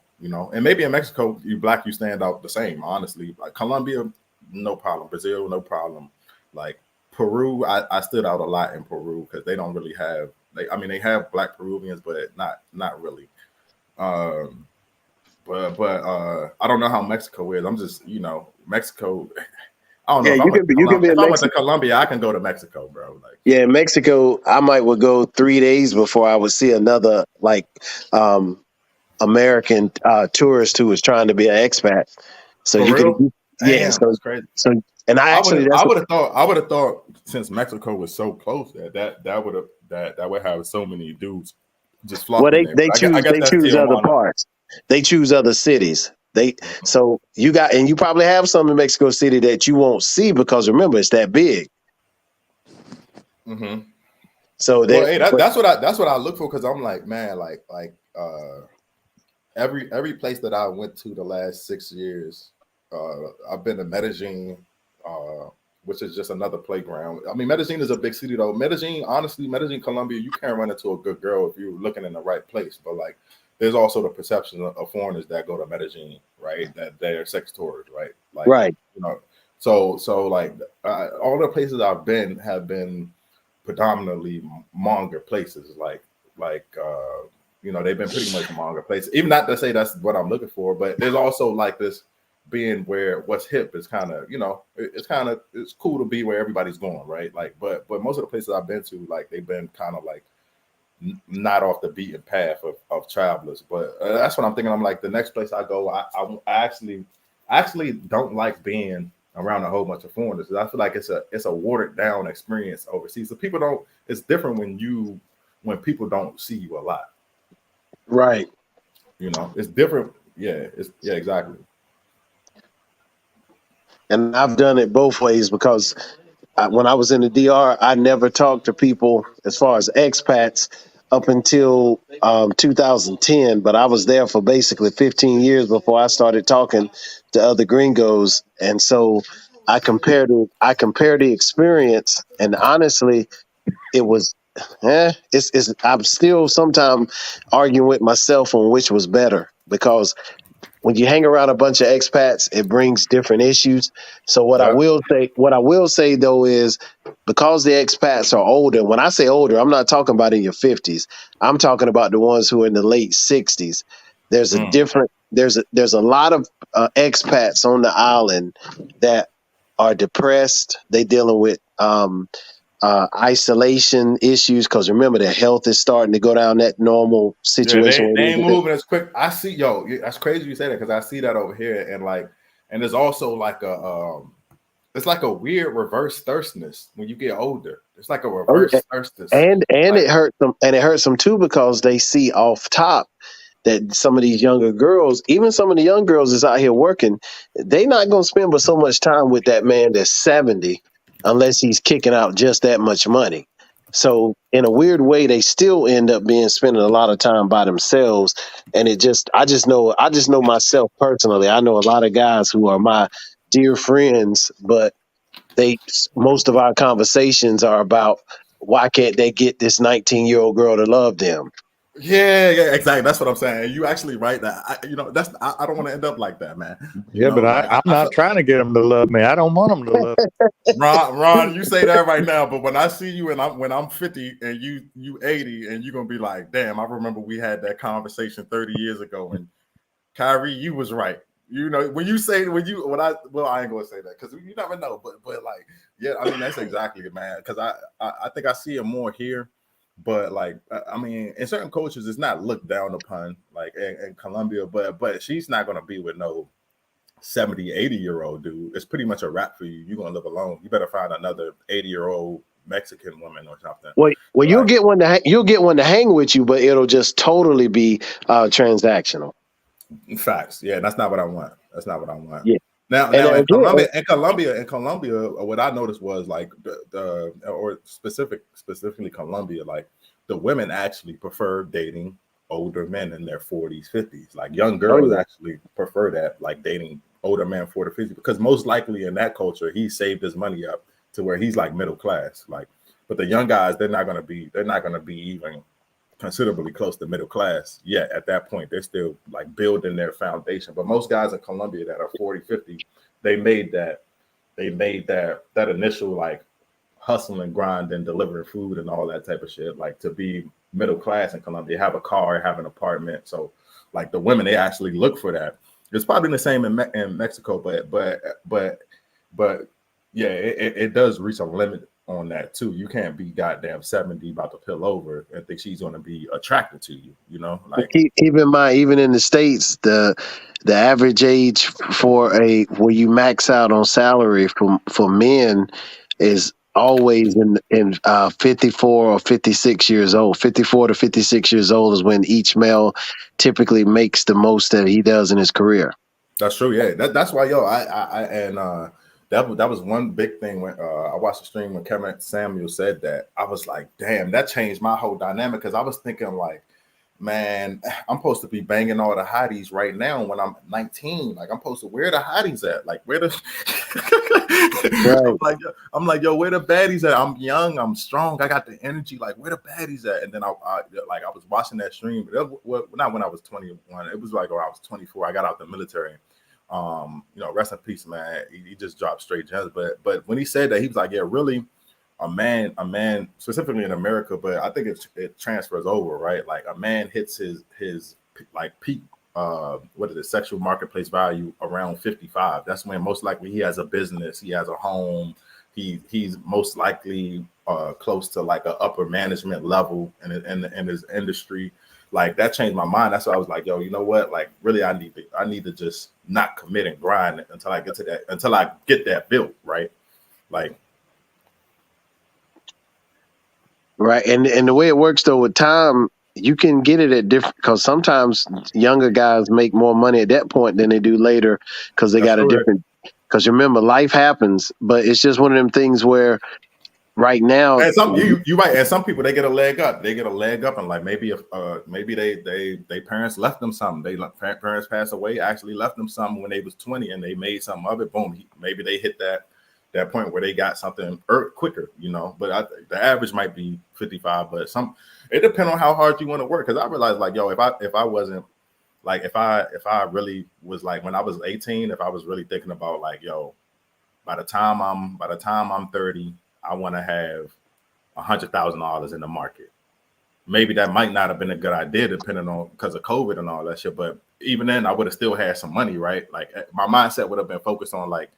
F: And maybe in Mexico, you black, you stand out the same. Honestly, like Colombia, no problem. Brazil, no problem. Like Peru, I stood out a lot in Peru because they don't really have. They have black Peruvians, but not really. But I don't know how Mexico is. I'm just Mexico. I don't know. If I went to Colombia, I can go to Mexico, bro. Like,
G: yeah, Mexico, I would go 3 days before I would see another like American tourist who was trying to be an expat. So
F: for
G: you
F: real?
G: can,
F: Damn, that's crazy.
G: So, and I would
F: have thought since Mexico was so close that would have so many dudes just flocking there.
G: They choose other parts. They choose other cities. So you probably have some in Mexico City that you won't see because remember it's that big.
F: Mm-hmm.
G: So
F: that's what I look for, because I'm like, man, every place that I went to the last 6 years, I've been to Medellin, which is just another playground. Medellin is a big city though. Medellin, Colombia, you can't run into a good girl if you're looking in the right place. But like, there's also the perception of foreigners that go to Medellin, right? That they're sex tourists, right? Like,
G: right.
F: So like all the places I've been have been predominantly manga places, they've been pretty much manga places. Even not to say that's what I'm looking for, but there's also like this being where what's hip is kind of, it's cool to be where everybody's going, right? Like, but most of the places I've been to, like, they've been kind of like not off the beaten path of travelers. But that's what I'm thinking. I'm like, the next place I go, I actually don't like being around a whole bunch of foreigners. I feel like it's a watered down experience overseas. So it's different when people don't see you a lot.
G: Right.
F: It's different. Yeah, exactly.
G: And I've done it both ways because when I was in the DR, I never talked to people as far as expats up until 2010. But I was there for basically 15 years before I started talking to other gringos, and so I compared the experience, and honestly, it was. I'm still sometimes arguing with myself on which was better because when you hang around a bunch of expats, it brings different issues. So what I will say though is because the expats are older, when I say older, I'm not talking about in your 50s. I'm talking about the ones who are in the late 60s. There's there's a lot of expats on the island that are depressed. They dealing with isolation issues because remember their health is starting to go down that normal situation.
F: They ain't moving as quick. I see, that's crazy you say that because I see that over here, and there's also like it's like a weird reverse thirstiness when you get older. It's like a reverse thirstiness,
G: and it hurts them, and it hurts them too because they see off top that some of these younger girls, even some of the young girls that's out here working, they not gonna spend but so much time with that man that's 70 unless he's kicking out just that much money. So in a weird way, they still end up spending a lot of time by themselves. And I just know myself personally. I know a lot of guys who are my dear friends, but most of our conversations are about why can't they get this 19-year-old girl to love them?
F: Yeah, exactly. That's what I'm saying. You actually right that. I don't want to end up like that, man.
H: But I'm not trying to get them to love me. I don't want them to love me.
F: Ron, you say that right now, but when I see you and when I'm 50 and you 80, and you're gonna be like, damn, I remember we had that conversation 30 years ago, and Kyrie, you was right. I ain't gonna say that because you never know, but like, yeah, I mean that's exactly it, man. Because I think I see it more here. But like, I mean, in certain cultures, it's not looked down upon, like in Colombia, but she's not going to be with no 70, 80-year-old dude. It's pretty much a wrap for you. You're going to live alone. You better find another 80-year-old Mexican woman or something.
G: Well, you'll get one to hang with you, but it'll just totally be transactional.
F: Facts. Yeah, that's not what I want.
G: Yeah.
F: Now in Colombia, what I noticed was like specifically Colombia, like the women actually prefer dating older men in their 40s, 50s. Like young girls actually prefer that, like dating older men 40, 50, because most likely in that culture he saved his money up to where he's like middle class. Like, but the young guys, they're not gonna be even considerably close to middle class yet. At that point, they're still like building their foundation. But most guys in Colombia that are 40, 50, they made that initial like hustle and grind and delivering food and all that type of shit, like to be middle class in Colombia, have a car, have an apartment. So like the women, they actually look for that. It's probably the same in Mexico, but yeah, it does reach a limit on that too. You can't be goddamn 70 about to pill over and think she's going to be attracted to you, like
G: keep in mind, even in the States, the average age where you max out on salary for men is always in 54 or 56 years old. 54 to 56 years old is when each male typically makes the most that he does in his career.
F: That's true. Yeah, that's why that was one big thing when I watched the stream when Kevin Samuel said that. I was like, damn, that changed my whole dynamic, because I was thinking like, man, I'm supposed to be banging all the hotties right now when I'm 19. Like I'm supposed to, where the hotties at? Like where the right. I'm like, yo, where the baddies at? I'm young, I'm strong, I got the energy. Like where the baddies at? And then I was watching that stream, but not when I was 21. It was like when I was 24. I got out the military. Rest in peace, man. He just dropped straight gems. But when he said that, he was like, yeah, really, a man specifically in America, but I think it transfers over, right? Like a man hits his like peak sexual marketplace value around 55. That's when most likely he has a business, he has a home, he's most likely close to like an upper management level in his industry. Like that changed my mind. That's why I was like, yo, you know what? Like really, I need to just not commit and grind until I get that built, right? Like
G: right. And the way it works though with time, you can get it at different, because sometimes younger guys make more money at that point than they do later because they got a different Because remember, life happens, but it's just one of them things where right now,
F: and some you right, and some people they get a leg up. They get a leg up, and like maybe if maybe they parents left them something. They parents passed away, actually left them something when they was 20, and they made something of it. Boom, maybe they hit that point where they got something quicker, you know. But the average might be 55, but it depends on how hard you want to work. Because I realized, like, yo, if I wasn't like if I really was like when I was 18, if I was really thinking about like, yo, by the time I'm 30, I want to have $100,000 in the market. Maybe that might not have been a good idea, depending on because of COVID and all that shit. But even then, I would have still had some money, right? Like my mindset would have been focused on like,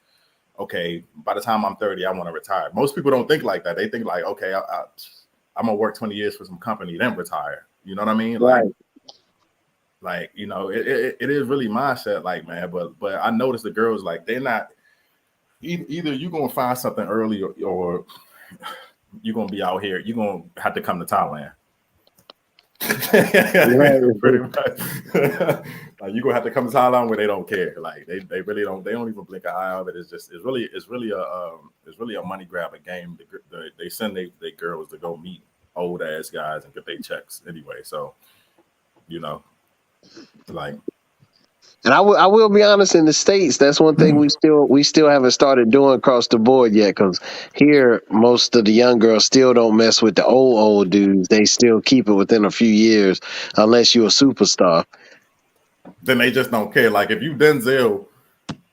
F: okay, by the time I'm 30, I want to retire. Most people don't think like that. They think like, okay, I'm gonna work 20 years for some company, then retire. You know what I mean?
G: right.
F: Like you know, it is really mindset, like man. But I noticed the girls like they're not. Either you're gonna find something early or you're gonna be out here. You're gonna have to come to Thailand. Pretty much. Like you're gonna have to come to Thailand where they don't care. Like they really don't. They don't even blink an eye of it. It's really a money grabbing game. They send they girls to go meet old ass guys and get their checks anyway. So you know, like.
G: And I will be honest, in the States, that's one thing we still haven't started doing across the board yet. Because here, most of the young girls still don't mess with the old dudes. They still keep it within a few years, unless you're a superstar.
F: Then they just don't care. Like if you Denzel,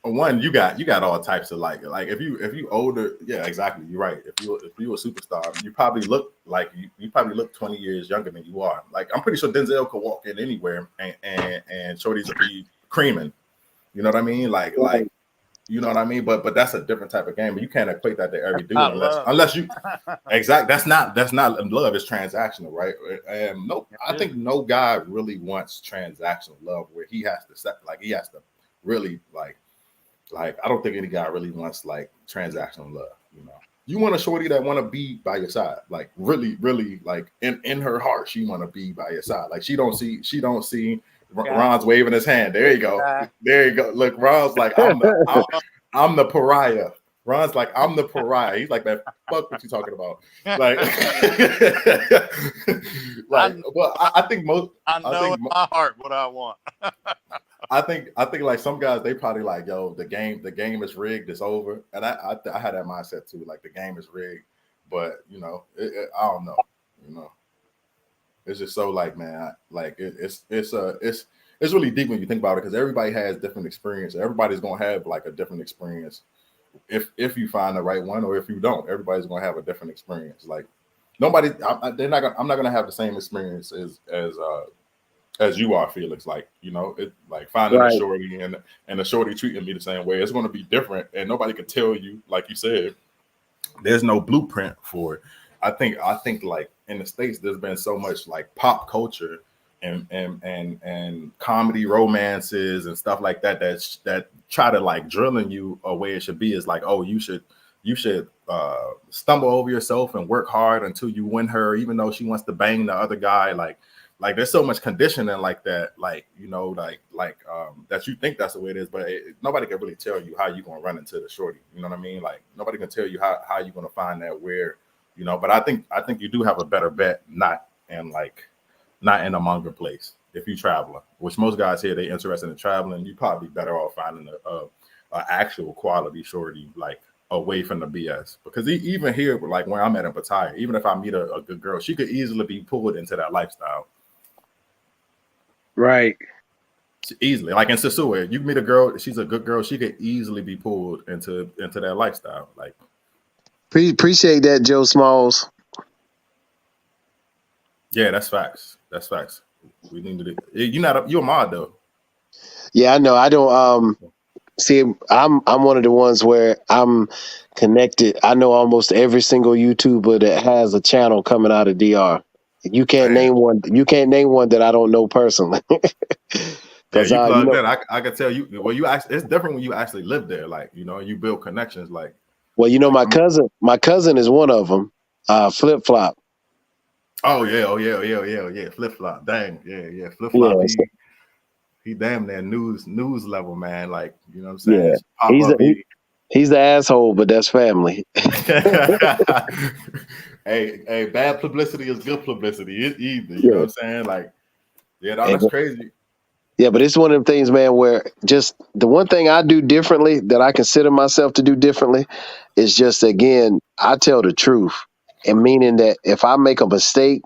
F: one you got all types of like if you older, yeah, exactly. You're right. If you a superstar, you probably look like you probably look 20 years younger than you are. Like I'm pretty sure Denzel could walk in anywhere and shorties would be creaming, you know what I mean? Like you know what I mean? But that's a different type of game. But you can't equate that to every dude unless you exact. That's not love. It's transactional, right? No, I think no guy really wants transactional love where he has to really like I don't think any guy really wants like transactional love. You know, you want a shorty that want to be by your side, like really like in her heart, she want to be by your side. Like she don't see. Ron's waving his hand. There you go. There you go. Look, Ron's like, I'm the pariah. Ron's like, I'm the pariah. He's like, man, fuck what you talking about. Like, well, I think most.
H: I know in my heart what I want.
F: I think like some guys, they probably like, yo, the game is rigged. It's over. And I had that mindset too. Like the game is rigged, but you know, I don't know. You know. It's just so like, man, like it's really deep when you think about it because everybody has different experience. Everybody's gonna have like a different experience if you find the right one or if you don't. Everybody's gonna have a different experience. Like nobody, I'm not gonna have the same experience as you are, Felix. Like you know, it like finding a shorty and the shorty treating me the same way. It's gonna be different, and nobody can tell you, like you said, there's no blueprint for it. I think like in the States, there's been so much like pop culture and comedy romances and stuff like that that try to like drill in you a way it should be is like, oh, you should stumble over yourself and work hard until you win her, even though she wants to bang the other guy. Like there's so much conditioning like that, like you know, like that you think that's the way it is, but nobody can really tell you how you're gonna run into the shorty. You know what I mean? Like nobody can tell you how you're gonna find that where. You know, but I think you do have a better bet not in a Munger place if you traveling, which most guys here they interested in traveling. You probably better off finding a actual quality shorty like away from the BS because even here, like where I'm at in Pattaya, even if I meet a good girl, she could easily be pulled into that lifestyle.
G: Right.
F: Easily, like in Sosua, you meet a girl, she's a good girl, she could easily be pulled into that lifestyle, like.
G: Appreciate that, Joe Smalls.
F: Yeah, that's facts. That's facts. We need to do. You're a mod though.
G: Yeah, I know. I don't. See, I'm one of the ones where I'm connected. I know almost every single YouTuber that has a channel coming out of DR. You can't name one. You can't name one that I don't know personally.
F: Yeah, you plugged in. I can tell you. Well, it's different when you actually live there. Like you know, you build connections. Like.
G: Well, you know, my cousin is one of them. Flip Flop.
F: Oh yeah. Flip Flop. Dang, yeah. Flip Flop. Yeah, he damn near news level, man. Like you know what I'm saying.
G: Yeah, He's the asshole, but that's family.
F: Hey, bad publicity is good publicity. Either, you
G: Yeah.
F: know what I'm saying? Like, yeah, no, that's crazy.
G: Yeah, but it's one of them things, man, where just the one thing I do differently that I consider myself to do differently is just, again, I tell the truth. And meaning that if I make a mistake,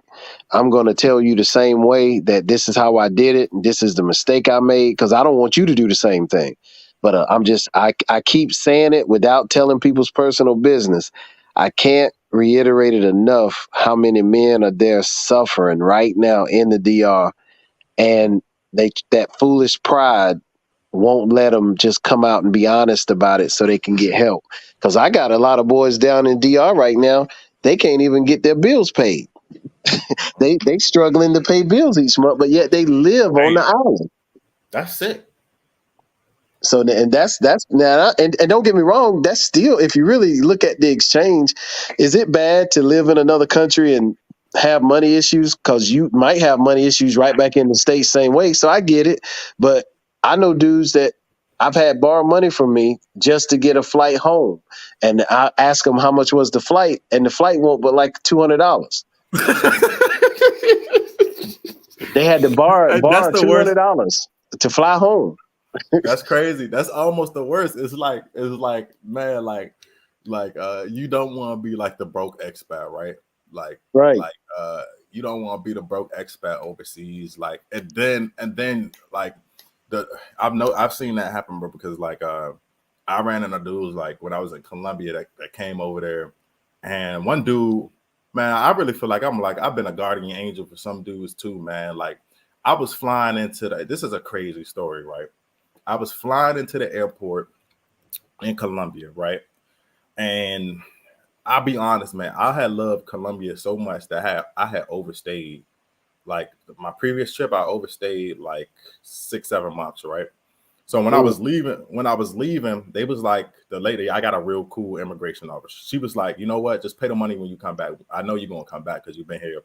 G: I'm going to tell you the same way that this is how I did it. And this is the mistake I made, because I don't want you to do the same thing. But I keep saying it without telling people's personal business. I can't reiterate it enough how many men are there suffering right now in the DR. And that foolish pride won't let them just come out and be honest about it so they can get help. Because I got a lot of boys down in DR right now. They can't even get their bills paid. they struggling to pay bills each month, but yet they live on the island.
F: That's it.
G: So, and that's now, and don't get me wrong, that's still, if you really look at the exchange, is it bad to live in another country and have money issues? Because you might have money issues right back in the States same way. So I get it, but I know dudes that I've had borrow money from me just to get a flight home, and I ask them how much was the flight, and the flight won't but like $200. They had to borrow $200 to fly home.
F: That's crazy. That's almost the worst. It's like, man, like you don't want to be like the broke expat, right? Like,
G: right.
F: You don't want to be the broke expat overseas. Like, and then like I've seen that happen, bro, because like I ran into dudes like when I was in Colombia that came over there, and one dude, man, I really feel like I've been a guardian angel for some dudes too, man. Like, I was flying into this is a crazy story, right? I was flying into the airport in Colombia, right? And I'll be honest, man, I had loved Colombia so much that I had overstayed. Like, my previous trip, I overstayed like 6-7 months, right? So when I was leaving, they was like, the lady, I got a real cool immigration officer. She was like, you know what? Just pay the money when you come back. I know you're going to come back because you've been here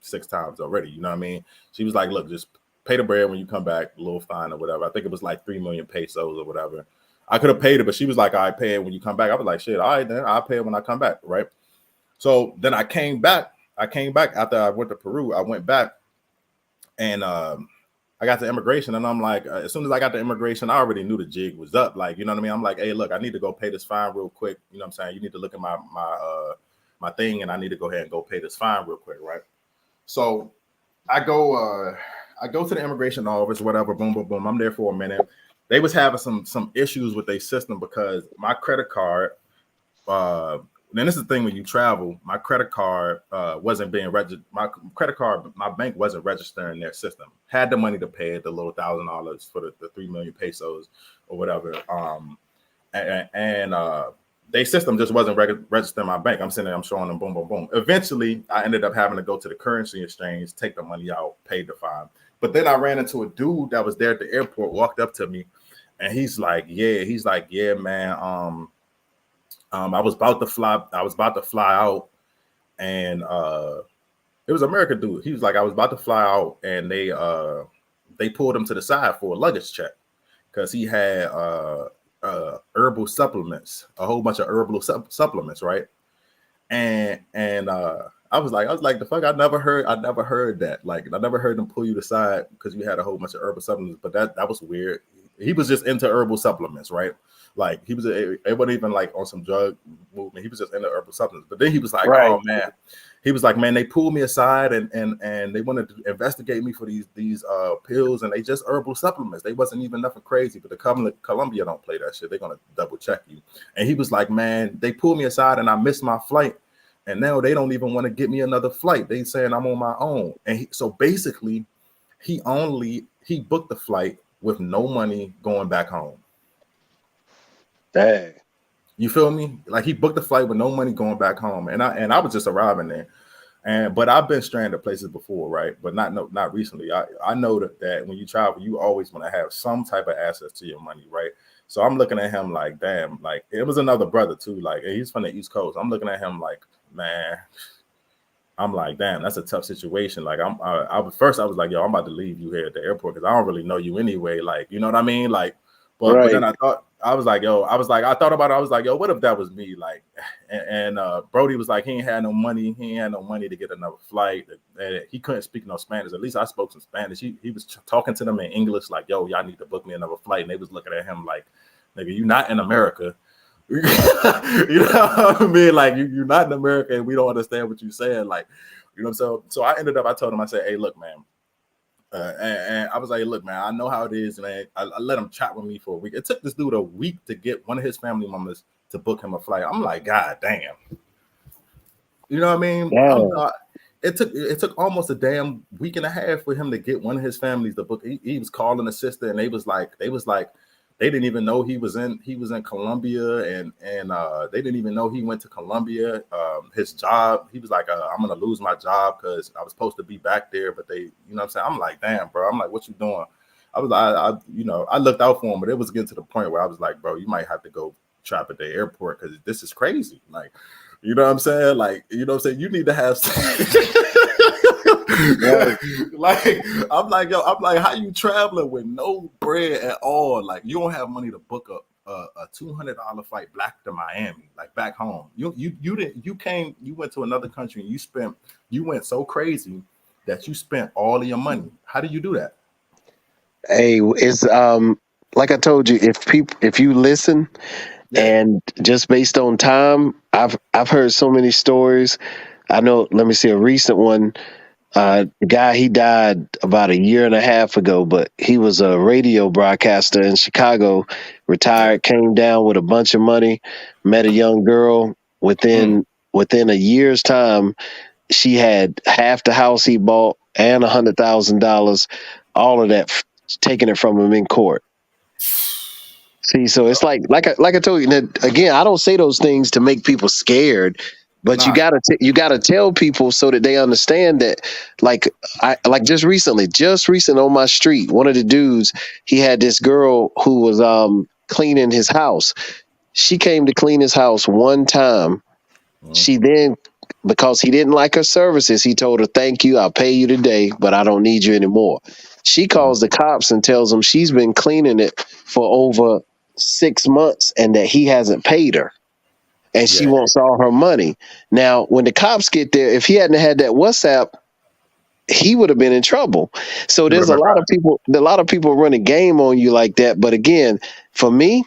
F: 6 times already. You know what I mean? She was like, look, just pay the bread when you come back, a little fine or whatever. I think it was like 3 million pesos or whatever. I could have paid it, but she was like, I pay it when you come back. I was like, shit, all right, then I'll pay it when I come back, right? So then I came back after I went to Peru. I went back and I got to immigration, and I'm like, as soon as I got to immigration, I already knew the jig was up. Like, you know what I mean? I'm like, hey, look, I need to go pay this fine real quick. You know what I'm saying? You need to look at my thing, and I need to go ahead and go pay this fine real quick, right? So I go to the immigration office, whatever, boom, boom, boom. I'm there for a minute. They was having some issues with their system because my credit card, then this is the thing when you travel, my credit card wasn't being registered. My bank wasn't registering their system. Had the money to pay it, the little $1,000 for the 3 million pesos or whatever. And their system just wasn't registering my bank. I'm sitting there, I'm showing them, boom, boom, boom. Eventually, I ended up having to go to the currency exchange, take the money out, pay the fine. But then I ran into a dude that was there at the airport, walked up to me, and he's like, yeah, man. I was about to fly out, and it was an American dude. He was like, I was about to fly out, and they pulled him to the side for a luggage check because he had herbal supplements, a whole bunch of herbal supplements, right? And I was like, the fuck, I never heard that. Like, I never heard them pull you to the side because you had a whole bunch of herbal supplements. But that was weird. He was just into herbal supplements, right? Like, it wasn't even like on some drug movement. He was just into herbal supplements. But then he was like, right. Oh man, he was like, man, they pulled me aside and they wanted to investigate me for these pills, and they just herbal supplements. They wasn't even nothing crazy. But the Colombia don't play that shit. They're gonna double check you. And he was like, man, they pulled me aside and I missed my flight. And now they don't even want to get me another flight. They saying I'm on my own. And so basically, he booked the flight with no money going back home.
G: Dang.
F: You feel me? Like, he booked the flight with no money going back home. And I was just arriving there. But I've been stranded places before, right? But not recently. I know that when you travel, you always want to have some type of access to your money, right? So I'm looking at him like, damn, like, it was another brother too. Like, he's from the East Coast. I'm looking at him like, man, I'm like, damn, that's a tough situation. Like, first I was like, yo, I'm about to leave you here at the airport because I don't really know you anyway. Like, you know what I mean? Like, but then I I was like, yo, I thought about it. I was like, yo, what if that was me? Like, and Brody was like, he ain't had no money to get another flight. He couldn't speak no Spanish. At least I spoke some Spanish. He was talking to them in English, like, yo, y'all need to book me another flight. And they was looking at him like, nigga, you not in America. You know what I mean? Like, you're not in America, and we don't understand what you're saying. Like, you know, so I told him, I said, hey, look, man. And I was like, look, man, I know how it is, man. I let him chat with me for a week. It took this dude a week to get one of his family members to book him a flight. I'm like, God damn. You know what I mean?
G: Yeah.
F: It took almost a damn week and a half for him to get one of his families to book. He was calling a sister, and they was like, they didn't even know he was in Colombia, and they didn't even know he went to Colombia. His job, he was like, I'm gonna lose my job because I was supposed to be back there, but they, you know what I'm saying? I'm like, damn, bro. I'm like, what you doing? I was like, I looked out for him, but it was getting to the point where I was like, bro, you might have to go trap at the airport because this is crazy. Like, you know what I'm saying? Like, you know what I'm saying? You need to have like, I'm like, how you traveling with no bread at all? Like, you don't have money to book a $200 flight back to Miami, like back home. You went to another country and you went so crazy that you spent all of your money. How do you do that?
G: Hey, it's like I told you, if you listen, and just based on time, I've heard so many stories. I know. Let me see a recent one. The guy, he died about a year and a half ago, but he was a radio broadcaster in Chicago. Retired, came down with a bunch of money, met a young girl. Within a year's time, she had half the house he bought and $100,000. All of that taking it from him in court. See, so it's like I told you again. I don't say those things to make people scared, but you gotta tell people so that they understand that. Like just recently on my street, one of the dudes, he had this girl who was cleaning his house. She came to clean his house one time. She then, because he didn't like her services, he told her, "Thank you, I'll pay you today, but I don't need you anymore." She calls the cops and tells them she's been cleaning it for over 6 months and that he hasn't paid her, and she wants all her money. Now, when the cops get there, if he hadn't had that WhatsApp, he would have been in trouble. So there's a lot of people running game on you like that. But again, for me,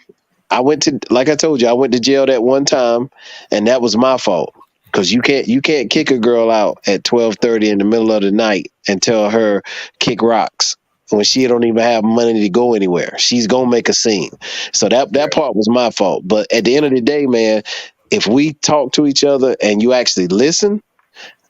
G: like I told you, I went to jail that one time, and that was my fault. Because you can't kick a girl out at 12:30 in the middle of the night and tell her kick rocks when she don't even have money to go anywhere. She's gonna make a scene. So that part was my fault. But at the end of the day, man, if we talk to each other and you actually listen,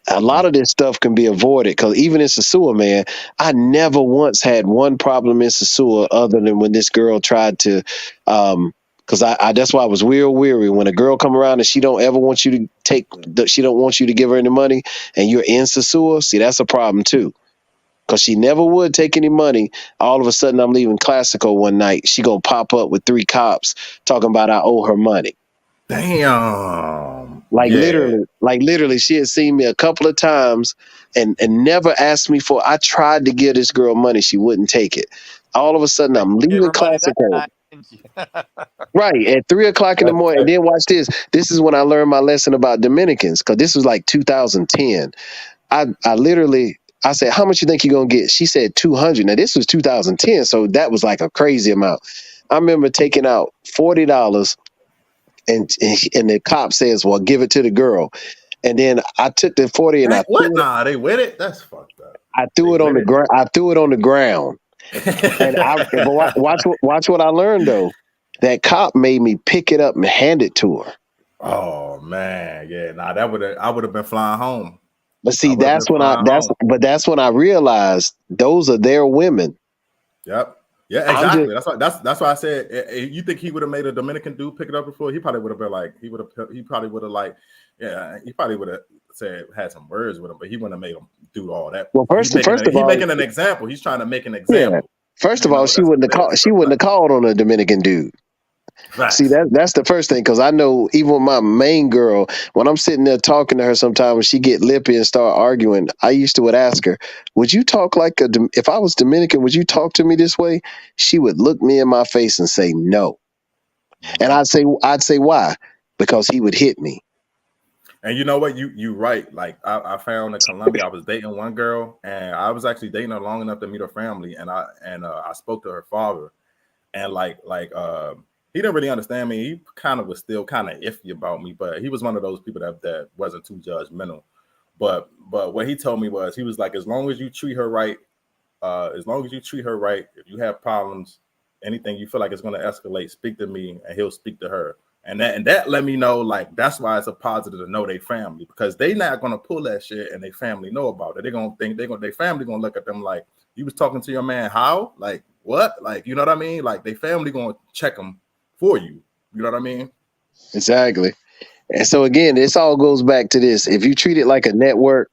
G: a lot of this stuff can be avoided. Because even in Sosua, man, I never once had one problem in Sosua other than when this girl tried to because I that's why I was real weary when a girl come around and she don't ever want you to she don't want you to give her any money, and you're in Sosua. See, that's a problem too, because she never would take any money. All of a sudden, I'm leaving Classico one night. She gonna pop up with 3 cops talking about I owe her money.
F: Damn.
G: Literally, she had seen me a couple of times and never asked me for. I tried to give this girl money, she wouldn't take it. All of a sudden, I'm leaving Classico. Right, at 3:00 in the morning. And then watch this. This is when I learned my lesson about Dominicans, because this was like 2010. I said, how much you think you're going to get? She said 200. Now, this was 2010, so that was like a crazy amount. I remember taking out $40, and the cop says, well, give it to the girl. And then I took the 40 and
F: they with it? That's fucked up.
G: I threw it on the ground. I threw it on the ground. And watch what I learned, though. That cop made me pick it up and hand it to her.
F: Oh man, yeah. I would have been flying home.
G: But see, that's when I realized those are their women.
F: Yep. Yeah, exactly. That's why I said, you think he would have made a Dominican dude pick it up before? He probably would have been like, he probably would have said, had some words with him, but he wouldn't have made him do all that.
G: Well, first of all,
F: he's making an example. He's trying to make an example.
G: Yeah. First of all, she wouldn't have called on a Dominican dude. Right. See, that's the first thing, because I know even with my main girl, when I'm sitting there talking to her sometimes, when she get lippy and start arguing, I would ask her, would you talk if I was Dominican, would you talk to me this way? She would look me in my face and say no. And I'd say why? Because he would hit me.
F: And you know what? You right. Like I found in Colombia, I was dating one girl, and I was actually dating her long enough to meet her family, and I spoke to her father, and he didn't really understand me. He kind of was still kind of iffy about me, but he was one of those people that wasn't too judgmental. But what he told me was, he was like, as long as you treat her right, if you have problems, anything you feel like it's going to escalate, speak to me, and he'll speak to her. And that let me know, like, that's why it's a positive to know their family, because they not gonna pull that shit and their family know about it. They're gonna think their family gonna look at them like, you was talking to your man how? Like what? Like, you know what I mean? Like their family gonna check them for you. You know what I mean?
G: Exactly. And so again, this all goes back to this. If you treat it like a network,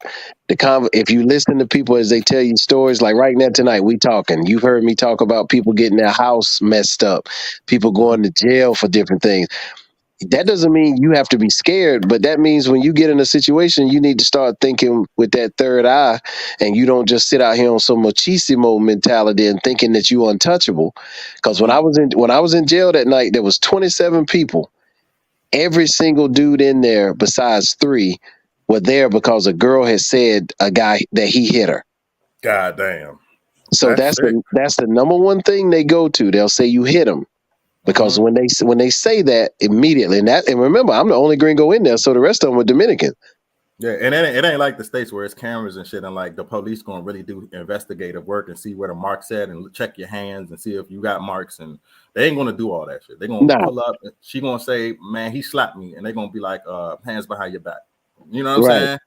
G: if you listen to people as they tell you stories, like right now tonight, we talking. You've heard me talk about people getting their house messed up, people going to jail for different things. That doesn't mean you have to be scared, but that means when you get in a situation, you need to start thinking with that third eye, and you don't just sit out here on some machismo mentality and thinking that you untouchable. Because when I was in jail that night, there was 27 people. Every single dude in there, besides 3, were there because a girl had said a guy that he hit her.
F: God damn.
G: So that's the number one thing they go to. They'll say you hit him. Because when they say that immediately, and remember, I'm the only gringo in there, so the rest of them were Dominican.
F: Yeah, and it ain't like the States where it's cameras and shit, and like the police gonna really do investigative work and see where the marks at and check your hands and see if you got marks, and they ain't gonna do all that shit. They're gonna pull up, and she gonna say, "Man, he slapped me," and they're gonna be like, "Hands behind your back." You know what I'm saying?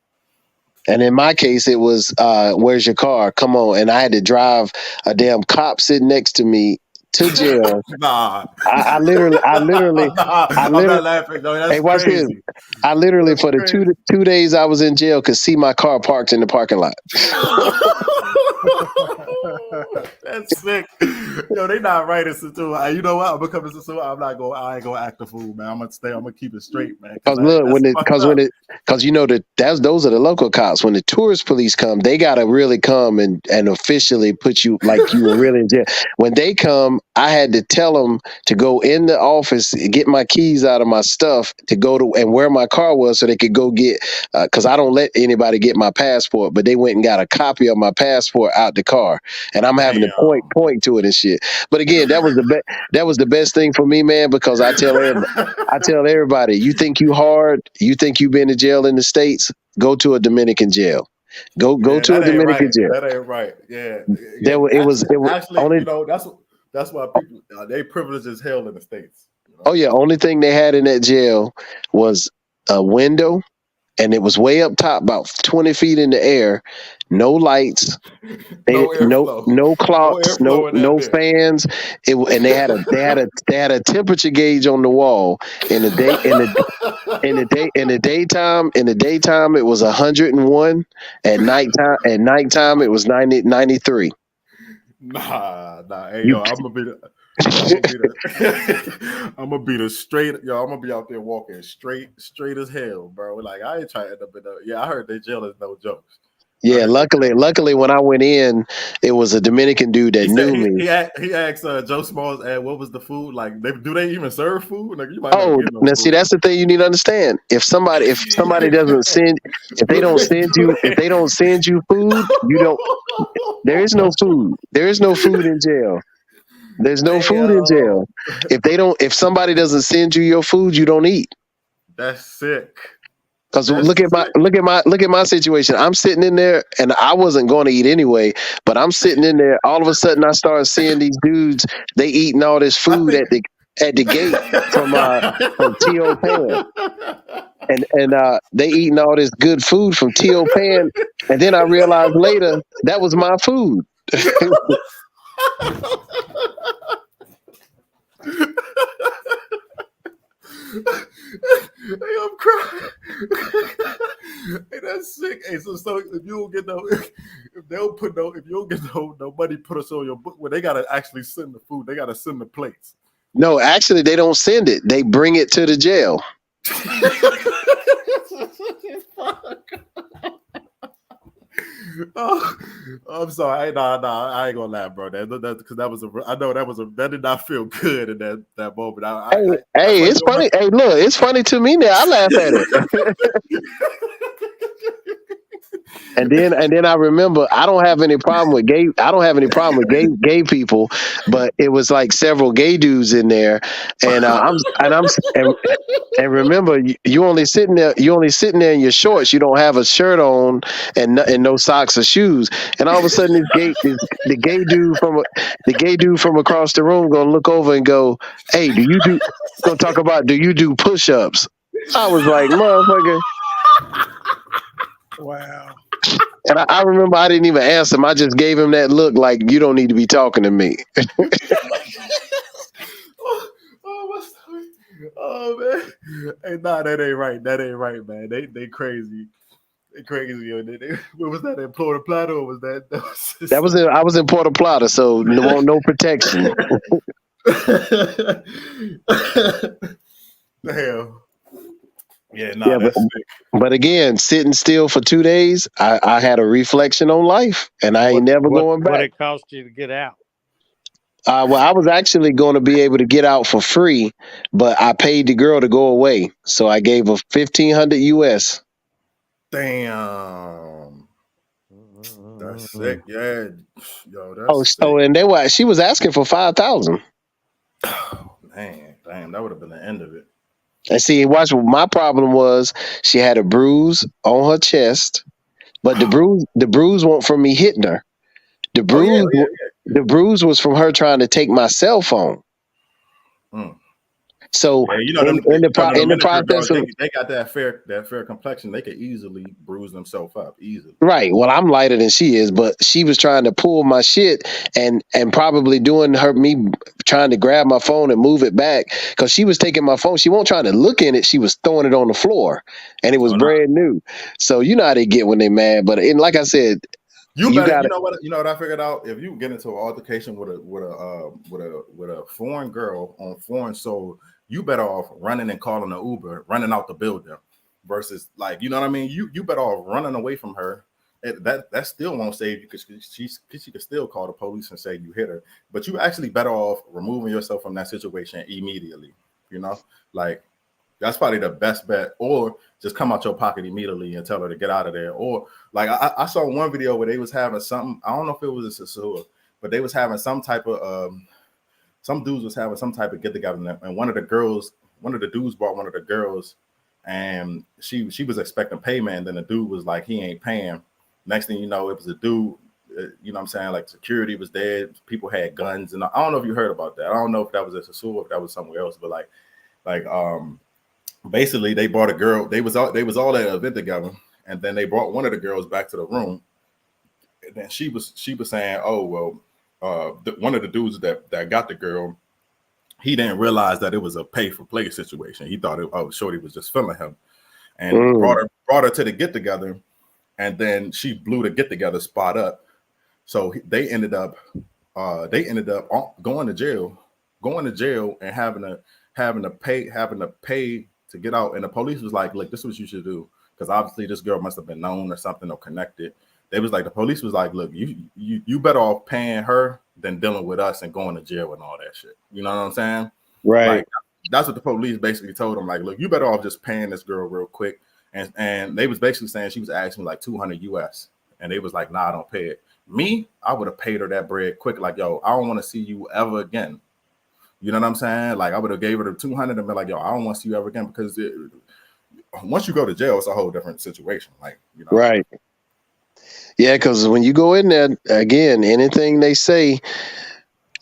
G: And in my case, it was, "Where's your car? Come on!" And I had to drive a damn cop sitting next to me to jail. I literally.
F: I'm not laughing. No, that's
G: watch
F: crazy.
G: This. I literally, for the 2 days I was in jail, could see my car parked in the parking lot.
F: That's sick. Yo, they not right in Sosua. You know what? I'm becoming Sosua. I ain't gonna act a fool, man. I'm gonna keep it straight, man.
G: Because you know those are the local cops. When the tourist police come, they gotta really come and officially put you like you were really in jail. When they come, I had to tell them to go in the office, get my keys out of my stuff, to go to and where my car was, so they could go get. Because I don't let anybody get my passport, but they went and got a copy of my passport out the car, and I'm having to point to it and shit. But again, that was the best thing for me, man, because I tell everybody, you think you hard, you think you been to jail in the States, go to a Dominican jail. Go to a Dominican jail.
F: That ain't right. Yeah.
G: It was
F: only, you know, that's why people they privileged as hell in the States. You know?
G: Oh yeah, only thing they had in that jail was a window, and it was way up top, about 20 feet in the air. No lights, no clocks, no fans. And they had a temperature gauge on the wall. In the daytime it was 101. At nighttime it was 93.
F: Nah. Hey, yo, I'm gonna be the straight. Yo, I'm gonna be out there walking straight as hell, bro. Like I ain't trying to end up in the. Yeah, I heard they jail is no jokes.
G: Yeah, luckily when I went in, it was a Dominican dude that knew me.
F: He asked Joe Smalls, what was the food like? Do they even serve food? Like, you might
G: now see, that's the thing you need to understand. If somebody doesn't send, if they don't send you food, you don't. There is no food. There is no food in jail. There's no food in jail. If somebody doesn't send you your food, you don't eat.
F: That's sick.
G: Because look at my situation. I'm sitting in there, and I wasn't going to eat anyway. But I'm sitting in there. All of a sudden, I started seeing these dudes. They eating all this food at the gate from T.O. Pan, and they eating all this good food from T.O. Pan. And then I realized later that was my food.
F: Hey, I'm crying. Hey, that's sick. Hey, so if you don't get if you don't get no money put us on your book, well, they gotta actually send the food. They gotta send the plates.
G: No, actually, they don't send it. They bring it to the jail.
F: Oh, I'm sorry. I ain't gonna laugh, bro. That because that was I know that did not feel good in that moment.
G: Hey, it's funny. Hey, look, it's funny to me now. I laugh at it. And then I remember I don't have any problem with gay. I don't have any problem with gay people, but it was like several gay dudes in there, and and remember you only sitting there. You only sitting there in your shorts. You don't have a shirt on and no socks or shoes. And all of a sudden, the gay dude from across the room gonna look over and go, "Hey, gonna talk about do you do push-ups?" I was like, motherfucker.
A: Wow.
G: And I remember I didn't even answer him. I just gave him that look like, you don't need to be talking to me.
F: Oh man. Hey, nah, that ain't right. That ain't right, man. They crazy. They crazy. What was that in Puerto Plata, or was that?
G: I was in Puerto Plata, so no protection.
F: Damn. Yeah, nah, that's sick.
G: But again, sitting still for 2 days, I had a reflection on life, and I ain't never going back.
H: What it cost you to get out?
G: Well, I was actually going to be able to get out for free, but I paid the girl to go away, so I gave her $1,500 US.
F: Damn, that's sick. Yeah, yo, that's sick.
G: And she was asking for 5,000.
F: Oh, man, damn, that would have been the end of it.
G: And see, watch. My problem was she had a bruise on her chest, but the bruise wasn't from me hitting her. The bruise was from her trying to take my cell phone. So in the process,
F: they got that fair complexion. They could easily bruise themselves up easily.
G: Right. Well, I'm lighter than she is, but she was trying to pull my shit and probably doing me trying to grab my phone and move it back because she was taking my phone. She wasn't trying to look in it. She was throwing it on the floor, and it was brand new. So you know how they get when they mad. But like I said.
F: You know what I figured out? If you get into an altercation with a foreign girl on foreign soil, you better off running and calling an Uber, running out the building, versus like, you know what I mean? You better off running away from her. That still won't save you because she could still call the police and say you hit her. But you actually better off removing yourself from that situation immediately. You know, like that's probably the best bet, or just come out your pocket immediately and tell her to get out of there. Or like I saw one video where they was having something. I don't know if it was a Sosua, but they was having some type of some dudes was having some type of get together, and one of the dudes brought one of the girls, and she was expecting payment, and then the dude was like, he ain't paying. Next thing you know, it was a dude. You know what I'm saying? Like security was there, people had guns, and I don't know if you heard about that. I don't know if that was a Sosua or if that was somewhere else, but basically they brought a girl. They was all at an event together, and then they brought one of the girls back to the room, and then she was saying, oh well, one of the dudes that got the girl, he didn't realize that it was a pay for play situation. He thought shorty was just feeling him, and brought her to the get together, and then she blew the get together spot up. So they ended up going to jail and having to pay to get out. And the police was like, look, this is what you should do, because obviously this girl must have been known or something or connected. The police was like, look, you better off paying her than dealing with us and going to jail and all that shit. You know what I'm saying?
G: Right.
F: Like, that's what the police basically told them. Like, look, you better off just paying this girl real quick. And they was basically saying she was asking like $200 US. And they was like, nah, I don't pay it. Me, I would have paid her that bread quick. Like, yo, I don't want to see you ever again. You know what I'm saying? Like, I would have gave her the 200 and been like, yo, I don't want to see you ever again, because once you go to jail, it's a whole different situation. Like, you know.
G: Right. Yeah, because when you go in there, again, anything they say,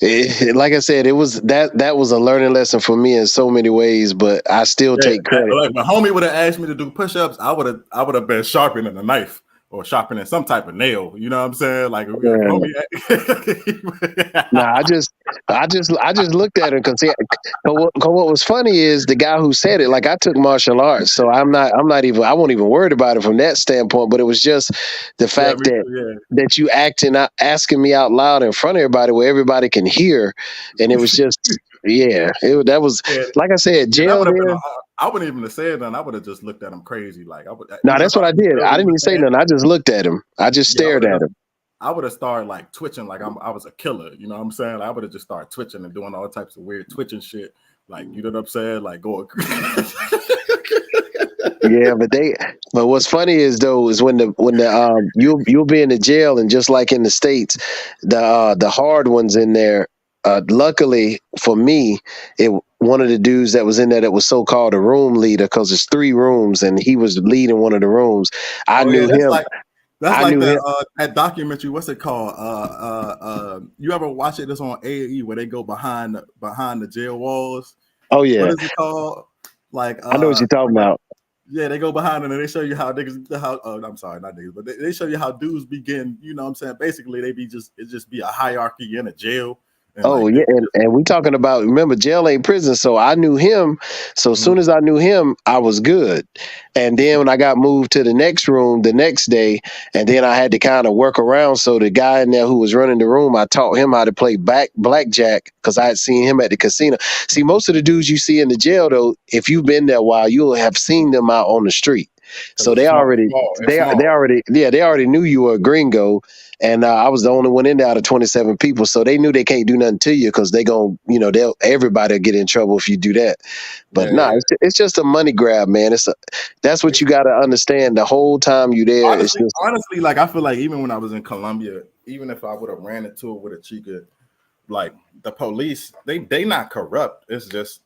G: like I said, it was that was a learning lesson for me in so many ways, but I still take credit.
F: Like, my homie would have asked me to do push-ups, I would have been sharpening a knife or sharpening some type of nail. You know what I'm saying? Like, homie.
G: Nah, I just looked at him because what was funny is the guy who said it. Like, I took martial arts, so I won't even worried about it from that standpoint. But it was just the fact that you asking me out loud in front of everybody where everybody can hear, and it was just that was like I said, jail there.
F: I wouldn't even have said nothing. I would have just looked at him crazy. Like I would.
G: No, that's what I did. I didn't even say nothing. I just looked at him. I just stared at him.
F: I would have started like twitching, like I was a killer. You know what I'm saying? Like, I would have just started twitching and doing all types of weird twitching shit. Like, you know what I'm saying? Like going.
G: Yeah, but what's funny is though is when you'll be in the jail, and just like in the States, the hard ones in there. Luckily for me, one of the dudes that was in there that was so called a room leader, because it's 3 rooms and he was leading one of the rooms. I knew him.
F: That's like that documentary. What's it called? You ever watch it? It's on A&E where they go behind the jail walls.
G: Oh yeah.
F: What is it called? Like
G: I know what you're talking about.
F: Yeah, they go behind it and they show you how niggas. I'm sorry, not niggas, but they show you how dudes begin. You know what I'm saying? Basically, it just be a hierarchy in a jail.
G: And and we talking about, remember, jail ain't prison, so I knew him. So as soon as I knew him, I was good. And then when I got moved to the next room the next day, and then I had to kind of work around. So the guy in there who was running the room, I taught him how to play blackjack because I had seen him at the casino. See, most of the dudes you see in the jail, though, if you've been there a while, you'll have seen them out on the street. So they already knew you were a gringo. And I was the only one in there out of 27 people. So they knew they can't do nothing to you because they going to, everybody will get in trouble if you do that. But it's just a money grab, man. That's what you got to understand the whole time you there.
F: Honestly, like I feel like even when I was in Colombia, even if I would have ran into it with a chica, like the police, they not corrupt. It's just,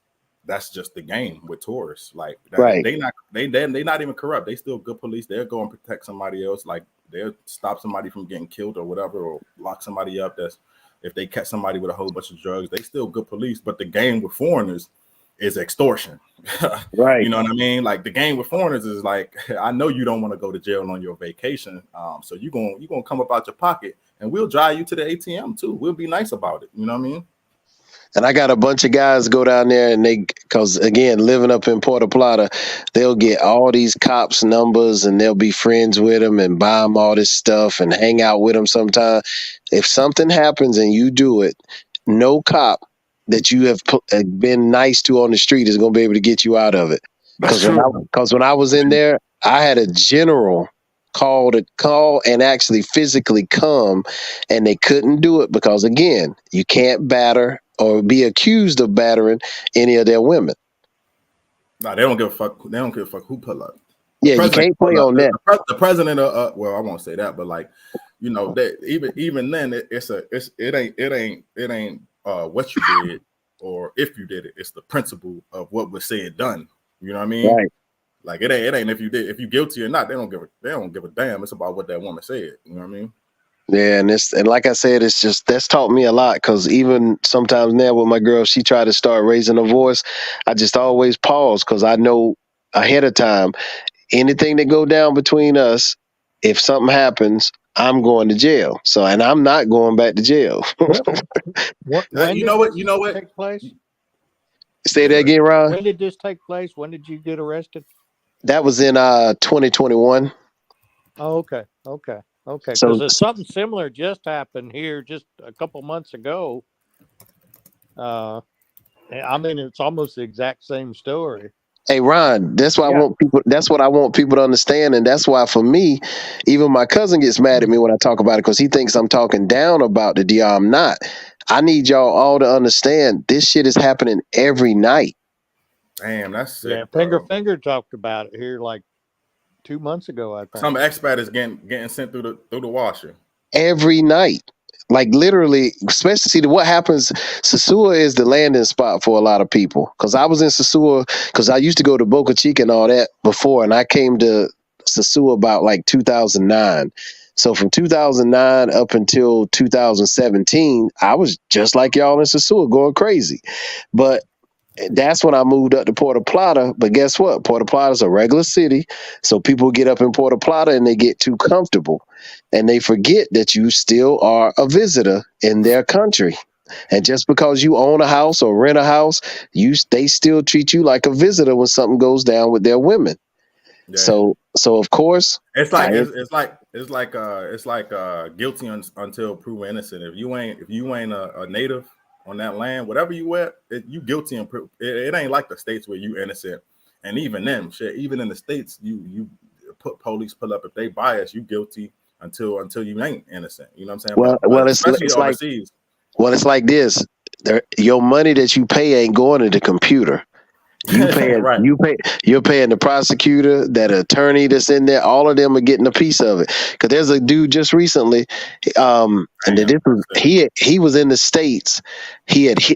F: that's just the game with tourists. Like they not even corrupt. They still good police. They'll go and protect somebody else. Like they'll stop somebody from getting killed or whatever, or lock somebody up. That's if they catch somebody with a whole bunch of drugs. They still good police. But the game with foreigners is extortion.
G: Right.
F: You know what I mean? Like the game with foreigners is like, I know you don't want to go to jail on your vacation. So you're gonna come up out your pocket and we'll drive you to the ATM too. We'll be nice about it. You know what I mean?
G: And I got a bunch of guys go down there and because again, living up in Puerto Plata, they'll get all these cops' numbers and they'll be friends with them and buy them all this stuff and hang out with them sometime. If something happens and you do it, no cop that you have been nice to on the street is going to be able to get you out of it. Because when I was in there, I had a general call and actually physically come, and they couldn't do it because, again, you can't batter or be accused of battering any of their women.
F: No, they don't give a fuck. They don't give a fuck who pull up.
G: Yeah, you can't play on that.
F: The president of well, I won't say that, but like, that even then, it ain't what you did or if you did it. It's the principle of what was said done. You know what I mean?
G: Right.
F: Like it ain't if you guilty or not. They don't give a damn. It's about what that woman said. You know what I mean?
G: Yeah, and like I said, it's just that's taught me a lot because even sometimes now with my girl, she tried to start raising her voice. I just always pause because I know ahead of time anything that go down between us, if something happens, I'm going to jail. So, and I'm not going back to jail.
F: You know what?
H: Take place?
G: Say that again, Ron.
H: When did this take place? When did you get arrested?
G: That was in 2021.
H: Oh, okay. Because
G: So
H: something similar just happened here just a couple months ago. I mean, it's almost the exact same story.
G: Hey, Ron, that's why that's what I want people to understand. And that's why for me, even my cousin gets mad at me when I talk about it because he thinks I'm talking down about the DR. I'm not. I need y'all all to understand this shit is happening every night.
F: Damn, that's sick.
H: Yeah, Finger talked about it here like 2 months ago, I think.
F: Some expat is getting sent through the washer.
G: Every night. Like literally, especially see what happens. Sosua is the landing spot for a lot of people. Because I was in Sosua, because I used to go to Boca Chica and all that before, and I came to Sosua about like 2009. So from 2009 up until 2017, I was just like y'all in Sosua, going crazy. But that's when I moved up to Puerto Plata. But guess what? Puerto Plata is a regular city. So people get up in Puerto Plata and they get too comfortable. And they forget that you still are a visitor in their country. And just because you own a house or rent a house, they still treat you like a visitor when something goes down with their women. Yeah. So of course,
F: it's like guilty until proven innocent. If you ain't a native on that land, whatever you at, you guilty and it ain't like the states where you innocent And even then, shit, even in the States, you put police pull up if they bias, you guilty until you ain't innocent. You know what I'm saying? But especially overseas.
G: It's like this. Your money that you pay ain't going to the computer. You paying
F: right.
G: You're paying the prosecutor, that attorney that's in there. All of them are getting a piece of it. Because there's a dude just recently, and he was in the States.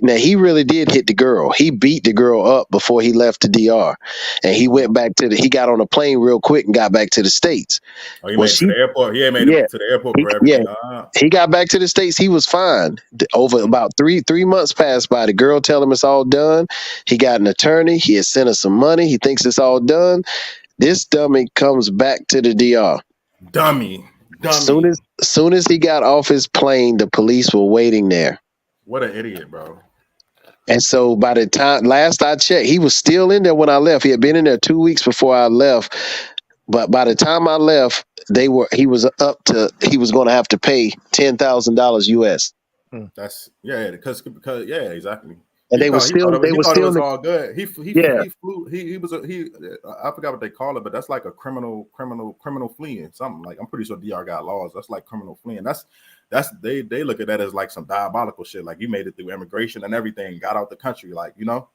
G: Now he really did hit the girl. He beat the girl up before he left the DR, and he went back he got on a plane real quick and got back to the States.
F: Oh, he made it to the airport. He ain't made it to the airport for everything.
G: He got back to the States. He was fine. Over about three months passed by. The girl tell him it's all done. He got an attorney. He had sent her some money. He thinks it's all done. This dummy comes back to the DR.
F: Dummy.
G: Soon as he got off his plane, the police were waiting there.
F: What an idiot, bro.
G: And so by the time last I checked, he was still in there when I left. He had been in there 2 weeks before I left. But by the time I left, he was going to have to pay $10,000 US.
F: That's because exactly.
G: And they were still
F: all good. He flew. I forgot what they call it, but that's like a criminal fleeing. Something like, I'm pretty sure DR got laws. That's like criminal fleeing. They look at that as like some diabolical shit. Like, you made it through immigration and everything, got out the country, like, you know.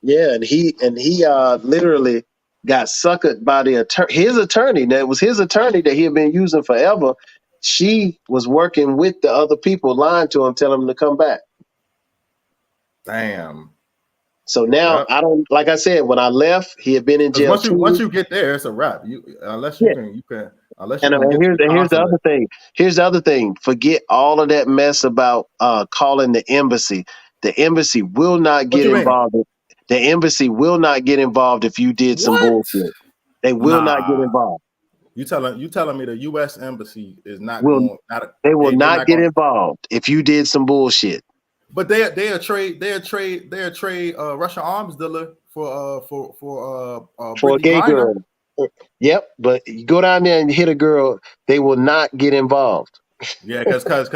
G: Yeah, and he literally got suckered by his attorney. Now, it was his attorney that he had been using forever. She was working with the other people, lying to him, telling him to come back.
F: Damn.
G: So now I don't, like I said, when I left, he had been in jail.
F: Once you get there, it's a wrap. Unless you can. Here's
G: the other thing. Here's the other thing. Forget all of that mess about calling the embassy. The embassy will not get involved. The embassy will not get involved if you did some bullshit. They will not get involved. You
F: telling me the U.S. embassy is not
G: they will not get involved if you did some bullshit.
F: But they a trade Russian arms dealer for
G: a gay girl. Yep, but you go down there and hit a girl, they will not get involved.
F: Yeah, because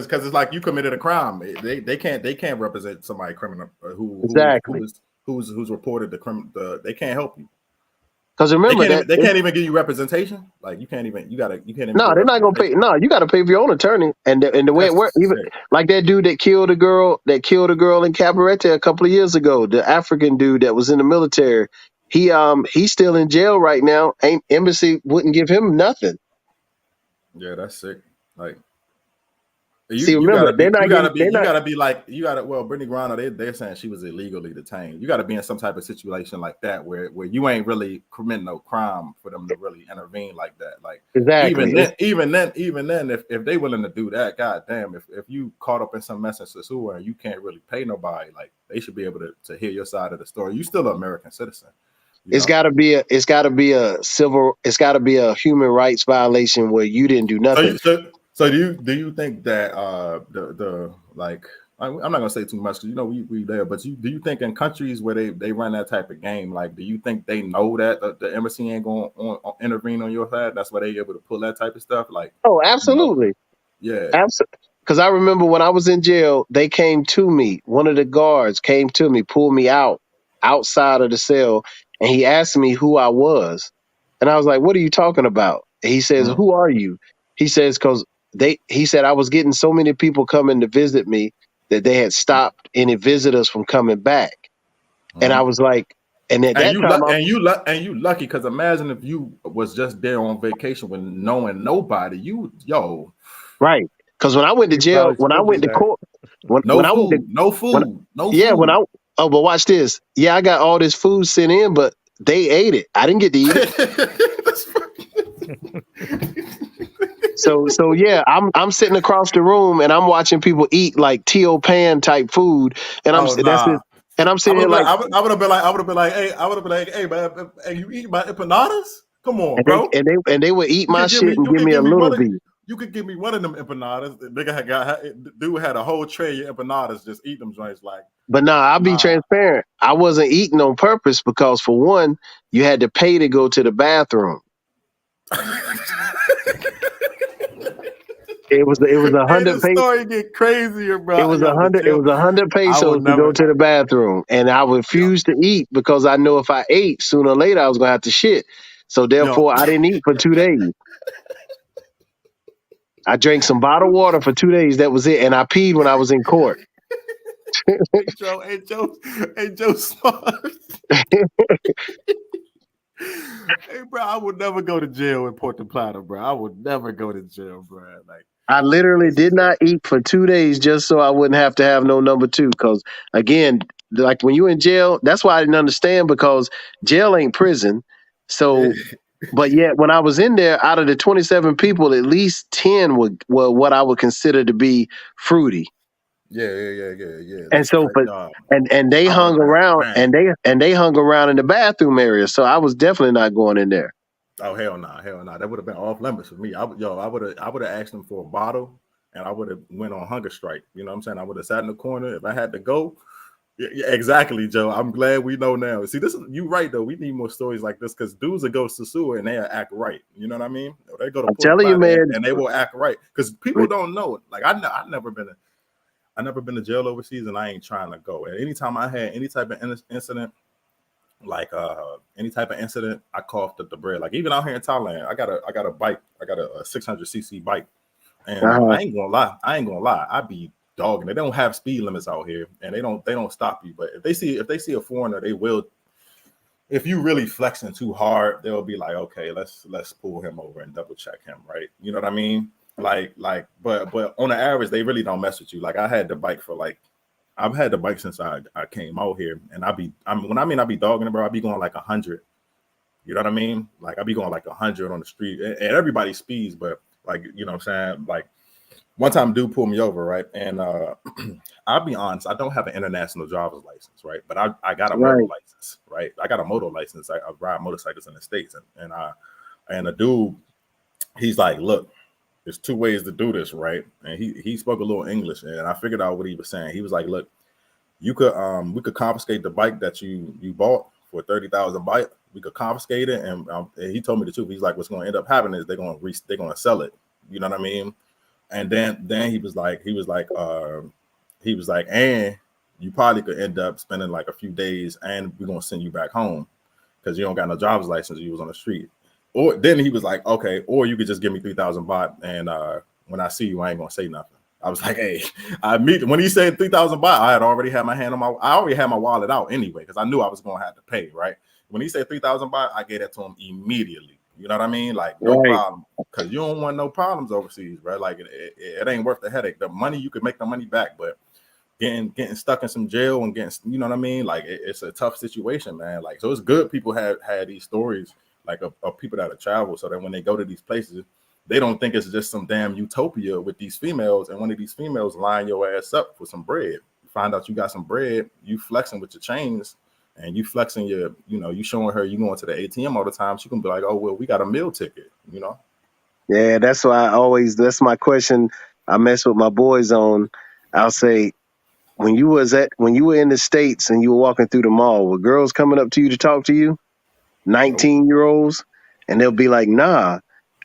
F: it's like you committed a crime. They can't represent somebody criminal who's reported the criminal. They can't help you.
G: Because remember
F: they can't even give you representation. Like, you can't even. No,
G: they're not gonna pay. No, you got to pay for your own attorney. And the way it works, even like that dude that killed a girl in Cabarete a couple of years ago, the African dude that was in the military. He's still in jail right now. Embassy wouldn't give him nothing.
F: Yeah, that's sick. Like,
G: remember,
F: Brittany Griner, they're saying she was illegally detained. You got to be in some type of situation like that where you ain't really committing no crime for them to really intervene like that. Like,
G: exactly.
F: Even then, if they willing to do that, goddamn, if you caught up in some mess in Sosua and you can't really pay nobody, like, they should be able to hear your side of the story. You still an American citizen.
G: It's got to be a human rights violation where you didn't do nothing.
F: So do you think that I'm not gonna say too much because we there, but do you think in countries where they run that type of game, like, do you think they know that the embassy ain't going to intervene on your side? That's why they able to pull that type of stuff. Like,
G: oh, absolutely,
F: yeah,
G: absolutely. Because I remember when I was in jail, they came to me. One of the guards came to me, pulled me outside of the cell, and he asked me who I was, and I was like, "What are you talking about?" And he says, "Who are you?" He says, he said I was getting so many people coming to visit me that they had stopped any visitors from coming back. And I was like, and
F: you lucky, because imagine if you was just there on vacation with knowing nobody.
G: Right. Because when I went to jail, when I went to court,
F: no food.
G: But watch this. Yeah, I got all this food sent in, but they ate it. I didn't get to eat it. So yeah, I'm sitting across the room and I'm watching people eat like T.O.Pan type food, and I'm sitting there like,
F: I would have been like, hey, man, you eat my empanadas? Come on, bro.
G: And they would eat my shit and give me a little bit.
F: You could give me one of them empanadas. The nigga dude had a whole tray of empanadas, just eat them joints like.
G: But I'll be transparent. I wasn't eating on purpose because, for one, you had to pay to go to the bathroom. It was
F: Hey,
G: 100
F: the story get crazier, bro.
G: It was
F: Yo, the
G: 100. It
F: jail.
G: was 100
F: I would
G: pesos to go
F: never.
G: to the bathroom, and I
F: Yo,
G: refused to eat because I know if I ate, sooner or later I was gonna have to shit. So
F: yo,
G: therefore, I didn't eat for 2 days. I drank some bottled water for 2 days. That was it, and I peed when I was in court.
F: hey Joe Smart. Hey, bro, I would never go to jail in Puerto Plata, bro. I would never go to jail, bro. Like,
G: I literally did not eat for 2 days just so I wouldn't have to have no number two. Because again, like when you in jail, that's why I didn't understand because jail ain't prison.
F: yeah,
G: So, but yet when I was in there, out of the 27 people, at least 10 were what I would consider to be fruity.
F: yeah.
G: And
F: That's
G: so,
F: crazy.
G: but and they
F: I would
G: hung
F: have been
G: around
F: banned.
G: and they hung around in the bathroom area. So I was definitely not going in there.
F: Oh hell no, hell no. That would have been off limits for me. I would have asked them for a bottle, and I would have went on hunger strike. You know what I'm saying? I would have sat in the corner if I had to go. Yeah, exactly, Joe. I'm glad we know now. See, this is you right though. We need more stories like this because dudes will go to Sosua and they act right. You know what I mean? They go to
G: I'm
F: Puerto
G: telling you,
F: Plata
G: man.
F: and they will act right because people don't know. Like I never been to jail overseas and I ain't trying to go. And anytime I had any type of incident, like any type of incident, I coughed up the bread. Like even out here in Thailand, I got a bike. I got a 600cc bike, and I ain't gonna lie. I be dogging. They don't have speed limits out here, and they don't stop you. But if they see a foreigner, they will. If you really flexing too hard, they'll be like, okay, let's pull him over and double check him, right? You know what I mean? But on the average, they really don't mess with you. Like I had the bike for like. I've had the bike since I came out here, and I be dogging it, bro. I be going like 100. You know what I mean? Like I be going like 100 on the street, and everybody speeds, but like you know what I'm saying. Like one time, dude pulled me over, right? And I'll be honest, I don't have an international driver's license, right? But I got a motor license, right? I got a motor license. I ride motorcycles in the States, and a dude, he's like, look. There's two ways to do this, right? And he spoke a little English, and I figured out what he was saying. He was like, "Look, we could confiscate the bike that you bought for 30,000 baht. We could confiscate it." And he told me the truth. He's like, "What's going to end up happening is they're going to sell it." You know what I mean? And then he was like, and you probably could end up spending like a few days, and we're gonna send you back home because you don't got no driver's license. You was on the street. Or then he was like, okay, or you could just give me 3,000 baht, and when I see you, I ain't gonna say nothing. I was like, hey, when he said 3,000 baht, I already had my wallet out anyway because I knew I was gonna have to pay, right? When he said 3,000 baht, I gave that to him immediately. You know what I mean? Like no problem, because you don't want no problems overseas, right? Like it ain't worth the headache. The money you could make the money back, but getting stuck in some jail and getting, you know what I mean? Like it's a tough situation, man. Like so, it's good people have had these stories. Like of people that have traveled, so that when they go to these places, they don't think it's just some damn utopia with these females. And one of these females line your ass up for some bread. You find out you got some bread, you flexing with your chains, and you flexing you showing her you going to the ATM all the time. She can be like, oh well, we got a meal ticket, you know.
G: Yeah, that's why that's my question. I mess with my boys on. I'll say when you were in the States and you were walking through the mall, were girls coming up to you to talk to you? 19-year-olds, and they'll be like, nah.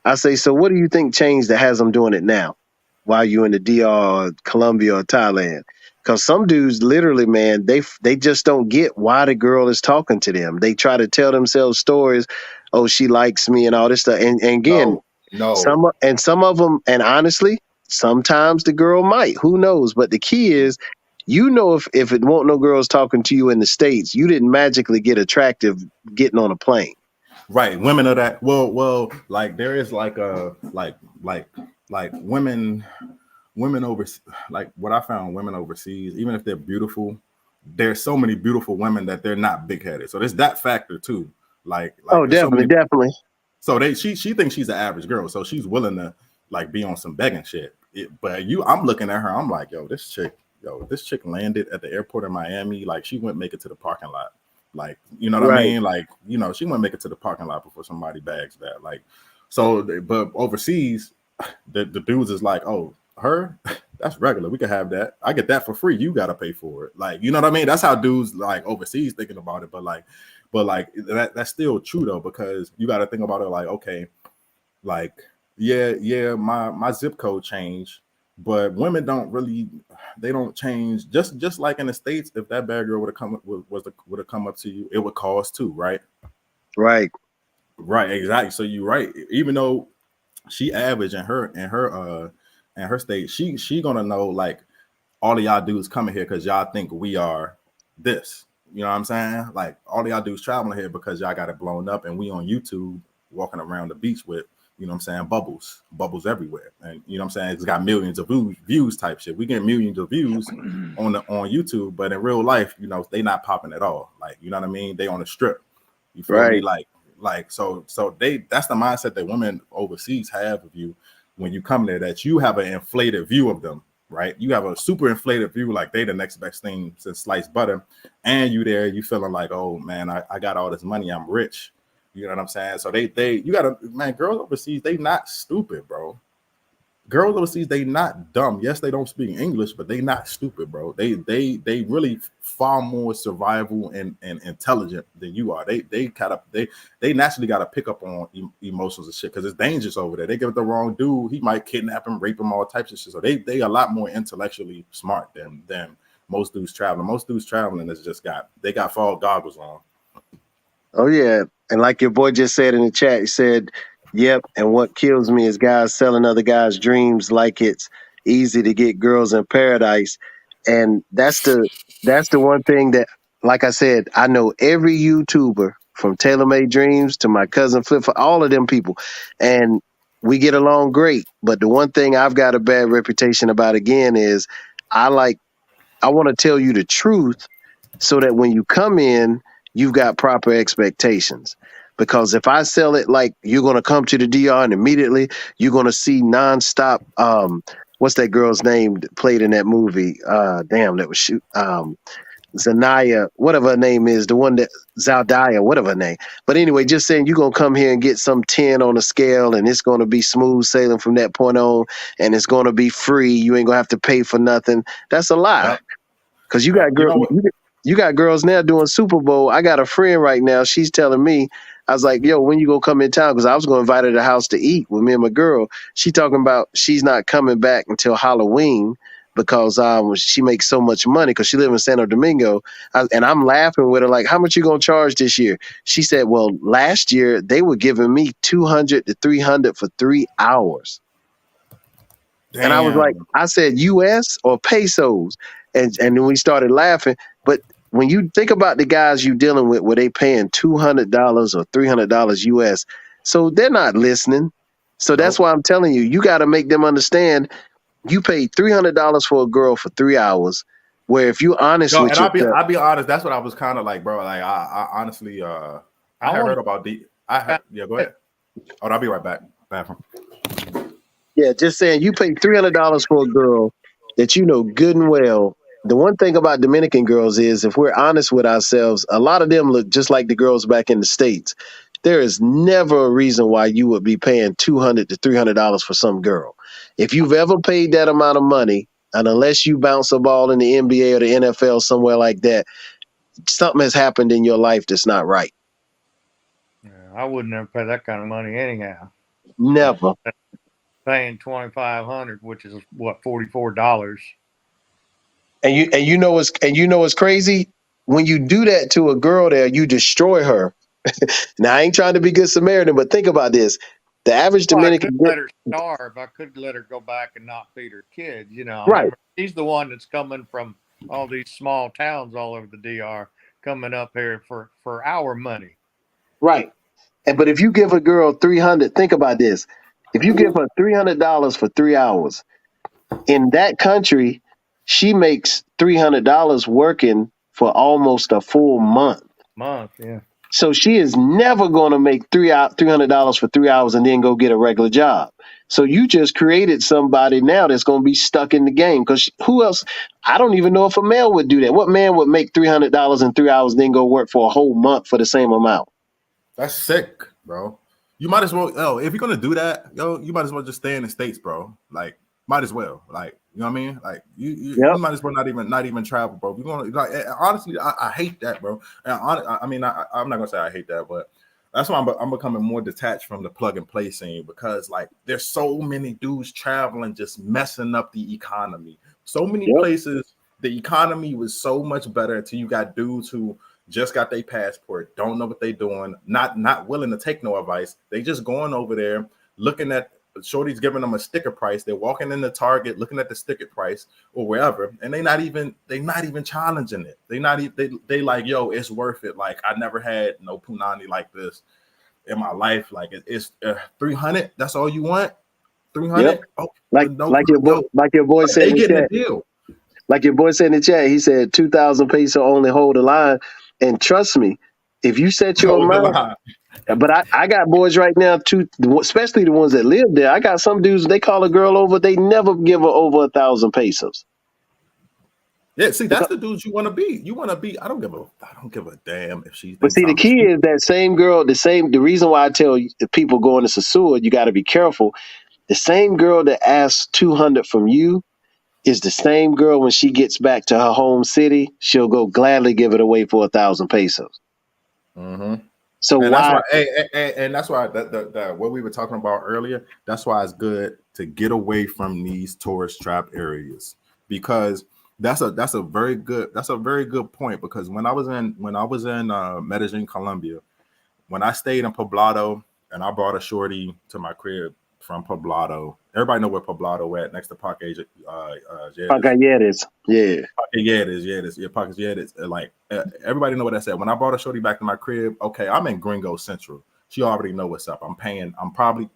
G: I say, so what do you think changed that has them doing it now while you in the DR or Colombia or Thailand? Because some dudes literally, man, they just don't get why the girl is talking to them. They try to tell themselves stories. Oh, she likes me and all this stuff. And again,
F: no.
G: Some of them, and honestly, sometimes the girl might. Who knows? But the key is, if it won't no girls talking to you in the States, you didn't magically get attractive getting on a plane.
F: Right. Women are that well, like there is like women overseas, like what I found women overseas, even if they're beautiful, there's so many beautiful women that they're not big headed. So there's that factor too. Like
G: oh, definitely.
F: So she thinks she's an average girl, so she's willing to like be on some begging shit. I'm looking at her, I'm like, this chick landed at the airport in Miami, like she wouldn't make it to the parking lot. Like, you know what I mean? Like, she wouldn't make it to the parking lot before somebody bags that. Like, so, but overseas, the dudes is like, oh, her, that's regular. We could have that. I get that for free. You got to pay for it. Like, you know what I mean? That's how dudes like overseas thinking about it. But that's still true though, because you got to think about it like, okay, like Yeah. My zip code changed, but women they don't change. Just like in the States, if that bad girl would have come up to you, it would cost too, right?
G: Right.
F: Right, exactly. So you're right. Even though she average in her state, she gonna know like all of y'all dudes coming here because y'all think we are this. You know what I'm saying? Like all of y'all dudes traveling here because y'all got it blown up, and we on YouTube walking around the beach with, you know what I'm saying, bubbles everywhere. And you know what I'm saying? It's got millions of views type shit. We get millions of views on YouTube, but in real life, you know, they not popping at all. Like, you know what I mean? They on the strip. You feel me? Like so that's the mindset that women overseas have of you when you come there, that you have an inflated view of them, right? You have a super inflated view, like they the next best thing since sliced butter, and you there, you feeling like, oh man, I got all this money, I'm rich. You know what I'm saying? So you gotta, man, girls overseas, they not stupid, bro. Girls overseas, they not dumb. Yes, they don't speak English, but they not stupid, bro. They really far more survival and intelligent than you are. They naturally got to pick up on emotions and shit because it's dangerous over there. They give it the wrong dude, he might kidnap him, rape him, all types of shit. So they a lot more intellectually smart than most dudes traveling. Most dudes traveling is they got fog goggles on.
G: Oh yeah, and like your boy just said in the chat, he said, "Yep." And what kills me is guys selling other guys' dreams like it's easy to get girls in paradise, and that's the one thing that, like I said, I know every YouTuber from TaylorMade Dreams to my cousin Flip, for all of them people, and we get along great. But the one thing I've got a bad reputation about again is I want to tell you the truth so that when you come in, you've got proper expectations. Because if I sell it like you're going to come to the DR and immediately you're going to see nonstop, what's that girl's name that played in that movie? That was Zanaya, whatever her name is, the one that Zaldaya, whatever her name. But anyway, just saying you're going to come here and get some 10 on the scale and it's going to be smooth sailing from that point on and it's going to be free. You ain't going to have to pay for nothing. That's a lie. Because you got girls, you got girls now doing Super Bowl. I got a friend right now. She's telling me, I was like, yo, when you gonna come in town? Because I was gonna invite her to the house to eat with me and my girl. She talking about she's not coming back until Halloween because she makes so much money because she lives in Santo Domingo. And I'm laughing with her like, how much you gonna charge this year? She said, well, last year they were giving me $200 to $300 for 3 hours. Damn. And I was like, I said US or pesos? And then we started laughing. But when you think about the guys you dealing with, where they paying $200 or $300 US, so they're not listening. So that's why I'm telling you, you got to make them understand. You paid $300 for a girl for 3 hours. Where if you honest with
F: I'll be honest, that's what I was kind of like, bro. Like I honestly, I heard about go ahead. Oh, I'll be right back. Bathroom.
G: Yeah, just saying you paid $300 for a girl that you know good and well. The one thing about Dominican girls is, if we're honest with ourselves, a lot of them look just like the girls back in the States. There is never a reason why you would be paying $200 to $300 for some girl. If you've ever paid that amount of money, and unless you bounce a ball in the NBA or the NFL somewhere like that, something has happened in your life that's not right.
H: Yeah, I would never pay that kind of money anyhow.
G: Never.
H: Paying $2,500, which is what, $44.
G: And you know what's crazy? When you do that to a girl there, you destroy her. Now I ain't trying to be good Samaritan, but think about this. The average Dominican
H: I could let her starve. I could let her go back and not feed her kids. You know,
G: right.
H: She's the one that's coming from all these small towns all over the DR, coming up here for our money.
G: Right. But if you give a girl $300, think about this. If you give her $300 for 3 hours, in that country, she makes $300 working for almost a full month.
H: Yeah.
G: So she is never going to make $300 for 3 hours and then go get a regular job. So you just created somebody now that's going to be stuck in the game. Because who else? I don't even know if a male would do that. What man would make $300 in 3 hours and then go work for a whole month for the same amount?
F: That's sick, bro. You might as well, if you're gonna do that, you might as well just stay in the States, bro. Like, might as well. Like, you know what I mean? Like, you might as well not even travel, bro. You're gonna, like, honestly, I hate that, bro. And I'm not gonna say I hate that, but That's why I'm becoming more detached from the plug and play scene, because like there's so many dudes traveling, just messing up the economy. So many places, the economy was so much better until you got dudes who just got their passport, don't know what they're doing, not willing to take no advice. They just going over there, looking at Shorty's giving them a sticker price. They're walking in the Target, looking at the sticker price or wherever, and they not even challenging it. They like, yo, it's worth it. Like, I never had no punani like this in my life. Like, it's 300. That's all you want? 300?
G: Yep.
F: Oh,
G: like your boy said
F: they
G: in the
F: getting
G: chat.
F: a deal.
G: Like your boy said in the chat, he said 2,000 peso only hold the line. And trust me, if you set your mind, but I got boys right now too, especially the ones that live there. I got some dudes, they call a girl over, they never give her over 1,000 pesos.
F: Yeah, see, that's the dudes you want to be. You want to be. I don't give a damn if she.
G: But see, the key is that same girl. The reason why I tell people going to Sosua, you got to be careful. The same girl that asks 200 from you is the same girl when she gets back to her home city, she'll go gladly give it away for 1,000 pesos.
F: Mm-hmm.
G: So
F: and
G: why?
F: That's why that what we were talking about earlier. That's why it's good to get away from these tourist trap areas, because that's a very good point. Because when I was in Medellin, Colombia, when I stayed in Poblado and I brought a shorty to my crib from Poblado. Everybody know where Poblado at, next to Parque
G: Pacayeres. Yeah.
F: Pacayeres. Like, everybody know what I said. When I brought a shorty back to my crib, okay, I'm in Gringo Central. She already know what's up. I'm probably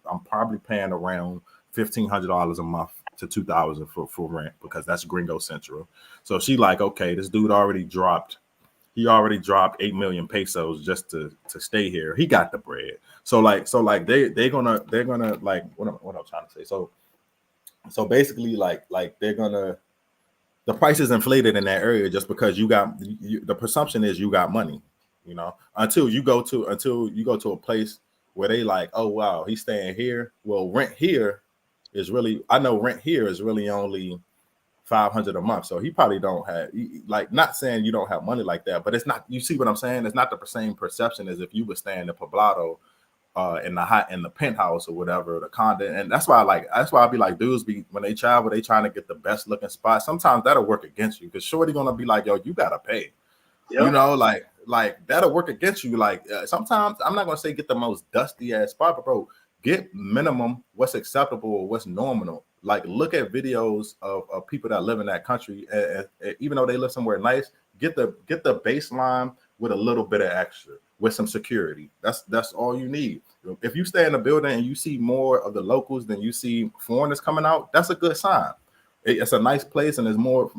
F: paying around $1,500 a month to $2,000 for rent, because that's Gringo Central. So she like, okay, this dude already dropped 8 million pesos just to stay here. He got the bread. So they're gonna like, what I'm trying to say. So basically, like they're gonna, the price is inflated in that area just because the presumption is you got money, until you go to a place where they like, oh wow, he's staying here. Well, rent here is really only 500 a month. So he probably don't have, like, not saying you don't have money like that, but it's not, you see what I'm saying? It's not the same perception as if you were staying in Poblado in the penthouse or whatever, the condo. And that's why I be like, dudes when they travel, they trying to get the best looking spot. Sometimes that'll work against you, because shorty gonna be like, yo, you gotta pay. Yep. Like that'll work against you. Like, sometimes, I'm not gonna say get the most dusty ass spot, but bro, get minimum what's acceptable or what's normal. Like, look at videos of people that live in that country, and even though they live somewhere nice, get the baseline with a little bit of extra, with some security. That's all you need. If you stay in a building and you see more of the locals than you see foreigners coming out, that's a good sign. It's a nice place, and there's more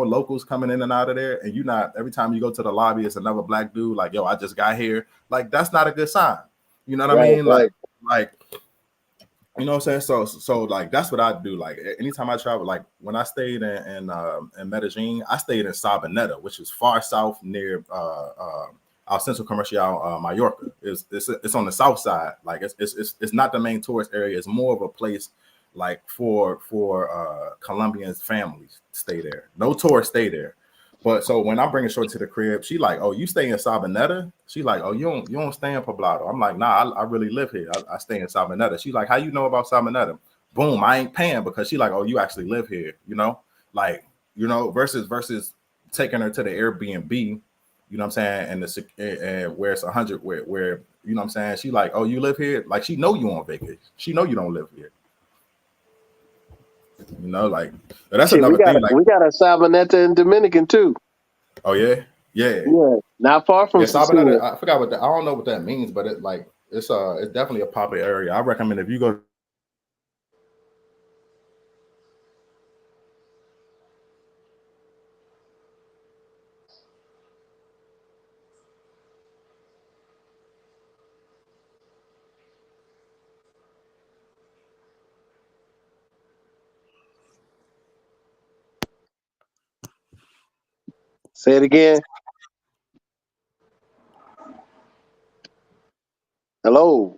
F: locals coming in and out of there, and you not, every time you go to the lobby, it's another black dude like, yo, I just got here. Like, that's not a good sign. You know what I mean? Right. Like, you know what I'm saying? So like, that's what I do. Like, anytime I travel, like when I stayed in Medellin, I stayed in Sabaneta, which is far south near our Central Comercial, Mallorca. It's on the south side. Like, it's not the main tourist area. It's more of a place like for Colombians families stay there. No tourists stay there. But so when I bring a short to the crib, she like, oh, you stay in Sabaneta? She like, oh, you don't stay in Poblado. I'm like, nah, I really live here. I stay in Sabaneta. She like, how you know about Sabaneta? Boom, I ain't paying, because she like, oh, you actually live here, like, versus taking her to the Airbnb, you know what I'm saying, and where it's 100, where you know what I'm saying, she like, oh, you live here? Like, she know you on vacation. She know you don't live here. Like, that's another thing. Like,
G: we got a Sabaneta in Dominican too.
F: Oh yeah, yeah.
G: Not far from
F: Sabaneta. I forgot I don't know what that means, but it's definitely a popular area. I recommend if you go.
G: Say it again. Hello.